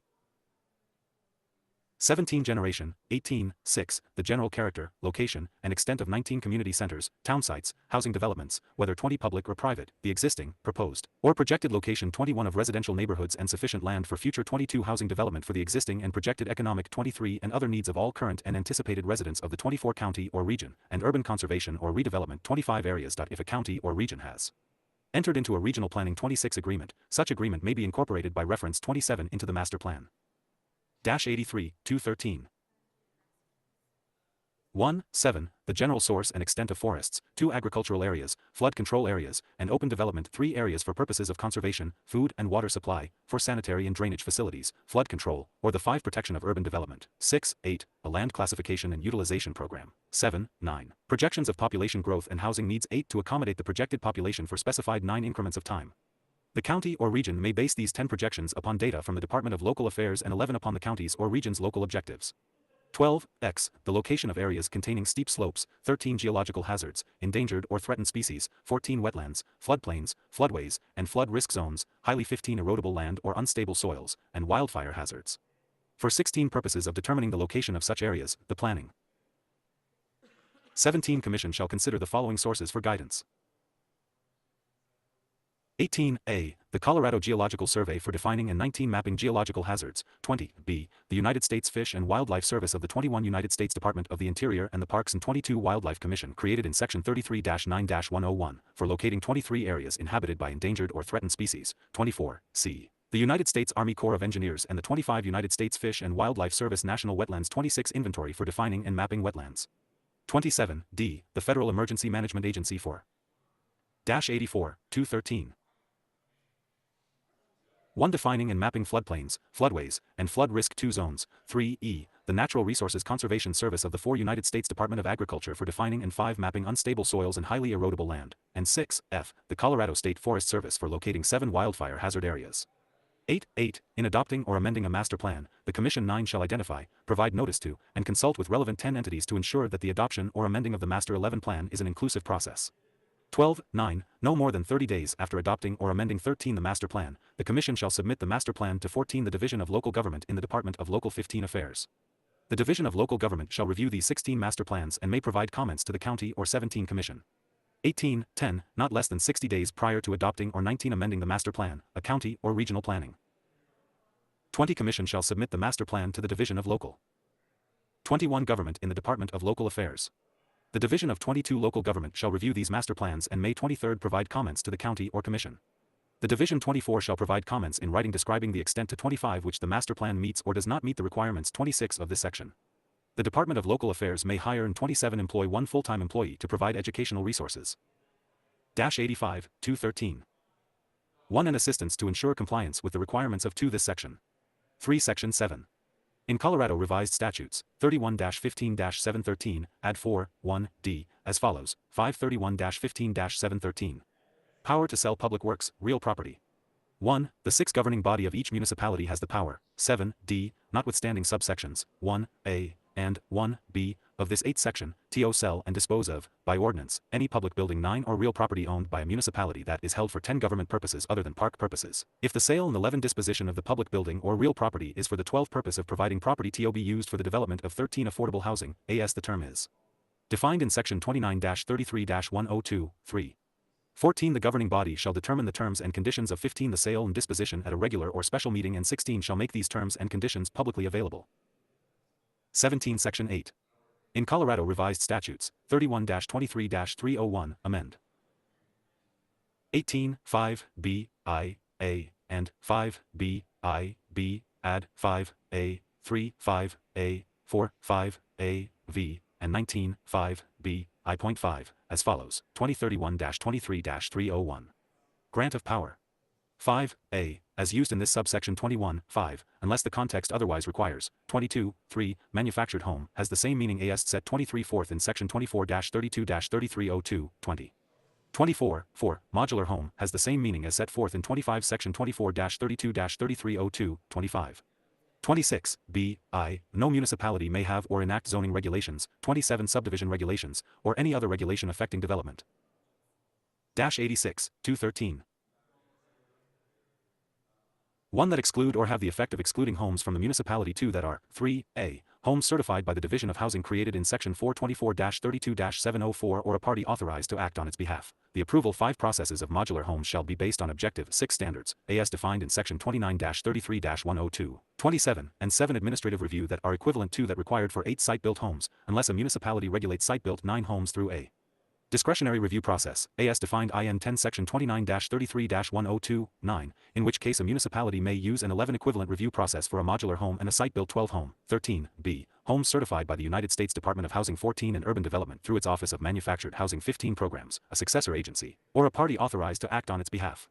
17 generation. 18, 6, the general character, location, and extent of 19 community centers, town sites, housing developments, whether 20 public or private, the existing, proposed, or projected location. 21 of residential neighborhoods and sufficient land for future. 22 housing development for the existing and projected economic. 23 and other needs of all current and anticipated residents of the 24 county or region, and urban conservation or redevelopment. 25 areas. If a county or region has entered into a regional planning 26 agreement, such agreement may be incorporated by reference 27 into the master plan. 83, 213. 1, 7, the general source and extent of forests. 2, agricultural areas, flood control areas, and open development. 3, areas for purposes of conservation, food and water supply, for sanitary and drainage facilities, flood control, or the 5, protection of urban development. 6, 8, a land classification and utilization program. 7, 9, projections of population growth and housing needs. 8, to accommodate the projected population for specified 9 increments of time. The county or region may base these 10 projections upon data from the Department of Local Affairs and 11 upon the county's or region's local objectives. 12, X, the location of areas containing steep slopes. 13, geological hazards, endangered or threatened species. 14, wetlands, floodplains, floodways, and flood risk zones. Highly 15, erodible land or unstable soils, and wildfire hazards. For 16 purposes of determining the location of such areas, the planning. 17, Commission shall consider the following sources for guidance. 18a, the Colorado Geological Survey for defining and 19 mapping geological hazards. 20b, the United States Fish and Wildlife Service of the 21 United States Department of the Interior and the Parks and 22 Wildlife Commission created in Section 33-9-101 for locating 23 areas inhabited by endangered or threatened species. 24c, the United States Army Corps of Engineers and the 25 United States Fish and Wildlife Service National Wetlands. 26 inventory for defining and mapping wetlands. 27d, the Federal Emergency Management Agency for 84, 213. 1. Defining and mapping floodplains, floodways, and flood risk 2 zones. 3e, the Natural Resources Conservation Service of the 4 United States Department of Agriculture for defining and 5 mapping unstable soils and highly erodible land. And 6f, the Colorado State Forest Service for locating 7 wildfire hazard areas. 8. In adopting or amending a master plan, the Commission 9 shall identify, provide notice to, and consult with relevant 10 entities to ensure that the adoption or amending of the Master 11 plan is an inclusive process. 12.9. No more than 30 days after adopting or amending 13 the master plan, the Commission shall submit the master plan to 14 the Division of Local Government in the Department of Local 15 Affairs. The Division of Local Government shall review these 16 master plans and may provide comments to the County or 17 Commission. 18.10. Not less than 60 days prior to adopting or 19 amending the master plan, a county or regional planning. 20 Commission shall submit the master plan to the Division of Local 21 Government in the Department of Local Affairs. The Division of 22 Local Government shall review these master plans and May 23 provide comments to the County or Commission. The Division 24 shall provide comments in writing describing the extent to 25 which the master plan meets or does not meet the requirements 26 of this section. The Department of Local Affairs may hire and 27 employ 1 full-time employee to provide educational resources. 85, 213. 1. An assistance to ensure compliance with the requirements of 2 this section. 3. Section 7. In Colorado Revised Statutes, 31-15-713, add 4, 1d, as follows, 531-15-713. Power to sell public works, real property. 1. The 6th governing body of each municipality has the power, 7d, notwithstanding subsections, 1a, and 1b, of this 8th section, to sell and dispose of, by ordinance, any public building 9 or real property owned by a municipality that is held for 10 government purposes other than park purposes. If the sale and 11 disposition of the public building or real property is for the 12th purpose of providing property to be used for the development of 13 affordable housing, as the term is defined in section 29-33-102, 3. 14. The governing body shall determine the terms and conditions of 15. The sale and disposition at a regular or special meeting, and 16. Shall make these terms and conditions publicly available. 17. Section 8. In Colorado Revised Statutes, 31-23-301, amend. 18, 5b, I, a, and 5b, I, b, add 5a, 3, 5a, 4, 5a, v, and 19, 5b, I.5, as follows, 2031-23-301. Grant of power. 5a, as used in this subsection 21, 5, unless the context otherwise requires. 22, 3, manufactured home, has the same meaning as set 23 forth in section 24-32-3302, 20. 24, 4, modular home has the same meaning as set forth in 25 Section 24-32-3302, 25. 26, b, I, no municipality may have or enact zoning regulations, 27 subdivision regulations, or any other regulation affecting development. Dash 86, 213. 1 that exclude or have the effect of excluding homes from the municipality. 2 that are 3a, homes certified by the Division of Housing created in Section 424-32-704 or a party authorized to act on its behalf. The approval 5 processes of modular homes shall be based on Objective 6 standards, as defined in Section 29-33-102, 27, and 7 administrative review that are equivalent to that required for 8 site-built homes, unless a municipality regulates site-built 9 homes through a discretionary review process, as defined in 10 Section 29-33-102, 9, in which case a municipality may use an 11 equivalent review process for a modular home and a site-built 12 home. 13, b, homes certified by the United States Department of Housing 14 and Urban Development through its Office of Manufactured Housing 15 programs, a successor agency, or a party authorized to act on its behalf.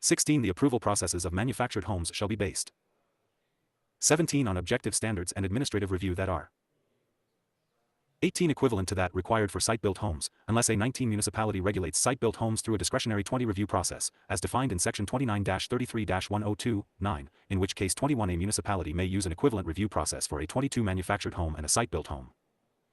16, the approval processes of manufactured homes shall be based. 17, on objective standards and administrative review that are 18, equivalent to that required for site-built homes, unless a 19 municipality regulates site-built homes through a discretionary 20 review process, as defined in Section 29-33-102, 9, in which case 21 a municipality may use an equivalent review process for a 22 manufactured home and a site-built home.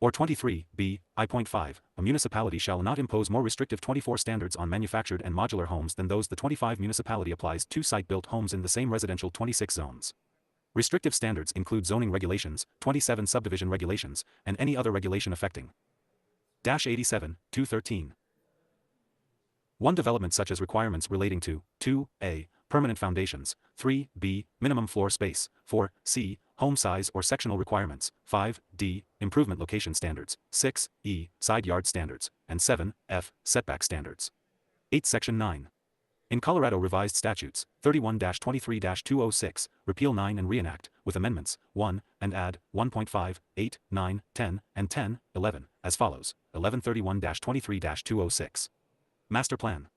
Or 23, b, I.5, a municipality shall not impose more restrictive 24 standards on manufactured and modular homes than those the 25 municipality applies to site-built homes in the same residential 26 zones. Restrictive standards include zoning regulations, 27 subdivision regulations, and any other regulation affecting. Dash 87, 213. 1 development such as requirements relating to 2a, permanent foundations, 3b, minimum floor space, 4c, home size or sectional requirements, 5d, improvement location standards, 6e, side yard standards, and 7f, setback standards. 8 Section 9. In Colorado Revised Statutes, 31-23-206, repeal 9 and reenact, with amendments, 1, and add 1.5, 8, 9, 10, and 10, 11, as follows, 1131-23-206. Master Plan.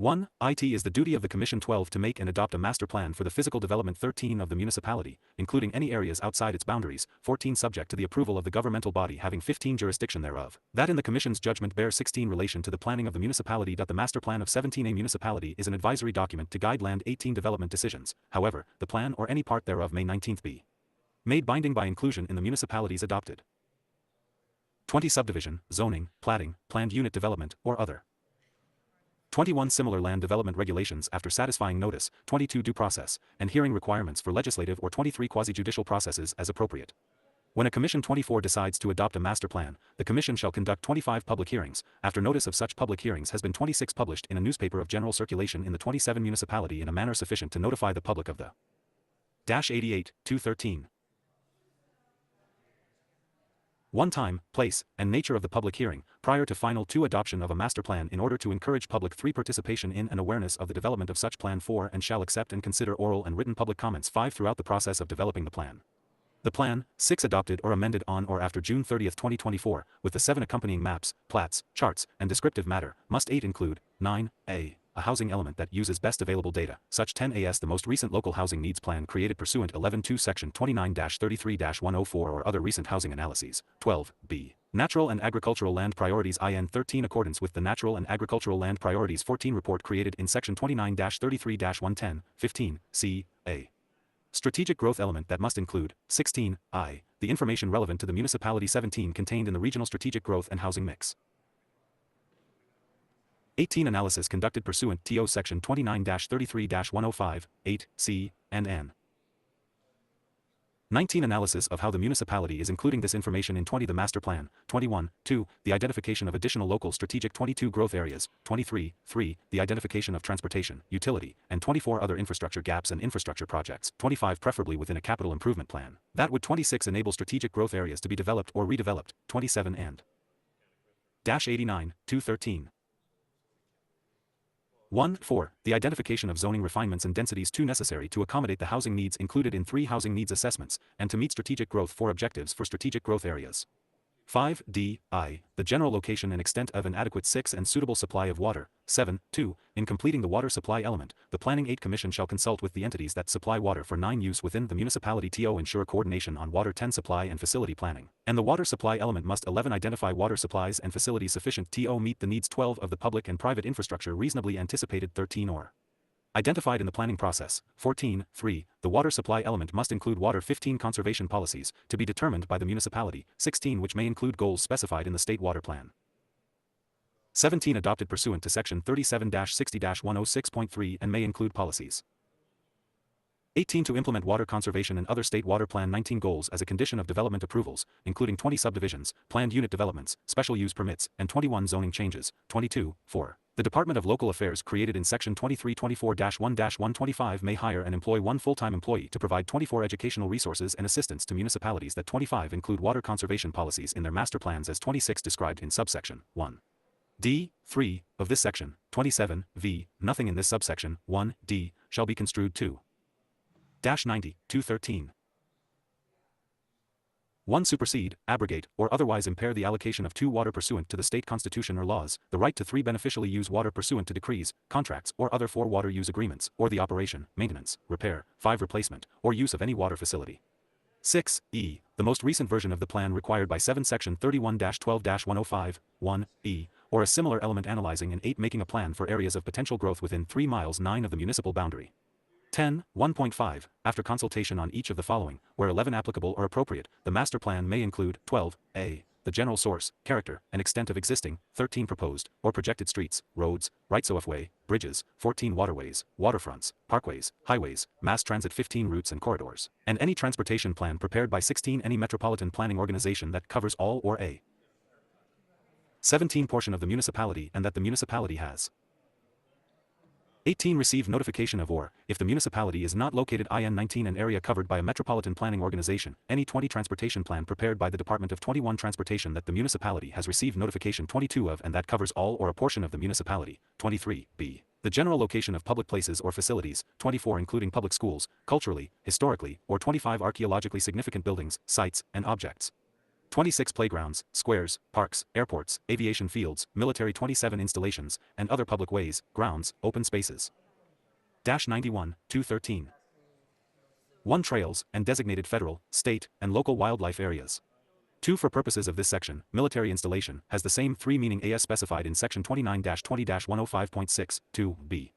1. It is the duty of the Commission 12 to make and adopt a master plan for the physical development 13 of the municipality, including any areas outside its boundaries, 14 subject to the approval of the governmental body having 15 jurisdiction thereof. That in the Commission's judgment bear 16 relation to the planning of the municipality. The master plan of 17 a municipality is an advisory document to guide land 18 development decisions. However, the plan or any part thereof may 19th be made binding by inclusion in the municipality's adopted 20 subdivision, zoning, platting, planned unit development, or other 21 similar land development regulations after satisfying notice, 22 due process, and hearing requirements for legislative or 23 quasi-judicial processes as appropriate. When a Commission 24 decides to adopt a master plan, the Commission shall conduct 25 public hearings. After notice of such public hearings has been 26 published in a newspaper of general circulation in the 27 municipality in a manner sufficient to notify the public of the Dash 88, 213. 1 time, place, and nature of the public hearing, prior to final 2 adoption of a master plan in order to encourage public 3 participation in and awareness of the development of such plan 4 and shall accept and consider oral and written public comments 5 throughout the process of developing the plan. The plan, 6 adopted or amended on or after June 30, 2024, with the 7 accompanying maps, plats, charts, and descriptive matter, must 8 include, 9a, a housing element that uses best available data, such 10as the most recent local housing needs plan created pursuant 11-2 Section 29-33-104 or other recent housing analyses. 12b. Natural and agricultural land priorities IN 13 accordance with the Natural and Agricultural Land Priorities 14 report created in Section 29-33-110, 15, c, a. Strategic growth element that must include, 16, I, the information relevant to the municipality 17 contained in the regional strategic growth and housing mix. 18 analysis conducted pursuant to Section 29-33-105, 8, c, and n. 19 analysis of how the municipality is including this information in 20 the master plan, 21, 2, the identification of additional local strategic 22 growth areas, 23, 3, the identification of transportation, utility, and 24 other infrastructure gaps and infrastructure projects, 25 preferably within a capital improvement plan. That would 26 enable strategic growth areas to be developed or redeveloped, 27 and Dash 89, 213. 1. 4. The identification of zoning refinements and densities 2 necessary to accommodate the housing needs included in 3 housing needs assessments, and to meet strategic growth 4 objectives for strategic growth areas. 5d(I), the general location and extent of an adequate 6 and suitable supply of water. 7.2, in completing the water supply element, the Planning Aid Commission shall consult with the entities that supply water for 9 use within the municipality to ensure coordination on water. 10, supply and facility planning. And the water supply element must 11 identify water supplies and facilities sufficient to meet the needs. 12 of the public and private infrastructure reasonably anticipated. 13 or identified in the planning process. 14.3, the water supply element must include water. 15, conservation policies, to be determined by the municipality. 16, which may include goals specified in the state water plan. 17, adopted pursuant to section 37-60-106.3 and may include policies. 18, to implement water conservation and other state water plan. 19, goals as a condition of development approvals, including 20 subdivisions, planned unit developments, special use permits, and 21 zoning changes. 22. 4. The Department of Local Affairs created in section 2324-1-125 may hire and employ 1 full-time employee to provide 24 educational resources and assistance to municipalities. That 25 include water conservation policies in their master plans as 26 described in subsection 1. D. 3 of this section. 27. V. Nothing in this subsection 1 D shall be construed to 90, 213. 1. Supersede, abrogate, or otherwise impair the allocation of 2 water pursuant to the state constitution or laws, the right to 3 beneficially use water pursuant to decrees, contracts, or other 4 water use agreements, or the operation, maintenance, repair, 5 replacement, or use of any water facility. 6. E. The most recent version of the plan required by 7 section 31-12-105, 1, E, or a similar element analyzing and 8 making a plan for areas of potential growth within 3 miles 9 of the municipal boundary. 10. 1.5, after consultation on each of the following, where 11 applicable or appropriate, the master plan may include 12. A. The general source, character, and extent of existing, 13 proposed, or projected streets, roads, rights-of-way, bridges, 14 waterways, waterfronts, parkways, highways, mass transit, 15 routes and corridors, and any transportation plan prepared by 16 any metropolitan planning organization that covers all or a 17 portion of the municipality and that the municipality has 18. Receive notification of or, if the municipality is not located in 19 an area covered by a metropolitan planning organization, any 20 transportation plan prepared by the Department of 21 Transportation that the municipality has received notification 22 of and that covers all or a portion of the municipality. 23. B. The general location of public places or facilities, 24 including public schools, culturally, historically, or 25 archaeologically significant buildings, sites, and objects. 26 playgrounds, squares, parks, airports, aviation fields, military 27 installations, and other public ways, grounds, open spaces. 91, 213. 1 trails and designated federal, state, and local wildlife areas. 2 for purposes of this section, military installation has the same 3 meaning as specified in section 29-20-105.6, 2b.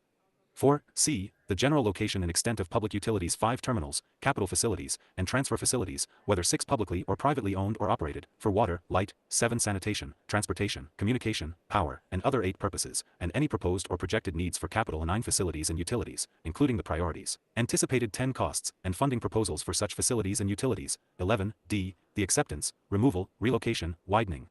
4. C. The general location and extent of public utilities 5 terminals, capital facilities, and transfer facilities, whether 6 publicly or privately owned or operated, for water, light, 7 sanitation, transportation, communication, power, and other 8 purposes, and any proposed or projected needs for capital 9 facilities and utilities, including the priorities, anticipated 10 costs, and funding proposals for such facilities and utilities. 11. D. The acceptance, removal, relocation, widening,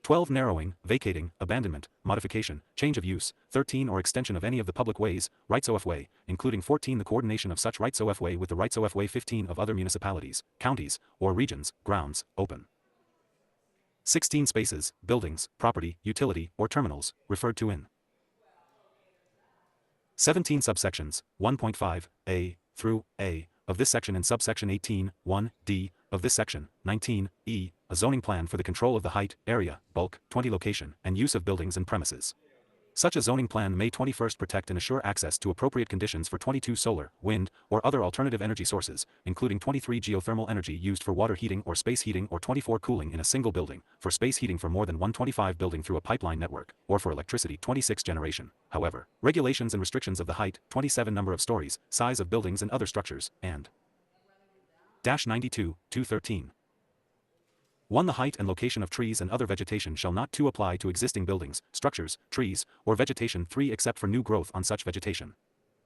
12. Narrowing, vacating, abandonment, modification, change of use, 13. Or extension of any of the public ways, rights-of-way, including 14. The coordination of such rights-of-way with the rights-of-way 15 of other municipalities, counties, or regions, grounds, open. 16. Spaces, buildings, property, utility, or terminals, referred to in 17 subsections, 1.5, A, through A, of this section and subsection 18, 1, D, of this section, 19, E, a zoning plan for the control of the height, area, bulk, 20 location, and use of buildings and premises. Such a zoning plan may 21st protect and assure access to appropriate conditions for 22 solar, wind, or other alternative energy sources, including 23 geothermal energy used for water heating or space heating or 24 cooling in a single building, for space heating for more than 125 building through a pipeline network, or for electricity 26 generation. However, regulations and restrictions of the height, 27 number of stories, size of buildings and other structures, and 92, 213. 1. The height and location of trees and other vegetation shall not 2 apply to existing buildings, structures, trees, or vegetation 3 except for new growth on such vegetation.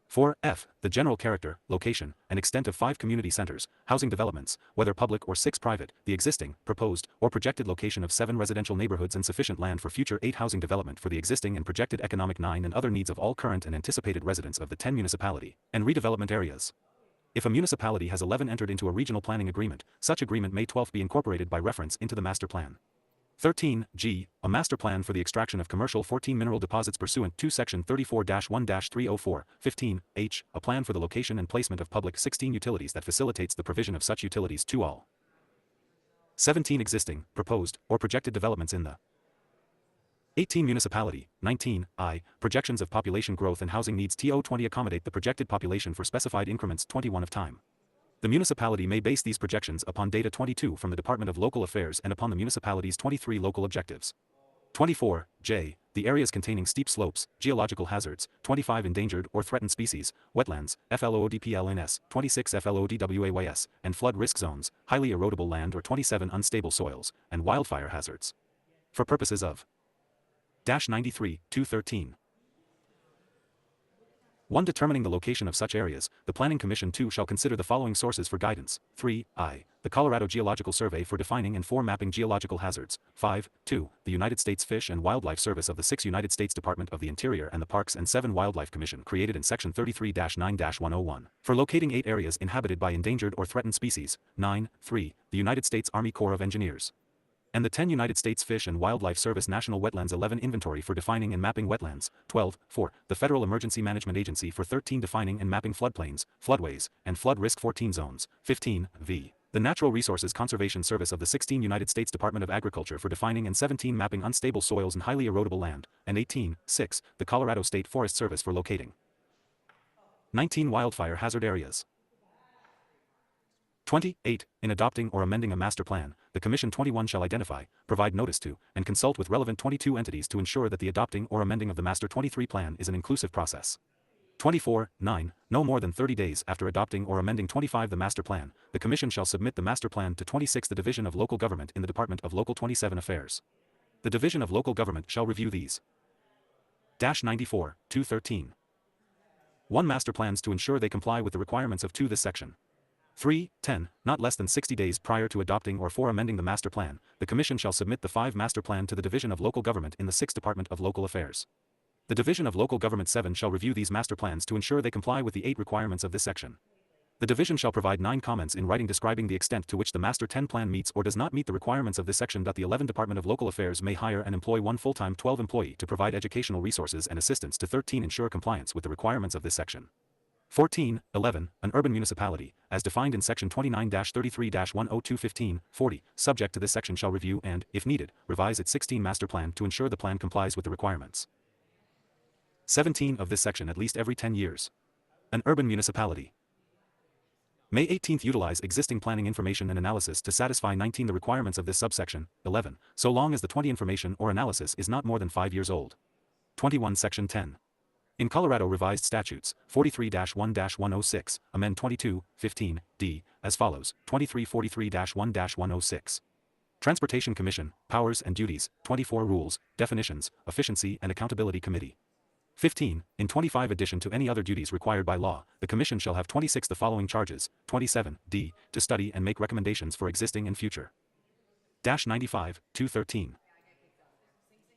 4. F. The general character, location, and extent of 5 community centers, housing developments, whether public or 6 private, the existing, proposed, or projected location of 7 residential neighborhoods and sufficient land for future 8 housing development for the existing and projected economic 9 and other needs of all current and anticipated residents of the 10 municipality, and redevelopment areas. If a municipality has 11 entered into a regional planning agreement, such agreement may 12 be incorporated by reference into the master plan. 13. G. A master plan for the extraction of commercial 14 mineral deposits pursuant to section 34-1-304. 15. H. A plan for the location and placement of public 16 utilities that facilitates the provision of such utilities to all 17 existing, proposed, or projected developments in the 18 municipality, 19, projections of population growth and housing needs TO20 accommodate the projected population for specified increments 21 of time. The municipality may base these projections upon data 22 from the Department of Local Affairs and upon the municipality's 23 local objectives. 24, J, the areas containing steep slopes, geological hazards, 25 endangered or threatened species, wetlands, FLOODPLNS, 26 FLODWAYS, and flood risk zones, highly erodible land or 27 unstable soils, and wildfire hazards. For purposes of -93, 213. 1. Determining the location of such areas, the Planning Commission 2 shall consider the following sources for guidance. 3. The Colorado Geological Survey for defining and 4 mapping geological hazards. 5. 2. The United States Fish and Wildlife Service of the 6 United States Department of the Interior and the Parks and 7 Wildlife Commission created in Section 33-9-101 for locating 8 areas inhabited by endangered or threatened species. 9. 3. The United States Army Corps of Engineers and the 10 United States Fish and Wildlife Service National Wetlands 11 Inventory for defining and mapping wetlands. 12. 4. The Federal Emergency Management Agency for 13 defining and mapping floodplains, floodways, and flood risk 14 zones. 15. V. The Natural Resources Conservation Service of the 16 United States Department of Agriculture for defining and 17 mapping unstable soils and highly erodible land. And 18. 6. The Colorado State Forest Service for locating 19 wildfire hazard areas. 28. In adopting or amending a master plan, the Commission 21 shall identify, provide notice to, and consult with relevant 22 entities to ensure that the adopting or amending of the Master 23 plan is an inclusive process. 24. 9. No more than 30 days after adopting or amending 25 the master plan, the Commission shall submit the master plan to 26 the Division of Local Government in the Department of Local 27 Affairs. The Division of Local Government shall review these. -94, 213. 1. Master plans to ensure they comply with the requirements of 2 this section. 3. 10. Not less than 60 days prior to adopting or for amending the master plan, the Commission shall submit the 5 master plan to the Division of Local Government in the 6th Department of Local Affairs. The Division of Local Government 7 shall review these master plans to ensure they comply with the 8 requirements of this section. The Division shall provide 9 comments in writing describing the extent to which the Master 10 plan meets or does not meet the requirements of this section. The 11 Department of Local Affairs may hire and employ 1 full-time 12 employee to provide educational resources and assistance to 13 ensure compliance with the requirements of this section. 14. 11. An urban municipality, as defined in Section 29-33-10215, 40, subject to this section shall review and, if needed, revise its 16 master plan to ensure the plan complies with the requirements. 17 of this section at least every 10 years. An urban municipality may 18th utilize existing planning information and analysis to satisfy 19 the requirements of this subsection. 11. So long as the 20 information or analysis is not more than 5 years old. 21. Section 10. In Colorado Revised Statutes, 43-1-106, amend 22-15, d, as follows, 2343-1-106. Transportation Commission, Powers and Duties, 24 Rules, Definitions, Efficiency and Accountability Committee. 15. In 25 addition to any other duties required by law, the Commission shall have 26 the following charges. 27, d, to study and make recommendations for existing and future. -95, 213.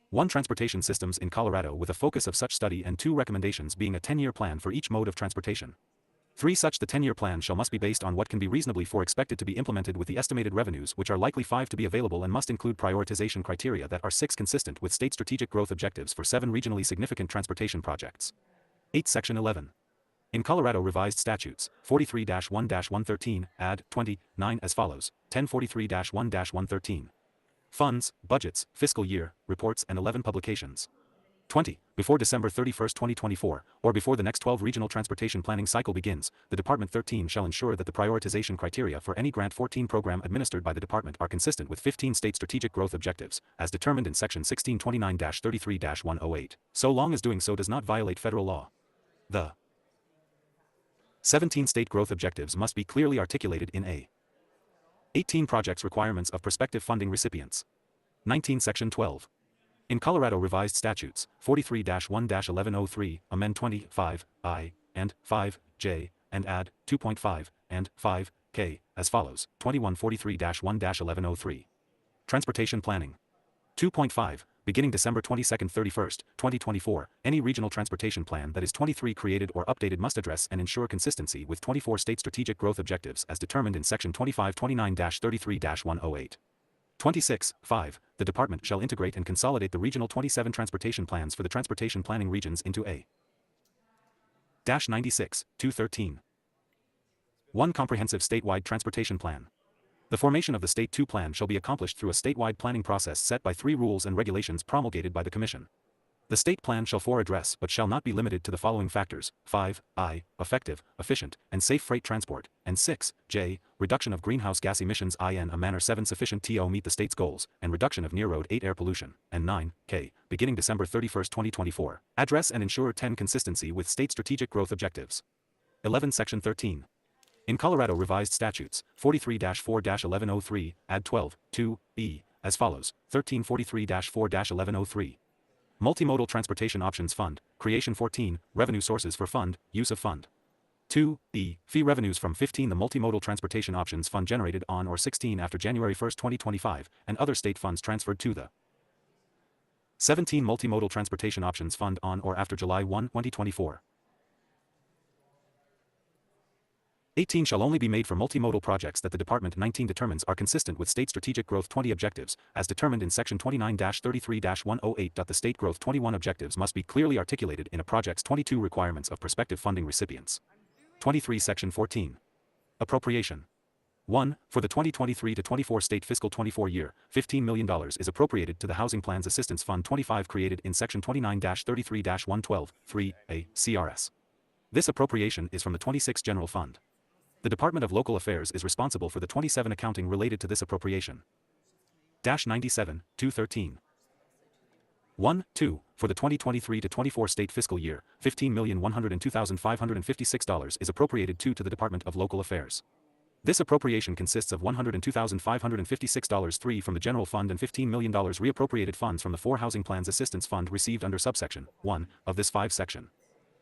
1. Transportation systems in Colorado with a focus of such study and 2 recommendations being a 10-year plan for each mode of transportation. 3. Such the 10-year plan shall must be based on what can be reasonably for expected to be implemented with the estimated revenues which are likely 5 to be available and must include prioritization criteria that are 6 consistent with state strategic growth objectives for 7 regionally significant transportation projects. 8. Section 11. In Colorado Revised Statutes, 43-1-113, add 29 as follows, 1043-1-113. Funds, budgets, fiscal year, reports and 11 publications. 20. Before December 31, 2024, or before the next 12 regional transportation planning cycle begins, the Department 13 shall ensure that the prioritization criteria for any Grant 14 program administered by the Department are consistent with 15 state strategic growth objectives, as determined in Section 1629-33-108, so long as doing so does not violate federal law. The 17 state growth objectives must be clearly articulated in a 18 projects requirements of prospective funding recipients. 19. Section 12. In Colorado Revised Statutes, 43-1-1103, amend 25I and 5J, and add 2.5 and 5K as follows, 2143-1-1103. Transportation Planning. 2.5. Beginning December 22, 31st, 2024, any regional transportation plan that is 23 created or updated must address and ensure consistency with 24 state strategic growth objectives as determined in Section 2529-33-108. 26. 5. The Department shall integrate and consolidate the regional 27 transportation plans for the transportation planning regions into a -96, 213. 1 comprehensive statewide transportation plan. The formation of the State 2 Plan shall be accomplished through a statewide planning process set by 3 rules and regulations promulgated by the Commission. The State Plan shall address but shall not be limited to the following factors: 5I, effective, efficient, and safe freight transport, and 6J, reduction of greenhouse gas emissions in a manner 7 sufficient to meet the state's goals, and reduction of near-road 8 air pollution, and 9K, beginning December 31, 2024, address and ensure 10 consistency with state strategic growth objectives. 11 Section 13. In Colorado Revised Statutes, 43-4-1103, add 12, 2E, as follows: 1343-4-1103. Multimodal Transportation Options Fund, Creation 14, Revenue Sources for Fund, Use of Fund. 2E, Fee revenues from 15 the Multimodal Transportation Options Fund generated on or 16 after January 1, 2025, and other state funds transferred to the 17 Multimodal Transportation Options Fund on or after July 1, 2024. 18 shall only be made for multimodal projects that the Department 19 determines are consistent with State Strategic Growth 20 objectives, as determined in Section 29-33-108. The State Growth 21 objectives must be clearly articulated in a project's 22 requirements of prospective funding recipients. 23 Section 14. Appropriation. 1. For the 2023-24 state fiscal 24 year, $15 million is appropriated to the Housing Plans Assistance Fund 25 created in Section 29-33-112, 3A, CRS. This appropriation is from the 26 General Fund. The Department of Local Affairs is responsible for the 27 accounting related to this appropriation. 97-213. 1. 2. For the 2023-24 state fiscal year, $15,102,556 is appropriated to the Department of Local Affairs. This appropriation consists of $102,556 3 from the General Fund and $15 million reappropriated funds from the 4 Housing Plans Assistance Fund received under subsection 1 of this 5 section.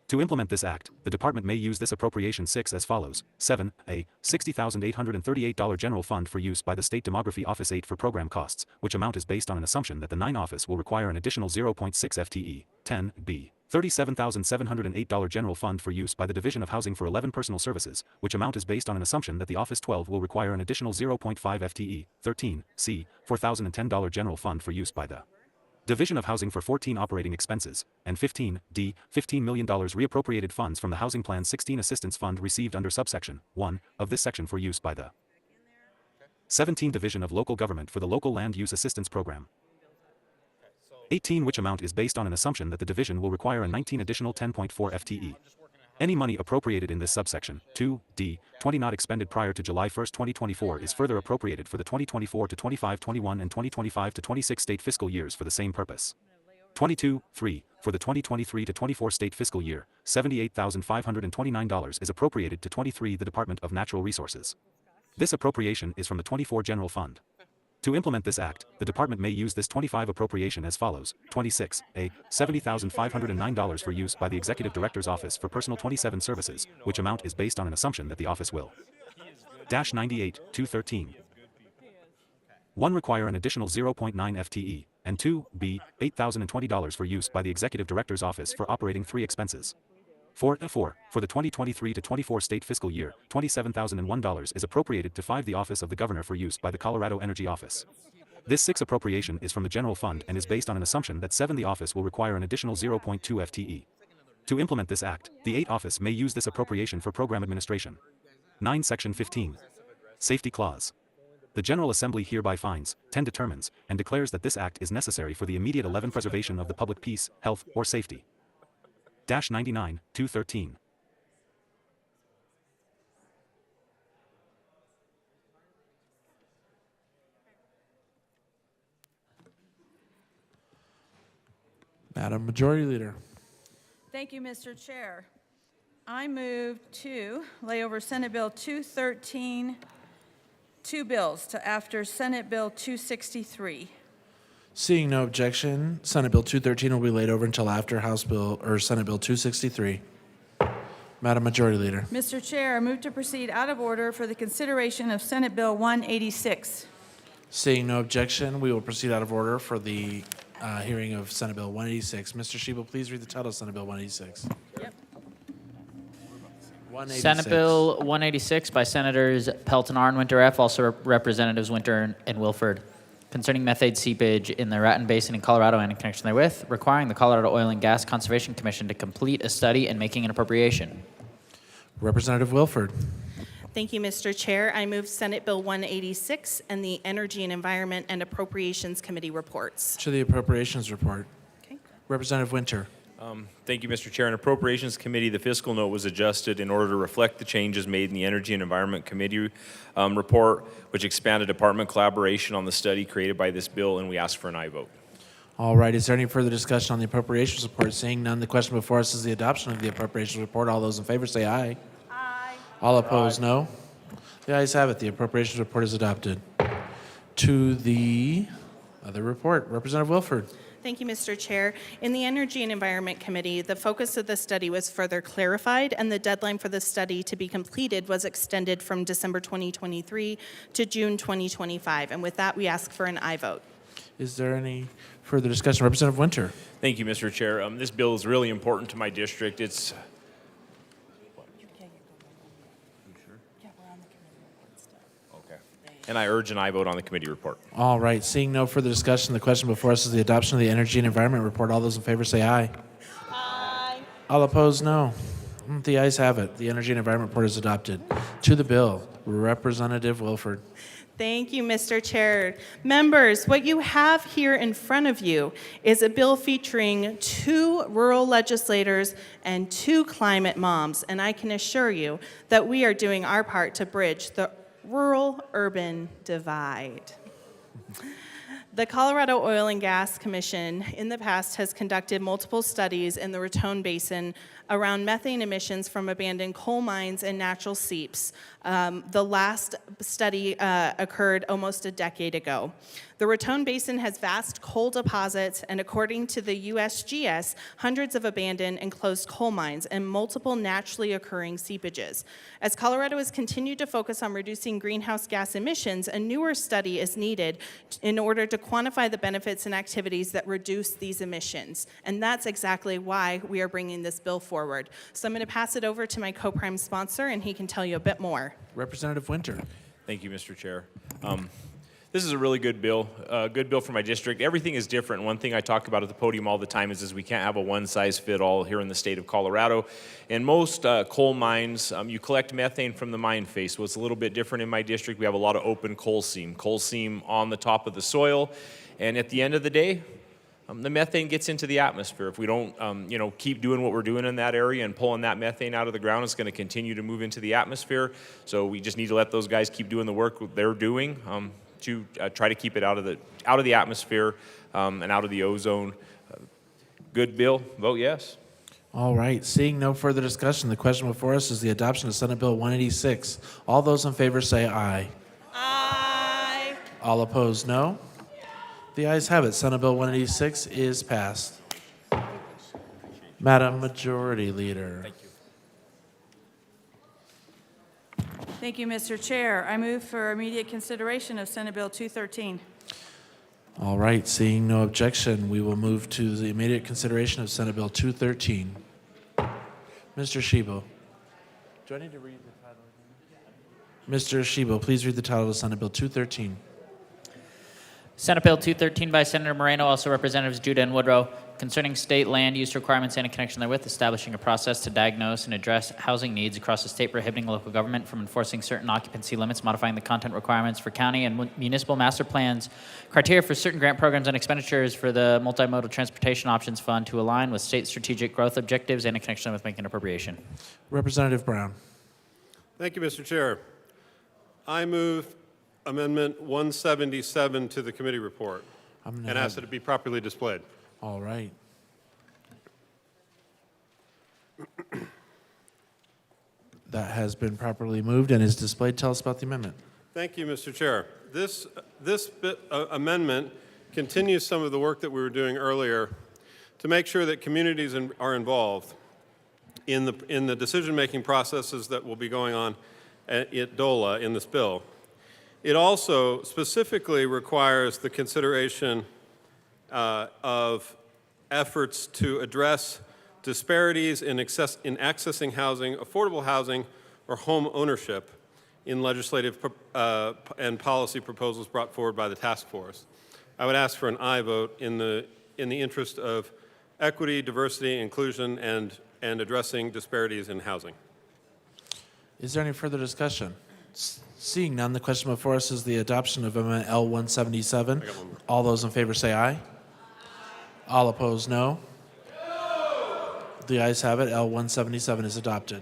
To implement this act, the Department may use this appropriation 6 as follows: 7A, $60,838 General Fund for use by the State Demography Office. 8 for program costs, which amount is based on an assumption that the 9 office will require an additional 0.6 FTE. 10B, $37,708 General Fund for use by the Division of Housing for 11 personal services, which amount is based on an assumption that the Office 12 will require an additional 0.5 FTE. 13C, $4,010 General Fund for use by the Division of Housing for 14 operating expenses, and 15D, $15 million reappropriated funds from the Housing Plan 16 Assistance Fund received under subsection 1 of this section for use by the 17 Division of Local Government for the Local Land Use Assistance Program. 18, which amount is based on an assumption that the division will require a 19 additional 10.4 FTE. Any money appropriated in this subsection 2D 20 not expended prior to July 1, 2024 is further appropriated for the 2024-25-21 and 2025-26 state fiscal years for the same purpose. 22.3. For the 2023-24 state fiscal year, $78,529 is appropriated to 23 the Department of Natural Resources. This appropriation is from the 24 General Fund. To implement this act, the Department may use this 25 appropriation as follows: 26A, $70,509 for use by the Executive Director's Office for Personal 27 Services, which amount is based on an assumption that the office will 98-213. 1. Require an additional 0.9 FTE, and 2B, $8,020 for use by the Executive Director's Office for operating 3 expenses. 4. For the 2023-24 state fiscal year, $27,001 is appropriated to 5 the Office of the Governor for use by the Colorado Energy Office. This 6 appropriation is from the General Fund and is based on an assumption that 7 the office will require an additional 0.2 FTE. To implement this act, the 8 office may use this appropriation for program administration. 9 Section 15. Safety Clause. The General Assembly hereby finds, 10 determines, and declares that this act is necessary for the immediate 11 preservation of the public peace, health, or safety. 99-213. Madam Majority Leader. Thank you, Mr. Chair. I move to lay over Senate Bill 213, 2 bills to after Senate Bill 263. Seeing no objection, Senate Bill 213 will be laid over until after House Bill or Senate Bill 263. Madam Majority Leader. Mr. Chair, I move to proceed out of order for the consideration of Senate Bill 186. Seeing no objection, we will proceed out of order for the hearing of Senate Bill 186. Mr. Sheba, please read the title of Senate Bill 186. Yep. 186. Senate Bill 186 by Senators Pelton R. and Winter F., also Representatives Winter and Wilford, concerning methane seepage in the Raton Basin in Colorado and in connection therewith, requiring the Colorado Oil and Gas Conservation Commission to complete a study and making an appropriation. Representative Wilford. Thank you, Mr. Chair. I move Senate Bill 186 and the Energy and Environment and Appropriations Committee reports. To the Appropriations Report. Okay. Representative Winter. Thank you, Mr. Chair. In Appropriations Committee, the fiscal note was adjusted in order to reflect the changes made in the Energy and Environment Committee report, which expanded department collaboration on the study created by this bill, and we ask for an aye vote. All right. Is there any further discussion on the Appropriations Report? Seeing none, the question before us is the adoption of the Appropriations Report. All those in favor say aye. Aye. All opposed, no. The ayes have it. The Appropriations Report is adopted. To the other report, Representative Wilford. Thank you, Mr. Chair. In the Energy and Environment Committee, the focus of the study was further clarified, and the deadline for the study to be completed was extended from December 2023 to June 2025. And with that, we ask for an aye vote. Is there any further discussion? Representative Winter. Thank you, Mr. Chair. This bill is really important to my district. It's and I urge an aye vote on the committee report. All right. Seeing no further discussion, the question before us is the adoption of the Energy and Environment Report. All those in favor say aye. Aye. All opposed, no. The ayes have it. The Energy and Environment Report is adopted. To the bill, Representative Wilford. Thank you, Mr. Chair. Members, what you have here in front of you is a bill featuring 2 rural legislators and 2 climate moms, and I can assure you that we are doing our part to bridge the rural-urban divide. The Colorado Oil and Gas Commission in the past has conducted multiple studies in the Raton Basin around methane emissions from abandoned coal mines and natural seeps. The last study occurred almost a decade ago. The Raton Basin has vast coal deposits, and according to the USGS, hundreds of abandoned and closed coal mines and multiple naturally occurring seepages. As Colorado has continued to focus on reducing greenhouse gas emissions, a newer study is needed in order to quantify the benefits and activities that reduce these emissions. And that's exactly why we are bringing this bill forward. So I'm going to pass it over to my co-prime sponsor, and he can tell you a bit more. Representative Winter. Thank you, Mr. Chair. This is a really good bill for my district. Everything is different. One thing I talk about at the podium all the time is we can't have a one-size-fit-all here in the state of Colorado. In most coal mines, you collect methane from the mine face. What's a little bit different in my district, we have a lot of open coal seam on the top of the soil. And at the end of the day, the methane gets into the atmosphere. If we don't, keep doing what we're doing in that area and pulling that methane out of the ground, it's going to continue to move into the atmosphere. So we just need to let those guys keep doing the work they're doing to try to keep it out of the atmosphere and out of the ozone. Good bill. Vote yes. All right. Seeing no further discussion, the question before us is the adoption of Senate Bill 186. All those in favor say aye. Aye. All opposed, no. The ayes have it. Senate Bill 186 is passed. Madam Majority Leader. Thank you. Thank you, Mr. Chair. I move for immediate consideration of Senate Bill 213. All right. Seeing no objection, we will move to the immediate consideration of Senate Bill 213. Mr. Shibo. Do I need to read the title? Mr. Shibo, please read the title of Senate Bill 213. Senate Bill 213 by Senator Moreno, also Representatives Judah and Woodrow, concerning state land use requirements and in connection therewith, establishing a process to diagnose and address housing needs across the state, prohibiting local government from enforcing certain occupancy limits, modifying the content requirements for county and municipal master plans, criteria for certain grant programs and expenditures for the Multimodal Transportation Options Fund to align with state strategic growth objectives and in connection with making an appropriation. Representative Brown. Thank you, Mr. Chair. I move Amendment 177 to the committee report and ask that it be properly displayed. All right. That has been properly moved and is displayed. Tell us about the amendment. Thank you, Mr. Chair. This amendment continues some of the work that we were doing earlier to make sure that communities are involved in the decision-making processes that will be going on at DOLA in this bill. It also specifically requires the consideration of efforts to address disparities in accessing housing, affordable housing, or home ownership in legislative and policy proposals brought forward by the task force. I would ask for an aye vote in the interest of equity, diversity, inclusion, and addressing disparities in housing. Is there any further discussion? Seeing none, the question before us is the adoption of Amendment L177. All those in favor say aye. All opposed, no. The ayes have it. L177 is adopted.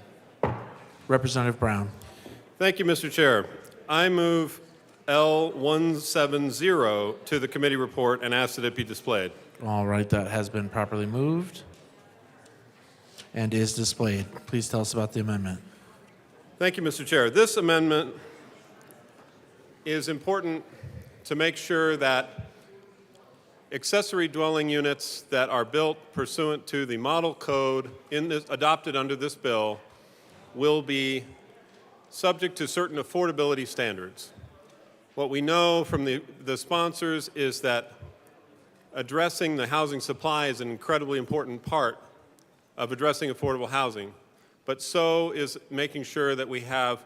Representative Brown. Thank you, Mr. Chair. I move L170 to the committee report and ask that it be displayed. All right, that has been properly moved and is displayed. Please tell us about the amendment. Thank you, Mr. Chair. This amendment is important to make sure that accessory dwelling units that are built pursuant to the model code adopted under this bill will be subject to certain affordability standards. What we know from the sponsors is that addressing the housing supply is an incredibly important part of addressing affordable housing, but so is making sure that we have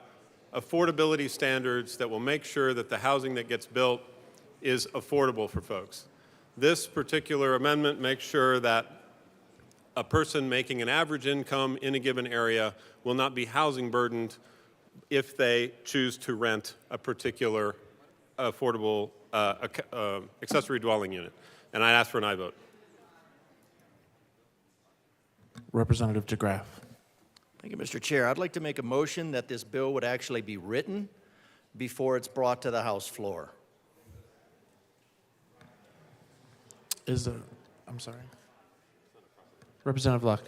affordability standards that will make sure that the housing that gets built is affordable for folks. This particular amendment makes sure that a person making an average income in a given area will not be housing burdened if they choose to rent a particular affordable accessory dwelling unit. And I ask for an aye vote. Representative DeGraff. Thank you, Mr. Chair. I'd like to make a motion that this bill would actually be written before it's brought to the House floor. I'm sorry. Representative Luck.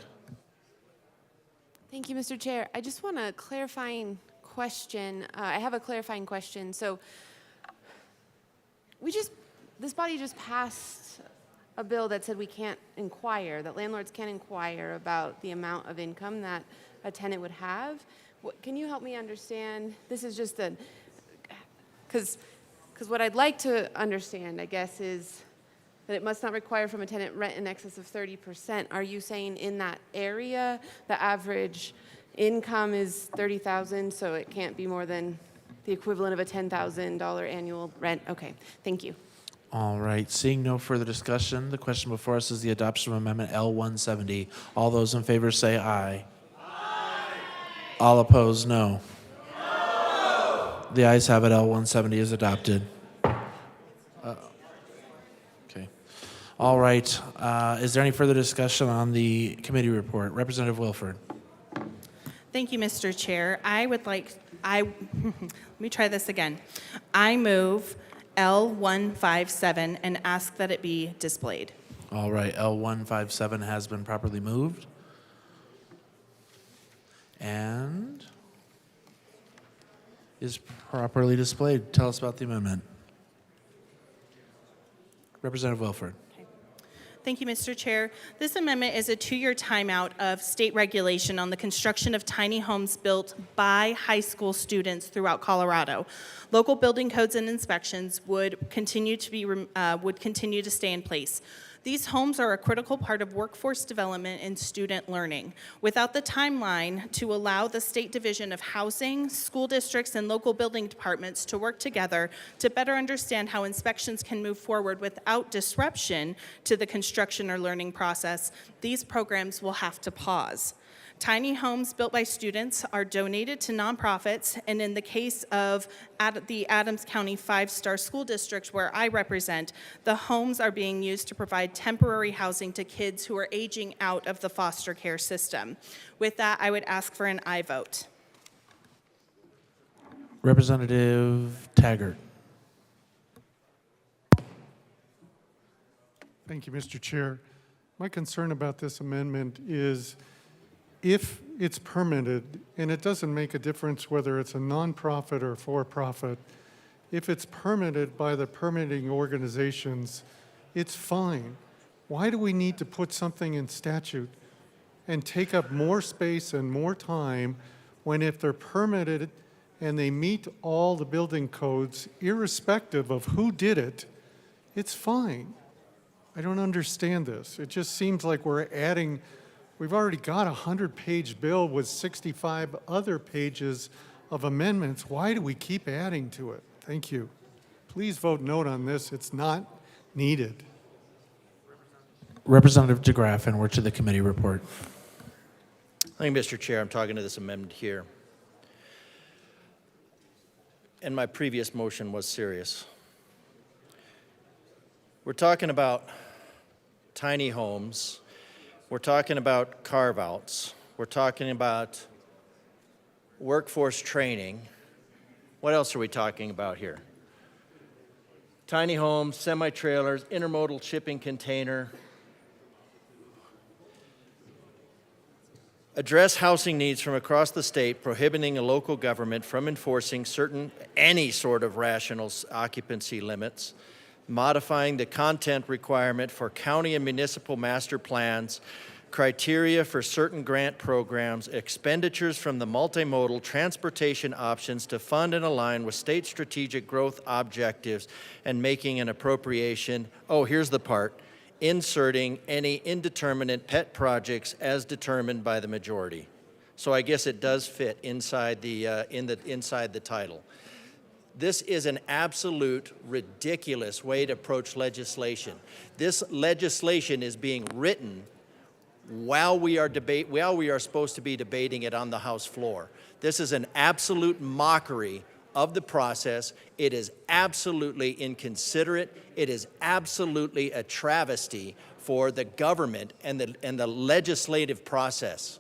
Thank you, Mr. Chair. I just want a clarifying question. I have a clarifying question. So this body just passed a bill that said we can't inquire, that landlords can't inquire about the amount of income that a tenant would have. Can you help me understand? This is just because what I'd like to understand, I guess, is that it must not require from a tenant rent in excess of 30%. Are you saying in that area, the average income is $30,000, so it can't be more than the equivalent of a $10,000 annual rent? Okay, thank you. All right, seeing no further discussion, the question before us is the adoption of Amendment L170. All those in favor say aye. Aye. All opposed, no. No. The ayes have it. L170 is adopted. Okay. All right, is there any further discussion on the committee report? Representative Wilford. Thank you, Mr. Chair. let me try this again. I move L157 and ask that it be displayed. All right, L157 has been properly moved and is properly displayed. Tell us about the amendment. Representative Wilford. Thank you, Mr. Chair. This amendment is a 2-year timeout of state regulation on the construction of tiny homes built by high school students throughout Colorado. Local building codes and inspections would continue to stay in place. These homes are a critical part of workforce development and student learning. Without the timeline to allow the State Division of Housing, school districts, and local building departments to work together to better understand how inspections can move forward without disruption to the construction or learning process, these programs will have to pause. Tiny homes built by students are donated to nonprofits, and in the case of the Adams County 5-star school district where I represent, the homes are being used to provide temporary housing to kids who are aging out of the foster care system. With that, I would ask for an aye vote. Representative Taggart. Thank you, Mr. Chair. My concern about this amendment is if it's permitted, and it doesn't make a difference whether it's a nonprofit or for-profit, if it's permitted by the permitting organizations, it's fine. Why do we need to put something in statute and take up more space and more time when if they're permitted and they meet all the building codes, irrespective of who did it, it's fine. I don't understand this. It just seems like we're adding. We've already got a 100-page bill with 65 other pages of amendments. Why do we keep adding to it? Thank you. Please vote no on this. It's not needed. Representative DeGraff, and we're to the committee report. Thank you, Mr. Chair. I'm talking to this amendment here. and my previous motion was serious. We're talking about tiny homes. We're talking about carve-outs. We're talking about workforce training. What else are we talking about here? Tiny homes, semi-trailers, intermodal shipping container. Address housing needs from across the state, prohibiting a local government from enforcing any sort of rational occupancy limits, modifying the content requirement for county and municipal master plans, criteria for certain grant programs, expenditures from the multimodal transportation options to fund and align with state strategic growth objectives, and making an appropriation, oh, here's the part, inserting any indeterminate pet projects as determined by the majority. So I guess it does fit inside inside the title. This is an absolute ridiculous way to approach legislation. This legislation is being written while we are supposed to be debating it on the House floor. This is an absolute mockery of the process. It is absolutely inconsiderate. It is absolutely a travesty for the government and the legislative process.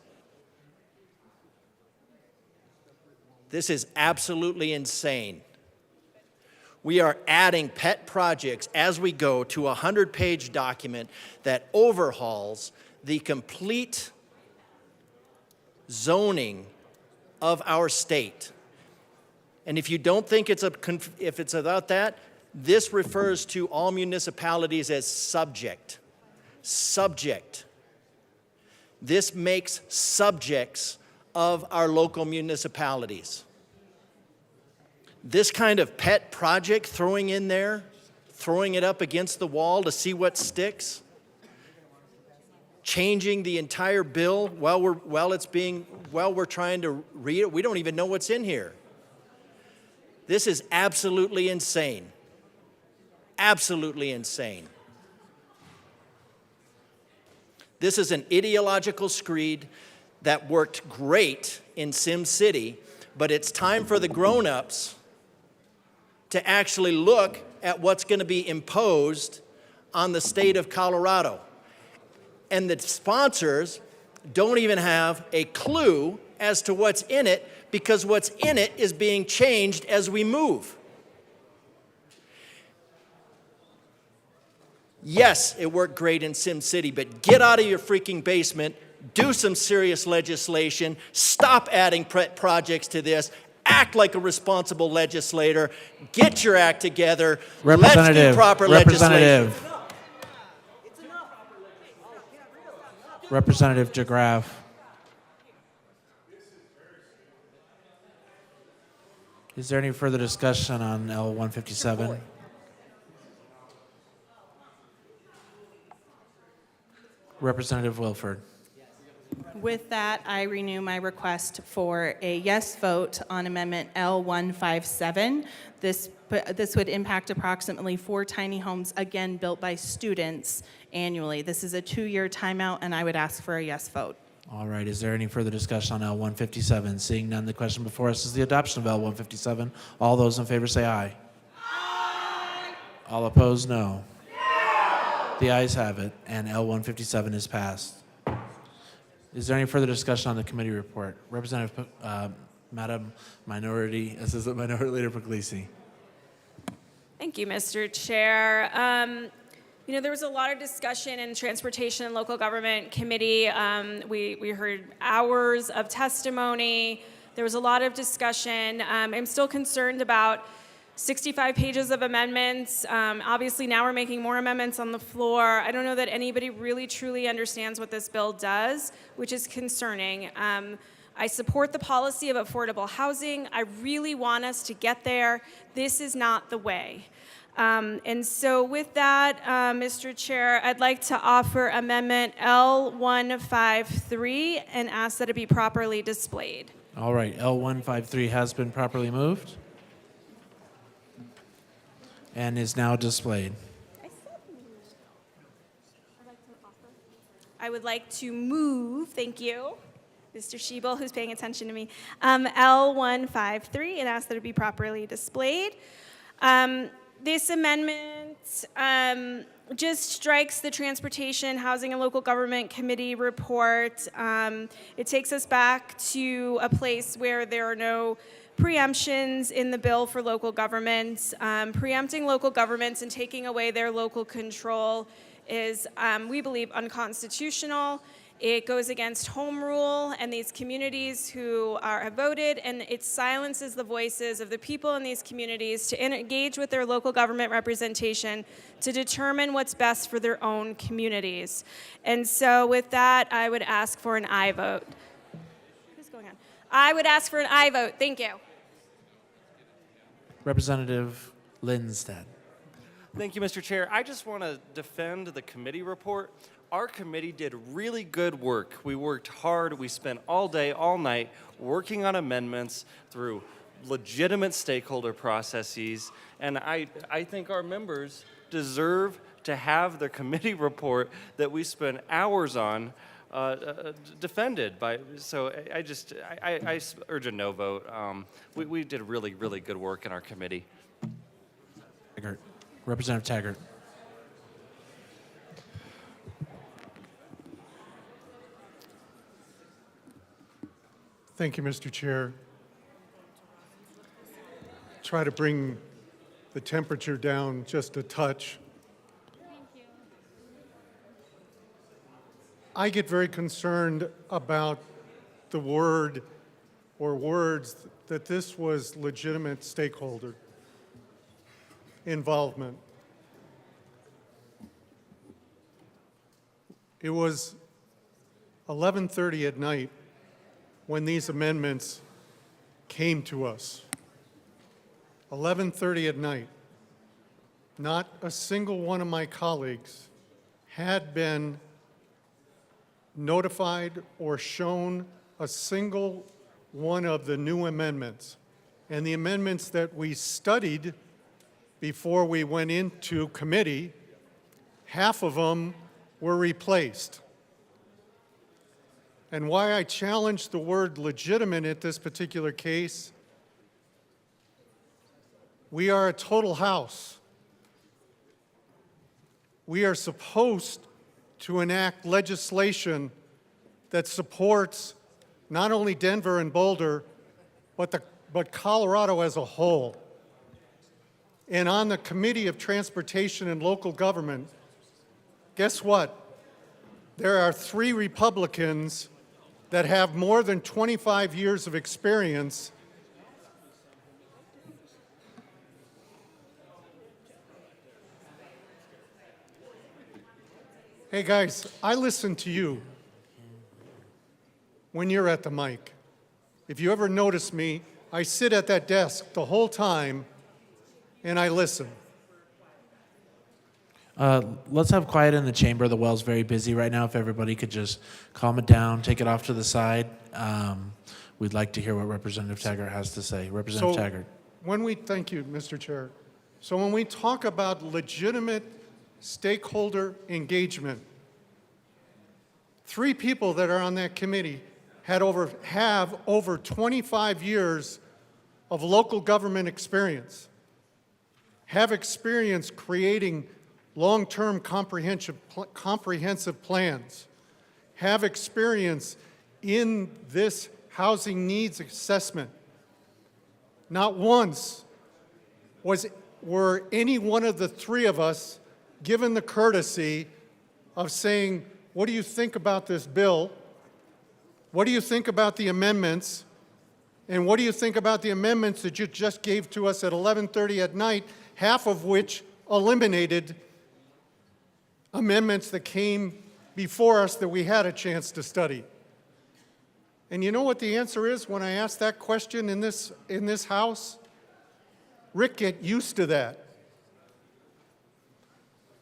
This is absolutely insane. We are adding pet projects as we go to a 100-page document that overhauls the complete zoning of our state. And if you don't think if it's about that, this refers to all municipalities as subject. Subject. This makes subjects of our local municipalities. This kind of pet project throwing in there, throwing it up against the wall to see what sticks, changing the entire bill while we're trying to read it. We don't even know what's in here. This is absolutely insane. Absolutely insane. This is an ideological screed that worked great in Sim City, but it's time for the grown-ups to actually look at what's going to be imposed on the state of Colorado. And the sponsors don't even have a clue as to what's in it, because what's in it is being changed as we move. Yes, it worked great in Sim City, but get out of your freaking basement, do some serious legislation, stop adding projects to this, act like a responsible legislator, get your act together, let's do proper legislation. Representative DeGraff. Is there any further discussion on L157? Representative Wilford. With that, I renew my request for a yes vote on Amendment L157. This would impact approximately 4 tiny homes, again, built by students annually. This is a 2-year timeout, and I would ask for a yes vote. All right, is there any further discussion on L157? Seeing none, the question before us is the adoption of L157. All those in favor say aye. Aye. All opposed, no. The ayes have it, and L157 is passed. Is there any further discussion on the committee report? Representative, Madam Assistant Minority Leader Puglisi. Thank you, Mr. Chair. There was a lot of discussion in Transportation and Local Government Committee. We heard hours of testimony. There was a lot of discussion. I'm still concerned about 65 pages of amendments. Obviously, now we're making more amendments on the floor. I don't know that anybody really truly understands what this bill does, which is concerning. I support the policy of affordable housing. I really want us to get there. This is not the way. And so with that, Mr. Chair, I'd like to offer Amendment L153 and ask that it be properly displayed. All right, L153 has been properly moved and is now displayed. I would like to move, thank you, Mr. Schiebel, who's paying attention to me, L153, and ask that it be properly displayed. This amendment just strikes the Transportation, Housing, and Local Government Committee report. It takes us back to a place where there are no preemptions in the bill for local governments. Preempting local governments and taking away their local control is, we believe, unconstitutional. It goes against home rule and these communities who have voted, and it silences the voices of the people in these communities to engage with their local government representation to determine what's best for their own communities. And so with that, I would ask for an aye vote. Who's going on? I would ask for an aye vote. Thank you. Representative Lindstedt. Thank you, Mr. Chair. I just want to defend the committee report. Our committee did really good work. We worked hard. We spent all day, all night working on amendments through legitimate stakeholder processes. And I think our members deserve to have the committee report that we spent hours on defended by. So I urge a no vote. We did really, really good work in our committee. Taggart. Representative Taggart. Thank you, Mr. Chair. Try to bring the temperature down just a touch. I get very concerned about the word or words that this was legitimate stakeholder involvement. It was 11:30 at night when these amendments came to us. 11:30 at night. Not a single one of my colleagues had been notified or shown a single one of the new amendments. And the amendments that we studied before we went into committee, half of them were replaced. And why I challenge the word legitimate at this particular case, we are a total house. We are supposed to enact legislation that supports not only Denver and Boulder, but Colorado as a whole. And on the Committee of Transportation and Local Government, guess what? There are 3 Republicans that have more than 25 years of experience Hey guys, I listen to you when you're at the mic. If you ever notice me, I sit at that desk the whole time and I listen. Let's have quiet in the chamber. The well's very busy right now. If everybody could just calm it down, take it off to the side. We'd like to hear what Representative Taggart has to say. Representative Taggart. Thank you, Mr. Chair. So when we talk about legitimate stakeholder engagement, 3 people that are on that committee have over 25 years of local government experience, have experience creating long-term comprehensive plans, have experience in this housing needs assessment. Not once were any one of the 3 of us given the courtesy of saying, what do you think about this bill? What do you think about the amendments? And what do you think about the amendments that you just gave to us at 11:30 at night, half of which eliminated amendments that came before us that we had a chance to study? And you know what the answer is when I ask that question in this House? Rick, get used to that.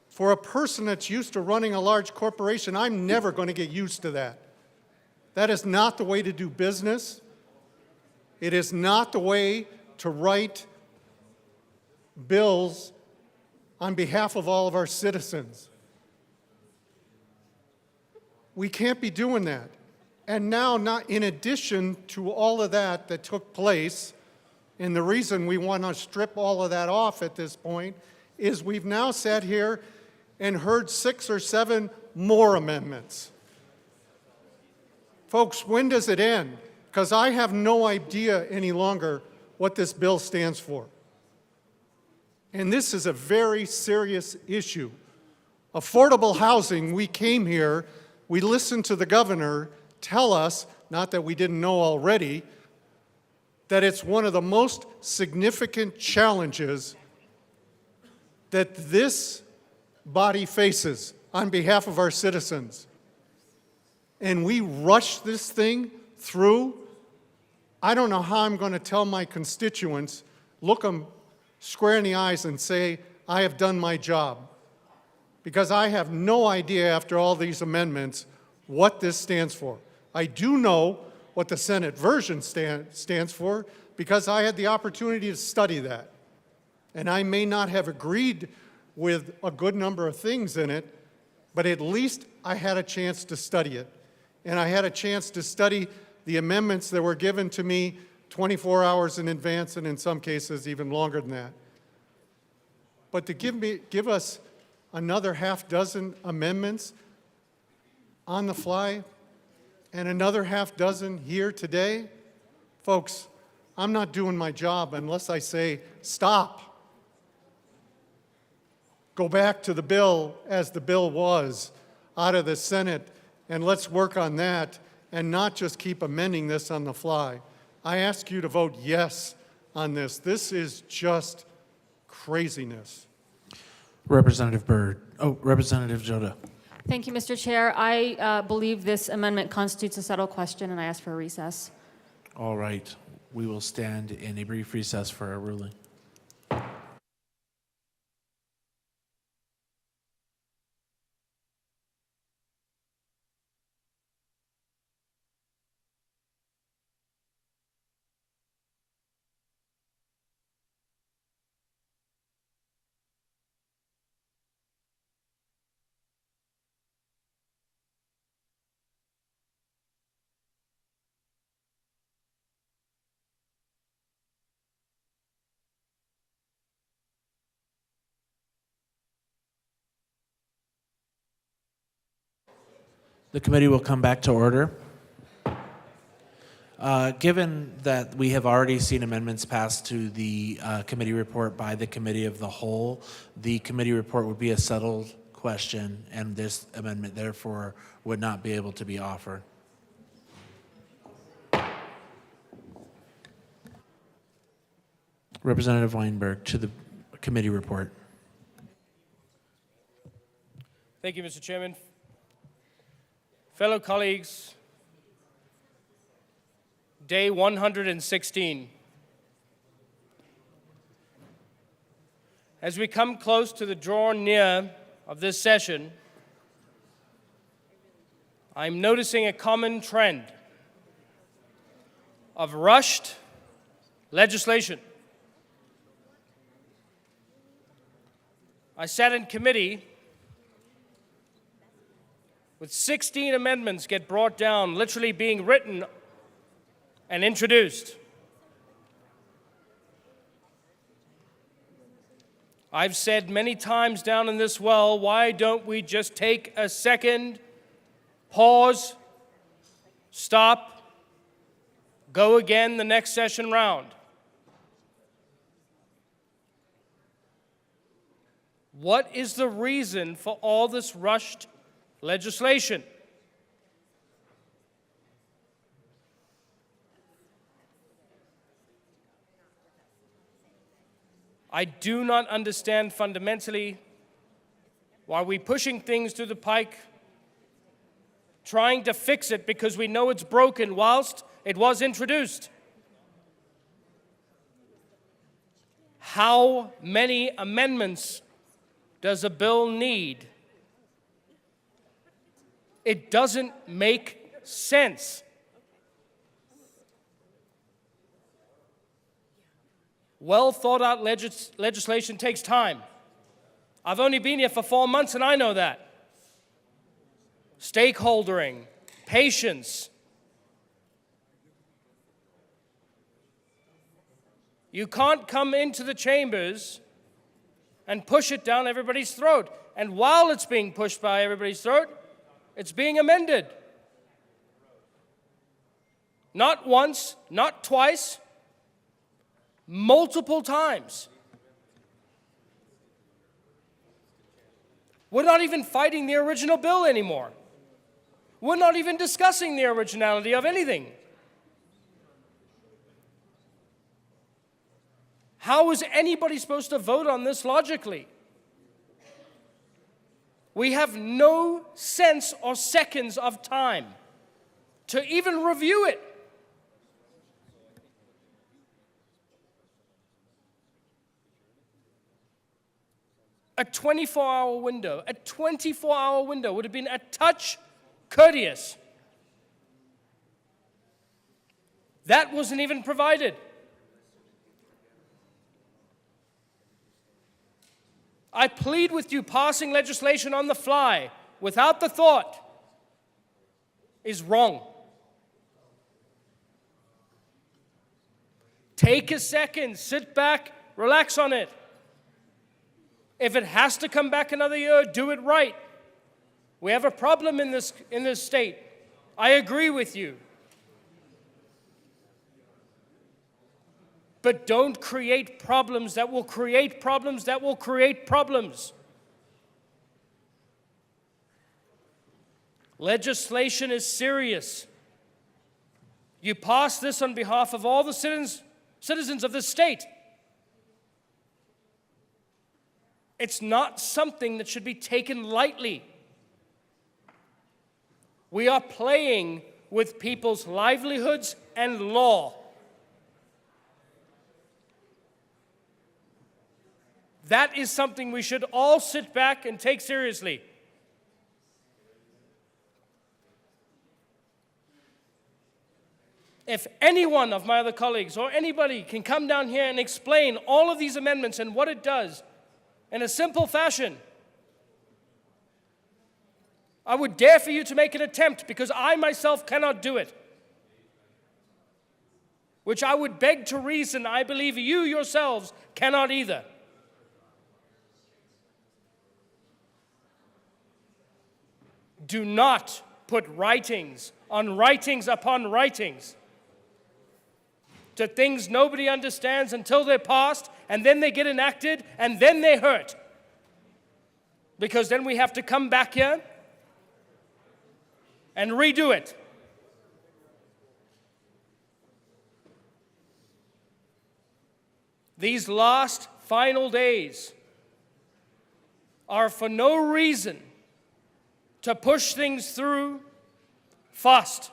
For a person that's used to running a large corporation, I'm never going to get used to that. That is not the way to do business. It is not the way to write bills on behalf of all of our citizens. We can't be doing that. And now, not in addition to all of that that took place, and the reason we want to strip all of that off at this point is we've now sat here and heard 6 or 7 more amendments. Folks, when does it end? Because I have no idea any longer what this bill stands for. And this is a very serious issue. Affordable housing, we came here, we listened to the governor tell us, not that we didn't know already, that it's one of the most significant challenges that this body faces on behalf of our citizens. And we rushed this thing through. I don't know how I'm going to tell my constituents, look them square in the eyes and say, I have done my job. Because I have no idea after all these amendments what this stands for. I do know what the Senate version stands for because I had the opportunity to study that. And I may not have agreed with a good number of things in it, but at least I had a chance to study it. And I had a chance to study the amendments that were given to me 24 hours in advance, and in some cases even longer than that. But to give us another half dozen amendments on the fly and another half dozen here today, folks, I'm not doing my job unless I say, stop. Go back to the bill as the bill was out of the Senate, and let's work on that and not just keep amending this on the fly. I ask you to vote yes on this. This is just craziness. Representative Byrd. Oh, Representative Joda. Thank you, Mr. Chair. I believe this amendment constitutes a settled question, and I ask for a recess. All right. We will stand in a brief recess for a ruling. The committee will come back to order. Given that we have already seen amendments passed to the committee report by the committee of the whole, the committee report would be a settled question, and this amendment therefore would not be able to be offered. Representative Weinberg to the committee report. Thank you, Mr. Chairman. Fellow colleagues, day 116. As we come close to the drawn near of this session, I'm noticing a common trend of rushed legislation. I sat in committee with 16 amendments get brought down, literally being written and introduced. I've said many times down in this well, why don't we just take a second, pause, stop, go again the next session round? What is the reason for all this rushed legislation? I do not understand fundamentally why we're pushing things through the pike, trying to fix it because we know it's broken whilst it was introduced. How many amendments does a bill need? It doesn't make sense. Well thought out legislation takes time. I've only been here for 4 months and I know that. Stakeholdering, patience, You can't come into the chambers and push it down everybody's throat. And while it's being pushed by everybody's throat, it's being amended. Not once, not twice, multiple times. We're not even fighting the original bill anymore. We're not even discussing the originality of anything. How is anybody supposed to vote on this logically? We have no sense or seconds of time to even review it. A 24-hour window would have been a touch courteous. That wasn't even provided. I plead with you, passing legislation on the fly without the thought is wrong. Take a second, sit back, relax on it. If it has to come back another year, do it right. We have a problem in this state. I agree with you. But don't create problems that will create problems that will create problems. Legislation is serious. You pass this on behalf of all the citizens of this state. It's not something that should be taken lightly. We are playing with people's livelihoods and law. That is something we should all sit back and take seriously. If any one of my other colleagues or anybody can come down here and explain all of these amendments and what it does in a simple fashion, I would dare for you to make an attempt, because I myself cannot do it. Which I would beg to reason, I believe you yourselves cannot either. Do not put writings on writings upon writings to things nobody understands until they're passed, and then they get enacted, and then they hurt. Because then we have to come back here and redo it. These last final days are for no reason to push things through fast.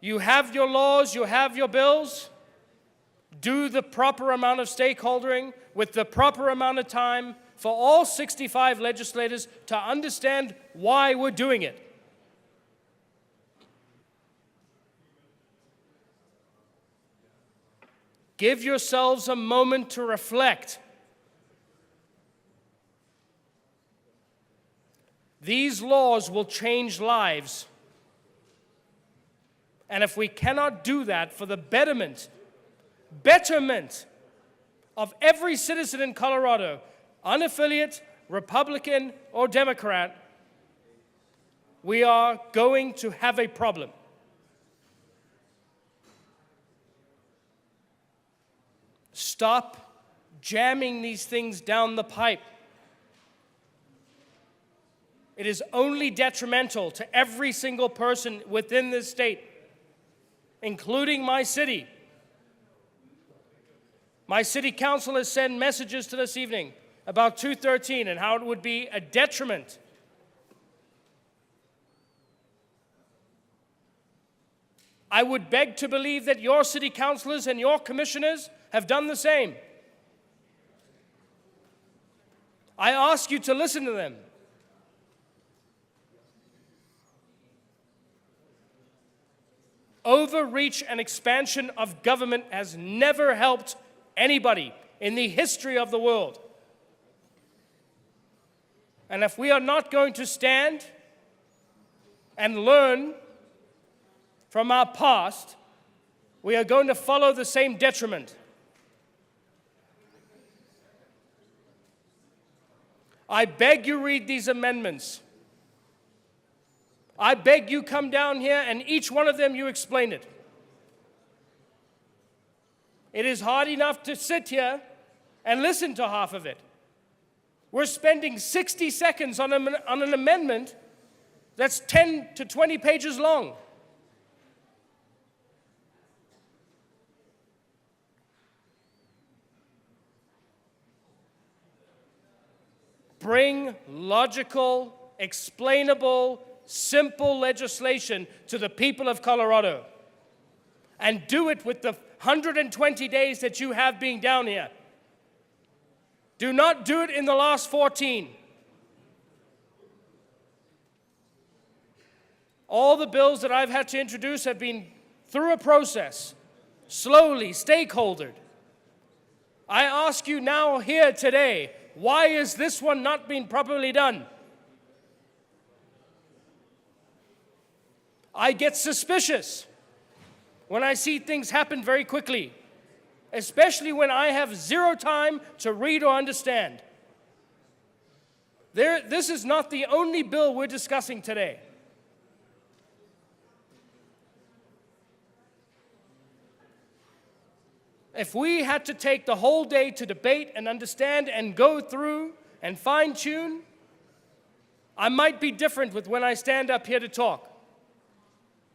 You have your laws, you have your bills. Do the proper amount of stakeholdering with the proper amount of time for all 65 legislators to understand why we're doing it. Give yourselves a moment to reflect. These laws will change lives. And if we cannot do that for the betterment of every citizen in Colorado, unaffiliate, Republican, or Democrat, we are going to have a problem. Stop jamming these things down the pipe. It is only detrimental to every single person within this state, including my city. My city council has sent messages to this evening about 213 and how it would be a detriment. I would beg to believe that your city councilors and your commissioners have done the same. I ask you to listen to them. Overreach and expansion of government has never helped anybody in the history of the world. And if we are not going to stand and learn from our past, we are going to follow the same detriment. I beg you read these amendments. I beg you come down here and each one of them you explain it. It is hard enough to sit here and listen to half of it. We're spending 60 seconds on an amendment that's 10 to 20 pages long. Bring logical, explainable, simple legislation to the people of Colorado. And do it with the 120 days that you have being down here. Do not do it in the last 14. All the bills that I've had to introduce have been through a process, slowly, stakeholdered. I ask you now here today, why is this one not being properly done? I get suspicious when I see things happen very quickly, especially when I have zero time to read or understand. This is not the only bill we're discussing today. If we had to take the whole day to debate and understand and go through and fine-tune, I might be different with when I stand up here to talk.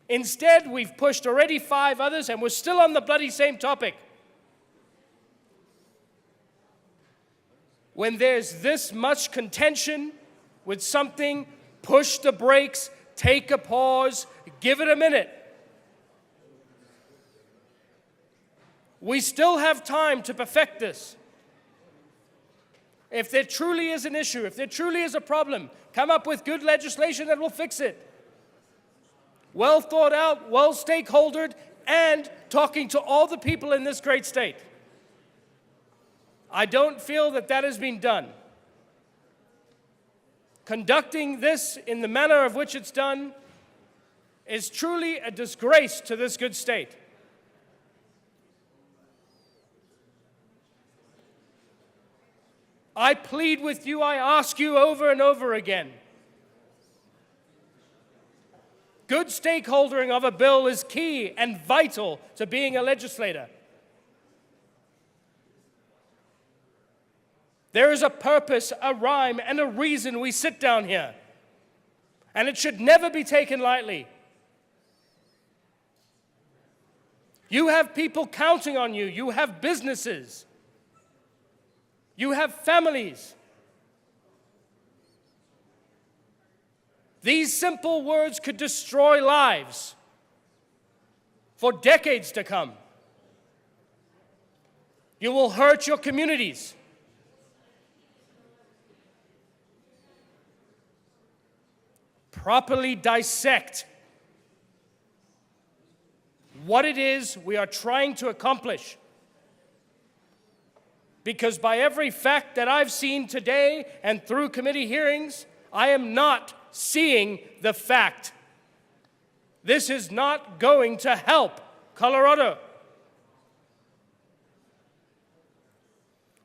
Instead, we've pushed already 5 others and we're still on the bloody same topic. When there's this much contention with something, push the brakes, take a pause, give it a minute. We still have time to perfect this. If there truly is an issue, if there truly is a problem, come up with good legislation that will fix it. Well thought out, well stakeholdered, and talking to all the people in this great state. I don't feel that that has been done. Conducting this in the manner of which it's done is truly a disgrace to this good state. I plead with you, I ask you over and over again. Good stakeholdering of a bill is key and vital to being a legislator. There is a purpose, a rhyme, and a reason we sit down here. And it should never be taken lightly. You have people counting on you. You have businesses. You have families. These simple words could destroy lives for decades to come. You will hurt your communities. Properly dissect what it is we are trying to accomplish. Because by every fact that I've seen today and through committee hearings, I am not seeing the fact. This is not going to help Colorado.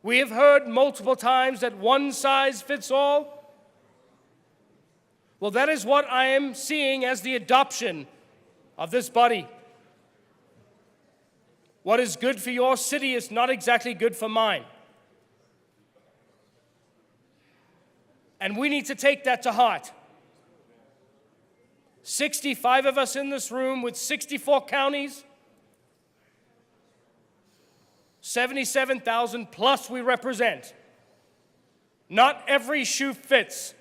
We have heard multiple times that one size fits all. Well, that is what I am seeing as the adoption of this body. What is good for your city is not exactly good for mine. And we need to take that to heart. 65 of us in this room with 64 counties, 77,000 plus we represent. Not every shoe fits.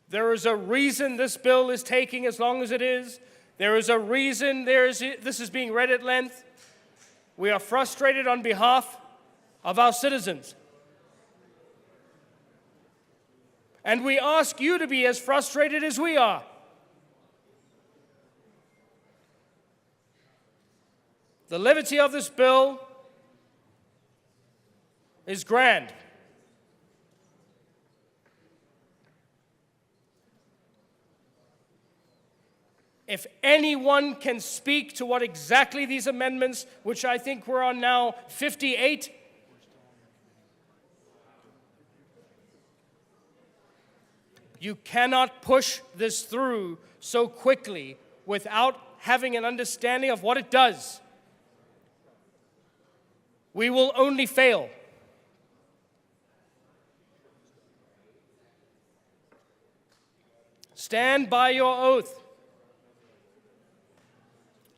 There is a reason this bill is taking as long as it is. There is a reason this is being read at length. We are frustrated on behalf of our citizens. And we ask you to be as frustrated as we are. The levity of this bill is grand. If anyone can speak to what exactly these amendments, which I think we're on now 58, you cannot push this through so quickly without having an understanding of what it does. We will only fail. Stand by your oath.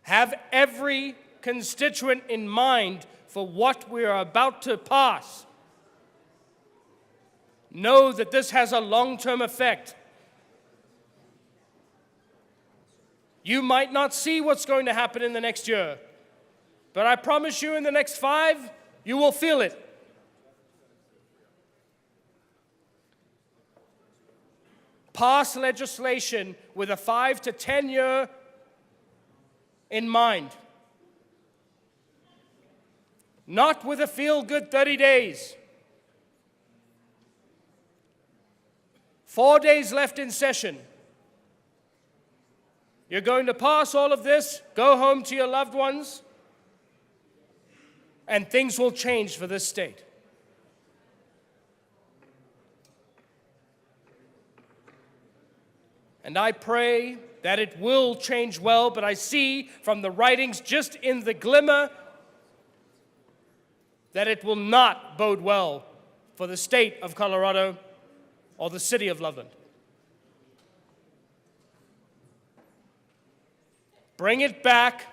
Have every constituent in mind for what we are about to pass. Know that this has a long-term effect. You might not see what's going to happen in the next year, but I promise you in the next 5, you will feel it. Pass legislation with a 5 to 10 year in mind. Not with a feel-good 30 days. 4 days left in session. You're going to pass all of this, go home to your loved ones, and things will change for this state. And I pray that it will change well, but I see from the writings just in the glimmer that it will not bode well for the state of Colorado or the city of Loveland. Bring it back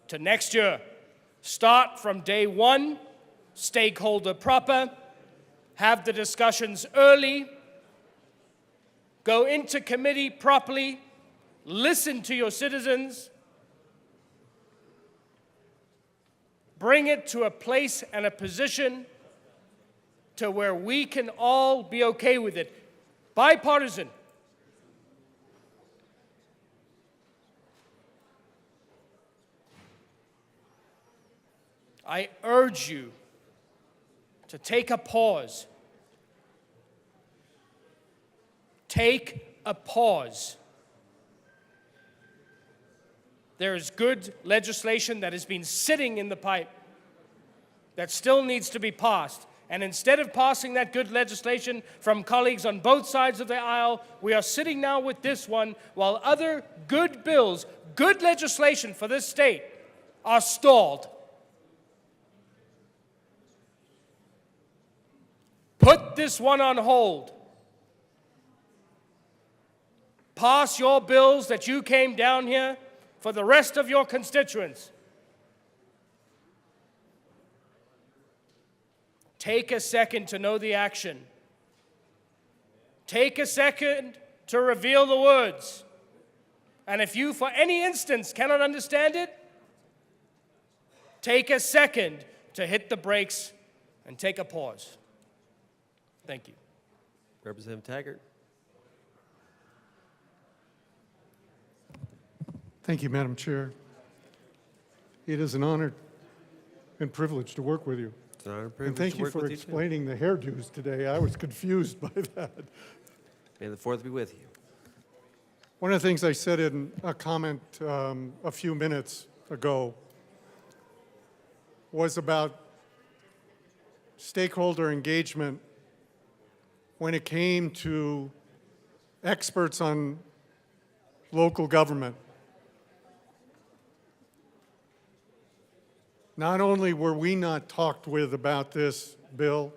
to next year. Start from day one, stakeholder proper, have the discussions early, go into committee properly, listen to your citizens, bring it to a place and a position to where we can all be okay with it. Bipartisan. I urge you to take a pause. Take a pause. There is good legislation that has been sitting in the pipe that still needs to be passed. And instead of passing that good legislation from colleagues on both sides of the aisle, we are sitting now with this one while other good bills, good legislation for this state, are stalled. Put this one on hold. Pass your bills that you came down here for the rest of your constituents. Take a second to know the action. Take a second to reveal the words. And if you, for any instance, cannot understand it, take a second to hit the brakes and take a pause. Thank you. Representative Taggart. Thank you, Madam Chair. It is an honor and privilege to work with you. It's an honor and And privilege thank to you work for with you, too. explaining the hairdos today. I was confused by that. May the 4th be with you. One of the things I said in a comment a few minutes ago was about stakeholder engagement when it came to experts on local government. Not only were we not talked with about this bill,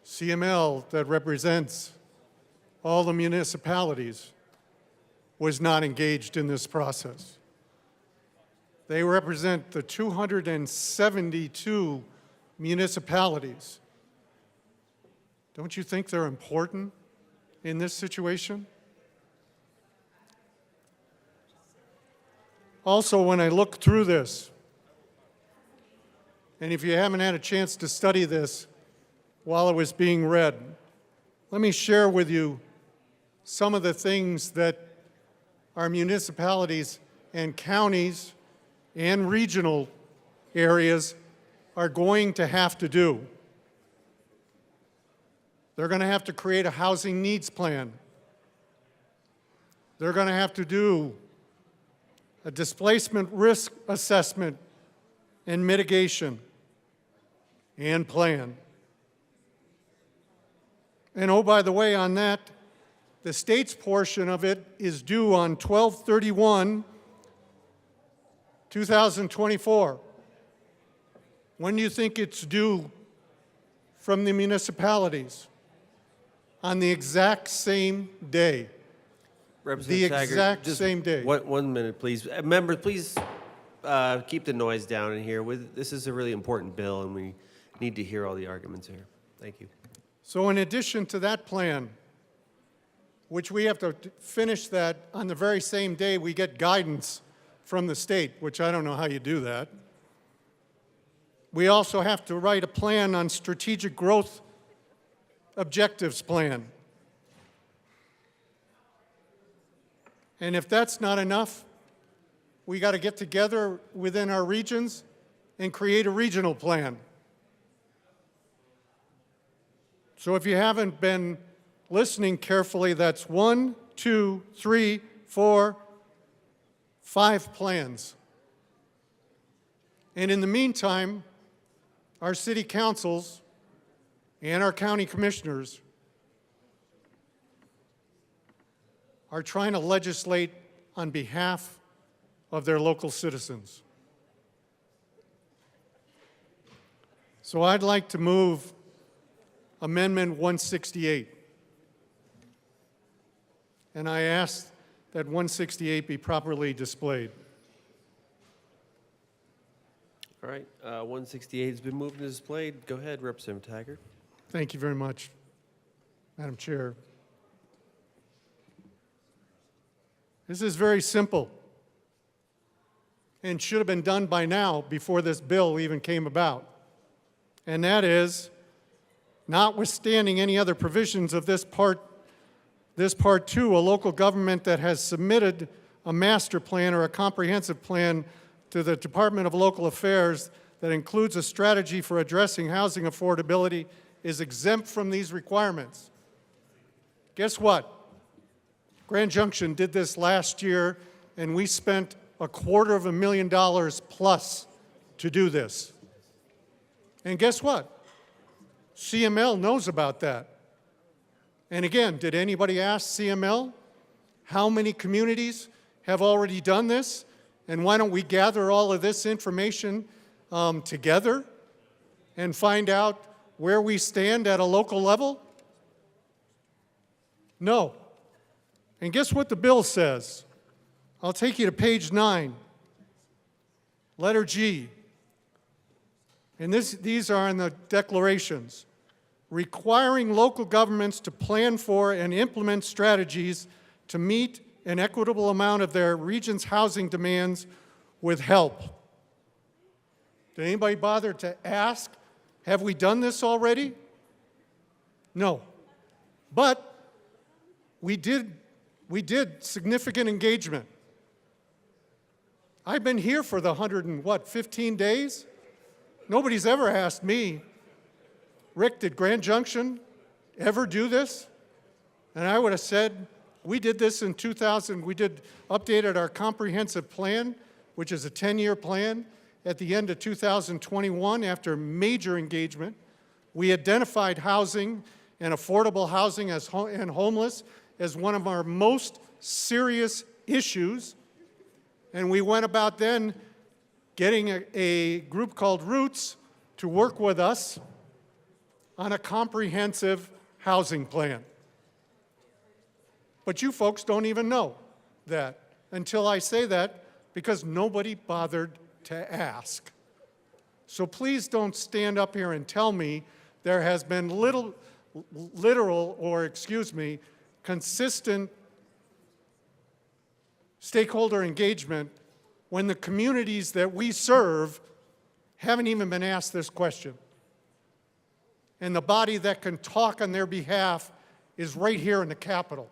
CML, that represents all the municipalities, was not engaged in this process. They represent the 272 municipalities. Don't you think they're important in this situation? Also, when I look through this, and if you haven't had a chance to study this while it was being read, let me share with you some of the things that our municipalities and counties and regional areas are going to have to do. They're going to have to create a housing needs plan. They're going to have to do a displacement risk assessment and mitigation and plan. And oh, by the way, on that, the state's portion of it is due on 12/31/2024. When do you think it's due from the municipalities? On the exact same day. Representative Taggart, exact just same day. 1 minute, please. Members, please keep the noise down in here. This is a really important bill, and we need to hear all the arguments here. Thank you. So in addition to that plan, which we have to finish that on the very same day we get guidance from the state, which I don't know how you do that. We also have to write a plan on strategic growth objectives plan. And if that's not enough, we got to get together within our regions and create a regional plan. So if you haven't been listening carefully, that's 1, 2, 3, 4, 5 plans. And in the meantime, our city councils and our county commissioners are trying to legislate on behalf of their local citizens. So I'd like to move Amendment 168. And I ask that 168 be properly displayed. All right, 168 has been moved and displayed. Go ahead, Representative Taggart. Thank you very much, Madam Chair. This is very simple and should have been done by now before this bill even came about. And that is, notwithstanding any other provisions of this part 2, a local government that has submitted a master plan or a comprehensive plan to the Department of Local Affairs that includes a strategy for addressing housing affordability is exempt from these requirements. Guess what? Grand Junction did this last year, and we spent $250,000 plus to do this. And guess what? CML knows about that. And again, did anybody ask CML how many communities have already done this? And why don't we gather all of this information together and find out where we stand at a local level? No. And guess what the bill says? I'll take you to page 9, letter G. And these are in the declarations. Requiring local governments to plan for and implement strategies to meet an equitable amount of their region's housing demands with help. Did anybody bother to ask, have we done this already? No. But we did significant engagement. I've been here for the 15 days? Nobody's ever asked me, Rick, did Grand Junction ever do this? And I would have said, we did this in 2000. We updated our comprehensive plan, which is a 10-year plan, at the end of 2021 after major engagement. We identified housing and affordable housing and homeless as one of our most serious issues. And we went about then getting a group called Roots to work with us on a comprehensive housing plan. But you folks don't even know that until I say that, because nobody bothered to ask. So please don't stand up here and tell me there has been consistent stakeholder engagement when the communities that we serve haven't even been asked this question. And the body that can talk on their behalf is right here in the Capitol.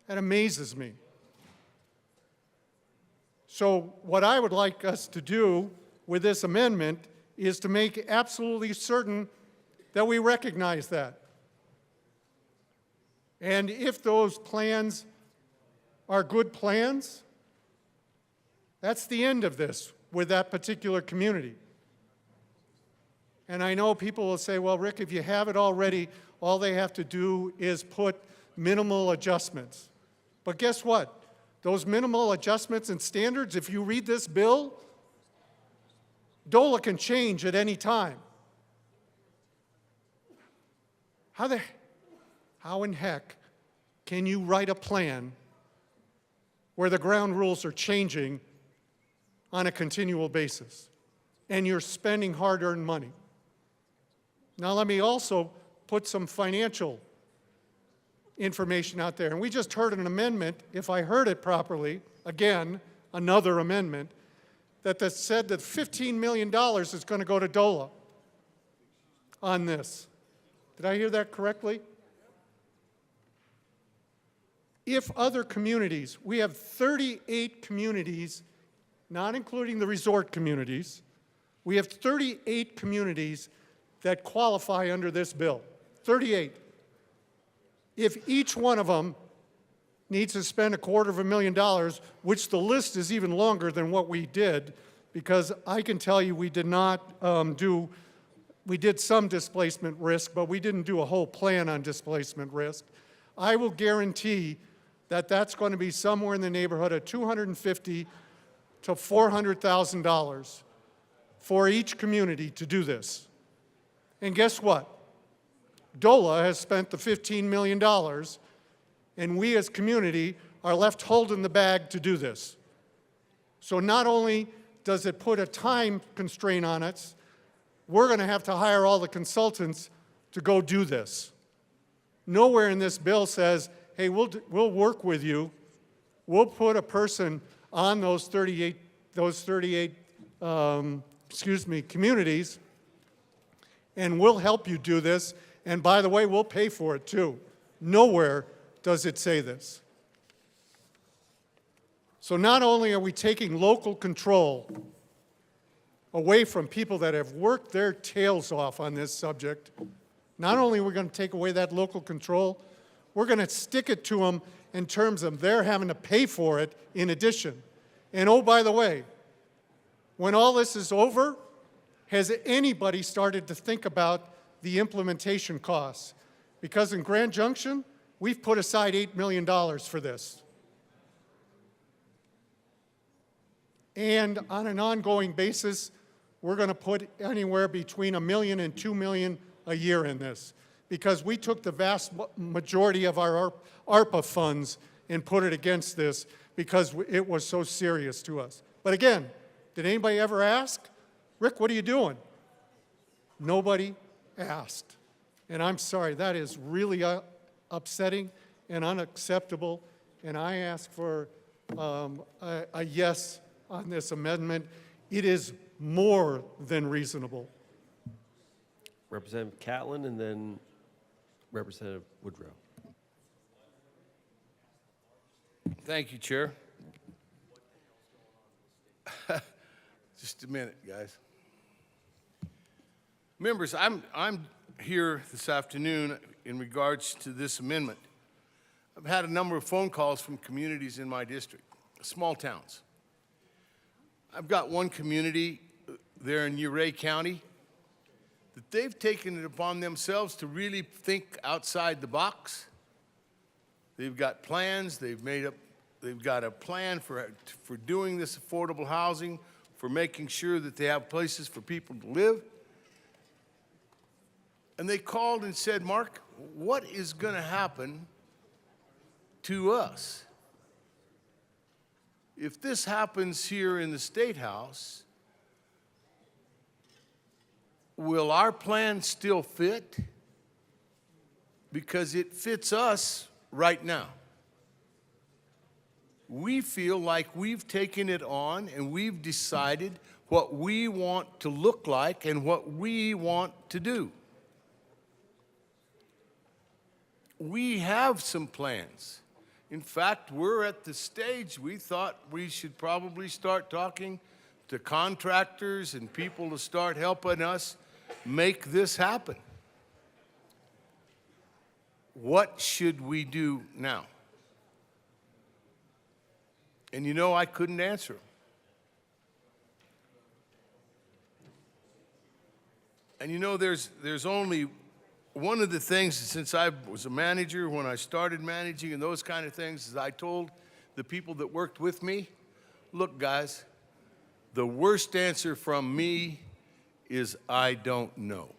That amazes me. So what I would like us to do with this amendment is to make absolutely certain that we recognize that. And if those plans are good plans, that's the end of this with that particular community. And I know people will say, well, Rick, if you have it already, all they have to do is put minimal adjustments. But guess what? Those minimal adjustments and standards, if you read this bill, DOLA can change at any time. How in heck can you write a plan where the ground rules are changing on a continual basis and you're spending hard-earned money? Now let me also put some financial information out there. And we just heard an amendment, if I heard it properly, again, another amendment, that said that $15 million is going to go to DOLA on this. Did I hear that correctly? If other communities, we have 38 communities, not including the resort communities, we have 38 communities that qualify under this bill. 38. If each one of them needs to spend $250,000, which the list is even longer than what we did, because I can tell you we did not we did some displacement risk, but we didn't do a whole plan on displacement risk. I will guarantee that that's going to be somewhere in the neighborhood of $250,000 to $400,000 for each community to do this. And guess what? DOLA has spent the $15 million, and we as community are left holding the bag to do this. So not only does it put a time constraint on us, we're going to have to hire all the consultants to go do this. Nowhere in this bill says, hey, we'll work with you. We'll put a person on those 38 communities, and we'll help you do this. And by the way, we'll pay for it too. Nowhere does it say this. So not only are we taking local control away from people that have worked their tails off on this subject, not only are we going to take away that local control, we're going to stick it to them in terms of they're having to pay for it in addition. And oh, by the way, when all this is over, has anybody started to think about the implementation costs? Because in Grand Junction, we've put aside $8 million for this. And on an ongoing basis, we're going to put anywhere between $1 million and $2 million a year in this, because we took the vast majority of our ARPA funds and put it against this because it was so serious to us. But again, did anybody ever ask, Rick, what are you doing? Nobody asked. And I'm sorry, that is really upsetting and unacceptable. And I ask for a yes on this amendment. It is more than reasonable. Representative Catlin and then Representative Woodrow. Thank you, Chair. Just a minute, guys. Members, I'm here this afternoon in regards to this amendment. I've had a number of phone calls from communities in my district, small towns. I've got one community there in Uray County that they've taken it upon themselves to really think outside the box. They've got plans, they've got a plan for doing this affordable housing, for making sure that they have places for people to live. And they called and said, Mark, what is going to happen to us? If this happens here in the State House, will our plan still fit? Because it fits us right now. We feel like we've taken it on and we've decided what we want to look like and what we want to do. We have some plans. In fact, we're at the stage we thought we should probably start talking to contractors and people to start helping us make this happen. What should we do now? And you know, I couldn't answer them. And you know, there's only one of the things, since I was a manager, when I started managing and those kind of things, is I told the people that worked with me, look, guys, the worst answer from me is I don't know.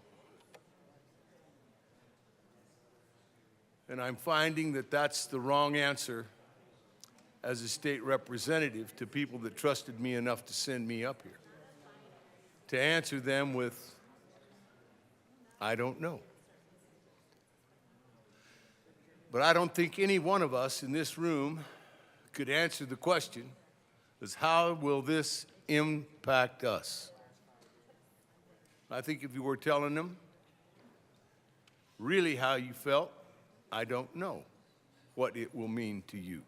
And I'm finding that that's the wrong answer as a state representative to people that trusted me enough to send me up here. To answer them with, I don't know. But I don't think any one of us in this room could answer the question is how will this impact us? I think if you were telling them really how you felt, I don't know what it will mean to you.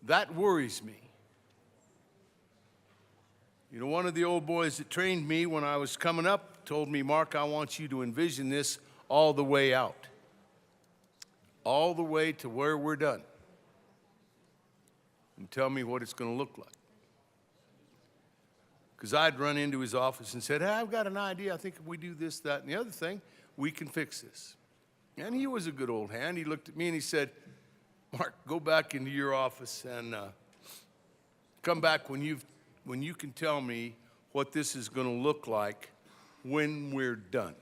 That worries me. You know, one of the old boys that trained me when I was coming up told me, Mark, I want you to envision this all the way out, all the way to where we're done, and tell me what it's going to look like. Because I'd run into his office and said, hey, I've got an idea. I think if we do this, that, and the other thing, we can fix this. And he was a good old hand. He looked at me and he said, Mark, go back into your office and come back when you can tell me what this is going to look like when we're done.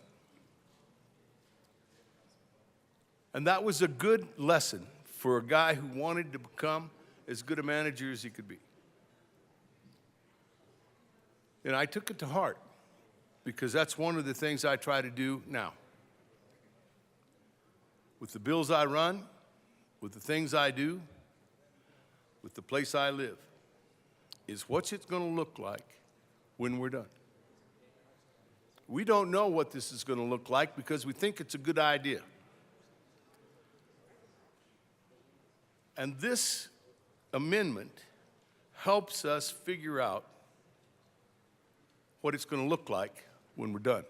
And that was a good lesson for a guy who wanted to become as good a manager as he could be. And I took it to heart because that's one of the things I try to do now. With the bills I run, with the things I do, with the place I live, is what's it going to look like when we're done. We don't know what this is going to look like because we think it's a good idea. And this amendment helps us figure out what it's going to look like when we're done.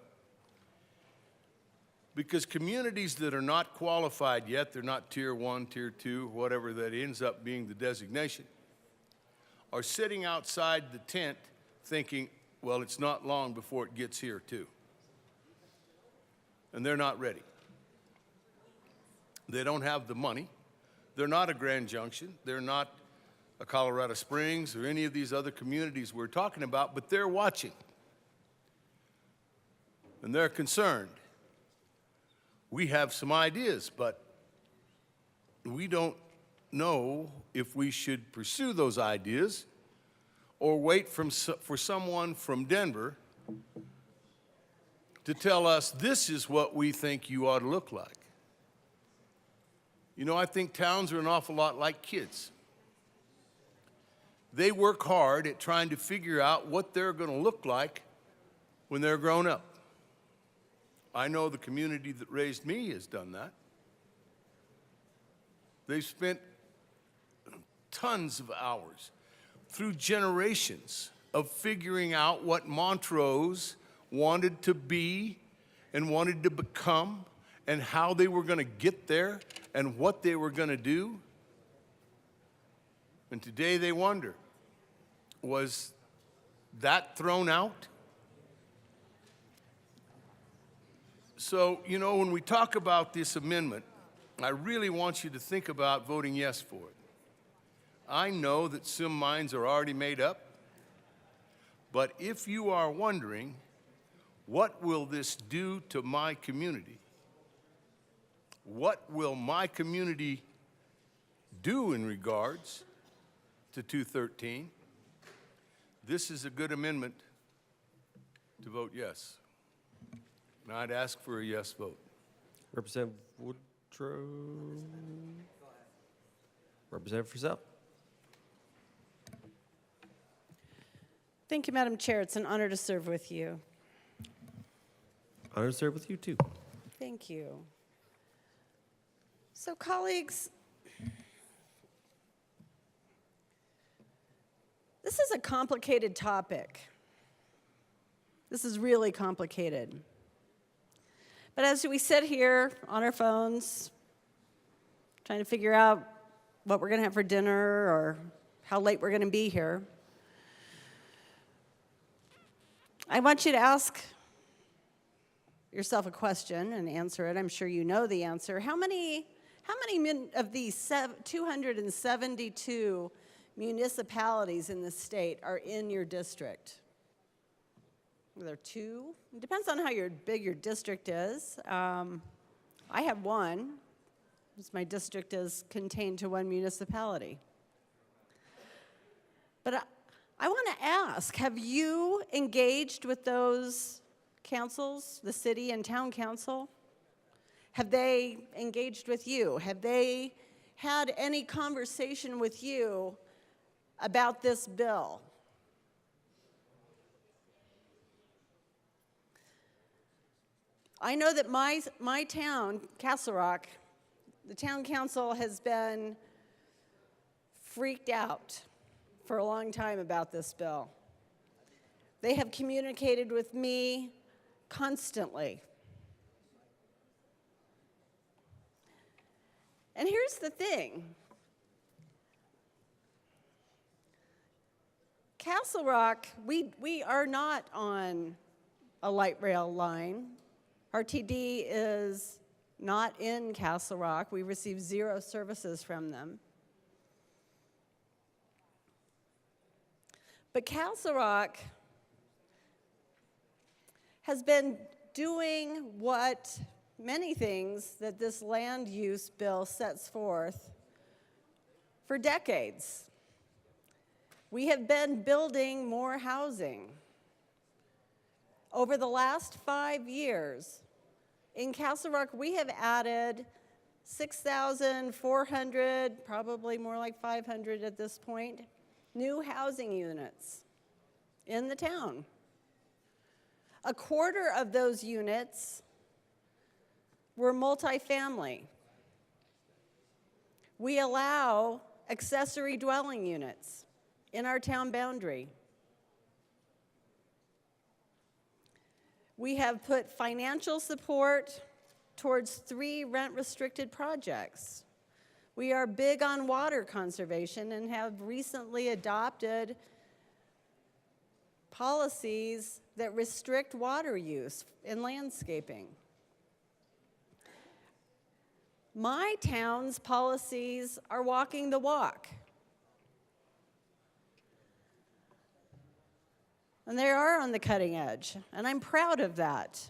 Because communities that are not qualified yet, they're not tier 1, tier 2, whatever that ends up being the designation, are sitting outside the tent thinking, well, it's not long before it gets here too. And they're not ready. They don't have the money. They're not a Grand Junction. They're not a Colorado Springs or any of these other communities we're talking about, but they're watching. And they're concerned. We have some ideas, but we don't know if we should pursue those ideas or wait for someone from Denver to tell us this is what we think you ought to look like. You know, I think towns are an awful lot like kids. They work hard at trying to figure out what they're going to look like when they're grown up. I know the community that raised me has done that. They've spent tons of hours through generations of figuring out what Montrose wanted to be and wanted to become and how they were going to get there and what they were going to do. And today they wonder, was that thrown out? So, you know, when we talk about this amendment, I really want you to think about voting yes for it. I know that some minds are already made up, but if you are wondering, what will this do to my community? What will my community do in regards to 213? This is a good amendment to vote yes. And I'd ask for a yes vote. Representative Woodrow. Representative Frizzell. Thank you, Madam Chair. It's an honor to serve with you. Honor to serve with you, too. Thank you. So, colleagues, this is a complicated topic. This is really complicated. But as we sit here on our phones, trying to figure out what we're going to have for dinner or how late we're going to be here. I want you to ask yourself a question and answer it. I'm sure you know the answer. How many of these 272 municipalities in the state are in your district? Are there two? It depends on how big your district is. I have one, because my district is contained to one municipality. But I want to ask, have you engaged with those councils, the city and town council? Have they engaged with you? Have they had any conversation with you about this bill? I know that my town, Castle Rock, the town council has been freaked out for a long time about this bill. They have communicated with me constantly. And here's the thing. Castle Rock, we are not on a light rail line. RTD is not in Castle Rock. We receive 0 services from them. But Castle Rock has been doing many things that this land use bill sets forth for decades. We have been building more housing. Over the last 5 years, in Castle Rock, we have added 6,400, probably more like 500 at this point, new housing units in the town. A quarter of those units were multifamily. We allow accessory dwelling units in our town boundary. We have put financial support towards 3 rent-restricted projects. We are big on water conservation and have recently adopted policies that restrict water use in landscaping. My town's policies are walking the walk. And they are on the cutting edge, and I'm proud of that.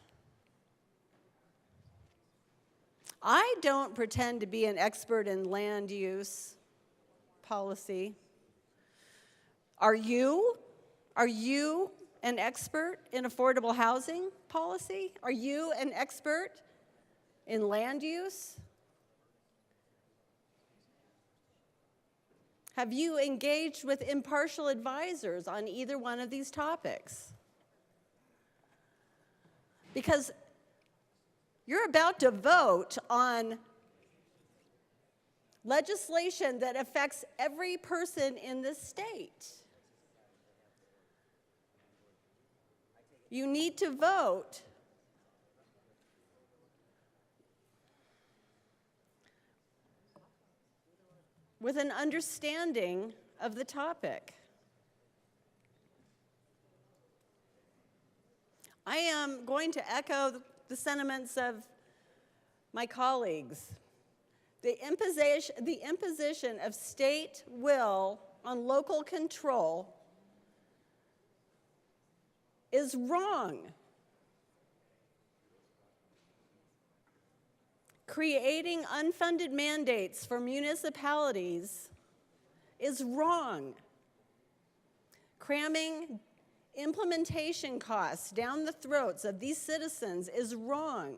I don't pretend to be an expert in land use policy. Are you? Are you an expert in affordable housing policy? Are you an expert in land use? Have you engaged with impartial advisors on either one of these topics? Because you're about to vote on legislation that affects every person in this state. You need to vote with an understanding of the topic. I am going to echo the sentiments of my colleagues. The imposition of state will on local control is wrong. Creating unfunded mandates for municipalities is wrong. Cramming implementation costs down the throats of these citizens is wrong.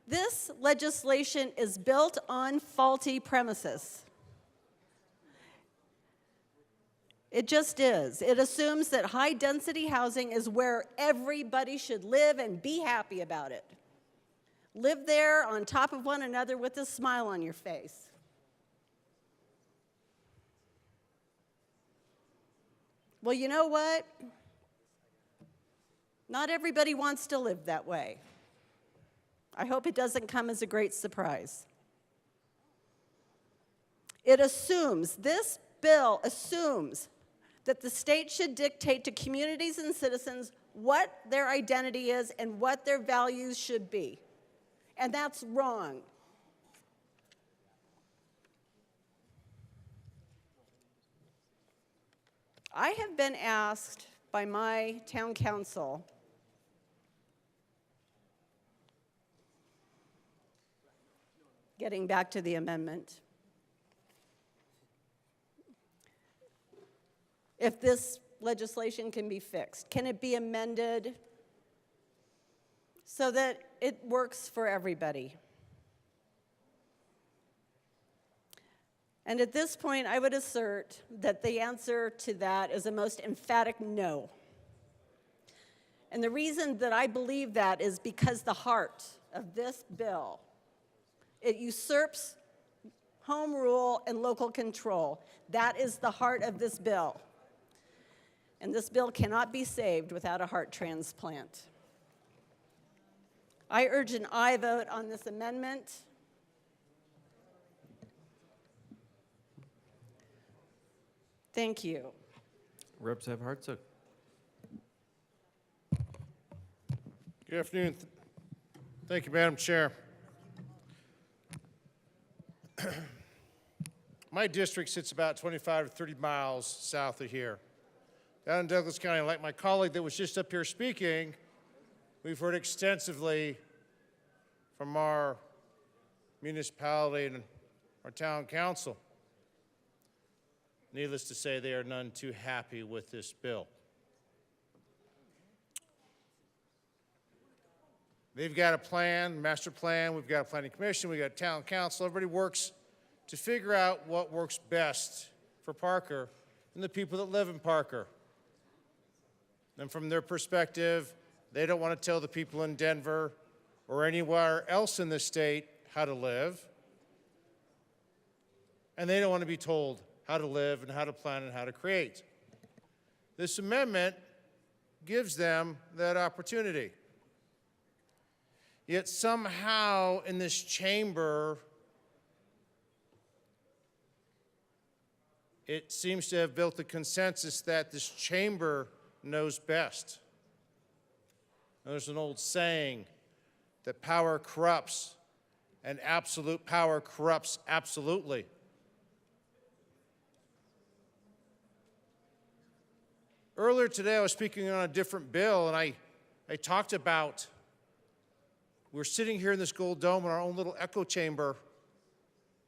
This legislation is built on faulty premises. It just is. It assumes that high-density housing is where everybody should live and be happy about it. Live there on top of one another with a smile on your face. Well, you know what? Not everybody wants to live that way. I hope it doesn't come as a great surprise. This bill assumes that the state should dictate to communities and citizens what their identity is and what their values should be. And that's wrong. I have been asked by my town council getting back to the amendment, if this legislation can be fixed. Can it be amended so that it works for everybody? And at this point, I would assert that the answer to that is a most emphatic no. And the reason that I believe that is because the heart of this bill, it usurps home rule and local control. That is the heart of this bill. And this bill cannot be saved without a heart transplant. I urge an aye vote on this amendment. Thank you. Representative Hartsook. Good afternoon. Thank you, Madam Chair. My district sits about 25 to 30 miles south of here. Down in Douglas County, like my colleague that was just up here speaking, we've heard extensively from our municipality and our town council. Needless to say, they are none too happy with this bill. They've got a plan, master plan, we've got a planning commission, we've got a town council. Everybody works to figure out what works best for Parker and the people that live in Parker. And from their perspective, they don't want to tell the people in Denver or anywhere else in the state how to live. And they don't want to be told how to live and how to plan and how to create. This amendment gives them that opportunity. Yet somehow in this chamber, it seems to have built a consensus that this chamber knows best. Now, there's an old saying that power corrupts, and absolute power corrupts absolutely. Earlier today, I was speaking on a different bill, and I talked about we're sitting here in this gold dome in our own little echo chamber,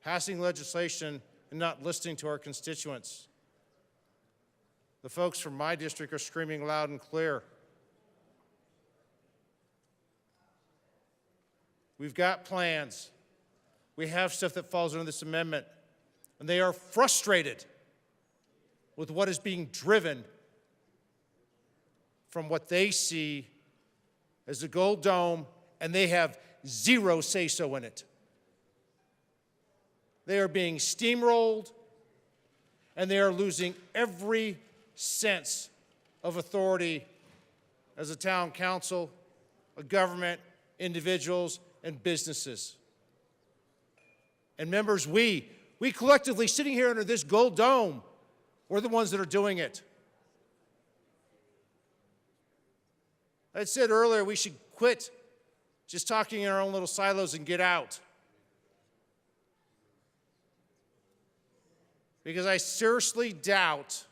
passing legislation and not listening to our constituents. The folks from my district are screaming loud and clear. We've got plans. We have stuff that falls under this amendment, and they are frustrated with what is being driven from what they see as the gold dome, and they have zero say-so in it. They are being steamrolled, and they are losing every sense of authority as a town council, a government, individuals, and businesses. And members, we collectively sitting here under this gold dome, we're the ones that are doing it. I said earlier we should quit just talking in our own little silos and get out. Because I seriously doubt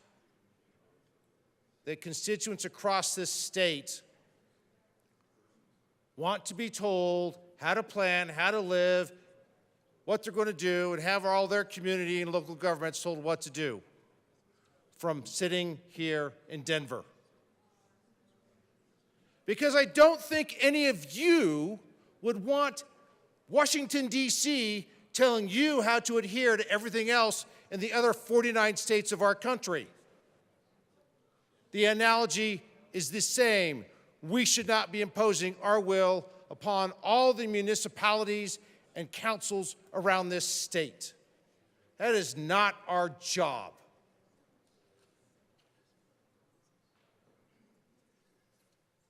that constituents across this state want to be told how to plan, how to live, what they're going to do, and have all their community and local governments told what to do from sitting here in Denver. Because I don't think any of you would want Washington, D.C. telling you how to adhere to everything else in the other 49 states of our country. The analogy is the same. We should not be imposing our will upon all the municipalities and councils around this state. That is not our job.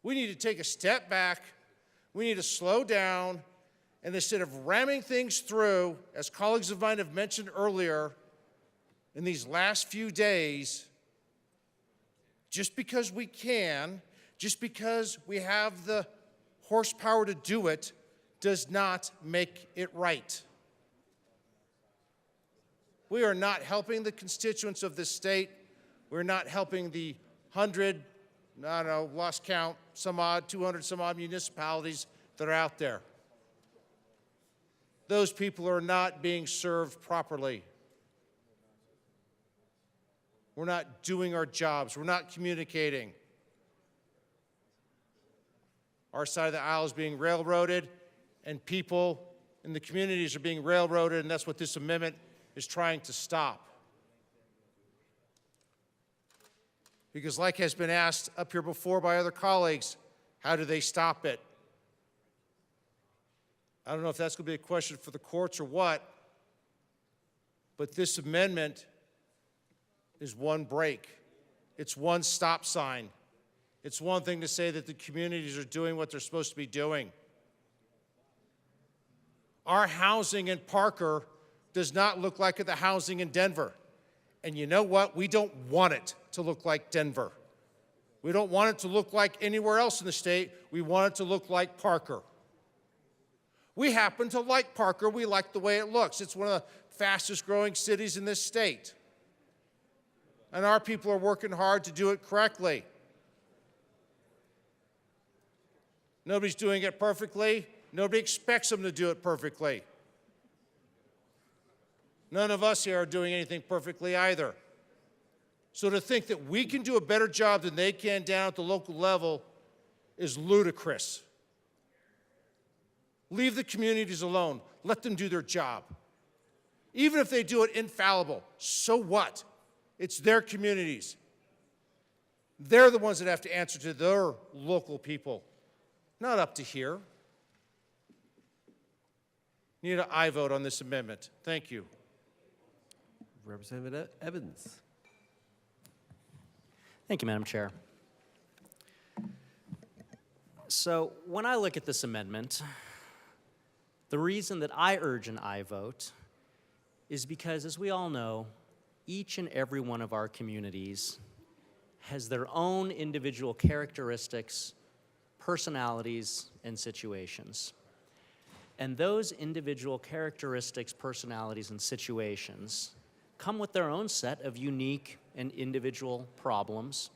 We need to take a step back. We need to slow down. And instead of ramming things through, as colleagues of mine have mentioned earlier, in these last few days, just because we can, just because we have the horsepower to do it, does not make it right. We are not helping the constituents of this state. We're not helping the 100, I don't know, lost count, some odd, 200 some odd municipalities that are out there. Those people are not being served properly. We're not doing our jobs. We're not communicating. Our side of the aisle is being railroaded, and people in the communities are being railroaded, and that's what this amendment is trying to stop. Because like has been asked up here before by other colleagues, how do they stop it? I don't know if that's going to be a question for the courts or what, but this amendment is one brake. It's one stop sign. It's one thing to say that the communities are doing what they're supposed to be doing. Our housing in Parker does not look like the housing in Denver. And you know what? We don't want it to look like Denver. We don't want it to look like anywhere else in the state. We want it to look like Parker. We happen to like Parker. We like the way it looks. It's one of the fastest growing cities in this state. And our people are working hard to do it correctly. Nobody's doing it perfectly. Nobody expects them to do it perfectly. None of us here are doing anything perfectly either. So to think that we can do a better job than they can down at the local level is ludicrous. Leave the communities alone. Let them do their job. Even if they do it infallible, so what? It's their communities. They're the ones that have to answer to their local people, not up to here. Need an aye vote on this amendment. Thank you. Representative Evans. Thank you, Madam Chair. So when I look at this amendment, the reason that I urge an aye vote is because, as we all know, each and every one of our communities has their own individual characteristics, personalities, and situations. And those individual characteristics, personalities, and situations come with their own set of unique and individual problems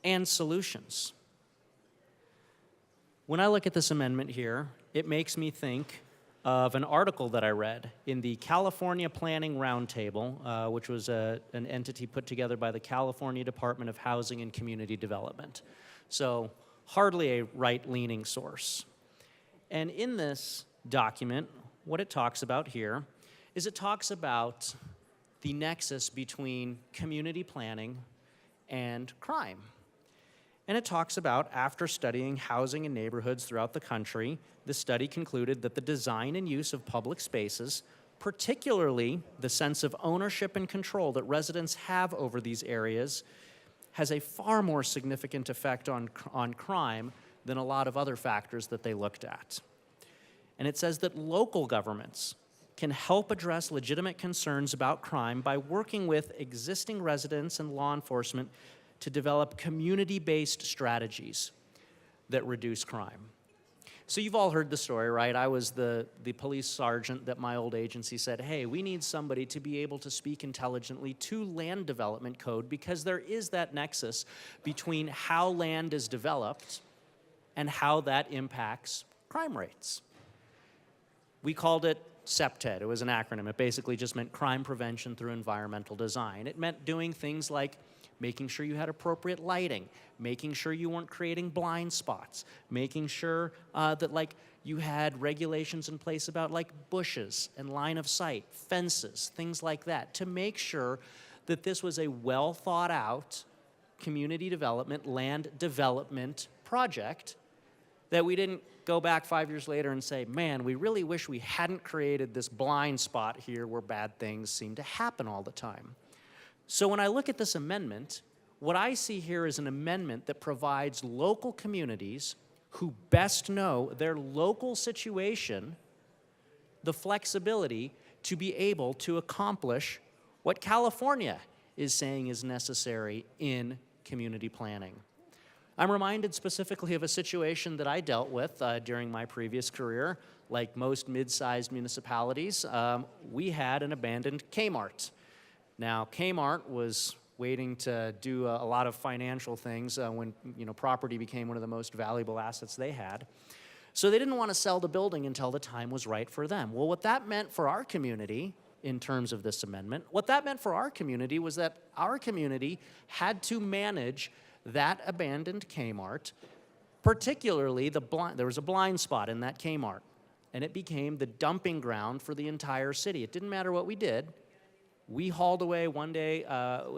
and solutions. When I look at this amendment here, it makes me think of an article that I read in the California Planning Roundtable, which was an entity put together by the California Department of Housing and Community Development. So hardly a right-leaning source. And in this document, what it talks about here is it talks about the nexus between community planning and crime. And it talks about, after studying housing and neighborhoods throughout the country, the study concluded that the design and use of public spaces, particularly the sense of ownership and control that residents have over these areas, has a far more significant effect on crime than a lot of other factors that they looked at. And it says that local governments can help address legitimate concerns about crime by working with existing residents and law enforcement to develop community-based strategies that reduce crime. So you've all heard the story, right? I was the police sergeant that my old agency said, hey, we need somebody to be able to speak intelligently to land development code, because there is that nexus between how land is developed and how that impacts crime rates. We called it CEPTED. It was an acronym. It basically just meant crime prevention through environmental design. It meant doing things like making sure you had appropriate lighting, making sure you weren't creating blind spots, making sure that you had regulations in place about bushes and line of sight, fences, things like that, to make sure that this was a well thought out community development, land development project, that we didn't go back 5 years later and say, man, we really wish we hadn't created this blind spot here where bad things seem to happen all the time. So when I look at this amendment, What I see here is an amendment that provides local communities who best know their local situation the flexibility to be able to accomplish what California is saying is necessary in community planning. I'm reminded specifically of a situation that I dealt with during my previous career. Like most mid-sized municipalities, we had an abandoned Kmart. Now, Kmart was waiting to do a lot of financial things when property became one of the most valuable assets they had. So they didn't want to sell the building until the time was right for them. Well, what that meant for our community in terms of this amendment, what that meant for our community was that our community had to manage that abandoned Kmart, particularly there was a blind spot in that Kmart, and it became the dumping ground for the entire city. It didn't matter what we did. We hauled away one day,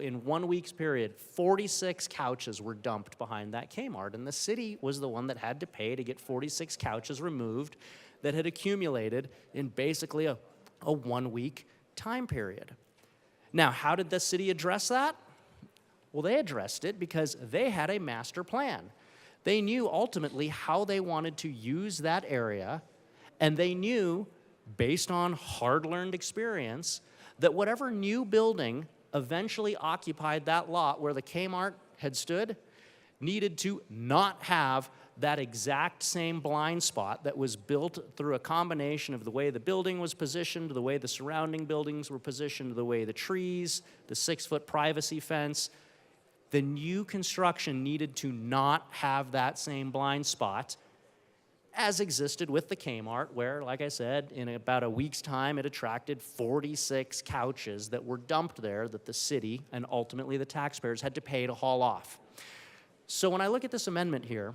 in 1 week's period, 46 couches were dumped behind that Kmart, and the city was the one that had to pay to get 46 couches removed that had accumulated in basically a 1 week time period. Now, how did the city address that? Well, they addressed it because they had a master plan. They knew ultimately how they wanted to use that area, and they knew, based on hard-learned experience, that whatever new building eventually occupied that lot where the Kmart had stood needed to not have that exact same blind spot that was built through a combination of the way the building was positioned, the way the surrounding buildings were positioned, the way the trees, the 6-foot privacy fence. The new construction needed to not have that same blind spot as existed with the Kmart, where, like I said, in about a week's time, it attracted 46 couches that were dumped there that the city and ultimately the taxpayers had to pay to haul off. So when I look at this amendment here,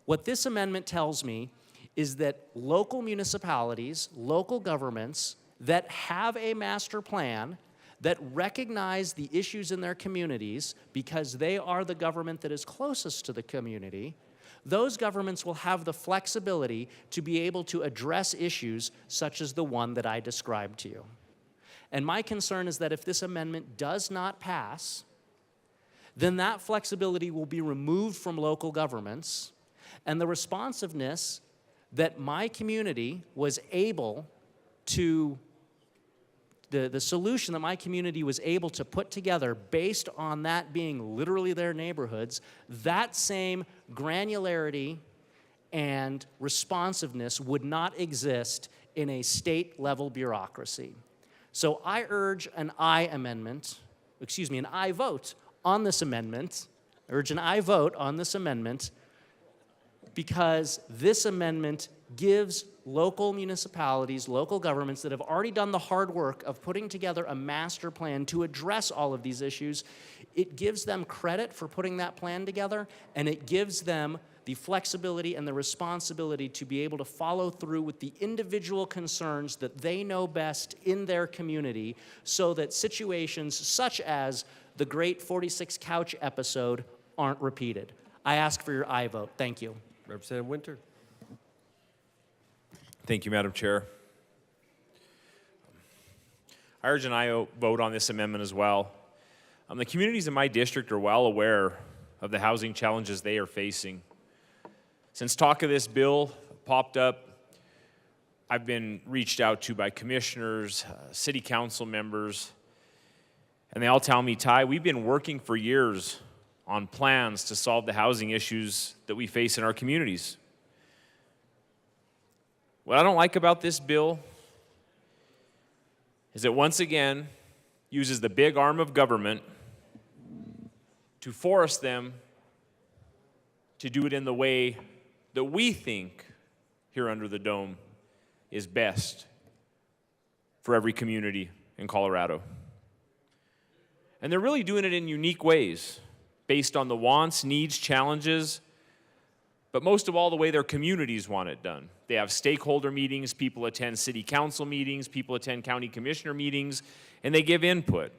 what this amendment tells me is that local municipalities, local governments that have a master plan, that recognize the issues in their communities because they are the government that is closest to the community, those governments will have the flexibility to be able to address issues such as the one that I described to you. And my concern is that if this amendment does not pass, then that flexibility will be removed from local governments, and the responsiveness that my community was able to the solution that my community was able to put together based on that being literally their neighborhoods, that same granularity and responsiveness would not exist in a state-level bureaucracy. So I urge an aye vote on this amendment, because this amendment gives local municipalities, local governments that have already done the hard work of putting together a master plan to address all of these issues, it gives them credit for putting that plan together, and it gives them the flexibility and the responsibility to be able to follow through with the individual concerns that they know best in their community so that situations such as the great 46 couch episode aren't repeated. I ask for your aye vote. Thank you. Representative Winter. Thank you, Madam Chair. I urge an aye vote on this amendment as well. The communities in my district are well aware of the housing challenges they are facing. Since talk of this bill popped up, I've been reached out to by commissioners, city council members, and they all tell me, Ty, we've been working for years on plans to solve the housing issues that we face in our communities. What I don't like about this bill is it once again uses the big arm of government to force them to do it in the way that we think here under the dome is best for every community in Colorado. And they're really doing it in unique ways based on the wants, needs, challenges, but most of all, the way their communities want it done. They have stakeholder meetings, people attend city council meetings, people attend county commissioner meetings, and they give input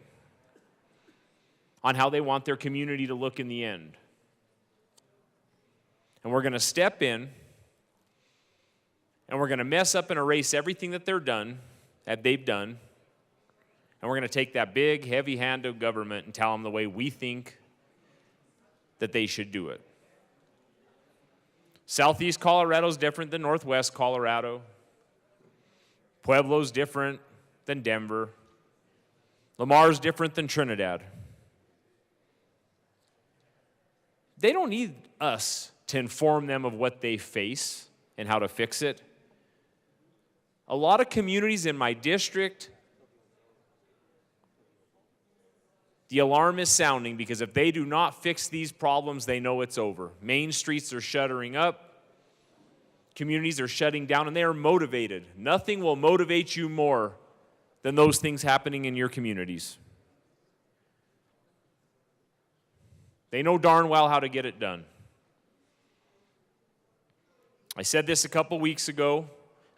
on how they want their community to look in the end. And we're going to step in, and we're going to mess up and erase everything that they've done, and we're going to take that big, heavy hand of government and tell them the way we think that they should do it. Southeast Colorado is different than Northwest Colorado. Pueblo's different than Denver. Lamar's different than Trinidad. They don't need us to inform them of what they face and how to fix it. A lot of communities in my district, the alarm is sounding because if they do not fix these problems, they know it's over. Main streets are shuttering up. Communities are shutting down, and they are motivated. Nothing will motivate you more than those things happening in your communities. They know darn well how to get it done. I said this a couple weeks ago.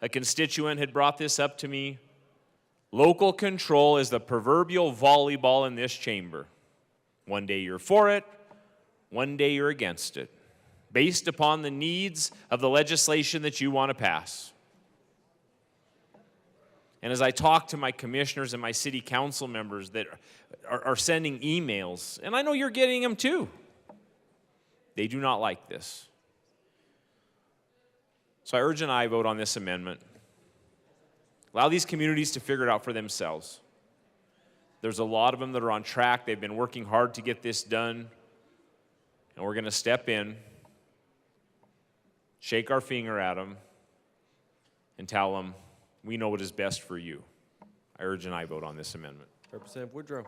A constituent had brought this up to me. Local control is the proverbial volleyball in this chamber. One day you're for it, one day you're against it, based upon the needs of the legislation that you want to pass. And as I talk to my commissioners and my city council members that are sending emails, and I know you're getting them too, they do not like this. So I urge an aye vote on this amendment. Allow these communities to figure it out for themselves. There's a lot of them that are on track. They've been working hard to get this done. And we're going to step in, shake our finger at them, and tell them, we know what is best for you. I urge an aye vote on this amendment. Representative Woodrow.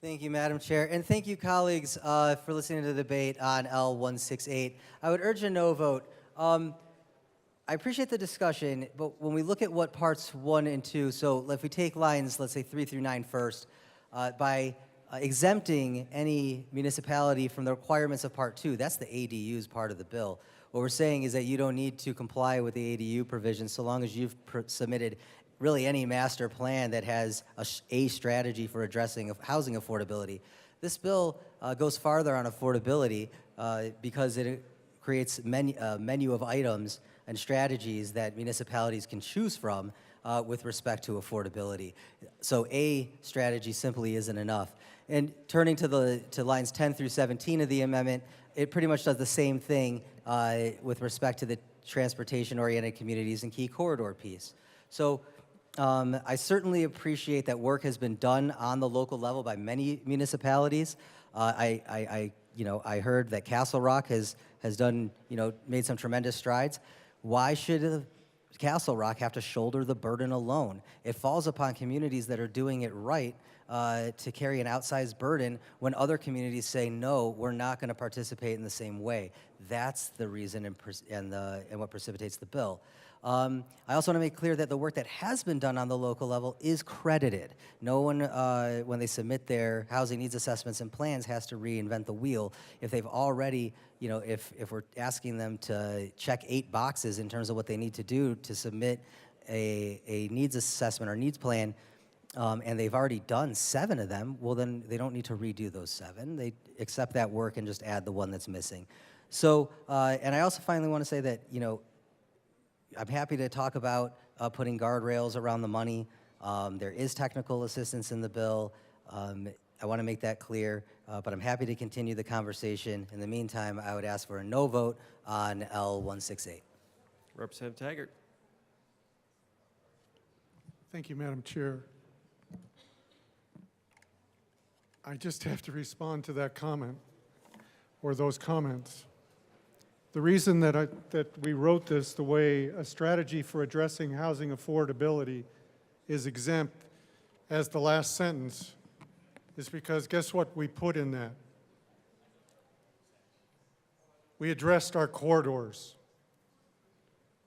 Thank you, Madam Chair. And thank you, colleagues, for listening to the debate on L168. I would urge a no vote. I appreciate the discussion, but when we look at what parts 1 and 2, so if we take lines, let's say 3 through 9 first, by exempting any municipality from the requirements of part 2, that's the ADUs part of the bill. What we're saying is that you don't need to comply with the ADU provisions so long as you've submitted really any master plan that has a strategy for addressing housing affordability. This bill goes farther on affordability because it creates a menu of items and strategies that municipalities can choose from with respect to affordability. So a strategy simply isn't enough. And turning to lines 10 through 17 of the amendment, it pretty much does the same thing with respect to the transportation-oriented communities and key corridor piece. So I certainly appreciate that work has been done on the local level by many municipalities. I heard that Castle Rock has done, made some tremendous strides. Why should Castle Rock have to shoulder the burden alone? It falls upon communities that are doing it right to carry an outsized burden when other communities say, no, we're not going to participate in the same way. That's the reason and what precipitates the bill. I also want to make clear that the work that has been done on the local level is credited. No one, when they submit their housing needs assessments and plans, has to reinvent the wheel. If they've already, if we're asking them to check 8 boxes in terms of what they need to do to submit a needs assessment or needs plan, and they've already done 7 of them, well, then they don't need to redo those 7. They accept that work and just add the one that's missing. So, and I also finally want to say that, I'm happy to talk about putting guardrails around the money. There is technical assistance in the bill. I want to make that clear, but I'm happy to continue the conversation. In the meantime, I would ask for a no vote on L168. Representative Taggart. Thank you, Madam Chair. I just have to respond to that comment, or those comments. The reason that we wrote this the way a strategy for addressing housing affordability is exempt as the last sentence is because guess what we put in that? We addressed our corridors.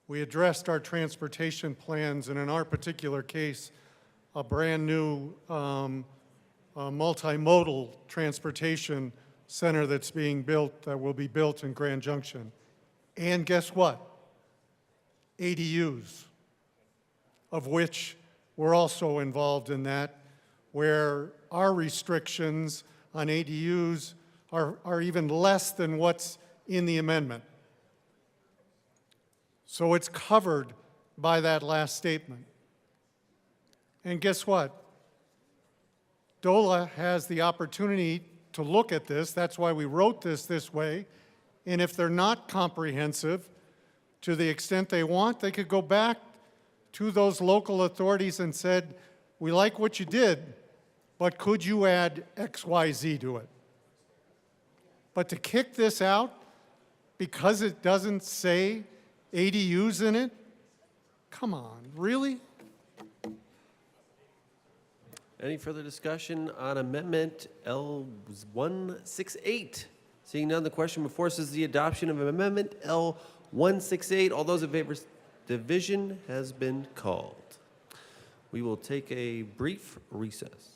We addressed our transportation plans, and in our particular case, a brand new multimodal transportation center that's being built, that will be built in Grand Junction. And guess what? ADUs, of which we're also involved in that, where our restrictions on ADUs are even less than what's in the amendment. So it's covered by that last statement. And guess what? DOLA has the opportunity to look at this. That's why we wrote this way. And if they're not comprehensive, to the extent they want, they could go back to those local authorities and said, we like what you did, but could you add X, Y, Z to it? But to kick this out because it doesn't say ADUs in it, come on, really? Any further discussion on Amendment L168? Seeing none, the question before us is the adoption of Amendment L168. All those in favor, division has been called. We will take a brief recess.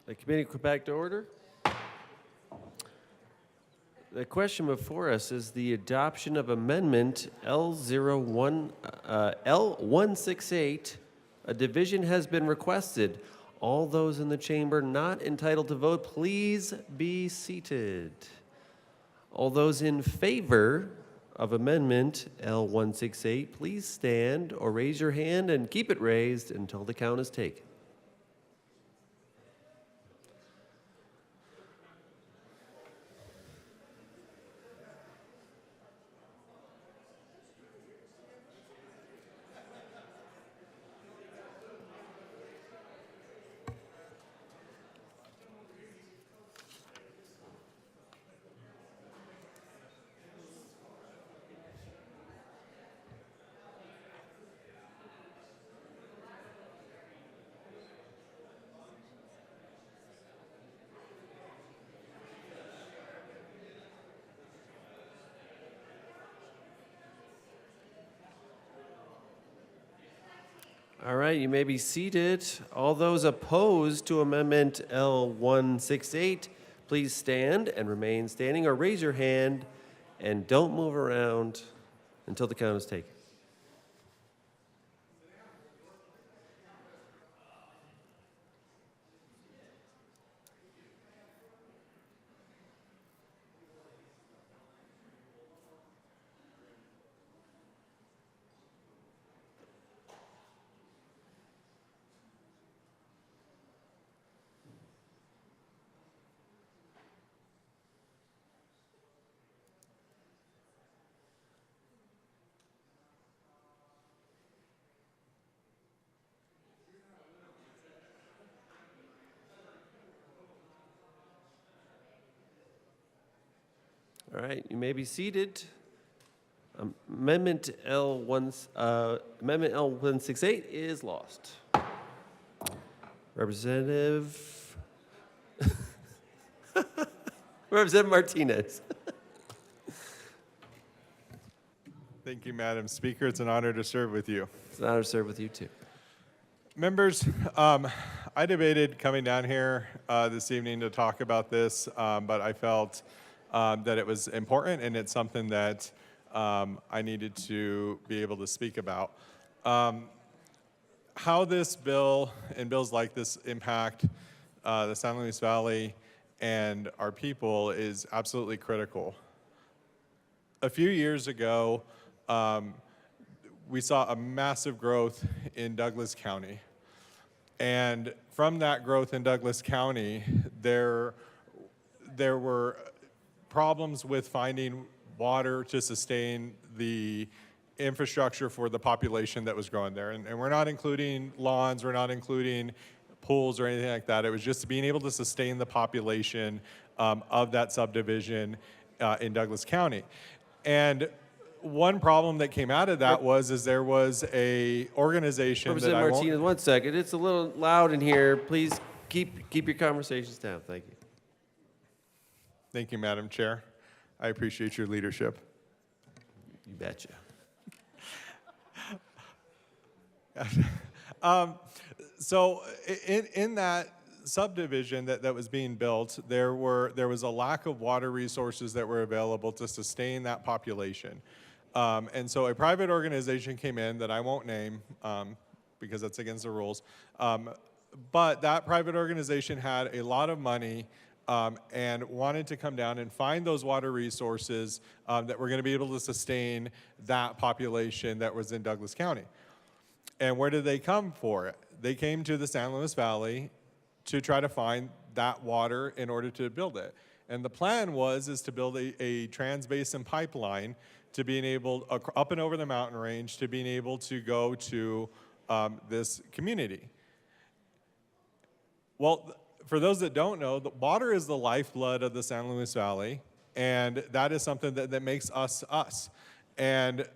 The committee will come back to order. The question before us is the adoption of Amendment L168. A division has been requested. All those in the chamber not entitled to vote, please be seated. All those in favor of Amendment L168, please stand or raise your hand and keep it raised until the count is taken. All right, you may be seated. All those opposed to Amendment L168, please stand and remain standing or raise your hand and don't move around until the count is taken. All right, you may be seated. Amendment L168 is lost. Representative Representative Martinez. Thank you, Madam Speaker. It's an honor to serve with you. It's an honor to serve with you, too. Members, I debated coming down here this evening to talk about this, but I felt that it was important and it's something that I needed to be able to speak about. How this bill and bills like this impact the San Luis Valley and our people is absolutely critical. A few years ago, we saw a massive growth in Douglas County. And from that growth in Douglas County, there were problems with finding water to sustain the infrastructure for the population that was growing there. And we're not including lawns, we're not including pools or anything like that. It was just being able to sustain the population of that subdivision in Douglas County. And one problem that came out of that was there was a organization that Representative Martinez, 1 second. It's a little loud in here. Please keep your conversations down. Thank you. Thank you, Madam Chair. I appreciate your leadership. You betcha. So in that subdivision that was being built, there was a lack of water resources that were available to sustain that population. And so a private organization came in that I won't name because that's against the rules. But that private organization had a lot of money and wanted to come down and find those water resources that were going to be able to sustain that population that was in Douglas County. And where did they come for it? They came to the San Luis Valley to try to find that water in order to build it. And the plan is to build a trans-basin pipeline to being able, up and over the mountain range, to being able to go to this community. Well, for those that don't know, the water is the lifeblood of the San Luis Valley, and that is something that makes us us. And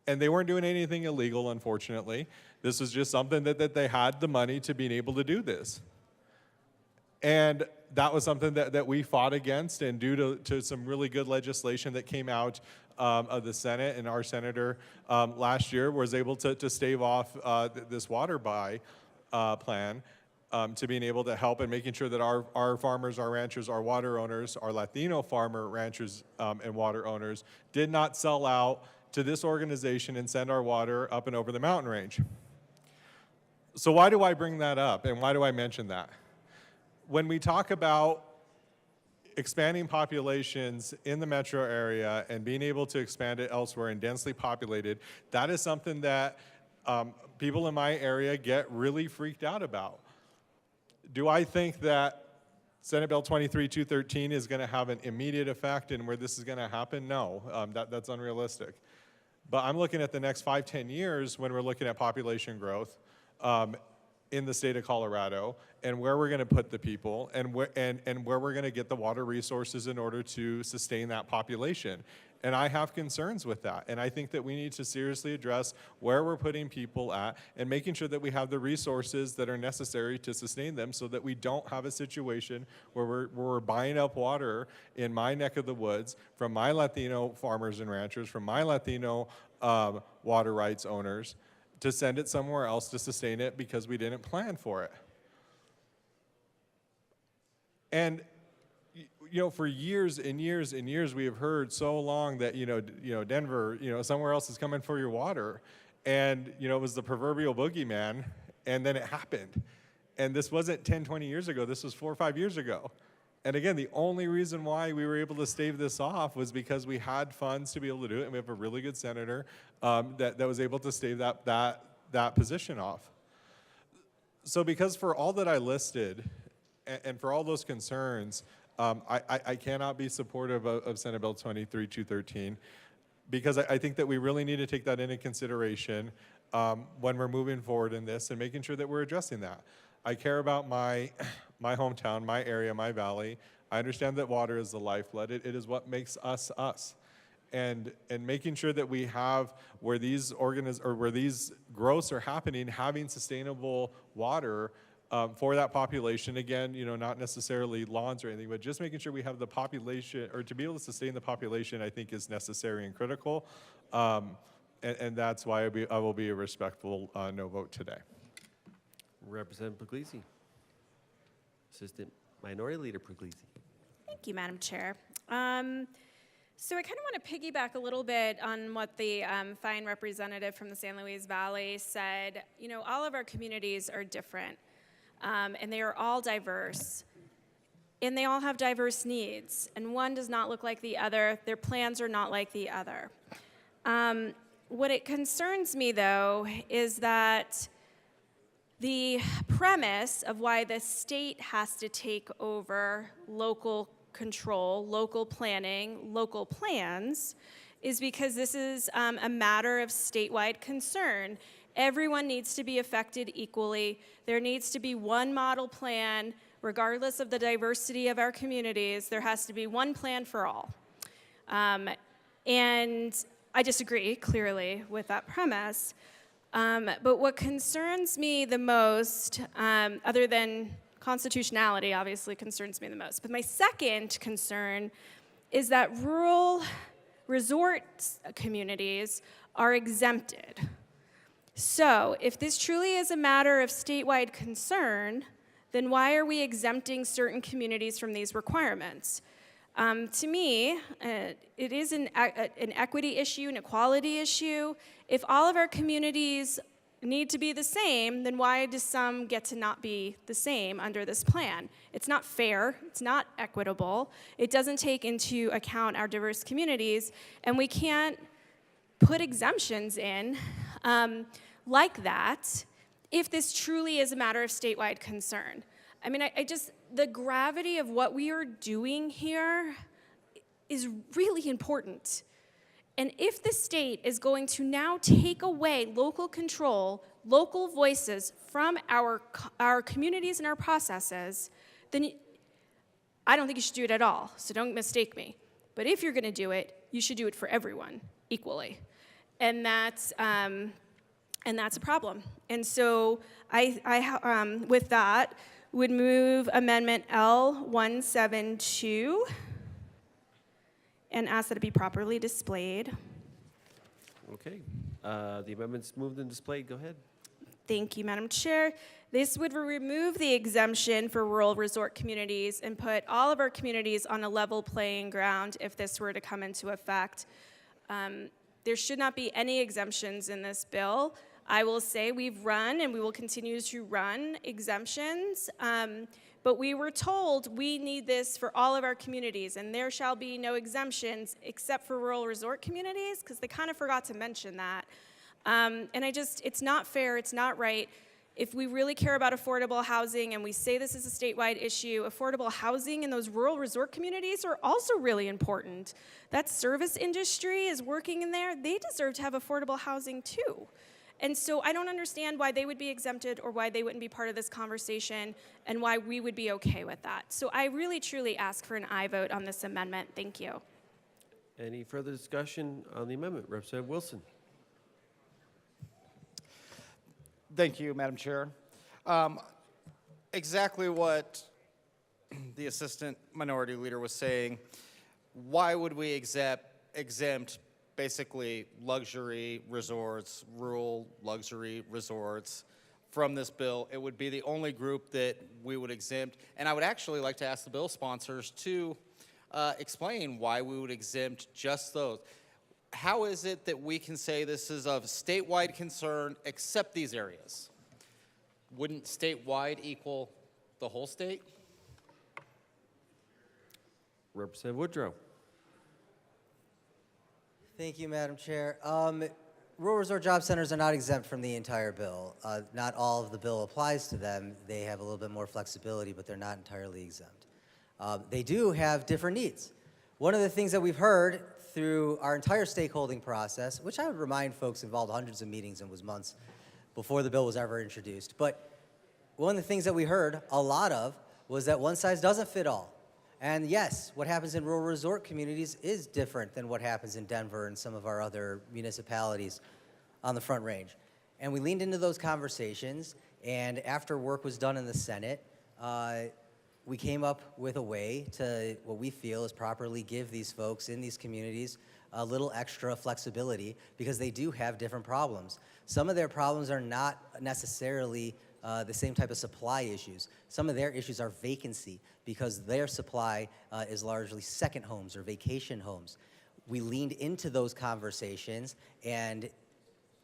they weren't doing anything illegal, unfortunately. This was just something that they had the money to being able to do this. And that was something that we fought against, and due to some really good legislation that came out of the Senate, and our senator last year was able to stave off this water buy plan to being able to help and making sure that our farmers, our ranchers, our water owners, our Latino farmer ranchers and water owners did not sell out to this organization and send our water up and over the mountain range. So why do I bring that up, and why do I mention that? When we talk about expanding populations in the metro area and being able to expand it elsewhere and densely populated, that is something that people in my area get really freaked out about. Do I think that Senate Bill 23-213 is going to have an immediate effect and where this is going to happen? No, that's unrealistic. But I'm looking at the next 5-10 years when we're looking at population growth in the state of Colorado, and where we're going to put the people, and where we're going to get the water resources in order to sustain that population. And I have concerns with that. And I think that we need to seriously address where we're putting people at and making sure that we have the resources that are necessary to sustain them, so that we don't have a situation where we're buying up water in my neck of the woods from my Latino farmers and ranchers, from my Latino water rights owners, to send it somewhere else to sustain it because we didn't plan for it. And for years and years and years, we have heard so long that Denver, somewhere else is coming for your water, and it was the proverbial boogeyman, and then it happened. And this wasn't 10, 20 years ago. This was 4 or 5 years ago. And again, the only reason why we were able to stave this off was because we had funds to be able to do it, and we have a really good senator that was able to stave that position off. So because for all that I listed, and for all those concerns, I cannot be supportive of Senate Bill 23-213, because I think that we really need to take that into consideration when we're moving forward in this and making sure that we're addressing that. I care about my hometown, my area, my valley. I understand that water is the lifeblood. It is what makes us us. And making sure that we have where these where these growths are happening, having sustainable water for that population. Again, not necessarily lawns or anything, but just making sure we have the population, or to be able to sustain the population, I think is necessary and critical. And that's why I will be a respectful no vote today. Representative Puglisi. Assistant Minority Leader Puglisi. Thank you, Madam Chair. So I kind of want to piggyback a little bit on what the fine representative from the San Luis Valley said. All of our communities are different, and they are all diverse, and they all have diverse needs, and one does not look like the other. Their plans are not like the other. What it concerns me, though, is that the premise of why the state has to take over local control, local planning, local plans, is because this is a matter of statewide concern. Everyone needs to be affected equally. There needs to be one model plan, regardless of the diversity of our communities. There has to be one plan for all. And I disagree, clearly, with that premise. But what concerns me the most, other than constitutionality obviously concerns me the most, but my second concern is that rural resort communities are exempted. So if this truly is a matter of statewide concern, then why are we exempting certain communities from these requirements? To me, it is an equity issue, an equality issue. If all of our communities need to be the same, then why do some get to not be the same under this plan? It's not fair, it's not equitable, it doesn't take into account our diverse communities, and we can't put exemptions in like that if this truly is a matter of statewide concern. I mean, the gravity of what we are doing here is really important. And if the state is going to now take away local control, local voices from our communities and our processes, then I don't think you should do it at all, so don't mistake me. But if you're gonna do it, you should do it for everyone equally. And that's a problem. And so I with that, would move Amendment L172 and ask that it be properly displayed. Okay. The amendment's moved and displayed. Go ahead. Thank you, Madam Chair. This would remove the exemption for rural resort communities and put all of our communities on a level playing ground if this were to come into effect. There should not be any exemptions in this bill. I will say we've run and we will continue to run exemptions, but we were told we need this for all of our communities and there shall be no exemptions except for rural resort communities, because they kind of forgot to mention that. And it's not fair, it's not right. If we really care about affordable housing and we say this is a statewide issue, affordable housing in those rural resort communities are also really important. That service industry is working in there, they deserve to have affordable housing too. And so I don't understand why they would be exempted or why they wouldn't be part of this conversation and why we would be okay with that. So I really, truly ask for an aye vote on this amendment. Thank you. Any further discussion on the amendment? Representative Wilson. Thank you, Madam Chair. Exactly what the Assistant Minority Leader was saying. Why would we exempt basically luxury resorts, rural luxury resorts from this bill? It would be the only group that we would exempt. And I would actually like to ask the bill sponsors to explain why we would exempt just those. How is it that we can say this is of statewide concern except these areas? Wouldn't statewide equal the whole state? Representative Woodrow. Thank you, Madam Chair. Rural resort job centers are not exempt from the entire bill. Not all of the bill applies to them. They have a little bit more flexibility, but they're not entirely exempt. They do have different needs. One of the things that we've heard through our entire stakeholding process, which I would remind folks involved hundreds of meetings and was months before the bill was ever introduced, but one of the things that we heard a lot of was that one size doesn't fit all. And yes, what happens in rural resort communities is different than what happens in Denver and some of our other municipalities on the Front Range. And we leaned into those conversations, and after work was done in the Senate, we came up with a way to, what we feel is properly give these folks in these communities a little extra flexibility, because they do have different problems. Some of their problems are not necessarily the same type of supply issues. Some of their issues are vacancy, because their supply is largely second homes or vacation homes. We leaned into those conversations and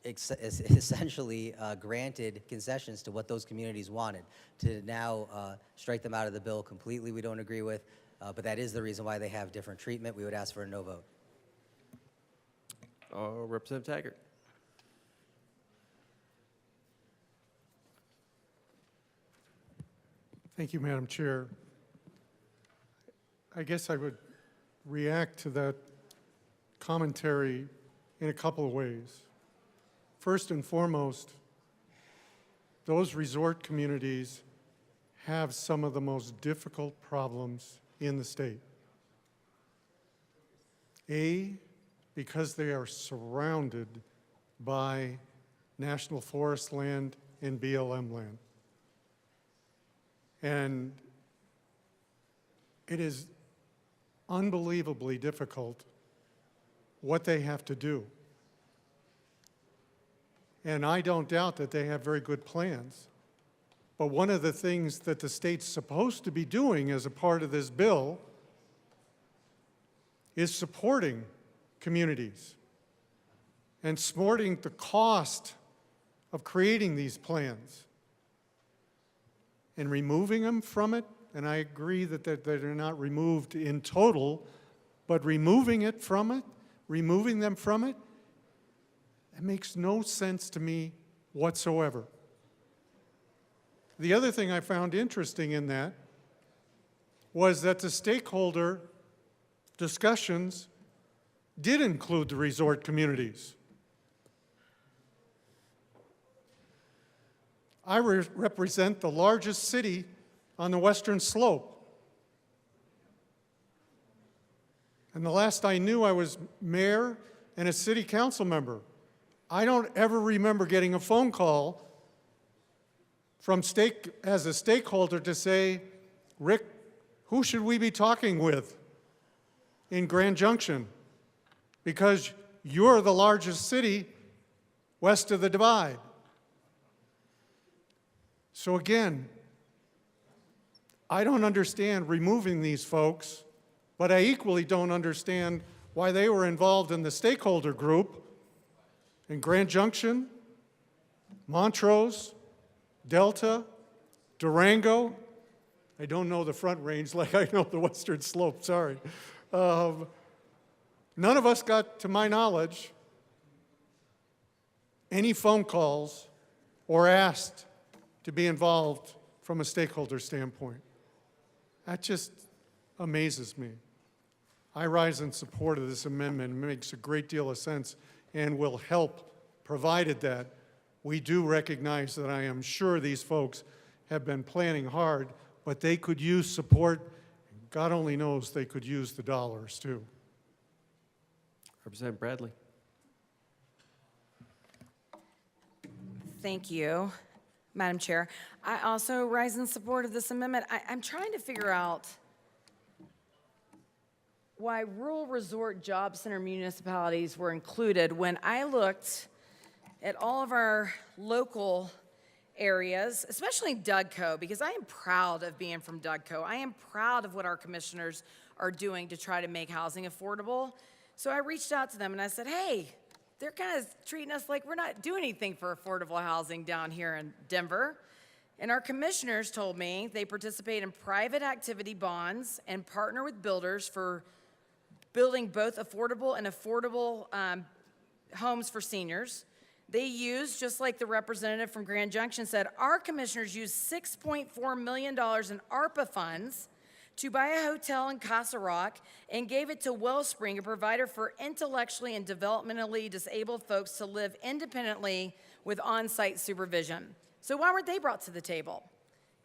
essentially granted concessions to what those communities wanted. To now strike them out of the bill completely, we don't agree with, but that is the reason why they have different treatment. We would ask for a no vote. Representative Taggart. Thank you, Madam Chair. I guess I would react to that commentary in a couple of ways. First and foremost, those resort communities have some of the most difficult problems in the state. Because they are surrounded by national forest land and BLM land. And it is unbelievably difficult what they have to do. And I don't doubt that they have very good plans. But one of the things that the state's supposed to be doing as a part of this bill is supporting communities and supporting the cost of creating these plans and removing them from it. And I agree that they're not removed in total, but removing them from it, it makes no sense to me whatsoever. The other thing I found interesting in that was that the stakeholder discussions did include the resort communities. I represent the largest city on the western slope. And the last I knew, I was mayor and a city council member. I don't ever remember getting a phone call from as a stakeholder to say, Rick, who should we be talking with in Grand Junction? Because you're the largest city west of the divide. So again, I don't understand removing these folks, but I equally don't understand why they were involved in the stakeholder group in Grand Junction, Montrose, Delta, Durango. I don't know the Front Range like I know the Western Slope, sorry. None of us got, to my knowledge, any phone calls or asked to be involved from a stakeholder standpoint. That just amazes me. I rise in support of this amendment. It makes a great deal of sense and will help, provided that we do recognize that I am sure these folks have been planning hard, but they could use support. God only knows they could use the dollars too. Representative Bradley. Thank you, Madam Chair. I also rise in support of this amendment. I'm trying to figure out why rural resort job center municipalities were included when I looked at all of our local areas, especially Dougco, because I am proud of being from Dougco. I am proud of what our commissioners are doing to try to make housing affordable. So I reached out to them and I said, hey, they're kind of treating us like we're not doing anything for affordable housing down here in Denver. And our commissioners told me they participate in private activity bonds and partner with builders for building both affordable and affordable homes for seniors. They use, just like the representative from Grand Junction said, our commissioners used $6.4 million in ARPA funds to buy a hotel in Casa Rock and gave it to Wellspring, a provider for intellectually and developmentally disabled folks to live independently with on-site supervision. So why weren't they brought to the table?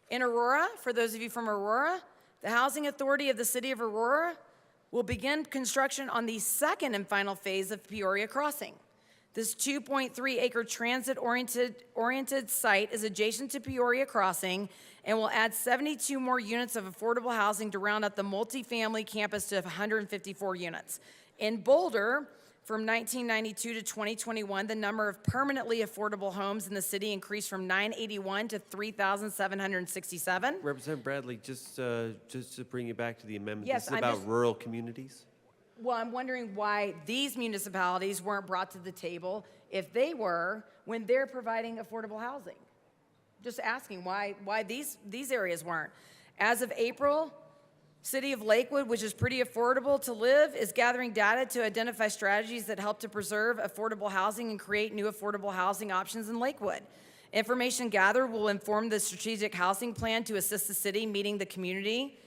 In Aurora, for those of you from Aurora, The Housing Authority of the City of Aurora will begin construction on the second and final phase of Peoria Crossing. This 2.3-acre transit-oriented site is adjacent to Peoria Crossing and will add 72 more units of affordable housing to round up the multifamily campus to 154 units. In Boulder, from 1992 to 2021, the number of permanently affordable homes in the city increased from 981 to 3,767. Representative Bradley, just to bring you back to the amendment, Yes, this is I'm about just- rural communities. Well, I'm wondering why these municipalities weren't brought to the table, if they were, when they're providing affordable housing. Just asking why these areas weren't. As of April, City of Lakewood, which is pretty affordable to live, is gathering data to identify strategies that help to preserve affordable housing and create new affordable housing options in Lakewood. Information gathered will inform the strategic housing plan to assist the city meeting the community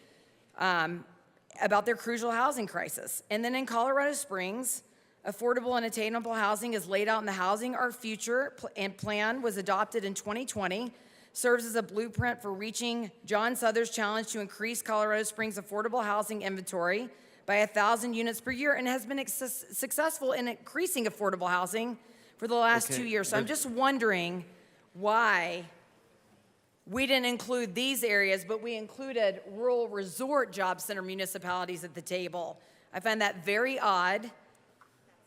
about their crucial housing crisis. And then in Colorado Springs, affordable and attainable housing is laid out in the Housing Our Future and plan was adopted in 2020, serves as a blueprint for reaching John Souther's challenge to increase Colorado Springs' affordable housing inventory by 1,000 units per year and has been successful in increasing affordable housing for the last 2 years. So I'm just wondering why we didn't include these areas, but we included rural resort job center municipalities at the table. I find that very odd,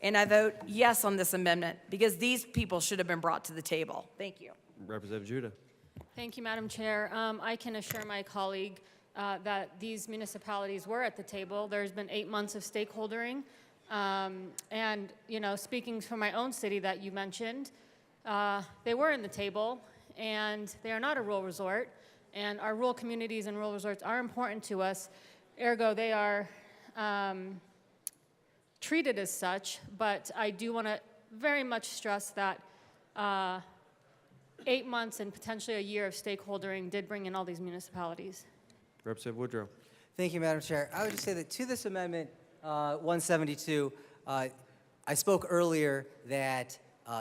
and I vote yes on this amendment because these people should have been brought to the table. Thank you. Representative Judah. Thank you, Madam Chair. I can assure my colleague that these municipalities were at the table. There's been 8 months of stakeholdering. And, you know, speaking for my own city that you mentioned, they were in the table, and they are not a rural resort. And our rural communities and rural resorts are important to us. Ergo, they are treated as such. But I do want to very much stress that 8 months and potentially a year of stakeholdering did bring in all these municipalities. Representative Woodrow. Thank you, Madam Chair. I would just say that to this amendment 172, I spoke earlier that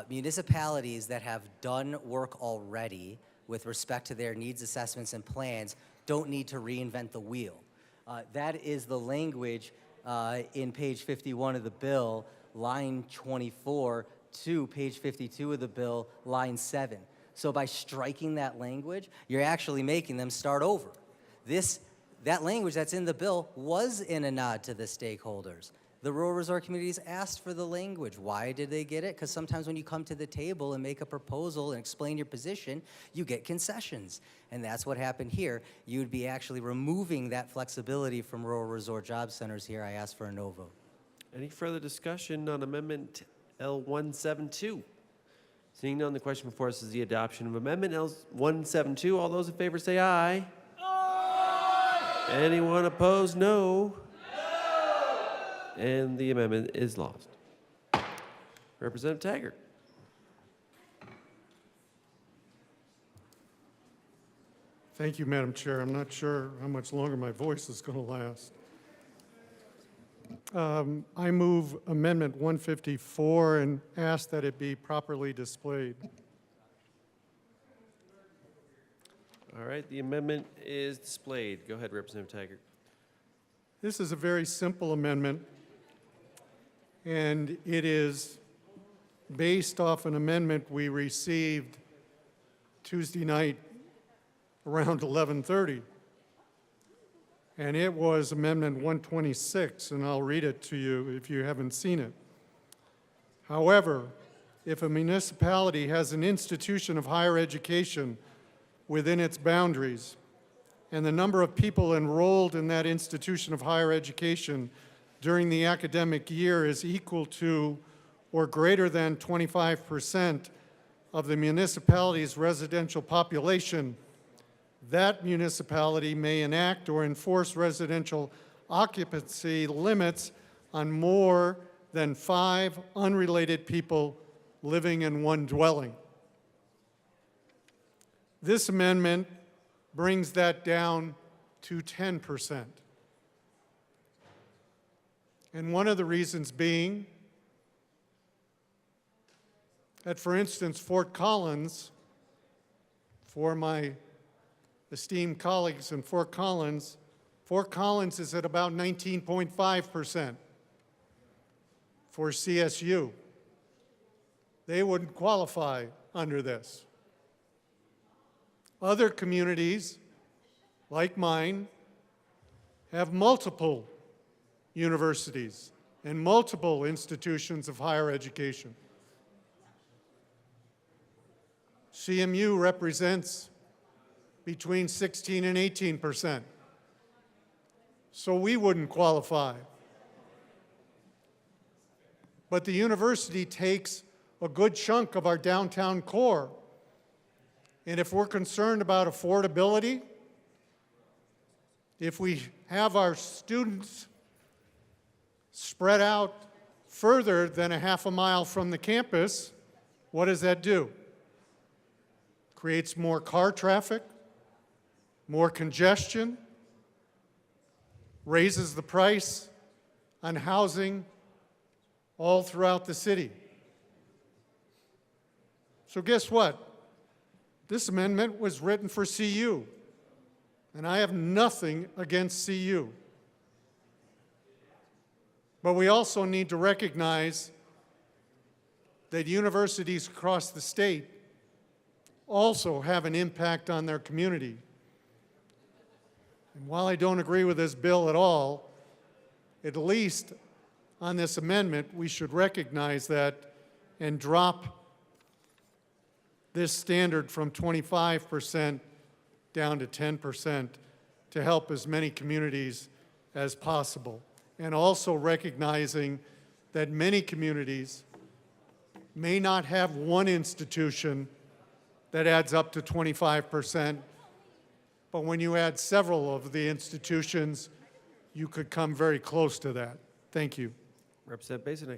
municipalities that have done work already with respect to their needs assessments and plans don't need to reinvent the wheel. That is the language in page 51 of the bill, line 24, to page 52 of the bill, line 7. So by striking that language, you're actually making them start over. That language that's in the bill was in a nod to the stakeholders. The rural resort communities asked for the language. Why did they get it? Because sometimes when you come to the table and make a proposal and explain your position, you get concessions. And that's what happened here. You would be actually removing that flexibility from rural resort job centers here. I ask for a no vote. Any further discussion on Amendment L172? Seeing none, the question before us is the adoption of Amendment L172. All those in favor say aye. Aye. Anyone opposed, no. And the amendment is lost. Representative Taggart. Thank you, Madam Chair. I'm not sure how much longer my voice is going to last. I move Amendment 154 and ask that it be properly displayed. All right, the amendment is displayed. Go ahead, Representative Taggart. This is a very simple amendment, and it is based off an amendment we received Tuesday night around 11:30. And it was Amendment 126, and I'll read it to you if you haven't seen it. However, if a municipality has an institution of higher education within its boundaries, and the number of people enrolled in that institution of higher education during the academic year is equal to or greater than 25% of the municipality's residential population, that municipality may enact or enforce residential occupancy limits on more than 5 unrelated people living in one dwelling. This amendment brings that down to 10%. And one of the reasons being that, for instance, Fort Collins, for my esteemed colleagues in Fort Collins, Fort Collins is at about 19.5% for CSU. They wouldn't qualify under this. Other communities, like mine, have multiple universities and multiple institutions of higher education. CMU represents between 16 and 18%. So we wouldn't qualify. But the university takes a good chunk of our downtown core. And if we're concerned about affordability, if we have our students spread out further than a half a mile from the campus, what does that do? Creates more car traffic, more congestion, raises the price on housing all throughout the city. So guess what? This amendment was written for CU, and I have nothing against CU. But we also need to recognize that universities across the state also have an impact on their community. And while I don't agree with this bill at all, at least on this amendment, we should recognize that and drop this standard from 25% down to 10% to help as many communities as possible. And also recognizing that many communities may not have one institution that adds up to 25%, but when you add several of the institutions, you could come very close to that. Thank you. Representative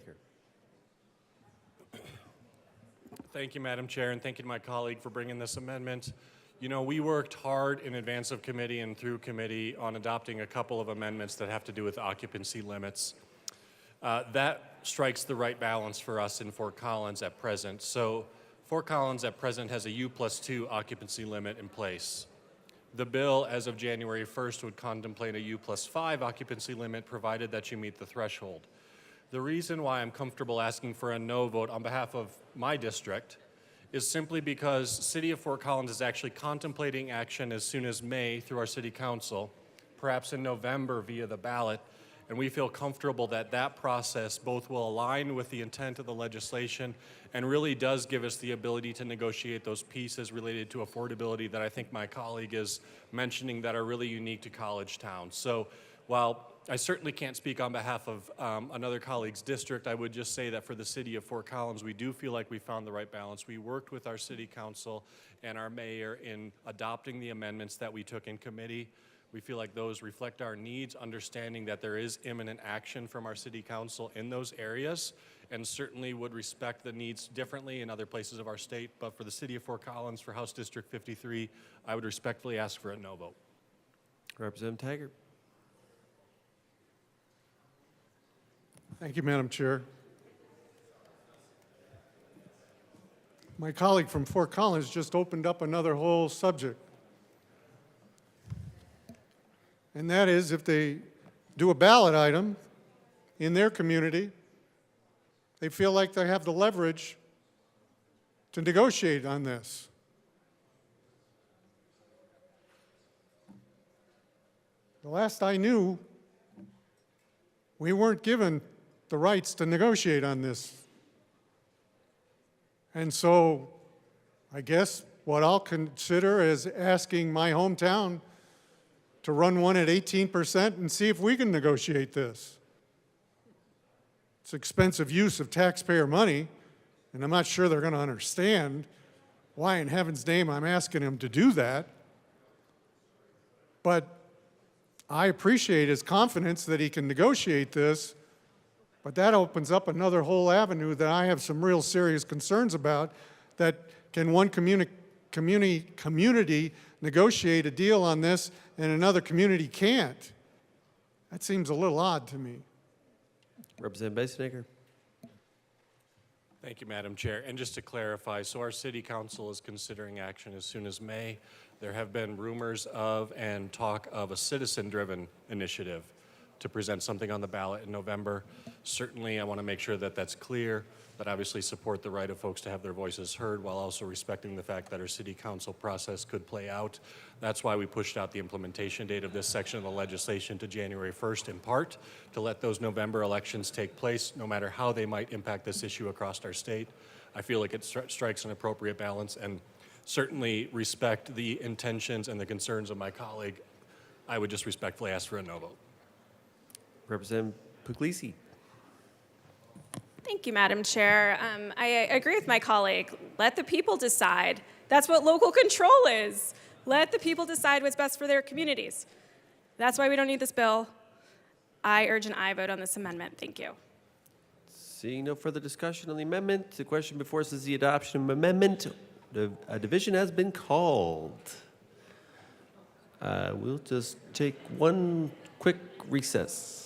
Basenaker. Thank you, Madam Chair, and thank you to my colleague for bringing this amendment. You know, we worked hard in advance of committee and through committee on adopting a couple of amendments that have to do with occupancy limits. That strikes the right balance for us in Fort Collins at present. So Fort Collins at present has a U+2 occupancy limit in place. The bill, as of January 1st, would contemplate a U+5 occupancy limit provided that you meet the threshold. The reason why I'm comfortable asking for a no vote on behalf of my district is simply because City of Fort Collins is actually contemplating action as soon as May through our City Council, perhaps in November via the ballot, and we feel comfortable that that process both will align with the intent of the legislation and really does give us the ability to negotiate those pieces related to affordability that I think my colleague is mentioning that are really unique to college towns. So while I certainly can't speak on behalf of another colleague's district, I would just say that for the City of Fort Collins, we do feel like we found the right balance. We worked with our City Council and our mayor in adopting the amendments that we took in committee. We feel like those reflect our needs, understanding that there is imminent action from our City Council in those areas, and certainly would respect the needs differently in other places of our state. But for the City of Fort Collins, for House District 53, I would respectfully ask for a no vote. Representative Taggart. Thank you, Madam Chair. My colleague from Fort Collins just opened up another whole subject. And that is if they do a ballot item in their community, they feel like they have the leverage to negotiate on this. The last I knew, we weren't given the rights to negotiate on this. And so I guess what I'll consider is asking my hometown to run one at 18% and see if we can negotiate this. It's expensive use of taxpayer money, and I'm not sure they're going to understand why in heaven's name I'm asking them to do that. But I appreciate his confidence that he can negotiate this, but that opens up another whole avenue that I have some real serious concerns about, that can one community negotiate a deal on this and another community can't? That seems a little odd to me. Representative Basenaker. Thank you, Madam Chair. And just to clarify, so our city council is considering action as soon as May. There have been rumors of and talk of a citizen-driven initiative to present something on the ballot in November. Certainly, I want to make sure that that's clear, but obviously support the right of folks to have their voices heard while also respecting the fact that our city council process could play out. That's why we pushed out the implementation date of this section of the legislation to January 1st in part, to let those November elections take place, no matter how they might impact this issue across our state. I feel like it strikes an appropriate balance and certainly respect the intentions and the concerns of my colleague. I would just respectfully ask for a no vote. Representative Puglisi. Thank you, Madam Chair. I agree with my colleague. Let the people decide. That's what local control is. Let the people decide what's best for their communities. That's why we don't need this bill. I urge an aye vote on this amendment. Thank you. Seeing no further discussion on the amendment, the question before us is the adoption of amendment. A division has been called. We'll just take one quick recess.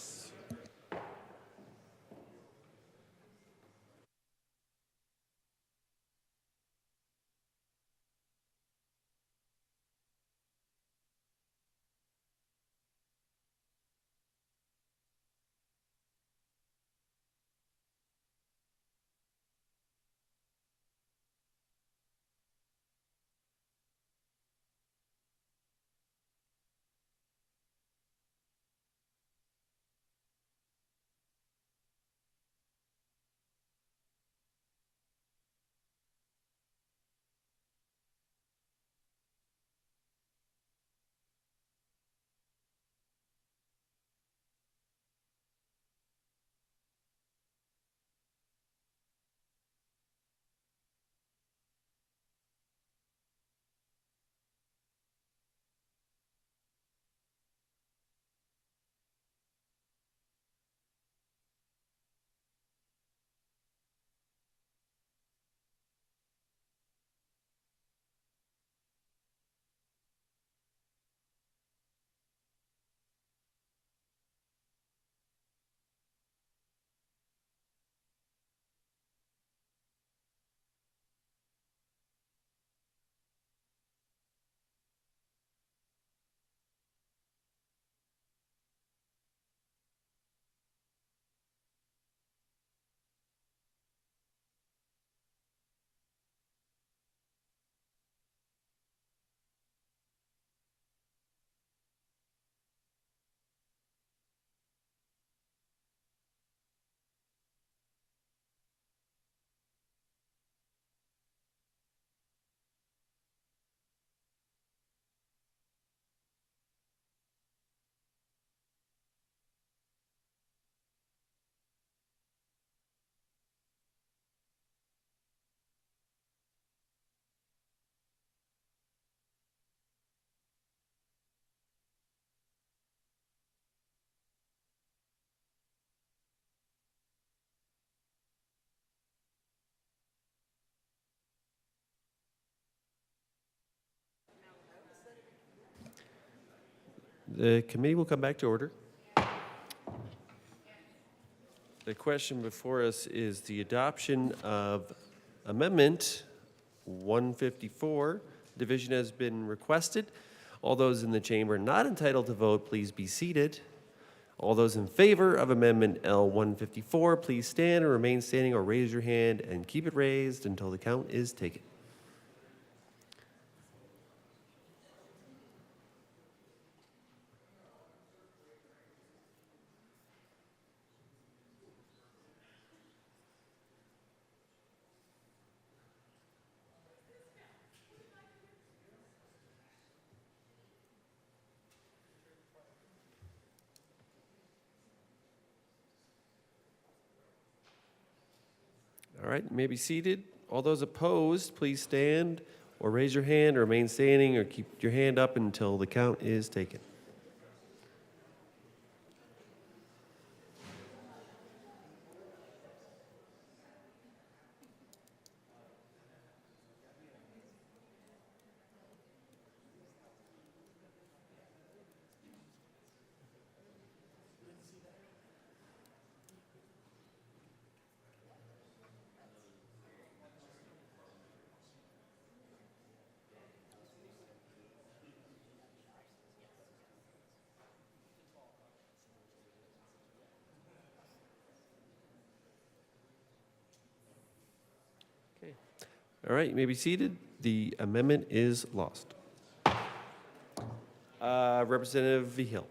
The committee will come back to order. The question before us is the adoption of Amendment 154. Division has been requested. All those in the chamber not entitled to vote, please be seated. All those in favor of Amendment L154, please stand and remain standing or raise your hand and keep it raised until the count is taken. All right, you may be seated. All those opposed, please stand or raise your hand or remain standing or keep your hand up until the count is taken. Okay. All right, you may be seated. The amendment is lost. Representative Vigil.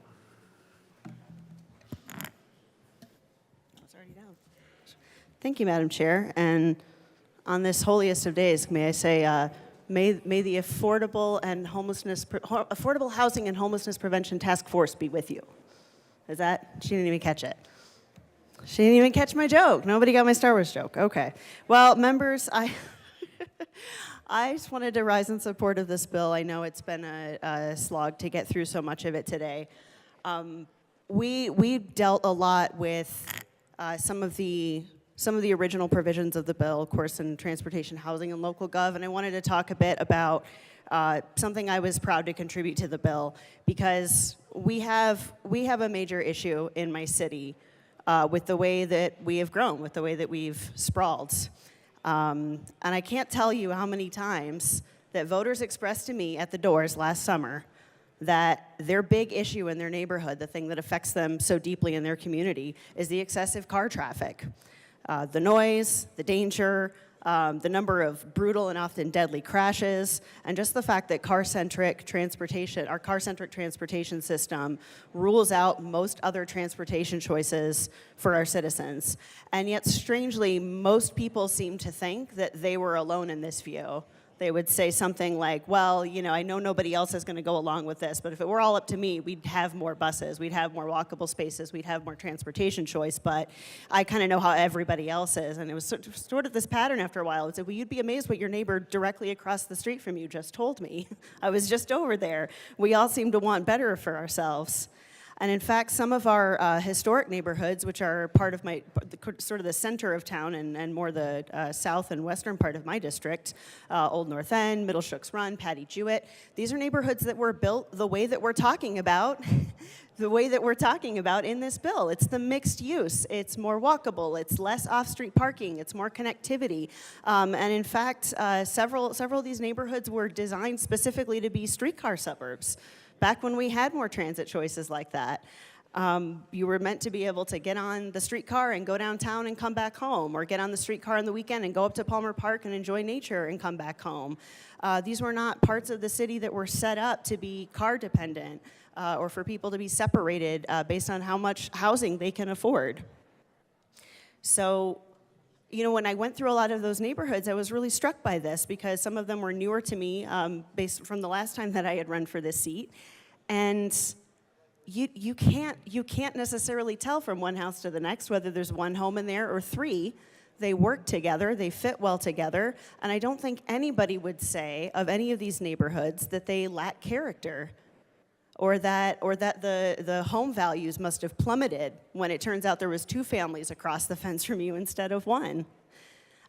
Thank you, Madam Chair. And on this holiest of days, may I say, may the Affordable Housing and Homelessness Prevention Task Force be with you. Is that? She didn't even catch it. She didn't even catch my joke. Nobody got my Star Wars joke. Okay. Well, members, I just wanted to rise in support of this bill. I know it's been a slog to get through so much of it today. We dealt a lot with some of the original provisions of the bill, of course, in transportation, housing, and local gov, and I wanted to talk a bit about something I was proud to contribute to the bill, because we have a major issue in my city with the way that we have grown, with the way that we've sprawled. And I can't tell you how many times that voters expressed to me at the doors last summer that their big issue in their neighborhood, the thing that affects them so deeply in their community, is the excessive car traffic. The noise, the danger, the number of brutal and often deadly crashes, and just the fact that our car-centric transportation system rules out most other transportation choices for our citizens. And yet, strangely, most people seem to think that they were alone in this view. They would say something like, well, you know, I know nobody else is going to go along with this, but if it were all up to me, we'd have more buses, we'd have more walkable spaces, we'd have more transportation choice, but I kind of know how everybody else is. And it was sort of this pattern after a while. It's like, well, you'd be amazed what your neighbor directly across the street from you just told me. I was just over there. We all seem to want better for ourselves. And in fact, some of our historic neighborhoods, which are part of sort of the center of town and more the south and western part of my district, Old North End, Middle Shooks Run, Patty Jewett, these are neighborhoods that were built the way that we're talking about, in this bill. It's the mixed use. It's more walkable. It's less off-street parking. It's more connectivity. And in fact, several of these neighborhoods were designed specifically to be streetcar suburbs. Back when we had more transit choices like that, you were meant to be able to get on the streetcar and go downtown and come back home, or get on the streetcar on the weekend and go up to Palmer Park and enjoy nature and come back home. These were not parts of the city that were set up to be car dependent or for people to be separated based on how much housing they can afford. So, you know, when I went through a lot of those neighborhoods, I was really struck by this, because some of them were newer to me based from the last time that I had run for this seat. And you can't necessarily tell from one house to the next whether there's one home in there or three. They work together, they fit well together, and I don't think anybody would say of any of these neighborhoods that they lack character, or that the home values must have plummeted when it turns out there was two families across the fence from you instead of one.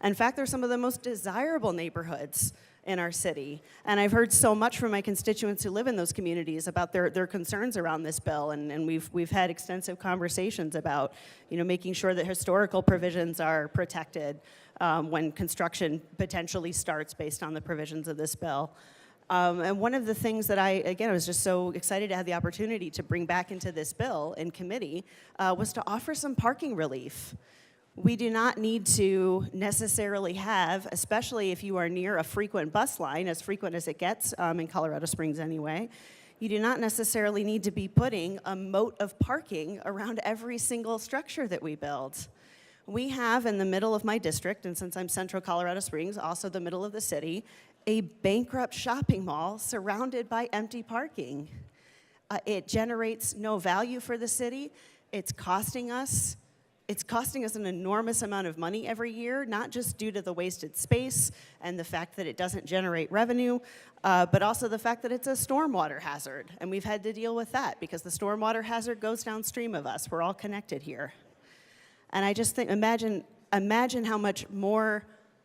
In fact, they're some of the most desirable neighborhoods in our city. And I've heard so much from my constituents who live in those communities about their concerns around this bill, and we've had extensive conversations about, you know, making sure that historical provisions are protected when construction potentially starts based on the provisions of this bill. And one of the things that I was just so excited to have the opportunity to bring back into this bill in committee was to offer some parking relief. We do not need to necessarily have, especially if you are near a frequent bus line, as frequent as it gets in Colorado Springs anyway, you do not necessarily need to be putting a moat of parking around every single structure that we build. We have in the middle of my district, and since I'm central Colorado Springs, also the middle of the city, a bankrupt shopping mall surrounded by empty parking. It generates no value for the city. It's costing us an enormous amount of money every year, not just due to the wasted space and the fact that it doesn't generate revenue, but also the fact that it's a stormwater hazard. And we've had to deal with that because the stormwater hazard goes downstream of us. We're all connected here. And I just think, imagine how much more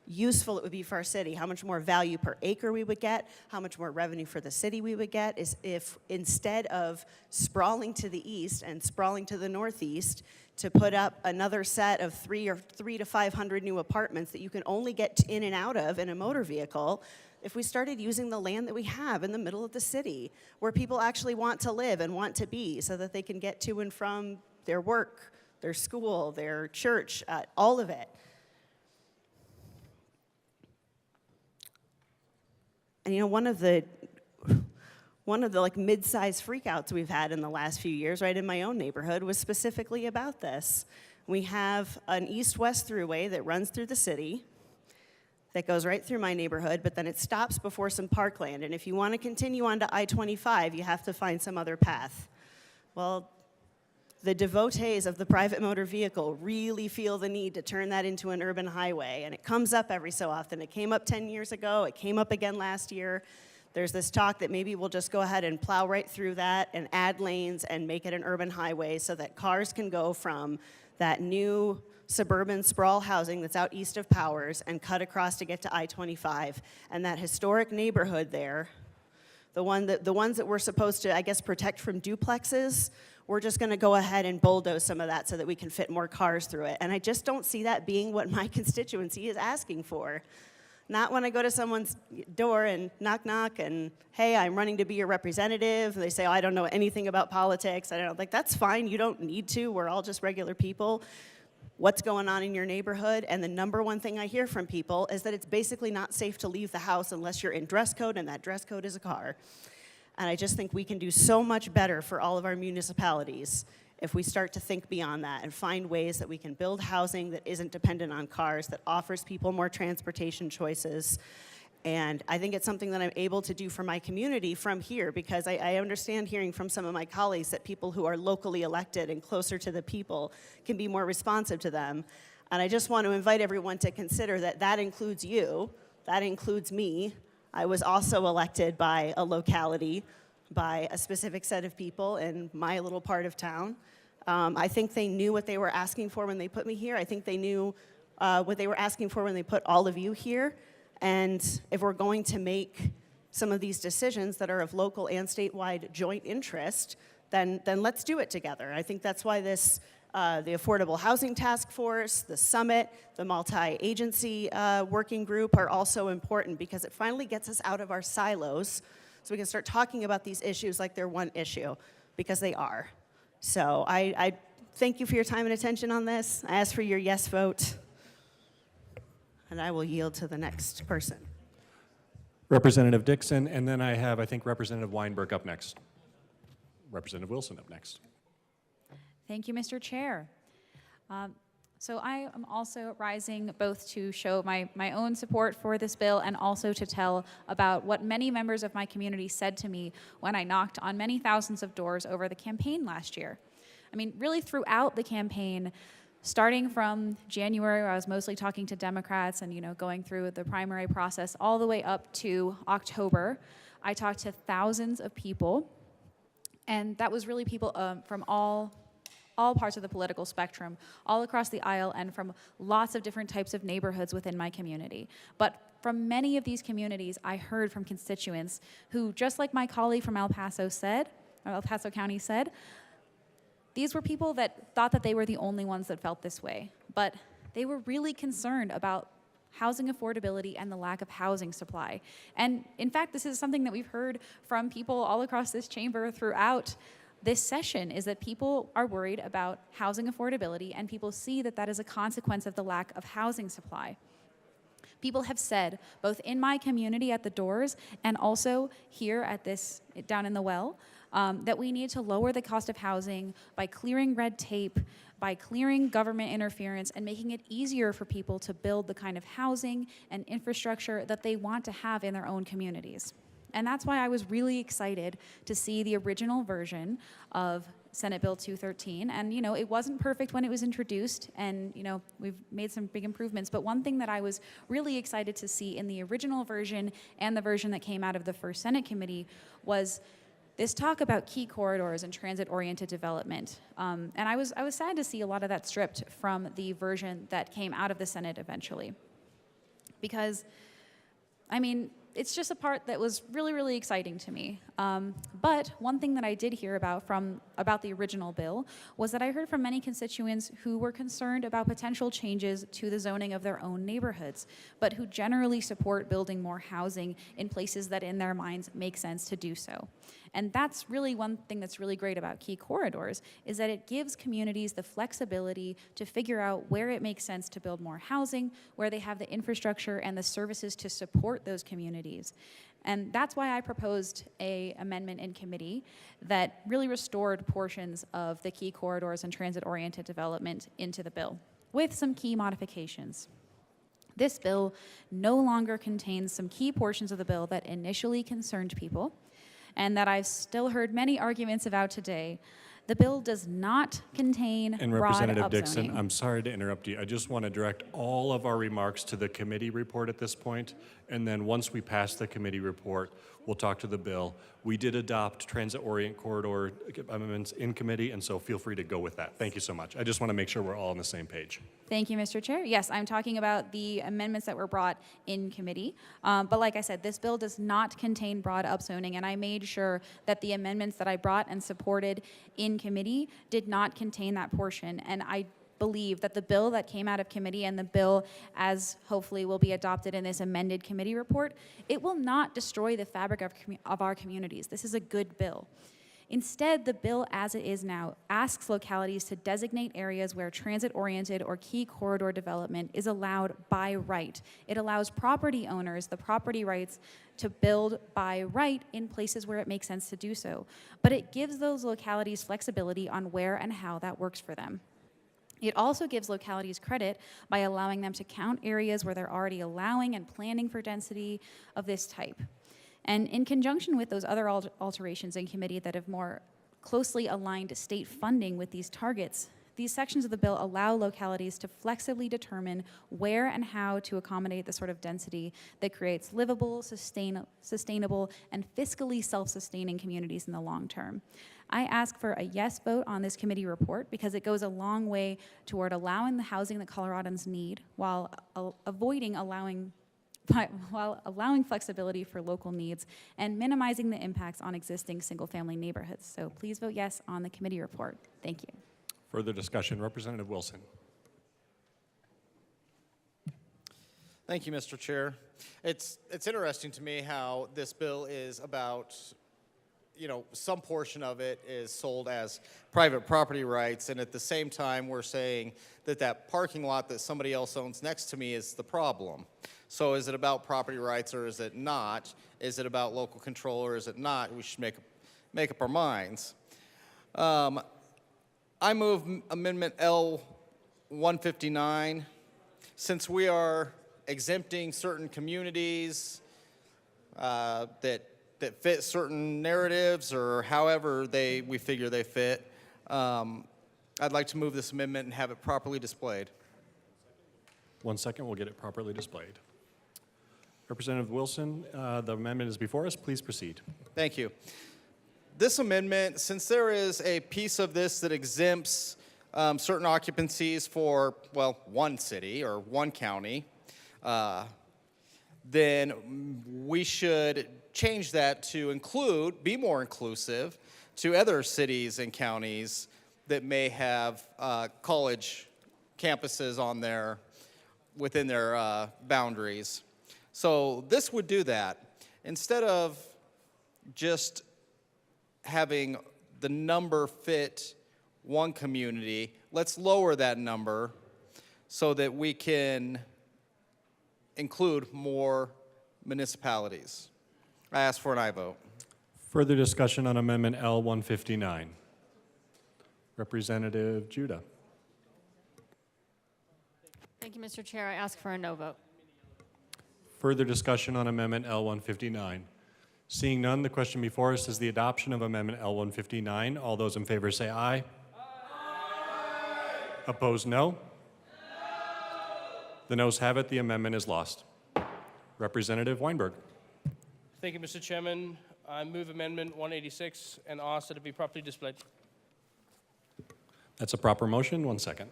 useful it would be for our city, how much more value per acre we would get, how much more revenue for the city we would get, is if instead of sprawling to the east and sprawling to the northeast to put up another set of 300 to 500 new apartments that you can only get in and out of in a motor vehicle, if we started using the land that we have in the middle of the city, where people actually want to live and want to be so that they can get to and from their work, their school, their church, all of it. And you know, one of the like mid-size freakouts we've had in the last few years, right in my own neighborhood, was specifically about this. We have an east-west throughway that runs through the city that goes right through my neighborhood, but then it stops before some parkland. And if you want to continue on to I-25, you have to find some other path. Well, the devotees of the private motor vehicle really feel the need to turn that into an urban highway, and it comes up every so often. It came up 10 years ago, it came up again last year. There's this talk that maybe we'll just go ahead and plow right through that and add lanes and make it an urban highway so that cars can go from that new suburban sprawl housing that's out east of Powers and cut across to get to I-25. And that historic neighborhood there, the ones that we're supposed to, I guess, protect from duplexes, we're just going to go ahead and bulldoze some of that so that we can fit more cars through it. And I just don't see that being what my constituency is asking for. Not when I go to someone's door and knock, knock, and, hey, I'm running to be your representative. And they say, oh, I don't know anything about politics. I don't know. Like, that's fine. You don't need to. We're all just regular people. What's going on in your neighborhood? And the number one thing I hear from people is that it's basically not safe to leave the house unless you're in dress code, and that dress code is a car. And I just think we can do so much better for all of our municipalities if we start to think beyond that and find ways that we can build housing that isn't dependent on cars, that offers people more transportation choices. And I think it's something that I'm able to do for my community from here, because I understand hearing from some of my colleagues that people who are locally elected and closer to the people can be more responsive to them. And I just want to invite everyone to consider that that includes you, that includes me. I was also elected by a locality, by a specific set of people in my little part of town. I think they knew what they were asking for when they put me here. I think they knew what they were asking for when they put all of you here. And if we're going to make some of these decisions that are of local and statewide joint interest, then let's do it together. I think that's why this, the Affordable Housing Task Force, the summit, the multi-agency working group are also important, because it finally gets us out of our silos so we can start talking about these issues like they're one issue, because they are. So I thank you for your time and attention on this. I ask for your yes vote, and I will yield to the next person. Representative Dixon, and then I have, I think, Representative Weinberg up next. Representative Wilson up next. Thank you, Mr. Chair. So I am also rising both to show my own support for this bill and also to tell about what many members of my community said to me when I knocked on many thousands of doors over the campaign last year. I mean, really throughout the campaign, starting from January, where I was mostly talking to Democrats and, you know, going through the primary process all the way up to October, I talked to thousands of people, and that was really people from all parts of the political spectrum, all across the aisle, and from lots of different types of neighborhoods within my community. But from many of these communities, I heard from constituents who, just like my colleague from El Paso County said, these were people that thought that they were the only ones that felt this way. But they were really concerned about housing affordability and the lack of housing supply. And in fact, this is something that we've heard from people all across this chamber throughout this session, is that people are worried about housing affordability, and people see that that is a consequence of the lack of housing supply. People have said, both in my community at the doors and also here at this, down in the well, that we need to lower the cost of housing by clearing red tape, by clearing government interference, and making it easier for people to build the kind of housing and infrastructure that they want to have in their own communities. And that's why I was really excited to see the original version of Senate Bill 213. And, you know, it wasn't perfect when it was introduced, and, you know, we've made some big improvements. But one thing that I was really excited to see in the original version and the version that came out of the first Senate committee was this talk about key corridors and transit-oriented development. And I was sad to see a lot of that stripped from the version that came out of the Senate eventually. Because, I mean, it's just a part that was really, really exciting to me. But one thing that I did hear about the original bill was that I heard from many constituents who were concerned about potential changes to the zoning of their own neighborhoods, but who generally support building more housing in places that in their minds make sense to do so. And that's really one thing that's really great about key corridors, is that it gives communities the flexibility to figure out where it makes sense to build more housing, where they have the infrastructure and the services to support those communities. And that's why I proposed a amendment in committee that really restored portions of the key corridors and transit-oriented development into the bill, with some key modifications. This bill no longer contains some key portions of the bill that initially concerned people, and that I've still heard many arguments about today. The bill does not contain And broad Representative Dixon, upzoning. I'm sorry to interrupt you. I just want to direct all of our remarks to the committee report at this point, and then once we pass the committee report, we'll talk to the bill. We did adopt transit-orient corridor amendments in committee, and so feel free to go with that. Thank you so much. I just want to make sure we're all on the same page. Thank you, Mr. Chair. Yes, I'm talking about the amendments that were brought in committee. But like I said, this bill does not contain broad upzoning, and I made sure that the amendments that I brought and supported in committee did not contain that portion. And I believe that the bill that came out of committee and the bill as hopefully will be adopted in this amended committee report, it will not destroy the fabric of our communities. This is a good bill. Instead, the bill as it is now asks localities to designate areas where transit-oriented or key corridor development is allowed by right. It allows property owners the property rights to build by right in places where it makes sense to do so. But it gives those localities flexibility on where and how that works for them. It also gives localities credit by allowing them to count areas where they're already allowing and planning for density of this type. And in conjunction with those other alterations in committee that have more closely aligned state funding with these targets, these sections of the bill allow localities to flexibly determine where and how to accommodate the sort of density that creates livable, sustainable, and fiscally self-sustaining communities in the long term. I ask for a yes vote on this committee report because it goes a long way toward allowing the housing that Coloradans need while allowing flexibility for local needs and minimizing the impacts on existing single-family neighborhoods. So please vote yes on the committee report. Thank you. Further discussion, Representative Wilson. Thank you, Mr. Chair. It's interesting to me how this bill is about, some portion of it is sold as private property rights, and at the same time we're saying that parking lot that somebody else owns next to me is the problem. So is it about property rights or is it not? Is it about local control or is it not? We should make up our minds. I move Amendment L 159. Since we are exempting certain communities that fit certain narratives or however we figure they fit, I'd like to move this amendment and have it properly displayed. 1 second, we'll get it properly displayed. Representative Wilson, the amendment is before us. Please proceed. Thank you. This amendment, since there is a piece of this that exempts certain occupancies for, one city or one county, then we should change that to be more inclusive to other cities and counties that may have college campuses within their boundaries. So this would do that. Instead of just having the number fit one community, let's lower that number so that we can include more municipalities. I ask for an aye vote. Further discussion on Amendment L 159. Representative Judah. Thank you, Mr. Chair. I ask for a no vote. Further discussion on Amendment L 159. Seeing none, the question before us is the adoption of Amendment L 159. All those in favor say aye. Aye. Opposed, no. No. The noes have it. The amendment is lost. Representative Weinberg. Thank you, Mr. Chairman. I move Amendment 186 and ask that it be properly displayed. That's a proper motion. 1 second.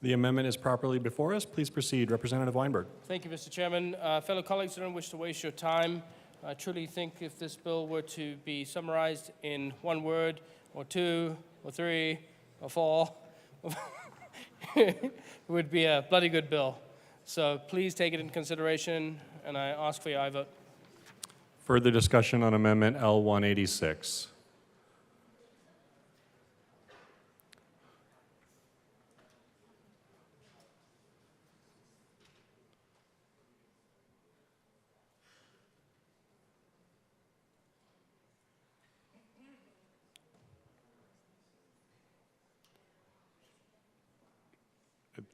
The amendment is properly before us. Please proceed, Representative Weinberg. Thank you, Mr. Chairman. Fellow colleagues, I don't wish to waste your time. I truly think if this bill were to be summarized in one word, or two, or three, or four, it would be a bloody good bill. So please take it into consideration, and I ask for your aye vote. Further discussion on Amendment L 186.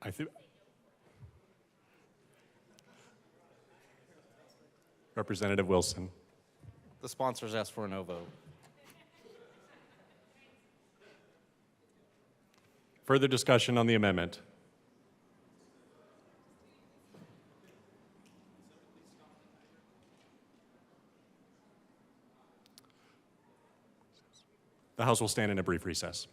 I think. Representative Wilson. The sponsors asked for a no vote. Further discussion on the amendment? The House will stand in a brief recess.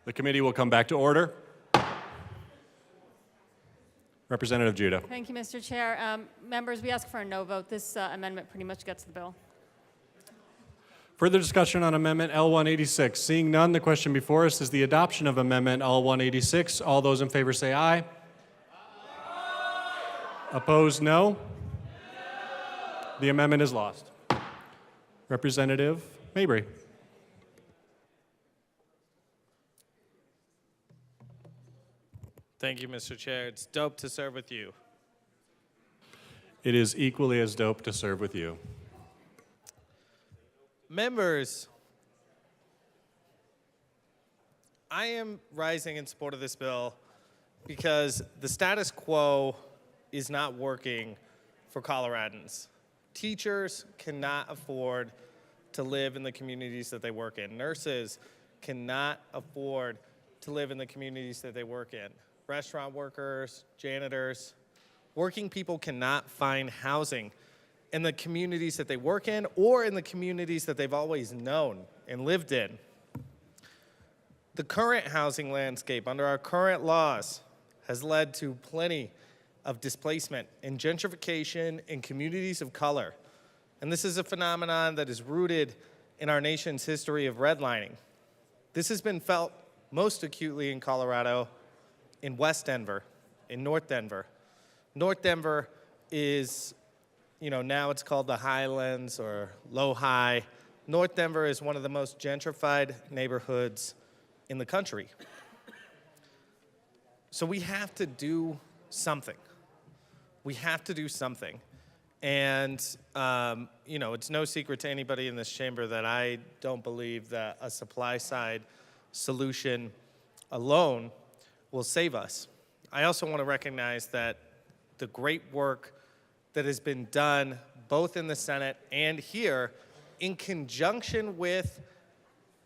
The committee will come back to order. Representative Judah. Thank you, Mr. Chair. Members, we ask for a no vote. This amendment pretty much gets the bill. Further discussion on Amendment L186. Seeing none, the question before us is the adoption of Amendment L186. All those in favor say aye. Aye. Opposed, no. The amendment is lost. Representative Mabry. Thank you, Mr. Chair. It's dope to serve with you. It is equally as dope to serve with you. Members, I am rising in support of this bill because the status quo is not working for Coloradans. Teachers cannot afford to live in the communities that they work in. Nurses cannot afford to live in the communities that they work in. Restaurant workers, janitors, working people cannot find housing in the communities that they work in or in the communities that they've always known and lived in. The current housing landscape under our current laws has led to plenty of displacement and gentrification in communities of color. And this is a phenomenon that is rooted in our nation's history of redlining. This has been felt most acutely in Colorado, in West Denver, in North Denver. North Denver is, now it's called the Highlands or Low High. North Denver is one of the most gentrified neighborhoods in the country. So we have to do something. We have to do something. And, it's no secret to anybody in this chamber that I don't believe that a supply side solution alone will save us. I also want to recognize that the great work that has been done both in the Senate and here in conjunction with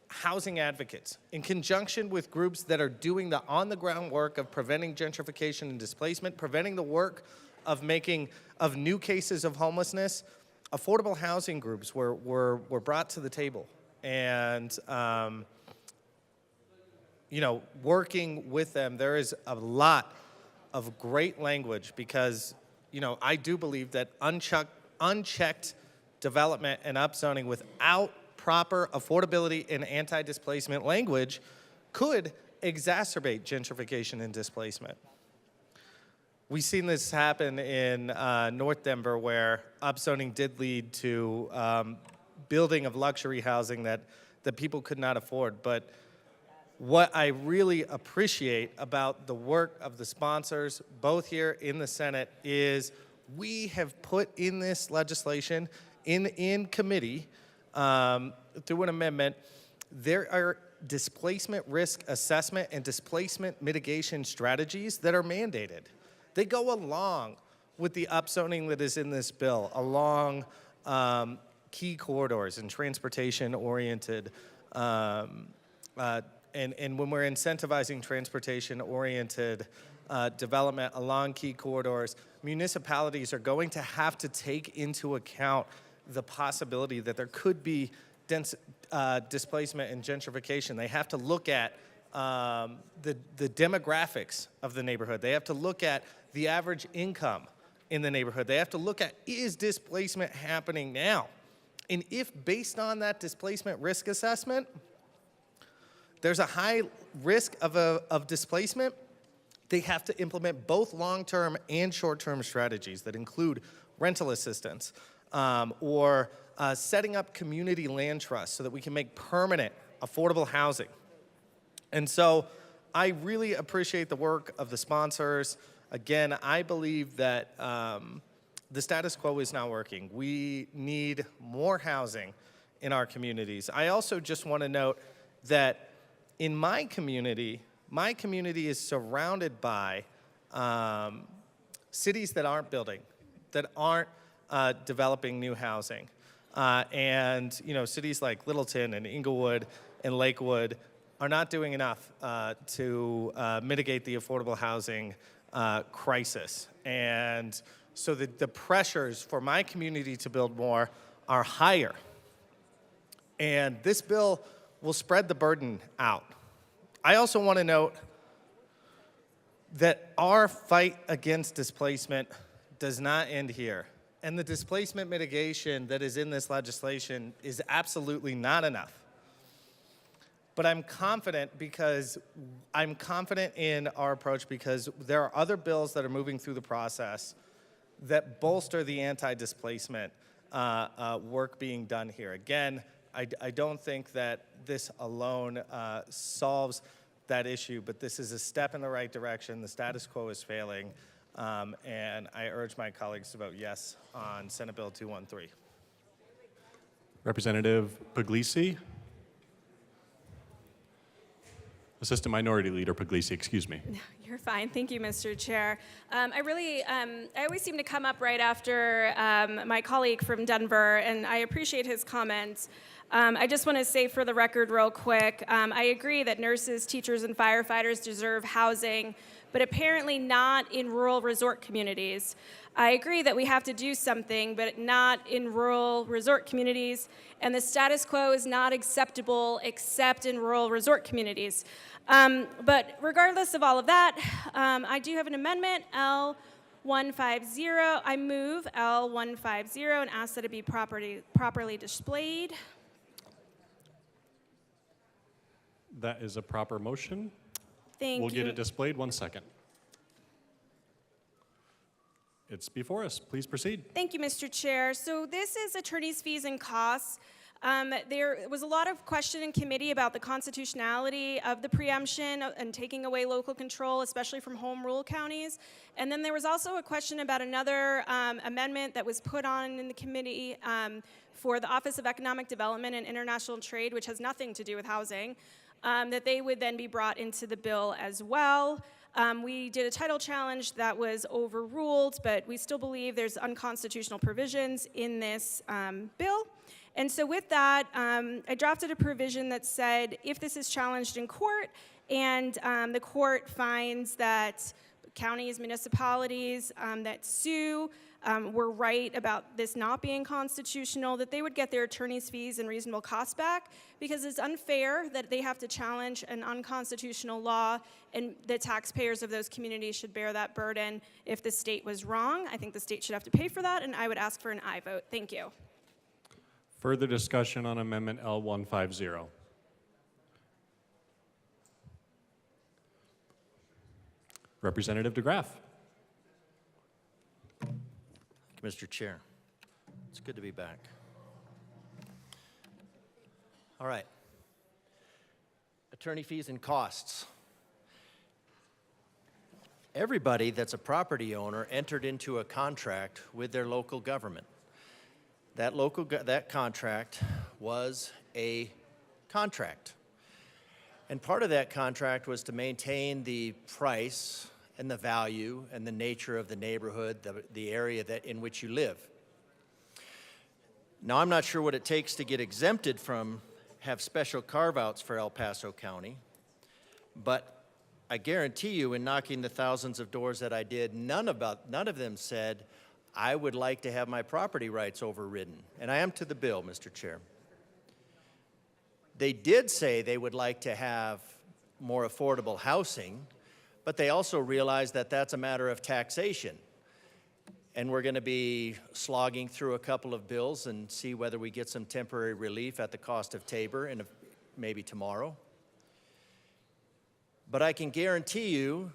housing advocates, in conjunction with groups that are doing the on-the-ground work of preventing gentrification and displacement, preventing the work of making of new cases of homelessness, affordable housing groups were brought to the table. And working with them, there is a lot of great language because, I do believe that unchecked development and upzoning without proper affordability and anti-displacement language could exacerbate gentrification and displacement. We've seen this happen in North Denver where upzoning did lead to building of luxury housing that people could not afford. But what I really appreciate about the work of the sponsors, both here in the Senate, is we have put in this legislation in committee through an amendment, there are displacement risk assessment and displacement mitigation strategies that are mandated. They go along with the upzoning that is in this bill, along key corridors and transportation-oriented and when we're incentivizing transportation-oriented development along key corridors, municipalities are going to have to take into account the possibility that there could be displacement and gentrification. They have to look at the demographics of the neighborhood. They have to look at the average income in the neighborhood. They have to look at, is displacement happening now? And if based on that displacement risk assessment, there's a high risk of displacement, they have to implement both long-term and short-term strategies that include rental assistance or setting up community land trusts so that we can make permanent, affordable housing. And so I really appreciate the work of the sponsors. Again, I believe that the status quo is not working. We need more housing in our communities. I also just want to note that in my community is surrounded by cities that aren't building, that aren't developing new housing. And cities like Littleton and Inglewood and Lakewood are not doing enough to mitigate the affordable housing crisis. And so the pressures for my community to build more are higher. And this bill will spread the burden out. I also want to note that our fight against displacement does not end here. And the displacement mitigation that is in this legislation is absolutely not enough. But I'm confident in our approach because there are other bills that are moving through the process that bolster the anti-displacement work being done here. Again, I don't think that this alone solves that issue, but this is a step in the right direction. The status quo is failing, and I urge my colleagues to vote yes on Senate Bill 213. Representative Puglisi. Assistant Minority Leader Puglisi, excuse me. You're fine. Thank you, Mr. Chair. I always seem to come up right after my colleague from Denver, and I appreciate his comments. I just want to say for the record real quick, I agree that nurses, teachers, and firefighters deserve housing, but apparently not in rural resort communities. I agree that we have to do something, but not in rural resort communities, and the status quo is not acceptable except in rural resort communities. But regardless of all of that, I do have an amendment, L150. I move L150 and ask that it be properly displayed. That is a proper motion. Thank We'll you. get it displayed. 1 second. It's before us. Please proceed. Thank you, Mr. Chair. So this is attorney's fees and costs. There was a lot of question in committee about the constitutionality of the preemption and taking away local control, especially from home rule counties. And then there was also a question about another amendment that was put on in the committee for the Office of Economic Development and International Trade, which has nothing to do with housing, that they would then be brought into the bill as well. We did a title challenge that was overruled, but we still believe there's unconstitutional provisions in this bill. And so with that, I drafted a provision that said if this is challenged in court and the court finds that counties, municipalities that sue were right about this not being constitutional, that they would get their attorney's fees and reasonable costs back, because it's unfair that they have to challenge an unconstitutional law and the taxpayers of those communities should bear that burden if the state was wrong. I think the state should have to pay for that, and I would ask for an aye vote. Thank you. Further discussion on Amendment L150. Representative DeGraff. Mr. Chair, it's good to be back. All right. Attorney fees and costs. Everybody that's a property owner entered into a contract with their local government. That contract was a contract. And part of that contract was to maintain the price and the value and the nature of the neighborhood, the area in which you live. Now, I'm not sure what it takes to get exempted from have special carve-outs for El Paso County, but I guarantee you in knocking the thousands of doors that I did, none of them said, I would like to have my property rights overridden. And I am to the bill, Mr. Chair. They did say they would like to have more affordable housing, but they also realized that that's a matter of taxation. And we're going to be slogging through a couple of bills and see whether we get some temporary relief at the cost of Tabor maybe tomorrow. But I can guarantee you,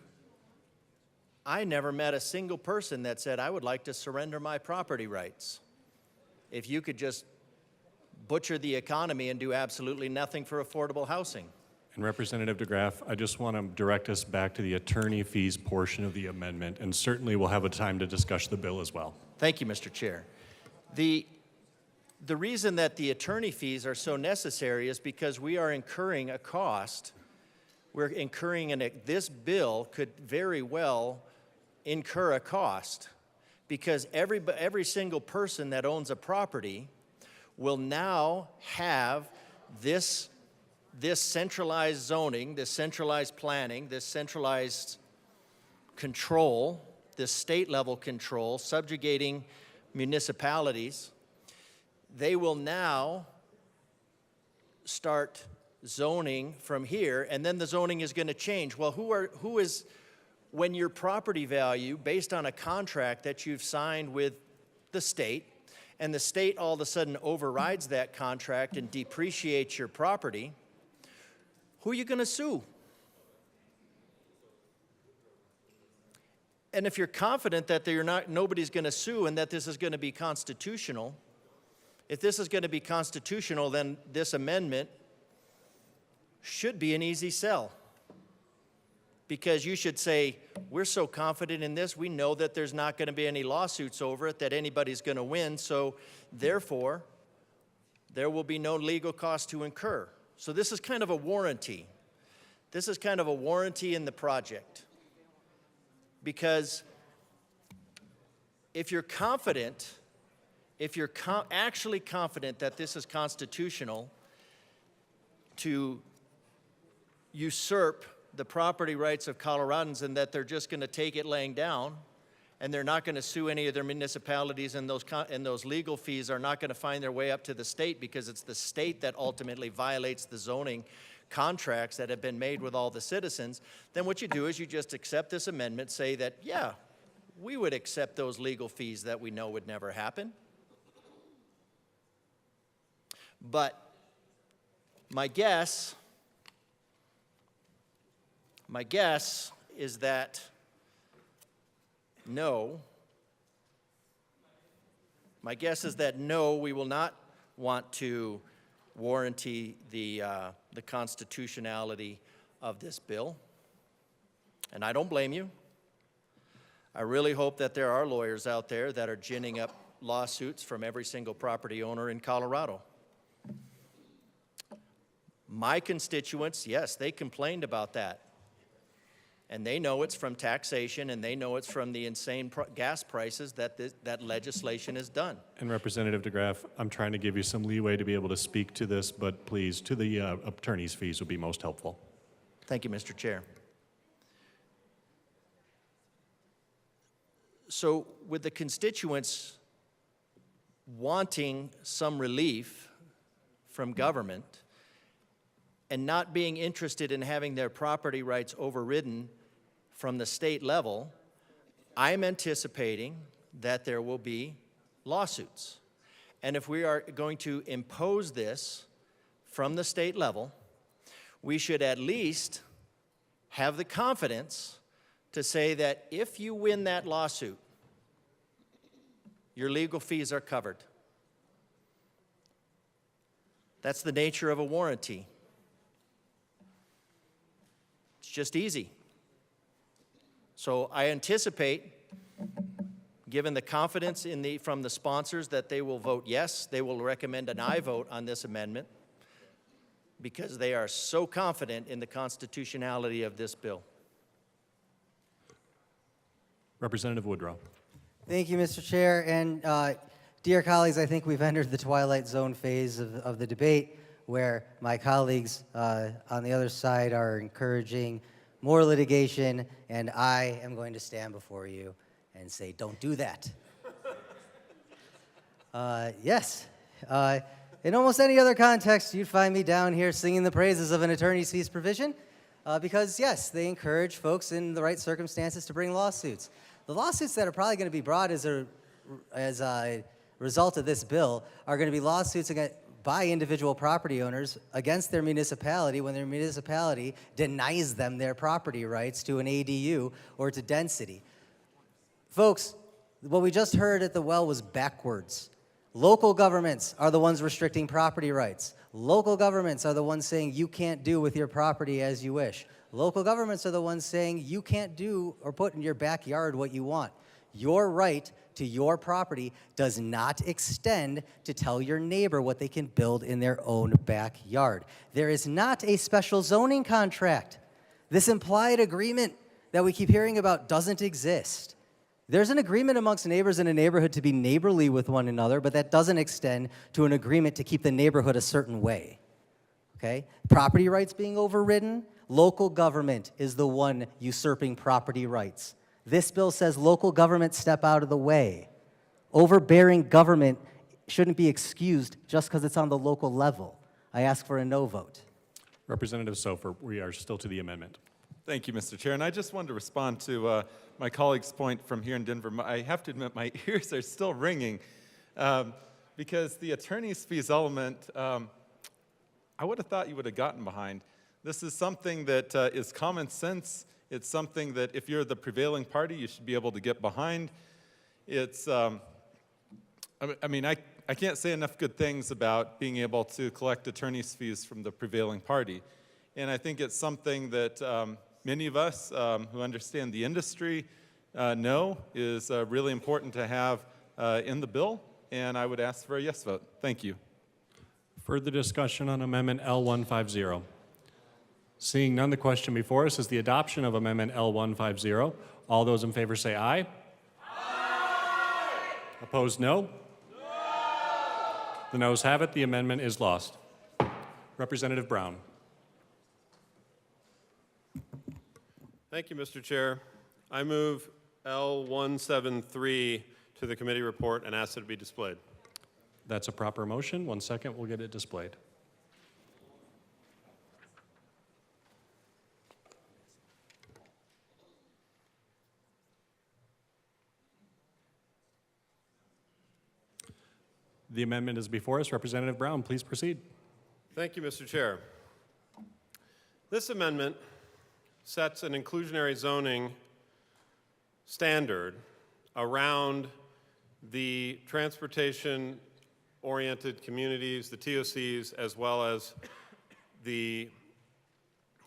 I never met a single person that said, I would like to surrender my property rights. If you could just butcher the economy and do absolutely nothing for affordable housing. And Representative DeGraff, I just want to direct us back to the attorney fees portion of the amendment, and certainly we'll have a time to discuss the bill as well. Thank you, Mr. Chair. The reason that the attorney fees are so necessary is because we are incurring a cost. We're incurring this bill could very well incur a cost because every single person that owns a property will now have this centralized zoning, this centralized planning, this centralized control, this state-level control, subjugating municipalities. They will now start zoning from here, and then the zoning is going to change. Well, when your property value, based on a contract that you've signed with the state, and the state all of a sudden overrides that contract and depreciates your property, who are you going to sue? And if you're confident that nobody's going to sue and that this is going to be constitutional, if this is going to be constitutional, then this amendment should be an easy sell. Because you should say, we're so confident in this, we know that there's not going to be any lawsuits over it, that anybody's going to win, so therefore, there will be no legal cost to incur. So this is kind of a warranty. This is kind of a warranty in the project. Because if you're confident, if you're actually confident that this is constitutional to usurp the property rights of Coloradans and that they're just going to take it laying down and they're not going to sue any of their municipalities and those legal fees are not going to find their way up to the state because it's the state that ultimately violates the zoning contracts that have been made with all the citizens, then what you do is you just accept this amendment, say that, yeah, we would accept those legal fees that we know would never happen. But my guess is that no. My guess is that no, we will not want to warranty the constitutionality of this bill. And I don't blame you. I really hope that there are lawyers out there that are ginning up lawsuits from every single property owner in Colorado. My constituents, yes, they complained about that. And they know it's from taxation, and they know it's from the insane gas prices that that legislation is done. And Representative DeGraff, I'm trying to give you some leeway to be able to speak to this, but please, to the attorney's fees would be most helpful. Thank you, Mr. Chair. So with the constituents wanting some relief from government and not being interested in having their property rights overridden from the state level, I'm anticipating that there will be lawsuits. And if we are going to impose this from the state level, we should at least have the confidence to say that if you win that lawsuit, your legal fees are covered. That's the nature of a warranty. It's just easy. So I anticipate, given the confidence from the sponsors that they will vote yes, they will recommend an aye vote on this amendment because they are so confident in the constitutionality of this bill. Representative Woodrow. Thank you, Mr. Chair. And dear colleagues, I think we've entered the twilight zone phase of the debate where my colleagues on the other side are encouraging more litigation, and I am going to stand before you and say, don't do that. Yes. In almost any other context, you'd find me down here singing the praises of an attorney's fees provision because, yes, they encourage folks in the right circumstances to bring lawsuits. The lawsuits that are probably going to be brought as a result of this bill are going to be lawsuits by individual property owners against their municipality when their municipality denies them their property rights to an ADU or to density. Folks, what we just heard at the well was backwards. Local governments are the ones restricting property rights. Local governments are the ones saying you can't do with your property as you wish. Local governments are the ones saying you can't do or put in your backyard what you want. Your right to your property does not extend to tell your neighbor what they can build in their own backyard. There is not a special zoning contract. This implied agreement that we keep hearing about doesn't exist. There's an agreement amongst neighbors in a neighborhood to be neighborly with one another, but that doesn't extend to an agreement to keep the neighborhood a certain way. Okay? Property rights being overridden, local government is the one usurping property rights. This bill says local government step out of the way. Overbearing government shouldn't be excused just because it's on the local level. I ask for a no vote. Representative Sofer, we are still to the amendment. Thank you, Mr. Chair. And I just wanted to respond to my colleague's point from here in Denver. I have to admit, my ears are still ringing because the attorney's fees element, I would have thought you would have gotten behind. This is something that is common sense. It's something that if you're the prevailing party, you should be able to get behind. It's, I can't say enough good things about being able to collect attorney's fees from the prevailing party. And I think it's something that many of us who understand the industry know is really important to have in the bill. And I would ask for a yes vote. Thank you. Further discussion on Amendment L150. Seeing none, the question before us is the adoption of Amendment L150. All those in favor say aye. Aye. Opposed, no? No. The noes have it. The amendment is lost. Representative Brown. Thank you, Mr. Chair. I move L173 to the committee report and ask that it be displayed. That's a proper motion. 1 second, we'll get it displayed. The amendment is before us. Representative Brown, please proceed. Thank you, Mr. Chair. This amendment sets an inclusionary zoning standard around the transportation-oriented communities, the TOCs, as well as the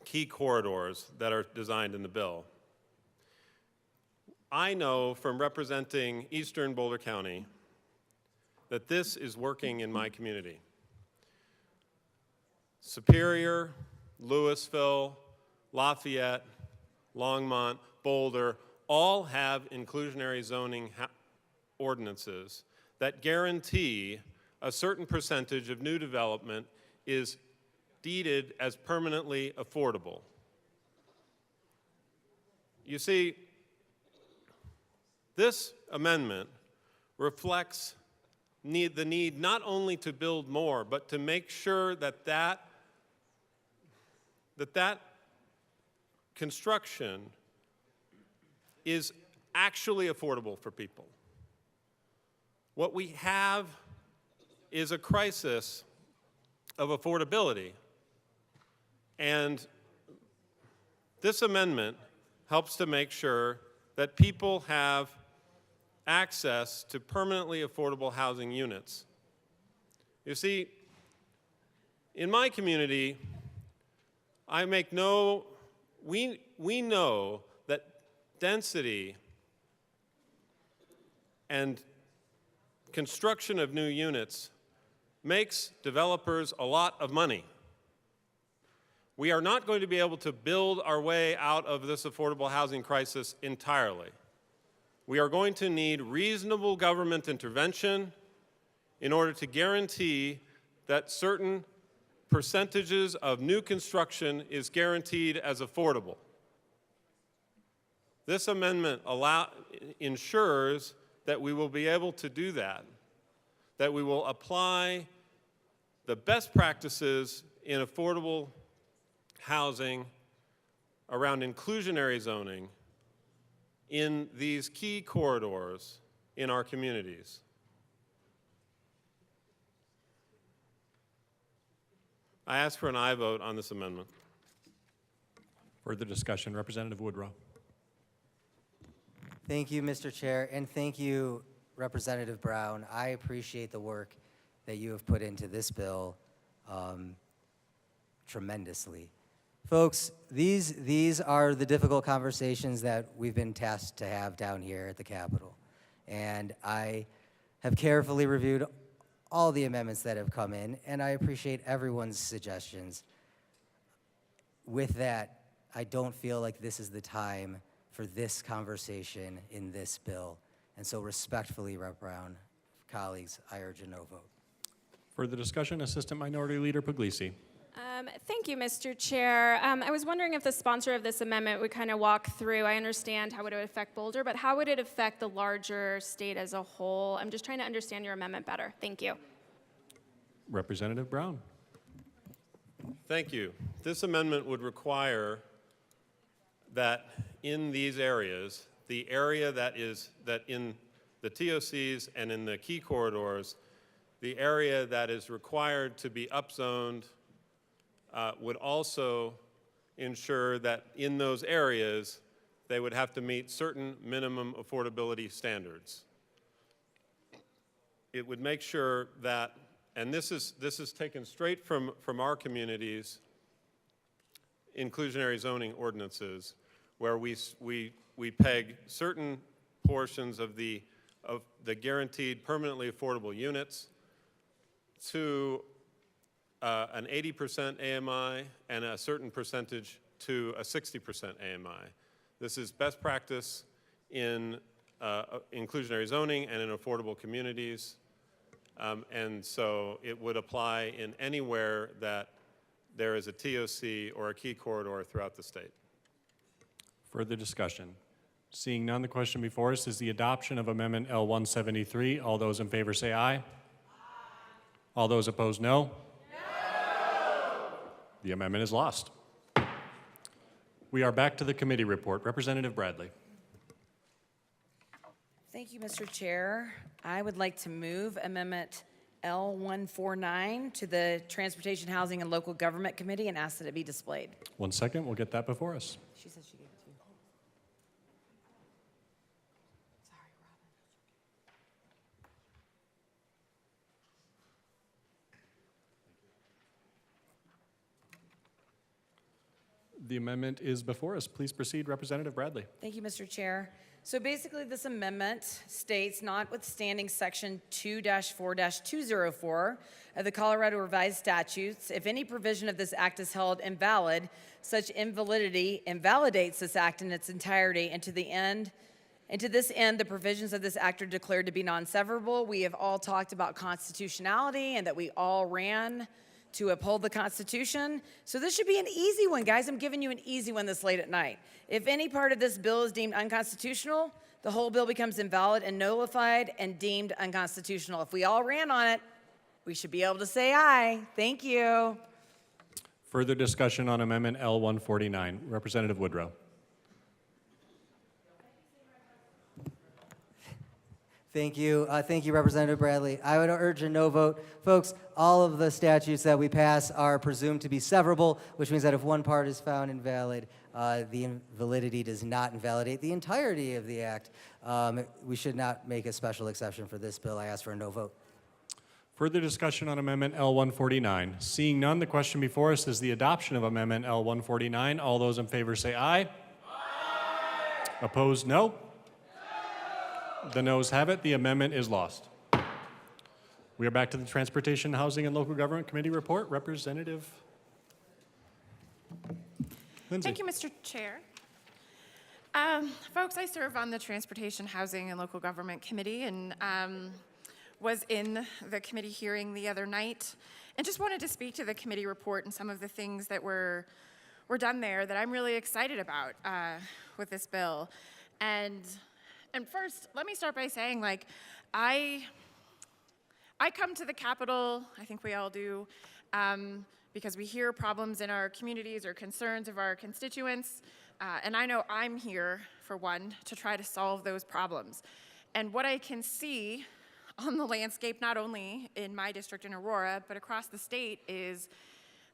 key corridors that are designed in the bill. I know from representing Eastern Boulder County that this is working in my community. Superior, Louisville, Lafayette, Longmont, Boulder, all have inclusionary zoning ordinances that guarantee a certain percentage of new development is deeded as permanently affordable. You see, this amendment reflects the need not only to build more, but to make sure that that construction is actually affordable for people. What we have is a crisis of affordability, and this amendment helps to make sure that people have access to permanently affordable housing units. You see, in my community, we know that density and construction of new units makes developers a lot of money. We are not going to be able to build our way out of this affordable housing crisis entirely. We are going to need reasonable government intervention in order to guarantee that certain percentages of new construction is guaranteed as affordable. This amendment ensures that we will be able to do that we will apply the best practices in affordable housing around inclusionary zoning in these key corridors in our communities. I ask for an aye vote on this amendment. Further discussion, Representative Woodrow. Thank you, Mr. Chair, and thank you, Representative Brown. I appreciate the work that you have put into this bill tremendously. Folks, these are the difficult conversations that we've been tasked to have down here at the Capitol. And I have carefully reviewed all the amendments that have come in, and I appreciate everyone's suggestions. With that, I don't feel like this is the time for this conversation in this bill. And so respectfully, Rep. Brown, colleagues, I urge a no vote. Further discussion, Assistant Minority Leader Puglisi. Thank you, Mr. Chair. I was wondering if the sponsor of this amendment would kind of walk through, I understand how it would affect Boulder, but how would it affect the larger state as a whole? I'm just trying to understand your amendment better. Thank you. Representative Brown. Thank you. This amendment would require that in these areas, the area that in the TOCs and in the key corridors, the area that is required to be upzoned would also ensure that in those areas, they would have to meet certain minimum affordability standards. It would make sure that, and this is taken straight from our community's inclusionary zoning ordinances, where we peg certain portions of the guaranteed permanently affordable units to an 80% AMI and a certain percentage to a 60% AMI. This is best practice in inclusionary zoning and in affordable communities. And so it would apply in anywhere that there is a TOC or a key corridor throughout the state. Further discussion. Seeing none, the question before us is the adoption of Amendment L173. All those in favor say aye. Aye. All those opposed, no. No. The amendment is lost. We are back to the committee report. Representative Bradley. Thank you, Mr. Chair. I would like to move Amendment L149 to the Transportation, Housing, and Local Government Committee and ask that it be displayed. 1 second, we'll get that before us. She said she gave it to you. Sorry, Robin. The amendment is before us. Please proceed, Representative Bradley. Thank you, Mr. Chair. So basically, this amendment states, notwithstanding Section 2-4-204 of the Colorado Revised Statutes, if any provision of this act is held invalid, such invalidity invalidates this act in its entirety, and to this end, the provisions of this act are declared to be non-severable. We have all talked about constitutionality and that we all ran to uphold the Constitution. So this should be an easy one, guys. I'm giving you an easy one this late at night. If any part of this bill is deemed unconstitutional, the whole bill becomes invalid and nullified and deemed unconstitutional. If we all ran on it, we should be able to say aye. Thank you. Further discussion on Amendment L149. Representative Woodrow. Thank you, Representative Bradley. I would urge a no vote. Folks, all of the statutes that we pass are presumed to be severable, which means that if one part is found invalid, the invalidity does not invalidate the entirety of the act. We should not make a special exception for this bill. I ask for a no vote. Further discussion on Amendment L149. Seeing none, the question before us is the adoption of Amendment L149. All those in favor say aye. Aye. Opposed, no. The noes have it. The amendment is lost. We are back to the Transportation, Housing, and Local Government Committee report. Representative Lindsay. Thank you, Mr. Chair. Folks, I serve on the Transportation, Housing, and Local Government Committee and was in the committee hearing the other night and just wanted to speak to the committee report and some of the things that were done there that I'm really excited about with this bill. And first, let me start by saying, like, I come to the Capitol, I think we all do, because we hear problems in our communities or concerns of our constituents, and I know I'm here, for one, to try to solve those problems. And what I can see on the landscape, not only in my district in Aurora, but across the state, is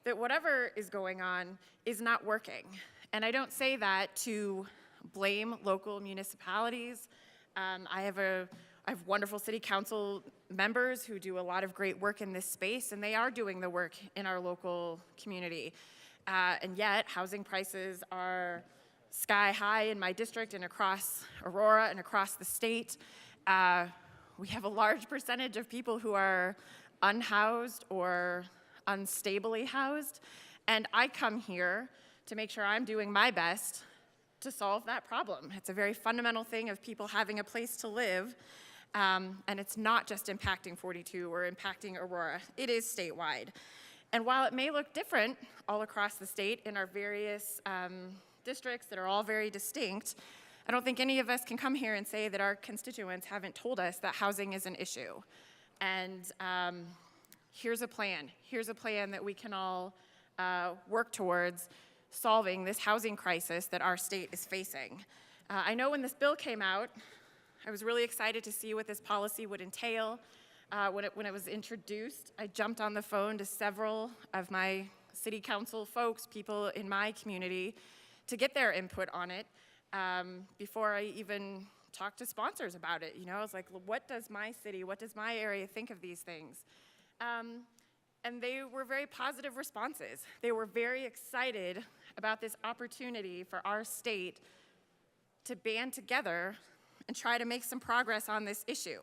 that whatever is going on is not working. And I don't say that to blame local municipalities. I have wonderful city council members who do a lot of great work in this space, and they are doing the work in our local community. And yet, housing prices are sky high in my district and across Aurora and across the state. We have a large percentage of people who are unhoused or unstably housed, and I come here to make sure I'm doing my best to solve that problem. It's a very fundamental thing of people having a place to live, and it's not just impacting 42 or impacting Aurora. It is statewide. And while it may look different all across the state in our various districts that are all very distinct, I don't think any of us can come here and say that our constituents haven't told us that housing is an issue. And here's a plan. Here's a plan that we can all work towards solving this housing crisis that our state is facing. I know when this bill came out, I was really excited to see what this policy would entail. When it was introduced, I jumped on the phone to several of my city council folks, people in my community, to get their input on it before I even talked to sponsors about it. You know, I was like, what does my city, what does my area think of these things? And they were very positive responses. They were very excited about this opportunity for our state to band together and try to make some progress on this issue.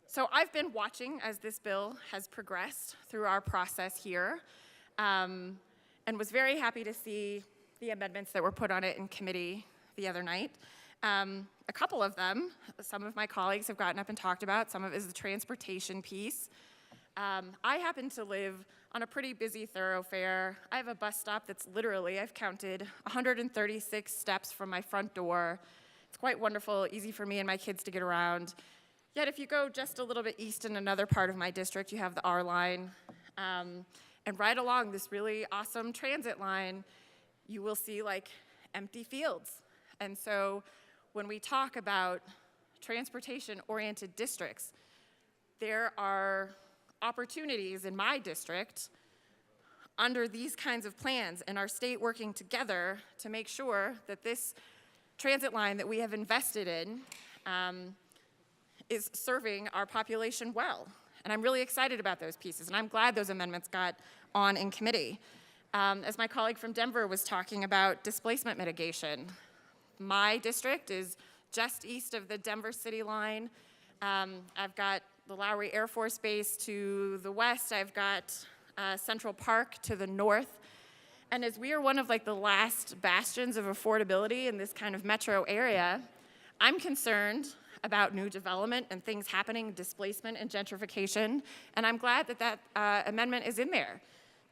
So I've been watching as this bill has progressed through our process here, and was very happy to see the amendments that were put on it in committee the other night. A couple of them, some of my colleagues have gotten up and talked about. Some of it is the transportation piece. I happen to live on a pretty busy thoroughfare. I have a bus stop that's literally, I've counted, 136 steps from my front door. It's quite wonderful, easy for me and my kids to get around. Yet if you go just a little bit east in another part of my district, you have the R line. And right along this really awesome transit line, you will see like empty fields. And so when we talk about transportation-oriented districts, there are opportunities in my district under these kinds of plans and our state working together to make sure that this transit line that we have invested in is serving our population well. And I'm really excited about those pieces, and I'm glad those amendments got on in committee. As my colleague from Denver was talking about displacement mitigation, my district is just east of the Denver city line. I've got the Lowry Air Force Base to the west. I've got Central Park to the north. And as we are one of like the last bastions of affordability in this kind of metro area, I'm concerned about new development and things happening, displacement and gentrification. And I'm glad that that amendment is in there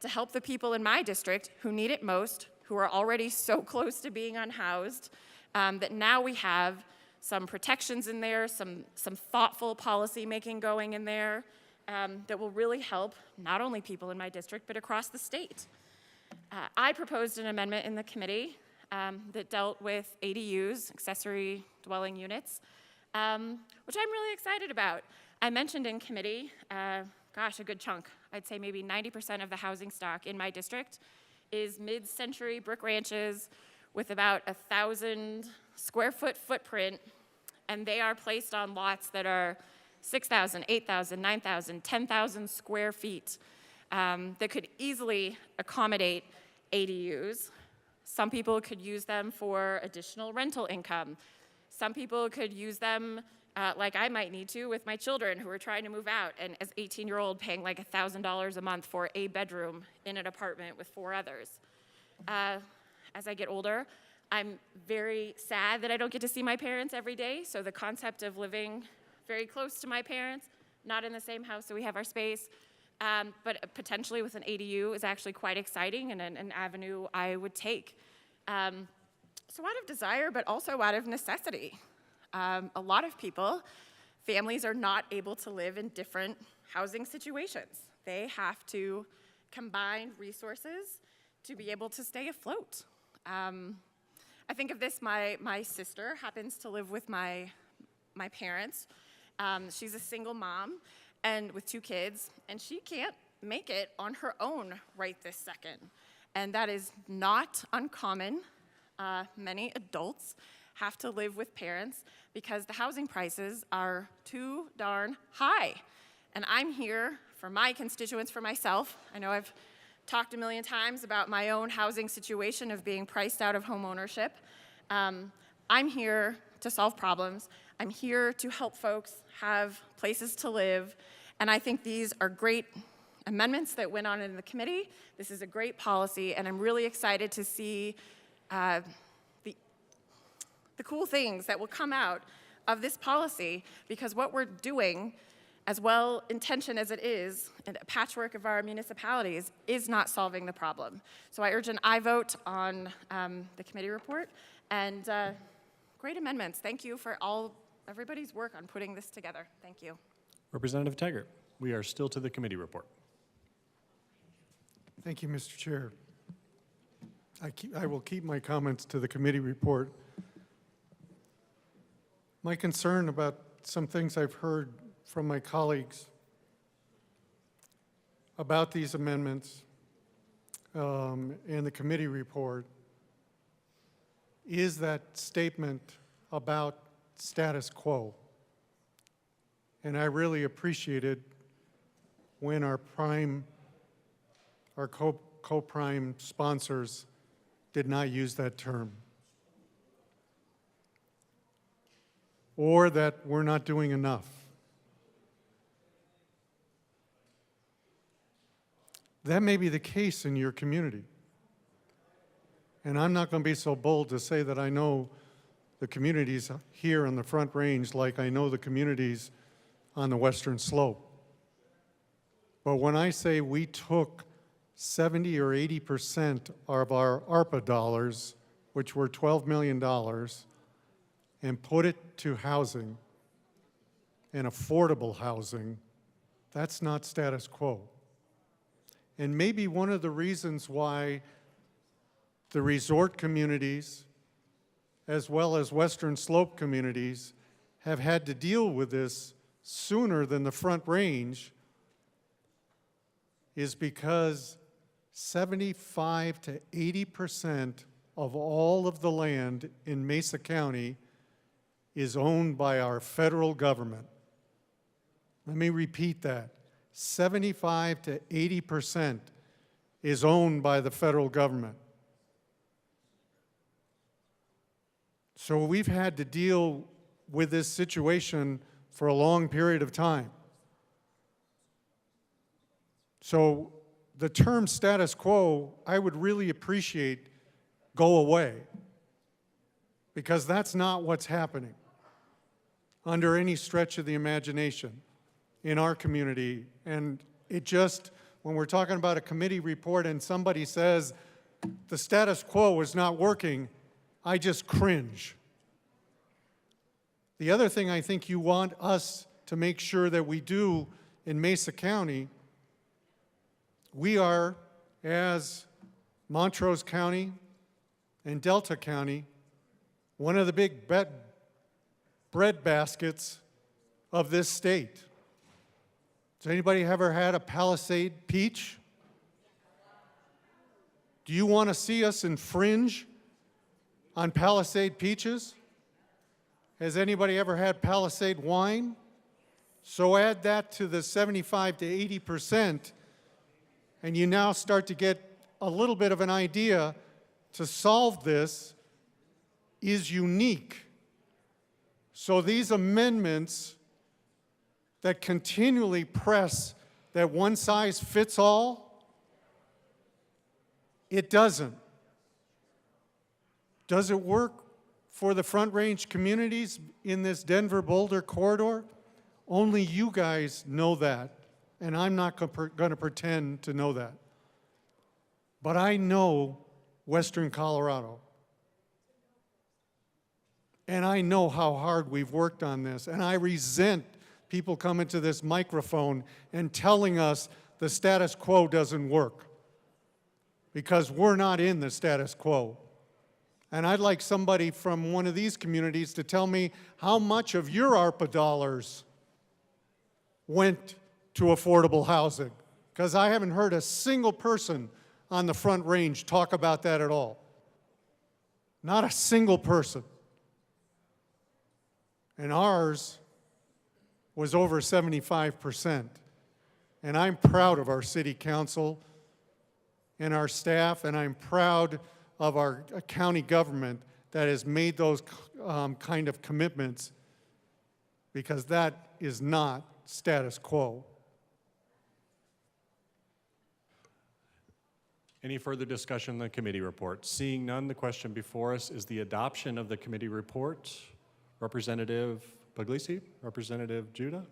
to help the people in my district who need it most, who are already so close to being unhoused, that now we have some protections in there, some thoughtful policy making going in there that will really help not only people in my district, but across the state. I proposed an amendment in the committee that dealt with ADUs, accessory dwelling units, which I'm really excited about. I mentioned in committee, gosh, a good chunk, I'd say maybe 90% of the housing stock in my district is mid-century brick ranches with about 1,000 square foot footprint, and they are placed on lots that are 6,000, 8,000, 9,000, 10,000 square feet that could easily accommodate ADUs. Some people could use them for additional rental income. Some people could use them like I might need to with my children who are trying to move out, and as 18-year-old paying like $1,000 a month for a bedroom in an apartment with 4 others. As I get older, I'm very sad that I don't get to see my parents every day, so the concept of living very close to my parents, not in the same house so we have our space, but potentially with an ADU is actually quite exciting and an avenue I would take. So out of desire, but also out of necessity. A lot of people, families are not able to live in different housing situations. They have to combine resources to be able to stay afloat. I think of this, my sister happens to live with my parents. She's a single mom and with 2 kids, and she can't make it on her own right this second. And that is not uncommon. Many adults have to live with parents because the housing prices are too darn high. And I'm here for my constituents, for myself. I know I've talked a million times about my own housing situation of being priced out of home ownership. I'm here to solve problems. I'm here to help folks have places to live. And I think these are great amendments that went on in the committee. This is a great policy, and I'm really excited to see the cool things that will come out of this policy, because what we're doing, as well-intentioned as it is, and a patchwork of our municipalities, is not solving the problem. So I urge an aye vote on the committee report, and great amendments. Thank you for everybody's work on putting this together. Thank you. Representative Taggart, we are still to the committee report. Thank you, Mr. Chair. I will keep my comments to the committee report. My concern about some things I've heard from my colleagues about these amendments and the committee report is that statement about status quo. And I really appreciated when our co-prime sponsors did not use that term. Or that we're not doing enough. That may be the case in your community. And I'm not going to be so bold to say that I know the communities here on the Front Range like I know the communities on the Western Slope. But when I say we took 70 or 80% of our ARPA dollars, which were $12 million, and put it to housing and affordable housing, that's not status quo. And maybe one of the reasons why the resort communities, as well as Western Slope communities, have had to deal with this sooner than the Front Range is because 75 to 80% of all of the land in Mesa County is owned by our federal government. Let me repeat that. 75 to 80% is owned by the federal government. So we've had to deal with this situation for a long period of time. So the term status quo, I would really appreciate go away, because that's not what's happening under any stretch of the imagination in our community. And it just, when we're talking about a committee report and somebody says the status quo is not working, I just cringe. The other thing I think you want us to make sure that we do in Mesa County, we are, as Montrose County and Delta County, one of the big bread baskets of this state. Has anybody ever had a Palisade peach? Do you want to see us infringe on Palisade peaches? Has anybody ever had Palisade wine? So add that to the 75 to 80%, and you now start to get a little bit of an idea to solve this is unique. So these amendments that continually press that one size fits all, it doesn't. Does it work for the Front Range communities in this Denver-Boulder corridor? Only you guys know that, and I'm not going to pretend to know that. But I know Western Colorado. And I know how hard we've worked on this, and I resent people coming to this microphone and telling us the status quo doesn't work, because we're not in the status quo. And I'd like somebody from one of these communities to tell me how much of your ARPA dollars went to affordable housing. because I haven't heard a single person on the Front Range talk about that at all. Not a single person. And ours was over 75%. And I'm proud of our city council and our staff, and I'm proud of our county government that has made those kind of commitments, because that is not status quo. Any further discussion on the committee report? Seeing none, the question before us is the adoption of the committee report. Representative Puglisi? Representative Judah?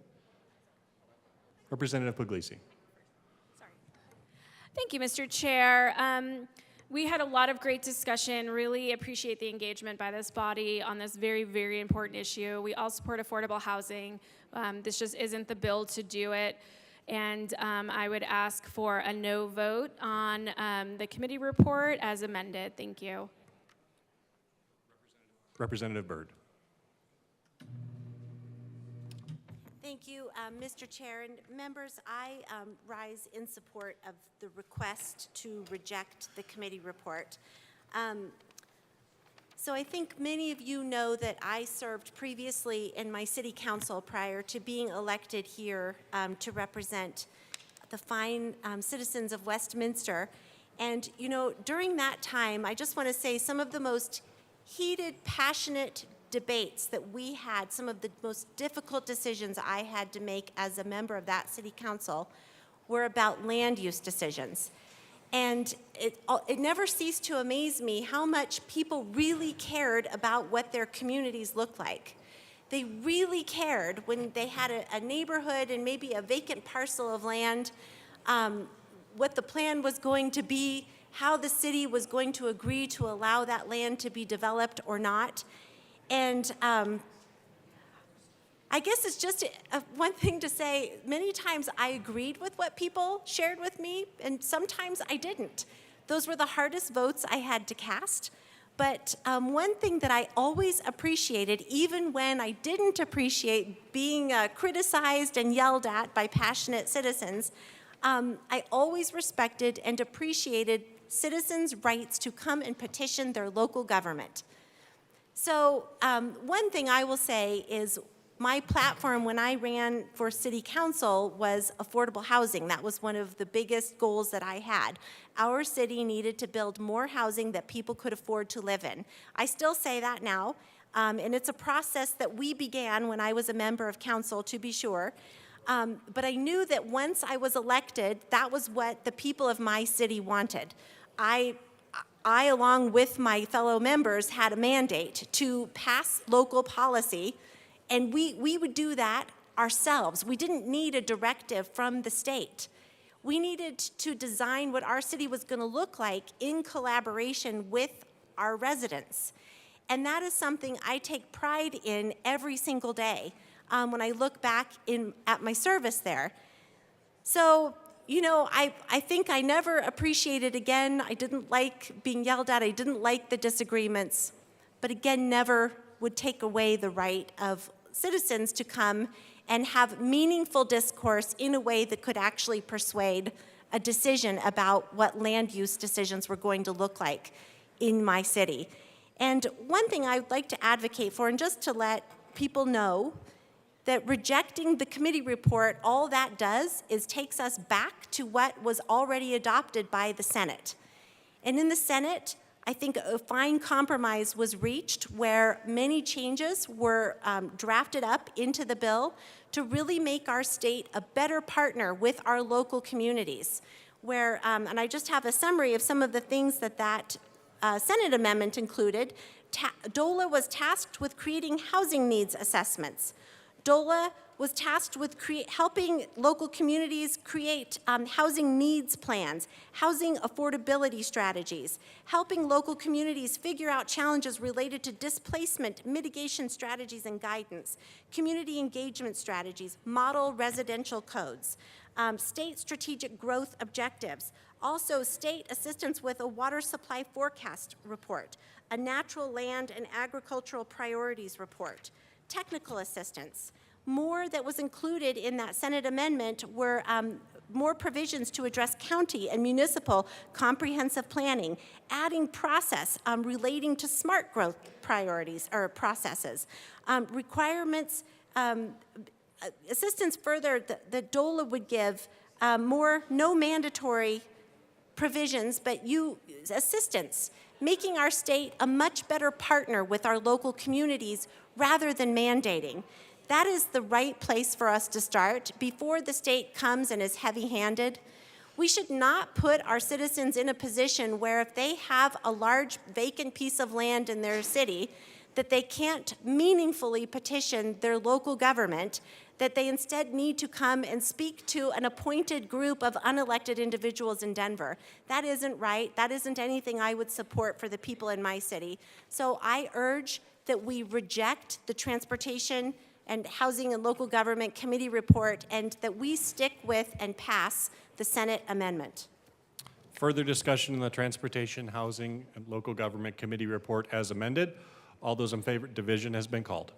Representative Puglisi. Thank you, Mr. Chair. We had a lot of great discussion. Really appreciate the engagement by this body on this very, very important issue. We all support affordable housing. This just isn't the bill to do it. And I would ask for a no vote on the committee report as amended. Thank you. Representative Byrd. Thank you, Mr. Chair and members. I rise in support of the request to reject the committee report. So I think many of you know that I served previously in my city council prior to being elected here to represent the fine citizens of Westminster. And, you know, during that time, I just want to say some of the most heated, passionate debates that we had, some of the most difficult decisions I had to make as a member of that city council were about land use decisions. And it never ceased to amaze me how much people really cared about what their communities looked like. They really cared when they had a neighborhood and maybe a vacant parcel of land, what the plan was going to be, how the city was going to agree to allow that land to be developed or not. And I guess it's just one thing to say, many times I agreed with what people shared with me, and sometimes I didn't. Those were the hardest votes I had to cast. But one thing that I always appreciated, even when I didn't appreciate being criticized and yelled at by passionate citizens, I always respected and appreciated citizens' rights to come and petition their local government. So one thing I will say is my platform when I ran for city council was affordable housing. That was one of the biggest goals that I had. Our city needed to build more housing that people could afford to live in. I still say that now, and it's a process that we began when I was a member of council, to be sure. But I knew that once I was elected, that was what the people of my city wanted. I, along with my fellow members, had a mandate to pass local policy, and we would do that ourselves. We didn't need a directive from the state. We needed to design what our city was going to look like in collaboration with our residents. And that is something I take pride in every single day when I look back at my service there. So, you know, I think I never appreciated, again, I didn't like being yelled at, I didn't like the disagreements, but again, never would take away the right of citizens to come and have meaningful discourse in a way that could actually persuade a decision about what land use decisions were going to look like in my city. And one thing I would like to advocate for, and just to let people know, that rejecting the committee report, all that does is takes us back to what was already adopted by the Senate. And in the Senate, I think a fine compromise was reached where many changes were drafted up into the bill to really make our state a better partner with our local communities. Where, and I just have a summary of some of the things that Senate amendment included. DOLA was tasked with creating housing needs assessments. DOLA was tasked with helping local communities create housing needs plans, housing affordability strategies, helping local communities figure out challenges related to displacement, mitigation strategies and guidance, community engagement strategies, model residential codes, state strategic growth objectives, also state assistance with a water supply forecast report, a natural land and agricultural priorities report, technical assistance, More that was included in that Senate amendment were more provisions to address county and municipal comprehensive planning, adding process relating to smart growth priorities or processes, requirements, assistance further that DOLA would give no mandatory provisions, but assistance, making our state a much better partner with our local communities rather than mandating. That is the right place for us to start before the state comes and is heavy-handed. We should not put our citizens in a position where if they have a large vacant piece of land in their city, that they can't meaningfully petition their local government, that they instead need to come and speak to an appointed group of unelected individuals in Denver. That isn't right. That isn't anything I would support for the people in my city. So I urge that we reject the Transportation and Housing and Local Government Committee report and that we stick with and pass the Senate amendment. Further discussion in the Transportation, Housing, and Local Government Committee report as amended. All those in favor, division has been called.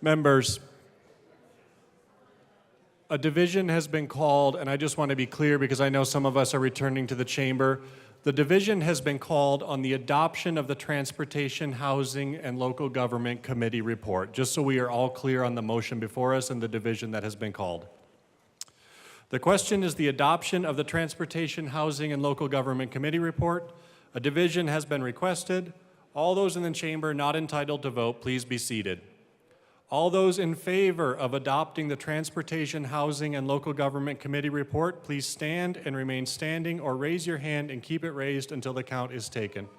Members, a division has been called, and I just want to be clear because I know some of us are returning to the chamber. The division has been called on the adoption of the Transportation, Housing, and Local Government Committee report, just so we are all clear on the motion before us and the division that has been called. The question is the adoption of the Transportation, Housing, and Local Government Committee report. A division has been requested. All those in the chamber not entitled to vote, please be seated. All those in favor of adopting the Transportation, Housing, and Local Government Committee report, please stand and remain standing or raise your hand and keep it raised until the count is taken.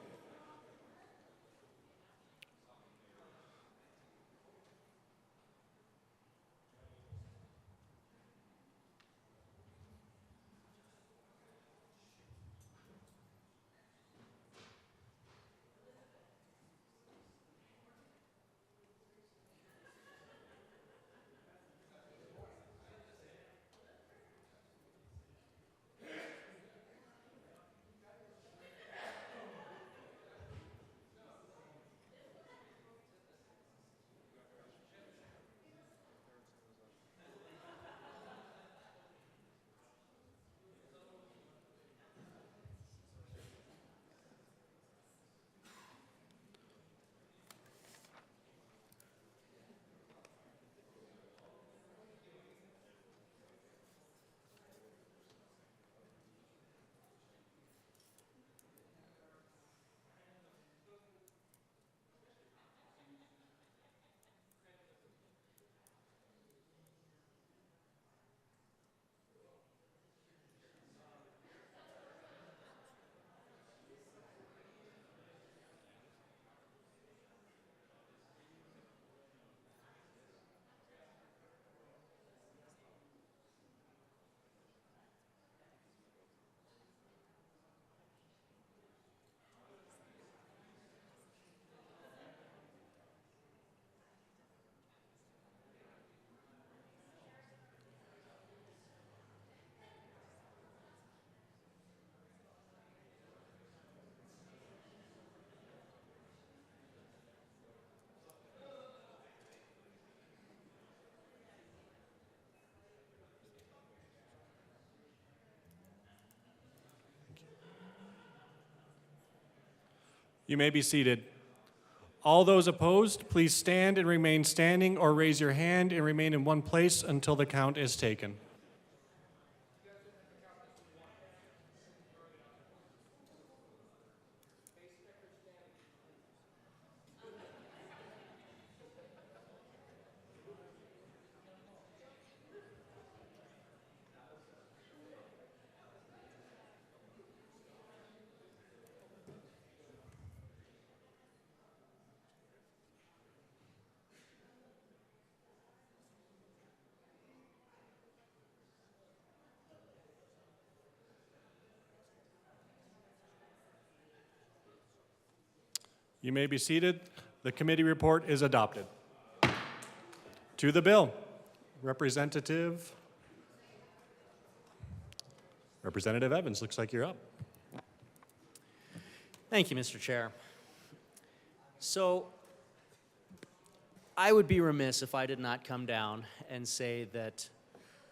You may be seated. All those opposed, please stand and remain standing or raise your hand and remain in one place until the count is taken. You may be seated. The committee report is adopted. To the bill, Representative Evans, looks like you're up. Thank you, Mr. Chair. So, I would be remiss if I did not come down and say that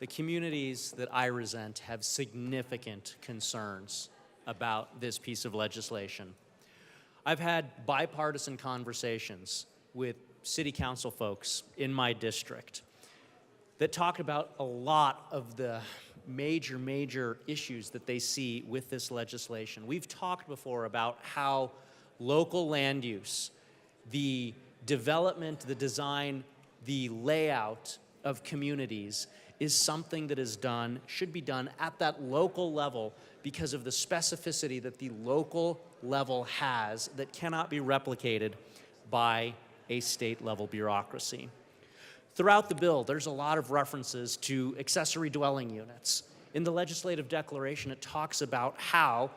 the communities that I represent have significant concerns about this piece of legislation. I've had bipartisan conversations with city council folks in my district that talk about a lot of the major issues that they see with this legislation. We've talked before about how local land use, the development, the design, the layout of communities is something that is done, should be done at that local level because of the specificity that the local level has that cannot be replicated by a state-level bureaucracy. Throughout the bill, there's a lot of references to accessory dwelling units. In the legislative declaration, it talks about how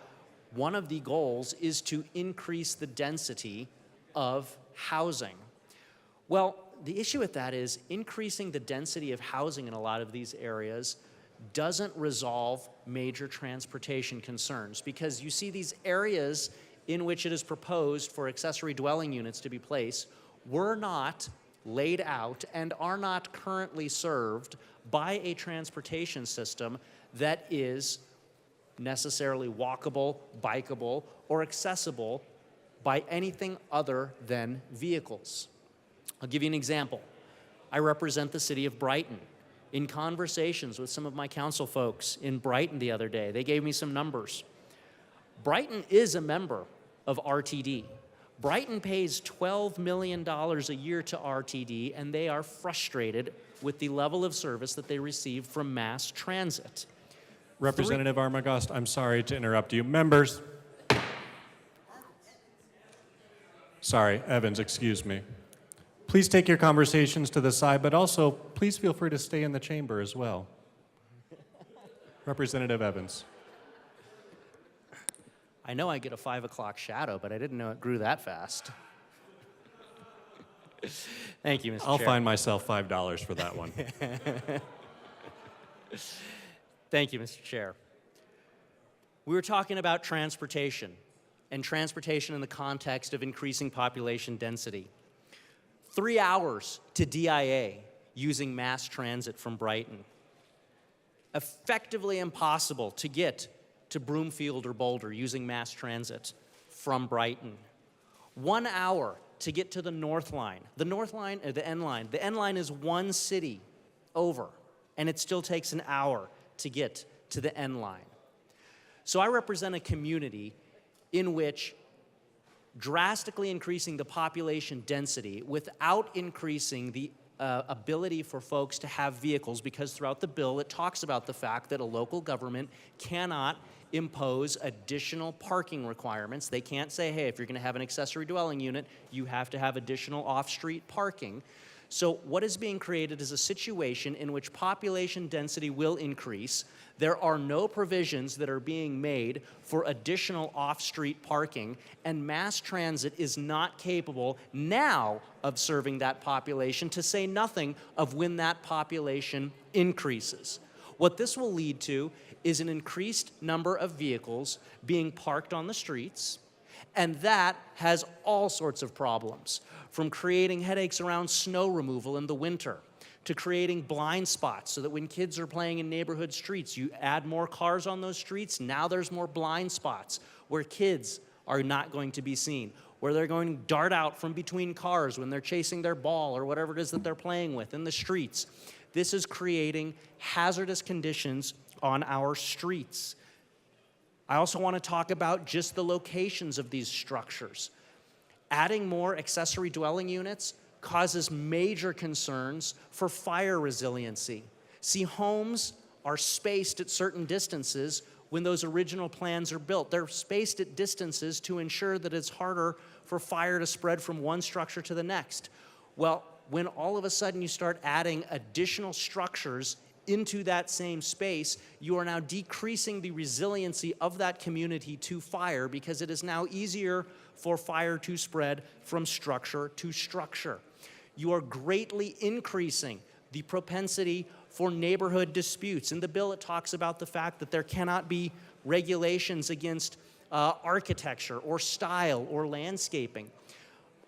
one of the goals is to increase the density of housing. Well, the issue with that is increasing the density of housing in a lot of these areas doesn't resolve major transportation concerns, because you see these areas in which it is proposed for accessory dwelling units to be placed were not laid out and are not currently served by a transportation system that is necessarily walkable, bikeable, or accessible by anything other than vehicles. I'll give you an example. I represent the city of Brighton. In conversations with some of my council folks in Brighton the other day, they gave me some numbers. Brighton is a member of RTD. Brighton pays $12 million a year to RTD, and they are frustrated with the level of service that they receive from mass transit. Representative Armagost, I'm sorry to interrupt you. Members. Sorry, Evans, excuse me. Please take your conversations to the side, but also please feel free to stay in the chamber as well. Representative Evans. I know I get a 5 o'clock shadow, but I didn't know it grew that fast. Thank you, Mr. Chair. I'll find myself $5 for that one. Thank you, Mr. Chair. We were talking about transportation, and transportation in the context of increasing population density. 3 hours to DIA using mass transit from Brighton. Effectively impossible to get to Broomfield or Boulder using mass transit from Brighton. 1 hour to get to the North Line. The North Line, or the N Line. The N Line is one city over, and it still takes an hour to get to the N Line. So I represent a community in which drastically increasing the population density without increasing the ability for folks to have vehicles, because throughout the bill it talks about the fact that a local government cannot impose additional parking requirements. They can't say, hey, if you're going to have an accessory dwelling unit, you have to have additional off-street parking. So what is being created is a situation in which population density will increase. There are no provisions that are being made for additional off-street parking, and mass transit is not capable now of serving that population, to say nothing of when that population increases. What this will lead to is an increased number of vehicles being parked on the streets, and that has all sorts of problems, from creating headaches around snow removal in the winter, to creating blind spots so that when kids are playing in neighborhood streets, you add more cars on those streets, now there's more blind spots where kids are not going to be seen, where they're going to dart out from between cars when they're chasing their ball or whatever it is that they're playing with in the streets. This is creating hazardous conditions on our streets. I also want to talk about just the locations of these structures. Adding more accessory dwelling units causes major concerns for fire resiliency. See, homes are spaced at certain distances when those original plans are built. They're spaced at distances to ensure that it's harder for fire to spread from one structure to the next. Well, when all of a sudden you start adding additional structures into that same space, you are now decreasing the resiliency of that community to fire, because it is now easier for fire to spread from structure to structure. You are greatly increasing the propensity for neighborhood disputes. In the bill, it talks about the fact that there cannot be regulations against architecture or style or landscaping.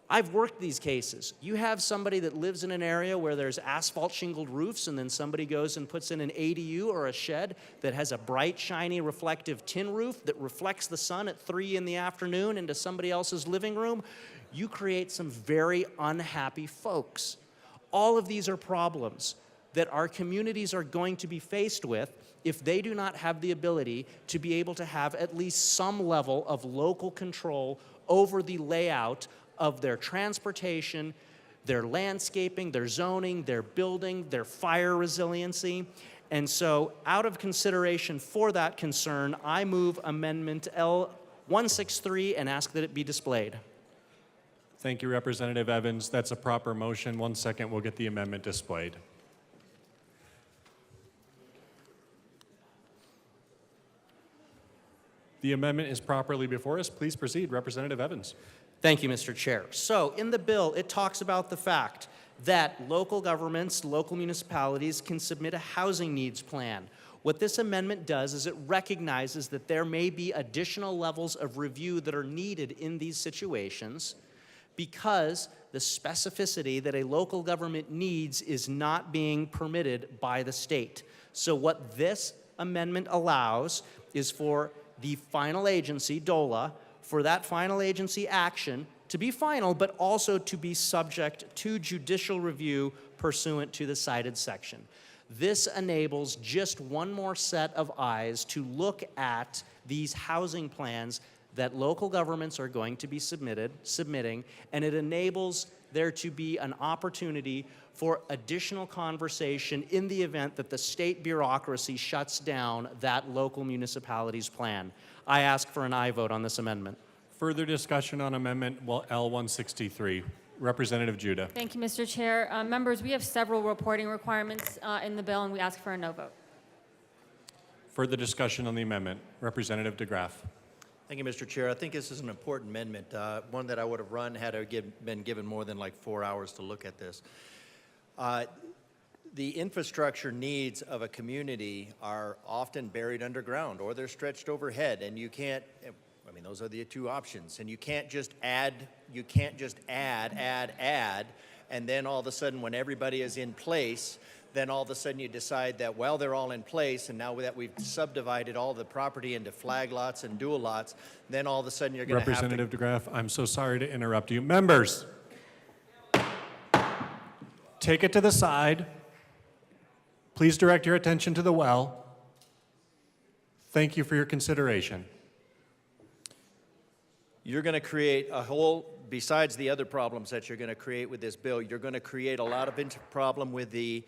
I've worked these cases. You have somebody that lives in an area where there's asphalt shingled roofs, and then somebody goes and puts in an ADU or a shed that has a bright, shiny, reflective tin roof that reflects the sun at 3 in the afternoon into somebody else's living room. You create some very unhappy folks. All of these are problems that our communities are going to be faced with if they do not have the ability to be able to have at least some level of local control over the layout of their transportation, their landscaping, their zoning, their building, their fire resiliency. And so, out of consideration for that concern, I move Amendment L163 and ask that it be displayed. Thank you, Representative Evans. That's a proper motion. 1 second, we'll get the amendment displayed. The amendment is properly before us. Please proceed, Representative Evans. Thank you, Mr. Chair. So, in the bill, it talks about the fact that local governments, local municipalities can submit a housing needs plan. What this amendment does is it recognizes that there may be additional levels of review that are needed in these situations, because the specificity that a local government needs is not being permitted by the state. So what this amendment allows is for the final agency, DOLA, for that final agency action to be final, but also to be subject to judicial review pursuant to the cited section. This enables just one more set of eyes to look at these housing plans that local governments are going to be submitting, and it enables there to be an opportunity for additional conversation in the event that the state bureaucracy shuts down that local municipality's plan. I ask for an aye vote on this amendment. Further discussion on Amendment L163. Representative Judah. Thank you, Mr. Chair. Members, we have several reporting requirements in the bill, and we ask for a no vote. Further discussion on the amendment. Representative DeGraff. Thank you, Mr. Chair. I think this is an important amendment, one that I would have run had I been given more than like 4 hours to look at this. The infrastructure needs of a community are often buried underground or they're stretched overhead, and you can't, I mean, those are the two options. And you can't just add, and then all of a sudden when everybody is in place, then all of a sudden you decide that, well, they're all in place, and now that we've subdivided all the property into flag lots and dual lots, then all of a sudden you're going to have to... Representative DeGraff, I'm so sorry to interrupt you. Members, take it to the side. Please direct your attention to the well. Thank you for your consideration. You're going to create a whole, besides the other problems that you're going to create with this bill, you're going to create a lot of problem with the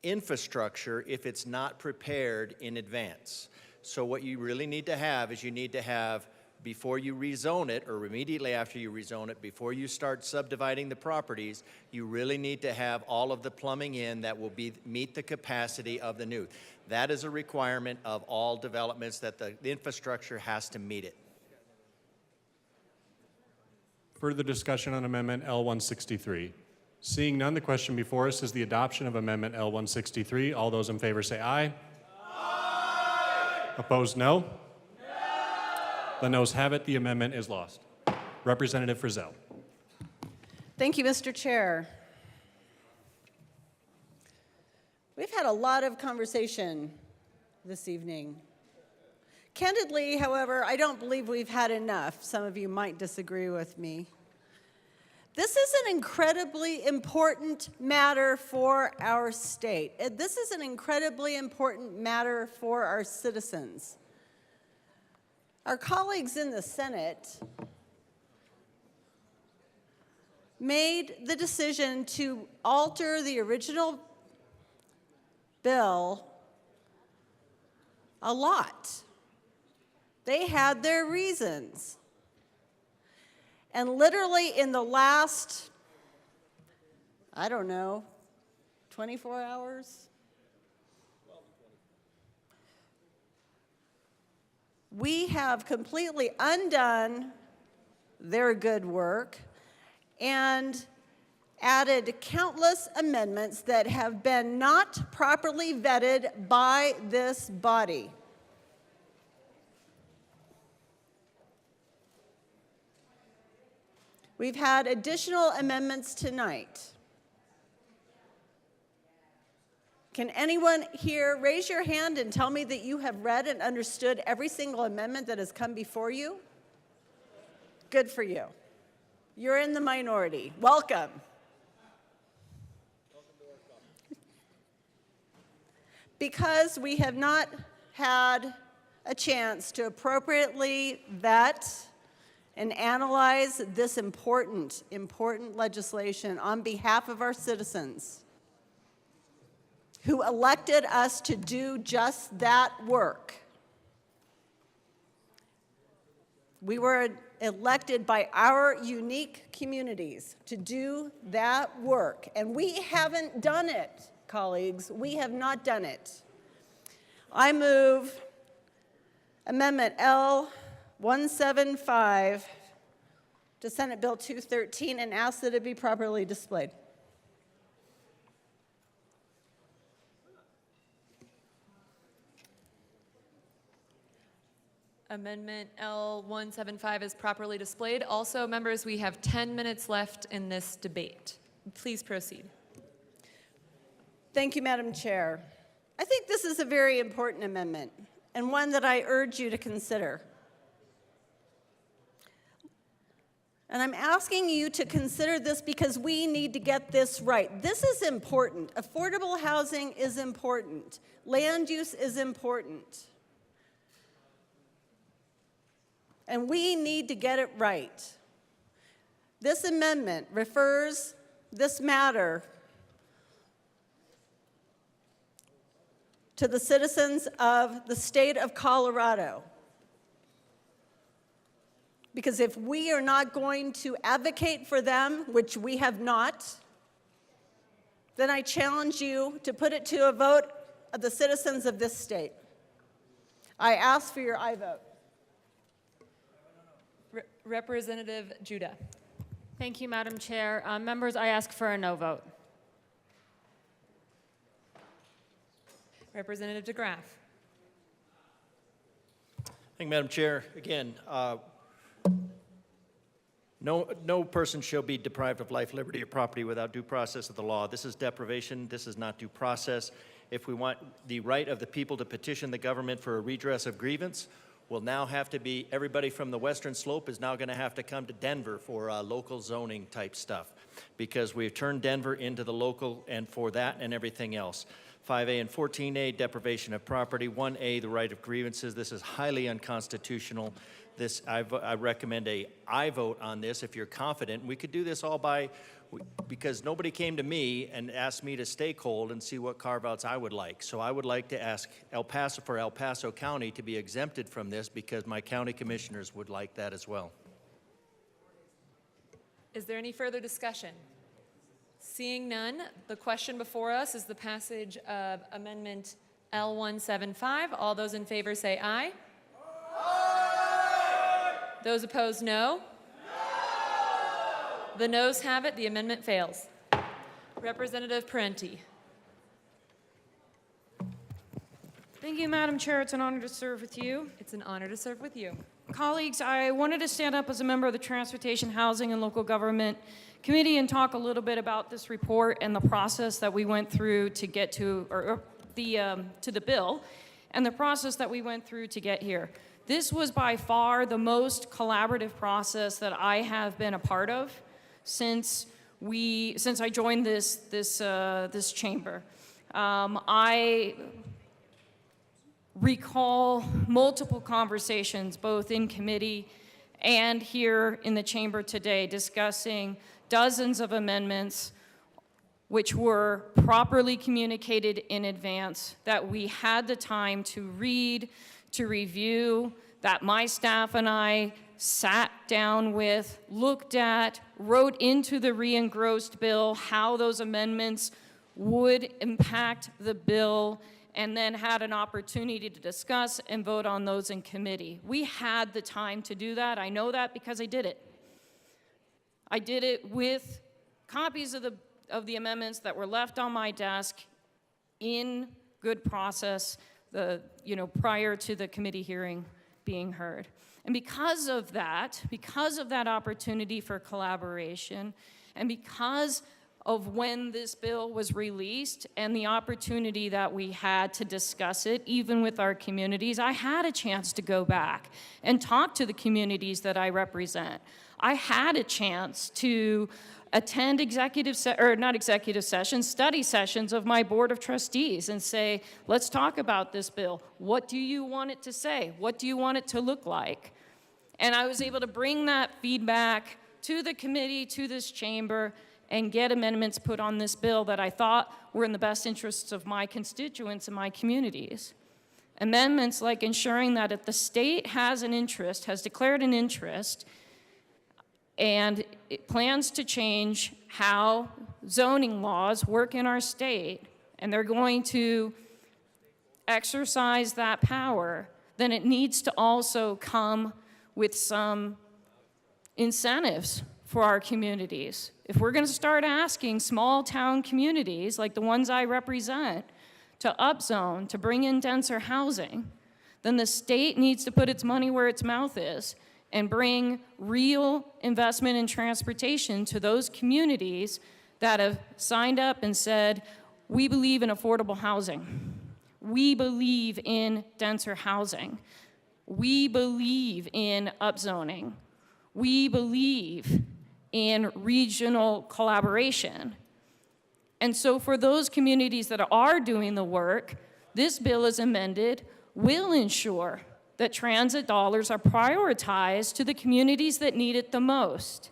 infrastructure if it's not prepared in advance. So what you really need to have is you need to have, before you rezone it, or immediately after you rezone it, before you start subdividing the properties, you really need to have all of the plumbing in that will meet the capacity of the new. That is a requirement of all developments, that the infrastructure has to meet it. Further discussion on Amendment L163. Seeing none, the question before us is the adoption of Amendment L163. All those in favor say aye. Aye. Opposed, no? No. The noes have it. The amendment is lost. Representative Frizzell. Thank you, Mr. Chair. We've had a lot of conversation this evening. Candidly, however, I don't believe we've had enough. Some of you might disagree with me. This is an incredibly important matter for our state. This is an incredibly important matter for our citizens. Our colleagues in the Senate made the decision to alter the original bill a lot. They had their reasons. And literally in the last, I don't know, 24 hours, we have completely undone their good work and added countless amendments that have been not properly vetted by this body. We've had additional amendments tonight. Can anyone here raise your hand and tell me that you have read and understood every single amendment that has come before you? Good for you. You're in the minority. Welcome. Because we have not had a chance to appropriately vet and analyze this important legislation on behalf of our citizens who elected us to do just that work. We were elected by our unique communities to do that work, and we haven't done it, colleagues. We have not done it. I move Amendment L175 to Senate Bill 213 and ask that it be properly displayed. Amendment L175 is properly displayed. Also, members, we have 10 minutes left in this debate. Please proceed. Thank you, Madam Chair. I think this is a very important amendment and one that I urge you to consider. And I'm asking you to consider this because we need to get this right. This is important. Affordable housing is important. Land use is important. And we need to get it right. This amendment refers this matter to the citizens of the state of Colorado. Because if we are not going to advocate for them, which we have not, then I challenge you to put it to a vote of the citizens of this state. I ask for your aye vote. Representative Judah. Thank you, Madam Chair. Members, I ask for a no vote. Representative DeGraff. Thank you, Madam Chair. Again, no person shall be deprived of life, liberty, or property without due process of the law. This is deprivation. This is not due process. If we want the right of the people to petition the government for a redress of grievance, will now have to be, everybody from the Western Slope is now going to have to come to Denver for local zoning type stuff, because we've turned Denver into the local, and for that and everything else. 5A and 14A, deprivation of property. 1A, the right of grievances. This is highly unconstitutional. This, I recommend a aye vote on this if you're confident. We could do this all by, because nobody came to me and asked me to stay cold and see what carve-outs I would like. So I would like to ask El Paso County to be exempted from this, because my county commissioners would like that as well. Is there any further discussion? Seeing none, the question before us is the passage of Amendment L175. All those in favor say aye. Aye. Those opposed, no. The noes have it. The amendment fails. Representative Parenti. Thank you, Madam Chair. It's an honor to serve with you. It's an honor to serve with you. Colleagues, I wanted to stand up as a member of the Transportation, Housing, and Local Government Committee and talk a little bit about this report and the process that we went through to get to, to the bill, and the process that we went through to get here. This was by far the most collaborative process that I have been a part of since I joined this chamber. I recall multiple conversations, both in committee and here in the chamber today, discussing dozens of amendments which were properly communicated in advance, that we had the time to read, to review, that my staff and I sat down with, looked at, wrote into the re-engrossed bill how those amendments would impact the bill, and then had an opportunity to discuss and vote on those in committee. We had the time to do that. I know that because I did it. I did it with copies of the amendments that were left on my desk in good process, prior to the committee hearing being heard. And because of that opportunity for collaboration, and because of when this bill was released and the opportunity that we had to discuss it, even with our communities, I had a chance to go back and talk to the communities that I represent. I had a chance to attend study sessions of my board of trustees and say, let's talk about this bill. What do you want it to say? What do you want it to look like? And I was able to bring that feedback to the committee, to this chamber, and get amendments put on this bill that I thought were in the best interests of my constituents and my communities. Amendments like ensuring that if the state has an interest, has declared an interest, and it plans to change how zoning laws work in our state, and they're going to exercise that power, then it needs to also come with some incentives for our communities. If we're going to start asking small town communities like the ones I represent to upzone, to bring in denser housing, then the state needs to put its money where its mouth is and bring real investment in transportation to those communities that have signed up and said, we believe in affordable housing. We believe in denser housing. We believe in upzoning. We believe in regional collaboration. And so for those communities that are doing the work, this bill as amended will ensure that transit dollars are prioritized to the communities that need it the most.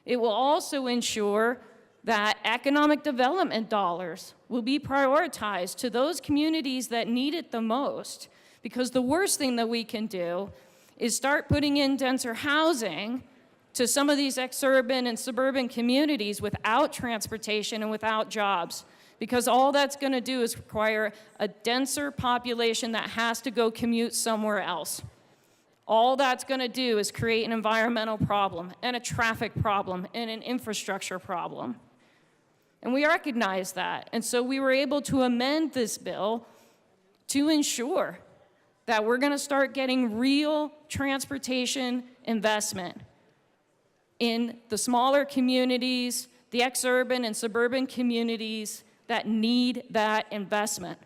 It will also ensure that economic development dollars will be prioritized to those communities that need it the most. Because the worst thing that we can do is start putting in denser housing to some of these exurban and suburban communities without transportation and without jobs. Because all that's gonna do is require a denser population that has to go commute somewhere else. All that's gonna do is create an environmental problem and a traffic problem and an infrastructure problem. And we recognize that. And so we were able to amend this bill to ensure that we're gonna start getting real transportation investment in the smaller communities, the exurban and suburban communities that need that investment.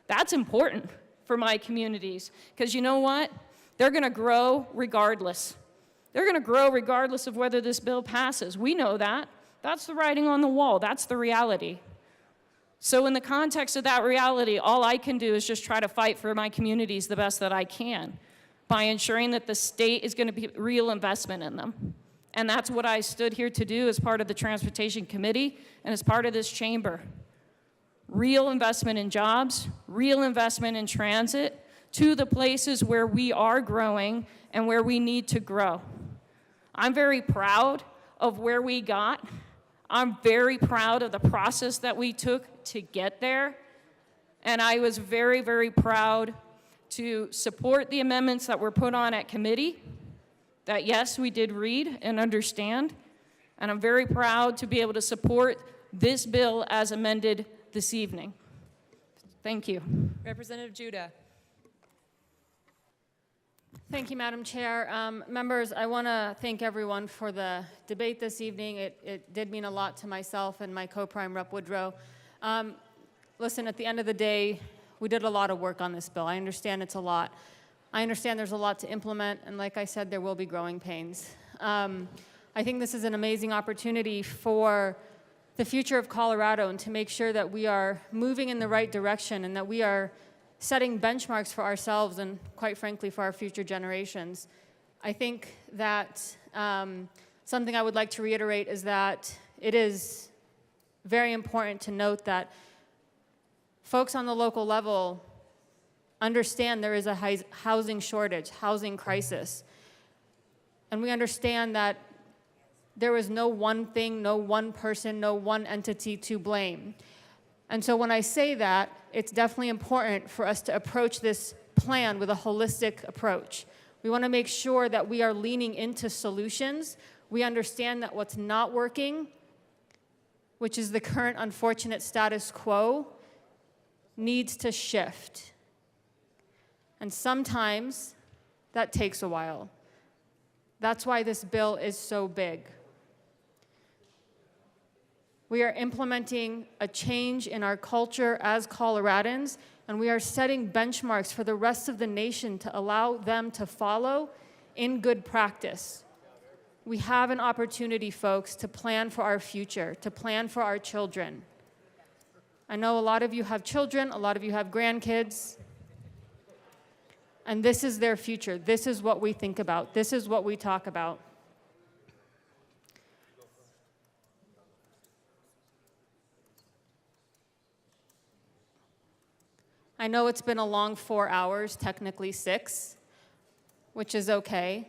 That's important for my communities, because you know what? They're gonna grow regardless. They're gonna grow regardless of whether this bill passes. We know that. That's the writing on the wall. That's the reality. So in the context of that reality, all I can do is just try to fight for my communities the best that I can by ensuring that the state is gonna be real investment in them. And that's what I stood here to do as part of the Transportation Committee and as part of this chamber. Real investment in jobs, real investment in transit to the places where we are growing and where we need to grow. I'm very proud of where we got. I'm very proud of the process that we took to get there. And I was very, very proud to support the amendments that were put on at committee, that yes, we did read and understand. And I'm very proud to be able to support this bill as amended this evening. Thank you. Representative Judah. Thank you, Madam Chair. Members, I want to thank everyone for the debate this evening. It did mean a lot to myself and my co-prime Rep. Woodrow. Listen, at the end of the day, we did a lot of work on this bill. I understand it's a lot. I understand there's a lot to implement, and like I said, there will be growing pains. I think this is an amazing opportunity for the future of Colorado and to make sure that we are moving in the right direction and that we are setting benchmarks for ourselves and, quite frankly, for our future generations. I think that something I would like to reiterate is that it is very important to note that folks on the local level understand there is a housing shortage, housing crisis. And we understand that there is no one thing, no one person, no one entity to blame. And so when I say that, it's definitely important for us to approach this plan with a holistic approach. We want to make sure that we are leaning into solutions. We understand that what's not working, which is the current unfortunate status quo, needs to shift. And sometimes that takes a while. That's why this bill is so big. We are implementing a change in our culture as Coloradans, and we are setting benchmarks for the rest of the nation to allow them to follow in good practice. We have an opportunity, folks, to plan for our future, to plan for our children. I know a lot of you have children, a lot of you have grandkids, and this is their future. This is what we think about. This is what we talk about. I know it's been a long 4 hours, technically 6, which is okay.